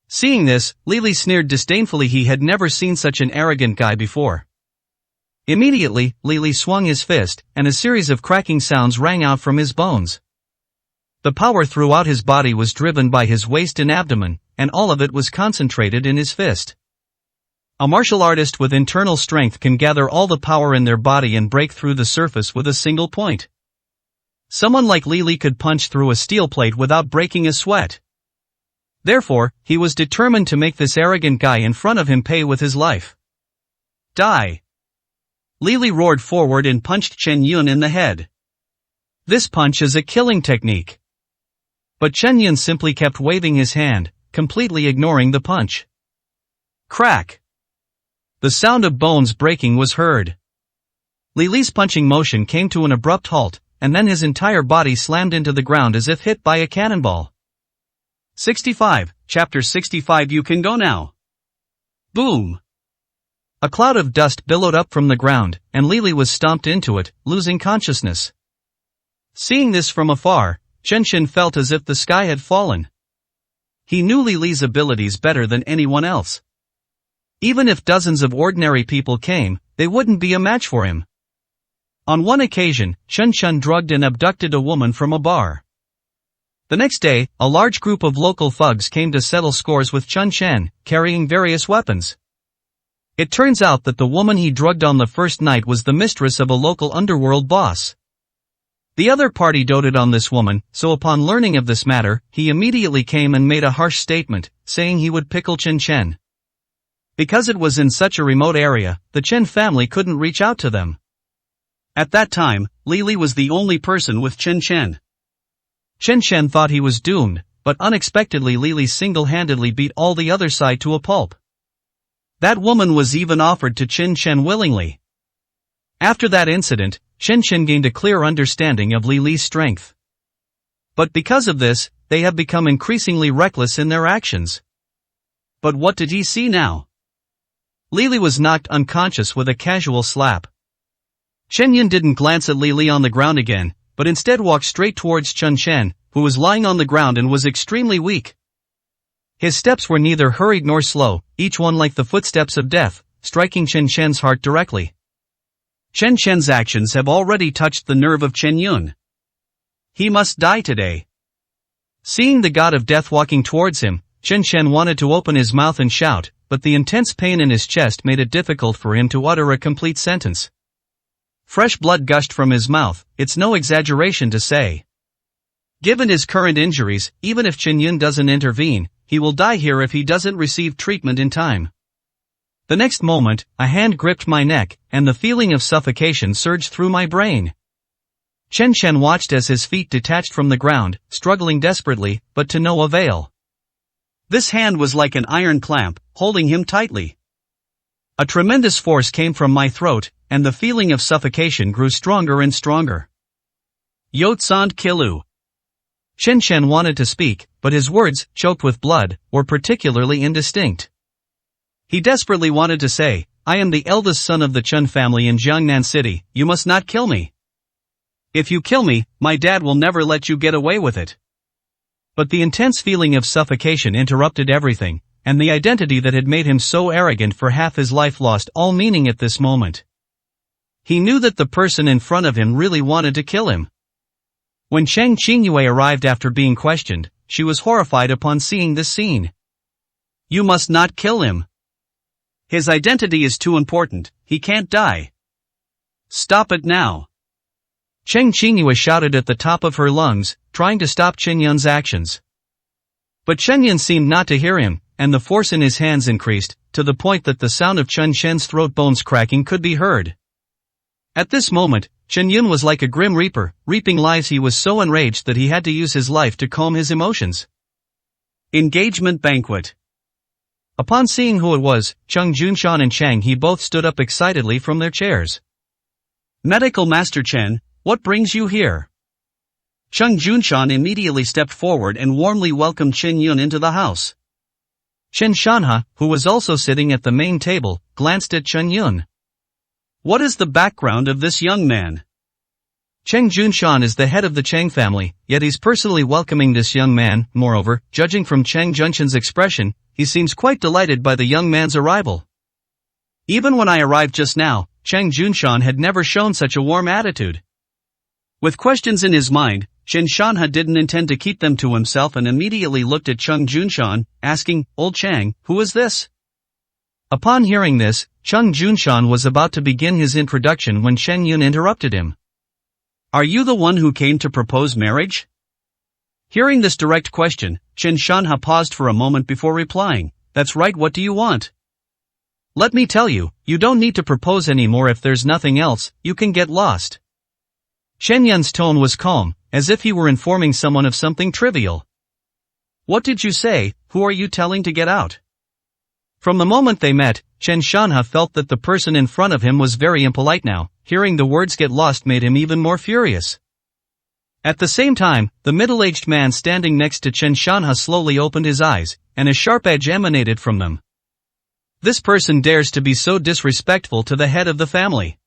Seeing this, Li Li sneered disdainfully. He had never seen such an arrogant guy before. Immediately, Li Li swung his fist, and a series of cracking sounds rang out from his bones. The power throughout his body was driven by his waist and abdomen, and all of it was concentrated in his fist. A martial artist with internal strength can gather all the power in their body and break through the surface with a single point. Someone like Li Li could punch through a steel plate without breaking a sweat. Therefore, he was determined to make this arrogant guy in front of him pay with his life. Die! Li Li roared forward and punched Chen Yun in the head. This punch is a killing technique. But Chen Yun simply kept waving his hand, completely ignoring the punch. Crack! The sound of bones breaking was heard. Li Li's punching motion came to an abrupt halt, and then his entire body slammed into the ground as if hit by a cannonball. 65, Chapter 65. You can go now. Boom! A cloud of dust billowed up from the ground, and Li Li was stomped into it, losing consciousness. Seeing this from afar, Chen Chen felt as if the sky had fallen. He knew Li Li's abilities better than anyone else. Even if dozens of ordinary people came, they wouldn't be a match for him. On one occasion, Chen Chen drugged and abducted a woman from a bar. The next day, a large group of local thugs came to settle scores with Chen Chen, carrying various weapons. It turns out that the woman he drugged on the first night was the mistress of a local underworld boss. The other party doted on this woman, so upon learning of this matter, he immediately came and made a harsh statement, saying he would pickle Chen Chen. Because it was in such a remote area, the Chen family couldn't reach out to them. At that time, Li Li was the only person with Chen Chen. Chen Chen thought he was doomed, but unexpectedly Li Li single-handedly beat all the other side to a pulp. That woman was even offered to Chen Chen willingly. After that incident, Chen Chen gained a clear understanding of Li Li's strength. But because of this, they have become increasingly reckless in their actions. But what did he see now? Li Li was knocked unconscious with a casual slap. Chen Yun didn't glance at Li Li on the ground again, but instead walked straight towards Chen Chen, who was lying on the ground and was extremely weak. His steps were neither hurried nor slow, each one like the footsteps of death, striking Chen Chen's heart directly. Chen Chen's actions have already touched the nerve of Chen Yun. He must die today. Seeing the god of death walking towards him, Chen Chen wanted to open his mouth and shout, but the intense pain in his chest made it difficult for him to utter a complete sentence. Fresh blood gushed from his mouth, it's no exaggeration to say. Given his current injuries, even if Chen Yun doesn't intervene, he will die here if he doesn't receive treatment in time. The next moment, a hand gripped my neck, and the feeling of suffocation surged through my brain. Chen Chen watched as his feet detached from the ground, struggling desperately, but to no avail. This hand was like an iron clamp, holding him tightly. A tremendous force came from my throat, and the feeling of suffocation grew stronger and stronger. Yotsand Kilu. Chen Chen wanted to speak, but his words, choked with blood, were particularly indistinct. He desperately wanted to say, I am the eldest son of the Chen family in Jiangnan City, you must not kill me. If you kill me, my dad will never let you get away with it. But the intense feeling of suffocation interrupted everything, and the identity that had made him so arrogant for half his life lost all meaning at this moment. He knew that the person in front of him really wanted to kill him. When Cheng Qingyue arrived after being questioned, she was horrified upon seeing this scene. You must not kill him. His identity is too important, he can't die. Stop it now. Cheng Qingyue shouted at the top of her lungs, trying to stop Chen Yun's actions. But Chen Yun seemed not to hear him, and the force in his hands increased, to the point that the sound of Chen Chen's throat bones cracking could be heard. At this moment, Chen Yun was like a grim reaper, reaping lives. He was so enraged that he had to use his life to calm his emotions. Engagement banquet. Upon seeing who it was, Cheng Junshan and Chang He both stood up excitedly from their chairs. Medical Master Chen, what brings you here? Cheng Junshan immediately stepped forward and warmly welcomed Chen Yun into the house. Chen Shanha, who was also sitting at the main table, glanced at Chen Yun. What is the background of this young man? Cheng Junshan is the head of the Cheng family, yet he's personally welcoming this young man. Moreover, judging from Cheng Junshan's expression, he seems quite delighted by the young man's arrival. Even when I arrived just now, Cheng Junshan had never shown such a warm attitude. With questions in his mind, Chen Shanha didn't intend to keep them to himself and immediately looked at Cheng Junshan, asking, Old Chang, who is this? Upon hearing this, Cheng Junshan was about to begin his introduction when Chen Yun interrupted him. Are you the one who came to propose marriage? Hearing this direct question, Chen Shanha paused for a moment before replying, That's right, what do you want? Let me tell you, you don't need to propose anymore. If there's nothing else, you can get lost. Chen Yun's tone was calm, as if he were informing someone of something trivial. What did you say? Who are you telling to get out? From the moment they met, Chen Shanha felt that the person in front of him was very impolite now. Hearing the words get lost made him even more furious. At the same time, the middle-aged man standing next to Chen Shanha slowly opened his eyes, and a sharp edge emanated from them. This person dares to be so disrespectful to the head of the family.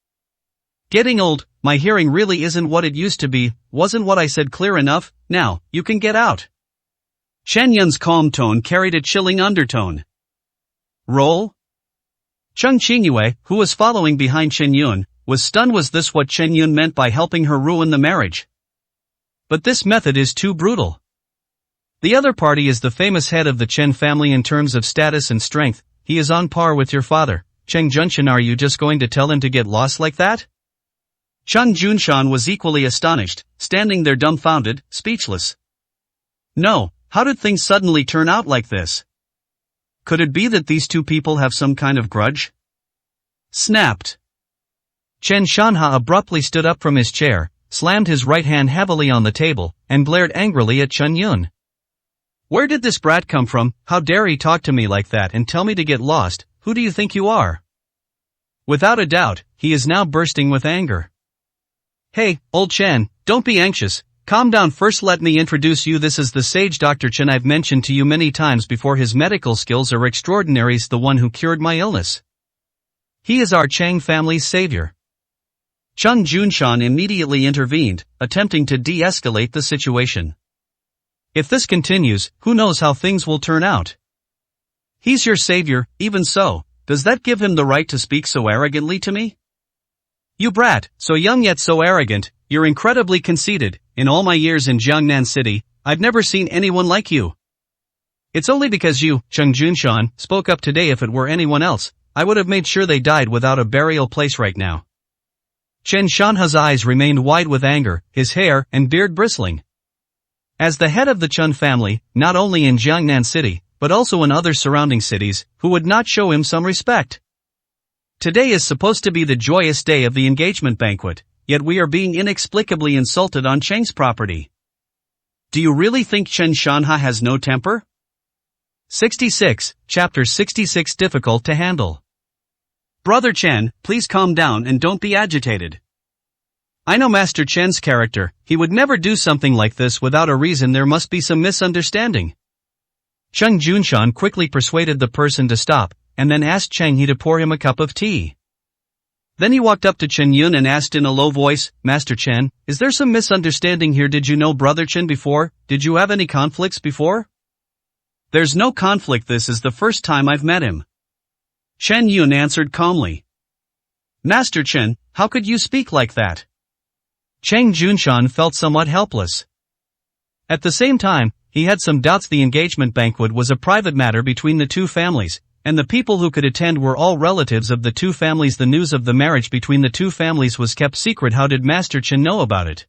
Getting old, my hearing really isn't what it used to be. Wasn't what I said clear enough? Now, you can get out. Chen Yun's calm tone carried a chilling undertone. Roll? Cheng Qingyue, who was following behind Chen Yun, was stunned. Was this what Chen Yun meant by helping her ruin the marriage? But this method is too brutal. The other party is the famous head of the Chen family in terms of status and strength. He is on par with your father. Cheng Junshan, are you just going to tell him to get lost like that? Cheng Junshan was equally astonished, standing there dumbfounded, speechless. No, how did things suddenly turn out like this? Could it be that these two people have some kind of grudge? Snapped. Chen Shanha abruptly stood up from his chair, slammed his right hand heavily on the table, and glared angrily at Chen Yun. Where did this brat come from? How dare he talk to me like that and tell me to get lost? Who do you think you are? Without a doubt, he is now bursting with anger. Hey, old Chen, don't be anxious. Calm down first. Let me introduce you. This is the sage Dr. Chen. I've mentioned to you many times before, his medical skills are extraordinary. He's the one who cured my illness. He is our Chang family's savior. Chung Junshan immediately intervened, attempting to de-escalate the situation. If this continues, who knows how things will turn out? He's your savior, even so, does that give him the right to speak so arrogantly to me? You brat, so young yet so arrogant, you're incredibly conceited. In all my years in Jiangnan City, I've never seen anyone like you. It's only because you, Chung Junshan, spoke up today. If it were anyone else, I would have made sure they died without a burial place right now. Chen Shanha's eyes remained wide with anger, his hair and beard bristling. As the head of the Chun family, not only in Jiangnan City, but also in other surrounding cities, who would not show him some respect? Today is supposed to be the joyous day of the engagement banquet, yet we are being inexplicably insulted on Cheng's property. Do you really think Chen Shanha has no temper? 66, Chapter 66 Difficult to handle. Brother Chen, please calm down and don't be agitated. I know Master Chen's character, he would never do something like this without a reason. There must be some misunderstanding. Chung Junshan quickly persuaded the person to stop, and then asked Cheng He to pour him a cup of tea. Then he walked up to Chen Yun and asked in a low voice, Master Chen, is there some misunderstanding here? Did you know Brother Chen before? Did you have any conflicts before? There's no conflict, this is the first time I've met him. Chen Yun answered calmly. Master Chen, how could you speak like that? Cheng Junshan felt somewhat helpless. At the same time, he had some doubts. The engagement banquet was a private matter between the two families, and the people who could attend were all relatives of the two families. The news of the marriage between the two families was kept secret. How did Master Chen know about it?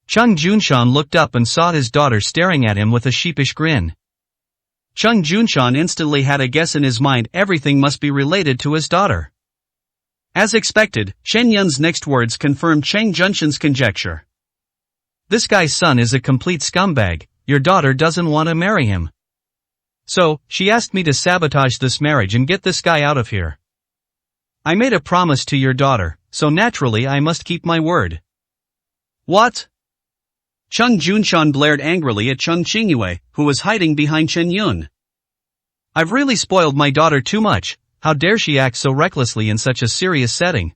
Chung Junshan looked up and saw his daughter staring at him with a sheepish grin. Chung Junshan instantly had a guess in his mind. Everything must be related to his daughter. As expected, Chen Yun's next words confirmed Cheng Junshan's conjecture. This guy's son is a complete scumbag. Your daughter doesn't want to marry him. So, she asked me to sabotage this marriage and get this guy out of here. I made a promise to your daughter, so naturally I must keep my word. What? Chung Junshan blared angrily at Chung Qingyue, who was hiding behind Chen Yun. I've really spoiled my daughter too much. How dare she act so recklessly in such a serious setting?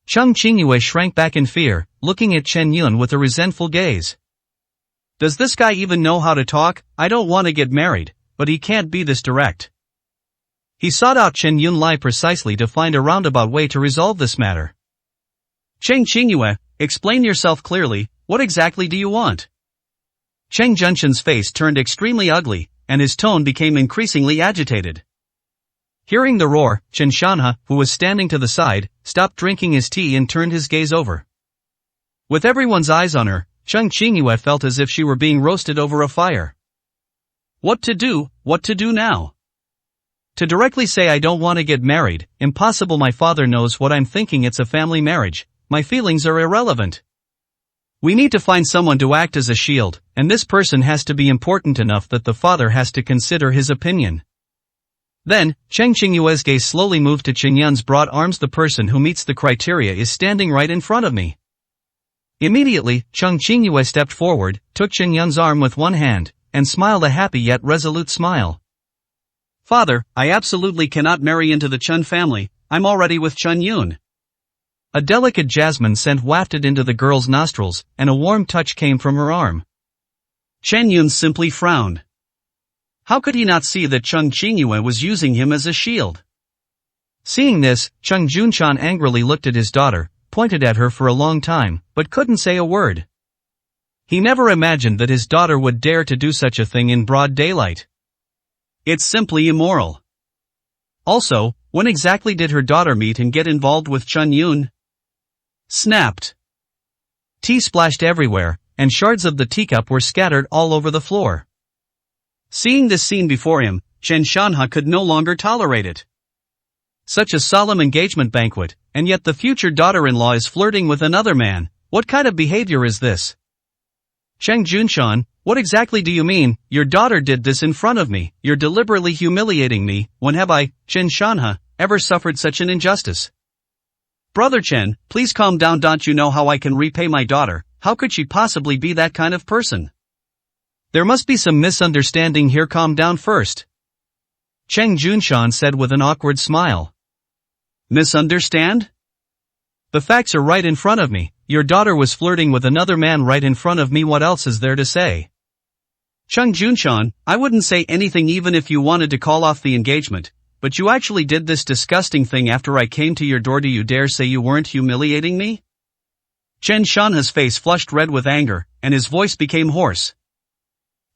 Chung Qingyue shrank back in fear, looking at Chen Yun with a resentful gaze. Does this guy even know how to talk? I don't want to get married, but he can't be this direct. He sought out Chen Yun Lai precisely to find a roundabout way to resolve this matter. Cheng Qingyue, explain yourself clearly, what exactly do you want? Cheng Junshan's face turned extremely ugly, and his tone became increasingly agitated. Hearing the roar, Chen Shanha, who was standing to the side, stopped drinking his tea and turned his gaze over. With everyone's eyes on her, Chung Qingyue felt as if she were being roasted over a fire. What to do now? To directly say I don't want to get married, impossible. My father knows what I'm thinking. It's a family marriage. My feelings are irrelevant. We need to find someone to act as a shield, and this person has to be important enough that the father has to consider his opinion. Then, Cheng Qingyue's gaze slowly moved to Chen Yun's broad arms. The person who meets the criteria is standing right in front of me. Immediately, Chung Qingyue stepped forward, took Chen Yun's arm with one hand, and smiled a happy yet resolute smile. Father, I absolutely cannot marry into the Chun family. I'm already with Chen Yun. A delicate jasmine scent wafted into the girl's nostrils, and a warm touch came from her arm. Chen Yun simply frowned. How could he not see that Chung Qingyue was using him as a shield? Seeing this, Chung Junshan angrily looked at his daughter, pointed at her for a long time, but couldn't say a word. He never imagined that his daughter would dare to do such a thing in broad daylight. It's simply immoral. Also, when exactly did her daughter meet and get involved with Chen Yun? Snapped. Tea splashed everywhere, and shards of the teacup were scattered all over the floor. Seeing this scene before him, Chen Shanha could no longer tolerate it. Such a solemn engagement banquet, and yet the future daughter-in-law is flirting with another man. What kind of behavior is this? Cheng Junshan, what exactly do you mean? Your daughter did this in front of me. You're deliberately humiliating me. When have I, Chen Shanha, ever suffered such an injustice? Brother Chen, please calm down. Don't you know how I can repay my daughter? How could she possibly be that kind of person? There must be some misunderstanding here. Calm down first. Cheng Junshan said with an awkward smile. Misunderstand? The facts are right in front of me. Your daughter was flirting with another man right in front of me. What else is there to say? Chung Junshan, I wouldn't say anything even if you wanted to call off the engagement, but you actually did this disgusting thing after I came to your door. Do you dare say you weren't humiliating me? Chen Shanha's face flushed red with anger, and his voice became hoarse.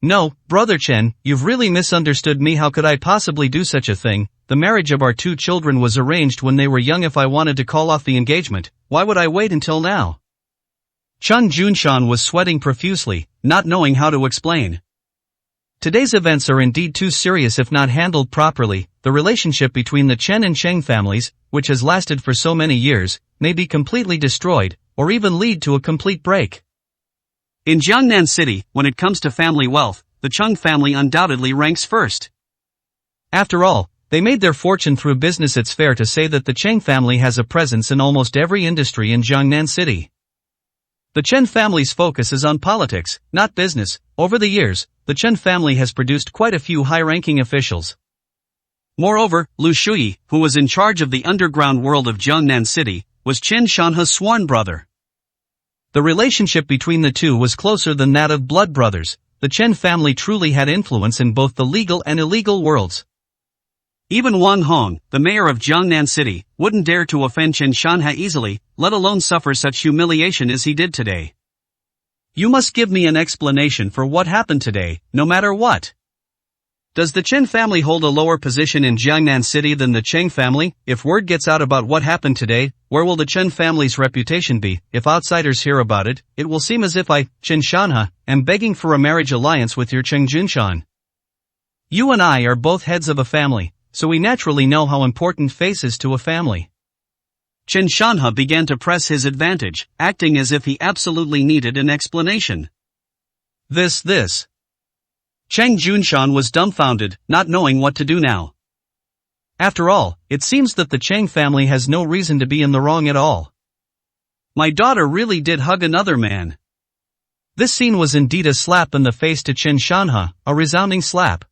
No, Brother Chen, you've really misunderstood me. How could I possibly do such a thing? The marriage of our 2 children was arranged when they were young. If I wanted to call off the engagement, why would I wait until now? Chung Junshan was sweating profusely, not knowing how to explain. Today's events are indeed too serious if not handled properly. The relationship between the Chen and Cheng families, which has lasted for so many years, may be completely destroyed, or even lead to a complete break. In Jiangnan City, when it comes to family wealth, the Chung family undoubtedly ranks first. After all, they made their fortune through business. It's fair to say that the Cheng family has a presence in almost every industry in Jiangnan City. The Chen family's focus is on politics, not business. Over the years, the Chen family has produced quite a few high-ranking officials. Moreover, Lu Shuyi, who was in charge of the underground world of Jiangnan City, was Chen Shanha's sworn brother. The relationship between the two was closer than that of blood brothers. The Chen family truly had influence in both the legal and illegal worlds. Even Wang Hong, the mayor of Jiangnan City, wouldn't dare to offend Chen Shanha easily, let alone suffer such humiliation as he did today. You must give me an explanation for what happened today, no matter what. Does the Chen family hold a lower position in Jiangnan City than the Cheng family? If word gets out about what happened today, where will the Chen family's reputation be? If outsiders hear about it, it will seem as if I, Chen Shanha, am begging for a marriage alliance with your Cheng Junshan. You and I are both heads of a family, so we naturally know how important face is to a family. Chen Shanha began to press his advantage, acting as if he absolutely needed an explanation. This. Cheng Junshan was dumbfounded, not knowing what to do now. After all, it seems that the Cheng family has no reason to be in the wrong at all. My daughter really did hug another man. This scene was indeed a slap in the face to Chen Shanha, a resounding slap.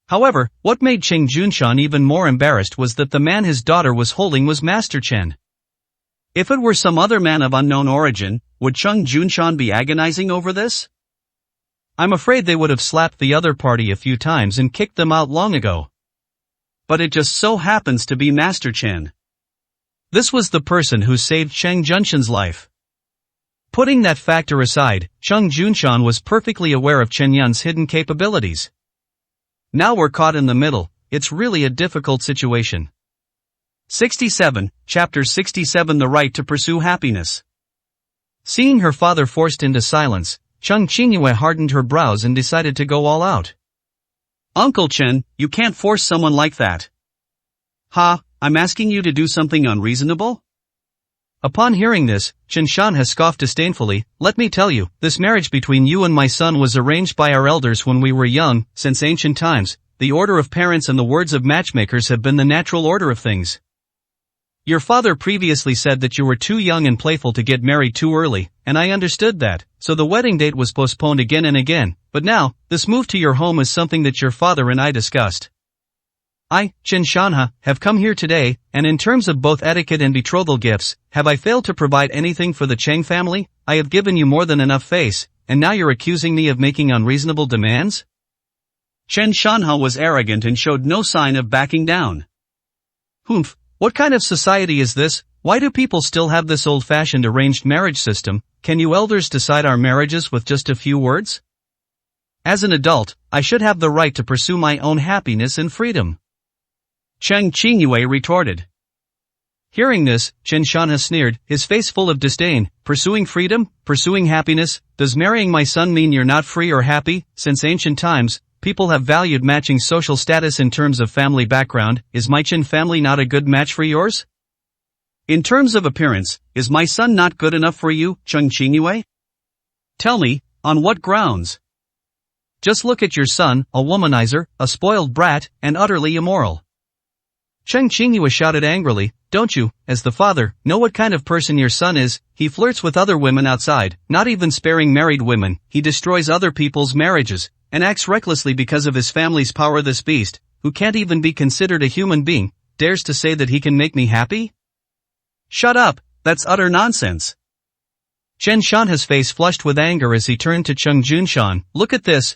However, what made Cheng Junshan even more embarrassed was that the man his daughter was holding was Master Chen. If it were some other man of unknown origin, would Cheng Junshan be agonizing over this? I'm afraid they would have slapped the other party a few times and kicked them out long ago. But it just so happens to be Master Chen. This was the person who saved Cheng Junshan's life. Putting that factor aside, Cheng Junshan was perfectly aware of Chen Yun's hidden capabilities. Now we're caught in the middle. It's really a difficult situation. 67, Chapter 67 The Right to Pursue Happiness. Seeing her father forced into silence, Cheng Qingyue hardened her brows and decided to go all out. Uncle Chen, you can't force someone like that. Ha, I'm asking you to do something unreasonable? Upon hearing this, Chen Shanha scoffed disdainfully. Let me tell you, this marriage between you and my son was arranged by our elders when we were young. Since ancient times, the order of parents and the words of matchmakers have been the natural order of things. Your father previously said that you were too young and playful to get married too early, and I understood that, so the wedding date was postponed again and again, but now, this move to your home is something that your father and I discussed. I, Chen Shanha, have come here today, and in terms of both etiquette and betrothal gifts, have I failed to provide anything for the Cheng family? I have given you more than enough face, and now you're accusing me of making unreasonable demands? Chen Shanha was arrogant and showed no sign of backing down. Humph. What kind of society is this? Why do people still have this old-fashioned arranged marriage system? Can you elders decide our marriages with just a few words? As an adult, I should have the right to pursue my own happiness and freedom. Cheng Qingyue retorted. Hearing this, Chen Shanha sneered, his face full of disdain. Pursuing freedom? Pursuing happiness? Does marrying my son mean you're not free or happy? Since ancient times, people have valued matching social status in terms of family background. Is my Chen family not a good match for yours? In terms of appearance, is my son not good enough for you, Cheng Qingyue? Tell me, on what grounds? Just look at your son, a womanizer, a spoiled brat, and utterly immoral. Cheng Qingyue shouted angrily, don't you, as the father, know what kind of person your son is? He flirts with other women outside, not even sparing married women. He destroys other people's marriages, and acts recklessly because of his family's power. This beast, who can't even be considered a human being, dares to say that he can make me happy? Shut up, That's utter nonsense. Chen Shanha's face flushed with anger as he turned to Chung Junshan. Look at this,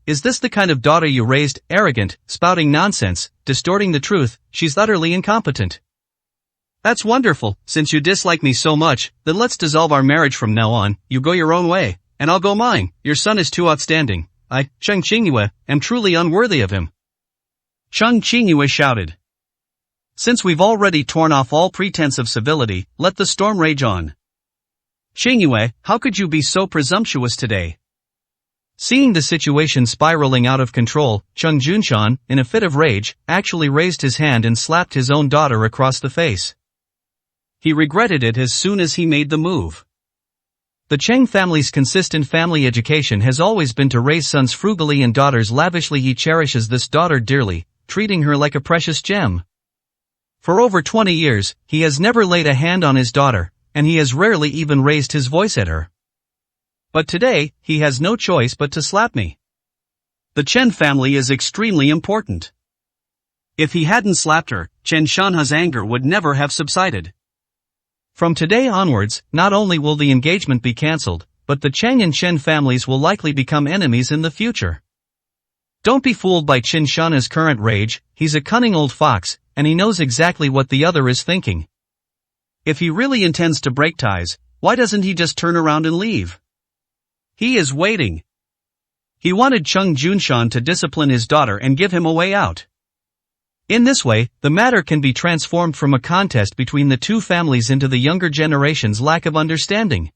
is this the kind of daughter you raised? Arrogant, spouting nonsense, distorting the truth, she's utterly incompetent. That's wonderful, since you dislike me so much, then let's dissolve our marriage from now on, you go your own way, and I'll go mine, your son is too outstanding. I, Cheng Qingyue, am truly unworthy of him. Cheng Qingyue shouted. Since we've already torn off all pretense of civility, let the storm rage on. Qingyue, how could you be so presumptuous today? Seeing the situation spiraling out of control, Chung Junshan, in a fit of rage, actually raised his hand and slapped his own daughter across the face. He regretted it as soon as he made the move. The Cheng family's consistent family education has always been to raise sons frugally and daughters lavishly. He cherishes this daughter dearly, treating her like a precious gem. For over 20 years, he has never laid a hand on his daughter, and he has rarely even raised his voice at her. But today, he has no choice but to slap me. The Chen family is extremely important. If he hadn't slapped her, Chen Shanha's anger would never have subsided. From today onwards, not only will the engagement be cancelled, but the Cheng and Chen families will likely become enemies in the future. Don't be fooled by Chen Shanha's current rage, he's a cunning old fox, and he knows exactly what the other is thinking. If he really intends to break ties, why doesn't he just turn around and leave? He is waiting. He wanted Chung Junshan to discipline his daughter and give him a way out. In this way, the matter can be transformed from a contest between the two families into the younger generation's lack of understanding.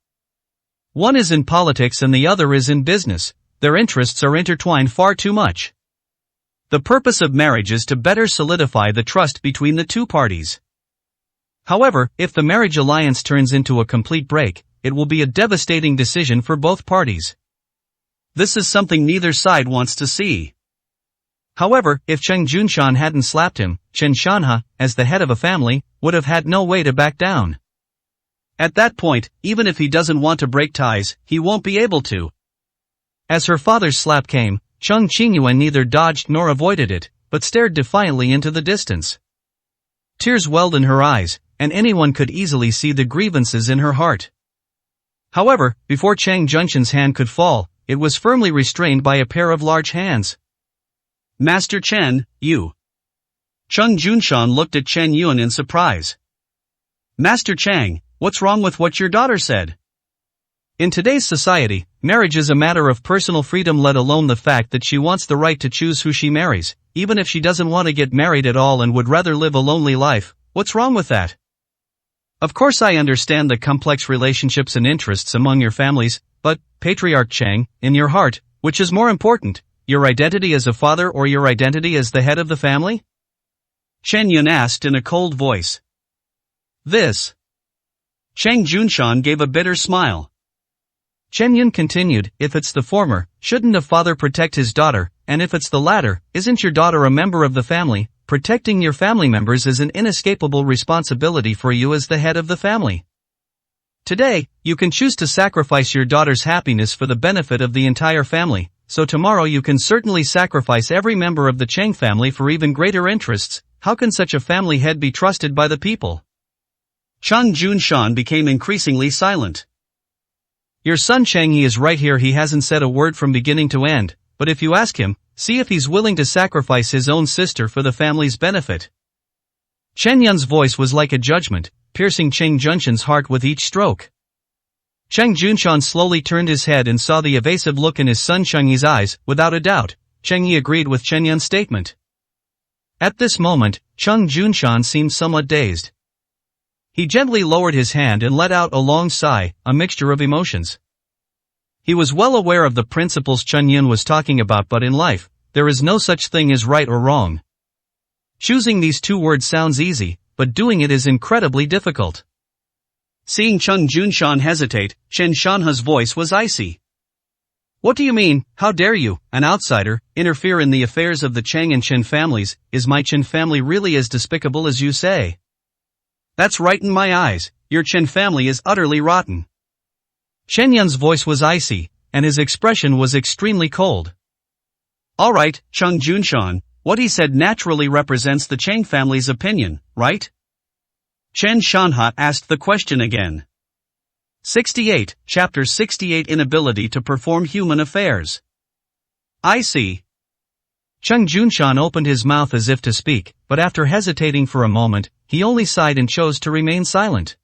One is in politics and the other is in business. Their interests are intertwined far too much. The purpose of marriage is to better solidify the trust between the two parties. However, if the marriage alliance turns into a complete break, it will be a devastating decision for both parties. This is something neither side wants to see. However, if Cheng Junshan hadn't slapped him, Chen Shanha, as the head of a family, would have had no way to back down. At that point, even if he doesn't want to break ties, he won't be able to. As her father's slap came, Chung Qingyue neither dodged nor avoided it, but stared defiantly into the distance. Tears welled in her eyes, and anyone could easily see the grievances in her heart. However, before Cheng Junshan's hand could fall, it was firmly restrained by a pair of large hands. Master Chen, you. Chung Junshan looked at Chen Yun in surprise. Master Chang, what's wrong with what your daughter said? In today's society, marriage is a matter of personal freedom, let alone the fact that she wants the right to choose who she marries, even if she doesn't want to get married at all and would rather live a lonely life. What's wrong with that? Of course I understand the complex relationships and interests among your families, but, Patriarch Chang, in your heart, which is more important? Your identity as a father or your identity as the head of the family? Chen Yun asked in a cold voice. This. Cheng Junshan gave a bitter smile. Chen Yun continued, if it's the former, shouldn't a father protect his daughter, and if it's the latter, isn't your daughter a member of the family? Protecting your family members is an inescapable responsibility for you as the head of the family. Today, you can choose to sacrifice your daughter's happiness for the benefit of the entire family. So tomorrow you can certainly sacrifice every member of the Cheng family for even greater interests. How can such a family head be trusted by the people? Chung Junshan became increasingly silent. Your son Cheng, he is right here, he hasn't said a word from beginning to end, but if you ask him, see if he's willing to sacrifice his own sister for the family's benefit. Chen Yun's voice was like a judgment, piercing Cheng Junshan's heart with each stroke. Cheng Junshan slowly turned his head and saw the evasive look in his son Cheng Yi's eyes. Without a doubt, Cheng Yi agreed with Chen Yun's statement. At this moment, Cheng Junshan seemed somewhat dazed. He gently lowered his hand and let out a long sigh, a mixture of emotions. He was well aware of the principles Chen Yun was talking about, but in life, there is no such thing as right or wrong. Choosing these two words sounds easy, but doing it is incredibly difficult. Seeing Chung Junshan hesitate, Chen Shanha's voice was icy. What do you mean? How dare you, an outsider, interfere in the affairs of the Cheng and Chen families? Is my Chen family really as despicable as you say? That's right in my eyes, your Chen family is utterly rotten. Chen Yun's voice was icy, and his expression was extremely cold. Alright, Chung Junshan, what he said naturally represents the Cheng family's opinion, right? Chen Shanha asked the question again. 68, Chapter 68 Inability to perform human affairs. I see. Cheng Junshan opened his mouth as if to speak, but after hesitating for a moment, he only sighed and chose to remain silent.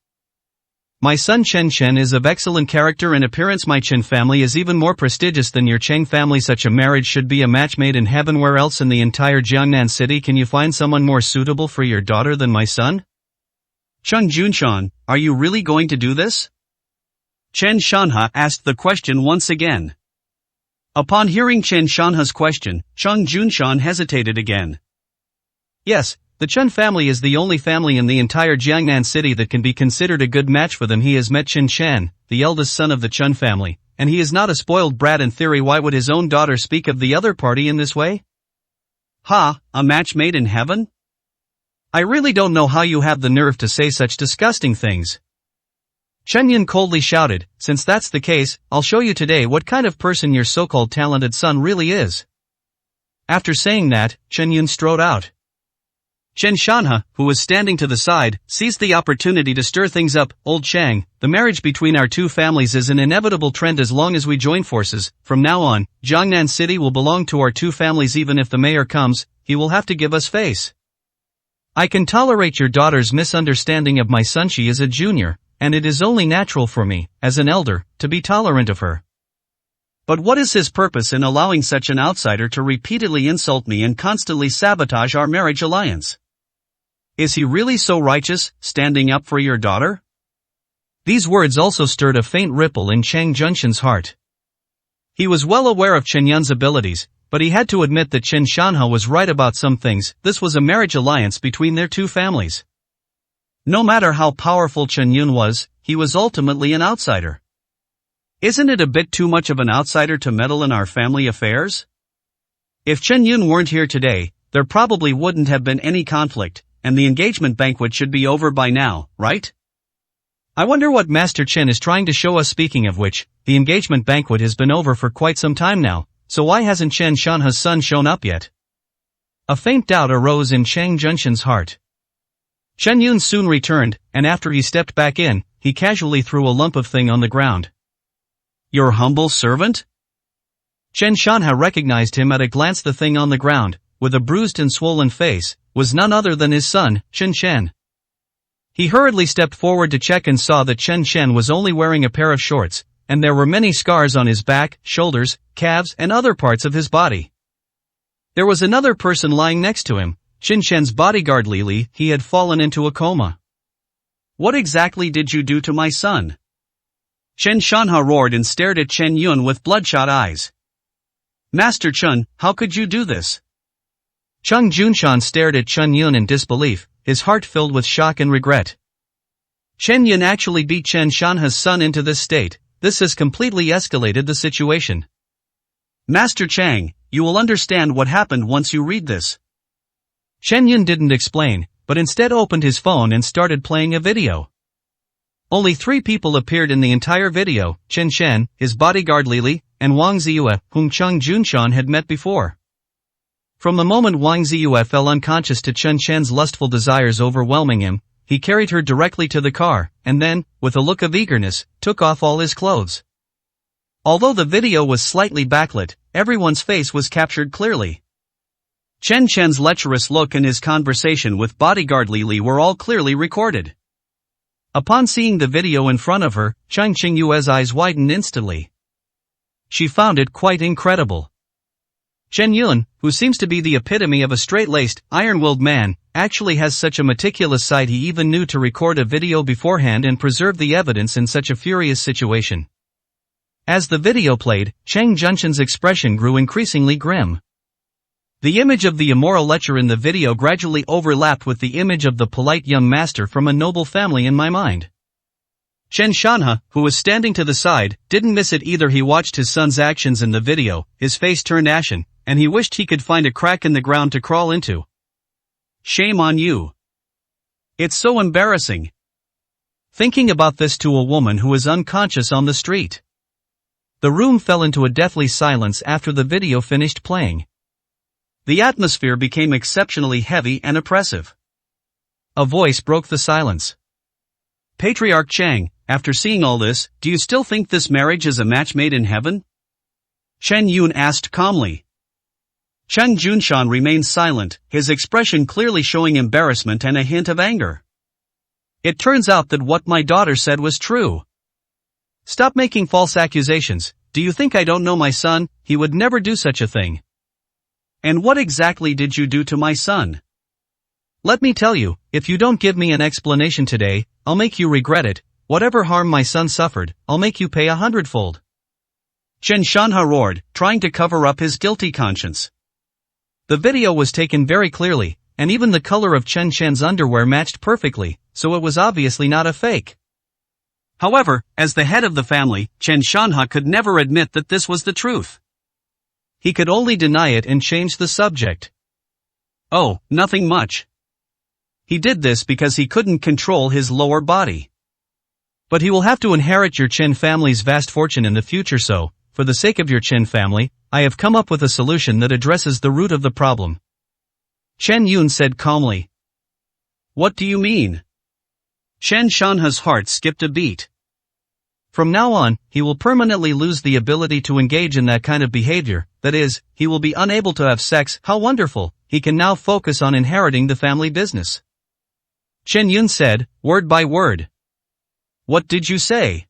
My son Chen Chen is of excellent character and appearance. My Chen family is even more prestigious than your Cheng family. Such a marriage should be a match made in heaven. Where else in the entire Jiangnan city can you find someone more suitable for your daughter than my son? Cheng Junshan, are you really going to do this? Chen Shanha asked the question once again. Upon hearing Chen Shanha's question, Cheng Junshan hesitated again. Yes, the Chen family is the only family in the entire Jiangnan city that can be considered a good match for them. He has met Chen Shan, the eldest son of the Chen family, and he is not a spoiled brat in theory. Why would his own daughter speak of the other party in this way? Ha, a match made in heaven? I really don't know how you have the nerve to say such disgusting things. Chen Yun coldly shouted, since that's the case, I'll show you today what kind of person your so-called talented son really is. After saying that, Chen Yun strode out. Chen Shanha, who was standing to the side, seized the opportunity to stir things up. Old Chang, the marriage between our two families is an inevitable trend as long as we join forces. From now on, Jiangnan City will belong to our two families. Even if the mayor comes, he will have to give us face. I can tolerate your daughter's misunderstanding of my son. She is a junior, and it is only natural for me, as an elder, to be tolerant of her. But what is his purpose in allowing such an outsider to repeatedly insult me and constantly sabotage our marriage alliance? Is he really so righteous, standing up for your daughter? These words also stirred a faint ripple in Cheng Junshan's heart. He was well aware of Chen Yun's abilities, but he had to admit that Chen Shanha was right about some things. This was a marriage alliance between their two families. No matter how powerful Chen Yun was, he was ultimately an outsider. Isn't it a bit too much of an outsider to meddle in our family affairs? If Chen Yun weren't here today, there probably wouldn't have been any conflict, and the engagement banquet should be over by now, right? I wonder what Master Chen is trying to show us. Speaking of which, the engagement banquet has been over for quite some time now, so why hasn't Chen Shanha's son shown up yet? A faint doubt arose in Cheng Junshan's heart. Chen Yun soon returned, and after he stepped back in, he casually threw a lump of thing on the ground. Your humble servant? Chen Shanha recognized him at a glance. The thing on the ground, with a bruised and swollen face, was none other than his son, Chen Shen. He hurriedly stepped forward to check and saw that Chen Shen was only wearing a pair of shorts, and there were many scars on his back, shoulders, calves and other parts of his body. There was another person lying next to him, Chen Shen's bodyguard Li Li. He had fallen into a coma. What exactly did you do to my son? Chen Shanha roared and stared at Chen Yun with bloodshot eyes. Master Chen, how could you do this? Cheng Junshan stared at Chen Yun in disbelief, his heart filled with shock and regret. Chen Yun actually beat Chen Shanha's son into this state. This has completely escalated the situation. Master Chang, you will understand what happened once you read this. Chen Yun didn't explain, but instead opened his phone and started playing a video. Only 3 people appeared in the entire video: Chen Shen, his bodyguard Li Li, and Wang Ziyue, whom Cheng Junshan had met before. From the moment Wang Ziyue fell unconscious to Chen Shen's lustful desires overwhelming him, he carried her directly to the car, and then, with a look of eagerness, took off all his clothes. Although the video was slightly backlit, everyone's face was captured clearly. Chen Shen's lecherous look and his conversation with bodyguard Li Li were all clearly recorded. Upon seeing the video in front of her, Cheng Qingyue's eyes widened instantly. She found it quite incredible. Chen Yun, who seems to be the epitome of a straight-laced, iron-willed man, actually has such a meticulous side. He even knew to record a video beforehand and preserve the evidence in such a furious situation. As the video played, Cheng Junshan's expression grew increasingly grim. The image of the immoral lecher in the video gradually overlapped with the image of the polite young master from a noble family in my mind. Chen Shanha, who was standing to the side, didn't miss it either. He watched his son's actions in the video, his face turned ashen, and he wished he could find a crack in the ground to crawl into. Shame on you. It's so embarrassing. Thinking about this to a woman who is unconscious on the street. The room fell into a deathly silence after the video finished playing. The atmosphere became exceptionally heavy and oppressive. A voice broke the silence. Patriarch Chang, after seeing all this, do you still think this marriage is a match made in heaven? Chen Yun asked calmly. Chang Junshan remained silent, his expression clearly showing embarrassment and a hint of anger. It turns out that what my daughter said was true. Stop making false accusations. Do you think I don't know my son? He would never do such a thing. And what exactly did you do to my son? Let me tell you, if you don't give me an explanation today, I'll make you regret it. Whatever harm my son suffered, I'll make you pay 100-fold. Chen Shanha roared, trying to cover up his guilty conscience. The video was taken very clearly, and even the color of Chen Shan's underwear matched perfectly, so it was obviously not a fake. However, as the head of the family, Chen Shanha could never admit that this was the truth. He could only deny it and change the subject. Oh, nothing much. He did this because he couldn't control his lower body. But he will have to inherit your Chen family's vast fortune in the future, so, for the sake of your Chen family, I have come up with a solution that addresses the root of the problem. Chen Yun said calmly. What do you mean? Chen Shanha's heart skipped a beat. From now on, he will permanently lose the ability to engage in that kind of behavior, that is, he will be unable to have sex. How wonderful, he can now focus on inheriting the family business. Chen Yun said, word by word. What did you say?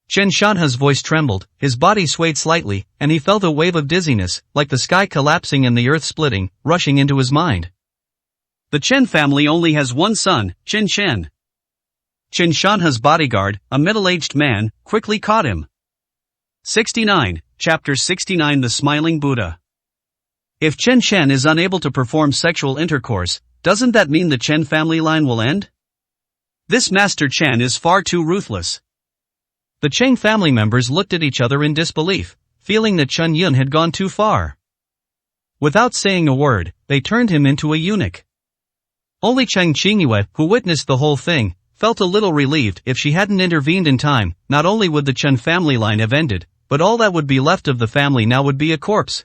Chen Shanha's voice trembled, his body swayed slightly, and he felt a wave of dizziness, like the sky collapsing and the earth splitting, rushing into his mind. The Chen family only has one son, Chen Shen. Chen Shanha's bodyguard, a middle-aged man, quickly caught him. 69, Chapter 69 The Smiling Buddha. If Chen Shen is unable to perform sexual intercourse, doesn't that mean the Chen family line will end? This Master Chen is far too ruthless. The Cheng family members looked at each other in disbelief, feeling that Chen Yun had gone too far. Without saying a word, they turned him into a eunuch. Only Cheng Qingyue, who witnessed the whole thing, felt a little relieved. If she hadn't intervened in time, not only would the Chen family line have ended, but all that would be left of the family now would be a corpse.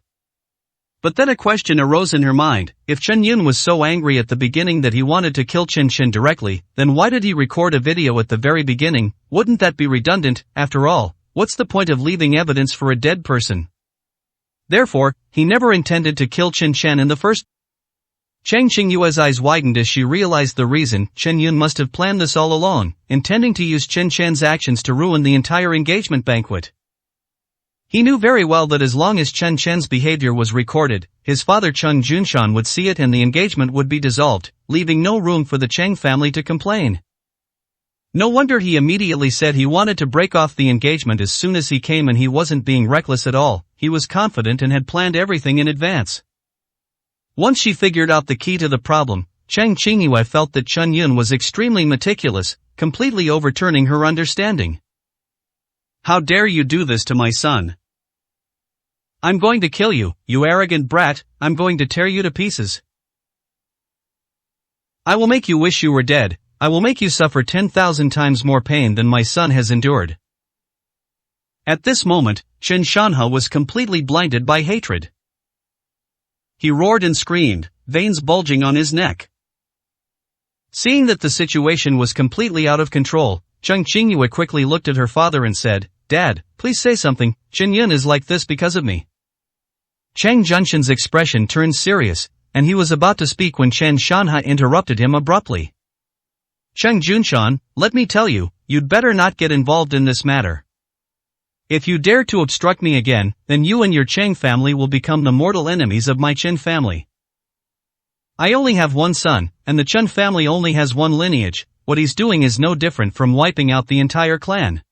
But then a question arose in her mind. If Chen Yun was so angry at the beginning that he wanted to kill Chen Shen directly, then why did he record a video at the very beginning? Wouldn't that be redundant? After all, what's the point of leaving evidence for a dead person? Therefore, he never intended to kill Chen Shen in the first. Cheng Qingyue's eyes widened as she realized the reason. Chen Yun must have planned this all along, intending to use Chen Shen's actions to ruin the entire engagement banquet. He knew very well that as long as Chen Shen's behavior was recorded, his father Cheng Junshan would see it and the engagement would be dissolved, leaving no room for the Cheng family to complain. No wonder he immediately said he wanted to break off the engagement as soon as he came, and he wasn't being reckless at all. He was confident and had planned everything in advance. Once she figured out the key to the problem, Cheng Qingyue felt that Chen Yun was extremely meticulous, completely overturning her understanding. How dare you do this to my son? I'm going to kill you, you arrogant brat. I'm going to tear you to pieces. I will make you wish you were dead. I will make you suffer 10,000 times more pain than my son has endured. At this moment, Chen Shanha was completely blinded by hatred. He roared and screamed, veins bulging on his neck. Seeing that the situation was completely out of control, Cheng Qingyue quickly looked at her father and said, Dad, please say something. Chen Yun is like this because of me. Cheng Junshan's expression turned serious, and he was about to speak when Chen Shanha interrupted him abruptly. Cheng Junshan, let me tell you, you'd better not get involved in this matter. If you dare to obstruct me again, then you and your Cheng family will become the mortal enemies of my Chen family. I only have one son, and the Chen family only has one lineage. What he's doing is no different from wiping out the entire clan.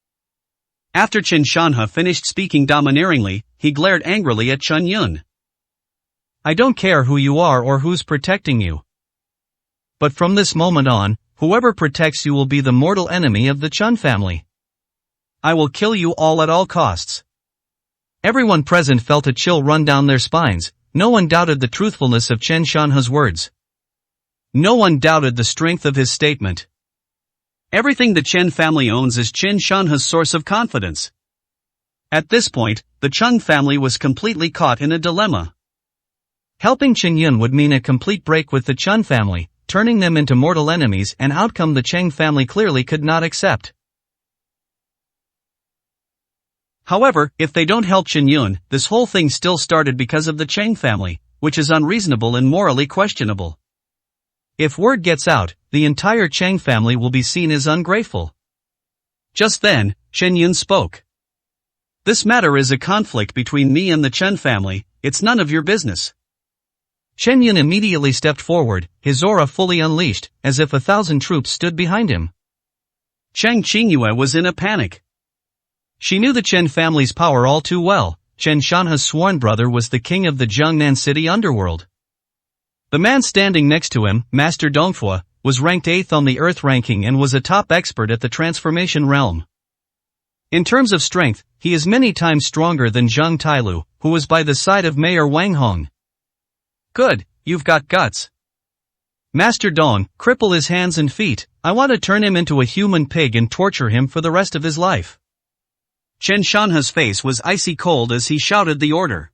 After Chen Shanha finished speaking domineeringly, he glared angrily at Chen Yun. I don't care who you are or who's protecting you. But from this moment on, whoever protects you will be the mortal enemy of the Chen family. I will kill you all at all costs. Everyone present felt a chill run down their spines. No one doubted the truthfulness of Chen Shanha's words. No one doubted the strength of his statement. Everything the Chen family owns is Chen Shanha's source of confidence. At this point, the Chen family was completely caught in a dilemma. Helping Chen Yun would mean a complete break with the Chen family, turning them into mortal enemies, an outcome the Cheng family clearly could not accept. However, if they don't help Chen Yun, this whole thing still started because of the Cheng family, which is unreasonable and morally questionable. If word gets out, the entire Cheng family will be seen as ungrateful. Just then, Chen Yun spoke. This matter is a conflict between me and the Chen family, it's none of your business. Chen Yun immediately stepped forward, his aura fully unleashed, as if 1,000 troops stood behind him. Cheng Qingyue was in a panic. She knew the Chen family's power all too well. Chen Shanha's sworn brother was the king of the Jiangnan city underworld. The man standing next to him, Master Dongfua, was ranked 8th on the Earth ranking and was a top expert at the transformation realm. In terms of strength, he is many times stronger than Zheng Tailu, who was by the side of Mayor Wang Hong. Good, you've got guts. Master Dong, cripple his hands and feet, I want to turn him into a human pig and torture him for the rest of his life. Chen Shanha's face was icy cold as he shouted the order.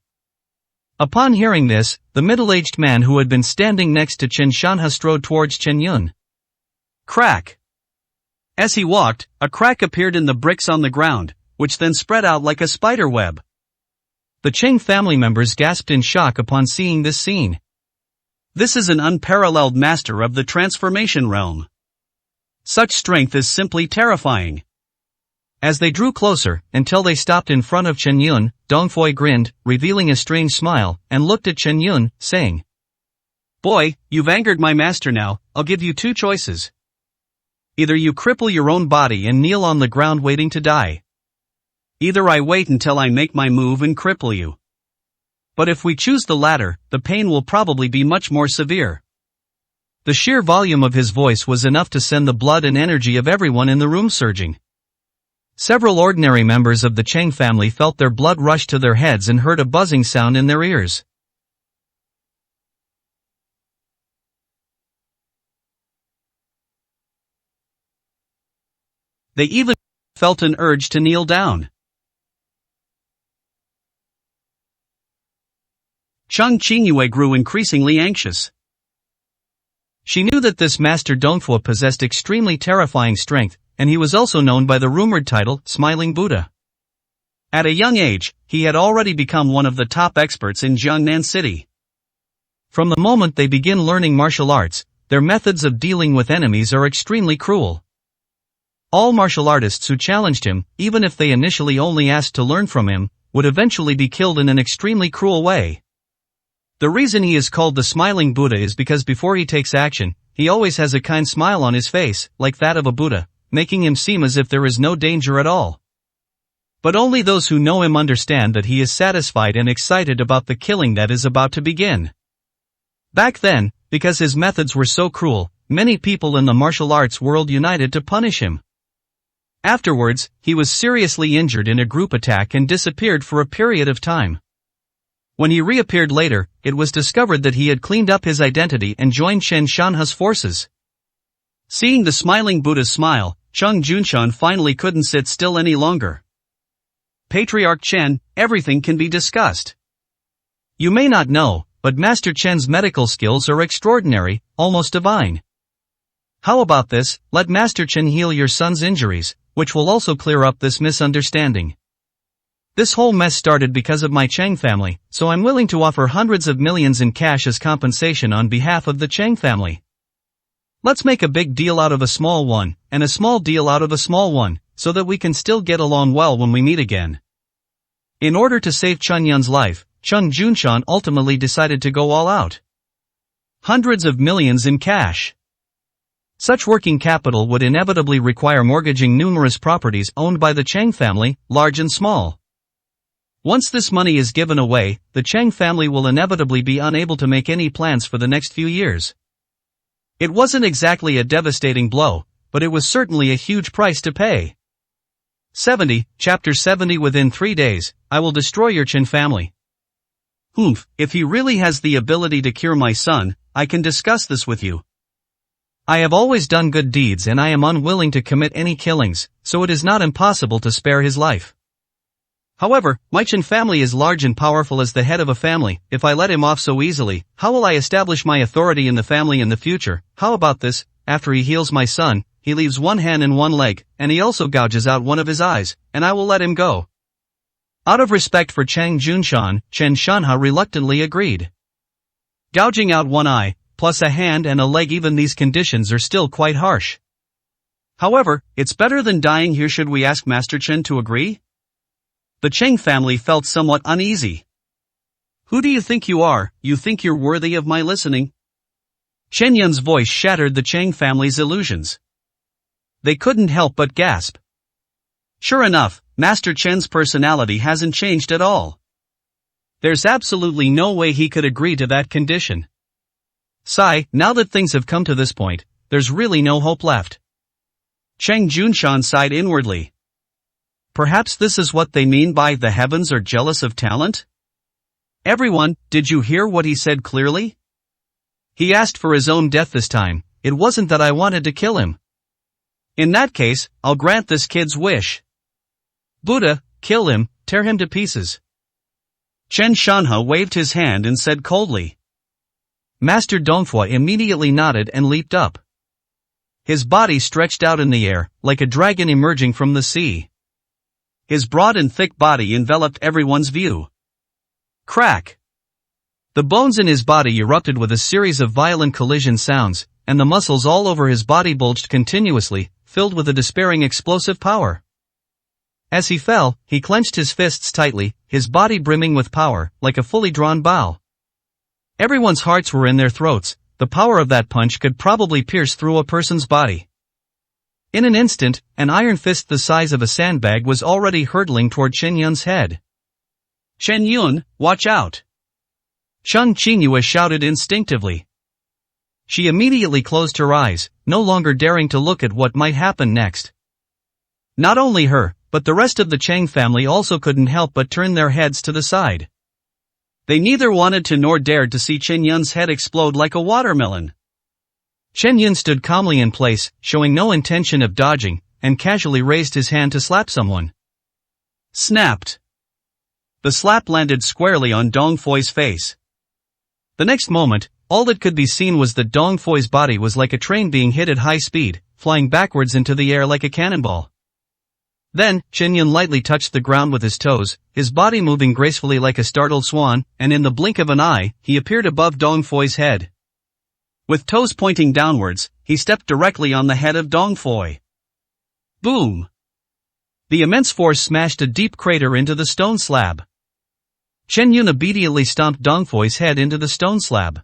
Upon hearing this, the middle-aged man who had been standing next to Chen Shanha strode towards Chen Yun. Crack! As he walked, a crack appeared in the bricks on the ground, which then spread out like a spider web. The Cheng family members gasped in shock upon seeing this scene. This is an unparalleled master of the transformation realm. Such strength is simply terrifying. As they drew closer, until they stopped in front of Chen Yun, Dongfui grinned, revealing a strange smile, and looked at Chen Yun, saying, Boy, you've angered my master now, I'll give you two choices. Either you cripple your own body and kneel on the ground waiting to die. Either I wait until I make my move and cripple you. But if we choose the latter, the pain will probably be much more severe. The sheer volume of his voice was enough to send the blood and energy of everyone in the room surging. Several ordinary members of the Cheng family felt their blood rush to their heads and heard a buzzing sound in their ears. They even felt an urge to kneel down. Cheng Qingyue grew increasingly anxious. She knew that this Master Dongfua possessed extremely terrifying strength, and he was also known by the rumored title, Smiling Buddha. At a young age, he had already become one of the top experts in Jiangnan City. From the moment they begin learning martial arts, their methods of dealing with enemies are extremely cruel. All martial artists who challenged him, even if they initially only asked to learn from him, would eventually be killed in an extremely cruel way. The reason he is called the Smiling Buddha is because before he takes action, he always has a kind smile on his face, like that of a Buddha, making him seem as if there is no danger at all. But only those who know him understand that he is satisfied and excited about the killing that is about to begin. Back then, because his methods were so cruel, many people in the martial arts world united to punish him. Afterwards, he was seriously injured in a group attack and disappeared for a period of time. When he reappeared later, it was discovered that he had cleaned up his identity and joined Chen Shanha's forces. Seeing the Smiling Buddha's smile, Cheng Junshan finally couldn't sit still any longer. Patriarch Chen, everything can be discussed. You may not know, but Master Chen's medical skills are extraordinary, almost divine. How about this, let Master Chen heal your son's injuries, which will also clear up this misunderstanding. This whole mess started because of my Cheng family, so I'm willing to offer hundreds of millions in cash as compensation on behalf of the Cheng family. Let's make a big deal out of a small one, and a small deal out of a small one, so that we can still get along well when we meet again. In order to save Chen Yun's life, Cheng Junshan ultimately decided to go all out. Hundreds of millions in cash. Such working capital would inevitably require mortgaging numerous properties owned by the Cheng family, large and small. Once this money is given away, the Cheng family will inevitably be unable to make any plans for the next few years. It wasn't exactly a devastating blow, but it was certainly a huge price to pay. 70, Chapter 70. Within 3 days, I will destroy your Chen family. If he really has the ability to cure my son, I can discuss this with you. I have always done good deeds and I am unwilling to commit any killings, so it is not impossible to spare his life. However, my Chen family is large and powerful as the head of a family. If I let him off so easily, how will I establish my authority in the family in the future? How about this? After he heals my son, he leaves one hand and one leg, and he also gouges out one of his eyes, and I will let him go." Out of respect for Chang Junshan, Chen Shanha reluctantly agreed. Gouging out one eye, plus a hand and a leg, even these conditions are still quite harsh. However, it's better than dying here. Should we ask Master Chen to agree? The Cheng family felt somewhat uneasy. "Who do you think you are? You think you're worthy of my listening?" Chen Yun's voice shattered the Cheng family's illusions. They couldn't help but gasp. Sure enough, Master Chen's personality hasn't changed at all. There's absolutely no way he could agree to that condition. Sigh, now that things have come to this point, there's really no hope left. Cheng Junshan sighed inwardly. Perhaps this is what they mean by the heavens are jealous of talent? Everyone, did you hear what he said clearly? He asked for his own death this time. It wasn't that I wanted to kill him. In that case, I'll grant this kid's wish. Buddha, kill him, tear him to pieces. Chen Shanha waved his hand and said coldly. Master Dongfua immediately nodded and leaped up. His body stretched out in the air, like a dragon emerging from the sea. His broad and thick body enveloped everyone's view. Crack! The bones in his body erupted with a series of violent collision sounds, and the muscles all over his body bulged continuously, filled with a despairing explosive power. As he fell, he clenched his fists tightly, his body brimming with power, like a fully drawn bow. Everyone's hearts were in their throats. The power of that punch could probably pierce through a person's body. In an instant, an iron fist the size of a sandbag was already hurtling toward Chen Yun's head. Chen Yun, watch out! Shang Qingyue shouted instinctively. She immediately closed her eyes, no longer daring to look at what might happen next. Not only her, but the rest of the Cheng family also couldn't help but turn their heads to the side. They neither wanted to nor dared to see Chen Yun's head explode like a watermelon. Chen Yun stood calmly in place, showing no intention of dodging, and casually raised his hand to slap someone. Snapped. The slap landed squarely on Dong Foi's face. The next moment, all that could be seen was that Dong Foi's body was like a train being hit at high speed, flying backwards into the air like a cannonball. Then, Chen Yun lightly touched the ground with his toes, his body moving gracefully like a startled swan, and in the blink of an eye, he appeared above Dong Foi's head. With toes pointing downwards, he stepped directly on the head of Dong Foi. Boom! The immense force smashed a deep crater into the stone slab. Chen Yun immediately stomped Dong Foi's head into the stone slab.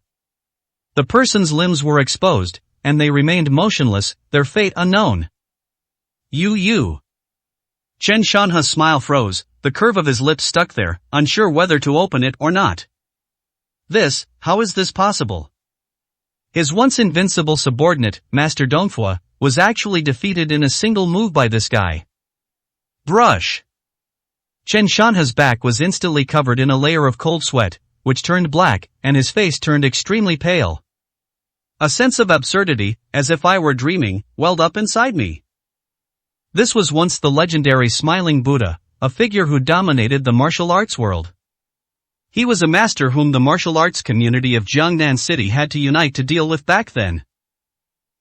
The person's limbs were exposed, and they remained motionless, their fate unknown. You. Chen Shanha's smile froze, the curve of his lips stuck there, unsure whether to open it or not. How is this possible? His once invincible subordinate, Master Dongfua, was actually defeated in a single move by this guy. Brush! Chen Shanha's back was instantly covered in a layer of cold sweat, which turned black, and his face turned extremely pale. A sense of absurdity, as if I were dreaming, welled up inside me. This was once the legendary Smiling Buddha, a figure who dominated the martial arts world. He was a master whom the martial arts community of Jiangnan City had to unite to deal with back then.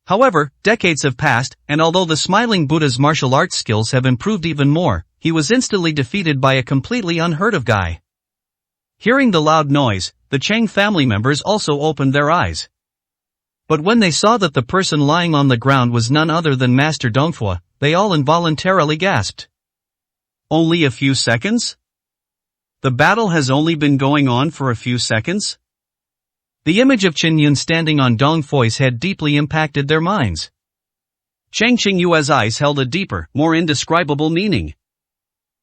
However, decades have passed, and although the Smiling Buddha's martial arts skills have improved even more, he was instantly defeated by a completely unheard of guy. Hearing the loud noise, the Cheng family members also opened their eyes. But when they saw that the person lying on the ground was none other than Master Dongfua, they all involuntarily gasped. Only a few seconds? The battle has only been going on for a few seconds? The image of Chen Yun standing on Dong Foi's head deeply impacted their minds. Cheng Qingyue's eyes held a deeper, more indescribable meaning.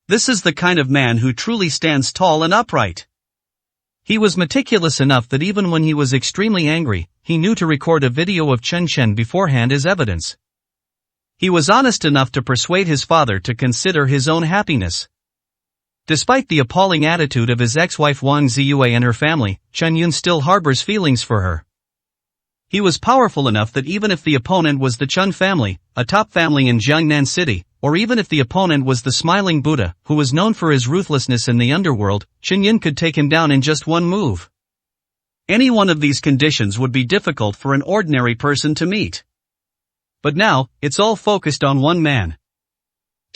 This is the kind of man who truly stands tall and upright. He was meticulous enough that even when he was extremely angry, he knew to record a video of Chen Chen beforehand as evidence. He was honest enough to persuade his father to consider his own happiness. Despite the appalling attitude of his ex-wife Wang Ziyue and her family, Chen Yun still harbors feelings for her. He was powerful enough that even if the opponent was the Chun family, a top family in Jiangnan City, or even if the opponent was the smiling Buddha, who was known for his ruthlessness in the underworld, Chen Yun could take him down in just one move. Any one of these conditions would be difficult for an ordinary person to meet. But now, it's all focused on one man.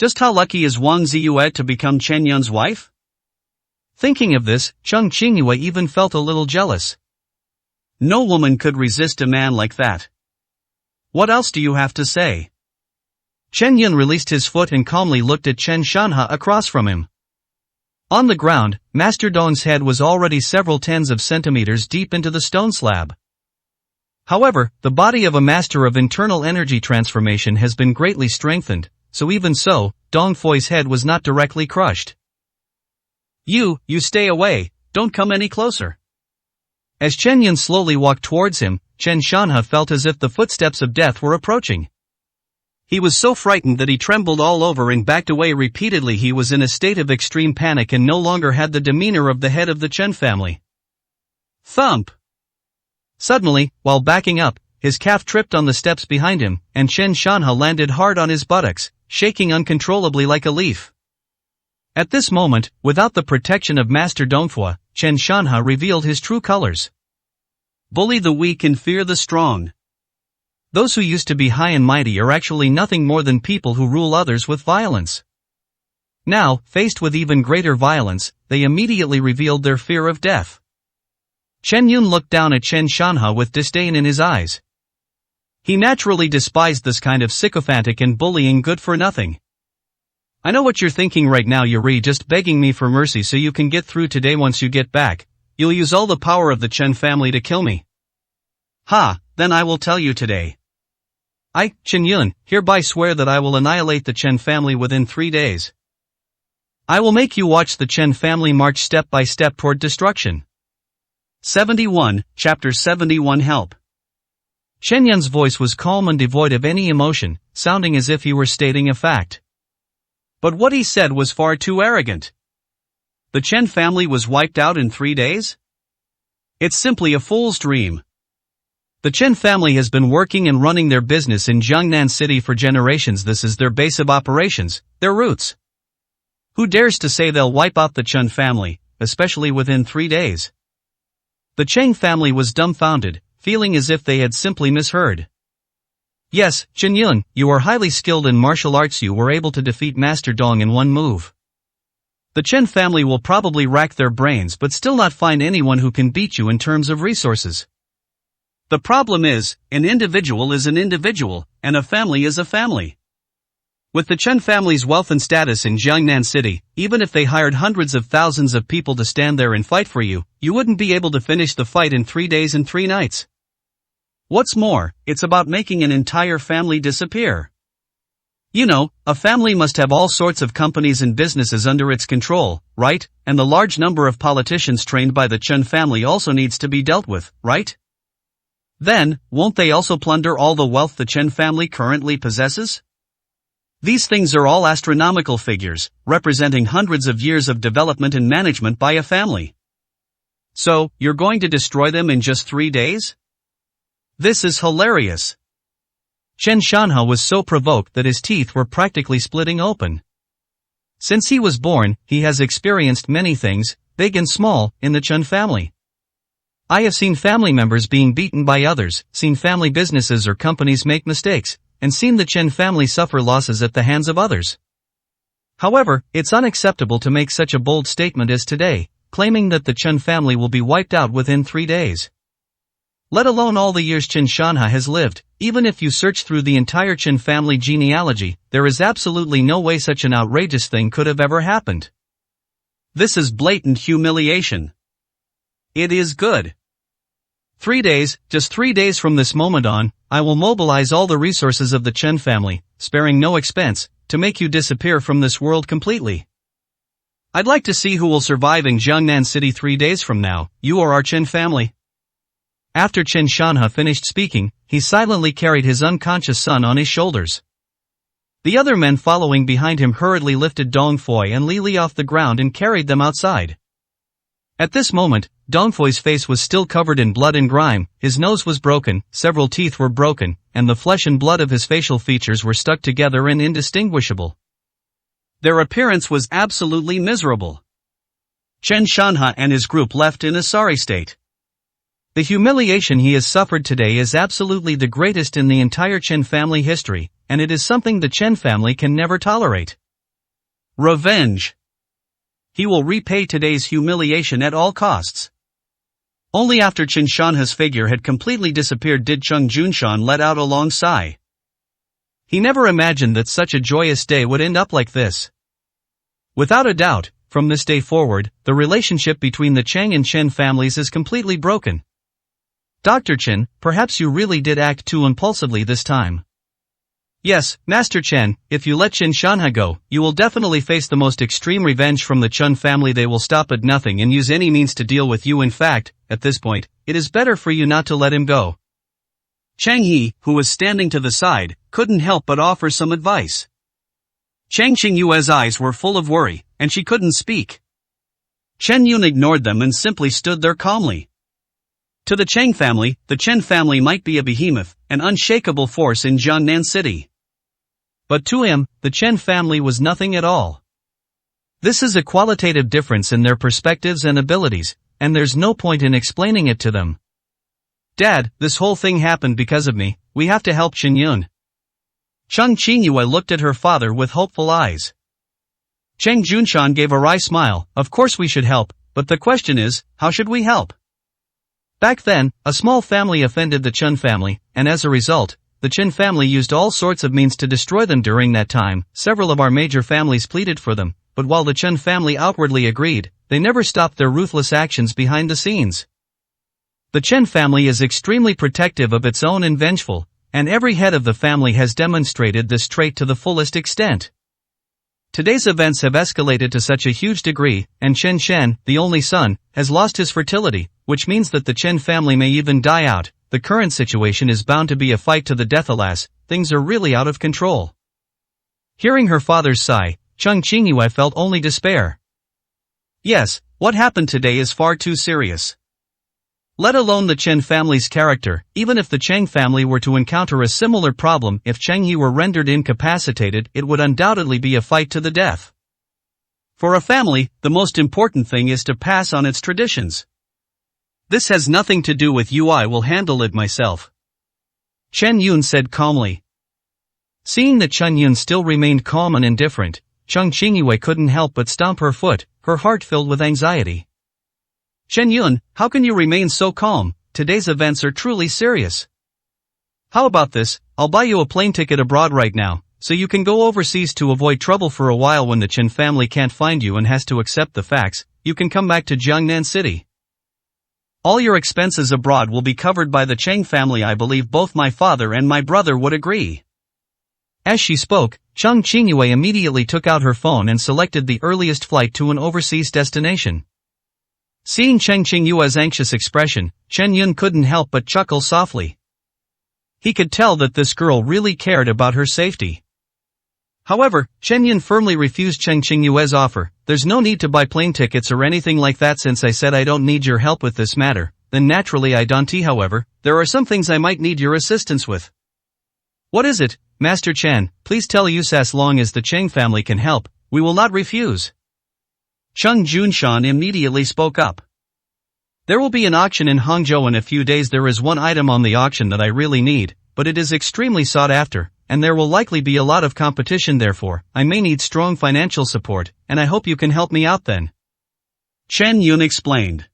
Just how lucky is Wang Ziyue to become Chen Yun's wife? Thinking of this, Cheng Qingyue even felt a little jealous. No woman could resist a man like that. What else do you have to say? Chen Yun released his foot and calmly looked at Chen Shanha across from him. On the ground, Master Dong's head was already several tens of centimeters deep into the stone slab. However, the body of a master of internal energy transformation has been greatly strengthened, so even so, Dong Foi's head was not directly crushed. You stay away, don't come any closer. As Chen Yun slowly walked towards him, Chen Shanha felt as if the footsteps of death were approaching. He was so frightened that he trembled all over and backed away repeatedly. He was in a state of extreme panic and no longer had the demeanor of the head of the Chen family. Thump! Suddenly, while backing up, his calf tripped on the steps behind him, and Chen Shanha landed hard on his buttocks, shaking uncontrollably like a leaf. At this moment, without the protection of Master Dongfua, Chen Shanha revealed his true colors. Bully the weak and fear the strong. Those who used to be high and mighty are actually nothing more than people who rule others with violence. Now, faced with even greater violence, they immediately revealed their fear of death. Chen Yun looked down at Chen Shanha with disdain in his eyes. He naturally despised this kind of sycophantic and bullying good-for-nothing. I know what you're thinking right now, Yuri, just begging me for mercy so you can get through today. Once you get back, you'll use all the power of the Chen family to kill me. Ha, then I will tell you today. I, Chen Yun, hereby swear that I will annihilate the Chen family within 3 days. I will make you watch the Chen family march step by step toward destruction. 71, Chapter 71 Help. Chen Yun's voice was calm and devoid of any emotion, sounding as if he were stating a fact. But what he said was far too arrogant. The Chen family was wiped out in 3 days? It's simply a fool's dream. The Chen family has been working and running their business in Jiangnan City for generations. This is their base of operations, their roots. Who dares to say they'll wipe out the Chen family, especially within 3 days? The Cheng family was dumbfounded, feeling as if they had simply misheard. Yes, Chen Yun, you are highly skilled in martial arts. You were able to defeat Master Dong in one move. The Chen family will probably rack their brains but still not find anyone who can beat you in terms of resources. The problem is, an individual is an individual, and a family is a family. With the Chen family's wealth and status in Jiangnan City, even if they hired hundreds of thousands of people to stand there and fight for you, you wouldn't be able to finish the fight in 3 days and 3 nights. What's more, it's about making an entire family disappear. You know, a family must have all sorts of companies and businesses under its control, right? And the large number of politicians trained by the Chen family also needs to be dealt with, right? Then, won't they also plunder all the wealth the Chen family currently possesses? These things are all astronomical figures, representing hundreds of years of development and management by a family. So, you're going to destroy them in just 3 days? This is hilarious. Chen Shanha was so provoked that his teeth were practically splitting open. Since he was born, he has experienced many things, big and small, in the Chen family. I have seen family members being beaten by others, seen family businesses or companies make mistakes, and seen the Chen family suffer losses at the hands of others. However, it's unacceptable to make such a bold statement as today, claiming that the Chen family will be wiped out within 3 days. Let alone all the years Chen Shanha has lived, even if you search through the entire Chen family genealogy, there is absolutely no way such an outrageous thing could have ever happened. This is blatant humiliation. It is good. 3 days, just 3 days from this moment on, I will mobilize all the resources of the Chen family, sparing no expense, to make you disappear from this world completely. I'd like to see who will survive in Jiangnan City 3 days from now, you or our Chen family. After Chen Shanha finished speaking, he silently carried his unconscious son on his shoulders. The other men following behind him hurriedly lifted Dong Foi and Li Li off the ground and carried them outside. At this moment, Dongfoi's face was still covered in blood and grime, his nose was broken, several teeth were broken, and the flesh and blood of his facial features were stuck together and indistinguishable. Their appearance was absolutely miserable. Chen Shanha and his group left in a sorry state. The humiliation he has suffered today is absolutely the greatest in the entire Chen family history, and it is something the Chen family can never tolerate. Revenge. He will repay today's humiliation at all costs. Only after Chen Shanha's figure had completely disappeared did Cheng Junshan let out a long sigh. He never imagined that such a joyous day would end up like this. Without a doubt, from this day forward, the relationship between the Cheng and Chen families is completely broken. Dr. Chen, perhaps you really did act too impulsively this time. Yes, Master Chen, if you let Chen Shanha go, you will definitely face the most extreme revenge from the Chen family. They will stop at nothing and use any means to deal with you. In fact, at this point, it is better for you not to let him go. Chang He, who was standing to the side, couldn't help but offer some advice. Chang Qingyue's eyes were full of worry, and she couldn't speak. Chen Yun ignored them and simply stood there calmly. To the Cheng family, the Chen family might be a behemoth, an unshakable force in Jiangnan City. But to him, the Chen family was nothing at all. This is a qualitative difference in their perspectives and abilities, and there's no point in explaining it to them. Dad, this whole thing happened because of me, we have to help Chen Yun. Cheng Qingyue looked at her father with hopeful eyes. Cheng Junshan gave a wry smile. Of course we should help, but the question is, how should we help? Back then, a small family offended the Chen family, and as a result, the Chen family used all sorts of means to destroy them. During that time, several of our major families pleaded for them, but while the Chen family outwardly agreed, they never stopped their ruthless actions behind the scenes. The Chen family is extremely protective of its own and vengeful, and every head of the family has demonstrated this trait to the fullest extent. Today's events have escalated to such a huge degree, and Chen Shen, the only son, has lost his fertility, which means that the Chen family may even die out. The current situation is bound to be a fight to the death. Alas, things are really out of control. Hearing her father's sigh, Cheng Qingyue felt only despair. Yes, what happened today is far too serious. Let alone the Chen family's character, even if the Cheng family were to encounter a similar problem, if Cheng He were rendered incapacitated, it would undoubtedly be a fight to the death. For a family, the most important thing is to pass on its traditions. This has nothing to do with you. I will handle it myself. Chen Yun said calmly. Seeing that Chen Yun still remained calm and indifferent, Cheng Qingyue couldn't help but stomp her foot, her heart filled with anxiety. Chen Yun, how can you remain so calm? Today's events are truly serious. How about this, I'll buy you a plane ticket abroad right now, so you can go overseas to avoid trouble for a while. When the Chen family can't find you and has to accept the facts, you can come back to Jiangnan City. All your expenses abroad will be covered by the Cheng family. I believe both my father and my brother would agree. As she spoke, Cheng Qingyue immediately took out her phone and selected the earliest flight to an overseas destination. Seeing Cheng Qingyue's anxious expression, Chen Yun couldn't help but chuckle softly. He could tell that this girl really cared about her safety. However, Chen Yun firmly refused Cheng Qingyue's offer. There's no need to buy plane tickets or anything like that. Since I said I don't need your help with this matter, then naturally I don't. However, there are some things I might need your assistance with. What is it, Master Chen? Please tell us. As long as the Cheng family can help, we will not refuse. Cheng Junshan immediately spoke up. There will be an auction in Hangzhou in a few days. There is one item on the auction that I really need, but it is extremely sought after, and there will likely be a lot of competition. Therefore, I may need strong financial support, and I hope you can help me out then. Chen Yun explained.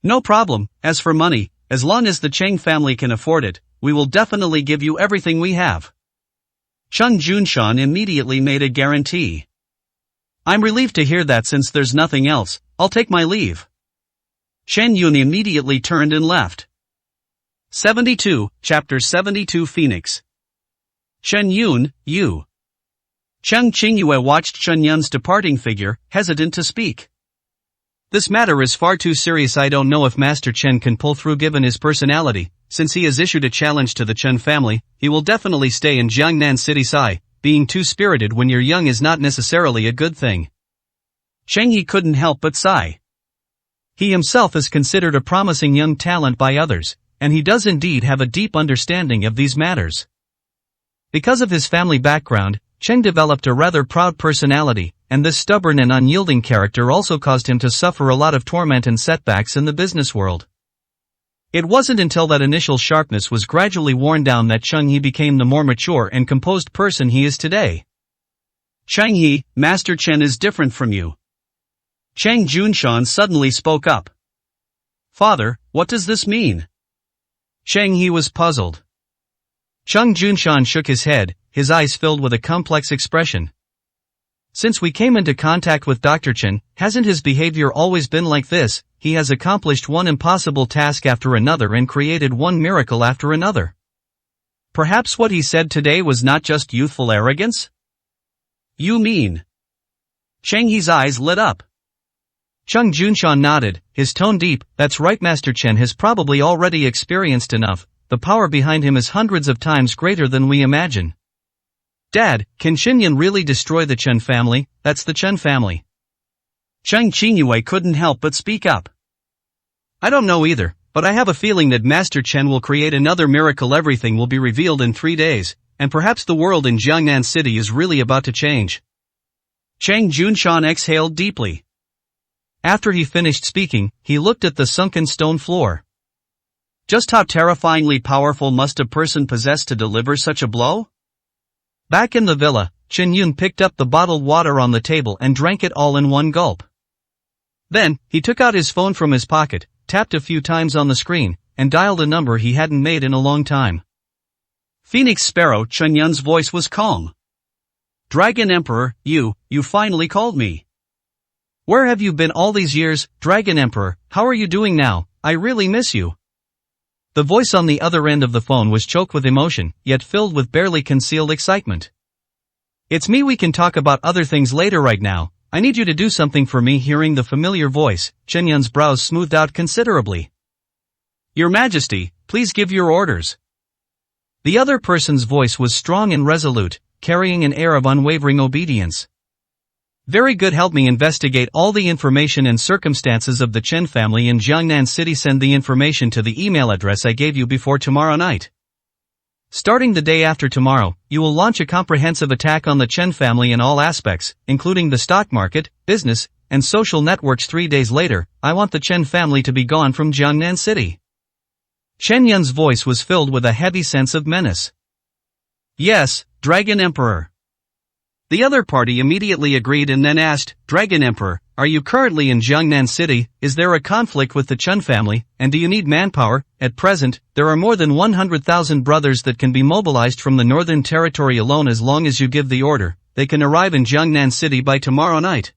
No problem. As for money, as long as the Cheng family can afford it, we will definitely give you everything we have. Cheng Junshan immediately made a guarantee. I'm relieved to hear that. Since there's nothing else, I'll take my leave. Chen Yun immediately turned and left. 72, Chapter 72 Phoenix. Chen Yun, you. Cheng Qingyue watched Chen Yun's departing figure, hesitant to speak. This matter is far too serious. I don't know if Master Chen can pull through given his personality. Since he has issued a challenge to the Chen family, he will definitely stay in Jiangnan City. Being too spirited when you're young is not necessarily a good thing. Cheng He couldn't help but sigh. He himself is considered a promising young talent by others, and he does indeed have a deep understanding of these matters. Because of his family background, Cheng developed a rather proud personality, and this stubborn and unyielding character also caused him to suffer a lot of torment and setbacks in the business world. It wasn't until that initial sharpness was gradually worn down that Cheng He became the more mature and composed person he is today. Cheng He, Master Chen is different from you. Cheng Junshan suddenly spoke up. Father, what does this mean? Cheng He was puzzled. Cheng Junshan shook his head, his eyes filled with a complex expression. Since we came into contact with Dr. Chen, hasn't his behavior always been like this? He has accomplished one impossible task after another and created one miracle after another. Perhaps what he said today was not just youthful arrogance? You mean? Cheng He's eyes lit up. Cheng Junshan nodded, his tone deep. That's right, Master Chen has probably already experienced enough. The power behind him is hundreds of times greater than we imagine. Dad, can Xinyan really destroy the Chen family? That's the Chen family. Cheng Qingyue couldn't help but speak up. I don't know either, but I have a feeling that Master Chen will create another miracle. Everything will be revealed in 3 days, and perhaps the world in Jiangnan City is really about to change. Cheng Junshan exhaled deeply. After he finished speaking, he looked at the sunken stone floor. Just how terrifyingly powerful must a person possess to deliver such a blow? Back in the villa, Chen Yun picked up the bottled water on the table and drank it all in one gulp. Then, he took out his phone from his pocket, tapped a few times on the screen, and dialed a number he hadn't made in a long time. Phoenix Sparrow, Chen Yun's voice was calm. Dragon Emperor, you finally called me. Where have you been all these years, Dragon Emperor? How are you doing now? I really miss you. The voice on the other end of the phone was choked with emotion, yet filled with barely concealed excitement. It's me. We can talk about other things later. Right now, I need you to do something for me. Hearing the familiar voice, Chen Yun's brows smoothed out considerably. Your Majesty, please give your orders. The other person's voice was strong and resolute, carrying an air of unwavering obedience. Very good. Help me investigate all the information and circumstances of the Chen family in Jiangnan City. Send the information to the email address I gave you before tomorrow night. Starting the day after tomorrow, you will launch a comprehensive attack on the Chen family in all aspects, including the stock market, business, and social networks. 3 days later, I want the Chen family to be gone from Jiangnan City. Chen Yun's voice was filled with a heavy sense of menace. Yes, Dragon Emperor. The other party immediately agreed and then asked, Dragon Emperor, are you currently in Jiangnan City? Is there a conflict with the Chen family, and do you need manpower? At present, there are more than 100,000 brothers that can be mobilized from the northern territory alone. As long as you give the order, they can arrive in Jiangnan City by tomorrow night.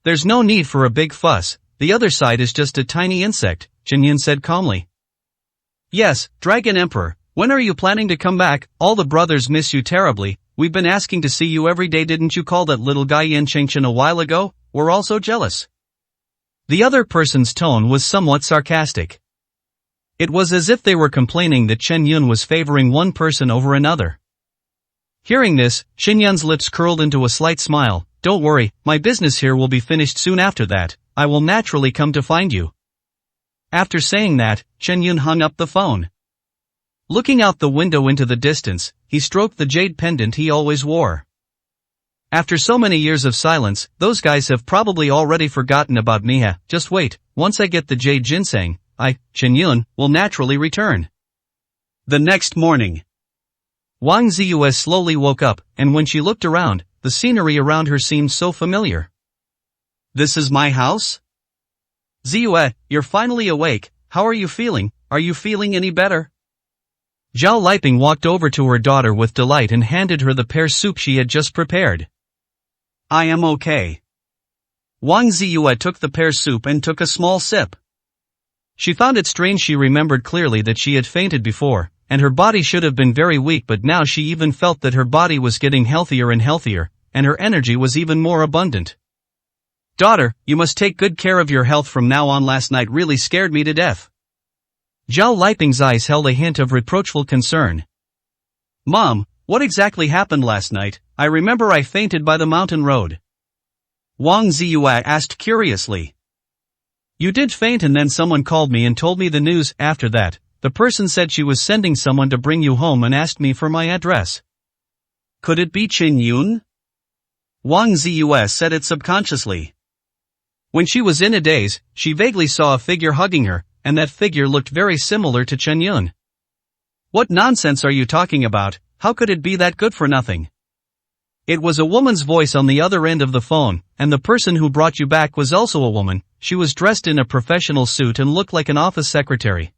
There's no need for a big fuss, the other side is just a tiny insect, Chen Yun said calmly. Yes, Dragon Emperor, when are you planning to come back? All the brothers miss you terribly. We've been asking to see you every day. Didn't you call that little guy Yan Chengchen a while ago? We're all so jealous. The other person's tone was somewhat sarcastic. It was as if they were complaining that Chen Yun was favoring one person over another. Hearing this, Chen Yun's lips curled into a slight smile. Don't worry, my business here will be finished soon. After that, I will naturally come to find you. After saying that, Chen Yun hung up the phone. Looking out the window into the distance, he stroked the jade pendant he always wore. After so many years of silence, those guys have probably already forgotten about me. Just wait, once I get the jade ginseng, Chen Yun, will naturally return. The next morning, Wang Ziyue slowly woke up, and when she looked around, the scenery around her seemed so familiar. This is my house? Ziyue, you're finally awake. How are you feeling? Are you feeling any better? Zhao Liping walked over to her daughter with delight and handed her the pear soup she had just prepared. I am okay. Wang Ziyue took the pear soup and took a small sip. She found it strange. She remembered clearly that she had fainted before, and her body should have been very weak, but now she even felt that her body was getting healthier and healthier, and her energy was even more abundant. Daughter, you must take good care of your health from now on. Last night really scared me to death. Zhao Liping's eyes held a hint of reproachful concern. Mom, what exactly happened last night? I remember I fainted by the mountain road. Wang Ziyue asked curiously. You did faint and then someone called me and told me the news. After that, the person said she was sending someone to bring you home and asked me for my address. Could it be Chen Yun? Wang Ziyue said it subconsciously. When she was in a daze, she vaguely saw a figure hugging her, and that figure looked very similar to Chen Yun. What nonsense are you talking about? How could it be that good for nothing? It was a woman's voice on the other end of the phone, and the person who brought you back was also a woman. She was dressed in a professional suit and looked like an office secretary.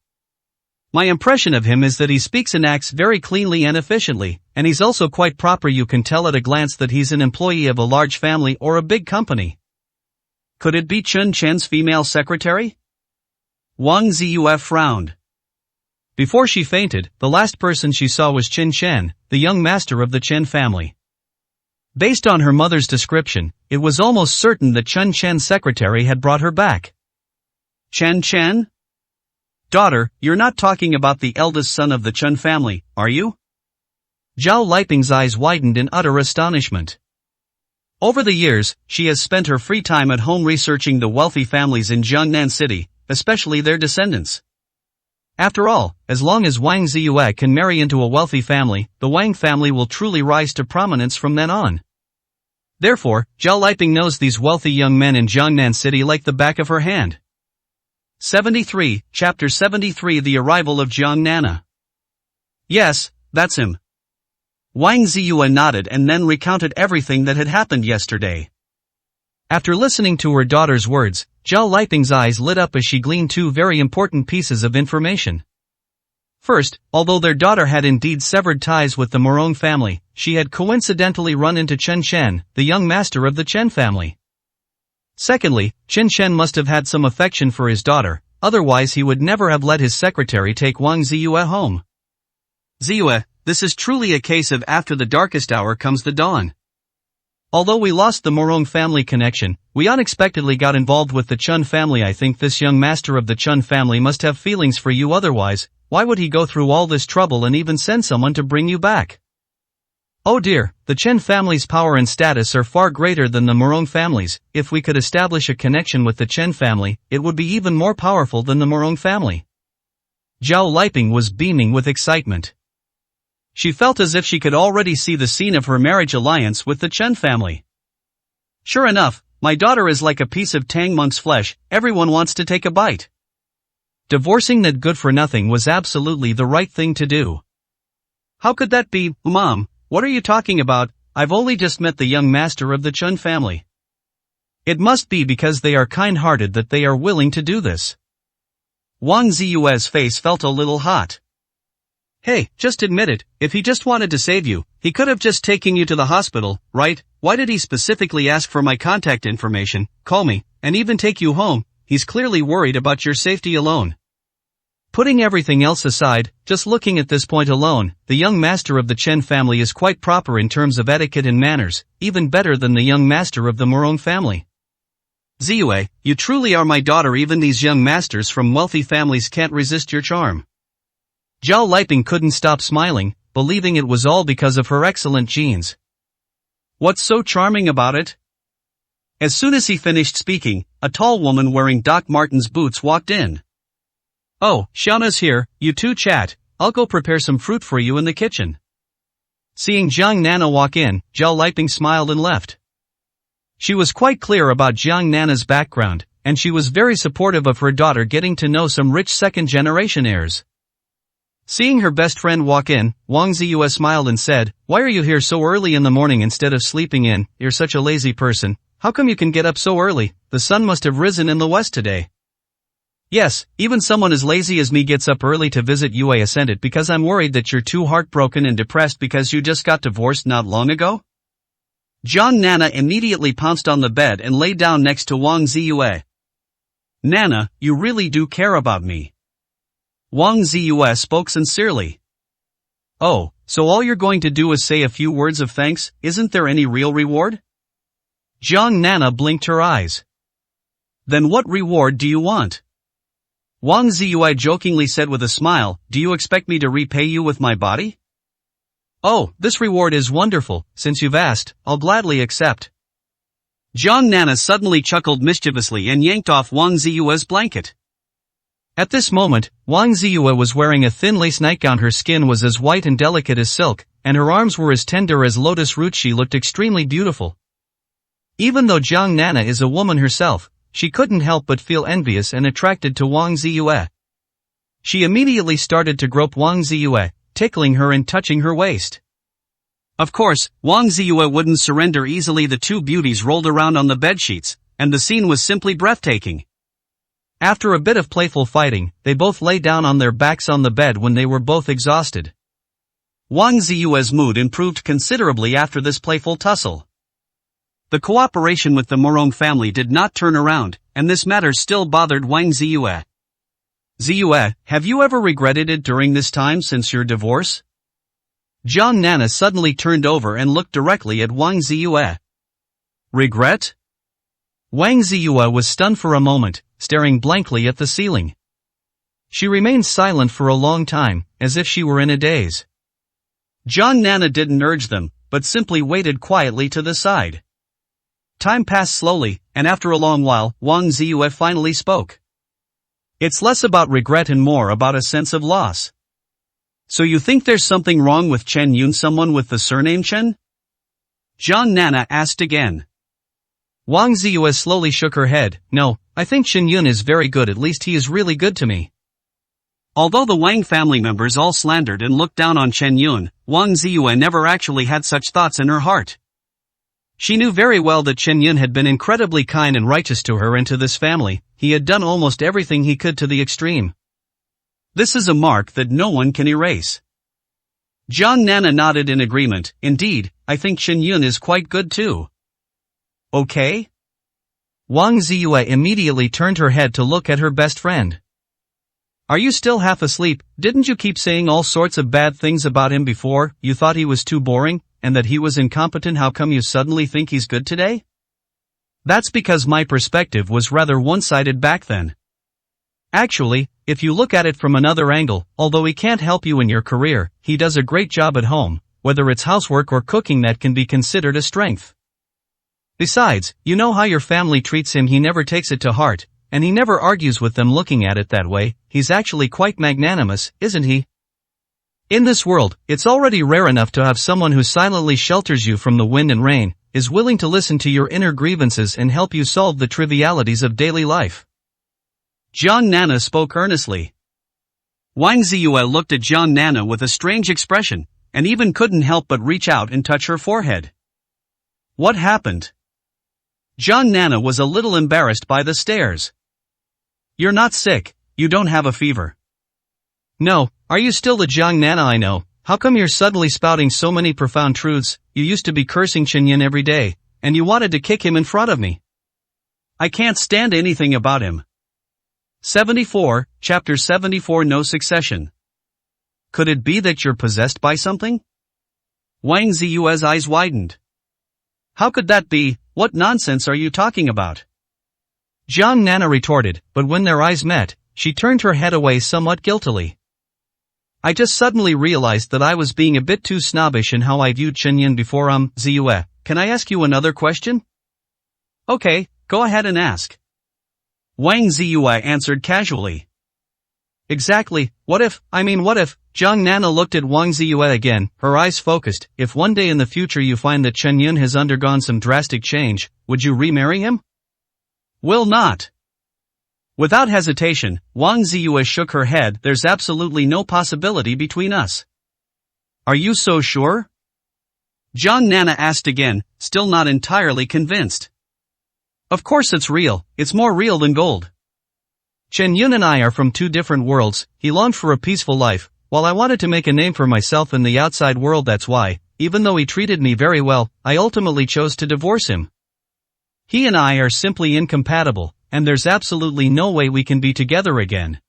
My impression of him is that he speaks and acts very cleanly and efficiently, and he's also quite proper. You can tell at a glance that he's an employee of a large family or a big company. Could it be Chun Chen's female secretary? Wang Ziyue frowned. Before she fainted, the last person she saw was Qin Chen, the young master of the Chen family. Based on her mother's description, it was almost certain that Chun Chen's secretary had brought her back. Chen Chen? Daughter, you're not talking about the eldest son of the Chen family, are you? Zhao Liping's eyes widened in utter astonishment. Over the years, she has spent her free time at home researching the wealthy families in Jiangnan City, especially their descendants. After all, as long as Wang Ziyue can marry into a wealthy family, the Wang family will truly rise to prominence from then on. Therefore, Zhao Liping knows these wealthy young men in Jiangnan City like the back of her hand. 73, Chapter 73 The Arrival of Jiang Nana. Yes, that's him. Wang Ziyue nodded and then recounted everything that had happened yesterday. After listening to her daughter's words, Zhao Liping's eyes lit up as she gleaned two very important pieces of information. First, although their daughter had indeed severed ties with the Morong family, she had coincidentally run into Chen Chen, the young master of the Chen family. Secondly, Chen Chen must have had some affection for his daughter, otherwise he would never have let his secretary take Wang Ziyue home. Ziyue, this is truly a case of after the darkest hour comes the dawn. Although we lost the Morong family connection, we unexpectedly got involved with the Chun family. I think this young master of the Chun family must have feelings for you, otherwise, why would he go through all this trouble and even send someone to bring you back? Oh dear, the Chen family's power and status are far greater than the Morong family's. If we could establish a connection with the Chen family, it would be even more powerful than the Morong family. Zhao Liping was beaming with excitement. She felt as if she could already see the scene of her marriage alliance with the Chen family. Sure enough, my daughter is like a piece of Tang monk's flesh, everyone wants to take a bite. Divorcing that good-for-nothing was absolutely the right thing to do. How could that be, Mom? What are you talking about? I've only just met the young master of the Chen family. It must be because they are kind-hearted that they are willing to do this. Wang Ziyue's face felt a little hot. Hey, just admit it, if he just wanted to save you, he could have just taken you to the hospital, right? Why did he specifically ask for my contact information, call me, and even take you home? He's clearly worried about your safety alone. Putting everything else aside, just looking at this point alone, the young master of the Chen family is quite proper in terms of etiquette and manners, even better than the young master of the Morong family. Ziyue, you truly are my daughter. Even these young masters from wealthy families can't resist your charm. Zhao Liping couldn't stop smiling, believing it was all because of her excellent genes. What's so charming about it? As soon as he finished speaking, a tall woman wearing Doc Martens boots walked in. Oh, Xiaona's here, you two chat, I'll go prepare some fruit for you in the kitchen. Seeing Jiang Nana walk in, Zhao Liping smiled and left. She was quite clear about Jiang Nana's background, and she was very supportive of her daughter getting to know some rich second-generation heirs. Seeing her best friend walk in, Wang Ziyue smiled and said, "Why are you here so early in the morning instead of sleeping in? You're such a lazy person. How come you can get up so early? The sun must have risen in the west today." Yes, even someone as lazy as me gets up early to visit you. I sent it because I'm worried that you're too heartbroken and depressed because you just got divorced not long ago. Jiang Nana immediately pounced on the bed and lay down next to Wang Ziyue. Nana, you really do care about me. Wang Ziyue spoke sincerely. Oh, so all you're going to do is say a few words of thanks? Isn't there any real reward? Jiang Nana blinked her eyes. Then what reward do you want? Wang Ziyue jokingly said with a smile, do you expect me to repay you with my body? Oh, this reward is wonderful. Since you've asked, I'll gladly accept. Jiang Nana suddenly chuckled mischievously and yanked off Wang Ziyue's blanket. At this moment, Wang Ziyue was wearing a thin lace nightgown. Her skin was as white and delicate as silk, and her arms were as tender as lotus roots. She looked extremely beautiful. Even though Jiang Nana is a woman herself, she couldn't help but feel envious and attracted to Wang Ziyue. She immediately started to grope Wang Ziyue, tickling her and touching her waist. Of course, Wang Ziyue wouldn't surrender easily. The two beauties rolled around on the bedsheets, and the scene was simply breathtaking. After a bit of playful fighting, they both lay down on their backs on the bed when they were both exhausted. Wang Ziyue's mood improved considerably after this playful tussle. The cooperation with the Morong family did not turn around, and this matter still bothered Wang Ziyue. Ziyue, have you ever regretted it during this time since your divorce? Jiang Nana suddenly turned over and looked directly at Wang Ziyue. Regret? Wang Ziyue was stunned for a moment, staring blankly at the ceiling. She remained silent for a long time, as if she were in a daze. Jiang Nana didn't urge them, but simply waited quietly to the side. Time passed slowly, and after a long while, Wang Ziyue finally spoke. It's less about regret and more about a sense of loss. So you think there's something wrong with Chen Yun, someone with the surname Chen? Jiang Nana asked again. Wang Ziyue slowly shook her head. No, I think Chen Yun is very good. At least he is really good to me. Although the Wang family members all slandered and looked down on Chen Yun, Wang Ziyue never actually had such thoughts in her heart. She knew very well that Chen Yun had been incredibly kind and righteous to her and to this family. He had done almost everything he could to the extreme. This is a mark that no one can erase. Jiang Nana nodded in agreement. Indeed, I think Chen Yun is quite good too. Okay? Wang Ziyue immediately turned her head to look at her best friend. Are you still half asleep? Didn't you keep saying all sorts of bad things about him before? You thought he was too boring, and that he was incompetent. How come you suddenly think he's good today? That's because my perspective was rather one-sided back then. Actually, if you look at it from another angle, although he can't help you in your career, he does a great job at home, whether it's housework or cooking. That can be considered a strength. Besides, you know how your family treats him. He never takes it to heart, and he never argues with them. Looking at it that way, he's actually quite magnanimous, isn't he? In this world, it's already rare enough to have someone who silently shelters you from the wind and rain, is willing to listen to your inner grievances and help you solve the trivialities of daily life. Jiang Nana spoke earnestly. Wang Ziyue looked at Jiang Nana with a strange expression, and even couldn't help but reach out and touch her forehead. What happened? Jiang Nana was a little embarrassed by the stares. You're not sick, you don't have a fever. No, are you still the Jiang Nana I know? How come you're suddenly spouting so many profound truths? You used to be cursing Chen Yun every day, and you wanted to kick him in front of me. I can't stand anything about him. 74, Chapter 74. No succession. Could it be that you're possessed by something? Wang Ziyue's eyes widened. How could that be? What nonsense are you talking about? Jiang Nana retorted, but when their eyes met, she turned her head away somewhat guiltily. I just suddenly realized that I was being a bit too snobbish in how I viewed Chen Yun before. Ziyue, can I ask you another question? Okay, go ahead and ask. Wang Ziyue answered casually. Exactly, what if, Jiang Nana looked at Wang Ziyue again, her eyes focused. If one day in the future you find that Chen Yun has undergone some drastic change, would you remarry him? Will not. Without hesitation, Wang Ziyue shook her head. There's absolutely no possibility between us. Are you so sure? Jiang Nana asked again, still not entirely convinced. Of course it's real, it's more real than gold. Chen Yun and I are from two different worlds. He longed for a peaceful life, while I wanted to make a name for myself in the outside world. That's why, even though he treated me very well, I ultimately chose to divorce him. He and I are simply incompatible, and there's absolutely no way we can be together again.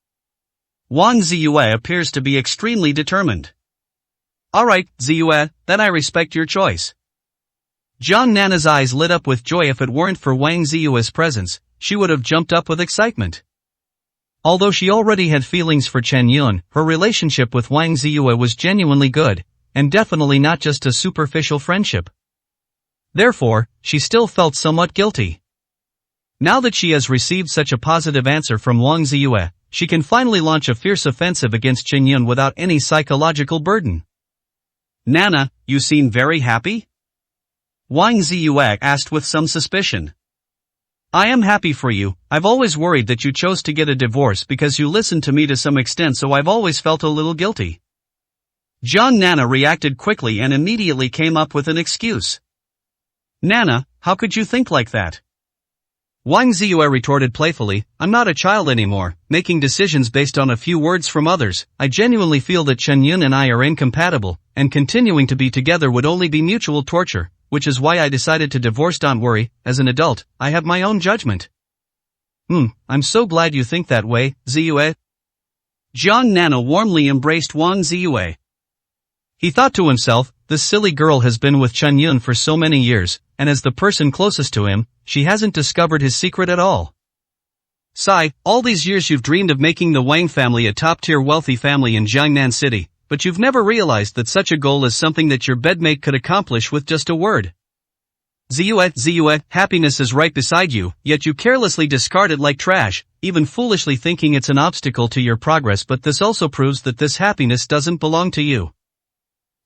Wang Ziyue appears to be extremely determined. Alright, Ziyue, then I respect your choice. Jiang Nana's eyes lit up with joy. If it weren't for Wang Ziyue's presence, she would have jumped up with excitement. Although she already had feelings for Chen Yun, her relationship with Wang Ziyue was genuinely good, and definitely not just a superficial friendship. Therefore, she still felt somewhat guilty. Now that she has received such a positive answer from Wang Ziyue, she can finally launch a fierce offensive against Chen Yun without any psychological burden. Nana, you seem very happy? Wang Ziyue asked with some suspicion. I am happy for you. I've always worried that you chose to get a divorce because you listened to me to some extent, so I've always felt a little guilty. Jiang Nana reacted quickly and immediately came up with an excuse. Nana, how could you think like that? Wang Ziyue retorted playfully, I'm not a child anymore, making decisions based on a few words from others. I genuinely feel that Chen Yun and I are incompatible, and continuing to be together would only be mutual torture, which is why I decided to divorce. Don't worry, as an adult, I have my own judgment. I'm so glad you think that way, Ziyue. Jiang Nana warmly embraced Wang Ziyue. He thought to himself, this silly girl has been with Chen Yun for so many years, and as the person closest to him, she hasn't discovered his secret at all. Sai, all these years you've dreamed of making the Wang family a top-tier wealthy family in Jiangnan City, but you've never realized that such a goal is something that your bedmate could accomplish with just a word. Ziyue, happiness is right beside you, yet you carelessly discard it like trash, even foolishly thinking it's an obstacle to your progress, but this also proves that this happiness doesn't belong to you.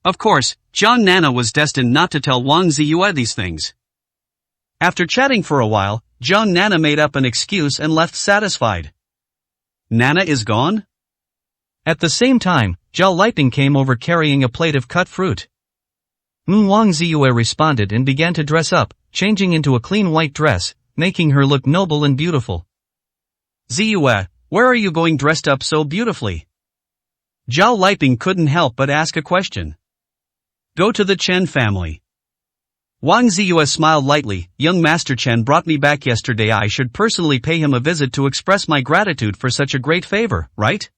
Of course, Jiang Nana was destined not to tell Wang Ziyue these things. After chatting for a while, Jiang Nana made up an excuse and left satisfied. Nana is gone? At the same time, Zhao Liping came over carrying a plate of cut fruit. Wang Ziyue responded and began to dress up, changing into a clean white dress, making her look noble and beautiful. Ziyue, where are you going dressed up so beautifully? Zhao Liping couldn't help but ask a question. Go to the Chen family. Wang Ziyue smiled lightly, young Master Chen brought me back yesterday. I should personally pay him a visit to express my gratitude for such a great favor, right?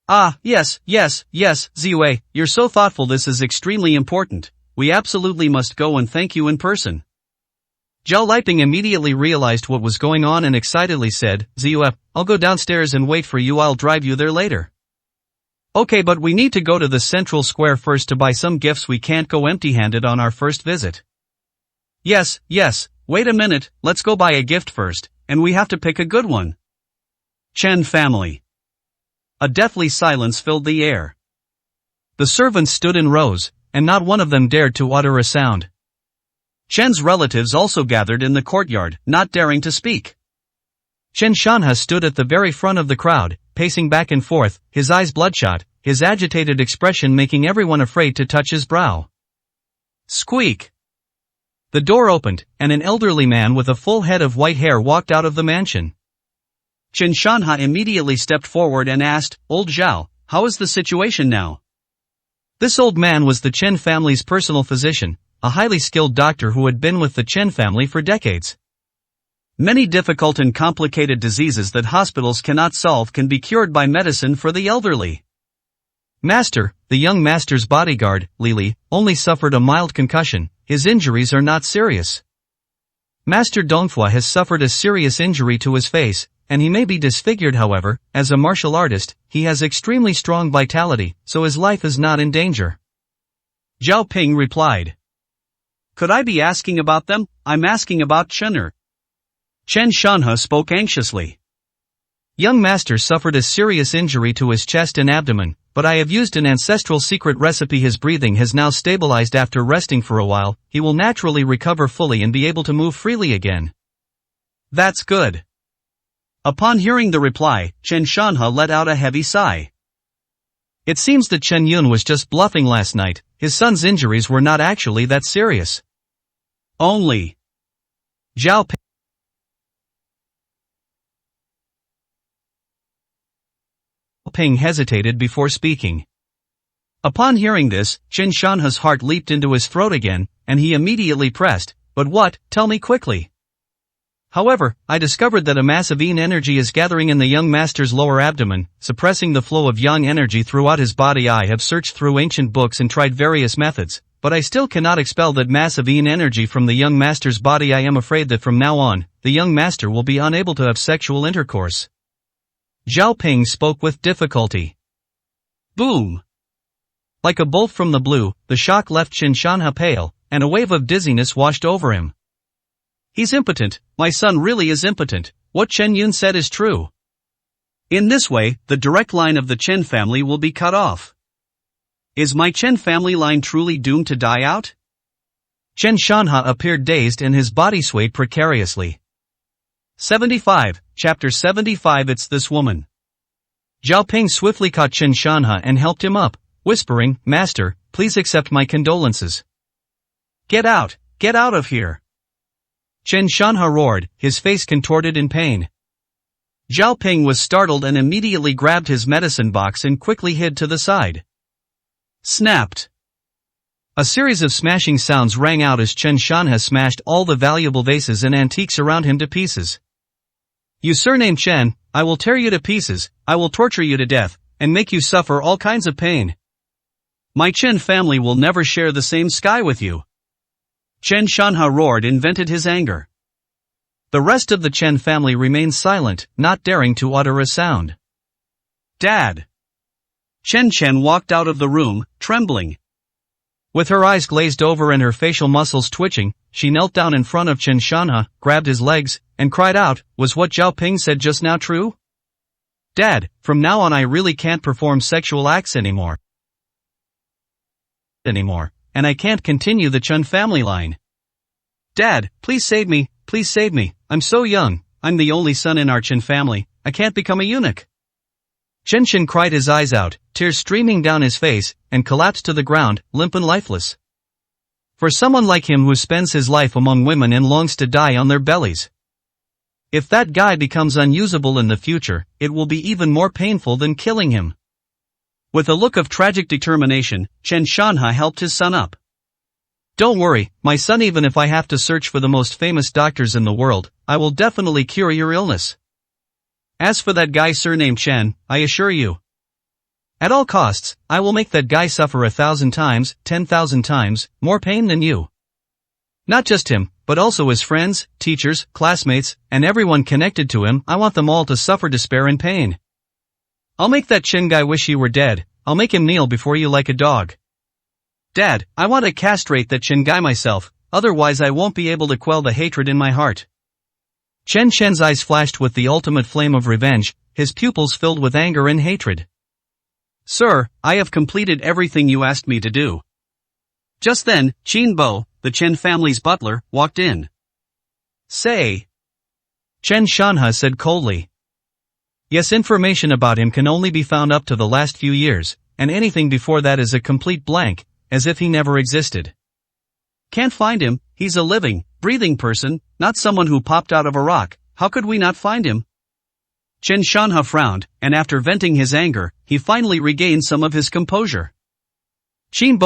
Ah, yes, Ziyue, you're so thoughtful. This is extremely important. We absolutely must go and thank you in person. Zhao Liping immediately realized what was going on and excitedly said, Ziyue, I'll go downstairs and wait for you. I'll drive you there later. Okay, but we need to go to the central square first to buy some gifts. We can't go empty-handed on our first visit. Yes, wait a minute, let's go buy a gift first, and we have to pick a good one. Chen family. A deathly silence filled the air. The servants stood in rows, and not one of them dared to utter a sound. Chen's relatives also gathered in the courtyard, not daring to speak. Chen Shanha stood at the very front of the crowd, pacing back and forth, his eyes bloodshot, his agitated expression making everyone afraid to touch his brow. Squeak! The door opened, and an elderly man with a full head of white hair walked out of the mansion. Chen Shanha immediately stepped forward and asked, Old Zhao, how is the situation now? This old man was the Chen family's personal physician, a highly skilled doctor who had been with the Chen family for decades. Many difficult and complicated diseases that hospitals cannot solve can be cured by medicine for the elderly. Master, the young master's bodyguard, Lili, only suffered a mild concussion. His injuries are not serious. Master Dongfua has suffered a serious injury to his face, and he may be disfigured. However, as a martial artist, he has extremely strong vitality, so his life is not in danger. Zhao Ping replied. Could I be asking about them? I'm asking about Chener. Chen Shanha spoke anxiously. Young master suffered a serious injury to his chest and abdomen, but I have used an ancestral secret recipe. His breathing has now stabilized after resting for a while. He will naturally recover fully and be able to move freely again. That's good. Upon hearing the reply, Chen Shanha let out a heavy sigh. It seems that Chen Yun was just bluffing last night. His son's injuries were not actually that serious. Only. Zhao Ping hesitated before speaking. Upon hearing this, Chen Shanha's heart leaped into his throat again, and he immediately pressed, But what? Tell me quickly. However, I discovered that a massive yin energy is gathering in the young master's lower abdomen, suppressing the flow of yang energy throughout his body. I have searched through ancient books and tried various methods, but I still cannot expel that massive yin energy from the young master's body. I am afraid that from now on, the young master will be unable to have sexual intercourse. Zhao Ping spoke with difficulty. Boom! Like a bolt from the blue, the shock left Chen Shanha pale, and a wave of dizziness washed over him. He's impotent, my son really is impotent, what Chen Yun said is true. In this way, the direct line of the Chen family will be cut off. Is my Chen family line truly doomed to die out? Chen Shanha appeared dazed and his body swayed precariously. 75, Chapter 75. It's this woman. Zhao Ping swiftly caught Chen Shanha and helped him up, whispering, Master, please accept my condolences. Get out of here. Chen Shanha roared, his face contorted in pain. Zhao Ping was startled and immediately grabbed his medicine box and quickly hid to the side. Snapped. A series of smashing sounds rang out as Chen Shanha smashed all the valuable vases and antiques around him to pieces. You surnamed Chen, I will tear you to pieces, I will torture you to death, and make you suffer all kinds of pain. My Chen family will never share the same sky with you. Chen Shanha roared and vented his anger. The rest of the Chen family remained silent, not daring to utter a sound. Dad! Chen Chen walked out of the room, trembling. With her eyes glazed over and her facial muscles twitching, she knelt down in front of Chen Shanha, grabbed his legs, and cried out, was what Zhao Ping said just now true? Dad, from now on I really can't perform sexual acts anymore, and I can't continue the Chen family line. Dad, please save me, I'm so young, I'm the only son in our Chen family, I can't become a eunuch. Chen Chen cried his eyes out, tears streaming down his face, and collapsed to the ground, limp and lifeless. For someone like him who spends his life among women and longs to die on their bellies. If that guy becomes unusable in the future, it will be even more painful than killing him. With a look of tragic determination, Chen Shanha helped his son up. Don't worry, my son, even if I have to search for the most famous doctors in the world, I will definitely cure your illness. As for that guy surnamed Chen, I assure you, at all costs, I will make that guy suffer 1,000 times, 10,000 times, more pain than you. Not just him, but also his friends, teachers, classmates, and everyone connected to him. I want them all to suffer despair and pain. I'll make that Chen guy wish he were dead, I'll make him kneel before you like a dog. Dad, I want to castrate that Chen guy myself, otherwise I won't be able to quell the hatred in my heart. Chen Chen's eyes flashed with the ultimate flame of revenge, his pupils filled with anger and hatred. Sir, I have completed everything you asked me to do. Just then, Qin Bo, the Chen family's butler, walked in. Say. Chen Shanha said coldly. Yes, information about him can only be found up to the last few years, and anything before that is a complete blank, as if he never existed. Can't find him, he's a living, breathing person, not someone who popped out of a rock, how could we not find him? Chen Shanha frowned, and after venting his anger, he finally regained some of his composure. Qin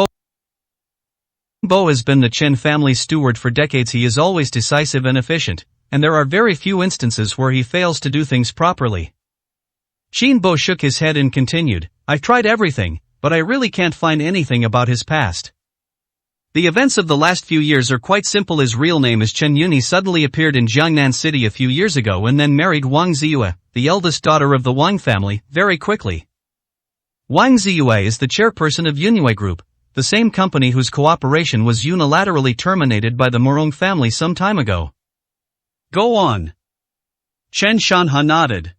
Bo has been the Chen family's steward for decades. He is always decisive and efficient, and there are very few instances where he fails to do things properly. Qin Bo shook his head and continued, I've tried everything, but I really can't find anything about his past. The events of the last few years are quite simple. His real name is Chen Yun. He suddenly appeared in Jiangnan City a few years ago and then married Wang Ziyue, the eldest daughter of the Wang family, very quickly. Wang Ziyue is the chairperson of Yunyue Group, the same company whose cooperation was unilaterally terminated by the Morong family some time ago. Go on. Chen Shanha nodded.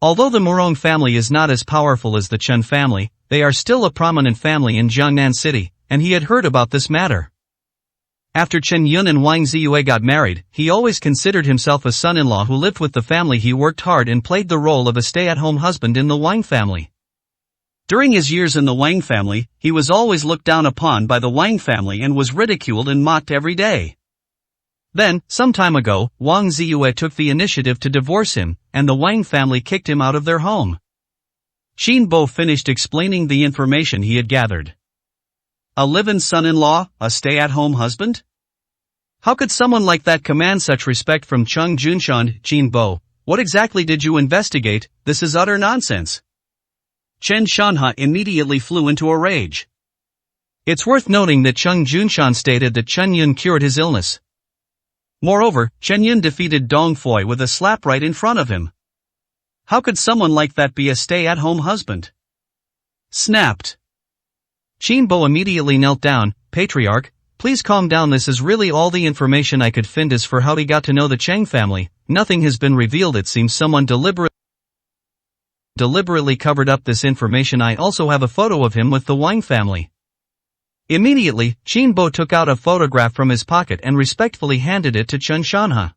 Although the Morong family is not as powerful as the Chen family, they are still a prominent family in Jiangnan City, and he had heard about this matter. After Chen Yun and Wang Ziyue got married, he always considered himself a son-in-law who lived with the family. He worked hard and played the role of a stay-at-home husband in the Wang family. During his years in the Wang family, he was always looked down upon by the Wang family and was ridiculed and mocked every day. Then, some time ago, Wang Ziyue took the initiative to divorce him, and the Wang family kicked him out of their home. Qin Bo finished explaining the information he had gathered. A live-in son-in-law, a stay-at-home husband? How could someone like that command such respect from Chung Junshan? Qin Bo, what exactly did you investigate? This is utter nonsense. Chen Shanha immediately flew into a rage. It's worth noting that Chung Junshan stated that Chen Yun cured his illness. Moreover, Chen Yun defeated Dong Foi with a slap right in front of him. How could someone like that be a stay-at-home husband? Snapped. Qin Bo immediately knelt down, Patriarch, Please calm down, this is really all the information I could find as for how he got to know the Cheng family. Nothing has been revealed, it seems someone deliberately covered up this information. I also have a photo of him with the Wang family. Immediately, Qin Bo took out a photograph from his pocket and respectfully handed it to Chen Shanha.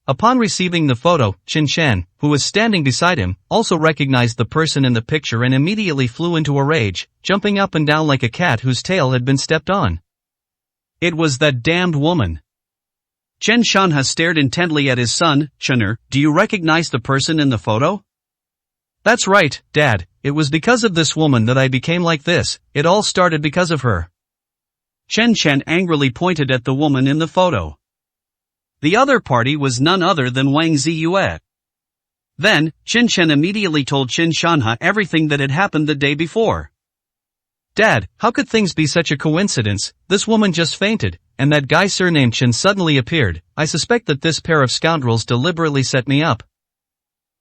Upon receiving the photo, Qin Shan, who was standing beside him, also recognized the person in the picture and immediately flew into a rage, jumping up and down like a cat whose tail had been stepped on. It was that damned woman. Chen Shanha stared intently at his son. Chener, do you recognize the person in the photo? That's right, Dad, it was because of this woman that I became like this, it all started because of her. Chen Chen angrily pointed at the woman in the photo. The other party was none other than Wang Ziyue. Then, Chen Chen immediately told Qin Shanha everything that had happened the day before. Dad, how could things be such a coincidence? This woman just fainted, and that guy surnamed Chen suddenly appeared. I suspect that this pair of scoundrels deliberately set me up.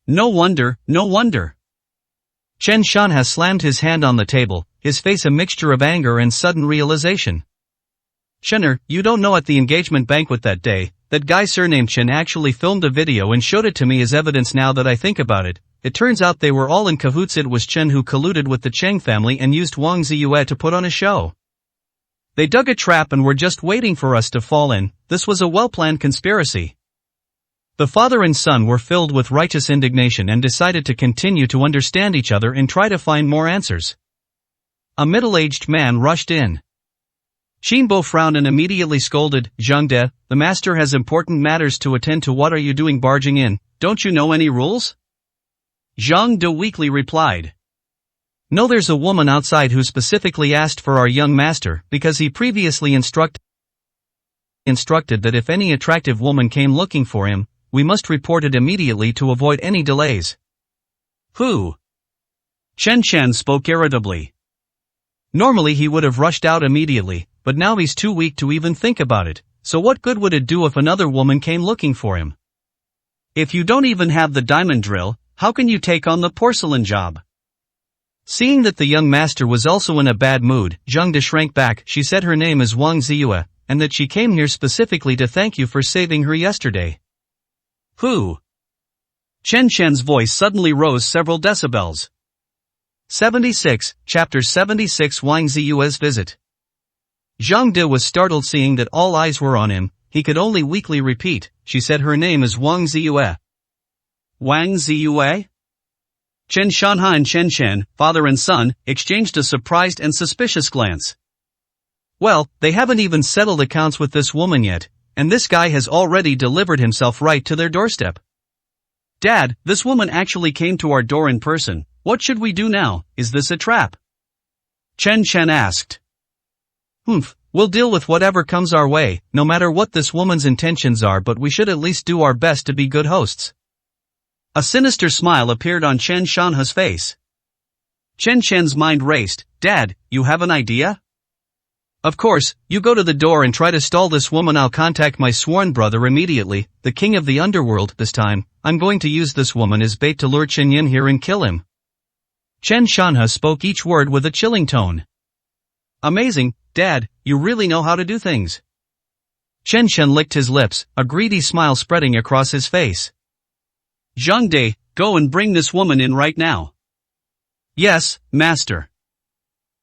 No wonder, no wonder. Chen Shanha slammed his hand on the table, his face a mixture of anger and sudden realization. Chener, you don't know, at the engagement banquet that day, that guy surnamed Chen actually filmed a video and showed it to me as evidence. Now that I think about it, it turns out they were all in cahoots. It was Chen who colluded with the Cheng family and used Wang Ziyue to put on a show. They dug a trap and were just waiting for us to fall in. This was a well-planned conspiracy. The father and son were filled with righteous indignation and decided to continue to understand each other and try to find more answers. A middle-aged man rushed in. Qin Bo frowned and immediately scolded, Zhang De, the master has important matters to attend to. What are you doing barging in? Don't you know any rules? Zhang De weakly replied. No, there's a woman outside who specifically asked for our young master because he previously instructed that if any attractive woman came looking for him, we must report it immediately to avoid any delays. Who? Chen Chen spoke irritably. Normally he would have rushed out immediately, but now he's too weak to even think about it, so what good would it do if another woman came looking for him? If you don't even have the diamond drill, how can you take on the porcelain job? Seeing that the young master was also in a bad mood, Zhang De shrank back. She said her name is Wang Ziyue, and that she came here specifically to thank you for saving her yesterday. Who? Chen Chen's voice suddenly rose several decibels. 76, Chapter 76, Wang Ziyue's visit. Zhang De was startled seeing that all eyes were on him. He could only weakly repeat, she said her name is Wang Ziyue. Wang Ziyue? Chen Shanha and Chen Chen, father and son, exchanged a surprised and suspicious glance. Well, they haven't even settled accounts with this woman yet, and this guy has already delivered himself right to their doorstep. Dad, this woman actually came to our door in person. What should we do now? Is this a trap? Chen Chen asked. We'll deal with whatever comes our way, no matter what this woman's intentions are, but we should at least do our best to be good hosts. A sinister smile appeared on Chen Shanha's face. Chen Chen's mind raced. Dad, you have an idea? Of course, you go to the door and try to stall this woman. I'll contact my sworn brother immediately, the king of the underworld. This time, I'm going to use this woman as bait to lure Chen Yin here and kill him. Chen Shanha spoke each word with a chilling tone. Amazing, Dad, you really know how to do things. Chen Chen licked his lips, a greedy smile spreading across his face. Zhang De, go and bring this woman in right now. Yes, master.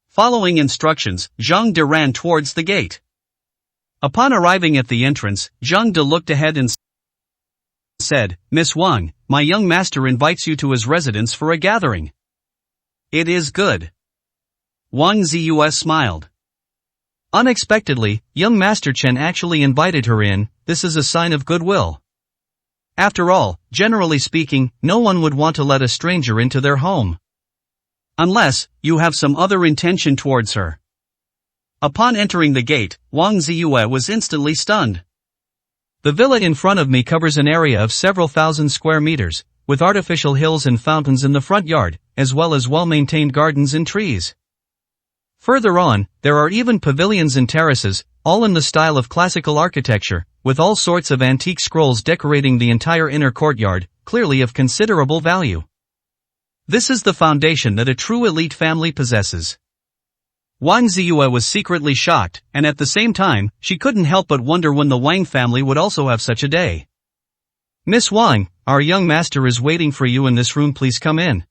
Following instructions, Zhang De ran towards the gate. Upon arriving at the entrance, Zhang De looked ahead and said, Miss Wang, my young master invites you to his residence for a gathering. It is good. Wang Ziyue smiled. Unexpectedly, young Master Chen actually invited her in. This is a sign of goodwill. After all, generally speaking, no one would want to let a stranger into their home. Unless, you have some other intention towards her. Upon entering the gate, Wang Ziyue was instantly stunned. The villa in front of me covers an area of several thousand square meters, with artificial hills and fountains in the front yard, as well as well-maintained gardens and trees. Further on, there are even pavilions and terraces, all in the style of classical architecture, with all sorts of antique scrolls decorating the entire inner courtyard, clearly of considerable value. This is the foundation that a true elite family possesses. Wang Ziyue was secretly shocked, and at the same time, she couldn't help but wonder when the Wang family would also have such a day. Miss Wang, our young master is waiting for you in this room, please come in.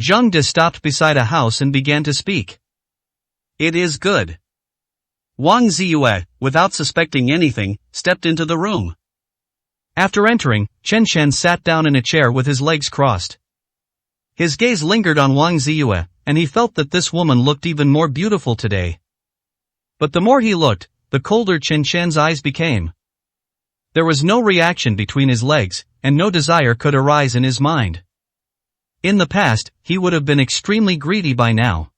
Zhang De stopped beside a house and began to speak. It is good. Wang Ziyue, without suspecting anything, stepped into the room. After entering, Chen Shan sat down in a chair with his legs crossed. His gaze lingered on Wang Ziyue, and he felt that this woman looked even more beautiful today. But the more he looked, the colder Chen Shan's eyes became. There was no reaction between his legs, and no desire could arise in his mind. In the past, he would have been extremely greedy by now.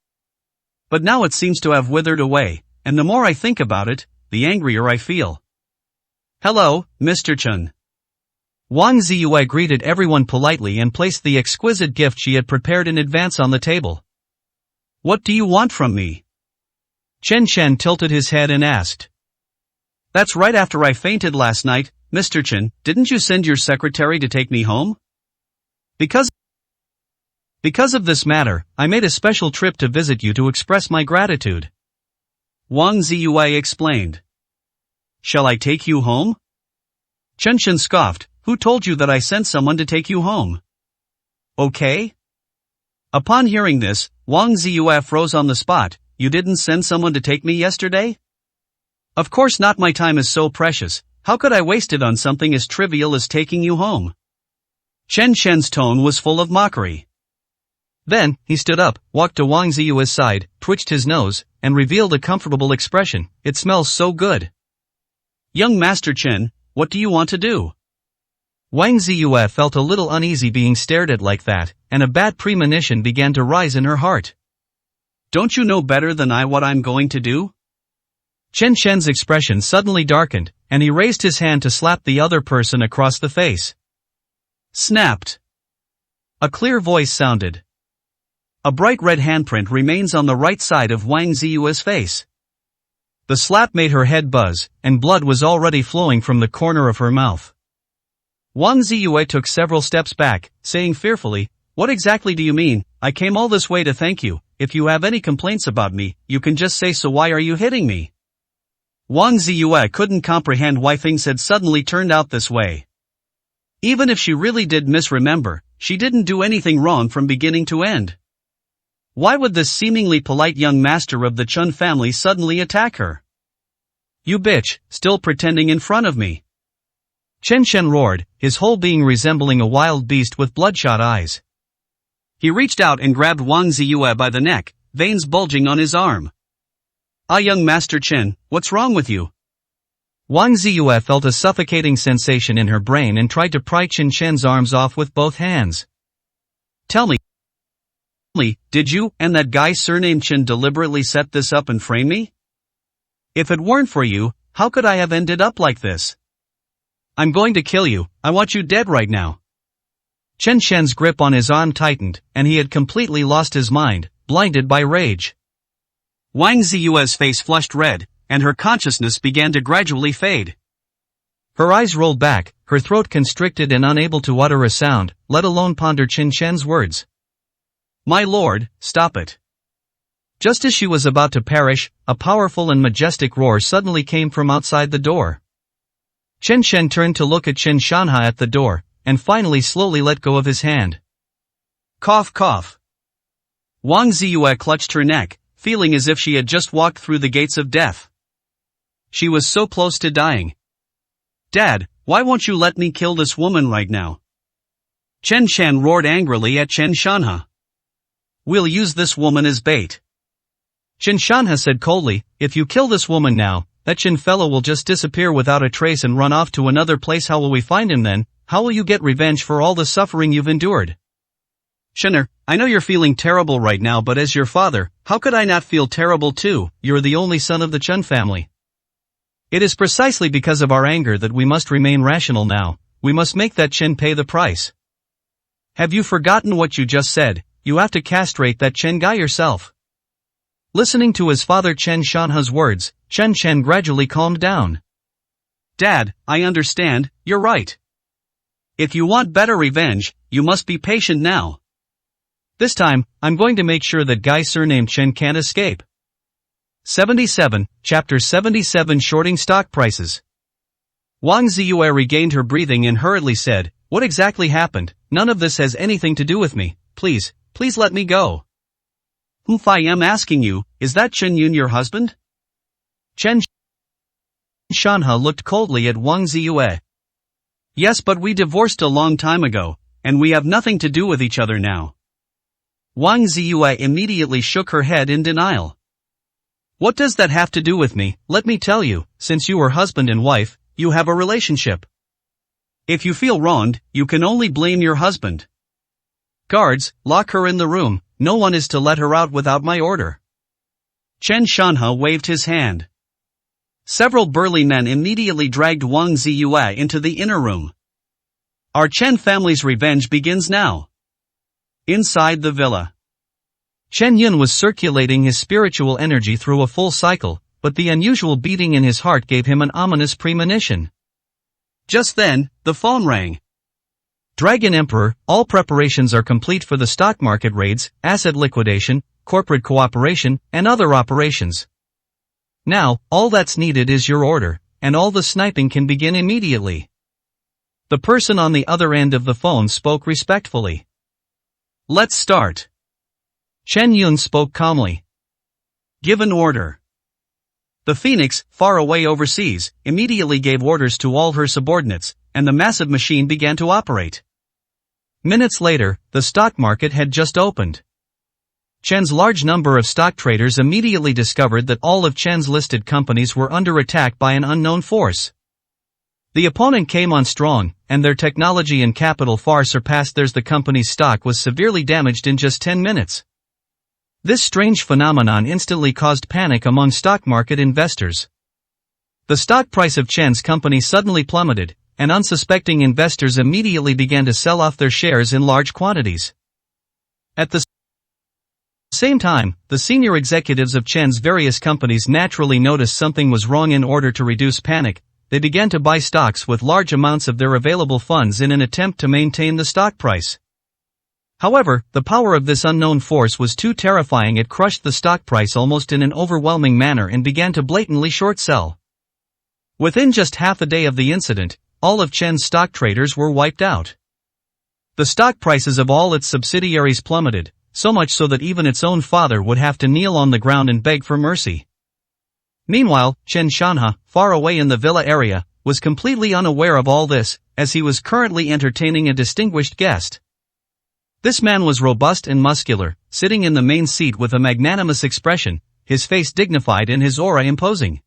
But now it seems to have withered away, and the more I think about it, the angrier I feel. Hello, Mr. Chen. Wang Ziyue greeted everyone politely and placed the exquisite gift she had prepared in advance on the table. What do you want from me? Chen Shan tilted his head and asked. That's right after I fainted last night, Mr. Chen, didn't you send your secretary to take me home? Because of this matter, I made a special trip to visit you to express my gratitude. Wang Ziyue explained. Shall I take you home? Chen Shan scoffed. Who told you that I sent someone to take you home? Okay. Upon hearing this, Wang Ziyue froze on the spot. You didn't send someone to take me yesterday? Of course not, my time is so precious, how could I waste it on something as trivial as taking you home? Chen Shan's tone was full of mockery. Then, he stood up, walked to Wang Ziyue's side, twitched his nose, and revealed a comfortable expression. It smells so good. Young Master Chen, what do you want to do? Wang Ziyue felt a little uneasy being stared at like that, and a bad premonition began to rise in her heart. Don't you know better than I what I'm going to do? Chen Shan's expression suddenly darkened, and he raised his hand to slap the other person across the face. Snapped. A clear voice sounded. A bright red handprint remains on the right side of Wang Ziyue's face. The slap made her head buzz, and blood was already flowing from the corner of her mouth. Wang Ziyue took several steps back, saying fearfully, What exactly do you mean? I came all this way to thank you. If you have any complaints about me, you can just say so. Why are you hitting me? Wang Ziyue couldn't comprehend why things had suddenly turned out this way. Even if she really did misremember, she didn't do anything wrong from beginning to end. Why would this seemingly polite young master of the Chun family suddenly attack her? You bitch, still pretending in front of me. Chen Shan roared, his whole being resembling a wild beast with bloodshot eyes. He reached out and grabbed Wang Ziyue by the neck, veins bulging on his arm. Ah, young Master Chen, what's wrong with you? Wang Ziyue felt a suffocating sensation in her brain and tried to pry Chen Shan's arms off with both hands. Tell me, did you and that guy surnamed Chen deliberately set this up and frame me? If it weren't for you, how could I have ended up like this? I'm going to kill you, I want you dead right now. Chen Shan's grip on his arm tightened, and he had completely lost his mind, blinded by rage. Wang Ziyue's face flushed red, and her consciousness began to gradually fade. Her eyes rolled back, her throat constricted and unable to utter a sound, let alone ponder Chen Shan's words. My lord, stop it. Just as she was about to perish, a powerful and majestic roar suddenly came from outside the door. Chen Shan turned to look at Chen Shanha at the door, and finally slowly let go of his hand. Cough cough. Wang Ziyue clutched her neck, feeling as if she had just walked through the gates of death. She was so close to dying. Dad, why won't you let me kill this woman right now? Chen Shan roared angrily at Chen Shanha. We'll use this woman as bait. Chen Shanha said coldly, if you kill this woman now, that Chen fellow will just disappear without a trace and run off to another place. How will we find him then? How will you get revenge for all the suffering you've endured? Shenner, I know you're feeling terrible right now, but as your father, how could I not feel terrible too? You're the only son of the Chun family. It is precisely because of our anger that we must remain rational now. We must make that Chen pay the price. Have you forgotten what you just said? You have to castrate that Chen guy yourself. Listening to his father Chen Shanha's words, Chen Chen gradually calmed down. Dad, I understand, you're right. If you want better revenge, you must be patient now. This time, I'm going to make sure that guy surnamed Chen can't escape. 77, Chapter 77 Shorting Stock Prices. Wang Ziyue regained her breathing and hurriedly said, "What exactly happened? None of this has anything to do with me. Please let me go." "If I am asking you, is that Chen Yun your husband?" Chen Shanhe looked coldly at Wang Ziyue. "Yes, but we divorced a long time ago, and we have nothing to do with each other now." Wang Ziyue immediately shook her head in denial. "What does that have to do with me? Let me tell you, since you were husband and wife, you have a relationship. If you feel wronged, you can only blame your husband. Guards, lock her in the room, no one is to let her out without my order." Chen Shanhe waved his hand. Several burly men immediately dragged Wang Ziyue into the inner room. Our Chen family's revenge begins now. Inside the villa, Chen Yun was circulating his spiritual energy through a full cycle, but the unusual beating in his heart gave him an ominous premonition. Just then, the phone rang. "Dragon Emperor, all preparations are complete for the stock market raids, asset liquidation, corporate cooperation, and other operations. Now, all that's needed is your order, and all the sniping can begin immediately." The person on the other end of the phone spoke respectfully. "Let's start." Chen Yun spoke calmly. "Give an order." The Phoenix, far away overseas, immediately gave orders to all her subordinates, and the massive machine began to operate. Minutes later, the stock market had just opened. Chen's large number of stock traders immediately discovered that all of Chen's listed companies were under attack by an unknown force. The opponent came on strong, and their technology and capital far surpassed theirs. The company's stock was severely damaged in just 10 minutes. This strange phenomenon instantly caused panic among stock market investors. The stock price of Chen's company suddenly plummeted, and unsuspecting investors immediately began to sell off their shares in large quantities. At the same time, the senior executives of Chen's various companies naturally noticed something was wrong. In order to reduce panic, they began to buy stocks with large amounts of their available funds in an attempt to maintain the stock price. However, the power of this unknown force was too terrifying. It crushed the stock price almost in an overwhelming manner and began to blatantly short sell. Within just half a day of the incident, all of Chen's stock traders were wiped out. The stock prices of all its subsidiaries plummeted, so much so that even its own father would have to kneel on the ground and beg for mercy. Meanwhile, Chen Shanhe, far away in the villa area, was completely unaware of all this, as he was currently entertaining a distinguished guest. This man was robust and muscular, sitting in the main seat with a magnanimous expression, his face dignified and his aura imposing.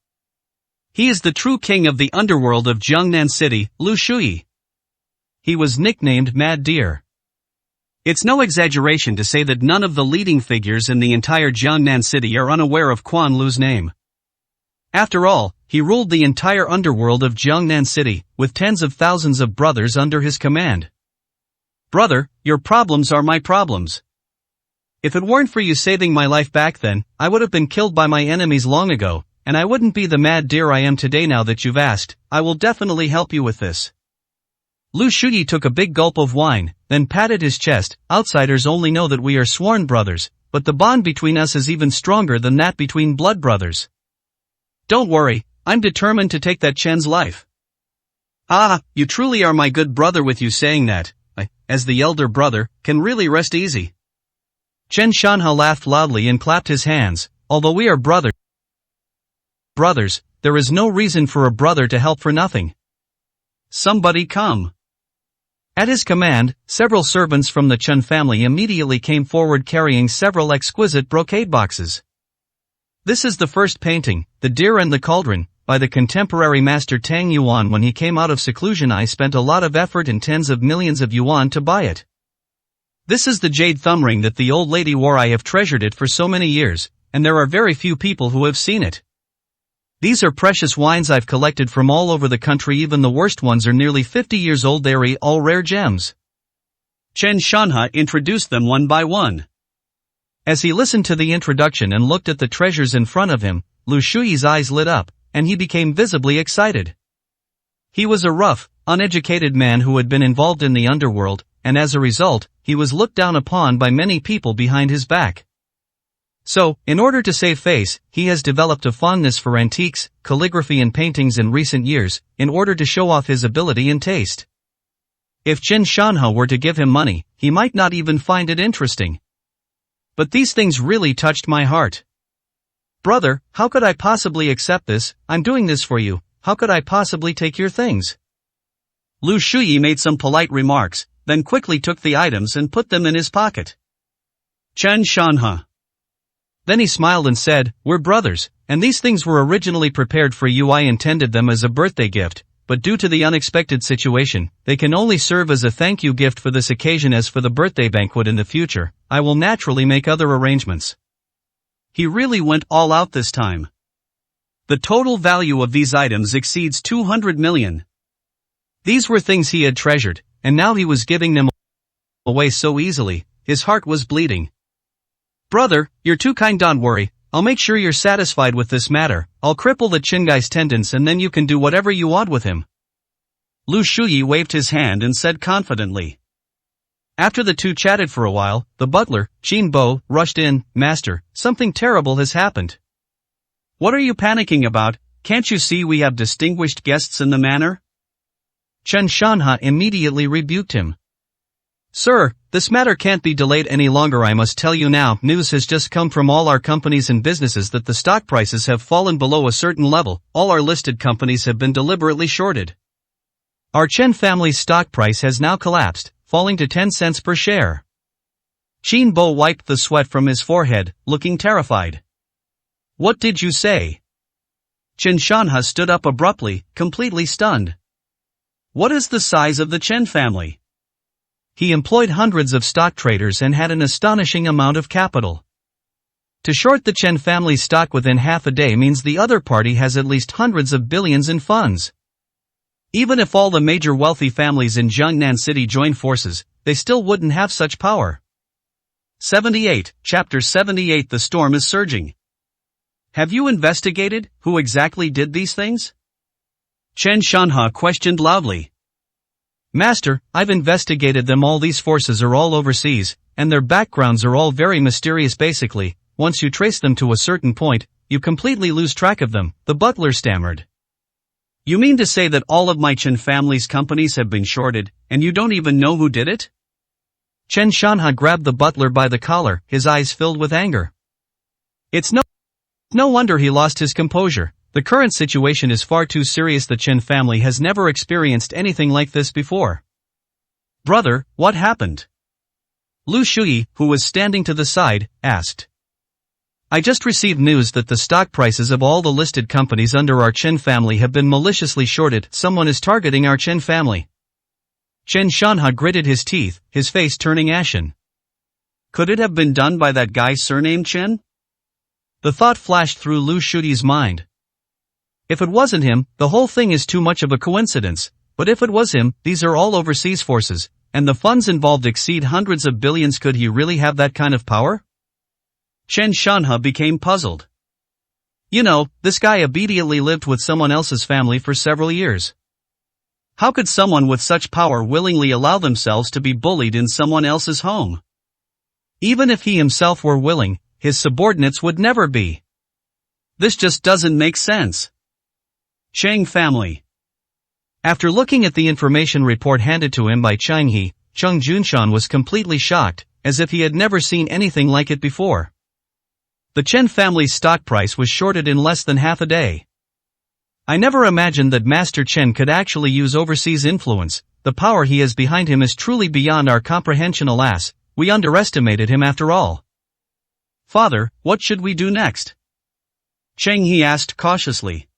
He is the true king of the underworld of Jiangnan City, Lu Shuyi. He was nicknamed Mad Deer. It's no exaggeration to say that none of the leading figures in the entire Jiangnan City are unaware of Quan Lu's name. After all, he ruled the entire underworld of Jiangnan City, with tens of thousands of brothers under his command. "Brother, your problems are my problems. If it weren't for you saving my life back then, I would have been killed by my enemies long ago, and I wouldn't be the mad deer I am today. Now that you've asked, I will definitely help you with this." Lu Shuyi took a big gulp of wine, then patted his chest. "Outsiders only know that we are sworn brothers, but the bond between us is even stronger than that between blood brothers. Don't worry, I'm determined to take that Chen's life." "Ah, you truly are my good brother. With you saying that, I, as the elder brother, can really rest easy." Chen Shanhe laughed loudly and clapped his hands. "Although we are brothers, there is no reason for a brother to help for nothing. Somebody come." At his command, several servants from the Chen family immediately came forward carrying several exquisite brocade boxes. This is the first painting, The Deer and the Cauldron, by the contemporary master Tang Yuan. When he came out of seclusion, I spent a lot of effort and tens of millions of yuan to buy it. This is the jade thumb ring that the old lady wore. I have treasured it for so many years, and there are very few people who have seen it. These are precious wines I've collected from all over the country. Even the worst ones are nearly 50 years old. They are all rare gems." Chen Shanhe introduced them one by one. As he listened to the introduction and looked at the treasures in front of him, Lu Shuyi's eyes lit up, and he became visibly excited. He was a rough, uneducated man who had been involved in the underworld, and as a result, he was looked down upon by many people behind his back. So, in order to save face, he has developed a fondness for antiques, calligraphy and paintings in recent years, in order to show off his ability and taste. If Chen Shanhe were to give him money, he might not even find it interesting. But these things really touched my heart. Brother, how could I possibly accept this? I'm doing this for you, how could I possibly take your things? Lu Shuyi made some polite remarks, then quickly took the items and put them in his pocket. Chen Shanhe. Then he smiled and said, we're brothers, and these things were originally prepared for you. I intended them as a birthday gift, but due to the unexpected situation, they can only serve as a thank you gift for this occasion. As for the birthday banquet in the future, I will naturally make other arrangements. He really went all out this time. The total value of these items exceeds 200 million. These were things he had treasured, and now he was giving them away so easily, his heart was bleeding. Brother, you're too kind, don't worry, I'll make sure you're satisfied with this matter. I'll cripple the Qingai's tendons and then you can do whatever you want with him. Lu Shuyi waved his hand and said confidently. After the two chatted for a while, the butler, Qin Bo, rushed in. Master, something terrible has happened. What are you panicking about? Can't you see we have distinguished guests in the manor? Chen Shanhe immediately rebuked him. Sir, this matter can't be delayed any longer. I must tell you now, news has just come from all our companies and businesses that the stock prices have fallen below a certain level. All our listed companies have been deliberately shorted. Our Chen family's stock price has now collapsed, falling to 10 cents per share. Qin Bo wiped the sweat from his forehead, looking terrified. What did you say? Chen Shanhe stood up abruptly, completely stunned. What is the size of the Chen family? He employed hundreds of stock traders and had an astonishing amount of capital. To short the Chen family's stock within half a day means the other party has at least hundreds of billions in funds. Even if all the major wealthy families in Jiangnan City join forces, they still wouldn't have such power. 78, Chapter 78. The storm is surging. Have you investigated who exactly did these things? Chen Shanhe questioned loudly. Master, I've investigated them all. These forces are all overseas, and their backgrounds are all very mysterious. Basically, once you trace them to a certain point, you completely lose track of them, the butler stammered. You mean to say that all of my Chen family's companies have been shorted, and you don't even know who did it? Chen Shanhe grabbed the butler by the collar, his eyes filled with anger. It's no wonder he lost his composure. The current situation is far too serious. The Chen family has never experienced anything like this before. Brother, what happened? Lu Shuyi, who was standing to the side, asked. I just received news that the stock prices of all the listed companies under our Chen family have been maliciously shorted. Someone is targeting our Chen family. Chen Shanhe gritted his teeth, his face turning ashen. Could it have been done by that guy surnamed Chen? The thought flashed through Lu Shuyi's mind. If it wasn't him, the whole thing is too much of a coincidence, but if it was him, these are all overseas forces, and the funds involved exceed hundreds of billions. Could he really have that kind of power? Chen Shanhe became puzzled. You know, this guy immediately lived with someone else's family for several years. How could someone with such power willingly allow themselves to be bullied in someone else's home? Even if he himself were willing, his subordinates would never be. This just doesn't make sense. Cheng family. After looking at the information report handed to him by Chang He, Cheng Junshan was completely shocked, as if he had never seen anything like it before. The Chen family's stock price was shorted in less than half a day. I never imagined that Master Chen could actually use overseas influence. The power he has behind him is truly beyond our comprehension. Alas, we underestimated him after all. Father, what should we do next? Cheng He asked cautiously.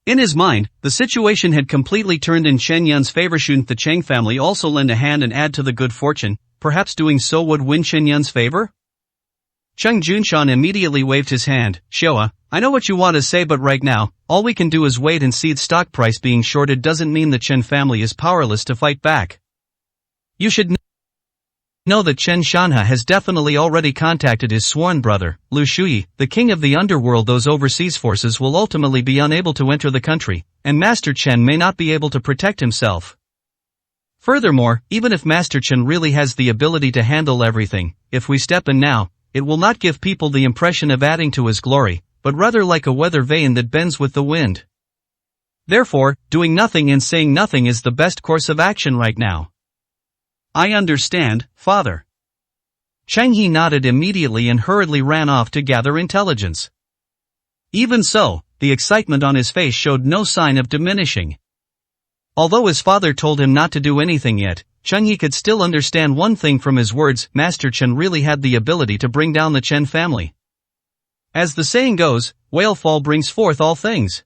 In his mind, the situation had completely turned in Chen Yun's favor. Shouldn't the Cheng family also lend a hand and add to the good fortune? Perhaps doing so would win Chen Yun's favor? Cheng Junshan immediately waved his hand. Showa, I know what you want to say, but right now, all we can do is wait and see. The stock price being shorted doesn't mean the Chen family is powerless to fight back. You should know that Chen Shanhe has definitely already contacted his sworn brother, Lu Shuyi, the king of the underworld. Those overseas forces will ultimately be unable to enter the country, and Master Chen may not be able to protect himself. Furthermore, even if Master Chen really has the ability to handle everything, if we step in now, it will not give people the impression of adding to his glory, but rather like a weather vane that bends with the wind. Therefore, doing nothing and saying nothing is the best course of action right now. I understand, father. Cheng He nodded immediately and hurriedly ran off to gather intelligence. Even so, the excitement on his face showed no sign of diminishing. Although his father told him not to do anything yet, Cheng He could still understand one thing from his words: Master Chen really had the ability to bring down the Chen family. As the saying goes, whale fall brings forth all things.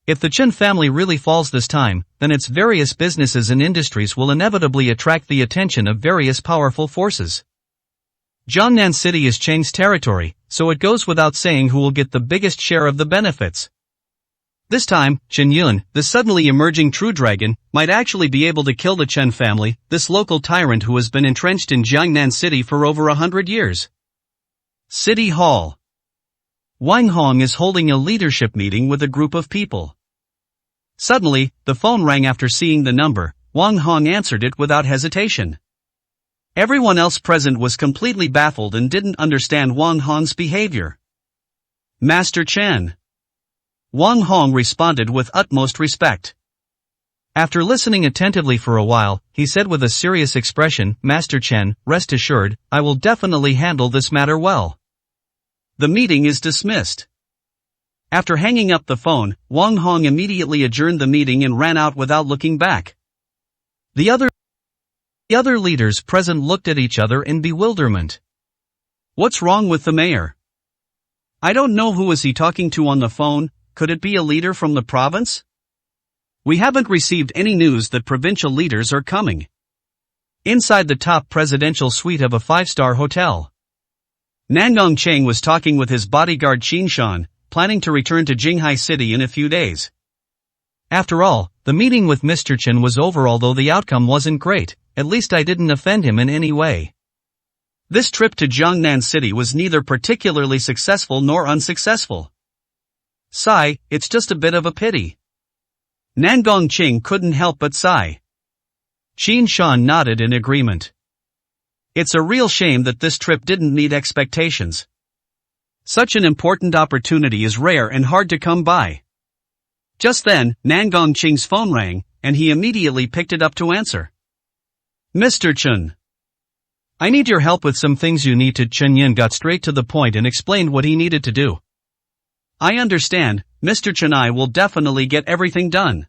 If the Chen family really falls this time, then its various businesses and industries will inevitably attract the attention of various powerful forces. Jiangnan City is Cheng's territory, so it goes without saying who will get the biggest share of the benefits. This time, Chen Yun, the suddenly emerging true dragon, might actually be able to kill the Chen family, this local tyrant who has been entrenched in Jiangnan City for over 100 years. City Hall. Wang Hong is holding a leadership meeting with a group of people. Suddenly, the phone rang. After seeing the number, Wang Hong answered it without hesitation. Everyone else present was completely baffled and didn't understand Wang Hong's behavior. Master Chen. Wang Hong responded with utmost respect. After listening attentively for a while, he said with a serious expression, Master Chen, rest assured, I will definitely handle this matter well. The meeting is dismissed. After hanging up the phone, Wang Hong immediately adjourned the meeting and ran out without looking back. The other leaders present looked at each other in bewilderment. What's wrong with the mayor? I don't know, who is he talking to on the phone? Could it be a leader from the province? We haven't received any news that provincial leaders are coming. Inside the top presidential suite of a 5-star hotel, Nangong Cheng was talking with his bodyguard Qin Shan, planning to return to Jinghai City in a few days. After all, the meeting with Mr. Chen was over. Although the outcome wasn't great, at least I didn't offend him in any way. This trip to Jiangnan City was neither particularly successful nor unsuccessful. Sigh, it's just a bit of a pity. Nangong Cheng couldn't help but sigh. Qin Shan nodded in agreement. It's a real shame that this trip didn't meet expectations. Such an important opportunity is rare and hard to come by. Just then, Nangong Cheng's phone rang, and he immediately picked it up to answer. Mr. Chen. I need your help with some things you need to. Chen Yin got straight to the point and explained what he needed to do. I understand, Mr. Chen. I will definitely get everything done.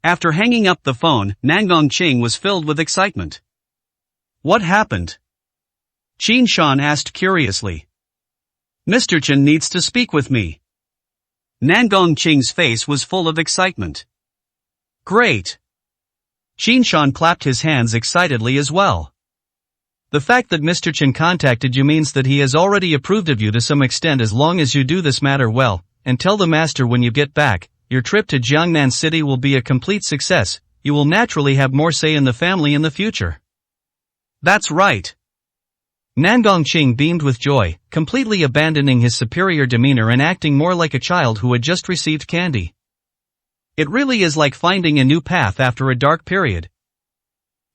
After hanging up the phone, Nangong Cheng was filled with excitement. What happened? Qin Shan asked curiously. Mr. Chen needs to speak with me. Nangong Cheng's face was full of excitement. Great. Qin Shan clapped his hands excitedly as well. The fact that Mr. Chen contacted you means that he has already approved of you to some extent. As long as you do this matter well, and tell the master when you get back, your trip to Jiangnan City will be a complete success. You will naturally have more say in the family in the future. That's right. Nangong Cheng beamed with joy, completely abandoning his superior demeanor and acting more like a child who had just received candy. It really is like finding a new path after a dark period.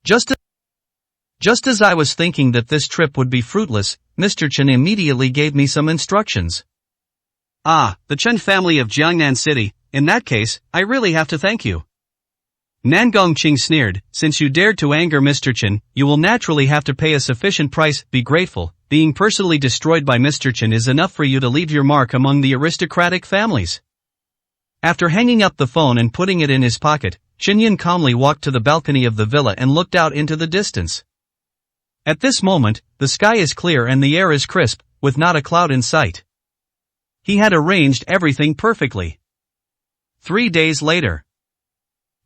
Just as I was thinking that this trip would be fruitless, Mr. Chen immediately gave me some instructions. Ah, the Chen family of Jiangnan City. In that case, I really have to thank you. Nangong Cheng sneered, since you dared to anger Mr. Chen, you will naturally have to pay a sufficient price. Be grateful. Being personally destroyed by Mr. Chen is enough for you to leave your mark among the aristocratic families. After hanging up the phone and putting it in his pocket, Chen Yin calmly walked to the balcony of the villa and looked out into the distance. At this moment, the sky is clear and the air is crisp, with not a cloud in sight. He had arranged everything perfectly. 3 days later.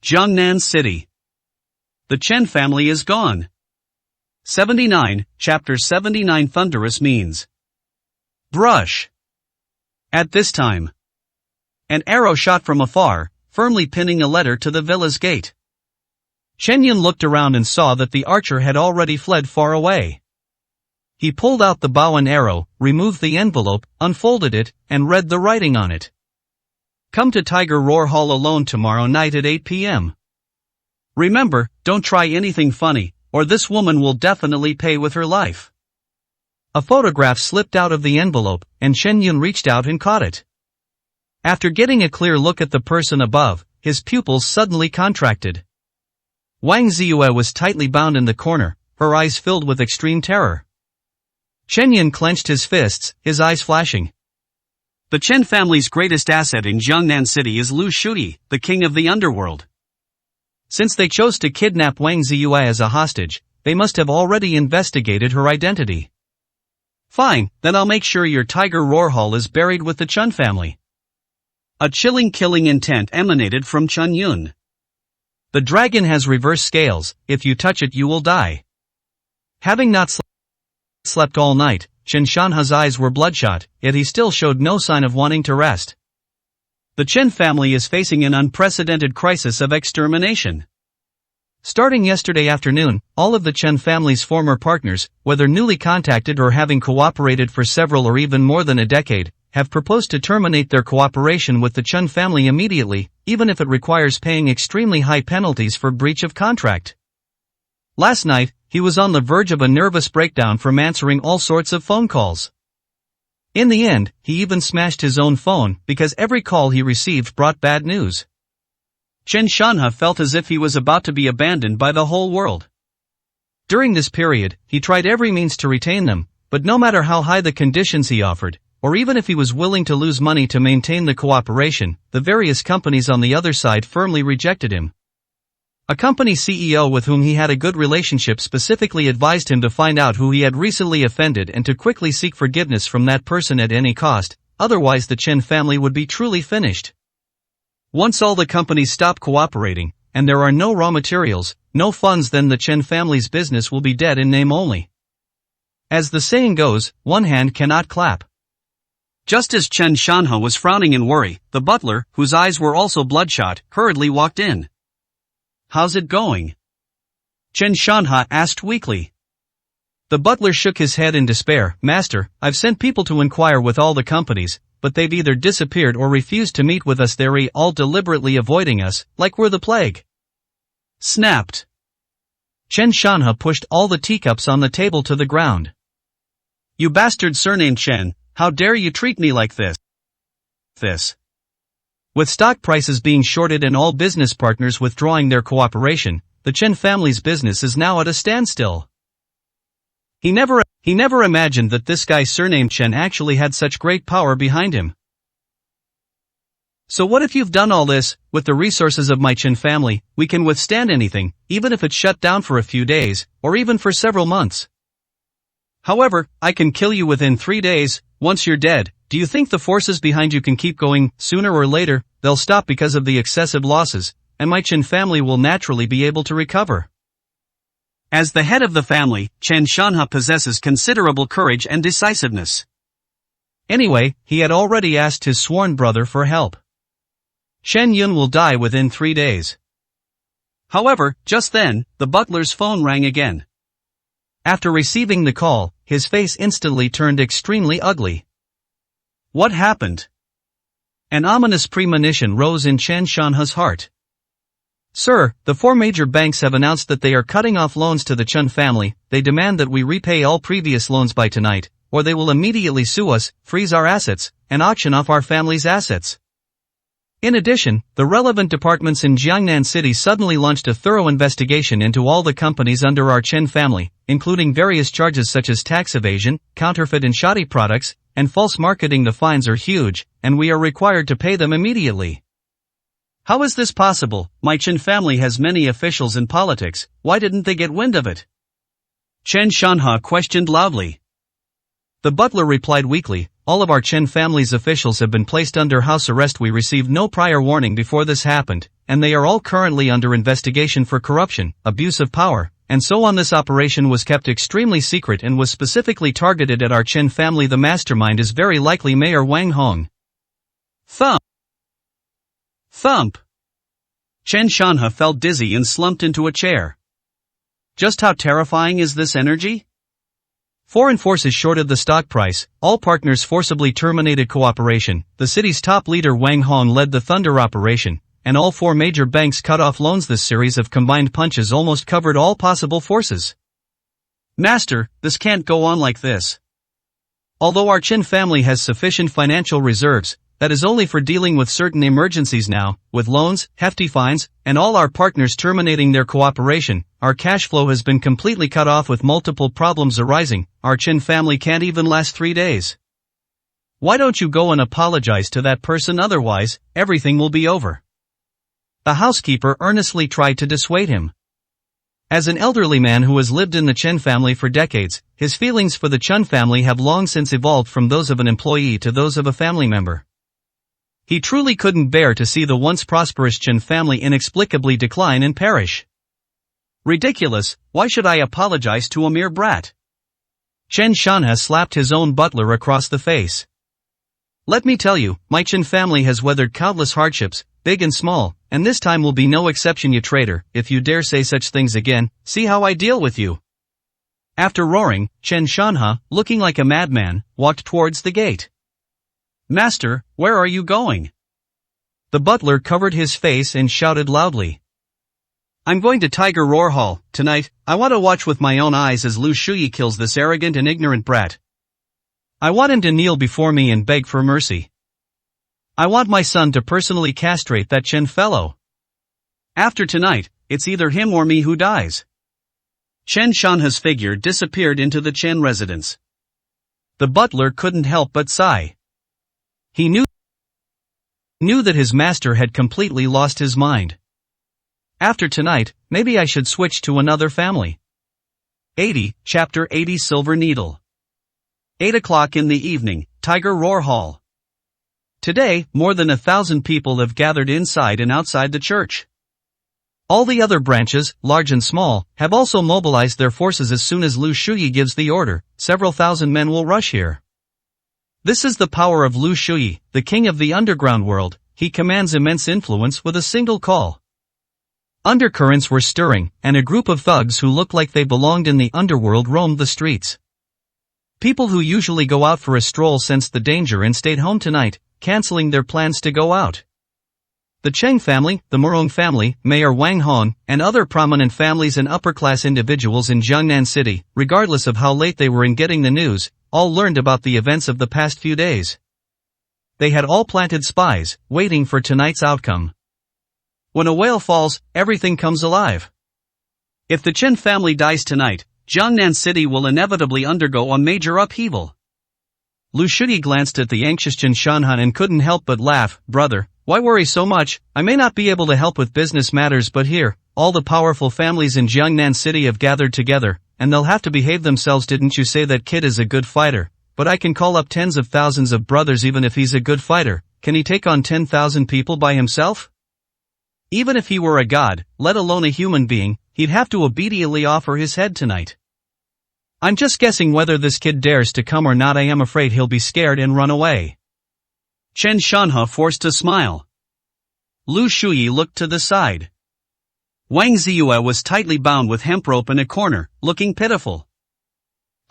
Jiangnan City. The Chen family is gone. 79, Chapter 79. Thunderous means. Brush. At this time, an arrow shot from afar, firmly pinning a letter to the villa's gate. Chen Yun looked around and saw that the archer had already fled far away. He pulled out the bow and arrow, removed the envelope, unfolded it, and read the writing on it. Come to Tiger Roar Hall alone tomorrow night at 8 p.m. Remember, don't try anything funny, or this woman will definitely pay with her life. A photograph slipped out of the envelope, and Chen Yun reached out and caught it. After getting a clear look at the person above, his pupils suddenly contracted. Wang Ziyue was tightly bound in the corner, her eyes filled with extreme terror. Chen Yun clenched his fists, his eyes flashing. The Chen family's greatest asset in Jiangnan City is Lu Shuyi, the king of the underworld. Since they chose to kidnap Wang Ziyue as a hostage, they must have already investigated her identity. Fine, then I'll make sure your tiger roar hall is buried with the Chen family. A chilling killing intent emanated from Chen Yun. The dragon has reverse scales, if you touch it you will die. Having not slept all night, Chen Shanha's eyes were bloodshot, yet he still showed no sign of wanting to rest. The Chen family is facing an unprecedented crisis of extermination. Starting yesterday afternoon, all of the Chen family's former partners, whether newly contacted or having cooperated for several or even more than a decade, have proposed to terminate their cooperation with the Chen family immediately, even if it requires paying extremely high penalties for breach of contract. Last night, he was on the verge of a nervous breakdown from answering all sorts of phone calls. In the end, he even smashed his own phone because every call he received brought bad news. Chen Shanha felt as if he was about to be abandoned by the whole world. During this period, he tried every means to retain them, but no matter how high the conditions he offered, or even if he was willing to lose money to maintain the cooperation, the various companies on the other side firmly rejected him. A company CEO with whom he had a good relationship specifically advised him to find out who he had recently offended and to quickly seek forgiveness from that person at any cost, otherwise the Chen family would be truly finished. Once all the companies stop cooperating, and there are no raw materials, no funds, then the Chen family's business will be dead in name only. As the saying goes, one hand cannot clap. Just as Chen Shanha was frowning in worry, the butler, whose eyes were also bloodshot, hurriedly walked in. "How's it going?" Chen Shanha asked weakly. The butler shook his head in despair. "Master, I've sent people to inquire with all the companies, but they've either disappeared or refused to meet with us. They're all deliberately avoiding us, like we're the plague." Snapped. Chen Shanha pushed all the teacups on the table to the ground. "You bastard surnamed Chen, how dare you treat me like this?" With stock prices being shorted and all business partners withdrawing their cooperation, the Chen family's business is now at a standstill. He never imagined that this guy surnamed Chen actually had such great power behind him. "So what if you've done all this? With the resources of my Chen family, we can withstand anything, even if it's shut down for a few days, or even for several months. However, I can kill you within 3 days. Once you're dead, do you think the forces behind you can keep going? Sooner or later, they'll stop because of the excessive losses, and my Chen family will naturally be able to recover." As the head of the family, Chen Shanha possesses considerable courage and decisiveness. Anyway, he had already asked his sworn brother for help. Chen Yun will die within 3 days. However, just then, the butler's phone rang again. After receiving the call, his face instantly turned extremely ugly. What happened? An ominous premonition rose in Chen Shanha's heart. "Sir, the 4 major banks have announced that they are cutting off loans to the Chen family. They demand that we repay all previous loans by tonight, or they will immediately sue us, freeze our assets, and auction off our family's assets." In addition, the relevant departments in Jiangnan City suddenly launched a thorough investigation into all the companies under our Chen family, including various charges such as tax evasion, counterfeit and shoddy products, and false marketing. The fines are huge, and we are required to pay them immediately. How is this possible? My Chen family has many officials in politics, why didn't they get wind of it? Chen Shanha questioned loudly. The butler replied weakly, "All of our Chen family's officials have been placed under house arrest. We received no prior warning before this happened, and they are all currently under investigation for corruption, abuse of power, and so on. This operation was kept extremely secret and was specifically targeted at our Chen family. The mastermind is very likely Mayor Wang Hong." Thump. Thump. Chen Shanha felt dizzy and slumped into a chair. Just how terrifying is this energy? Foreign forces shorted the stock price, all partners forcibly terminated cooperation, the city's top leader Wang Hong led the Thunder operation, and all 4 major banks cut off loans. This series of combined punches almost covered all possible forces. Master, this can't go on like this. Although our Chen family has sufficient financial reserves, that is only for dealing with certain emergencies now, with loans, hefty fines, and all our partners terminating their cooperation, our cash flow has been completely cut off with multiple problems arising, our Chen family can't even last 3 days. Why don't you go and apologize to that person, otherwise, everything will be over. The housekeeper earnestly tried to dissuade him. As an elderly man who has lived in the Chen family for decades, his feelings for the Chen family have long since evolved from those of an employee to those of a family member. He truly couldn't bear to see the once prosperous Chen family inexplicably decline and perish. Ridiculous, why should I apologize to a mere brat? Chen Shanha slapped his own butler across the face. Let me tell you, my Chen family has weathered countless hardships, big and small, and this time will be no exception, you traitor. If you dare say such things again, see how I deal with you. After roaring, Chen Shanha, looking like a madman, walked towards the gate. Master, where are you going? The butler covered his face and shouted loudly. I'm going to Tiger Roar Hall, tonight. I want to watch with my own eyes as Lu Shuyi kills this arrogant and ignorant brat. I want him to kneel before me and beg for mercy. I want my son to personally castrate that Chen fellow. After tonight, it's either him or me who dies. Chen Shanha's figure disappeared into the Chen residence. The butler couldn't help but sigh. He knew that his master had completely lost his mind. After tonight, maybe I should switch to another family. 80, Chapter 80 Silver Needle. 8 o'clock in the evening, Tiger Roar Hall. Today, more than 1,000 people have gathered inside and outside the church. All the other branches, large and small, have also mobilized their forces. As soon as Lu Shuyi gives the order, several thousand men will rush here. This is the power of Lu Shuyi, the king of the underground world. He commands immense influence with a single call. Undercurrents were stirring, and a group of thugs who looked like they belonged in the underworld roamed the streets. People who usually go out for a stroll sensed the danger and stayed home tonight, canceling their plans to go out. The Cheng family, the Murong family, Mayor Wang Hong, and other prominent families and upper-class individuals in Jiangnan City, regardless of how late they were in getting the news, all learned about the events of the past few days. They had all planted spies, waiting for tonight's outcome. When a whale falls, everything comes alive. If the Chen family dies tonight, Jiangnan City will inevitably undergo a major upheaval. Lu Shuyi glanced at the anxious Chen Shanhan and couldn't help but laugh. Brother, why worry so much? I may not be able to help with business matters, but here, all the powerful families in Jiangnan City have gathered together, and they'll have to behave themselves. Didn't you say that kid is a good fighter? But I can call up tens of thousands of brothers. Even if he's a good fighter, can he take on 10,000 people by himself? Even if he were a god, let alone a human being, he'd have to obediently offer his head tonight. I'm just guessing whether this kid dares to come or not. I am afraid he'll be scared and run away. Chen Shanha forced a smile. Lu Shuyi looked to the side. Wang Ziyue was tightly bound with hemp rope in a corner, looking pitiful.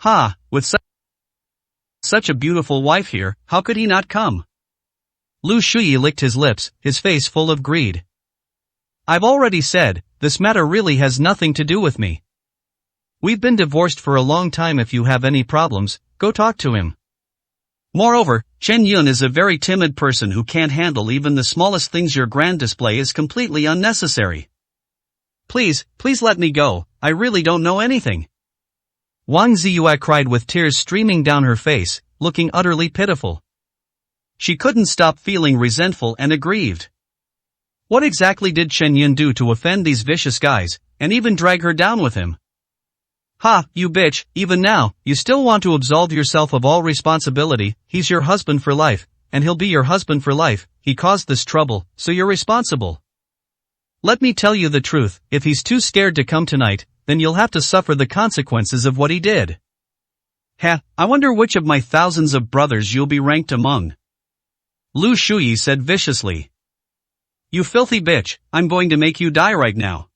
Ha, with such a beautiful wife here, how could he not come? Lu Shuyi licked his lips, his face full of greed. I've already said, this matter really has nothing to do with me. We've been divorced for a long time. If you have any problems, go talk to him. Moreover, Chen Yun is a very timid person who can't handle even the smallest things. Your grand display is completely unnecessary. Please let me go, I really don't know anything. Wang Ziyue cried with tears streaming down her face, looking utterly pitiful. She couldn't stop feeling resentful and aggrieved. What exactly did Chen Yun do to offend these vicious guys, and even drag her down with him? Ha, you bitch, even now, you still want to absolve yourself of all responsibility. He's your husband for life, and he'll be your husband for life. He caused this trouble, so you're responsible. Let me tell you the truth, if he's too scared to come tonight, then you'll have to suffer the consequences of what he did. I wonder which of my thousands of brothers you'll be ranked among. Lu Shuyi said viciously. You filthy bitch, I'm going to make you die right now.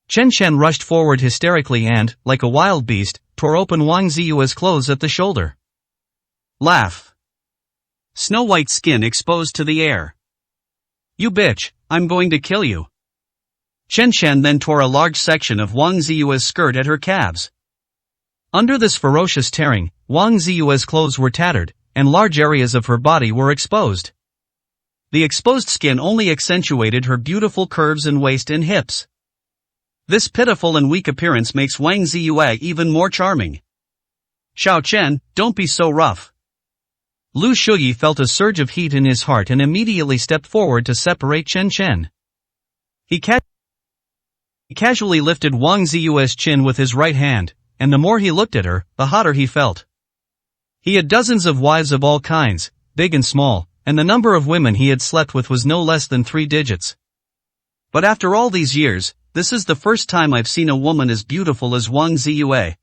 Chen Shen rushed forward hysterically and, like a wild beast, tore open Wang Ziyue's clothes at the shoulder. Laugh. Snow-white skin exposed to the air. You bitch, I'm going to kill you. Chen Shen then tore a large section of Wang Ziyue's skirt at her calves. Under this ferocious tearing, Wang Ziyue's clothes were tattered, and large areas of her body were exposed. The exposed skin only accentuated her beautiful curves in waist and hips. This pitiful and weak appearance makes Wang Ziyue even more charming. Xiao Chen, don't be so rough. Lu Shuyi felt a surge of heat in his heart and immediately stepped forward to separate Chen Chen. He casually lifted Wang Ziyue's chin with his right hand, and the more he looked at her, the hotter he felt. He had dozens of wives of all kinds, big and small, and the number of women he had slept with was no less than 3 digits. But after all these years, this is the first time I've seen a woman as beautiful as Wang Ziyue.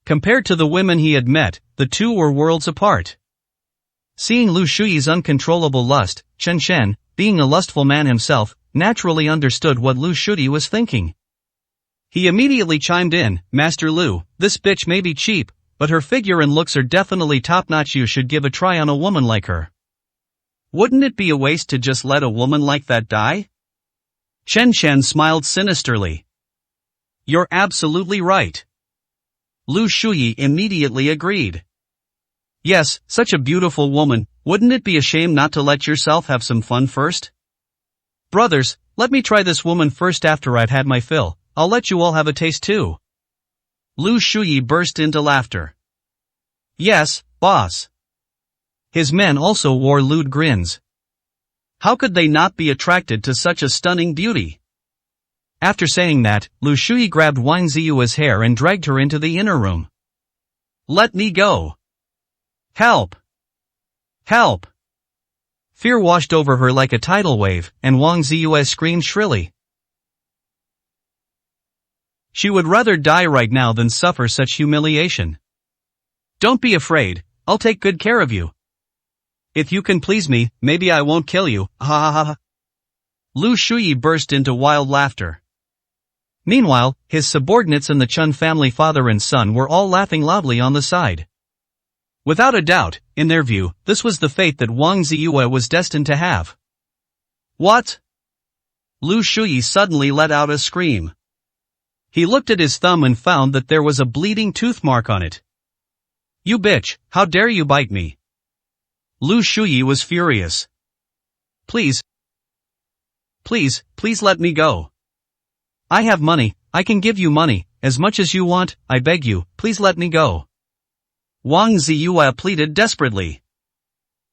Compared to the women he had met, the two were worlds apart. Seeing Lu Shuyi's uncontrollable lust, Chen Chen, being a lustful man himself, naturally understood what Lu Shuyi was thinking. He immediately chimed in, Master Lu, this bitch may be cheap, but her figure and looks are definitely top-notch. You should give a try on a woman like her. Wouldn't it be a waste to just let a woman like that die? Chen Chen smiled sinisterly. You're absolutely right. Lu Shuyi immediately agreed. Yes, such a beautiful woman, wouldn't it be a shame not to let yourself have some fun first? Brothers, let me try this woman first. After I've had my fill, I'll let you all have a taste too. Lu Shuyi burst into laughter. Yes, boss. His men also wore lewd grins. How could they not be attracted to such a stunning beauty? After saying that, Lu Shuyi grabbed Wang Ziyue's hair and dragged her into the inner room. Let me go. Help! Help! Fear washed over her like a tidal wave, and Wang Ziyue screamed shrilly. She would rather die right now than suffer such humiliation. Don't be afraid, I'll take good care of you. If you can please me, maybe I won't kill you, ha ha ha ha. Lu Shuyi burst into wild laughter. Meanwhile, his subordinates and the Chun family father and son were all laughing loudly on the side. Without a doubt, in their view, this was the fate that Wang Ziyue was destined to have. What? Lu Shuyi suddenly let out a scream. He looked at his thumb and found that there was a bleeding tooth mark on it. You bitch, how dare you bite me? Lu Shuyi was furious. Please let me go. I have money, I can give you money, as much as you want, I beg you, please let me go. Wang Ziyue pleaded desperately.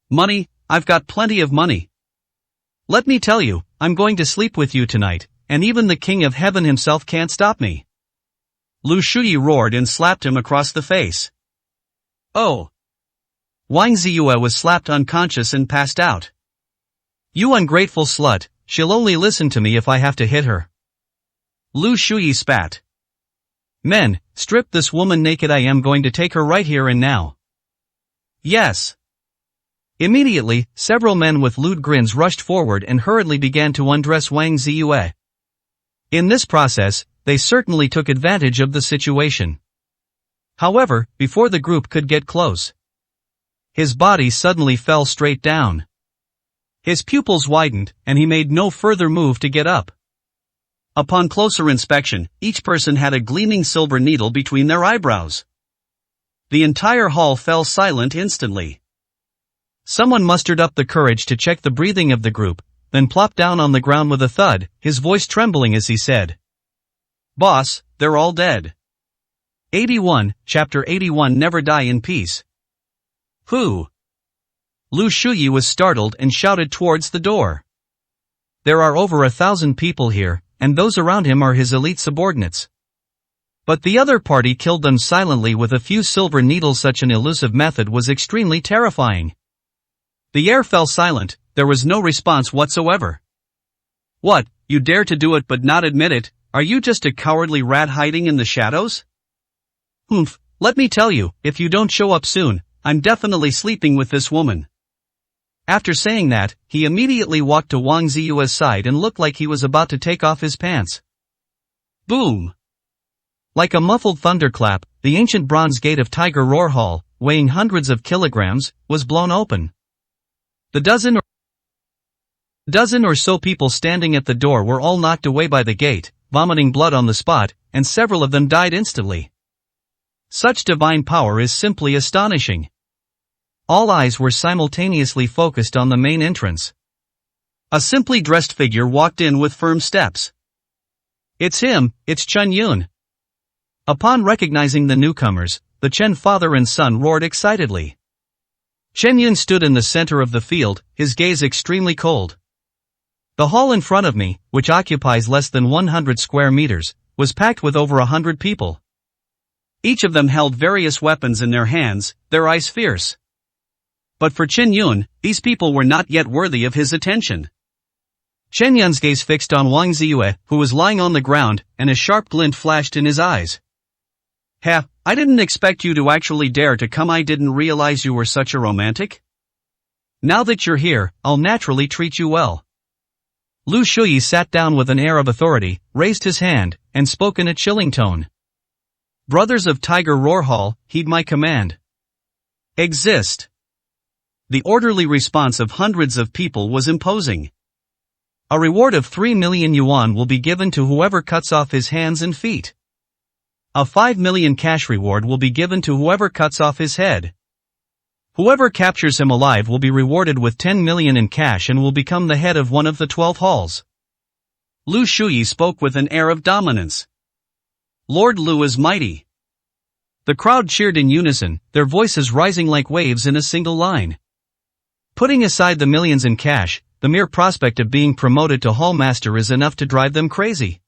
Money, I've got plenty of money. Let me tell you, I'm going to sleep with you tonight, and even the King of Heaven himself can't stop me. Lu Shuyi roared and slapped him across the face. Oh! Wang Ziyue was slapped unconscious and passed out. You ungrateful slut, she'll only listen to me if I have to hit her. Lu Shuyi spat. Men, strip this woman naked. I am going to take her right here and now. Yes. Immediately, several men with lewd grins rushed forward and hurriedly began to undress Wang Ziyue. In this process, they certainly took advantage of the situation. However, before the group could get close, his body suddenly fell straight down. His pupils widened, and he made no further move to get up. Upon closer inspection, each person had a gleaming silver needle between their eyebrows. The entire hall fell silent instantly. Someone mustered up the courage to check the breathing of the group, then plopped down on the ground with a thud, his voice trembling as he said, Boss, they're all dead. 81, Chapter 81 Never Die in Peace. Who? Lu Shuyi was startled and shouted towards the door. There are over 1,000 people here, and those around him are his elite subordinates. But the other party killed them silently with a few silver needles. Such an elusive method was extremely terrifying. The air fell silent, there was no response whatsoever. What, you dare to do it but not admit it? Are you just a cowardly rat hiding in the shadows? Humph, let me tell you, if you don't show up soon, I'm definitely sleeping with this woman. After saying that, he immediately walked to Wang Ziyue's side and looked like he was about to take off his pants. Boom! Like a muffled thunderclap, the ancient bronze gate of Tiger Roar Hall, weighing hundreds of kilograms, was blown open. The dozen or so people standing at the door were all knocked away by the gate, vomiting blood on the spot, and several of them died instantly. Such divine power is simply astonishing. All eyes were simultaneously focused on the main entrance. A simply dressed figure walked in with firm steps. It's him, it's Chen Yun. Upon recognizing the newcomers, the Chen father and son roared excitedly. Chen Yun stood in the center of the field, his gaze extremely cold. The hall in front of me, which occupies less than 100 square meters, was packed with over 100 people. Each of them held various weapons in their hands, their eyes fierce. But for Chen Yun, these people were not yet worthy of his attention. Chen Yun's gaze fixed on Wang Ziyue, who was lying on the ground, and a sharp glint flashed in his eyes. I didn't expect you to actually dare to come. I didn't realize you were such a romantic. Now that you're here, I'll naturally treat you well. Lu Shuyi sat down with an air of authority, raised his hand, and spoke in a chilling tone. Brothers of Tiger Roar Hall, heed my command. Exist. The orderly response of hundreds of people was imposing. A reward of 3 million yuan will be given to whoever cuts off his hands and feet. A 5 million cash reward will be given to whoever cuts off his head. Whoever captures him alive will be rewarded with 10 million in cash and will become the head of one of the 12 halls. Lu Shuyi spoke with an air of dominance. Lord Lu is mighty. The crowd cheered in unison, their voices rising like waves in a single line. Putting aside the millions in cash, the mere prospect of being promoted to hall master is enough to drive them crazy.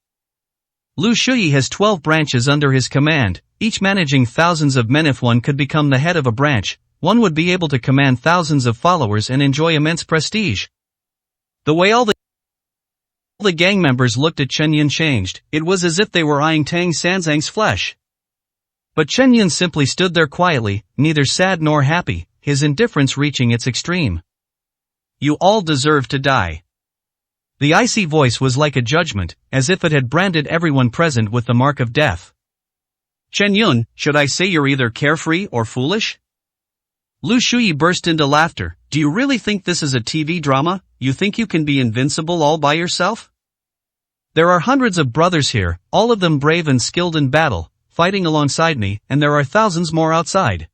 Lu Shuyi has 12 branches under his command, each managing thousands of men. If one could become the head of a branch, one would be able to command thousands of followers and enjoy immense prestige. The way all the gang members looked at Chen Yun changed. It was as if they were eyeing Tang Sanzang's flesh. But Chen Yun simply stood there quietly, neither sad nor happy, his indifference reaching its extreme. You all deserve to die. The icy voice was like a judgment, as if it had branded everyone present with the mark of death. Chen Yun, should I say you're either carefree or foolish? Lu Shuyi burst into laughter. Do you really think this is a TV drama? You think you can be invincible all by yourself? There are hundreds of brothers here, all of them brave and skilled in battle, fighting alongside me, and there are thousands more outside.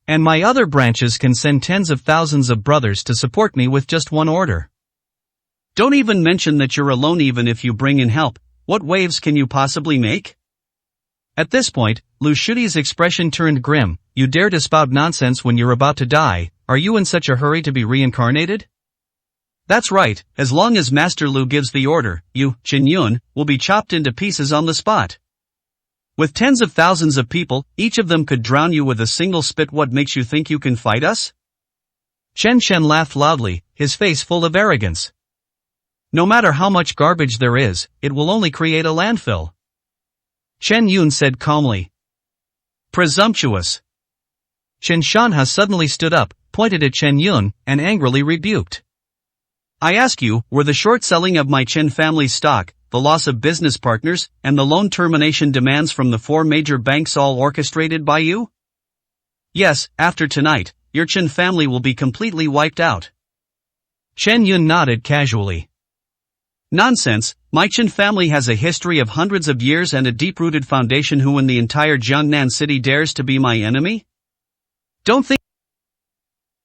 And my other branches can send tens of thousands of brothers to support me with just one order. Don't even mention that you're alone. Even if you bring in help, what waves can you possibly make? At this point, Lu Shuyi's expression turned grim. You dare to spout nonsense when you're about to die? Are you in such a hurry to be reincarnated? That's right, as long as Master Lu gives the order, you, Chen Yun, will be chopped into pieces on the spot. With tens of thousands of people, each of them could drown you with a single spit. What makes you think you can fight us? Chen Shen laughed loudly, his face full of arrogance. No matter how much garbage there is, it will only create a landfill. Chen Yun said calmly. Presumptuous. Chen Shanha suddenly stood up, pointed at Chen Yun, and angrily rebuked. I ask you, were the short selling of my Chen family stock, the loss of business partners, and the loan termination demands from the 4 major banks all orchestrated by you? Yes, after tonight, your Chen family will be completely wiped out. Chen Yun nodded casually. Nonsense, my Chen family has a history of hundreds of years and a deep-rooted foundation. Who in the entire Jiangnan city dares to be my enemy? Don't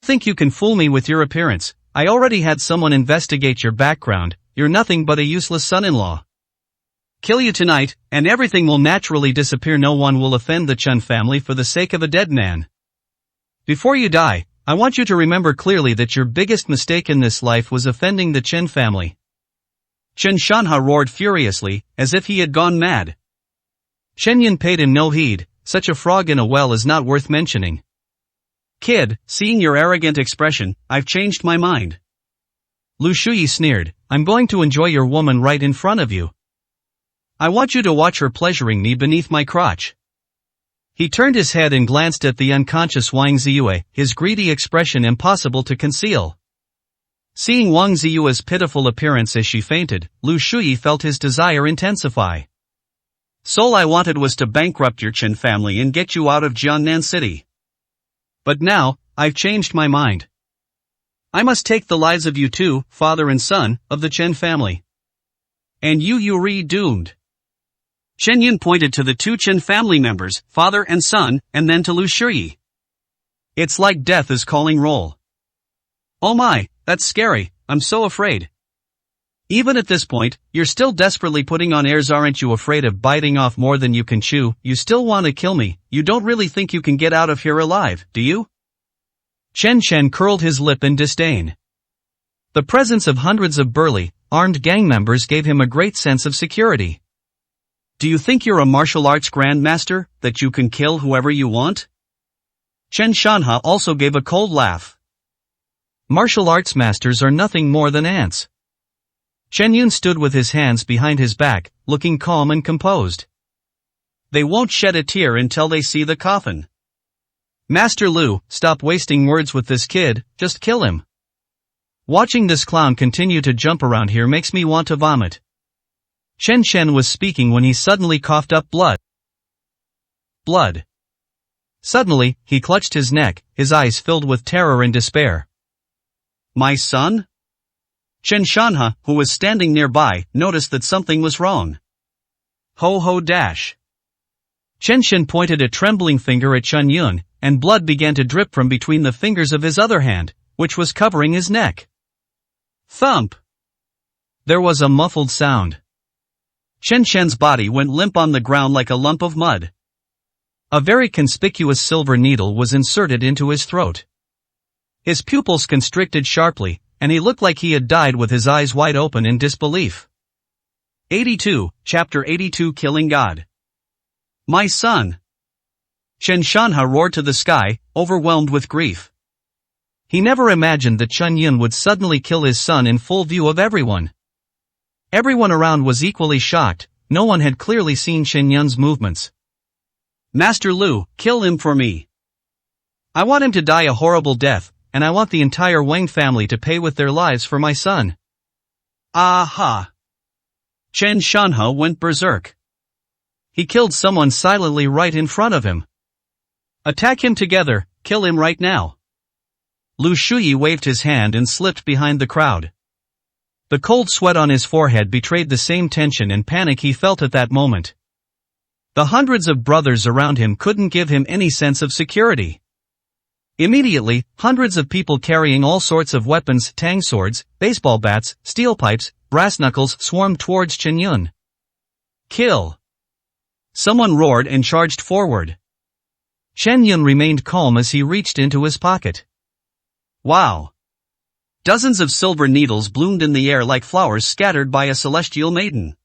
think you can fool me with your appearance. I already had someone investigate your background. You're nothing but a useless son-in-law. Kill you tonight, and everything will naturally disappear. No one will offend the Chen family for the sake of a dead man. Before you die, I want you to remember clearly that your biggest mistake in this life was offending the Chen family. Chen Shanha roared furiously, as if he had gone mad. Chen Yun paid him no heed. Such a frog in a well is not worth mentioning. Kid, seeing your arrogant expression, I've changed my mind. Lu Shuyi sneered, I'm going to enjoy your woman right in front of you. I want you to watch her pleasuring me beneath my crotch. He turned his head and glanced at the unconscious Wang Ziyue, his greedy expression impossible to conceal. Seeing Wang Ziyue's pitiful appearance as she fainted, Lu Shuyi felt his desire intensify. All I wanted was to bankrupt your Chen family and get you out of Jiangnan City. But now, I've changed my mind. I must take the lives of you two, father and son, of the Chen family. And you re-doomed. Chen Yun pointed to the two Chen family members, father and son, and then to Lu Shiyi. It's like death is calling roll. Oh my, that's scary, I'm so afraid. Even at this point, you're still desperately putting on airs. Aren't you afraid of biting off more than you can chew? You still want to kill me. You don't really think you can get out of here alive, do you? Chen Chen curled his lip in disdain. The presence of hundreds of burly, armed gang members gave him a great sense of security. Do you think you're a martial arts grandmaster, that you can kill whoever you want? Chen Shanha also gave a cold laugh. Martial arts masters are nothing more than ants. Chen Yun stood with his hands behind his back, looking calm and composed. They won't shed a tear until they see the coffin. Master Lu, stop wasting words with this kid, just kill him. Watching this clown continue to jump around here makes me want to vomit. Chen Chen was speaking when he suddenly coughed up blood. Blood. Suddenly, he clutched his neck, his eyes filled with terror and despair. My son? Chen Shanha, who was standing nearby, noticed that something was wrong. Ho ho dash. Chen Shen pointed a trembling finger at Chen Yun, and blood began to drip from between the fingers of his other hand, which was covering his neck. Thump! There was a muffled sound. Chen Shen's body went limp on the ground like a lump of mud. A very conspicuous silver needle was inserted into his throat. His pupils constricted sharply, and he looked like he had died with his eyes wide open in disbelief. 82, Chapter 82 Killing God. My son! Chen Shanha roared to the sky, overwhelmed with grief. He never imagined that Chen Yun would suddenly kill his son in full view of everyone. Everyone around was equally shocked, no one had clearly seen Chen Yun's movements. Master Lu, kill him for me. I want him to die a horrible death, and I want the entire Wang family to pay with their lives for my son. Aha! Chen Shanha went berserk. He killed someone silently right in front of him. Attack him together, kill him right now. Lu Shiyi waved his hand and slipped behind the crowd. The cold sweat on his forehead betrayed the same tension and panic he felt at that moment. The hundreds of brothers around him couldn't give him any sense of security. Immediately, hundreds of people carrying all sorts of weapons, tang swords, baseball bats, steel pipes, brass knuckles swarmed towards Chen Yun. Kill! Someone roared and charged forward. Chen Yun remained calm as he reached into his pocket. Wow! Dozens of silver needles bloomed in the air like flowers scattered by a celestial maiden.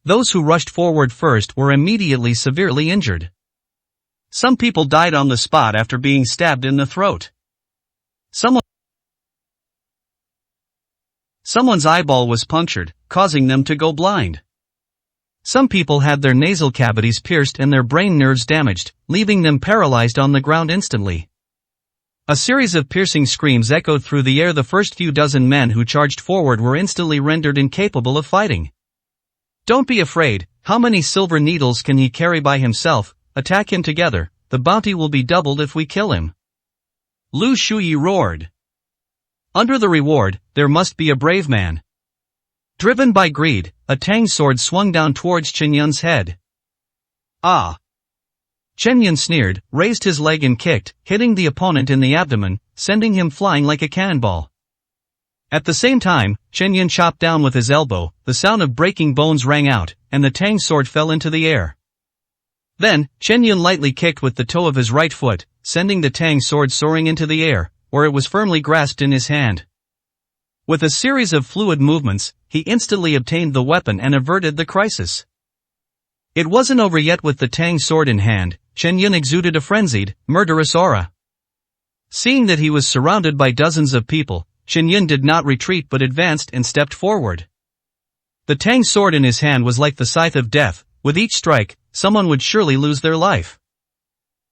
Those who rushed forward first were immediately severely injured. Some people died on the spot after being stabbed in the throat. Someone's eyeball was punctured, causing them to go blind. Some people had their nasal cavities pierced and their brain nerves damaged, leaving them paralyzed on the ground instantly. A series of piercing screams echoed through the air. The first few dozen men who charged forward were instantly rendered incapable of fighting. Don't be afraid, how many silver needles can he carry by himself? Attack him together, the bounty will be doubled if we kill him. Lu Shiyi roared. Under the reward, there must be a brave man. Driven by greed, a tang sword swung down towards Chen Yun's head. Ah! Chen Yun sneered, raised his leg and kicked, hitting the opponent in the abdomen, sending him flying like a cannonball. At the same time, Chen Yun chopped down with his elbow, the sound of breaking bones rang out, and the tang sword fell into the air. Then, Chen Yun lightly kicked with the toe of his right foot, sending the tang sword soaring into the air, where it was firmly grasped in his hand. With a series of fluid movements, he instantly obtained the weapon and averted the crisis. It wasn't over yet. With the tang sword in hand, Chen Yun exuded a frenzied, murderous aura. Seeing that he was surrounded by dozens of people, Chen Yun did not retreat but advanced and stepped forward. The tang sword in his hand was like the scythe of death. With each strike, someone would surely lose their life.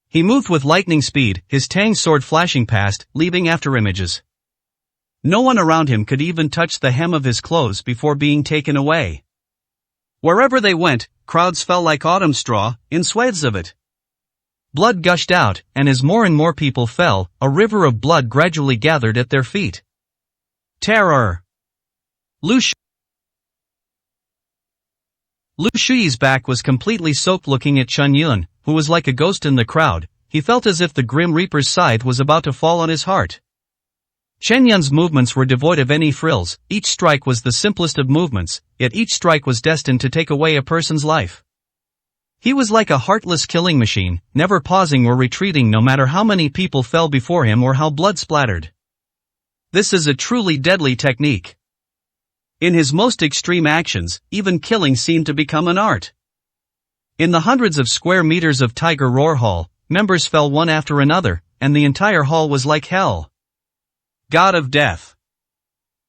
He moved with lightning speed, his tang sword flashing past, leaving afterimages. No one around him could even touch the hem of his clothes before being taken away. Wherever they went, crowds fell like autumn straw, in swathes of it. Blood gushed out, and as more and more people fell, a river of blood gradually gathered at their feet. Terror! Lu Lu Shuyi's back was completely soaked. Looking at Chen Yun, who was like a ghost in the crowd, he felt as if the Grim Reaper's scythe was about to fall on his heart. Chen Yun's movements were devoid of any frills, each strike was the simplest of movements, yet each strike was destined to take away a person's life. He was like a heartless killing machine, never pausing or retreating no matter how many people fell before him or how blood splattered. This is a truly deadly technique. In his most extreme actions, even killing seemed to become an art. In the hundreds of square meters of Tiger Roar Hall, members fell one after another, and the entire hall was like hell. God of Death.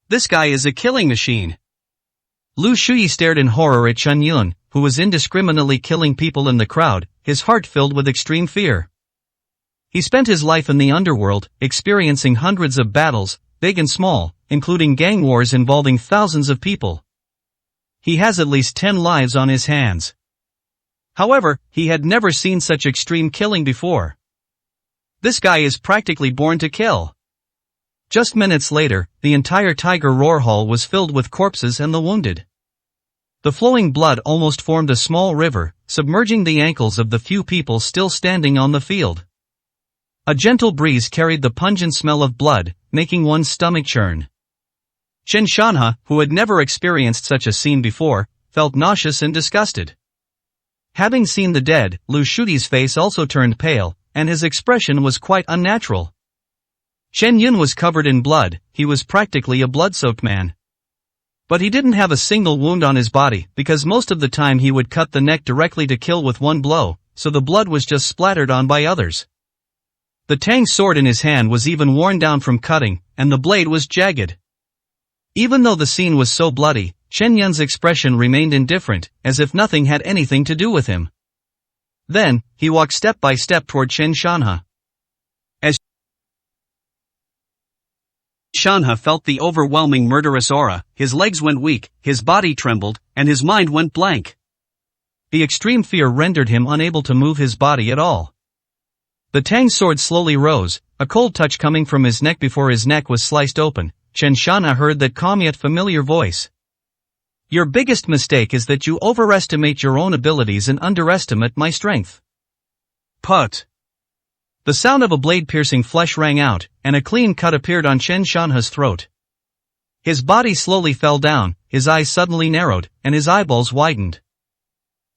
This guy is a killing machine. Lu Shuyi stared in horror at Chen Yun, who was indiscriminately killing people in the crowd, his heart filled with extreme fear. He spent his life in the underworld, experiencing hundreds of battles, big and small, including gang wars involving thousands of people. He has at least 10 lives on his hands. However, he had never seen such extreme killing before. This guy is practically born to kill. Just minutes later, the entire Tiger Roar Hall was filled with corpses and the wounded. The flowing blood almost formed a small river, submerging the ankles of the few people still standing on the field. A gentle breeze carried the pungent smell of blood, making one's stomach churn. Chen Shanha, who had never experienced such a scene before, felt nauseous and disgusted. Having seen the dead, Lu Shuyi's face also turned pale, and his expression was quite unnatural. Chen Yun was covered in blood, he was practically a blood-soaked man. But he didn't have a single wound on his body, because most of the time he would cut the neck directly to kill with one blow, so the blood was just splattered on by others. The Tang sword in his hand was even worn down from cutting, and the blade was jagged. Even though the scene was so bloody, Chen Yun's expression remained indifferent, as if nothing had anything to do with him. Then, he walked step by step toward Chen Shanha. As Shanha felt the overwhelming murderous aura, his legs went weak, his body trembled, and his mind went blank. The extreme fear rendered him unable to move his body at all. The Tang sword slowly rose, a cold touch coming from his neck before his neck was sliced open. Chen Shanha heard that calm yet familiar voice. Your biggest mistake is that you overestimate your own abilities and underestimate my strength. Put. The sound of a blade-piercing flesh rang out, and a clean cut appeared on Chen Shanha's throat. His body slowly fell down, his eyes suddenly narrowed, and his eyeballs widened.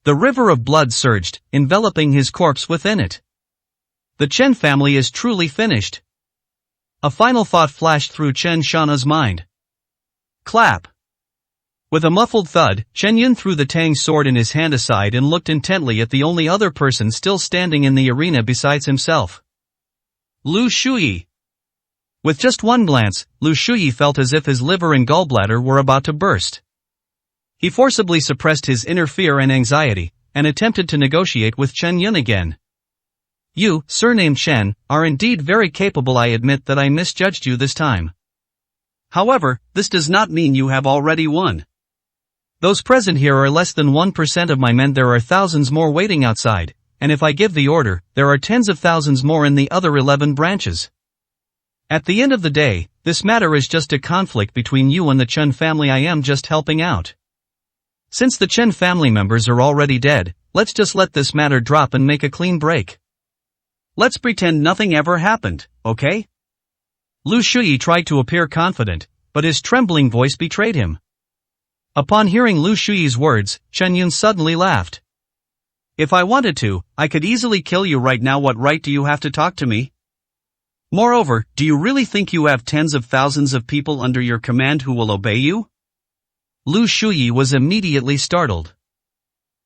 The river of blood surged, enveloping his corpse within it. The Chen family is truly finished. A final thought flashed through Chen Shanha's mind. Clap. With a muffled thud, Chen Yun threw the Tang sword in his hand aside and looked intently at the only other person still standing in the arena besides himself. Lu Shuyi. With just one glance, Lu Shuyi felt as if his liver and gallbladder were about to burst. He forcibly suppressed his inner fear and anxiety, and attempted to negotiate with Chen Yun again. You, surnamed Chen, are indeed very capable. I admit that I misjudged you this time. However, this does not mean you have already won. Those present here are less than 1% of my men. There are thousands more waiting outside, and if I give the order, there are tens of thousands more in the other 11 branches. At the end of the day, this matter is just a conflict between you and the Chen family. I am just helping out. Since the Chen family members are already dead, let's just let this matter drop and make a clean break. Let's pretend nothing ever happened, okay? Lu Shuyi tried to appear confident, but his trembling voice betrayed him. Upon hearing Lu Shuyi's words, Chen Yun suddenly laughed. If I wanted to, I could easily kill you right now. What right do you have to talk to me? Moreover, do you really think you have tens of thousands of people under your command who will obey you? Lu Shuyi was immediately startled.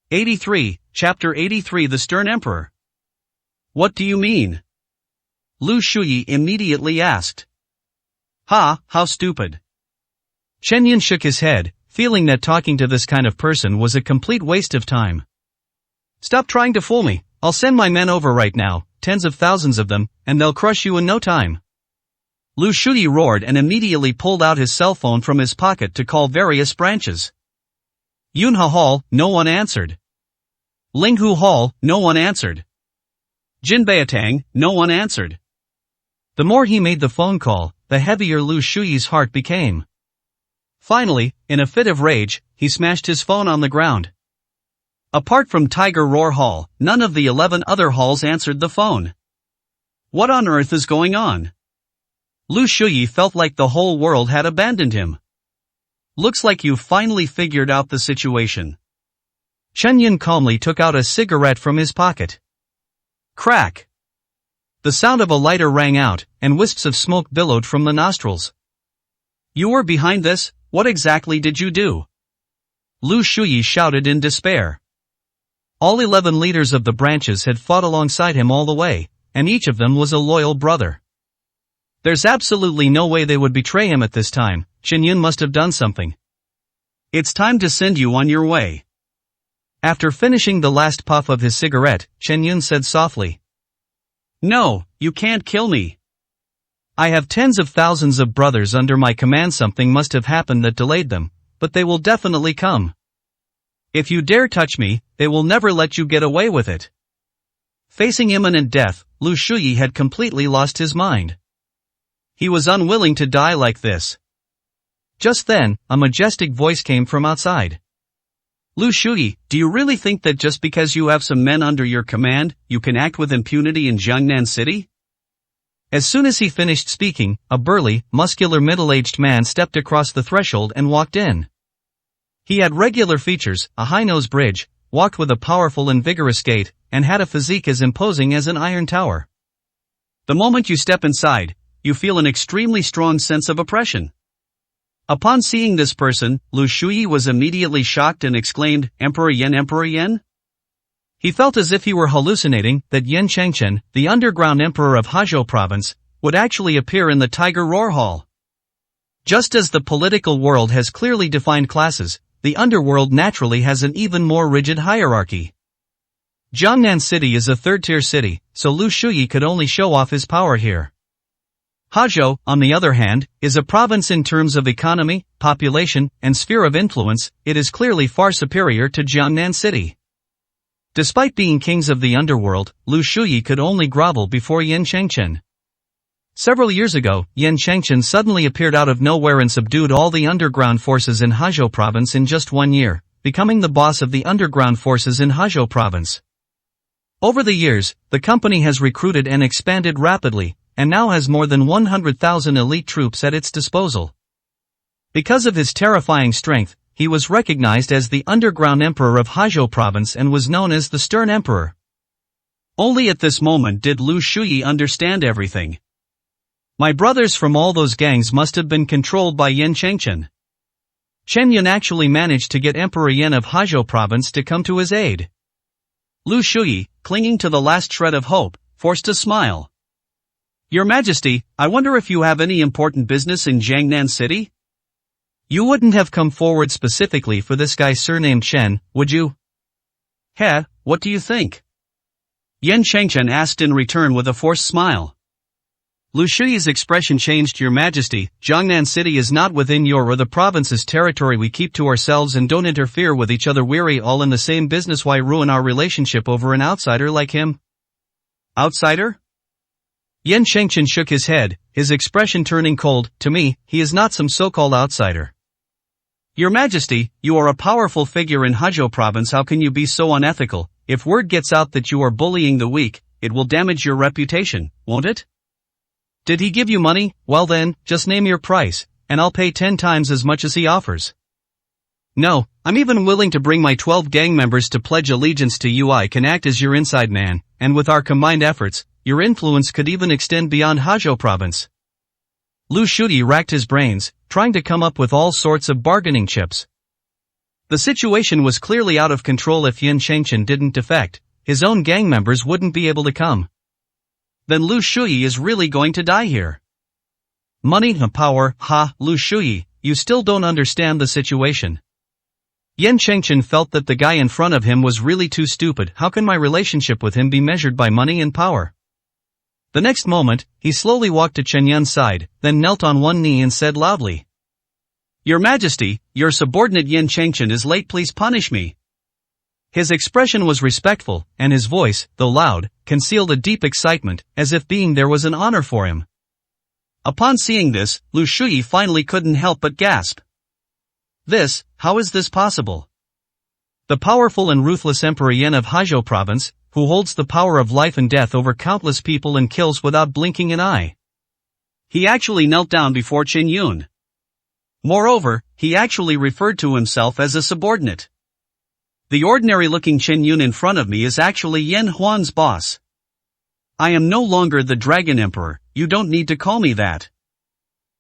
83, Chapter 83 The Stern Emperor. What do you mean? Lu Shuyi immediately asked. Ha, how stupid. Chen Yun shook his head, feeling that talking to this kind of person was a complete waste of time. Stop trying to fool me. I'll send my men over right now, tens of thousands of them, and they'll crush you in no time. Lu Shuyi roared and immediately pulled out his cell phone from his pocket to call various branches. Yunhe Hall, no one answered. Linghu Hall, no one answered. Jinbaotang, no one answered. The more he made the phone call, the heavier Lu Shuyi's heart became. Finally, in a fit of rage, he smashed his phone on the ground. Apart from Tiger Roar Hall, none of the 11 other halls answered the phone. What on earth is going on? Lu Shuyi felt like the whole world had abandoned him. Looks like you finally figured out the situation. Chen Yun calmly took out a cigarette from his pocket. Crack! The sound of a lighter rang out, and wisps of smoke billowed from the nostrils. You were behind this? What exactly did you do? Lu Shuyi shouted in despair. All 11 leaders of the branches had fought alongside him all the way, and each of them was a loyal brother. There's absolutely no way they would betray him at this time. Chen Yun must have done something. It's time to send you on your way. After finishing the last puff of his cigarette, Chen Yun said softly. No, you can't kill me. I have tens of thousands of brothers under my command. Something must have happened that delayed them, but they will definitely come. If you dare touch me, they will never let you get away with it. Facing imminent death, Lu Shuyi had completely lost his mind. He was unwilling to die like this. Just then, a majestic voice came from outside. Lu Shuyi, do you really think that just because you have some men under your command, you can act with impunity in Jiangnan City? As soon as he finished speaking, a burly, muscular middle-aged man stepped across the threshold and walked in. He had regular features, a high nose bridge, walked with a powerful and vigorous gait, and had a physique as imposing as an iron tower. The moment you step inside, you feel an extremely strong sense of oppression. Upon seeing this person, Lu Shuyi was immediately shocked and exclaimed, Emperor Yan, Emperor Yan? He felt as if he were hallucinating, that Yan Chengchen, the underground emperor of Hezhou province, would actually appear in the Tiger Roar Hall. Just as the political world has clearly defined classes, the underworld naturally has an even more rigid hierarchy. Jiangnan City is a third-tier city, so Lu Shuyi could only show off his power here. Hezhou, on the other hand, is a province in terms of economy, population, and sphere of influence. It is clearly far superior to Jiangnan City. Despite being kings of the underworld, Lu Shuyi could only grovel before Yan Chengchen. Several years ago, Yan Chengchen suddenly appeared out of nowhere and subdued all the underground forces in Hezhou province in just 1 year, becoming the boss of the underground forces in Hezhou province. Over the years, the company has recruited and expanded rapidly, and now has more than 100,000 elite troops at its disposal. Because of his terrifying strength, he was recognized as the underground emperor of Hezhou province and was known as the Stern Emperor. Only at this moment did Lu Shuyi understand everything. My brothers from all those gangs must have been controlled by Yan Chengchen. Chen Yun actually managed to get Emperor Yan of Hezhou province to come to his aid. Lu Shuyi, clinging to the last shred of hope, forced a smile. Your Majesty, I wonder if you have any important business in Jiangnan City? You wouldn't have come forward specifically for this guy surnamed Chen, would you? What do you think? Yan Chengchen asked in return with a forced smile. Lu Shuyi's expression changed. Your Majesty, Jiangnan City is not within your or the province's territory. We keep to ourselves and don't interfere with each other. We're all in the same business. Why ruin our relationship over an outsider like him? Outsider? Yan Chengchen shook his head, his expression turning cold. To me, he is not some so-called outsider. Your Majesty, you are a powerful figure in Hezhou province. How can you be so unethical? If word gets out that you are bullying the weak, it will damage your reputation, won't it? Did he give you money? Well then, just name your price, and I'll pay 10 times as much as he offers. No, I'm even willing to bring my 12 gang members to pledge allegiance to you. I can act as your inside man, and with our combined efforts, your influence could even extend beyond Hezhou province. Lu Shuyi racked his brains, trying to come up with all sorts of bargaining chips. The situation was clearly out of control. If Yan Chengchen didn't defect, his own gang members wouldn't be able to come. Then Lu Shuyi is really going to die here. Money and power. Lu Shuyi, you still don't understand the situation. Yan Chengchen felt that the guy in front of him was really too stupid. How can my relationship with him be measured by money and power? The next moment, he slowly walked to Chen Yun's side, then knelt on one knee and said loudly, Your Majesty, your subordinate Yan Chengchen is late. Please punish me. His expression was respectful, and his voice, though loud, concealed a deep excitement, as if being there was an honor for him. Upon seeing this, Lu Shuyi finally couldn't help but gasp. How is this possible? The powerful and ruthless Emperor Yen of Haizhou province, who holds the power of life and death over countless people and kills without blinking an eye. He actually knelt down before Qin Yun. Moreover, he actually referred to himself as a subordinate. The ordinary-looking Qin Yun in front of me is actually Yen Huan's boss. I am no longer the Dragon Emperor, you don't need to call me that.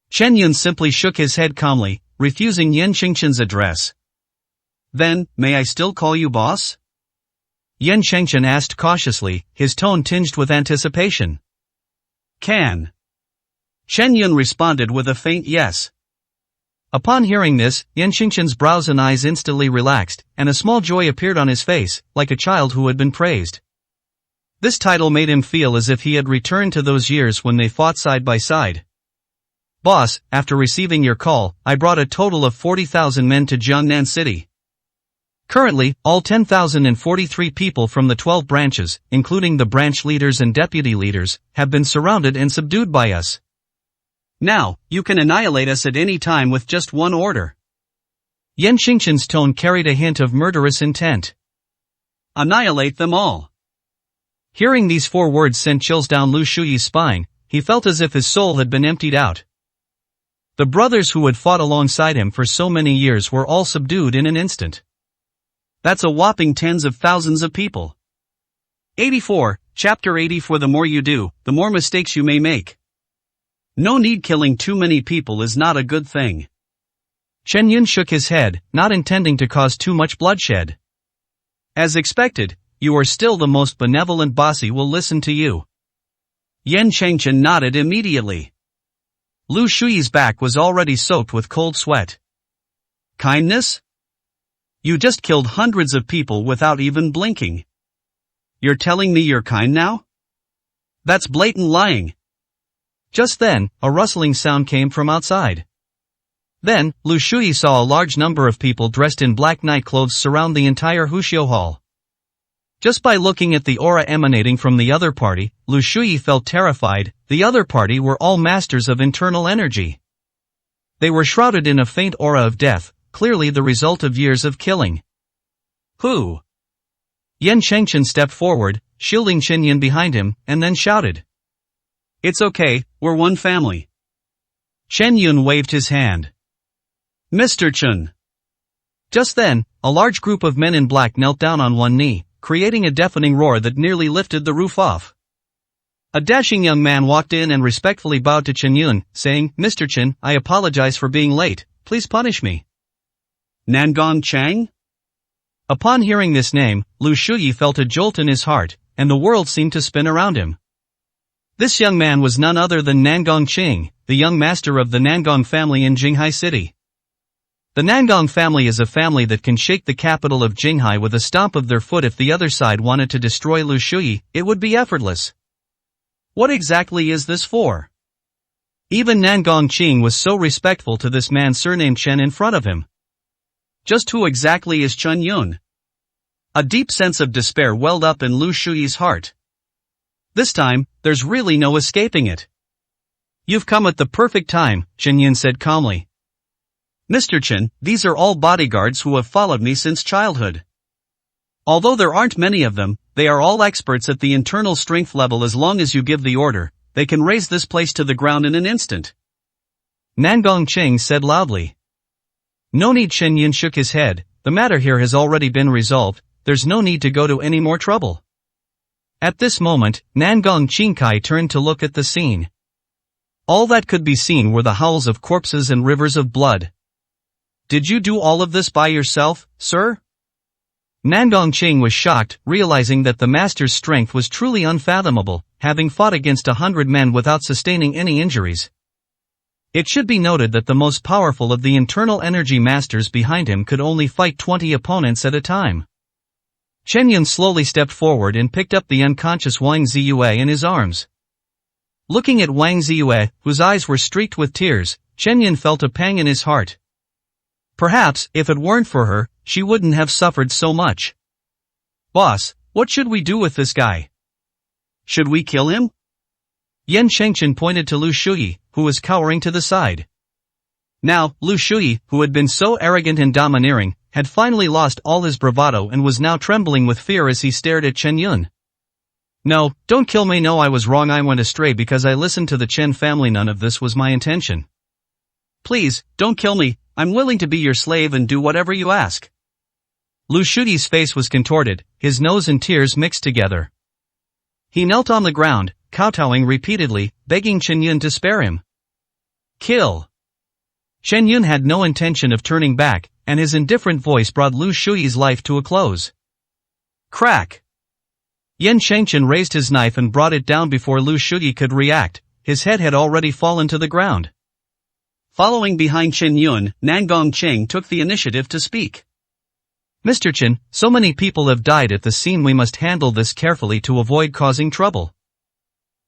Chen Yun simply shook his head calmly, refusing Yen Qingqian's address. Then, may I still call you boss? Yen Qingqian asked cautiously, his tone tinged with anticipation. Can. Chen Yun responded with a faint yes. Upon hearing this, Yen Qingqian's brows and eyes instantly relaxed, and a small joy appeared on his face, like a child who had been praised. This title made him feel as if he had returned to those years when they fought side by side. Boss, after receiving your call, I brought a total of 40,000 men to Jiangnan City. Currently, all 10,043 people from the 12 branches, including the branch leaders and deputy leaders, have been surrounded and subdued by us. Now, you can annihilate us at any time with just one order. Yen Qingqian's tone carried a hint of murderous intent. Annihilate them all. Hearing these 4 words sent chills down Lu Shuyi's spine. He felt as if his soul had been emptied out. The brothers who had fought alongside him for so many years were all subdued in an instant. That's a whopping tens of thousands of people. 84, Chapter 80. For the more you do, the more mistakes you may make. No need. Killing too many people is not a good thing. Chen Yun shook his head, not intending to cause too much bloodshed. As expected, you are still the most benevolent bossy will listen to you. Yen Qingqian nodded immediately. Lu Shuyi's back was already soaked with cold sweat. Kindness? You just killed hundreds of people without even blinking. You're telling me you're kind now? That's blatant lying. Just then, a rustling sound came from outside. Then, Lu Shuyi saw a large number of people dressed in black night clothes surround the entire Huxiu Hall. Just by looking at the aura emanating from the other party, Lu Shuyi felt terrified. The other party were all masters of internal energy. They were shrouded in a faint aura of death, clearly the result of years of killing. Who? Yen Qingqian stepped forward, shielding Qin Yun behind him, and then shouted. It's okay, we're one family. Chen Yun waved his hand. Mr. Chen. Just then, a large group of men in black knelt down on one knee, creating a deafening roar that nearly lifted the roof off. A dashing young man walked in and respectfully bowed to Chen Yun, saying, Mr. Chen, I apologize for being late, please punish me. Nangong Chang? Upon hearing this name, Lu Shuyi felt a jolt in his heart, and the world seemed to spin around him. This young man was none other than Nangong Qing, the young master of the Nangong family in Jinghai City. The Nangong family is a family that can shake the capital of Jinghai with a stomp of their foot. If the other side wanted to destroy Lu Shuyi, it would be effortless. What exactly is this for? Even Nangong Qing was so respectful to this man surnamed Chen in front of him. Just who exactly is Chen Yun? A deep sense of despair welled up in Lu Shuyi's heart. This time, there's really no escaping it. You've come at the perfect time, Chen Yun said calmly. Mr. Chen, these are all bodyguards who have followed me since childhood. Although there aren't many of them, they are all experts at the internal strength level. As long as you give the order, they can raise this place to the ground in an instant. Nangong Qing said loudly. No need. Chen Yun shook his head. The matter here has already been resolved, there's no need to go to any more trouble. At this moment, Nangong Qingkai turned to look at the scene. All that could be seen were the howls of corpses and rivers of blood. Did you do all of this by yourself, sir? Nangong Qing was shocked, realizing that the master's strength was truly unfathomable, having fought against 100 men without sustaining any injuries. It should be noted that the most powerful of the internal energy masters behind him could only fight 20 opponents at a time. Chen Yun slowly stepped forward and picked up the unconscious Wang Ziyue in his arms. Looking at Wang Ziyue, whose eyes were streaked with tears, Chen Yun felt a pang in his heart. Perhaps, if it weren't for her, she wouldn't have suffered so much. Boss, what should we do with this guy? Should we kill him? Yen Qingqian pointed to Lu Shuyi, who was cowering to the side. Now, Lu Shuyi, who had been so arrogant and domineering, had finally lost all his bravado and was now trembling with fear as he stared at Chen Yun. No, don't kill me. No, I was wrong. I went astray because I listened to the Chen family. None of this was my intention. Please, don't kill me. I'm willing to be your slave and do whatever you ask. Lu Shuyi's face was contorted, his nose and tears mixed together. He knelt on the ground, kowtowing repeatedly, begging Chen Yun to spare him. Kill! Chen Yun had no intention of turning back, and his indifferent voice brought Lu Shuyi's life to a close. Crack! Yan Shengchen raised his knife and brought it down before Lu Shuyi could react. His head had already fallen to the ground. Following behind Chen Yun, Nangong Cheng took the initiative to speak. Mr. Chen, so many people have died at the scene. We must handle this carefully to avoid causing trouble.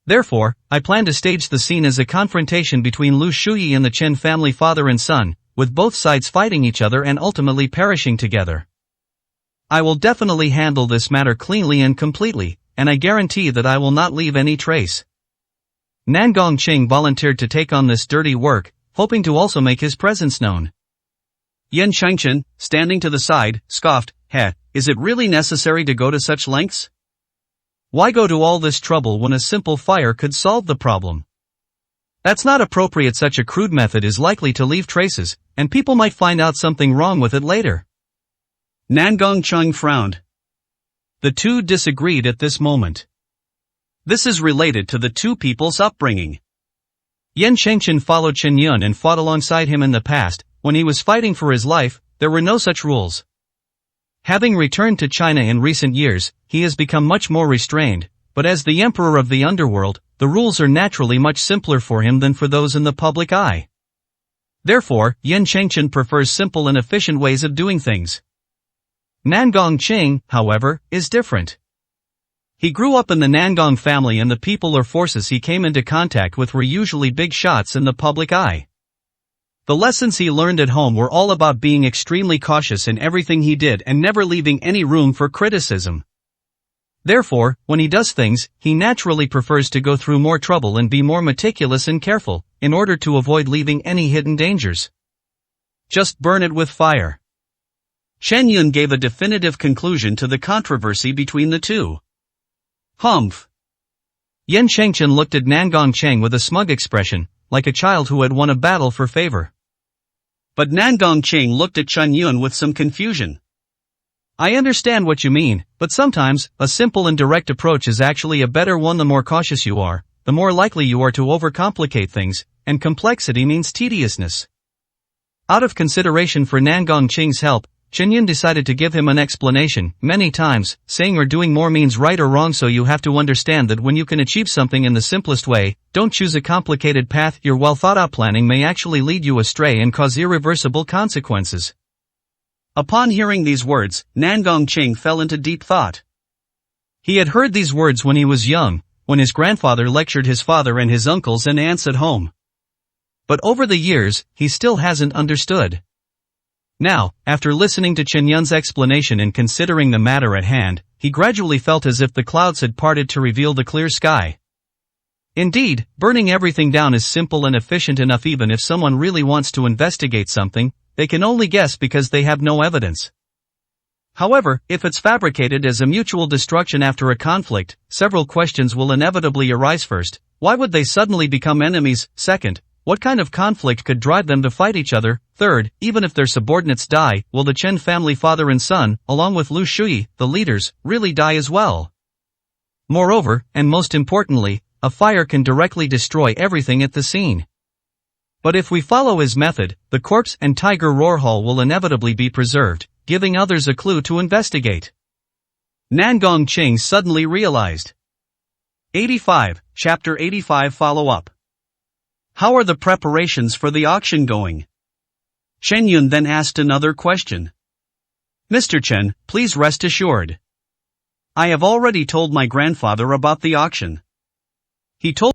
Therefore, I plan to stage the scene as a confrontation between Lu Shuyi and the Chen family father and son, with both sides fighting each other and ultimately perishing together. I will definitely handle this matter cleanly and completely, and I guarantee that I will not leave any trace. Nangong Cheng volunteered to take on this dirty work, hoping to also make his presence known. Yan Shengchen, standing to the side, scoffed, "Heh, is it really necessary to go to such lengths? Why go to all this trouble when a simple fire could solve the problem? That's not appropriate. Such a crude method is likely to leave traces, and people might find out something wrong with it later." Nangong Cheng frowned. The two disagreed at this moment. This is related to the two people's upbringing. Yan Shengchen followed Chen Yun and fought alongside him in the past. When he was fighting for his life, there were no such rules. Having returned to China in recent years, he has become much more restrained, but as the emperor of the underworld, the rules are naturally much simpler for him than for those in the public eye. Therefore, Yan Shengchen prefers simple and efficient ways of doing things. Nangong Cheng, however, is different. He grew up in the Nangong family, and the people or forces he came into contact with were usually big shots in the public eye. The lessons he learned at home were all about being extremely cautious in everything he did and never leaving any room for criticism. Therefore, when he does things, he naturally prefers to go through more trouble and be more meticulous and careful, in order to avoid leaving any hidden dangers. Just burn it with fire. Chen Yun gave a definitive conclusion to the controversy between the two. Humph. Yan Shengchen looked at Nangong Cheng with a smug expression, like a child who had won a battle for favor. But Nangong Cheng looked at Chen Yun with some confusion. I understand what you mean, but sometimes, a simple and direct approach is actually a better one. The more cautious you are, the more likely you are to overcomplicate things, and complexity means tediousness. Out of consideration for Nangong Cheng's help, Chen Yun decided to give him an explanation. Many times, saying or doing more means right or wrong, so you have to understand that when you can achieve something in the simplest way, don't choose a complicated path. Your well-thought-out planning may actually lead you astray and cause irreversible consequences. Upon hearing these words, Nangong Cheng fell into deep thought. He had heard these words when he was young, when his grandfather lectured his father and his uncles and aunts at home. But over the years, he still hasn't understood. Now, after listening to Chen Yun's explanation and considering the matter at hand, he gradually felt as if the clouds had parted to reveal the clear sky. Indeed, burning everything down is simple and efficient enough. Even if someone really wants to investigate something, they can only guess because they have no evidence. However, if it's fabricated as a mutual destruction after a conflict, several questions will inevitably arise. First, why would they suddenly become enemies? Second, what kind of conflict could drive them to fight each other? Third, even if their subordinates die, will the Chen family father and son, along with Lu Shuyi, the leaders, really die as well? Moreover, and most importantly, a fire can directly destroy everything at the scene. But if we follow his method, the corpse and Tiger Roar Hall will inevitably be preserved, giving others a clue to investigate. Nangong Cheng suddenly realized. 85, Chapter 85 Follow-up. How are the preparations for the auction going? Chen Yun then asked another question. Mr. Chen, please rest assured. I have already told my grandfather about the auction. He told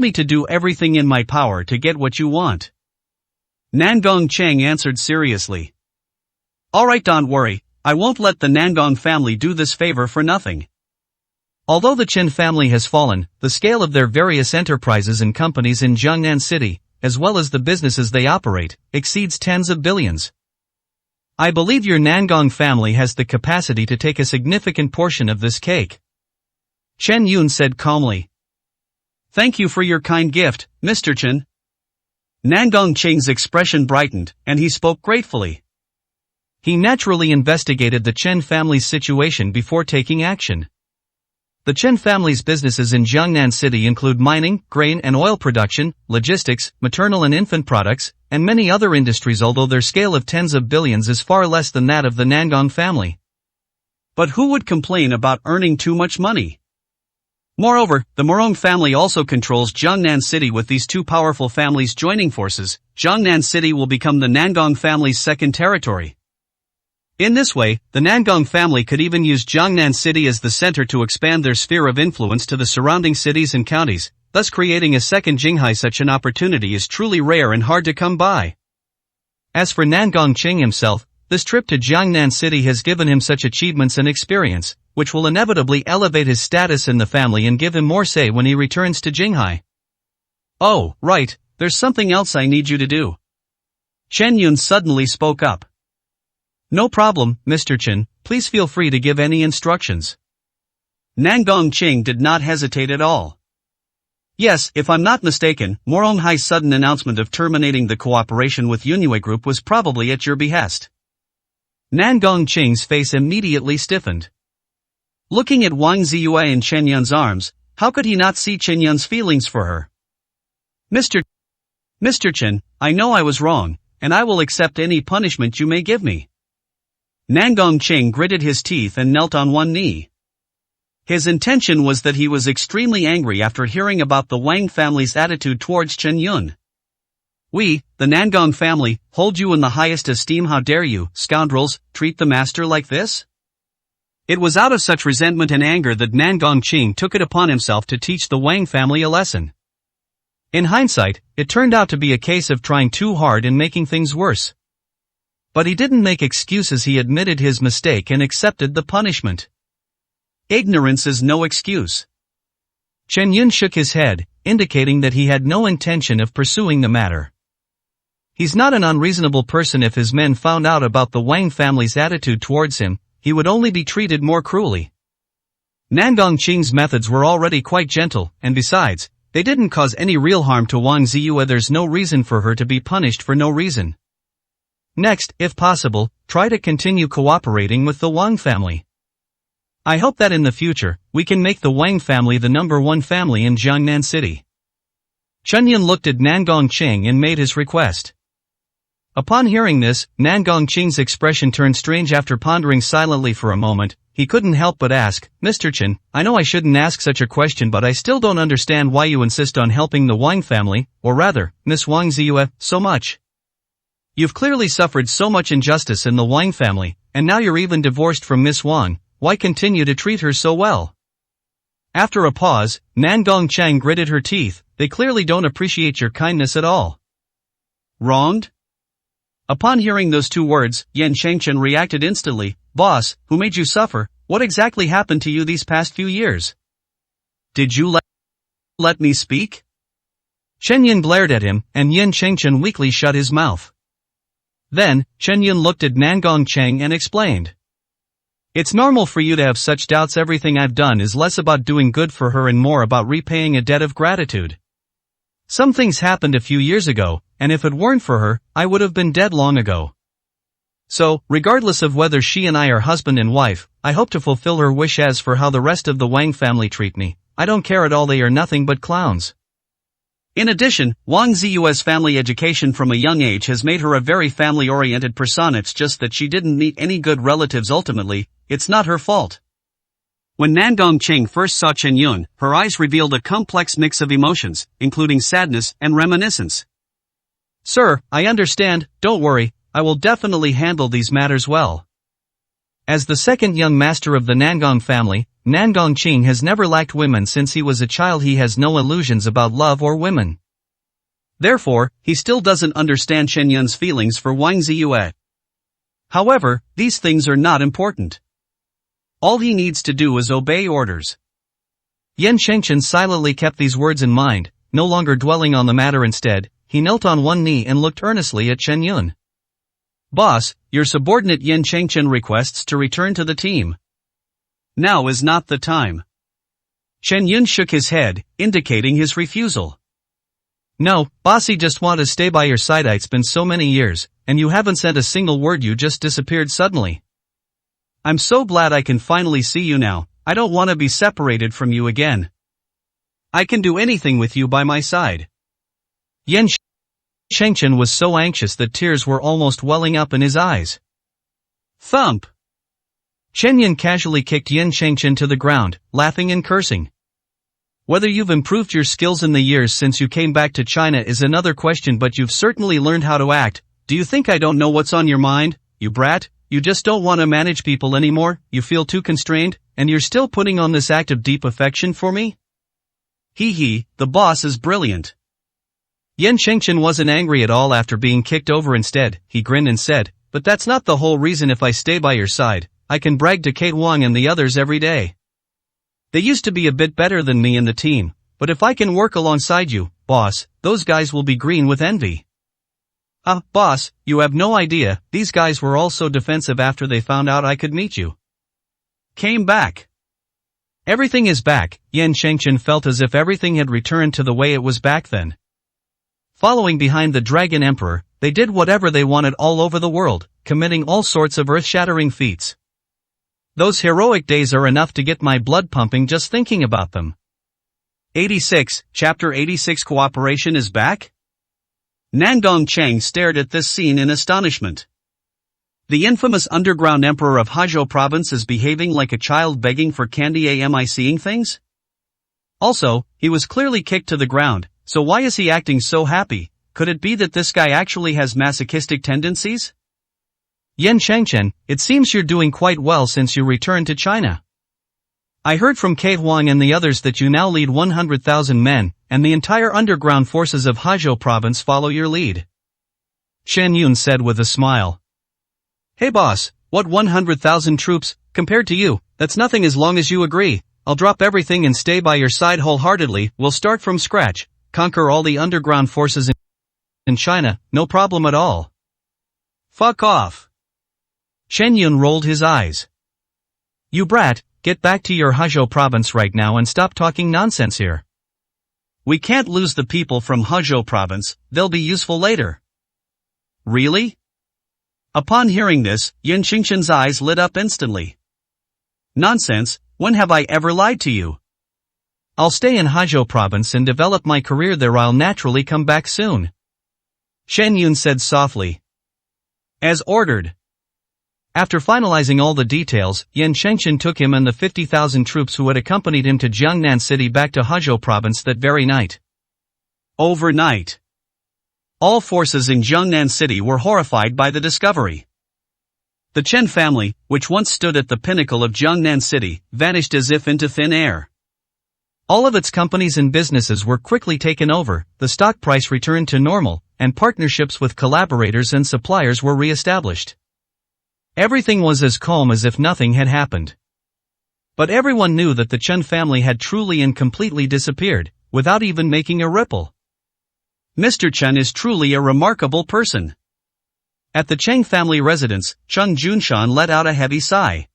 me to do everything in my power to get what you want. Nangong Cheng answered seriously. Alright, don't worry, I won't let the Nangong family do this favor for nothing. Although the Chen family has fallen, the scale of their various enterprises and companies in Jiangnan City, as well as the businesses they operate, exceeds tens of billions. I believe your Nangong family has the capacity to take a significant portion of this cake. Chen Yun said calmly. Thank you for your kind gift, Mr. Chen. Nangong Qing's expression brightened, and he spoke gratefully. He naturally investigated the Chen family's situation before taking action. The Chen family's businesses in Jiangnan City include mining, grain and oil production, logistics, maternal and infant products, and many other industries, although their scale of tens of billions is far less than that of the Nangong family. But who would complain about earning too much money? Moreover, the Morong family also controls Jiangnan City. With these two powerful families joining forces, Jiangnan City will become the Nangong family's second territory. In this way, the Nangong family could even use Jiangnan City as the center to expand their sphere of influence to the surrounding cities and counties, thus creating a second Jinghai. Such an opportunity is truly rare and hard to come by. As for Nangong Qing himself, this trip to Jiangnan City has given him such achievements and experience, which will inevitably elevate his status in the family and give him more say when he returns to Jinghai. Oh, right, there's something else I need you to do. Chen Yun suddenly spoke up. No problem, Mr. Chen, please feel free to give any instructions. Nangong Qing did not hesitate at all. Yes, if I'm not mistaken, Morong Hai's sudden announcement of terminating the cooperation with Yunyue Group was probably at your behest. Nangong Qing's face immediately stiffened. Looking at Wang Ziyue in Chen Yun's arms, how could he not see Chen Yun's feelings for her? Mr. Chen, I know I was wrong, and I will accept any punishment you may give me. Nangong Qing gritted his teeth and knelt on one knee. His intention was that he was extremely angry after hearing about the Wang family's attitude towards Chen Yun. We, the Nangong family, hold you in the highest esteem. How dare you, scoundrels, treat the master like this? It was out of such resentment and anger that Nangong Qing took it upon himself to teach the Wang family a lesson. In hindsight, it turned out to be a case of trying too hard and making things worse. But he didn't make excuses. He admitted his mistake and accepted the punishment. Ignorance is no excuse. Chen Yun shook his head, indicating that he had no intention of pursuing the matter. He's not an unreasonable person. If his men found out about the Wang family's attitude towards him, he would only be treated more cruelly. Nangong Qing's methods were already quite gentle, and besides, they didn't cause any real harm to Wang Ziyue. There's no reason for her to be punished for no reason. Next, if possible, try to continue cooperating with the Wang family. I hope that in the future, we can make the Wang family the #1 family in Jiangnan City. Chen Yun looked at Nangong Qing and made his request. Upon hearing this, Nangong Qing's expression turned strange. After pondering silently for a moment, he couldn't help but ask, Mr. Chen, I know I shouldn't ask such a question, but I still don't understand why you insist on helping the Wang family, or rather, Miss Wang Ziyue, so much. You've clearly suffered so much injustice in the Wang family, and now you're even divorced from Miss Wang. Why continue to treat her so well? After a pause, Nangong Qing gritted her teeth. They clearly don't appreciate your kindness at all. Wronged? Upon hearing those two words, Yan Shengchen reacted instantly. Boss, who made you suffer? What exactly happened to you these past few years? Did you let me speak? Chen Yun glared at him, and Yan Shengchen weakly shut his mouth. Then, Chen Yun looked at Nangong Qing and explained. It's normal for you to have such doubts. Everything I've done is less about doing good for her and more about repaying a debt of gratitude. Some things happened a few years ago, and if it weren't for her, I would have been dead long ago. So, regardless of whether she and I are husband and wife, I hope to fulfill her wish. As for how the rest of the Wang family treat me, I don't care at all. They are nothing but clowns. In addition, Wang Ziyue's family education from a young age has made her a very family-oriented person. It's just that she didn't meet any good relatives ultimately. It's not her fault. When Nangong Qing first saw Chen Yun, her eyes revealed a complex mix of emotions, including sadness and reminiscence. Sir, I understand, don't worry, I will definitely handle these matters well. As the second young master of the Nangong family, Nangong Qing has never lacked women since he was a child. He has no illusions about love or women. Therefore, he still doesn't understand Chen Yun's feelings for Wang Ziyue. However, these things are not important. All he needs to do is obey orders. Yan Shengchen silently kept these words in mind, no longer dwelling on the matter. Instead, he knelt on one knee and looked earnestly at Chen Yun. Boss, your subordinate Yen Chengchen requests to return to the team. Now is not the time. Chen Yun shook his head, indicating his refusal. No, bossy, just want to stay by your side. It's been so many years, and you haven't said a single word. You just disappeared suddenly. I'm so glad I can finally see you now. I don't want to be separated from you again. I can do anything with you by my side. Yen Chengchen was so anxious that tears were almost welling up in his eyes. Thump! Chen Yun casually kicked Yen Chengchen to the ground, laughing and cursing. Whether you've improved your skills in the years since you came back to China is another question, but you've certainly learned how to act. Do you think I don't know what's on your mind, you brat? You just don't want to manage people anymore, you feel too constrained, and you're still putting on this act of deep affection for me? Hee, the boss is brilliant. Yen Chengchen wasn't angry at all after being kicked over. Instead, he grinned and said, but that's not the whole reason. If I stay by your side, I can brag to Kate Wang and the others every day. They used to be a bit better than me in the team, but if I can work alongside you, boss, those guys will be green with envy. Boss, you have no idea, these guys were all so defensive after they found out I could meet you. Came back. Everything is back. Yen Chengchen felt as if everything had returned to the way it was back then. Following behind the Dragon Emperor, they did whatever they wanted all over the world, committing all sorts of earth-shattering feats. Those heroic days are enough to get my blood pumping just thinking about them. 86, Chapter 86. Cooperation is back? Nandong Cheng stared at this scene in astonishment. The infamous underground emperor of Haizhou province is behaving like a child begging for candy. Am I seeing things? Also, he was clearly kicked to the ground, so why is he acting so happy? Could it be that this guy actually has masochistic tendencies? Yen Chengchen, it seems you're doing quite well since you returned to China. I heard from Kate Wang and the others that you now lead 100,000 men, and the entire underground forces of Haizhou province follow your lead. Chen Yun said with a smile. Hey boss, what 100,000 troops, compared to you, that's nothing. As long as you agree, I'll drop everything and stay by your side wholeheartedly. We'll start from scratch, conquer all the underground forces in China, no problem at all. Fuck off. Chen Yun rolled his eyes. You brat, get back to your Haizhou province right now and stop talking nonsense here. We can't lose the people from Haizhou province, they'll be useful later. Really? Upon hearing this, Yen Chengchen's eyes lit up instantly. Nonsense, when have I ever lied to you? I'll stay in Haizhou province and develop my career there. I'll naturally come back soon. Chen Yun said softly. As ordered. After finalizing all the details, Yen Chengchen took him and the 50,000 troops who had accompanied him to Jiangnan City back to Haizhou province that very night. Overnight. All forces in Jiangnan City were horrified by the discovery. The Chen family, which once stood at the pinnacle of Jiangnan City, vanished as if into thin air. All of its companies and businesses were quickly taken over, the stock price returned to normal, and partnerships with collaborators and suppliers were re-established. Everything was as calm as if nothing had happened. But everyone knew that the Chen family had truly and completely disappeared, without even making a ripple. Mr. Chen is truly a remarkable person. At the Cheng family residence, Cheng Junshan let out a heavy sigh.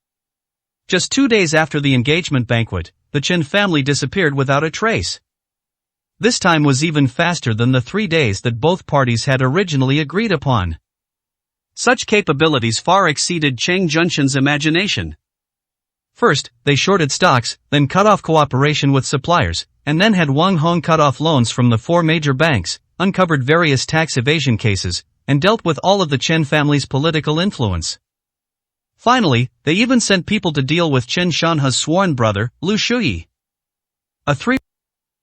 Just 2 days after the engagement banquet, the Chen family disappeared without a trace. This time was even faster than the 3 days that both parties had originally agreed upon. Such capabilities far exceeded Cheng Junshan's imagination. First, they shorted stocks, then cut off cooperation with suppliers, and then had Wang Hong cut off loans from the 4 major banks, uncovered various tax evasion cases, and dealt with all of the Chen family's political influence. Finally, they even sent people to deal with Chen Shanhe's sworn brother, Lu Shuyi. A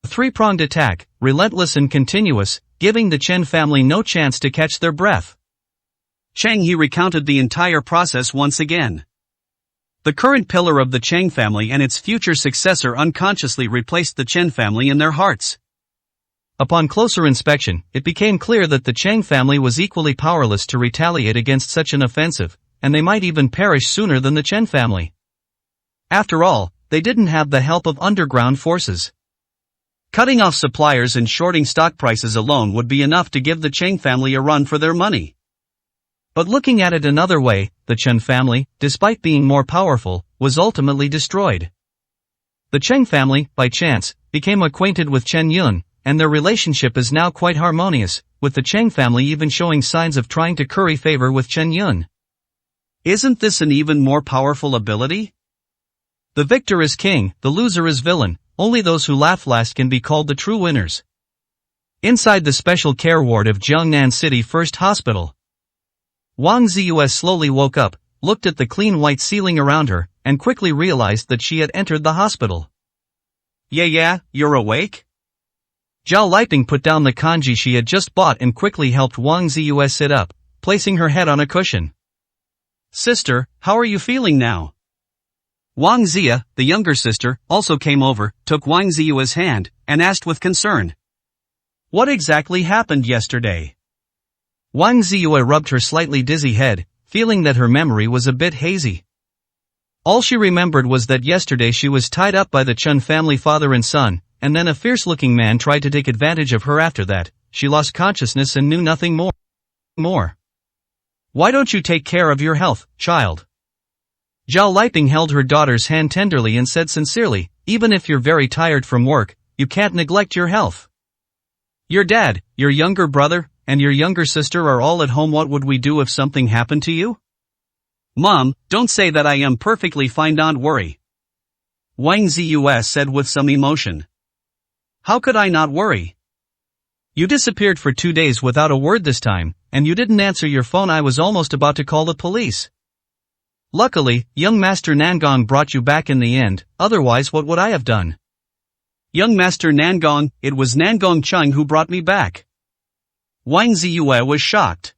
three-pronged attack, relentless and continuous, giving the Chen family no chance to catch their breath. Cheng He recounted the entire process once again. The current pillar of the Cheng family and its future successor unconsciously replaced the Chen family in their hearts. Upon closer inspection, it became clear that the Cheng family was equally powerless to retaliate against such an offensive, and they might even perish sooner than the Chen family. After all, they didn't have the help of underground forces. Cutting off suppliers and shorting stock prices alone would be enough to give the Cheng family a run for their money. But looking at it another way, the Chen family, despite being more powerful, was ultimately destroyed. The Cheng family, by chance, became acquainted with Chen Yun, and their relationship is now quite harmonious, with the Cheng family even showing signs of trying to curry favor with Chen Yun. Isn't this an even more powerful ability? The victor is king, the loser is villain, only those who laugh last can be called the true winners. Inside the special care ward of Jiangnan City First Hospital, Wang Ziyue slowly woke up, looked at the clean white ceiling around her, and quickly realized that she had entered the hospital. Yeah, you're awake? Zhao Liping put down the kanji she had just bought and quickly helped Wang Ziyue sit up, placing her head on a cushion. Sister, how are you feeling now? Wang Zia, the younger sister, also came over, took Wang Ziyue's hand, and asked with concern. What exactly happened yesterday? Wang Ziyue rubbed her slightly dizzy head, feeling that her memory was a bit hazy. All she remembered was that yesterday she was tied up by the Chen family father and son, and then a fierce-looking man tried to take advantage of her. After that, she lost consciousness and knew nothing more. Why don't you take care of your health, child? Zhao Liping held her daughter's hand tenderly and said sincerely, even if you're very tired from work, you can't neglect your health. Your dad, your younger brother, and your younger sister are all at home. What would we do if something happened to you? Mom, don't say that. I am perfectly fine, don't worry. Wang Ziyue said with some emotion. How could I not worry? You disappeared for 2 days without a word this time, and you didn't answer your phone. I was almost about to call the police. Luckily, young Master Nangong brought you back in the end, otherwise what would I have done? Young Master Nangong, it was Nangong Cheng who brought me back. Wang Ziyue was shocked.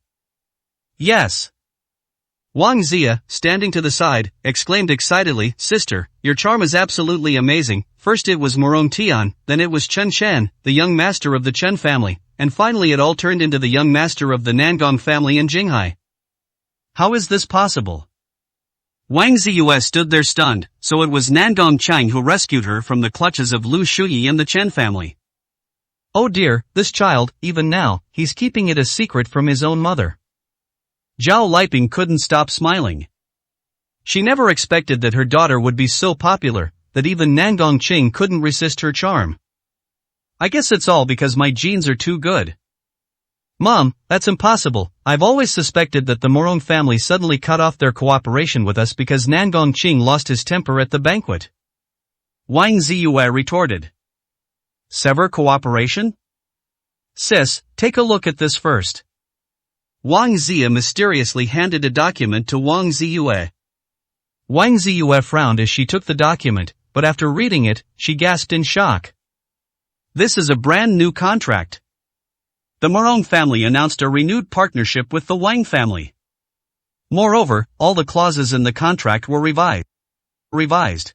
Yes. Wang Zia, standing to the side, exclaimed excitedly, Sister, your charm is absolutely amazing. First it was Morong Tian, then it was Chen Shan, the young master of the Chen family, and finally it all turned into the young master of the Nangong family in Jinghai. How is this possible? Wang Ziyue stood there stunned, so it was Nangong Cheng who rescued her from the clutches of Lu Shuyi and the Chen family. Oh dear, this child, even now, he's keeping it a secret from his own mother. Zhao Liping couldn't stop smiling. She never expected that her daughter would be so popular, that even Nangong Ching couldn't resist her charm. I guess it's all because my genes are too good. Mom, that's impossible. I've always suspected that the Morong family suddenly cut off their cooperation with us because Nangong Ching lost his temper at the banquet. Wang Ziyue retorted. Sever cooperation? Sis, take a look at this first. Wang Zia mysteriously handed a document to Wang Ziyue. Wang Ziyue frowned as she took the document, but after reading it, she gasped in shock. This is a brand new contract. The Morong family announced a renewed partnership with the Wang family. Moreover, all the clauses in the contract were revised.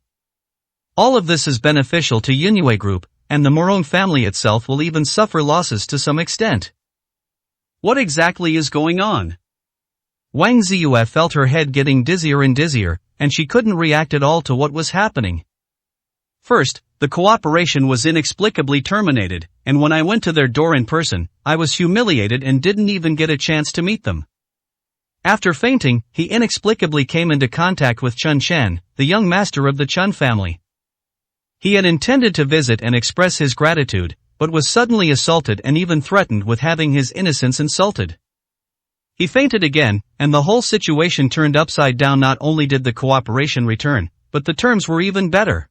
All of this is beneficial to Yunue Group, and the Morong family itself will even suffer losses to some extent. What exactly is going on? Wang Ziyue felt her head getting dizzier and dizzier, and she couldn't react at all to what was happening. First, the cooperation was inexplicably terminated, and when I went to their door in person, I was humiliated and didn't even get a chance to meet them. After fainting, he inexplicably came into contact with Chen Shan, the young master of the Chen family. He had intended to visit and express his gratitude, but was suddenly assaulted and even threatened with having his innocence insulted. He fainted again, and the whole situation turned upside down. Not only did the cooperation return, but the terms were even better.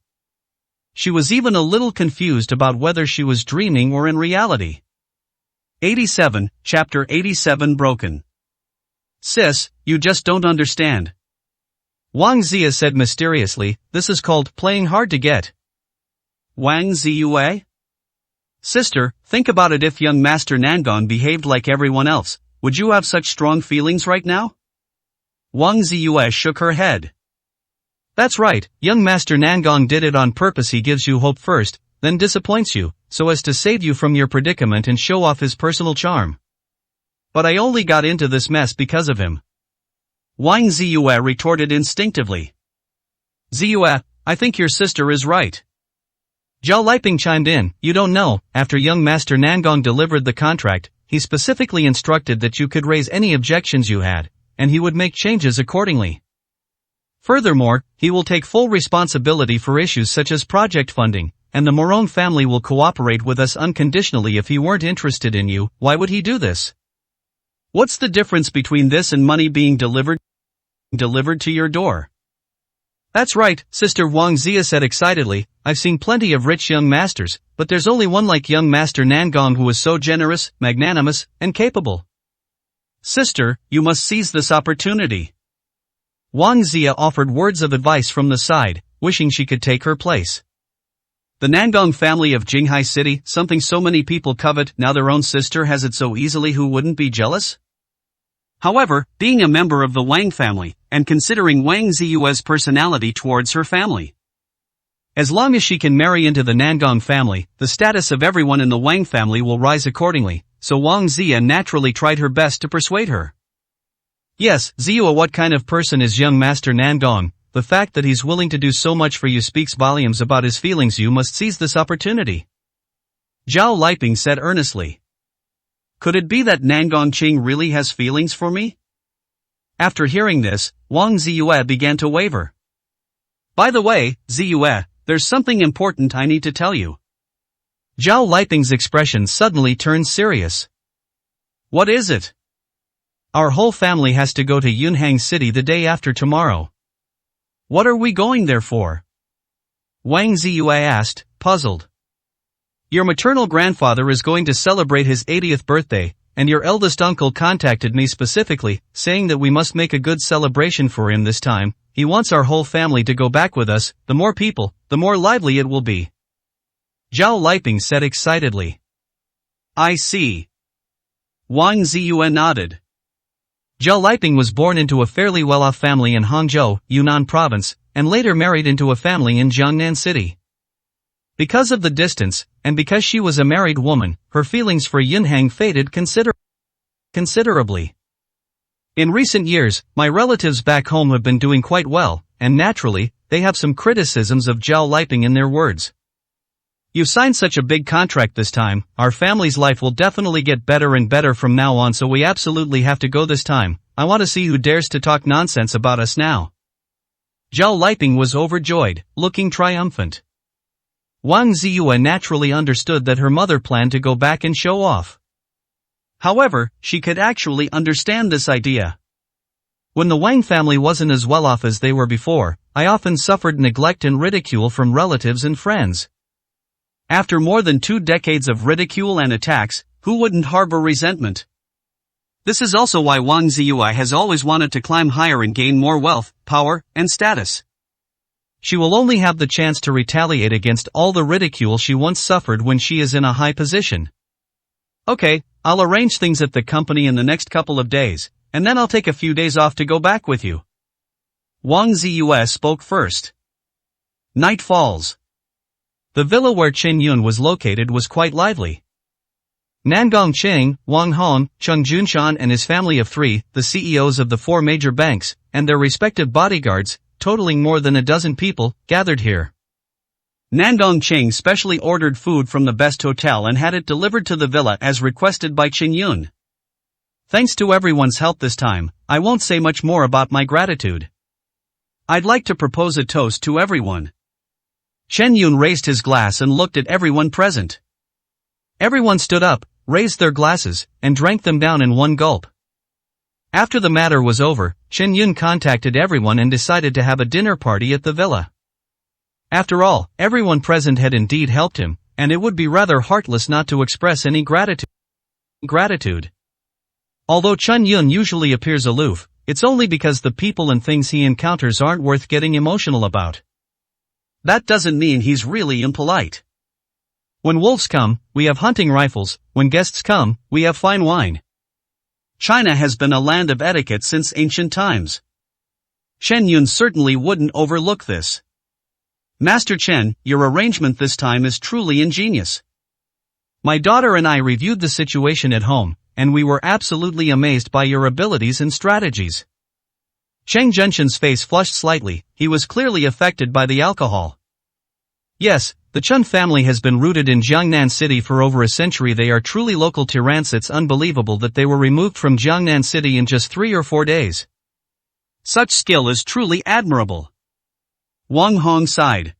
She was even a little confused about whether she was dreaming or in reality. 87, Chapter 87 Broken. Sis, you just don't understand. Wang Zia said mysteriously, this is called playing hard to get. Wang Ziyue? Sister, think about it. If young Master Nangong behaved like everyone else, would you have such strong feelings right now? Wang Ziyue shook her head. That's right, young Master Nangong did it on purpose. He gives you hope first, then disappoints you, so as to save you from your predicament and show off his personal charm. But I only got into this mess because of him. Wang Ziyue retorted instinctively. Ziyue, I think your sister is right. Zhao Liping chimed in, you don't know, after young Master Nangong delivered the contract, he specifically instructed that you could raise any objections you had, and he would make changes accordingly. Furthermore, he will take full responsibility for issues such as project funding, and the Morone family will cooperate with us unconditionally. If he weren't interested in you, why would he do this? What's the difference between this and money being delivered to your door? That's right, Sister Wang Zia said excitedly, I've seen plenty of rich young masters, but there's only one like young Master Nangong who is so generous, magnanimous, and capable. Sister, you must seize this opportunity. Wang Zia offered words of advice from the side, wishing she could take her place. The Nangong family of Jinghai City, something so many people covet, now their own sister has it so easily, who wouldn't be jealous? However, being a member of the Wang family, and considering Wang Ziyue's personality towards her family, as long as she can marry into the Nangong family, the status of everyone in the Wang family will rise accordingly, so Wang Zia naturally tried her best to persuade her. Yes, Ziyue, what kind of person is young Master Nangong? The fact that he's willing to do so much for you speaks volumes about his feelings. You must seize this opportunity. Zhao Liping said earnestly. Could it be that Nangong Qing really has feelings for me? After hearing this, Wang Ziyue began to waver. By the way, Ziyue, there's something important I need to tell you. Zhao Liping's expression suddenly turned serious. What is it? Our whole family has to go to Yunhang City the day after tomorrow. What are we going there for? Wang Ziyue asked, puzzled. Your maternal grandfather is going to celebrate his 80th birthday, and your eldest uncle contacted me specifically, saying that we must make a good celebration for him this time. He wants our whole family to go back with us. The more people, the more lively it will be. Zhao Liping said excitedly. I see. Wang Ziyue nodded. Zhao Liping was born into a fairly well-off family in Hangzhou, Yunnan province, and later married into a family in Jiangnan City. Because of the distance, and because she was a married woman, her feelings for Yunhang faded considerably. In recent years, my relatives back home have been doing quite well, and naturally, they have some criticisms of Zhao Liping in their words. You signed such a big contract this time, our family's life will definitely get better and better from now on, so we absolutely have to go this time. I want to see who dares to talk nonsense about us now. Zhao Liping was overjoyed, looking triumphant. Wang Ziyue naturally understood that her mother planned to go back and show off. However, she could actually understand this idea. When the Wang family wasn't as well off as they were before, I often suffered neglect and ridicule from relatives and friends. After more than 2 decades of ridicule and attacks, who wouldn't harbor resentment? This is also why Wang Ziyue has always wanted to climb higher and gain more wealth, power, and status. She will only have the chance to retaliate against all the ridicule she once suffered when she is in a high position. Okay, I'll arrange things at the company in the next couple of days, and then I'll take a few days off to go back with you. Wang Ziyue spoke first. Night falls. The villa where Chen Yun was located was quite lively. Nangong Qing, Wang Hong, Cheng Junshan and his family of 3, the CEOs of the 4 major banks, and their respective bodyguards, totaling more than a dozen people, gathered here. Nangong Qing specially ordered food from the best hotel and had it delivered to the villa as requested by Chen Yun. Thanks to everyone's help this time, I won't say much more about my gratitude. I'd like to propose a toast to everyone. Chen Yun raised his glass and looked at everyone present. Everyone stood up, raised their glasses, and drank them down in one gulp. After the matter was over, Chen Yun contacted everyone and decided to have a dinner party at the villa. After all, everyone present had indeed helped him, and it would be rather heartless not to express any gratitude. Although Chen Yun usually appears aloof, it's only because the people and things he encounters aren't worth getting emotional about. That doesn't mean he's really impolite. When wolves come, we have hunting rifles. When guests come, we have fine wine. China has been a land of etiquette since ancient times. Chen Yun certainly wouldn't overlook this. Master Chen, your arrangement this time is truly ingenious. My daughter and I reviewed the situation at home, and we were absolutely amazed by your abilities and strategies. Cheng Zhenshan's face flushed slightly. He was clearly affected by the alcohol. Yes, the Chen family has been rooted in Jiangnan City for over a century. They are truly local tyrants. It's unbelievable that they were removed from Jiangnan City in just 3 or 4 days. Such skill is truly admirable. Wang Hong sighed.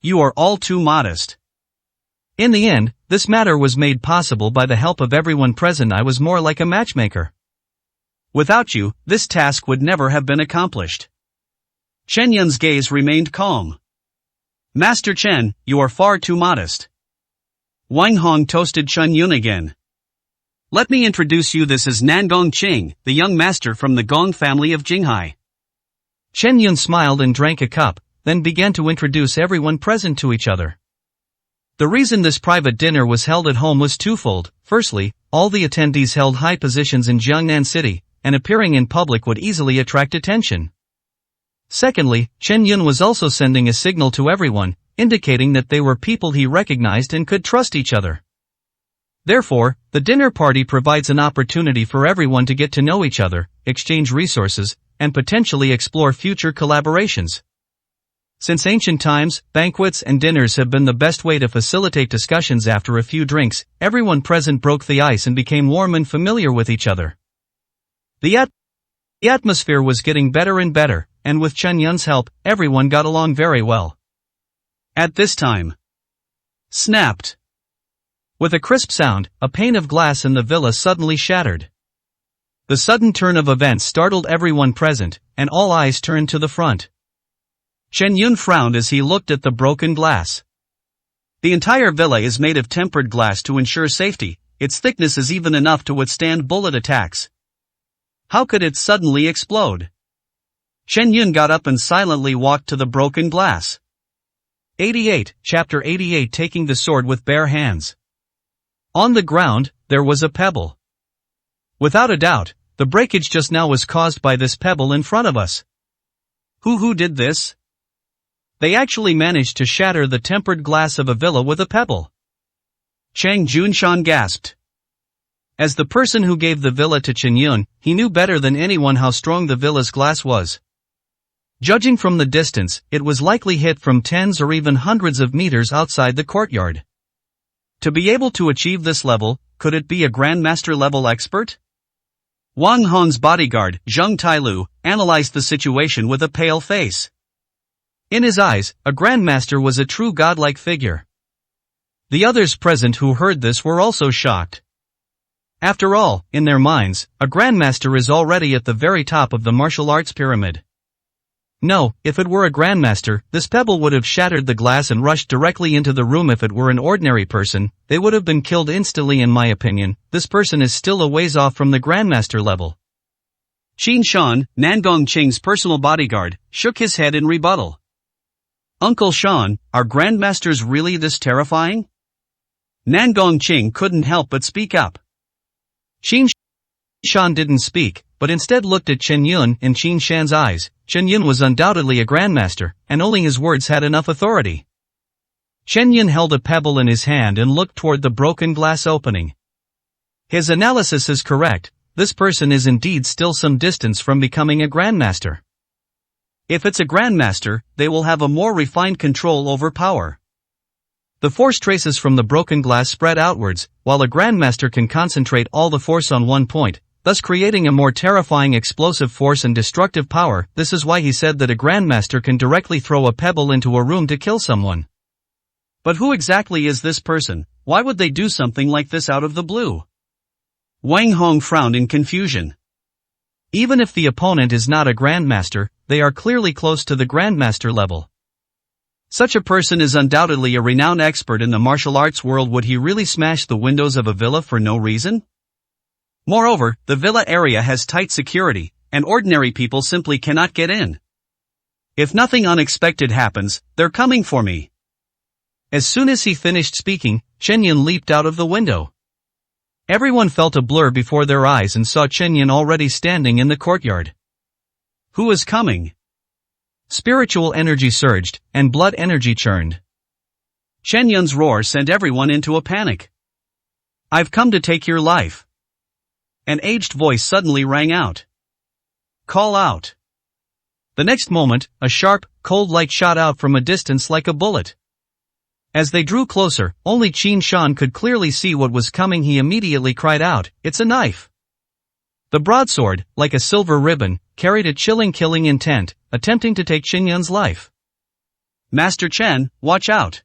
You are all too modest. In the end, this matter was made possible by the help of everyone present. I was more like a matchmaker. Without you, this task would never have been accomplished. Chen Yun's gaze remained calm. Master Chen, you are far too modest. Wang Hong toasted Chen Yun again. Let me introduce you. This is Nangong Qing, the young master from the Gong family of Jinghai. Chen Yun smiled and drank a cup, then began to introduce everyone present to each other. The reason this private dinner was held at home was twofold. Firstly, all the attendees held high positions in Jiangnan City, and appearing in public would easily attract attention. Secondly, Chen Yun was also sending a signal to everyone, indicating that they were people he recognized and could trust each other. Therefore, the dinner party provides an opportunity for everyone to get to know each other, exchange resources, and potentially explore future collaborations. Since ancient times, banquets and dinners have been the best way to facilitate discussions. After a few drinks, everyone present broke the ice and became warm and familiar with each other. The atmosphere was getting better and better, and with Chen Yun's help, everyone got along very well. At this time, snapped. With a crisp sound, a pane of glass in the villa suddenly shattered. The sudden turn of events startled everyone present, and all eyes turned to the front. Chen Yun frowned as he looked at the broken glass. The entire villa is made of tempered glass to ensure safety. Its thickness is even enough to withstand bullet attacks. How could it suddenly explode? Chen Yun got up and silently walked to the broken glass. 88, Chapter 88. Taking the sword with bare hands. On the ground, there was a pebble. Without a doubt, the breakage just now was caused by this pebble in front of us. Who did this? They actually managed to shatter the tempered glass of a villa with a pebble. Chang Junshan gasped. As the person who gave the villa to Chen Yun, he knew better than anyone how strong the villa's glass was. Judging from the distance, it was likely hit from tens or even hundreds of meters outside the courtyard. To be able to achieve this level, could it be a Grandmaster level expert? Wang Hong's bodyguard, Zheng Tailu, analyzed the situation with a pale face. In his eyes, a Grandmaster was a true godlike figure. The others present who heard this were also shocked. After all, in their minds, a Grandmaster is already at the very top of the martial arts pyramid. No, if it were a Grandmaster, this pebble would have shattered the glass and rushed directly into the room. If it were an ordinary person, they would have been killed instantly. In my opinion, this person is still a ways off from the Grandmaster level. Qin Shan, Nangong Qing's personal bodyguard, shook his head in rebuttal. Uncle Shan, are Grandmasters really this terrifying? Nangong Qing couldn't help but speak up. Qin Shan didn't speak, but instead looked at Chen Yun. In Qin Shan's eyes, Chen Yun was undoubtedly a Grandmaster, and only his words had enough authority. Chen Yun held a pebble in his hand and looked toward the broken glass opening. His analysis is correct, this person is indeed still some distance from becoming a Grandmaster. If it's a Grandmaster, they will have a more refined control over power. The force traces from the broken glass spread outwards, while a Grandmaster can concentrate all the force on one point, thus creating a more terrifying explosive force and destructive power. This is why he said that a Grandmaster can directly throw a pebble into a room to kill someone. But who exactly is this person? Why would they do something like this out of the blue? Wang Hong frowned in confusion. Even if the opponent is not a Grandmaster, they are clearly close to the Grandmaster level. Such a person is undoubtedly a renowned expert in the martial arts world. Would he really smash the windows of a villa for no reason? Moreover, the villa area has tight security, and ordinary people simply cannot get in. If nothing unexpected happens, they're coming for me. As soon as he finished speaking, Chen Yun leaped out of the window. Everyone felt a blur before their eyes and saw Chen Yun already standing in the courtyard. Who is coming? Spiritual energy surged, and blood energy churned. Chen Yun's roar sent everyone into a panic. I've come to take your life. An aged voice suddenly rang out. Call out. The next moment, a sharp, cold light shot out from a distance like a bullet. As they drew closer, only Qin Shan could clearly see what was coming. He immediately cried out, "It's a knife!" The broadsword, like a silver ribbon, carried a chilling killing intent, attempting to take Qin Yun's life. Master Chen, watch out!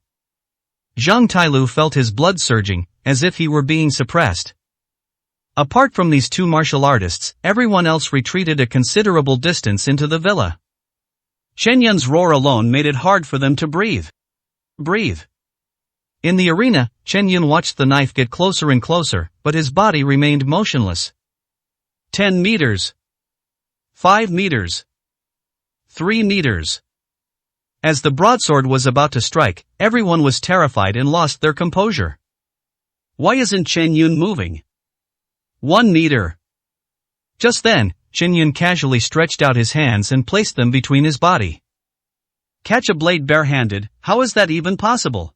Zhang Tailu felt his blood surging, as if he were being suppressed. Apart from these two martial artists, everyone else retreated a considerable distance into the villa. Chen Yun's roar alone made it hard for them to breathe. In the arena, Chen Yun watched the knife get closer and closer, but his body remained motionless. 10 meters. 5 meters. 3 meters. As the broadsword was about to strike, everyone was terrified and lost their composure. Why isn't Chen Yun moving? 1 meter. Just then, Chen Yun casually stretched out his hands and placed them between his body. Catch a blade barehanded, how is that even possible?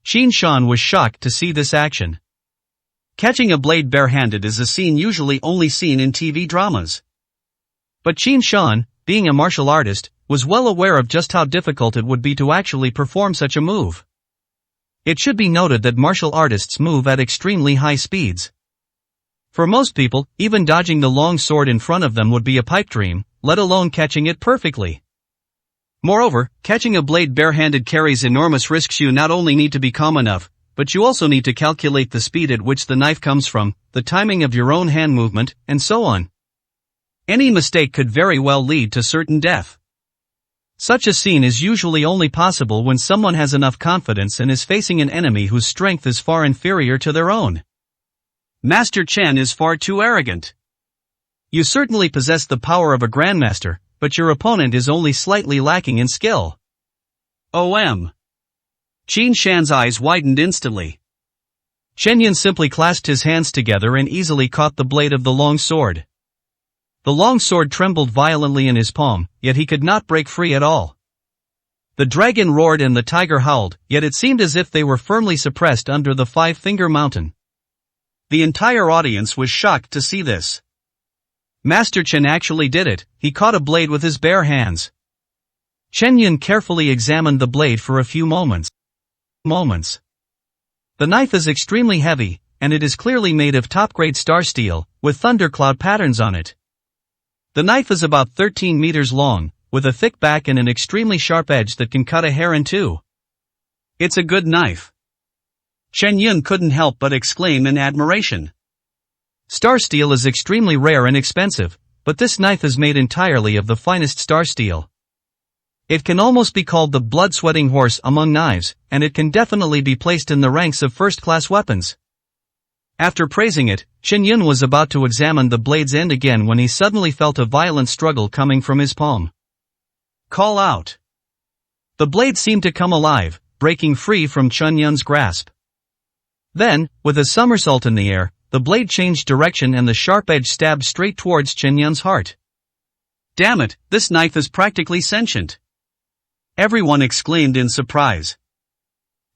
Qin Shan was shocked to see this action. Catching a blade barehanded is a scene usually only seen in TV dramas. But Qin Shan, being a martial artist, was well aware of just how difficult it would be to actually perform such a move. It should be noted that martial artists move at extremely high speeds. For most people, even dodging the long sword in front of them would be a pipe dream, let alone catching it perfectly. Moreover, catching a blade barehanded carries enormous risks. You not only need to be calm enough, but you also need to calculate the speed at which the knife comes from, the timing of your own hand movement, and so on. Any mistake could very well lead to certain death. Such a scene is usually only possible when someone has enough confidence and is facing an enemy whose strength is far inferior to their own. Master Chen is far too arrogant. You certainly possess the power of a grandmaster, but your opponent is only slightly lacking in skill. OM. Qin Shan's eyes widened instantly. Chen Yun simply clasped his hands together and easily caught the blade of the long sword. The long sword trembled violently in his palm, yet he could not break free at all. The dragon roared and the tiger howled, yet it seemed as if they were firmly suppressed under the five-finger mountain. The entire audience was shocked to see this. Master Chen actually did it, he caught a blade with his bare hands. Chen Yun carefully examined the blade for a few moments. The knife is extremely heavy, and it is clearly made of top-grade star steel, with thundercloud patterns on it. The knife is about 13 meters long, with a thick back and an extremely sharp edge that can cut a hair in two. It's a good knife. Chen Yun couldn't help but exclaim in admiration. Star steel is extremely rare and expensive, but this knife is made entirely of the finest star steel. It can almost be called the blood-sweating horse among knives, and it can definitely be placed in the ranks of first-class weapons. After praising it, Chen Yun was about to examine the blade's end again when he suddenly felt a violent struggle coming from his palm. Call out. The blade seemed to come alive, breaking free from Chen Yun's grasp. Then, with a somersault in the air, the blade changed direction and the sharp edge stabbed straight towards Chen Yun's heart. Damn it, this knife is practically sentient. Everyone exclaimed in surprise.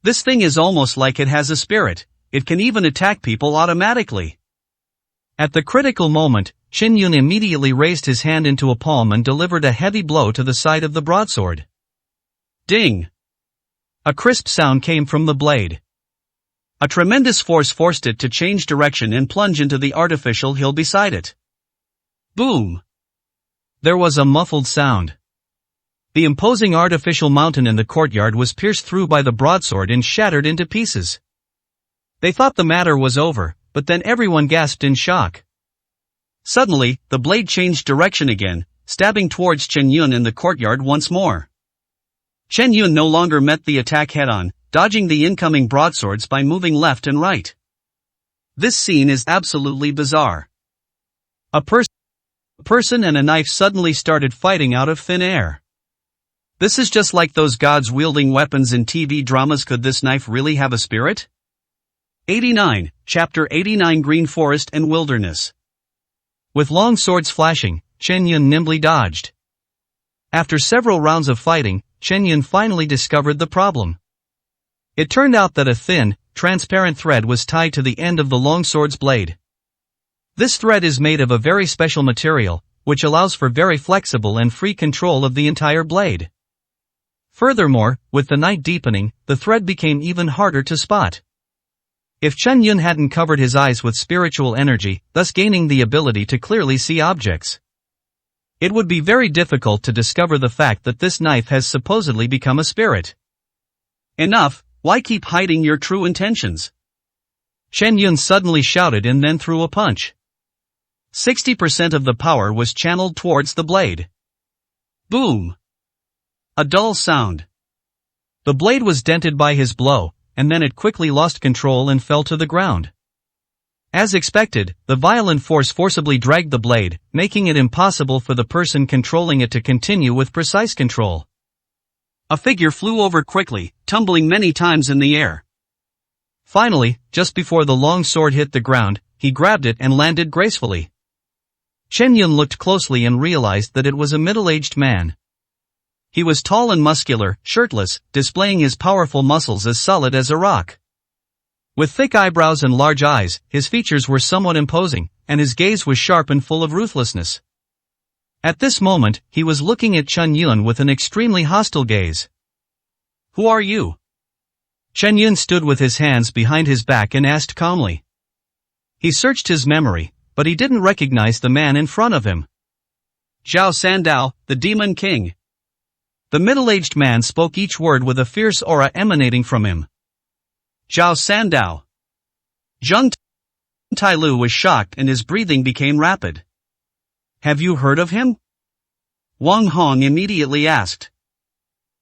This thing is almost like it has a spirit, it can even attack people automatically. At the critical moment, Chen Yun immediately raised his hand into a palm and delivered a heavy blow to the side of the broadsword. Ding! A crisp sound came from the blade. A tremendous force forced it to change direction and plunge into the artificial hill beside it. Boom! There was a muffled sound. The imposing artificial mountain in the courtyard was pierced through by the broadsword and shattered into pieces. They thought the matter was over, but then everyone gasped in shock. Suddenly, the blade changed direction again, stabbing towards Chen Yun in the courtyard once more. Chen Yun no longer met the attack head-on, dodging the incoming broadswords by moving left and right. This scene is absolutely bizarre. A person and a knife suddenly started fighting out of thin air. This is just like those gods wielding weapons in TV dramas. Could this knife really have a spirit? 89, Chapter 89 Green Forest and Wilderness. With long swords flashing, Chen Yun nimbly dodged. After several rounds of fighting, Chen Yun finally discovered the problem. It turned out that a thin, transparent thread was tied to the end of the long sword's blade. This thread is made of a very special material, which allows for very flexible and free control of the entire blade. Furthermore, with the night deepening, the thread became even harder to spot. If Chen Yun hadn't covered his eyes with spiritual energy, thus gaining the ability to clearly see objects, It would be very difficult to discover the fact that this knife has supposedly become a spirit. Enough, why keep hiding your true intentions? Chen Yun suddenly shouted and then threw a punch. 60% of the power was channeled towards the blade. Boom! A dull sound. The blade was dented by his blow, and then it quickly lost control and fell to the ground. As expected, the violent force forcibly dragged the blade, making it impossible for the person controlling it to continue with precise control. A figure flew over quickly, tumbling many times in the air. Finally, just before the long sword hit the ground, he grabbed it and landed gracefully. Chen Yun looked closely and realized that it was a middle-aged man. He was tall and muscular, shirtless, displaying his powerful muscles as solid as a rock. With thick eyebrows and large eyes, his features were somewhat imposing, and his gaze was sharp and full of ruthlessness. At this moment, he was looking at Chen Yun with an extremely hostile gaze. Who are you? Chen Yun stood with his hands behind his back and asked calmly. He searched his memory, but he didn't recognize the man in front of him. Zhao Sandao, the Demon King. The middle-aged man spoke each word with a fierce aura emanating from him. Zhao Sandao. Zheng Tailu was shocked and his breathing became rapid. Have you heard of him? Wang Hong immediately asked.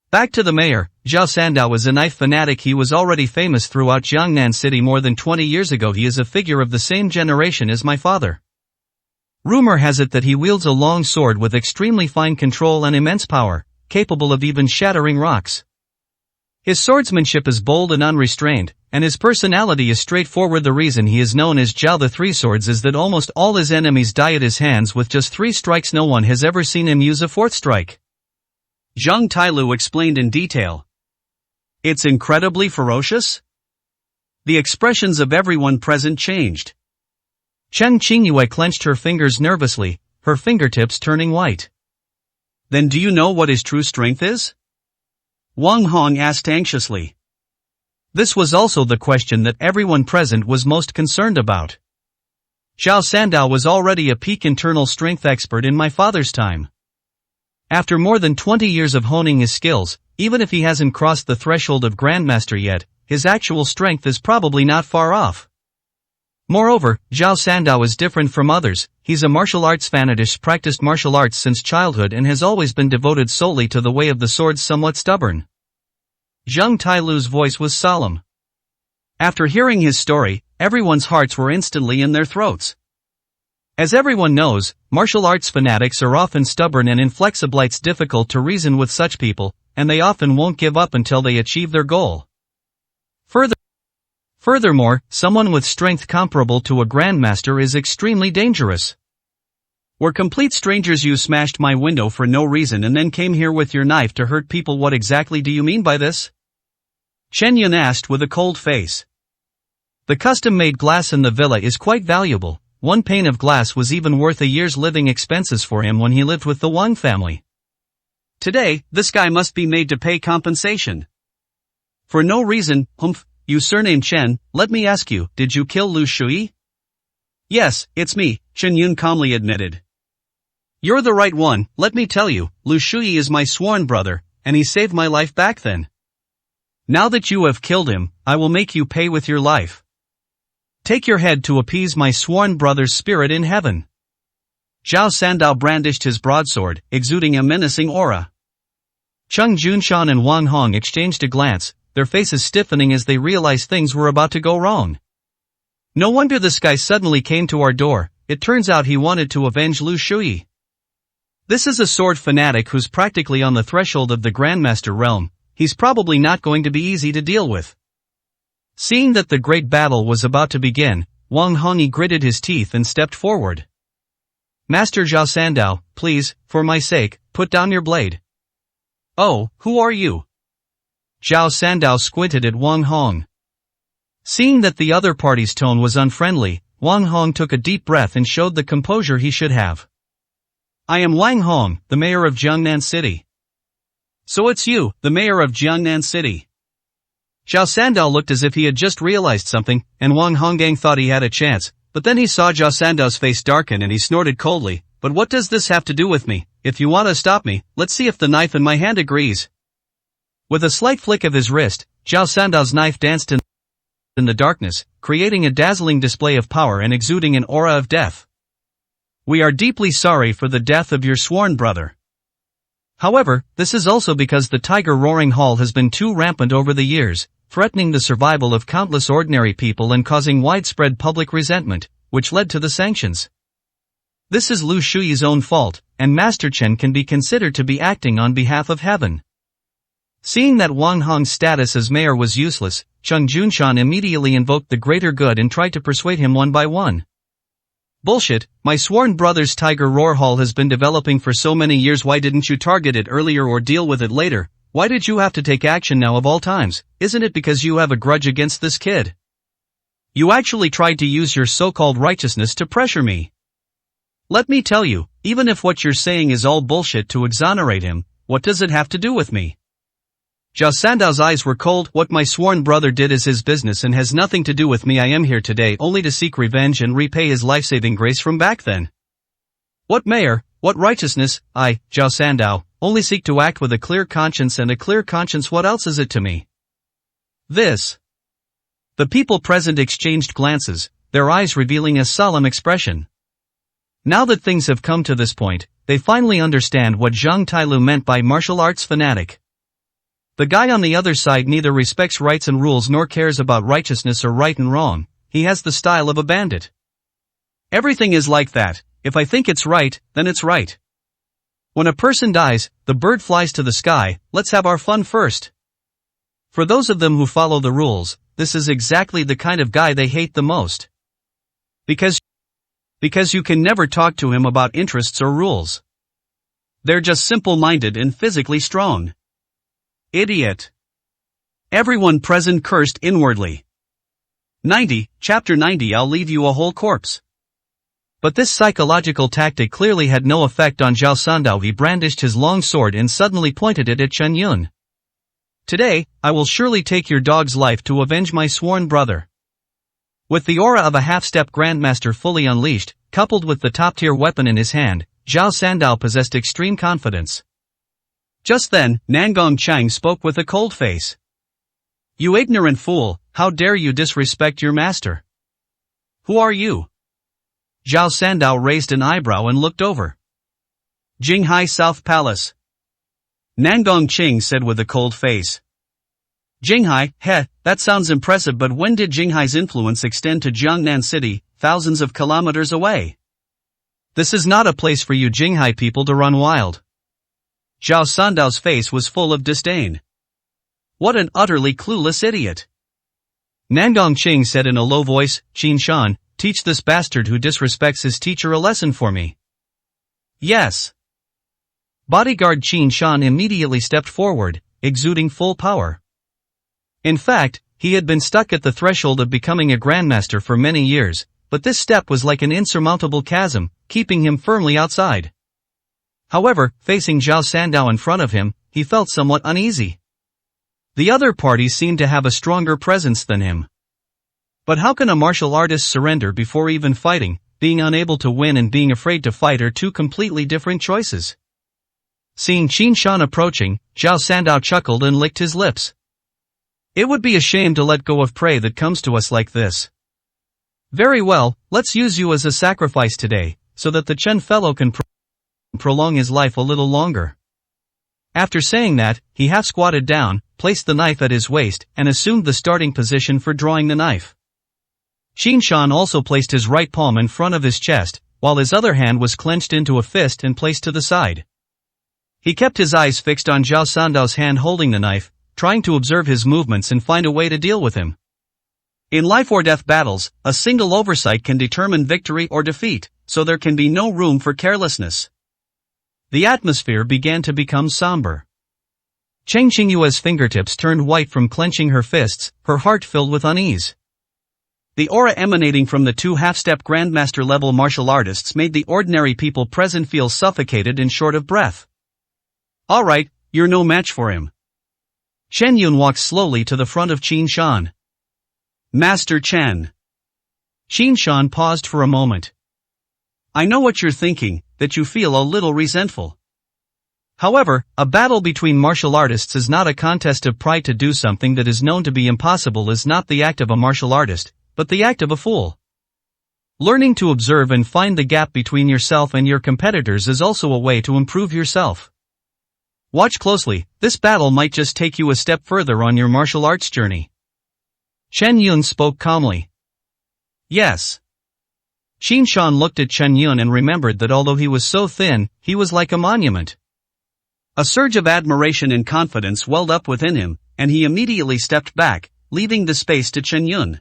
Back to the mayor, Zhao Sandao was a knife fanatic. He was already famous throughout Jiangnan City more than 20 years ago. He is a figure of the same generation as my father. Rumor has it that he wields a long sword with extremely fine control and immense power, capable of even shattering rocks. His swordsmanship is bold and unrestrained, and his personality is straightforward. The reason he is known as Zhao the Three Swords is that almost all his enemies die at his hands with just 3 strikes. No one has ever seen him use a 4th strike. Zheng Tailu explained in detail. It's incredibly ferocious? The expressions of everyone present changed. Chen Qingyue clenched her fingers nervously, her fingertips turning white. Then do you know what his true strength is? Wang Hong asked anxiously. This was also the question that everyone present was most concerned about. Zhao Sandao was already a peak internal strength expert in my father's time. After more than 20 years of honing his skills, even if he hasn't crossed the threshold of Grandmaster yet, his actual strength is probably not far off. Moreover, Zhao Sandao is different from others. He's a martial arts fanatic, practiced martial arts since childhood and has always been devoted solely to the way of the sword. Somewhat stubborn. Zheng Tailu's voice was solemn. After hearing his story, everyone's hearts were instantly in their throats. As everyone knows, martial arts fanatics are often stubborn and inflexible. It's difficult to reason with such people, and they often won't give up until they achieve their goal. Furthermore, someone with strength comparable to a grandmaster is extremely dangerous. We're complete strangers. You smashed my window for no reason and then came here with your knife to hurt people. What exactly do you mean by this? Chen Yun asked with a cold face. The custom-made glass in the villa is quite valuable. 1 pane of glass was even worth a year's living expenses for him when he lived with the Wang family. Today, this guy must be made to pay compensation. For no reason. Humph. You surname Chen, let me ask you, did you kill Lu Shui? Yes, it's me, Chen Yun calmly admitted. You're the right one. Let me tell you, Lu Shui is my sworn brother, and he saved my life back then. Now that you have killed him, I will make you pay with your life. Take your head to appease my sworn brother's spirit in heaven. Zhao Sandao brandished his broadsword, exuding a menacing aura. Cheng Junshan and Wang Hong exchanged a glance, their faces stiffening as they realized things were about to go wrong. No wonder this guy suddenly came to our door. It turns out he wanted to avenge Lu Shui. This is a sword fanatic who's practically on the threshold of the Grandmaster realm. He's probably not going to be easy to deal with. Seeing that the great battle was about to begin, Wang Hong gritted his teeth and stepped forward. Master Zhao Sandao, please, for my sake, put down your blade. Oh, who are you? Zhao Sandao squinted at Wang Hong. Seeing that the other party's tone was unfriendly, Wang Hong took a deep breath and showed the composure he should have. I am Wang Hong, the mayor of Jiangnan City. So it's you, the mayor of Jiangnan City. Zhao Sandao looked as if he had just realized something, and Wang Honggang thought he had a chance, but then he saw Zhao Sandao's face darken and he snorted coldly. But what does this have to do with me? If you want to stop me, let's see if the knife in my hand agrees. With a slight flick of his wrist, Zhao Sandao's knife danced in the darkness, creating a dazzling display of power and exuding an aura of death. We are deeply sorry for the death of your sworn brother. However, this is also because the tiger roaring hall has been too rampant over the years, threatening the survival of countless ordinary people and causing widespread public resentment, which led to the sanctions. This is Lu Shuyi's own fault, and Master Chen can be considered to be acting on behalf of heaven. Seeing that Wang Hong's status as mayor was useless, Cheng Junshan immediately invoked the greater good and tried to persuade him one by one. Bullshit, my sworn brother's Tiger Roar Hall has been developing for so many years. Why didn't you target it earlier or deal with it later? Why did you have to take action now of all times? Isn't it because you have a grudge against this kid? You actually tried to use your so-called righteousness to pressure me. Let me tell you, even if what you're saying is all bullshit to exonerate him, what does it have to do with me? Zhao Sandao's eyes were cold. What my sworn brother did is his business and has nothing to do with me. I am here today only to seek revenge and repay his life-saving grace from back then. What mayor, what righteousness? I, Zhao Sandao, only seek to act with a clear conscience, and a clear conscience, what else is it to me? This. The people present exchanged glances, their eyes revealing a solemn expression. Now that things have come to this point, they finally understand what Zhang Tailu meant by martial arts fanatic. The guy on the other side neither respects rights and rules nor cares about righteousness or right and wrong. He has the style of a bandit. Everything is like that. If I think it's right, then it's right. When a person dies, the bird flies to the sky. Let's have our fun first. For those of them who follow the rules, this is exactly the kind of guy they hate the most. Because you can never talk to him about interests or rules. They're just simple-minded and physically strong. Idiot. Everyone present cursed inwardly. 90, Chapter 90. I'll leave you a whole corpse. But this psychological tactic clearly had no effect on Zhao Sandao. He brandished his long sword and suddenly pointed it at Chen Yun. Today, I will surely take your dog's life to avenge my sworn brother. With the aura of a half-step grandmaster fully unleashed, coupled with the top-tier weapon in his hand, Zhao Sandao possessed extreme confidence. Just then, Nangong Chang spoke with a cold face. You ignorant fool, how dare you disrespect your master? Who are you? Zhao Sandao raised an eyebrow and looked over. Jinghai South Palace. Nangong Ching said with a cold face. Jinghai, heh, that sounds impressive, but when did Jinghai's influence extend to Jiangnan City, thousands of kilometers away? This is not a place for you Jinghai people to run wild. Zhao Sandao's face was full of disdain. What an utterly clueless idiot. Nangong Ching said in a low voice, Qin Shan, teach this bastard who disrespects his teacher a lesson for me. Yes. Bodyguard Qin Shan immediately stepped forward, exuding full power. In fact, he had been stuck at the threshold of becoming a grandmaster for many years, but this step was like an insurmountable chasm, keeping him firmly outside. However, facing Zhao Sandao in front of him, he felt somewhat uneasy. The other parties seemed to have a stronger presence than him. But how can a martial artist surrender before even fighting? Being unable to win and being afraid to fight are two completely different choices. Seeing Qin Shan approaching, Zhao Sandao chuckled and licked his lips. It would be a shame to let go of prey that comes to us like this. Very well, let's use you as a sacrifice today, so that the Chen fellow can prolong his life a little longer. After saying that, he half squatted down, placed the knife at his waist, and assumed the starting position for drawing the knife. Qin Shan also placed his right palm in front of his chest, while his other hand was clenched into a fist and placed to the side. He kept his eyes fixed on Zhao Sandao's hand holding the knife, trying to observe his movements and find a way to deal with him. In life-or-death battles, a single oversight can determine victory or defeat, so there can be no room for carelessness. The atmosphere began to become somber. Cheng Qingyue's fingertips turned white from clenching her fists, her heart filled with unease. The aura emanating from the two half-step grandmaster-level martial artists made the ordinary people present feel suffocated and short of breath. Alright, you're no match for him. Chen Yun walked slowly to the front of Qin Shan. Master Chen. Qin Shan paused for a moment. I know what you're thinking, that you feel a little resentful. However, a battle between martial artists is not a contest of pride. To do something that is known to be impossible is not the act of a martial artist, but the act of a fool. Learning to observe and find the gap between yourself and your competitors is also a way to improve yourself. Watch closely, this battle might just take you a step further on your martial arts journey. Chen Yun spoke calmly. Yes. Qin Shan looked at Chen Yun and remembered that although he was so thin, he was like a monument. A surge of admiration and confidence welled up within him, and he immediately stepped back, leaving the space to Chen Yun.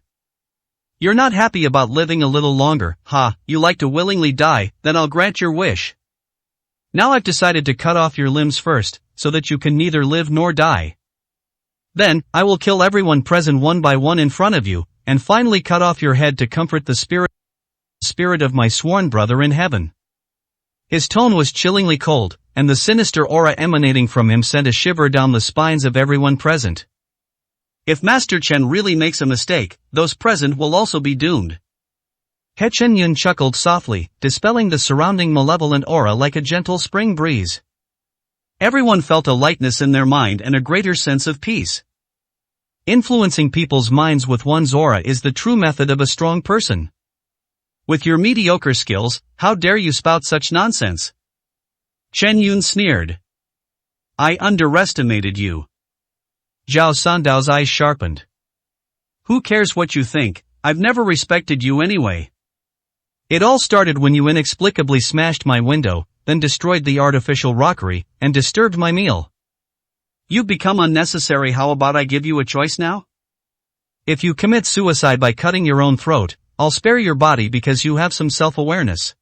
You're not happy about living a little longer, ha, you like to willingly die, then I'll grant your wish. Now I've decided to cut off your limbs first, so that you can neither live nor die. Then, I will kill everyone present one by one in front of you, and finally cut off your head to comfort the spirit of my sworn brother in heaven. His tone was chillingly cold, and the sinister aura emanating from him sent a shiver down the spines of everyone present. If Master Chen really makes a mistake, those present will also be doomed. He Chen Yun chuckled softly, dispelling the surrounding malevolent aura like a gentle spring breeze. Everyone felt a lightness in their mind and a greater sense of peace. Influencing people's minds with one's aura is the true method of a strong person. With your mediocre skills, how dare you spout such nonsense? Chen Yun sneered. I underestimated you. Zhao Sandao's eyes sharpened. Who cares what you think, I've never respected you anyway. It all started when you inexplicably smashed my window, then destroyed the artificial rockery, and disturbed my meal. You've become unnecessary. How about I give you a choice now? If you commit suicide by cutting your own throat, I'll spare your body because you have some self-awareness.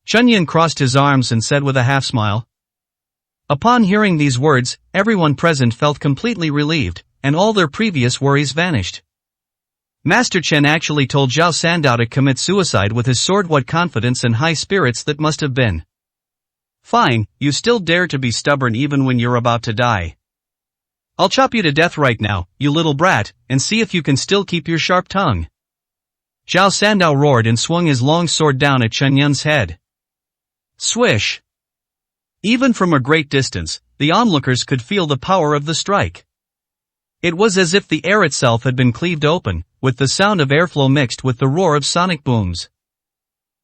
Chen Yun crossed his arms and said with a half-smile. Upon hearing these words, everyone present felt completely relieved, and all their previous worries vanished. Master Chen actually told Zhao Sandao to commit suicide with his sword. What confidence and high spirits that must have been. Fine, you still dare to be stubborn even when you're about to die. I'll chop you to death right now, you little brat, and see if you can still keep your sharp tongue. Zhao Sandao roared and swung his long sword down at Chen Yun's head. Swish! Even from a great distance, the onlookers could feel the power of the strike. It was as if the air itself had been cleaved open, with the sound of airflow mixed with the roar of sonic booms.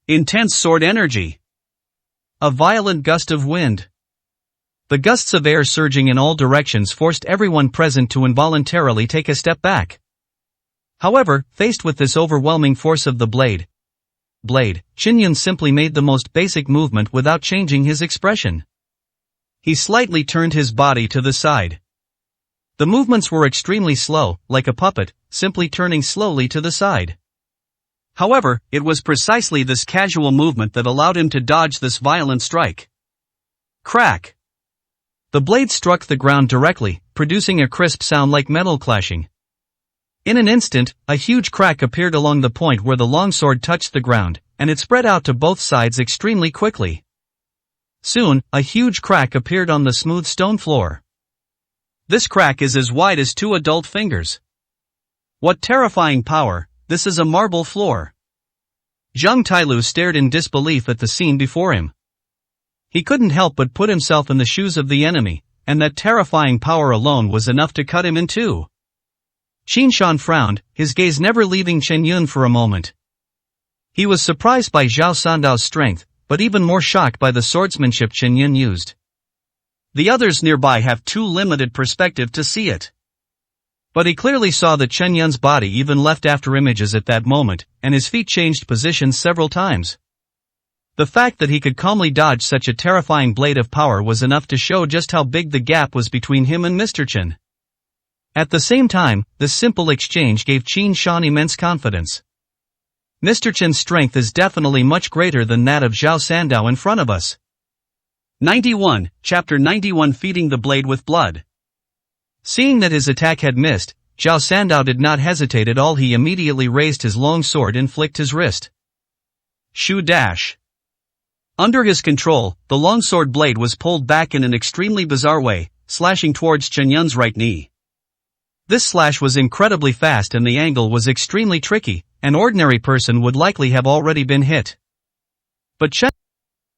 Intense sword energy. A violent gust of wind. The gusts of air surging in all directions forced everyone present to involuntarily take a step back. However, faced with this overwhelming force of the blade, Chen Yun simply made the most basic movement without changing his expression. He slightly turned his body to the side. The movements were extremely slow, like a puppet, simply turning slowly to the side. However, it was precisely this casual movement that allowed him to dodge this violent strike. Crack! The blade struck the ground directly, producing a crisp sound like metal clashing. In an instant, a huge crack appeared along the point where the longsword touched the ground, and it spread out to both sides extremely quickly. Soon, a huge crack appeared on the smooth stone floor. This crack is as wide as 2 adult fingers. What terrifying power, this is a marble floor. Zhang Tailu stared in disbelief at the scene before him. He couldn't help but put himself in the shoes of the enemy, and that terrifying power alone was enough to cut him in two. Qin Shan frowned, his gaze never leaving Chen Yun for a moment. He was surprised by Zhao Sandao's strength, but even more shocked by the swordsmanship Chen Yun used. The others nearby have too limited perspective to see it. But he clearly saw that Chen Yun's body even left after images at that moment, and his feet changed positions several times. The fact that he could calmly dodge such a terrifying blade of power was enough to show just how big the gap was between him and Mr. Chen. At the same time, this simple exchange gave Qin Shan immense confidence. Mr. Chen's strength is definitely much greater than that of Zhao Sandao in front of us. 91, Chapter 91 Feeding the Blade with Blood. Seeing that his attack had missed, Zhao Sandao did not hesitate at all. He immediately raised his long sword and flicked his wrist. Shu dash. Under his control, the longsword blade was pulled back in an extremely bizarre way, slashing towards Chen Yun's right knee. This slash was incredibly fast and the angle was extremely tricky. An ordinary person would likely have already been hit. But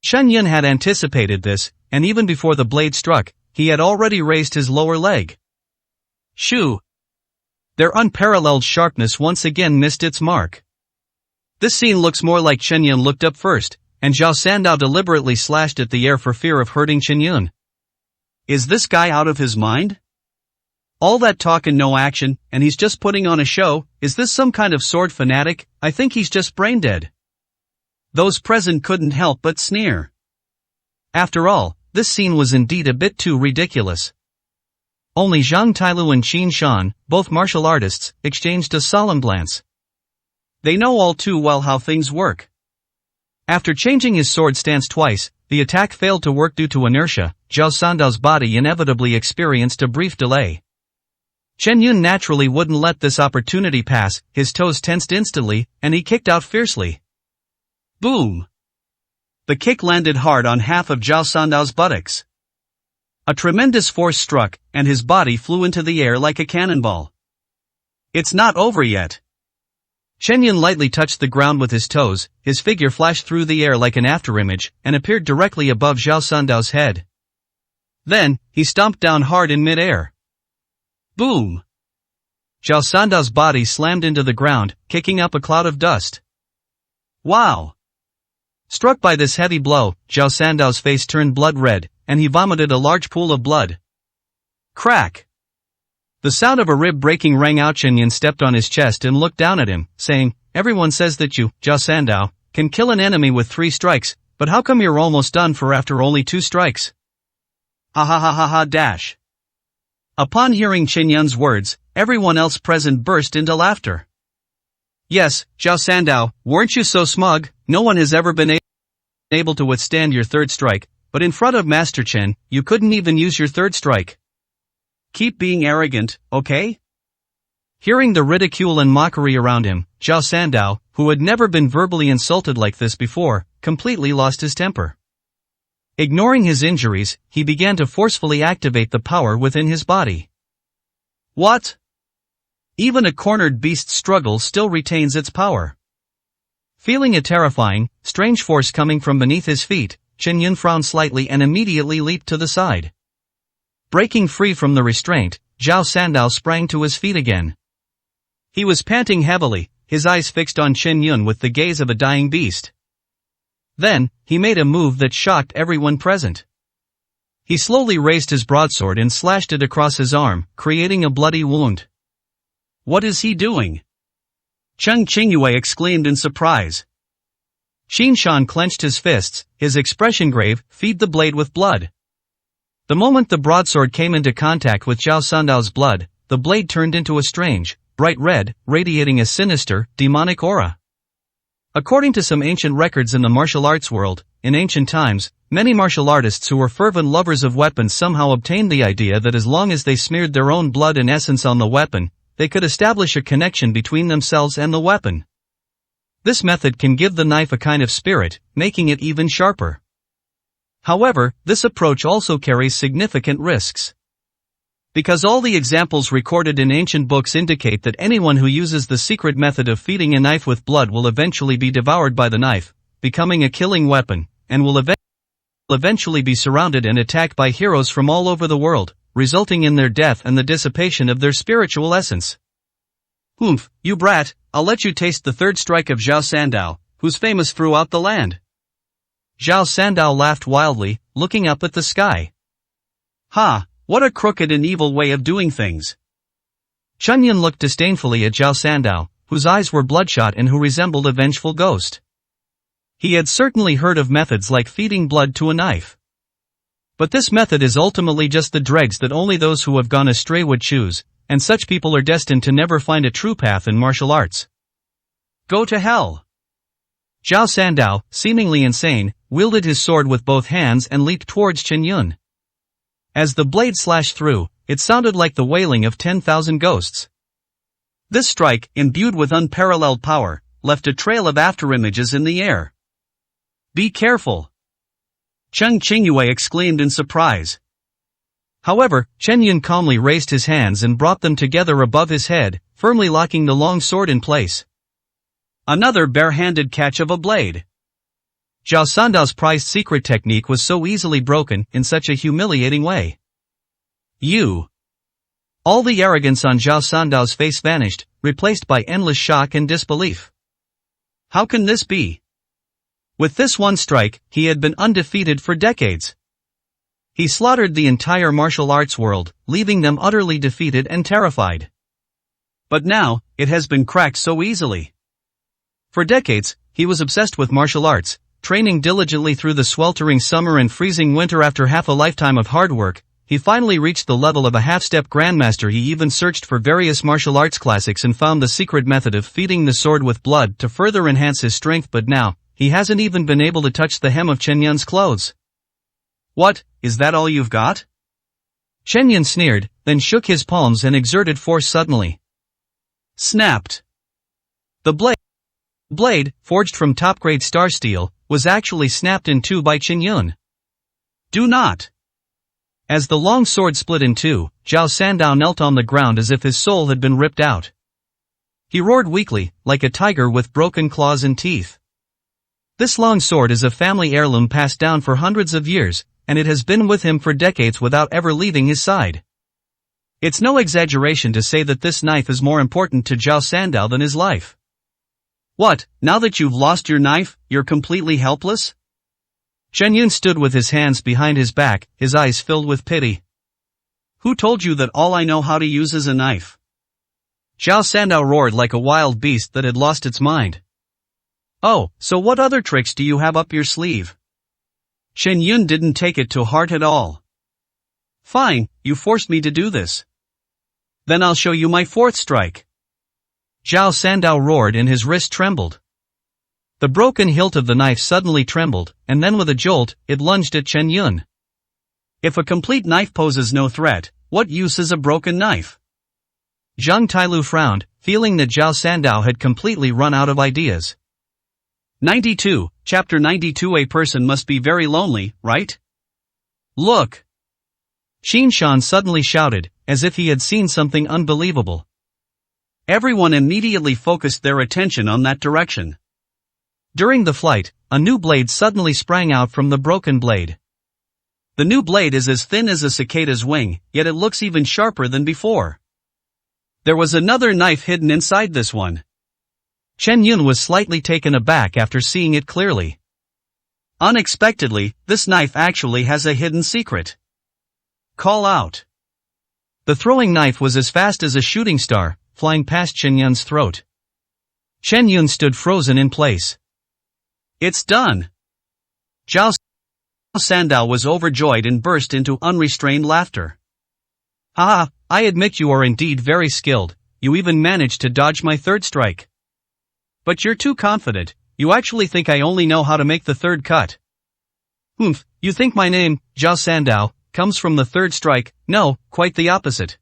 Chen Yun had anticipated this, and even before the blade struck, he had already raised his lower leg. Shoo! Their unparalleled sharpness once again missed its mark. This scene looks more like Chen Yun looked up first, and Zhao Sandao deliberately slashed at the air for fear of hurting Chen Yun. Is this guy out of his mind? All that talk and no action, and he's just putting on a show. Is this some kind of sword fanatic? I think he's just brain dead. Those present couldn't help but sneer. After all, this scene was indeed a bit too ridiculous. Only Zhang Tailu and Qin Shan, both martial artists, exchanged a solemn glance. They know all too well how things work. After changing his sword stance twice, the attack failed to work due to inertia. Zhao Sandao's body inevitably experienced a brief delay. Chen Yun naturally wouldn't let this opportunity pass. His toes tensed instantly, and he kicked out fiercely. Boom! The kick landed hard on half of Zhao Sandao's buttocks. A tremendous force struck, and his body flew into the air like a cannonball. It's not over yet. Chen Yun lightly touched the ground with his toes, his figure flashed through the air like an afterimage, and appeared directly above Zhao Sandao's head. Then, he stomped down hard in mid-air. Boom! Zhao Sandao's body slammed into the ground, kicking up a cloud of dust. Wow! Struck by this heavy blow, Zhao Sandao's face turned blood red, and he vomited a large pool of blood. Crack! The sound of a rib breaking rang out. Chen Yun stepped on his chest and looked down at him, saying, "Everyone says that you, Zhao Sandao, can kill an enemy with 3 strikes, but how come you're almost done for after only 2 strikes? Ha ha ha ha ha dash." Upon hearing Chen Yun's words, everyone else present burst into laughter. Yes, Zhao Sandao, weren't you so smug? No one has ever been able to withstand your 3rd strike, but in front of Master Chen, you couldn't even use your 3rd strike. Keep being arrogant, okay? Hearing the ridicule and mockery around him, Zhao Sandao, who had never been verbally insulted like this before, completely lost his temper. Ignoring his injuries, he began to forcefully activate the power within his body. What? Even a cornered beast's struggle still retains its power. Feeling a terrifying, strange force coming from beneath his feet, Chen Yun frowned slightly and immediately leaped to the side. Breaking free from the restraint, Zhao Sandao sprang to his feet again. He was panting heavily, his eyes fixed on Chen Yun with the gaze of a dying beast. Then, he made a move that shocked everyone present. He slowly raised his broadsword and slashed it across his arm, creating a bloody wound. What is he doing? Cheng Qingyue exclaimed in surprise. Qin Shan clenched his fists, his expression grave. Feed the blade with blood. The moment the broadsword came into contact with Zhao Sandao's blood, the blade turned into a strange, bright red, radiating a sinister, demonic aura. According to some ancient records in the martial arts world, in ancient times, many martial artists who were fervent lovers of weapons somehow obtained the idea that as long as they smeared their own blood and essence on the weapon, they could establish a connection between themselves and the weapon. This method can give the knife a kind of spirit, making it even sharper. However, this approach also carries significant risks. Because all the examples recorded in ancient books indicate that anyone who uses the secret method of feeding a knife with blood will eventually be devoured by the knife, becoming a killing weapon, and will eventually be surrounded and attacked by heroes from all over the world, resulting in their death and the dissipation of their spiritual essence. Humph, you brat, I'll let you taste the 3rd strike of Zhao Sandao, who's famous throughout the land. Zhao Sandao laughed wildly, looking up at the sky. Ha, what a crooked and evil way of doing things. Chen Yun looked disdainfully at Zhao Sandao, whose eyes were bloodshot and who resembled a vengeful ghost. He had certainly heard of methods like feeding blood to a knife. But this method is ultimately just the dregs that only those who have gone astray would choose, and such people are destined to never find a true path in martial arts. Go to hell! Zhao Sandao, seemingly insane, wielded his sword with both hands and leaped towards Chen Yun. As the blade slashed through, it sounded like the wailing of 10,000 ghosts. This strike, imbued with unparalleled power, left a trail of afterimages in the air. Be careful! Cheng Qingyue exclaimed in surprise. However, Chen Yun calmly raised his hands and brought them together above his head, firmly locking the long sword in place. Another bare-handed catch of a blade. Zhao Sandao's prized secret technique was so easily broken in such a humiliating way. You. All the arrogance on Zhao Sandao's face vanished, replaced by endless shock and disbelief. How can this be? With this one strike, he had been undefeated for decades. He slaughtered the entire martial arts world, leaving them utterly defeated and terrified. But now, it has been cracked so easily. For decades, he was obsessed with martial arts, training diligently through the sweltering summer and freezing winter. After half a lifetime of hard work, he finally reached the level of a half-step grandmaster. He even searched for various martial arts classics and found the secret method of feeding the sword with blood to further enhance his strength, but now, he hasn't even been able to touch the hem of Chen Yun's clothes. What, is that all you've got? Chen Yun sneered, then shook his palms and exerted force suddenly. Snapped. The blade, forged from top-grade star steel, was actually snapped in two by Chen Yun. Do not. As the long sword split in two, Zhao Sandao knelt on the ground as if his soul had been ripped out. He roared weakly, like a tiger with broken claws and teeth. This long sword is a family heirloom passed down for hundreds of years, and it has been with him for decades without ever leaving his side. It's no exaggeration to say that this knife is more important to Zhao Sandao than his life. What, now that you've lost your knife, you're completely helpless? Chen Yun stood with his hands behind his back, his eyes filled with pity. Who told you that all I know how to use is a knife? Zhao Sandao roared like a wild beast that had lost its mind. Oh, so what other tricks do you have up your sleeve? Chen Yun didn't take it to heart at all. Fine, you forced me to do this. Then I'll show you my fourth strike. Zhao Sandao roared and his wrist trembled. The broken hilt of the knife suddenly trembled, and then with a jolt, it lunged at Chen Yun. If a complete knife poses no threat, what use is a broken knife? Zhang Tailu frowned, feeling that Zhao Sandao had completely run out of ideas. 92, Chapter 92. A person must be very lonely, right? Look! Xin Shan suddenly shouted, as if he had seen something unbelievable. Everyone immediately focused their attention on that direction. During the flight, a new blade suddenly sprang out from the broken blade. The new blade is as thin as a cicada's wing, yet it looks even sharper than before. There was another knife hidden inside this one. Chen Yun was slightly taken aback after seeing it clearly. Unexpectedly, this knife actually has a hidden secret. Call out. The throwing knife was as fast as a shooting star, flying past Chen Yun's throat. Chen Yun stood frozen in place. It's done. Zhao Sandao was overjoyed and burst into unrestrained laughter. Ha! I admit you are indeed very skilled, you even managed to dodge my third strike. But you're too confident, you actually think I only know how to make the third cut. Humph, you think my name, Zhao Sandao, comes from the third strike? No, quite the opposite.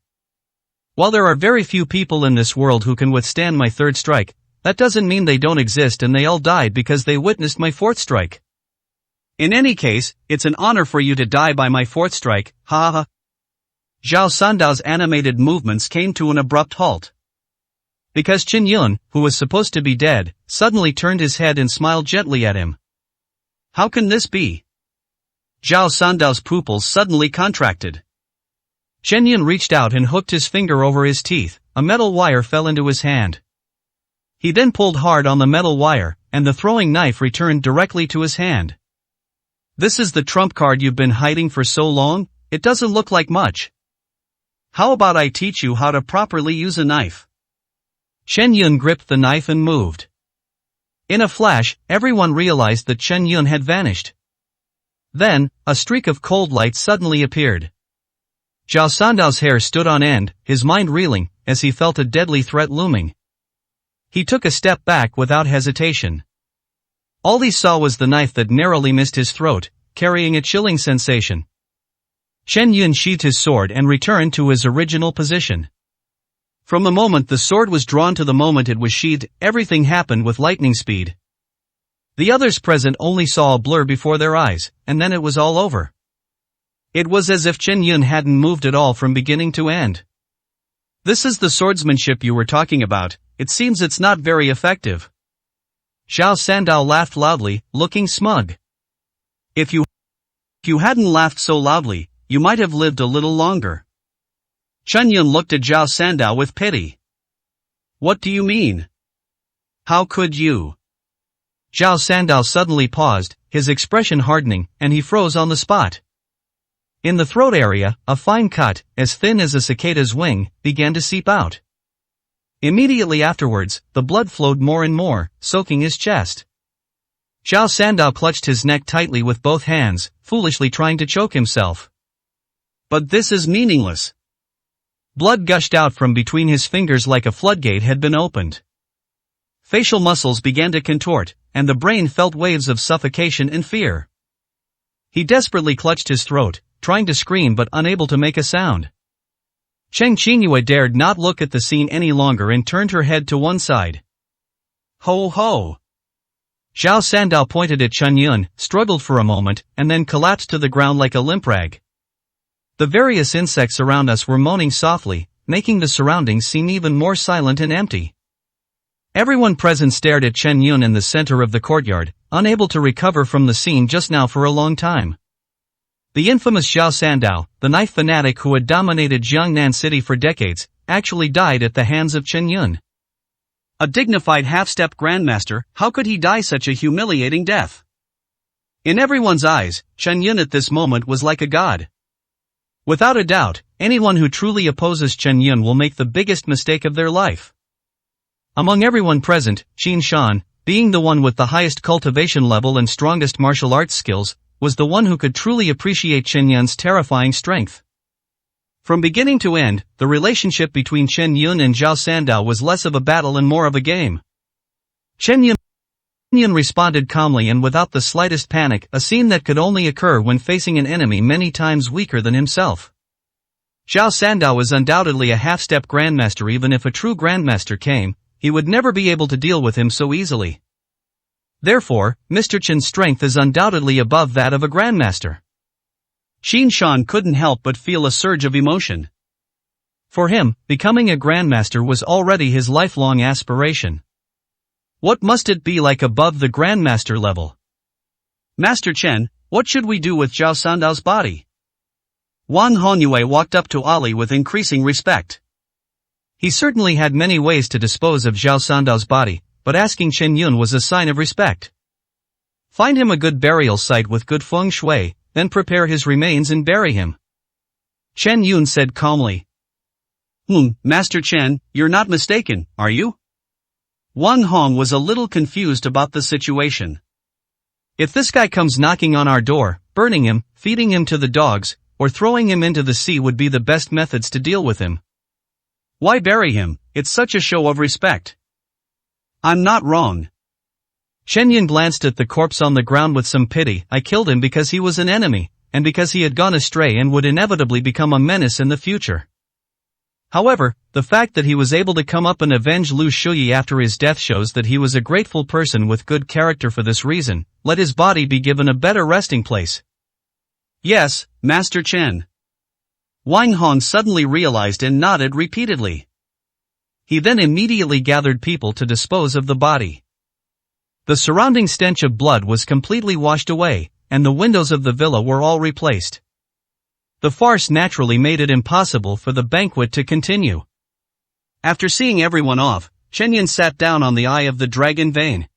While there are very few people in this world who can withstand my third strike, that doesn't mean they don't exist and they all died because they witnessed my fourth strike. In any case, it's an honor for you to die by my fourth strike, ha ha. Zhao Sandao's animated movements came to an abrupt halt. Because Chen Yun, who was supposed to be dead, suddenly turned his head and smiled gently at him. How can this be? Zhao Sandao's pupils suddenly contracted. Chen Yun reached out and hooked his finger over his teeth, a metal wire fell into his hand. He then pulled hard on the metal wire, and the throwing knife returned directly to his hand. This is the trump card you've been hiding for so long? It doesn't look like much. How about I teach you how to properly use a knife? Chen Yun gripped the knife and moved. In a flash, everyone realized that Chen Yun had vanished. Then, a streak of cold light suddenly appeared. Zhao Sandao's hair stood on end, his mind reeling, as he felt a deadly threat looming. He took a step back without hesitation. All he saw was the knife that narrowly missed his throat, carrying a chilling sensation. Chen Yun sheathed his sword and returned to his original position. From the moment the sword was drawn to the moment it was sheathed, everything happened with lightning speed. The others present only saw a blur before their eyes, and then it was all over. It was as if Chen Yun hadn't moved at all from beginning to end. This is the swordsmanship you were talking about, it seems it's not very effective. Zhao Sandao laughed loudly, looking smug. If you hadn't laughed so loudly, you might have lived a little longer. Chen Yun looked at Zhao Sandao with pity. What do you mean? How could you? Zhao Sandao suddenly paused, his expression hardening, and he froze on the spot. In the throat area, a fine cut, as thin as a cicada's wing, began to seep out. Immediately afterwards, the blood flowed more and more, soaking his chest. Zhao Sandao clutched his neck tightly with both hands, foolishly trying to choke himself. But this is meaningless. Blood gushed out from between his fingers like a floodgate had been opened. Facial muscles began to contort, and the brain felt waves of suffocation and fear. He desperately clutched his throat, trying to scream but unable to make a sound. Cheng Qingyue dared not look at the scene any longer and turned her head to one side. Ho ho! Zhao Sandao pointed at Chen Yun, struggled for a moment, and then collapsed to the ground like a limp rag. The various insects around us were moaning softly, making the surroundings seem even more silent and empty. Everyone present stared at Chen Yun in the center of the courtyard, unable to recover from the scene just now for a long time. The infamous Zhao Sandao, the knife fanatic who had dominated Jiangnan City for decades, actually died at the hands of Chen Yun. A dignified half-step grandmaster, how could he die such a humiliating death? In everyone's eyes, Chen Yun at this moment was like a god. Without a doubt, anyone who truly opposes Chen Yun will make the biggest mistake of their life. Among everyone present, Qin Shan, being the one with the highest cultivation level and strongest martial arts skills, was the one who could truly appreciate Chen Yun's terrifying strength. From beginning to end, the relationship between Chen Yun and Zhao Sandao was less of a battle and more of a game. Chen Yun responded calmly and without the slightest panic, a scene that could only occur when facing an enemy many times weaker than himself. Zhao Sandao was undoubtedly a half-step grandmaster. Even if a true grandmaster came, he would never be able to deal with him so easily. Therefore, Mr. Chen's strength is undoubtedly above that of a grandmaster. Qin Shan couldn't help but feel a surge of emotion. For him, becoming a grandmaster was already his lifelong aspiration. What must it be like above the grandmaster level? Master Chen, what should we do with Zhao Sandao's body? Wang Honyue walked up to Ali with increasing respect. He certainly had many ways to dispose of Zhao Sandao's body, but asking Chen Yun was a sign of respect. Find him a good burial site with good feng shui, then prepare his remains and bury him. Chen Yun said calmly. Master Chen, you're not mistaken, are you? Wang Hong was a little confused about the situation. If this guy comes knocking on our door, burning him, feeding him to the dogs, or throwing him into the sea would be the best methods to deal with him. Why bury him? It's such a show of respect. I'm not wrong. Chen Yun glanced at the corpse on the ground with some pity. I killed him because he was an enemy, and because he had gone astray and would inevitably become a menace in the future. However, the fact that he was able to come up and avenge Lu Shuyi after his death shows that he was a grateful person with good character. For this reason, let his body be given a better resting place. Yes, Master Chen. Wang Hong suddenly realized and nodded repeatedly. He then immediately gathered people to dispose of the body. The surrounding stench of blood was completely washed away, and the windows of the villa were all replaced. The farce naturally made it impossible for the banquet to continue. After seeing everyone off, Chen Yun sat down on the Eye of the Dragon vein.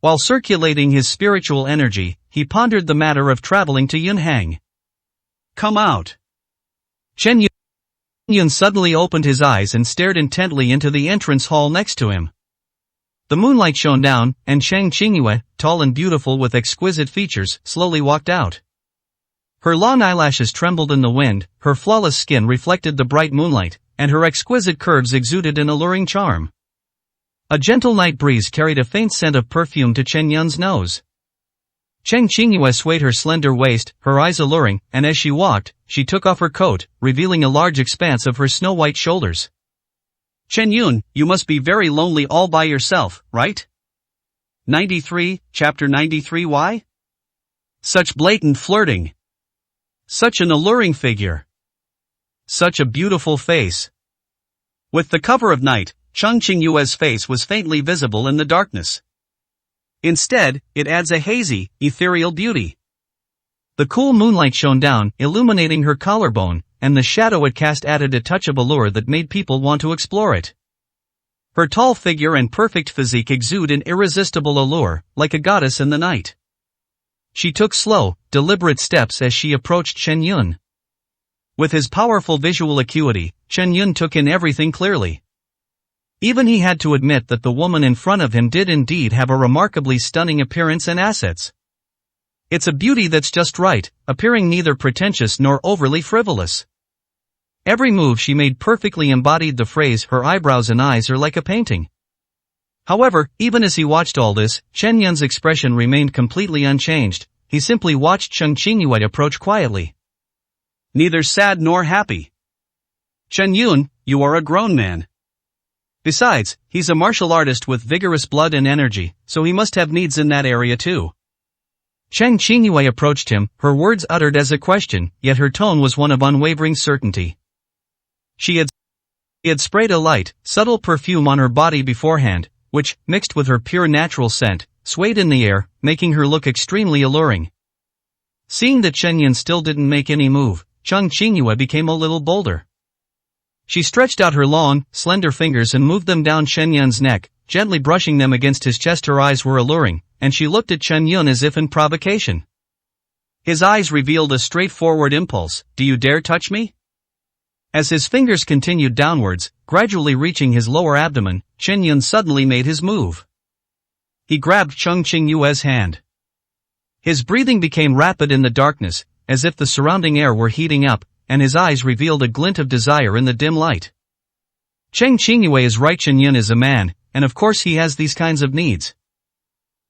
While circulating his spiritual energy, he pondered the matter of traveling to Yunhang. Come out. Chen Yun suddenly opened his eyes and stared intently into the entrance hall next to him. The moonlight shone down, and Cheng Qingyue, tall and beautiful with exquisite features, slowly walked out. Her long eyelashes trembled in the wind, her flawless skin reflected the bright moonlight, and her exquisite curves exuded an alluring charm. A gentle night breeze carried a faint scent of perfume to Chen Yun's nose. Cheng Qingyue swayed her slender waist, her eyes alluring, and as she walked, she took off her coat, revealing a large expanse of her snow-white shoulders. Chen Yun, you must be very lonely all by yourself, right? 93, Chapter 93. Why? Such blatant flirting. Such an alluring figure. Such a beautiful face. With the cover of night, Cheng Qingyue's face was faintly visible in the darkness. Instead, it adds a hazy, ethereal beauty. The cool moonlight shone down, illuminating her collarbone, and the shadow it cast added a touch of allure that made people want to explore it. Her tall figure and perfect physique exude an irresistible allure, like a goddess in the night. She took slow, deliberate steps as she approached Chen Yun. With his powerful visual acuity, Chen Yun took in everything clearly. Even he had to admit that the woman in front of him did indeed have a remarkably stunning appearance and assets. It's a beauty that's just right, appearing neither pretentious nor overly frivolous. Every move she made perfectly embodied the phrase, her eyebrows and eyes are like a painting. However, even as he watched all this, Chen Yun's expression remained completely unchanged. He simply watched Cheng Qingyue approach quietly. Neither sad nor happy. Chen Yun, you are a grown man. Besides, he's a martial artist with vigorous blood and energy, so he must have needs in that area too. Cheng Qingyue approached him, her words uttered as a question, yet her tone was one of unwavering certainty. She had sprayed a light, subtle perfume on her body beforehand, which, mixed with her pure natural scent, swayed in the air, making her look extremely alluring. Seeing that Chen Yun still didn't make any move, Cheng Qingyue became a little bolder. She stretched out her long, slender fingers and moved them down Chen Yun's neck, gently brushing them against his chest. Her eyes were alluring, and she looked at Chen Yun as if in provocation. His eyes revealed a straightforward impulse, do you dare touch me? As his fingers continued downwards, gradually reaching his lower abdomen, Chen Yun suddenly made his move. He grabbed Cheng Qingyue's hand. His breathing became rapid in the darkness, as if the surrounding air were heating up, and his eyes revealed a glint of desire in the dim light. Cheng Qingyue is right, Chen Yun is a man, and of course he has these kinds of needs.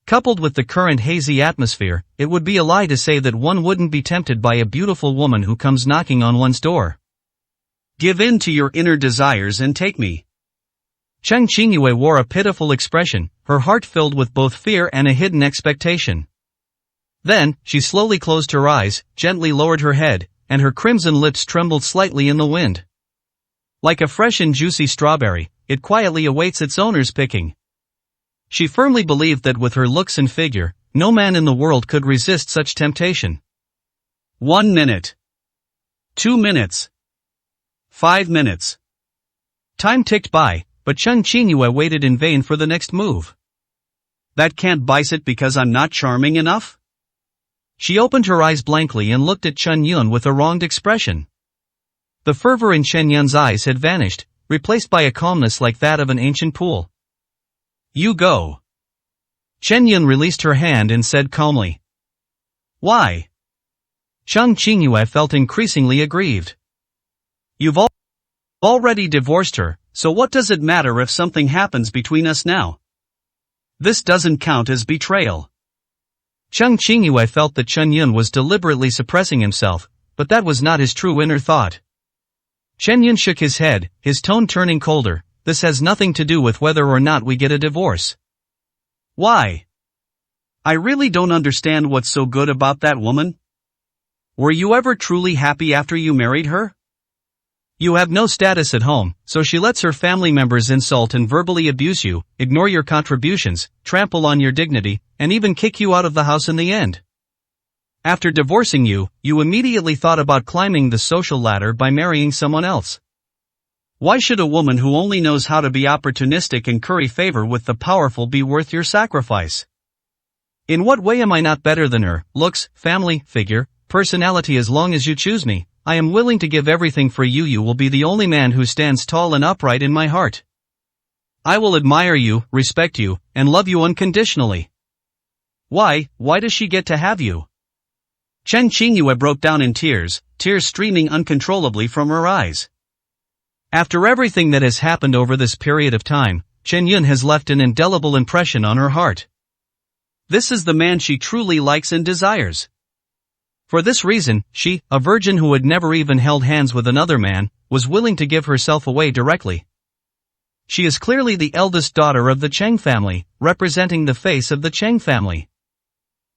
Coupled with the current hazy atmosphere, it would be a lie to say that one wouldn't be tempted by a beautiful woman who comes knocking on one's door. Give in to your inner desires and take me. Cheng Qingyue wore a pitiful expression, her heart filled with both fear and a hidden expectation. Then, she slowly closed her eyes, gently lowered her head, and her crimson lips trembled slightly in the wind. Like a fresh and juicy strawberry, it quietly awaits its owner's picking. She firmly believed that with her looks and figure, no man in the world could resist such temptation. 1 minute. 2 minutes. 5 minutes. Time ticked by, but Cheng Qingyue waited in vain for the next move. That can't bice it because I'm not charming enough? She opened her eyes blankly and looked at Chen Yun with a wronged expression. The fervor in Chen Yun's eyes had vanished, replaced by a calmness like that of an ancient pool. You go. Chen Yun released her hand and said calmly. Why? Cheng Qingyue felt increasingly aggrieved. You've already divorced her, so what does it matter if something happens between us now? This doesn't count as betrayal. Cheng Qingyue felt that Chen Yun was deliberately suppressing himself, but that was not his true inner thought. Chen Yun shook his head, his tone turning colder. This has nothing to do with whether or not we get a divorce. Why? I really don't understand what's so good about that woman. Were you ever truly happy after you married her? You have no status at home, so she lets her family members insult and verbally abuse you, ignore your contributions, trample on your dignity, and even kick you out of the house in the end. After divorcing you, you immediately thought about climbing the social ladder by marrying someone else. Why should a woman who only knows how to be opportunistic and curry favor with the powerful be worth your sacrifice? In what way am I not better than her? Looks, family, figure, personality. As long as you choose me, I am willing to give everything for you. You will be the only man who stands tall and upright in my heart. I will admire you, respect you, and love you unconditionally. Why does she get to have you? Cheng Qingyue broke down in tears streaming uncontrollably from her eyes. After everything that has happened over this period of time, Chen Yun has left an indelible impression on her heart. This is the man she truly likes and desires. For this reason, she, a virgin who had never even held hands with another man, was willing to give herself away directly. She is clearly the eldest daughter of the Cheng family, representing the face of the Cheng family.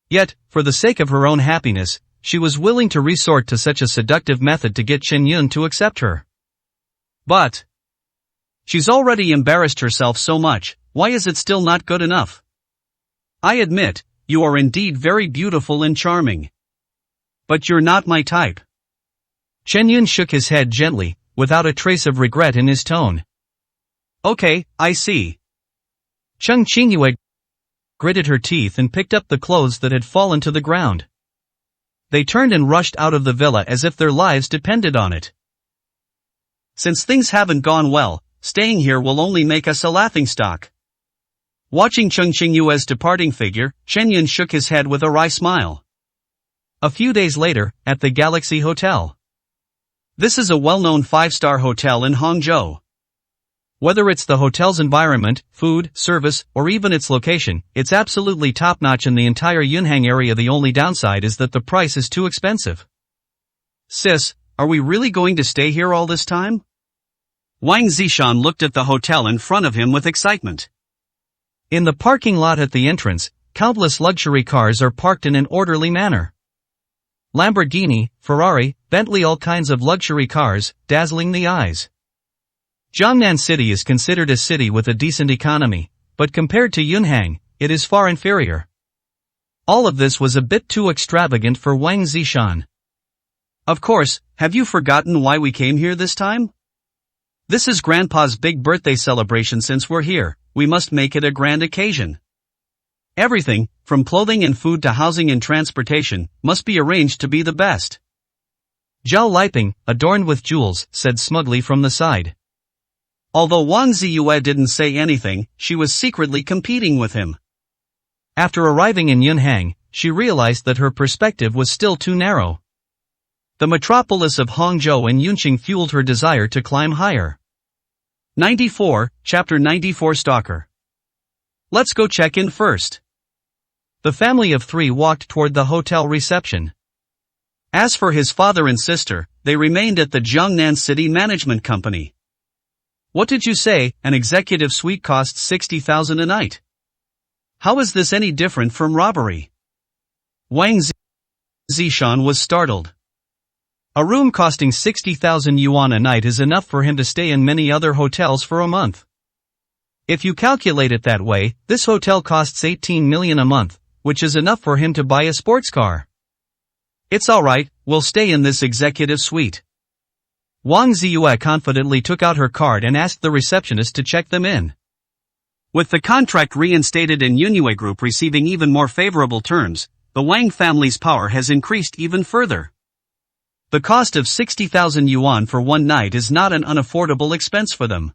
Yet, for the sake of her own happiness, she was willing to resort to such a seductive method to get Chen Yun to accept her. But she's already embarrassed herself so much, why is it still not good enough? I admit, you are indeed very beautiful and charming. But you're not my type. Chen Yun shook his head gently, without a trace of regret in his tone. Okay, I see. Cheng Qingyue gritted her teeth and picked up the clothes that had fallen to the ground. They turned and rushed out of the villa as if their lives depended on it. Since things haven't gone well, staying here will only make us a laughingstock. Watching Cheng Qingyue's departing figure, Chen Yun shook his head with a wry smile. A few days later, at the Galaxy Hotel. This is a well-known 5-star hotel in Hangzhou. Whether it's the hotel's environment, food, service, or even its location, it's absolutely top-notch in the entire Yunhang area. The only downside is that the price is too expensive. Sis, are we really going to stay here all this time? Wang Zishan looked at the hotel in front of him with excitement. In the parking lot at the entrance, countless luxury cars are parked in an orderly manner. Lamborghini, Ferrari, Bentley, all kinds of luxury cars, dazzling the eyes. Jiangnan City is considered a city with a decent economy, but compared to Yunhang, it is far inferior. All of this was a bit too extravagant for Wang Zishan. Of course, have you forgotten why we came here this time? This is Grandpa's big birthday celebration. Since we're here, we must make it a grand occasion. Everything, from clothing and food to housing and transportation, must be arranged to be the best. Zhao Liping, adorned with jewels, said smugly from the side. Although Wang Ziyue didn't say anything, she was secretly competing with him. After arriving in Yunhang, she realized that her perspective was still too narrow. The metropolis of Hangzhou and Yunqing fueled her desire to climb higher. 94, Chapter 94 Stalker. Let's go check in first. The family of 3 walked toward the hotel reception. As for his father and sister, they remained at the Jiangnan City Management Company. What did you say? An executive suite costs 60,000 a night. How is this any different from robbery? Wang Zishan was startled. A room costing 60,000 yuan a night is enough for him to stay in many other hotels for a month. If you calculate it that way, this hotel costs 18 million a month, which is enough for him to buy a sports car. It's alright, we'll stay in this executive suite. Wang Ziyue confidently took out her card and asked the receptionist to check them in. With the contract reinstated and Yunhue Group receiving even more favorable terms, the Wang family's power has increased even further. The cost of 60,000 yuan for one night is not an unaffordable expense for them.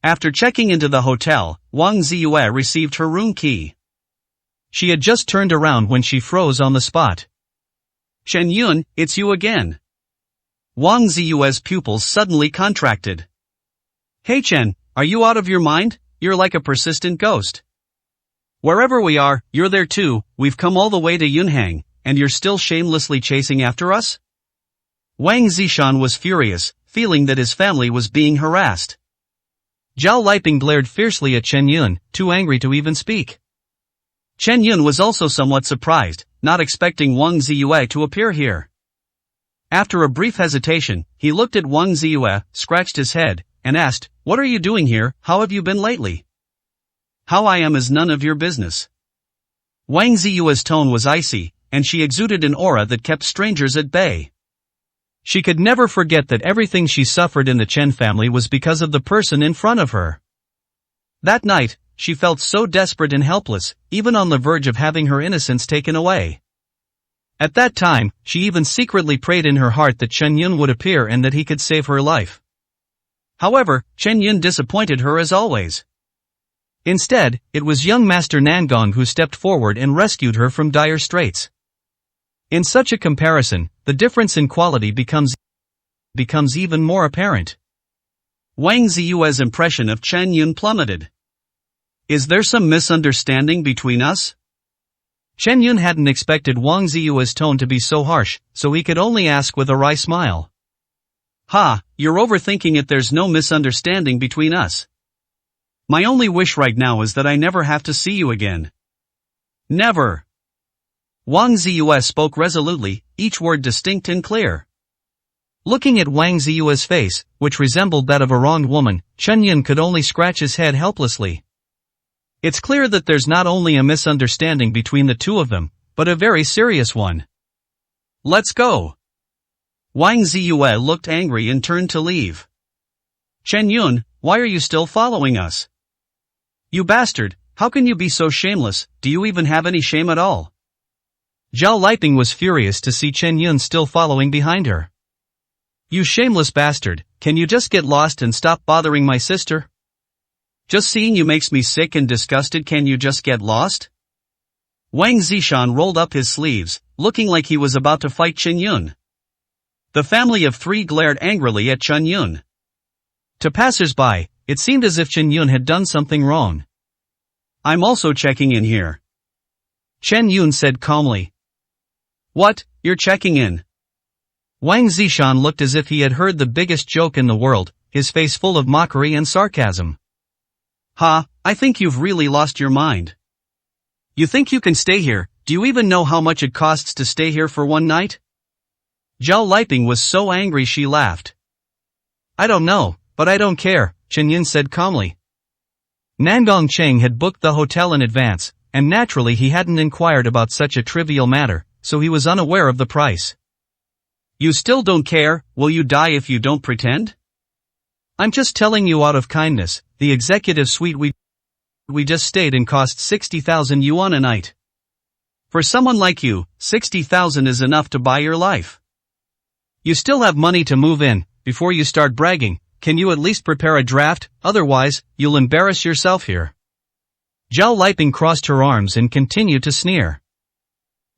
After checking into the hotel, Wang Ziyue received her room key. She had just turned around when she froze on the spot. Chen Yun, it's you again. Wang Ziyue's pupils suddenly contracted. Hey Chen, are you out of your mind? You're like a persistent ghost. Wherever we are, you're there too. We've come all the way to Yunhang, and you're still shamelessly chasing after us? Wang Zishan was furious, feeling that his family was being harassed. Zhao Liping glared fiercely at Chen Yun, too angry to even speak. Chen Yun was also somewhat surprised, not expecting Wang Ziyue to appear here. After a brief hesitation, he looked at Wang Ziyue, scratched his head, and asked, "What are you doing here? How have you been lately?" "How I am is none of your business." Wang Ziyue's tone was icy, and she exuded an aura that kept strangers at bay. She could never forget that everything she suffered in the Chen family was because of the person in front of her. That night, she felt so desperate and helpless, even on the verge of having her innocence taken away. At that time, she even secretly prayed in her heart that Chen Yun would appear and that he could save her life. However, Chen Yun disappointed her as always. Instead, it was young Master Nangong who stepped forward and rescued her from dire straits. In such a comparison, the difference in quality becomes even more apparent. Wang Ziyue's impression of Chen Yun plummeted. Is there some misunderstanding between us? Chen Yun hadn't expected Wang Ziyue's tone to be so harsh, so he could only ask with a wry smile. Ha, you're overthinking it. There's no misunderstanding between us. My only wish right now is that I never have to see you again. Never. Wang Ziyue spoke resolutely, each word distinct and clear. Looking at Wang Ziyue's face, which resembled that of a wronged woman, Chen Yun could only scratch his head helplessly. It's clear that there's not only a misunderstanding between the two of them, but a very serious one. Let's go. Wang Ziyue looked angry and turned to leave. Chen Yun, why are you still following us? You bastard, how can you be so shameless, do you even have any shame at all? Zhao Liping was furious to see Chen Yun still following behind her. You shameless bastard, can you just get lost and stop bothering my sister? Just seeing you makes me sick and disgusted, can you just get lost? Wang Zishan rolled up his sleeves, looking like he was about to fight Chen Yun. The family of three glared angrily at Chen Yun. To passers-by, it seemed as if Chen Yun had done something wrong. I'm also checking in here. Chen Yun said calmly. What, you're checking in? Wang Zishan looked as if he had heard the biggest joke in the world, his face full of mockery and sarcasm. Ha, I think you've really lost your mind. You think you can stay here, do you even know how much it costs to stay here for one night? Zhao Liping was so angry she laughed. I don't know, but I don't care, Chen Yun said calmly. Nangong Cheng had booked the hotel in advance, and naturally he hadn't inquired about such a trivial matter, so he was unaware of the price. You still don't care, will you die if you don't pretend? I'm just telling you out of kindness, the executive suite we just stayed in cost 60,000 yuan a night. For someone like you, 60,000 is enough to buy your life. You still have money to move in, before you start bragging, can you at least prepare a draft, otherwise, you'll embarrass yourself here. Zhao Liping crossed her arms and continued to sneer.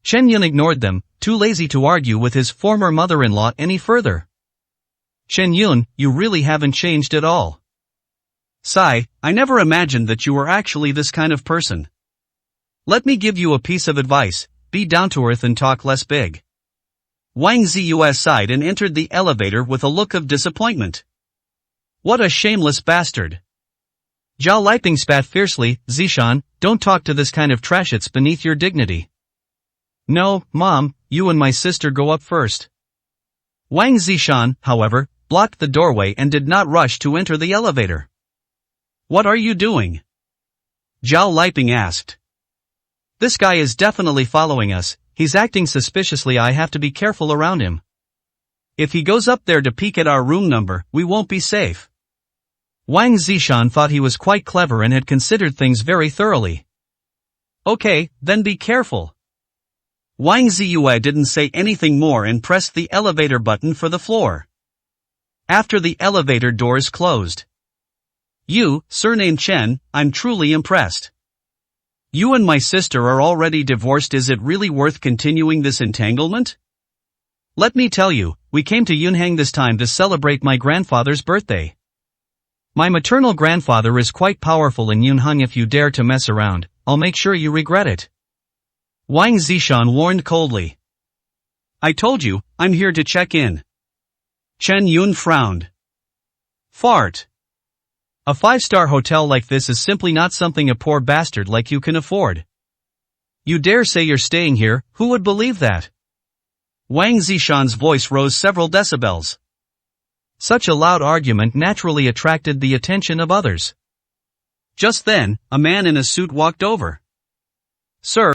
Chen Yun ignored them, too lazy to argue with his former mother-in-law any further. Chen Yun, you really haven't changed at all. Sigh, I never imagined that you were actually this kind of person. Let me give you a piece of advice, be down to earth and talk less big. Wang Ziyue sighed and entered the elevator with a look of disappointment. What a shameless bastard. Zhao Liping spat fiercely, Zishan, don't talk to this kind of trash, it's beneath your dignity. No, Mom, you and my sister go up first. Wang Zishan, however, blocked the doorway and did not rush to enter the elevator. What are you doing? Zhao Liping asked. This guy is definitely following us, he's acting suspiciously, I have to be careful around him. If he goes up there to peek at our room number, we won't be safe. Wang Zishan thought he was quite clever and had considered things very thoroughly. Okay, then be careful. Wang Ziyue didn't say anything more and pressed the elevator button for the floor. After the elevator doors closed. You, surname Chen, I'm truly impressed. You and my sister are already divorced, is it really worth continuing this entanglement? Let me tell you, we came to Yunhang this time to celebrate my grandfather's birthday. My maternal grandfather is quite powerful in Yunhang, if you dare to mess around, I'll make sure you regret it. Wang Zishan warned coldly. I told you, I'm here to check in. Chen Yun frowned. Fart. A 5-star hotel like this is simply not something a poor bastard like you can afford. You dare say you're staying here, who would believe that? Wang Zishan's voice rose several decibels. Such a loud argument naturally attracted the attention of others. Just then, a man in a suit walked over. Sir,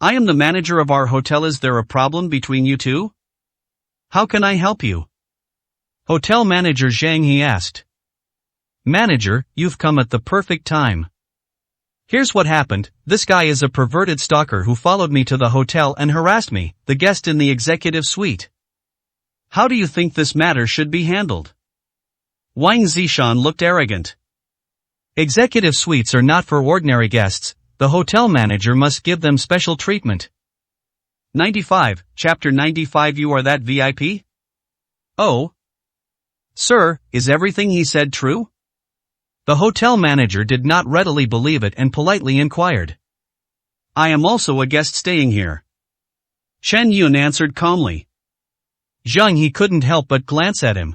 I am the manager of our hotel. Is there a problem between you two? How can I help you? Hotel manager Zhang, he asked. Manager, you've come at the perfect time. Here's what happened, this guy is a perverted stalker who followed me to the hotel and harassed me, the guest in the executive suite. How do you think this matter should be handled? Wang Zishan looked arrogant. Executive suites are not for ordinary guests, the hotel manager must give them special treatment. 95, Chapter 95. You are that VIP? Oh. Sir, is everything he said true? The hotel manager did not readily believe it and politely inquired. I am also a guest staying here. Chen Yun answered calmly. Zhang, he couldn't help but glance at him.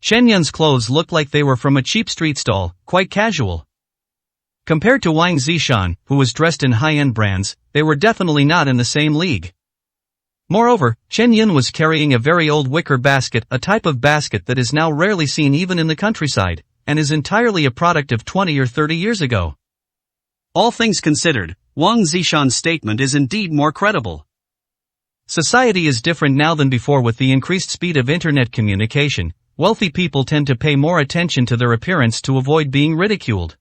Chen Yun's clothes looked like they were from a cheap street stall, quite casual. Compared to Wang Zishan, who was dressed in high-end brands, they were definitely not in the same league. Moreover, Chen Yun was carrying a very old wicker basket, a type of basket that is now rarely seen even in the countryside, and is entirely a product of 20 or 30 years ago. All things considered, Wang Zishan's statement is indeed more credible. Society is different now than before with the increased speed of internet communication. Wealthy people tend to pay more attention to their appearance to avoid being ridiculed.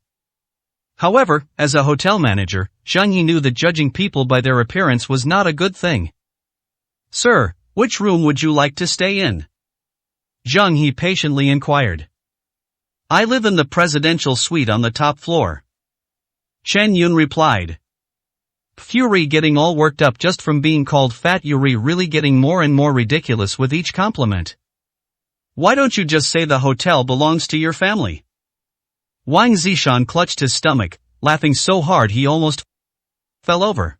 However, as a hotel manager, Zhang Yi knew that judging people by their appearance was not a good thing. "Sir, which room would you like to stay in?" Zhang Yi patiently inquired. "I live in the presidential suite on the top floor," Chen Yun replied. Fury getting all worked up just from being called fat. Yuri really getting more and more ridiculous with each compliment. "Why don't you just say the hotel belongs to your family?" Wang Zishan clutched his stomach, laughing so hard he almost fell over.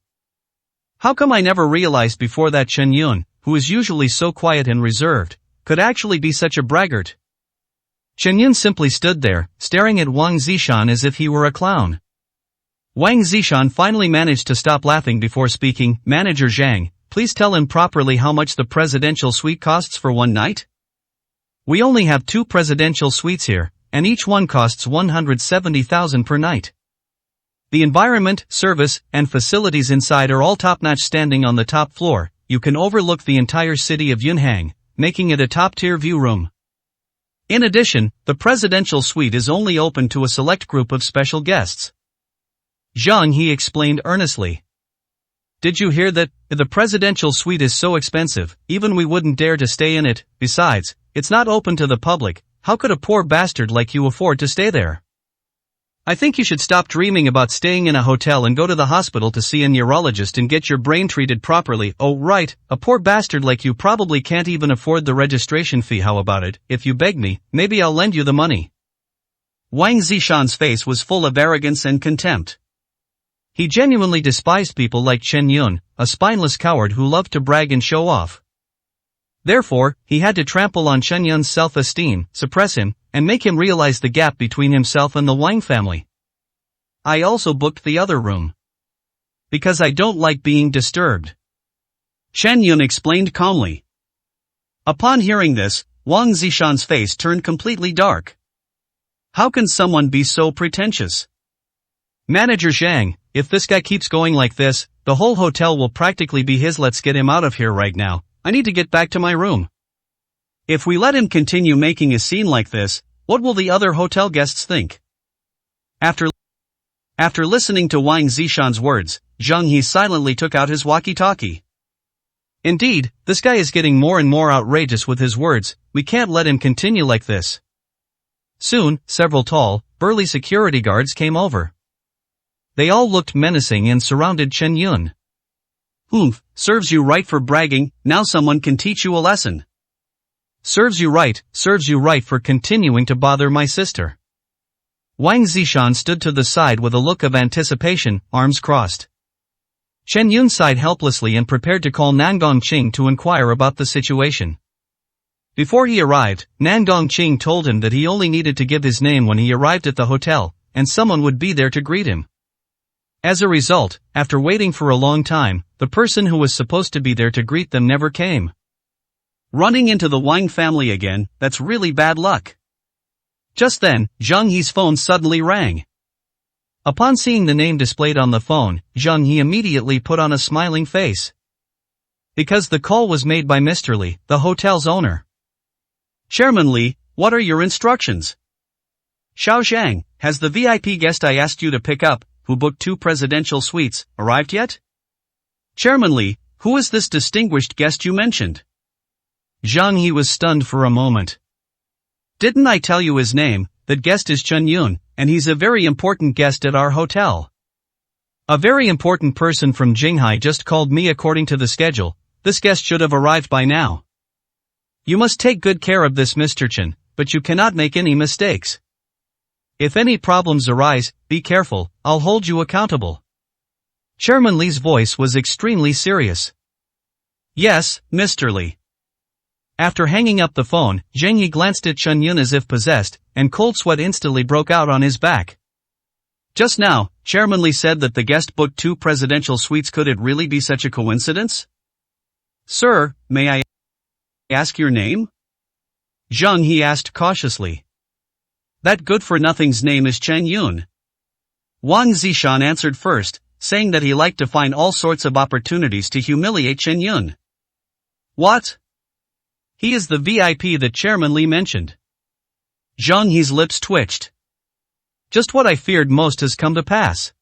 How come I never realized before that Chen Yun, who is usually so quiet and reserved, could actually be such a braggart? Chen Yun simply stood there, staring at Wang Zishan as if he were a clown. Wang Zishan finally managed to stop laughing before speaking. "Manager Zhang, please tell him properly how much the presidential suite costs for one night? We only have 2 presidential suites here, and each one costs 170,000 per night. The environment, service, and facilities inside are all top-notch. Standing on the top floor, you can overlook the entire city of Yunhang, making it a top-tier view room. In addition, the presidential suite is only open to a select group of special guests." Zhang He explained earnestly. "Did you hear that? The presidential suite is so expensive, even we wouldn't dare to stay in it. Besides, it's not open to the public. How could a poor bastard like you afford to stay there? I think you should stop dreaming about staying in a hotel and go to the hospital to see a neurologist and get your brain treated properly." "Oh right, a poor bastard like you probably can't even afford the registration fee. How about it, if you beg me, maybe I'll lend you the money." Wang Zishan's face was full of arrogance and contempt. He genuinely despised people like Chen Yun, a spineless coward who loved to brag and show off. Therefore, he had to trample on Chen Yun's self-esteem, suppress him, and make him realize the gap between himself and the Wang family. "I also booked the other room because I don't like being disturbed," Chen Yun explained calmly. Upon hearing this, Wang Zishan's face turned completely dark. How can someone be so pretentious? "Manager Zhang, if this guy keeps going like this, the whole hotel will practically be his. Let's get him out of here right now. I need to get back to my room." If we let him continue making a scene like this, what will the other hotel guests think? After listening to Wang Zishan's words, Zhang He silently took out his walkie-talkie. "Indeed, this guy is getting more and more outrageous with his words. We can't let him continue like this." Soon, several tall, burly security guards came over. They all looked menacing and surrounded Chen Yun. "Humph, serves you right for bragging. Now someone can teach you a lesson." Serves you right for continuing to bother my sister." Wang Zishan stood to the side with a look of anticipation, arms crossed. Chen Yun sighed helplessly and prepared to call Nangong Qing to inquire about the situation. Before he arrived, Nangong Qing told him that he only needed to give his name when he arrived at the hotel, and someone would be there to greet him. As a result, after waiting for a long time, the person who was supposed to be there to greet them never came. Running into the Wang family again, that's really bad luck. Just then, Zhang He's phone suddenly rang. Upon seeing the name displayed on the phone, Zhang He immediately put on a smiling face. Because the call was made by Mr. Li, the hotel's owner. "Chairman Li, what are your instructions?" "Xiao Zhang, has the VIP guest I asked you to pick up, who booked 2 presidential suites, arrived yet?" "Chairman Li, who is this distinguished guest you mentioned?" Zhang He was stunned for a moment. "Didn't I tell you his name? That guest is Chen Yun, and he's a very important guest at our hotel." "A very important person from Jinghai just called me according to the schedule. This guest should have arrived by now. You must take good care of this Mr. Chen, but you cannot make any mistakes. If any problems arise, be careful, I'll hold you accountable." Chairman Li's voice was extremely serious. "Yes, Mr. Li." After hanging up the phone, Zhang Yi glanced at Chen Yun as if possessed, and cold sweat instantly broke out on his back. "Just now, Chairman Li said that the guest booked 2 presidential suites. Could it really be such a coincidence?" "Sir, may I ask your name?" Zhang He asked cautiously. That good-for-nothing's name is Chen Yun. Wang Zishan answered first, saying that he liked to find all sorts of opportunities to humiliate Chen Yun. What? He is the VIP that Chairman Li mentioned. Zhang He's lips twitched. Just what I feared most has come to pass.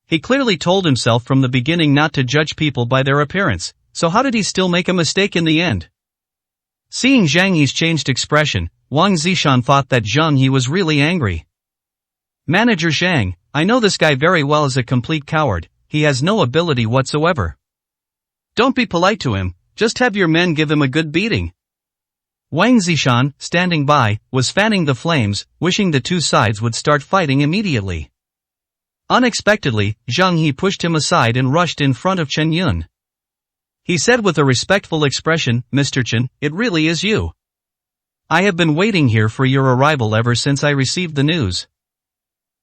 He clearly told himself from the beginning not to judge people by their appearance, so how did he still make a mistake in the end? Seeing Zhang He's changed expression, Wang Zishan thought that Zhang He was really angry. Manager Zhang, I know this guy very well is a complete coward, he has no ability whatsoever. Don't be polite to him, just have your men give him a good beating. Wang Zishan, standing by, was fanning the flames, wishing the two sides would start fighting immediately. Unexpectedly, Zhang He pushed him aside and rushed in front of Chen Yun. He said with a respectful expression, Mr. Chen, it really is you. I have been waiting here for your arrival ever since I received the news.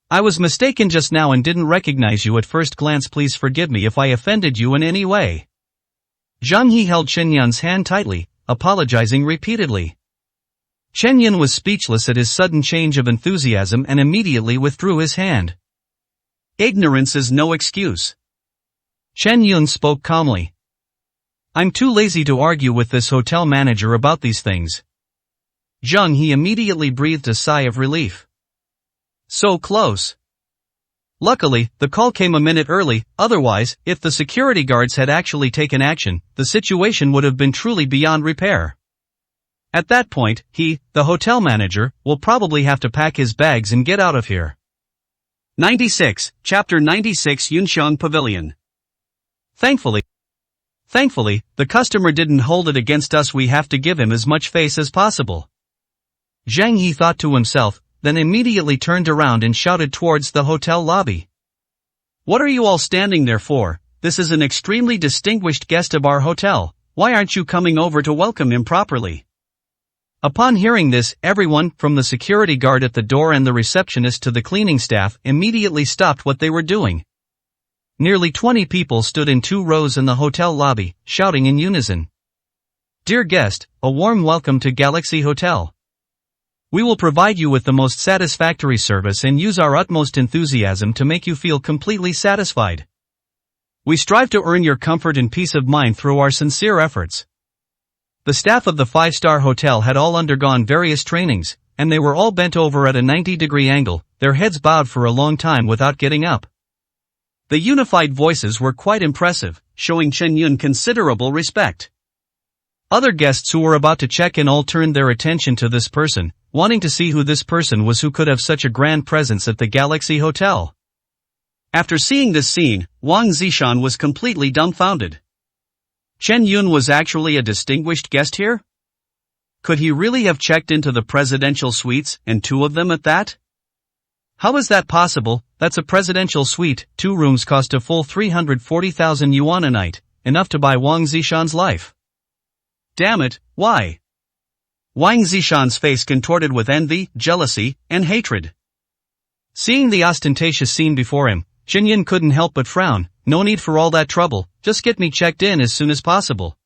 I was mistaken just now and didn't recognize you at first glance. Please forgive me if I offended you in any way. Zhang He held Chen Yun's hand tightly, apologizing repeatedly. Chen Yun was speechless at his sudden change of enthusiasm and immediately withdrew his hand. Ignorance is no excuse. Chen Yun spoke calmly. I'm too lazy to argue with this hotel manager about these things. Zhang He immediately breathed a sigh of relief. So close. Luckily, the call came a minute early, otherwise, if the security guards had actually taken action, the situation would have been truly beyond repair. At that point, he, the hotel manager, will probably have to pack his bags and get out of here. 96, Chapter 96 Yunxiang Pavilion. Thankfully, the customer didn't hold it against us. We have to give him as much face as possible. Zhang He thought to himself, then immediately turned around and shouted towards the hotel lobby. What are you all standing there for? This is an extremely distinguished guest of our hotel, why aren't you coming over to welcome him properly? Upon hearing this, everyone, from the security guard at the door and the receptionist to the cleaning staff, immediately stopped what they were doing. Nearly 20 people stood in 2 rows in the hotel lobby, shouting in unison. Dear guest, a warm welcome to Galaxy Hotel. We will provide you with the most satisfactory service and use our utmost enthusiasm to make you feel completely satisfied. We strive to earn your comfort and peace of mind through our sincere efforts. The staff of the 5-star hotel had all undergone various trainings, and they were all bent over at a 90-degree angle, their heads bowed for a long time without getting up. The unified voices were quite impressive, showing Chen Yun considerable respect. Other guests who were about to check in all turned their attention to this person, wanting to see who this person was who could have such a grand presence at the Galaxy Hotel. After seeing this scene, Wang Zishan was completely dumbfounded. Chen Yun was actually a distinguished guest here? Could he really have checked into the presidential suites, and 2 of them at that? How is that possible? That's a presidential suite. 2 rooms cost a full 340,000 yuan a night, enough to buy Wang Zishan's life. Damn it, why? Wang Zishan's face contorted with envy, jealousy, and hatred. Seeing the ostentatious scene before him, Chen Yun couldn't help but frown. No need for all that trouble, just get me checked in as soon as possible.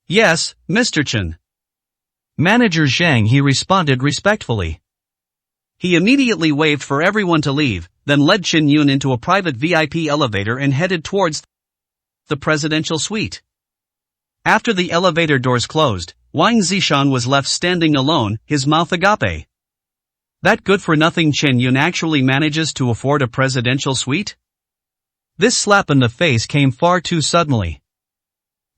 Yes, Mr. Chen. Manager Zhang He responded respectfully. He immediately waved for everyone to leave, then led Chen Yun into a private VIP elevator and headed towards the presidential suite. After the elevator doors closed, Wang Zishan was left standing alone, his mouth agape. That good-for-nothing Chen Yun actually manages to afford a presidential suite? This slap in the face came far too suddenly.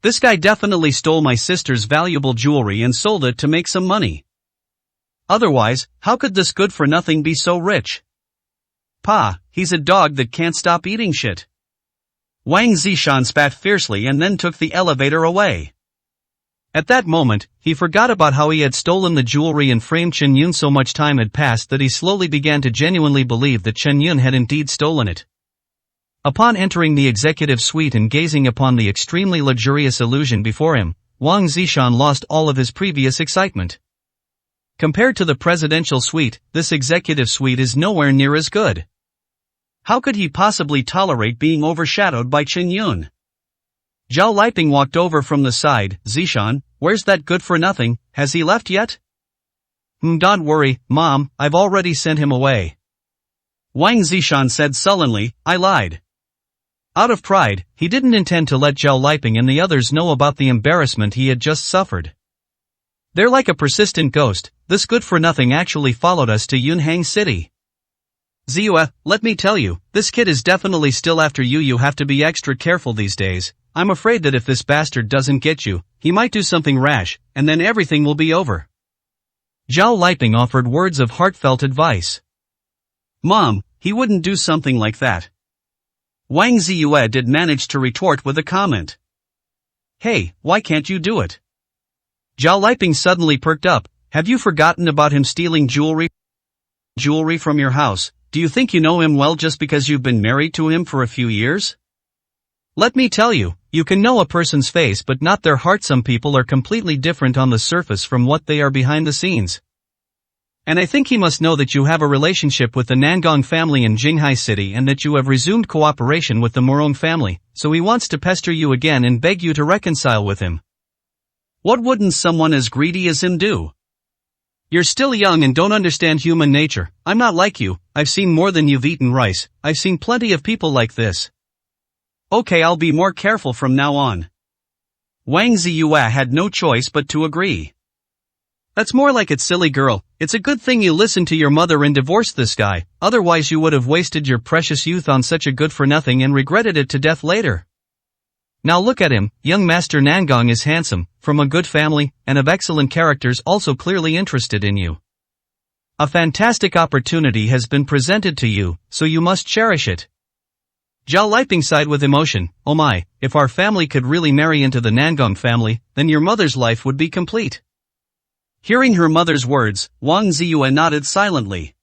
This guy definitely stole my sister's valuable jewelry and sold it to make some money. Otherwise, how could this good-for-nothing be so rich? Pa, he's a dog that can't stop eating shit. Wang Zishan spat fiercely and then took the elevator away. At that moment, he forgot about how he had stolen the jewelry and framed Chen Yun. So much time had passed that he slowly began to genuinely believe that Chen Yun had indeed stolen it. Upon entering the executive suite and gazing upon the extremely luxurious illusion before him, Wang Zishan lost all of his previous excitement. Compared to the presidential suite, this executive suite is nowhere near as good. How could he possibly tolerate being overshadowed by Chen Yun? Zhao Liping walked over from the side. Zishan, where's that good-for-nothing, has he left yet? Don't worry, Mom, I've already sent him away. Wang Zishan said sullenly, I lied. Out of pride, he didn't intend to let Zhao Liping and the others know about the embarrassment he had just suffered. They're like a persistent ghost. This good-for-nothing actually followed us to Yunhang City. Ziyue, let me tell you, this kid is definitely still after you. You have to be extra careful these days. I'm afraid that if this bastard doesn't get you, he might do something rash, and then everything will be over. Zhao Liping offered words of heartfelt advice. Mom, he wouldn't do something like that. Wang Ziyue did manage to retort with a comment. Hey, why can't you do it? Zhao Liping suddenly perked up. Have you forgotten about him stealing jewelry from your house? Do you think you know him well just because you've been married to him for a few years? Let me tell you, you can know a person's face but not their heart. Some people are completely different on the surface from what they are behind the scenes. And I think he must know that you have a relationship with the Nangong family in Jinghai City and that you have resumed cooperation with the Morong family, so he wants to pester you again and beg you to reconcile with him. What wouldn't someone as greedy as him do? You're still young and don't understand human nature. I'm not like you. I've seen more than you've eaten rice. I've seen plenty of people like this. Okay, I'll be more careful from now on. Wang Ziyue had no choice but to agree. That's more like it, silly girl. It's a good thing you listened to your mother and divorced this guy, otherwise you would have wasted your precious youth on such a good-for-nothing and regretted it to death later. Now look at him. Young Master Nangong is handsome, from a good family, and of excellent characters, also clearly interested in you. A fantastic opportunity has been presented to you, so you must cherish it. Zhao Liping sighed with emotion. Oh my, if our family could really marry into the Nangong family, then your mother's life would be complete. Hearing her mother's words, Wang Ziyue nodded silently.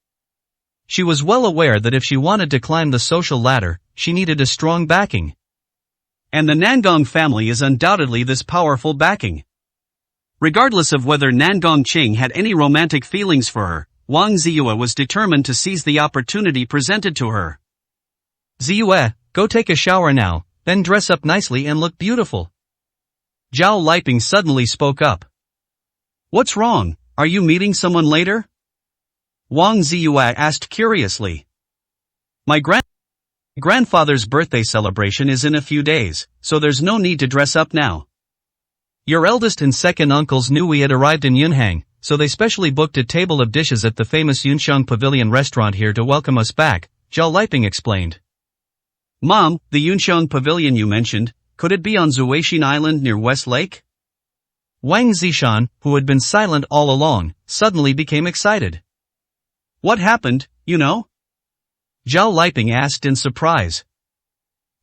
She was well aware that if she wanted to climb the social ladder, she needed a strong backing. And the Nangong family is undoubtedly this powerful backing. Regardless of whether Nangong Qing had any romantic feelings for her, Wang Ziyue was determined to seize the opportunity presented to her. Ziyue, go take a shower now, then dress up nicely and look beautiful. Zhao Liping suddenly spoke up. What's wrong? Are you meeting someone later? Wang Ziyue asked curiously. My grandfather's birthday celebration is in a few days, so there's no need to dress up now. Your eldest and second uncles knew we had arrived in Yunhang, so they specially booked a table of dishes at the famous Yunxiang Pavilion restaurant here to welcome us back, Zhao Liping explained. Mom, the Yunxiang Pavilion you mentioned, could it be on Zuixin Island near West Lake? Wang Zishan, who had been silent all along, suddenly became excited. What happened, you know? Zhao Liping asked in surprise.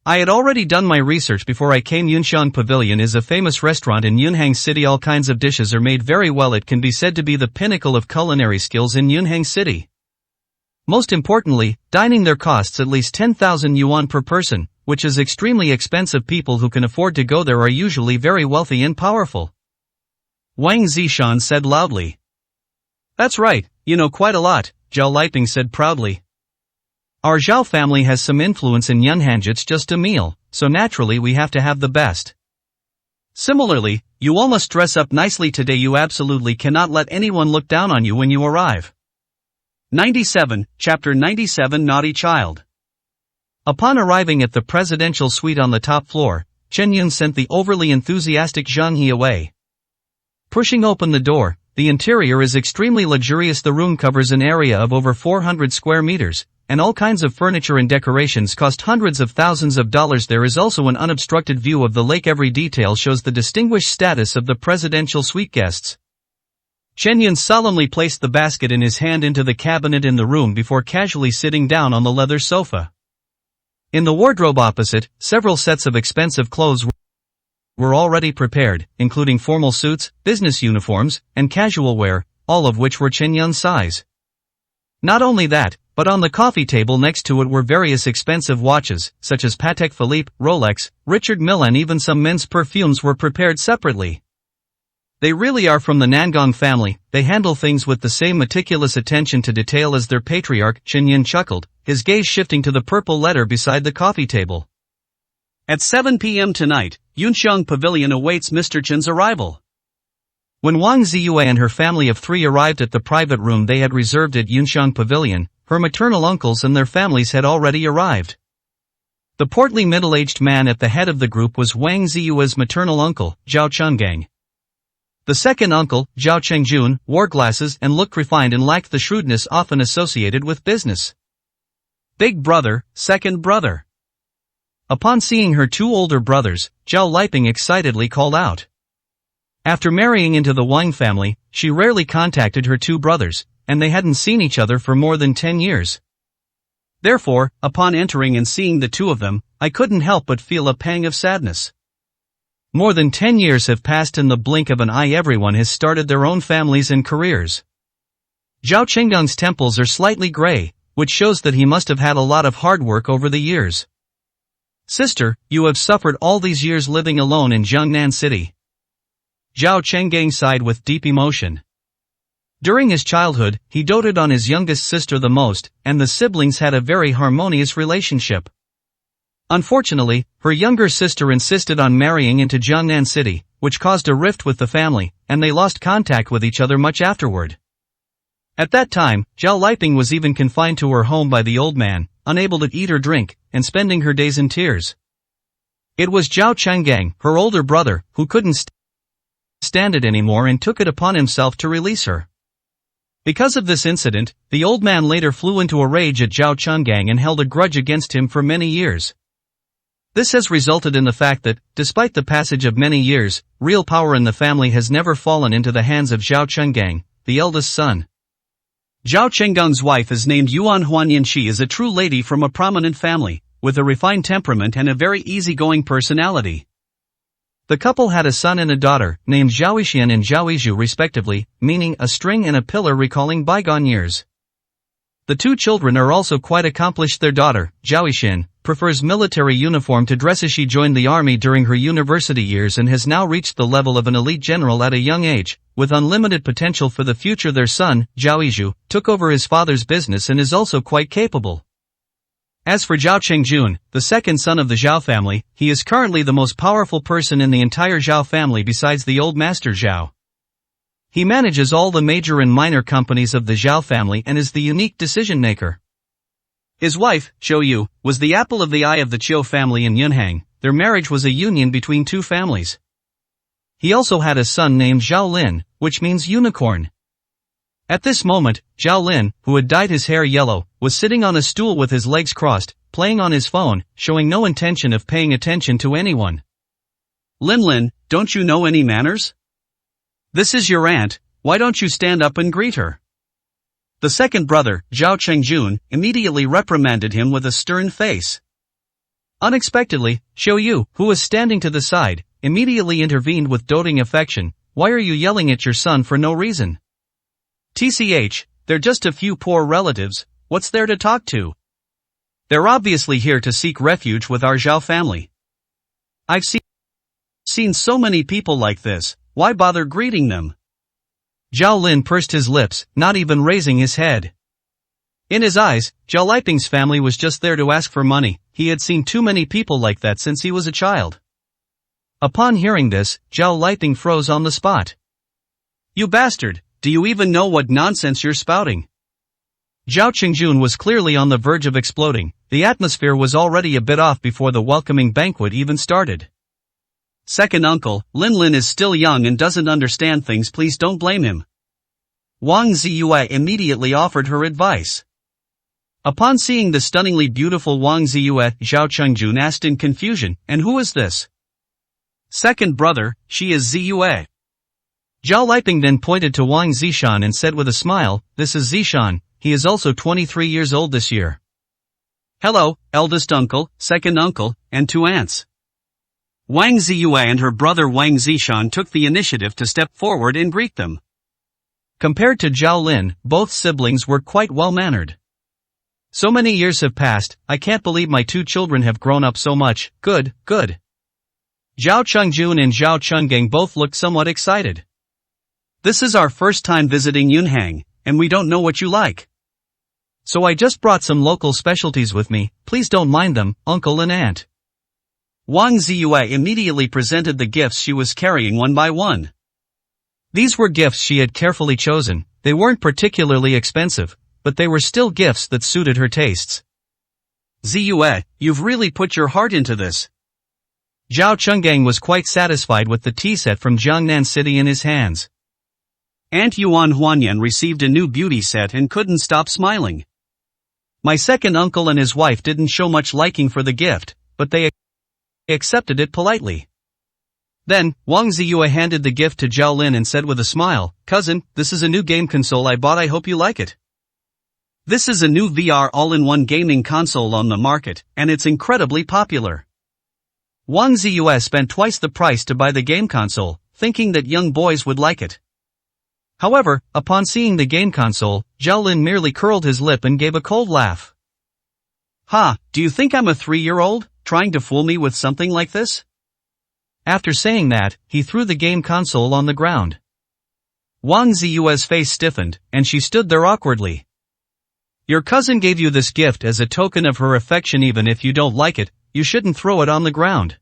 I had already done my research before I came. Yunxiang Pavilion is a famous restaurant in Yunhang City. All kinds of dishes are made very well. It can be said to be the pinnacle of culinary skills in Yunhang City. Most importantly, dining there costs at least 10,000 yuan per person, which is extremely expensive. People who can afford to go there are usually very wealthy and powerful. Wang Zishan said loudly. That's right, you know quite a lot, Zhao Liping said proudly. Our Zhao family has some influence in Yunhang. It's just a meal, so naturally we have to have the best. Similarly, you all must dress up nicely today. You absolutely cannot let anyone look down on you when you arrive. 97, Chapter 97 Naughty Child. Upon arriving at the presidential suite on the top floor, Chen Yun sent the overly enthusiastic Zhang He away. Pushing open the door, the interior is extremely luxurious. The room covers an area of over 400 square meters, and all kinds of furniture and decorations cost hundreds of thousands of dollars. There is also an unobstructed view of the lake. Every detail shows the distinguished status of the presidential suite guests. Chen Yun solemnly placed the basket in his hand into the cabinet in the room before casually sitting down on the leather sofa. In the wardrobe opposite, several sets of expensive clothes were already prepared, including formal suits, business uniforms, and casual wear, all of which were Chen Yun's size. Not only that, but on the coffee table next to it were various expensive watches, such as Patek Philippe, Rolex, Richard Mille, and even some men's perfumes were prepared separately. They really are from the Nangong family. They handle things with the same meticulous attention to detail as their patriarch, Chen Yun chuckled, his gaze shifting to the purple letter beside the coffee table. At 7 p.m. tonight, Yunxiang Pavilion awaits Mr. Chen's arrival. When Wang Ziyue and her family of 3 arrived at the private room they had reserved at Yunxiang Pavilion, her maternal uncles and their families had already arrived. The portly middle-aged man at the head of the group was Wang Ziyue's maternal uncle, Zhao Chenggang. The second uncle, Zhao Chengjun, wore glasses and looked refined and lacked the shrewdness often associated with business. Big brother, second brother. Upon seeing her 2 older brothers, Zhao Liping excitedly called out. After marrying into the Wang family, she rarely contacted her 2 brothers, and they hadn't seen each other for more than 10 years. Therefore, upon entering and seeing the 2 of them, I couldn't help but feel a pang of sadness. More than 10 years have passed in the blink of an eye. Everyone has started their own families and careers. Zhao Chenggang's temples are slightly gray, which shows that he must have had a lot of hard work over the years. Sister, you have suffered all these years living alone in Jiangnan City. Zhao Chenggang sighed with deep emotion. During his childhood, he doted on his youngest sister the most, and the siblings had a very harmonious relationship. Unfortunately, her younger sister insisted on marrying into Jiangnan City, which caused a rift with the family, and they lost contact with each other much afterward. At that time, Zhao Liping was even confined to her home by the old man, unable to eat or drink, and spending her days in tears. It was Zhao Chenggang, her older brother, who couldn't stand it anymore and took it upon himself to release her. Because of this incident, the old man later flew into a rage at Zhao Chenggang and held a grudge against him for many years. This has resulted in the fact that, despite the passage of many years, real power in the family has never fallen into the hands of Zhao Chenggang, the eldest son. Zhao Chenggang's wife is named Yuan Huanyan. She is a true lady from a prominent family, with a refined temperament and a very easygoing personality. The couple had a son and a daughter, named Zhaoixian and Zhaoizhu respectively, meaning a string and a pillar recalling bygone years. The 2 children are also quite accomplished. Their daughter, Zhaoixian, prefers military uniform to dresses. She joined the army during her university years and has now reached the level of an elite general at a young age, with unlimited potential for the future. Their son, Zhaoizhu, took over his father's business and is also quite capable. As for Zhao Chengjun, the second son of the Zhao family, he is currently the most powerful person in the entire Zhao family besides the old master Zhao. He manages all the major and minor companies of the Zhao family and is the unique decision-maker. His wife, Zhou Yu, was the apple of the eye of the Qiu family in Yunhang. Their marriage was a union between 2 families. He also had a son named Zhao Lin, which means unicorn. At this moment, Zhao Lin, who had dyed his hair yellow, was sitting on a stool with his legs crossed, playing on his phone, showing no intention of paying attention to anyone. Lin, don't you know any manners? This is your aunt, why don't you stand up and greet her? The second brother, Zhao Chengjun, immediately reprimanded him with a stern face. Unexpectedly, Zhou Yu, who was standing to the side, immediately intervened with doting affection. Why are you yelling at your son for no reason? TCH, they're just a few poor relatives, what's there to talk to? They're obviously here to seek refuge with our Zhao family. I've seen so many people like this, why bother greeting them? Zhao Lin pursed his lips, not even raising his head. In his eyes, Zhao Liping's family was just there to ask for money. He had seen too many people like that since he was a child. Upon hearing this, Zhao Liping froze on the spot. You bastard, do you even know what nonsense you're spouting? Zhao Chengjun was clearly on the verge of exploding. The atmosphere was already a bit off before the welcoming banquet even started. Second uncle, Lin is still young and doesn't understand things. Please don't blame him. Wang Ziyue immediately offered her advice. Upon seeing the stunningly beautiful Wang Ziyue, Zhao Chengjun asked in confusion, and who is this? Second brother, she is Ziyue. Zhao Liping then pointed to Wang Zishan and said with a smile, this is Zishan, he is also 23 years old this year. Hello, eldest uncle, second uncle, and 2 aunts. Wang Ziyue and her brother Wang Zishan took the initiative to step forward and greet them. Compared to Zhao Lin, both siblings were quite well-mannered. So many years have passed, I can't believe my 2 children have grown up so much, good. Zhao Chengjun and Zhao Chenggang both looked somewhat excited. This is our first time visiting Yunhang, and we don't know what you like. So I just brought some local specialties with me, please don't mind them, uncle and aunt. Wang Ziyue immediately presented the gifts she was carrying one by one. These were gifts she had carefully chosen. They weren't particularly expensive, but they were still gifts that suited her tastes. Ziyue, you've really put your heart into this. Zhao Chenggang was quite satisfied with the tea set from Jiangnan City in his hands. Aunt Yuan Huanyan received a new beauty set and couldn't stop smiling. My second uncle and his wife didn't show much liking for the gift, but they accepted it politely. Then, Wang Ziyue handed the gift to Zhao Lin and said with a smile, "Cousin, this is a new game console I bought, I hope you like it." This is a new VR all-in-one gaming console on the market, and it's incredibly popular. Wang Ziyue spent twice the price to buy the game console, thinking that young boys would like it. However, upon seeing the game console, Zhao Lin merely curled his lip and gave a cold laugh. "Ha, do you think I'm a 3-year-old, trying to fool me with something like this?" After saying that, he threw the game console on the ground. Wang Ziyue's face stiffened, and she stood there awkwardly. "Your cousin gave you this gift as a token of her affection. Even if you don't like it, you shouldn't throw it on the ground.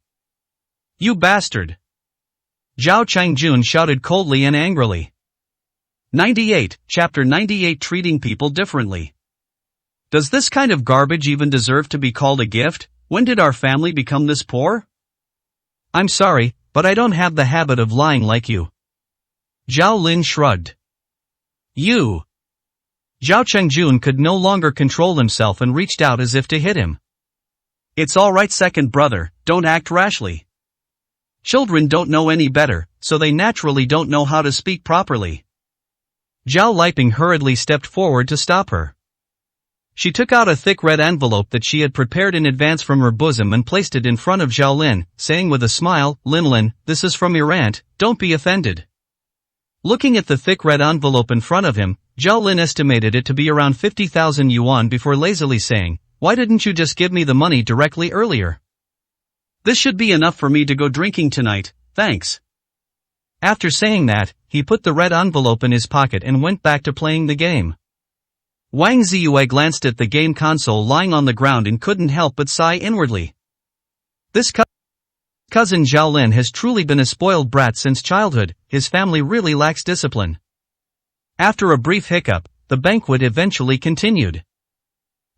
You bastard!" Zhao Changjun shouted coldly and angrily. 98, Chapter 98 Treating People Differently. Does this kind of garbage even deserve to be called a gift? When did our family become this poor? I'm sorry, but I don't have the habit of lying like you. Zhao Lin shrugged. You! Zhao Chengjun could no longer control himself and reached out as if to hit him. It's alright, second brother, don't act rashly. Children don't know any better, so they naturally don't know how to speak properly. Zhao Liping hurriedly stepped forward to stop her. She took out a thick red envelope that she had prepared in advance from her bosom and placed it in front of Zhao Lin, saying with a smile, Lin, this is from your aunt, don't be offended." Looking at the thick red envelope in front of him, Zhao Lin estimated it to be around 50,000 yuan before lazily saying, "Why didn't you just give me the money directly earlier? This should be enough for me to go drinking tonight, thanks." After saying that, he put the red envelope in his pocket and went back to playing the game. Wang Ziyue glanced at the game console lying on the ground and couldn't help but sigh inwardly. This cousin Zhao Lin has truly been a spoiled brat since childhood. His family really lacks discipline. After a brief hiccup, the banquet eventually continued.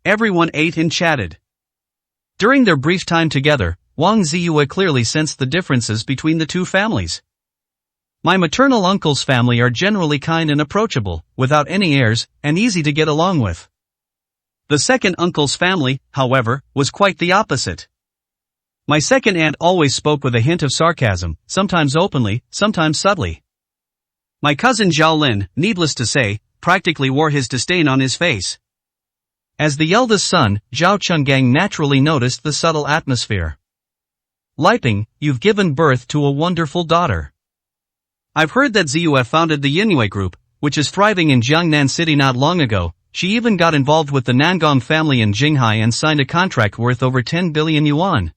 Everyone ate and chatted. During their brief time together, Wang Ziyue clearly sensed the differences between the two families. My maternal uncle's family are generally kind and approachable, without any airs, and easy to get along with. The second uncle's family, however, was quite the opposite. My second aunt always spoke with a hint of sarcasm, sometimes openly, sometimes subtly. My cousin Zhao Lin, needless to say, practically wore his disdain on his face. As the eldest son, Zhao Chenggang naturally noticed the subtle atmosphere. Liping, you've given birth to a wonderful daughter. I've heard that Ziyue founded the Yinwei Group, which is thriving in Jiangnan City not long ago. She even got involved with the Nangong family in Jinghai and signed a contract worth over 10 billion yuan.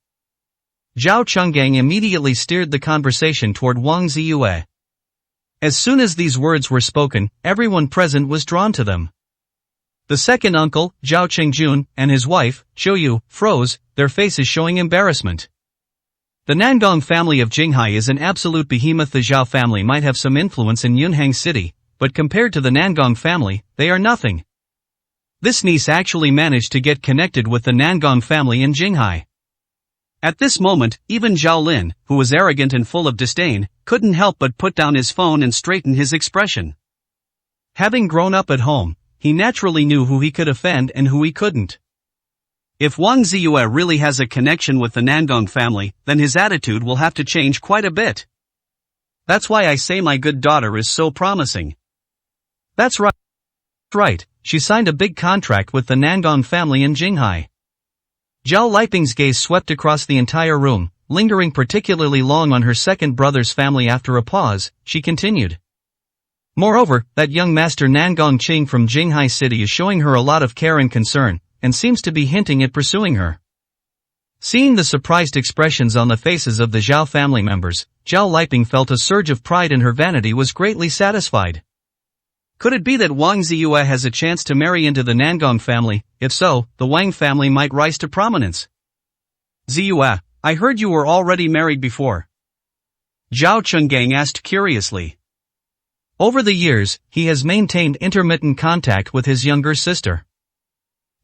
Zhao Chenggang immediately steered the conversation toward Wang Ziyue. As soon as these words were spoken, everyone present was drawn to them. The second uncle, Zhao Chengjun, and his wife, Zhou Yu, froze, their faces showing embarrassment. The Nangong family of Jinghai is an absolute behemoth. The Zhao family might have some influence in Yunhang City, but compared to the Nangong family, they are nothing. This niece actually managed to get connected with the Nangong family in Jinghai. At this moment, even Zhao Lin, who was arrogant and full of disdain, couldn't help but put down his phone and straighten his expression. Having grown up at home, he naturally knew who he could offend and who he couldn't. If Wang Ziyue really has a connection with the Nangong family, then his attitude will have to change quite a bit. That's why I say my good daughter is so promising. That's right. Right, she signed a big contract with the Nangong family in Jinghai. Zhao Liping's gaze swept across the entire room, lingering particularly long on her second brother's family. After a pause, she continued. Moreover, that young master Nangong Qing from Jinghai City is showing her a lot of care and concern, and seems to be hinting at pursuing her. Seeing the surprised expressions on the faces of the Zhao family members, Zhao Liping felt a surge of pride and her vanity was greatly satisfied. Could it be that Wang Ziyue has a chance to marry into the Nangong family? If so, the Wang family might rise to prominence. Ziyue, I heard you were already married before. Zhao Chenggang asked curiously. Over the years, he has maintained intermittent contact with his younger sister.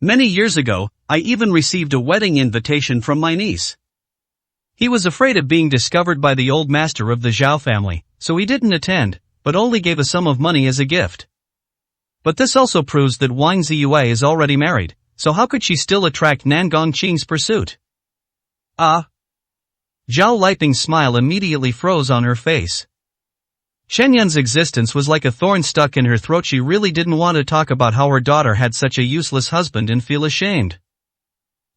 Many years ago, I even received a wedding invitation from my niece. He was afraid of being discovered by the old master of the Zhao family, so he didn't attend, but only gave a sum of money as a gift. But this also proves that Wang Ziyue is already married, so how could she still attract Nan Gongqing's pursuit? Ah! Zhao Liping's smile immediately froze on her face. Shen Yun's existence was like a thorn stuck in her throat. She really didn't want to talk about how her daughter had such a useless husband and feel ashamed.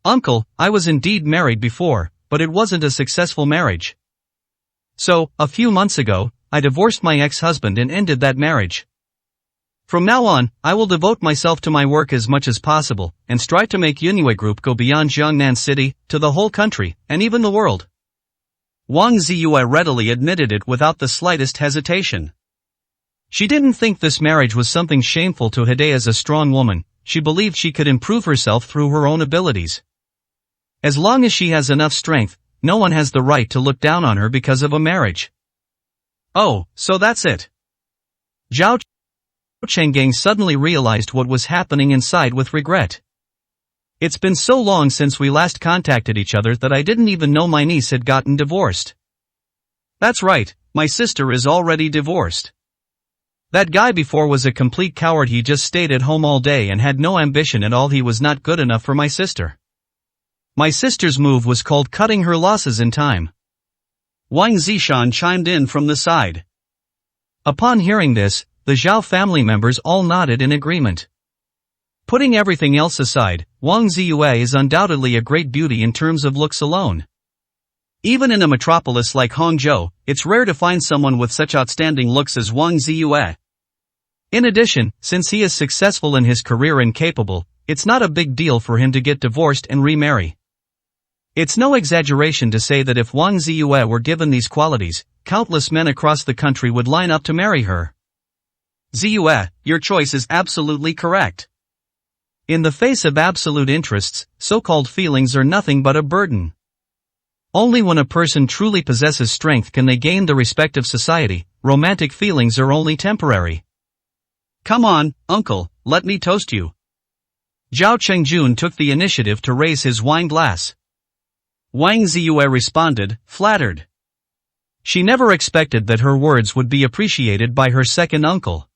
Uncle, I was indeed married before, but it wasn't a successful marriage. So, a few months ago, I divorced my ex-husband and ended that marriage. From now on, I will devote myself to my work as much as possible, and strive to make Yunwei Group go beyond Jiangnan City, to the whole country, and even the world. Wang Ziyue readily admitted it without the slightest hesitation. She didn't think this marriage was something shameful to Hide. As a strong woman, she believed she could improve herself through her own abilities. As long as she has enough strength, no one has the right to look down on her because of a marriage. Oh, so that's it. Zhao Chenggang suddenly realized what was happening inside with regret. It's been so long since we last contacted each other that I didn't even know my niece had gotten divorced. That's right, my sister is already divorced. That guy before was a complete coward. He just stayed at home all day and had no ambition at all. He was not good enough for my sister. My sister's move was called cutting her losses in time. Wang Zishan chimed in from the side. Upon hearing this, the Zhao family members all nodded in agreement. Putting everything else aside, Wang Ziyue is undoubtedly a great beauty in terms of looks alone. Even in a metropolis like Hangzhou, it's rare to find someone with such outstanding looks as Wang Ziyue. In addition, since he is successful in his career and capable, it's not a big deal for him to get divorced and remarry. It's no exaggeration to say that if Wang Ziyue were given these qualities, countless men across the country would line up to marry her. Ziyue, your choice is absolutely correct. In the face of absolute interests, so-called feelings are nothing but a burden. Only when a person truly possesses strength can they gain the respect of society. Romantic feelings are only temporary. Come on, uncle, let me toast you. Zhao Chengjun took the initiative to raise his wine glass. Wang Ziyue responded, flattered. She never expected that her words would be appreciated by her second uncle.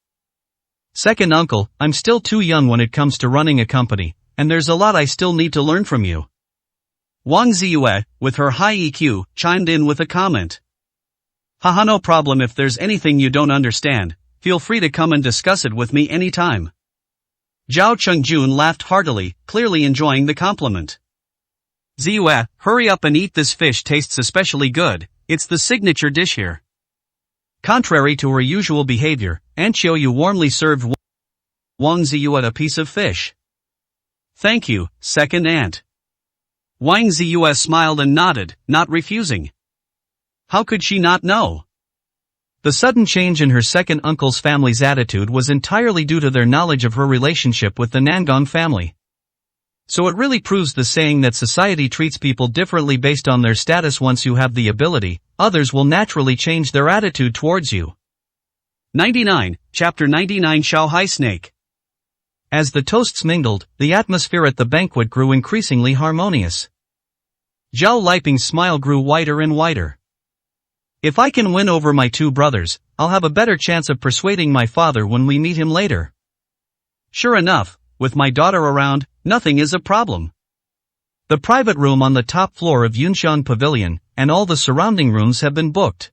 Second uncle, I'm still too young when it comes to running a company, and there's a lot I still need to learn from you. Wang Ziyue, with her high EQ, chimed in with a comment. Haha, no problem. If there's anything you don't understand, feel free to come and discuss it with me anytime. Zhao Chengjun laughed heartily, clearly enjoying the compliment. Ziyue, hurry up and eat this fish. Tastes especially good, it's the signature dish here. Contrary to her usual behavior, Aunt Xiaoyu warmly served Wang Ziyue a piece of fish. Thank you, second aunt. Wang Ziyue smiled and nodded, not refusing. How could she not know? The sudden change in her second uncle's family's attitude was entirely due to their knowledge of her relationship with the Nangong family. So it really proves the saying that society treats people differently based on their status. Once you have the ability, others will naturally change their attitude towards you. 99, Chapter 99 Shanghai Snake. As the toasts mingled, the atmosphere at the banquet grew increasingly harmonious. Zhao Liping's smile grew wider and wider. If I can win over my two brothers, I'll have a better chance of persuading my father when we meet him later. Sure enough, with my daughter around, nothing is a problem. The private room on the top floor of Yunshan Pavilion, and all the surrounding rooms have been booked.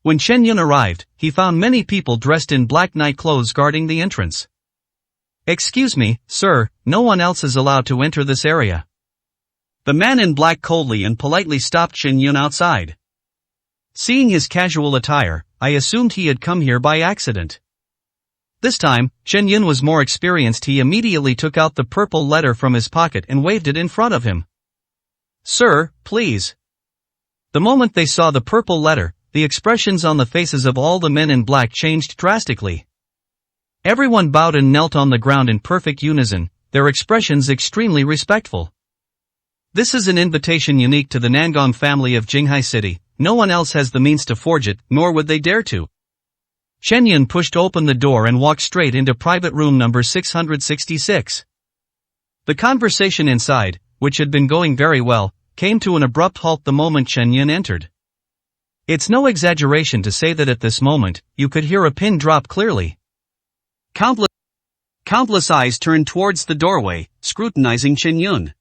When Shen Yun arrived, he found many people dressed in black night clothes guarding the entrance. Excuse me, sir, no one else is allowed to enter this area. The man in black coldly and politely stopped Shen Yun outside. Seeing his casual attire, I assumed he had come here by accident. This time, Shen Yun was more experienced. He immediately took out the purple letter from his pocket and waved it in front of him. Sir, please. The moment they saw the purple letter, the expressions on the faces of all the men in black changed drastically. Everyone bowed and knelt on the ground in perfect unison, their expressions extremely respectful. This is an invitation unique to the Nangong family of Jinghai City. No one else has the means to forge it, nor would they dare to. Chen Yun pushed open the door and walked straight into private room number 666. The conversation inside, which had been going very well, came to an abrupt halt the moment Chen Yun entered. It's no exaggeration to say that at this moment, you could hear a pin drop clearly. Countless eyes turned towards the doorway, scrutinizing Chen Yun.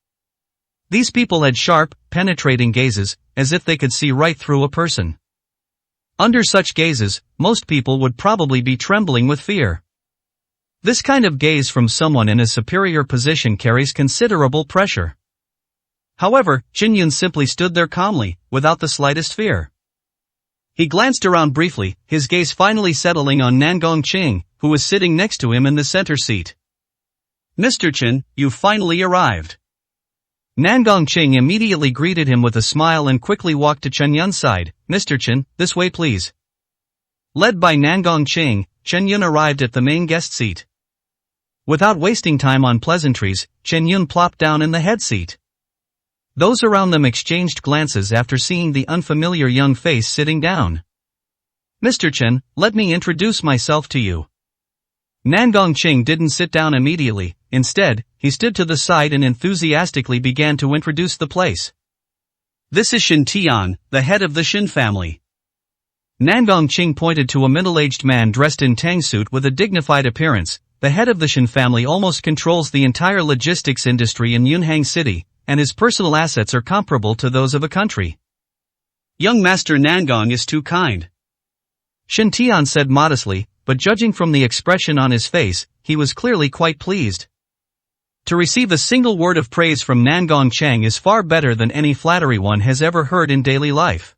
These people had sharp, penetrating gazes, as if they could see right through a person. Under such gazes, most people would probably be trembling with fear. This kind of gaze from someone in a superior position carries considerable pressure. However, Chen Yun simply stood there calmly, without the slightest fear. He glanced around briefly, his gaze finally settling on Nangong Qing, who was sitting next to him in the center seat. "Mr. Chen, you've finally arrived." Nangong Qing immediately greeted him with a smile and quickly walked to Chen Yun's side. "Mr. Chen, this way please." Led by Nangong Qing, Chen Yun arrived at the main guest seat. Without wasting time on pleasantries, Chen Yun plopped down in the head seat. Those around them exchanged glances after seeing the unfamiliar young face sitting down. "Mr. Chen, let me introduce myself to you." Nangong Qing didn't sit down immediately, instead, he stood to the side and enthusiastically began to introduce the place. "This is Shin Tian, the head of the Shin family." Nangong Qing pointed to a middle-aged man dressed in tang suit with a dignified appearance. The head of the Shin family almost controls the entire logistics industry in Yunhang City, and his personal assets are comparable to those of a country. "Young Master Nangong is too kind," Shin Tian said modestly, but judging from the expression on his face, he was clearly quite pleased. To receive a single word of praise from Nangong Chang is far better than any flattery one has ever heard in daily life.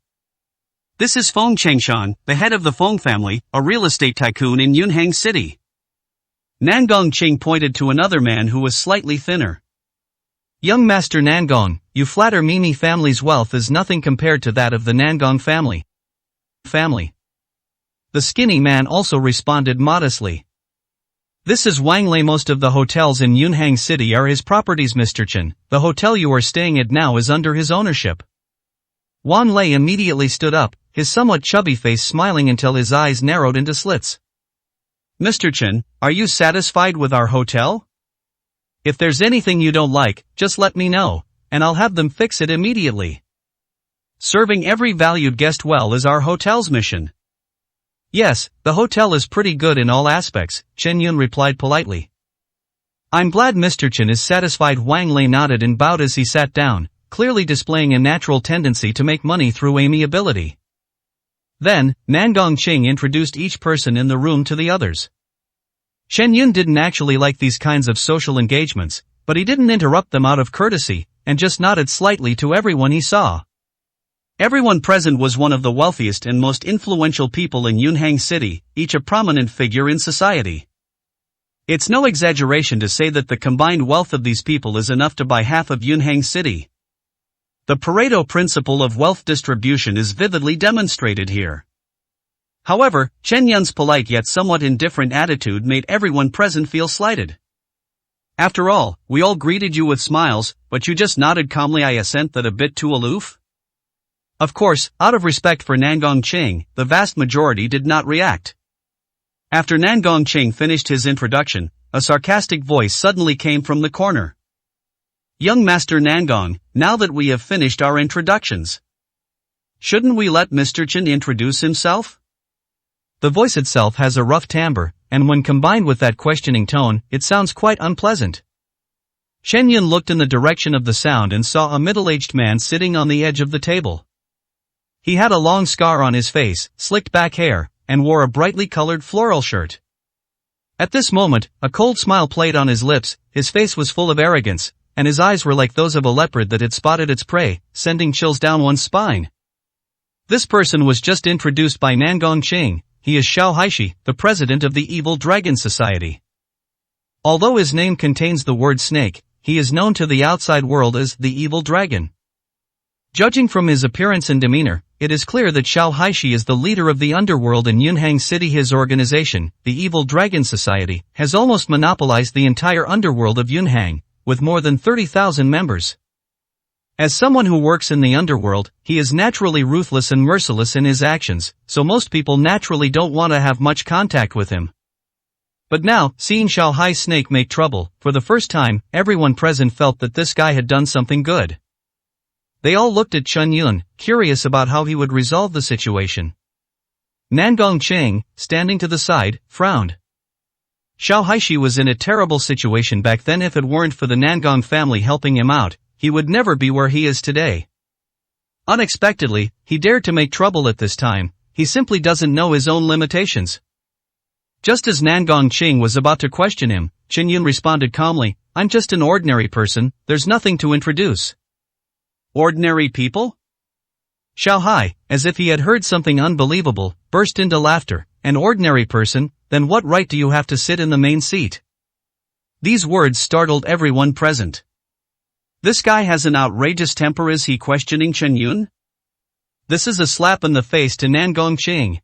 "This is Feng Changshan, the head of the Feng family, a real estate tycoon in Yunhang City." Nangong Qing pointed to another man who was slightly thinner. "Young Master Nangong, you flatter me. Family's wealth is nothing compared to that of the Nangong family. The skinny man also responded modestly. "This is Wang Lei. Most of the hotels in Yunhang City are his properties, Mr. Chen. The hotel you are staying at now is under his ownership." Wang Lei immediately stood up, his somewhat chubby face smiling until his eyes narrowed into slits. "Mr. Chen, are you satisfied with our hotel? If there's anything you don't like, just let me know, and I'll have them fix it immediately. Serving every valued guest well is our hotel's mission." "Yes, the hotel is pretty good in all aspects," Chen Yun replied politely. "I'm glad Mr. Chen is satisfied." Wang Lei nodded and bowed as he sat down, clearly displaying a natural tendency to make money through amiability. Then, Nangong Qing introduced each person in the room to the others. Chen Yun didn't actually like these kinds of social engagements, but he didn't interrupt them out of courtesy, and just nodded slightly to everyone he saw. Everyone present was one of the wealthiest and most influential people in Yunhang City, each a prominent figure in society. It's no exaggeration to say that the combined wealth of these people is enough to buy half of Yunhang City. The Pareto principle of wealth distribution is vividly demonstrated here. However, Chen Yun's polite yet somewhat indifferent attitude made everyone present feel slighted. "After all, we all greeted you with smiles, but you just nodded calmly. I assent that a bit too aloof?" Of course, out of respect for Nangong Qing, the vast majority did not react. After Nangong Qing finished his introduction, a sarcastic voice suddenly came from the corner. "Young Master Nangong, now that we have finished our introductions, shouldn't we let Mr. Chen introduce himself?" The voice itself has a rough timbre, and when combined with that questioning tone, it sounds quite unpleasant. Chen Yun looked in the direction of the sound and saw a middle-aged man sitting on the edge of the table. He had a long scar on his face, slicked back hair, and wore a brightly colored floral shirt. At this moment, a cold smile played on his lips, his face was full of arrogance, and his eyes were like those of a leopard that had spotted its prey, sending chills down one's spine. This person was just introduced by Nangong Qing. He is Xiao Haishi, the president of the Evil Dragon Society. Although his name contains the word snake, he is known to the outside world as the Evil Dragon. Judging from his appearance and demeanor, it is clear that Xiao Haishi is the leader of the underworld in Yunhang City. His organization, the Evil Dragon Society, has almost monopolized the entire underworld of Yunhang, with more than 30,000 members. As someone who works in the underworld, he is naturally ruthless and merciless in his actions, so most people naturally don't want to have much contact with him. But now, seeing Xiao Hai's snake make trouble, for the first time, everyone present felt that this guy had done something good. They all looked at Chen Yun, curious about how he would resolve the situation. Nangong Cheng, standing to the side, frowned. Xiao Haishi was in a terrible situation back then. If it weren't for the Nangong family helping him out, he would never be where he is today. Unexpectedly, he dared to make trouble at this time. He simply doesn't know his own limitations. Just as Nangong Cheng was about to question him, Chen Yun responded calmly, "I'm just an ordinary person, there's nothing to introduce." Ordinary people? Xiao Hai, as if he had heard something unbelievable, burst into laughter. An ordinary person? Then what right do you have to sit in the main seat? These words startled everyone present. This guy has an outrageous temper. Is he questioning Chen Yun? This is a slap in the face to Nangong Cheng.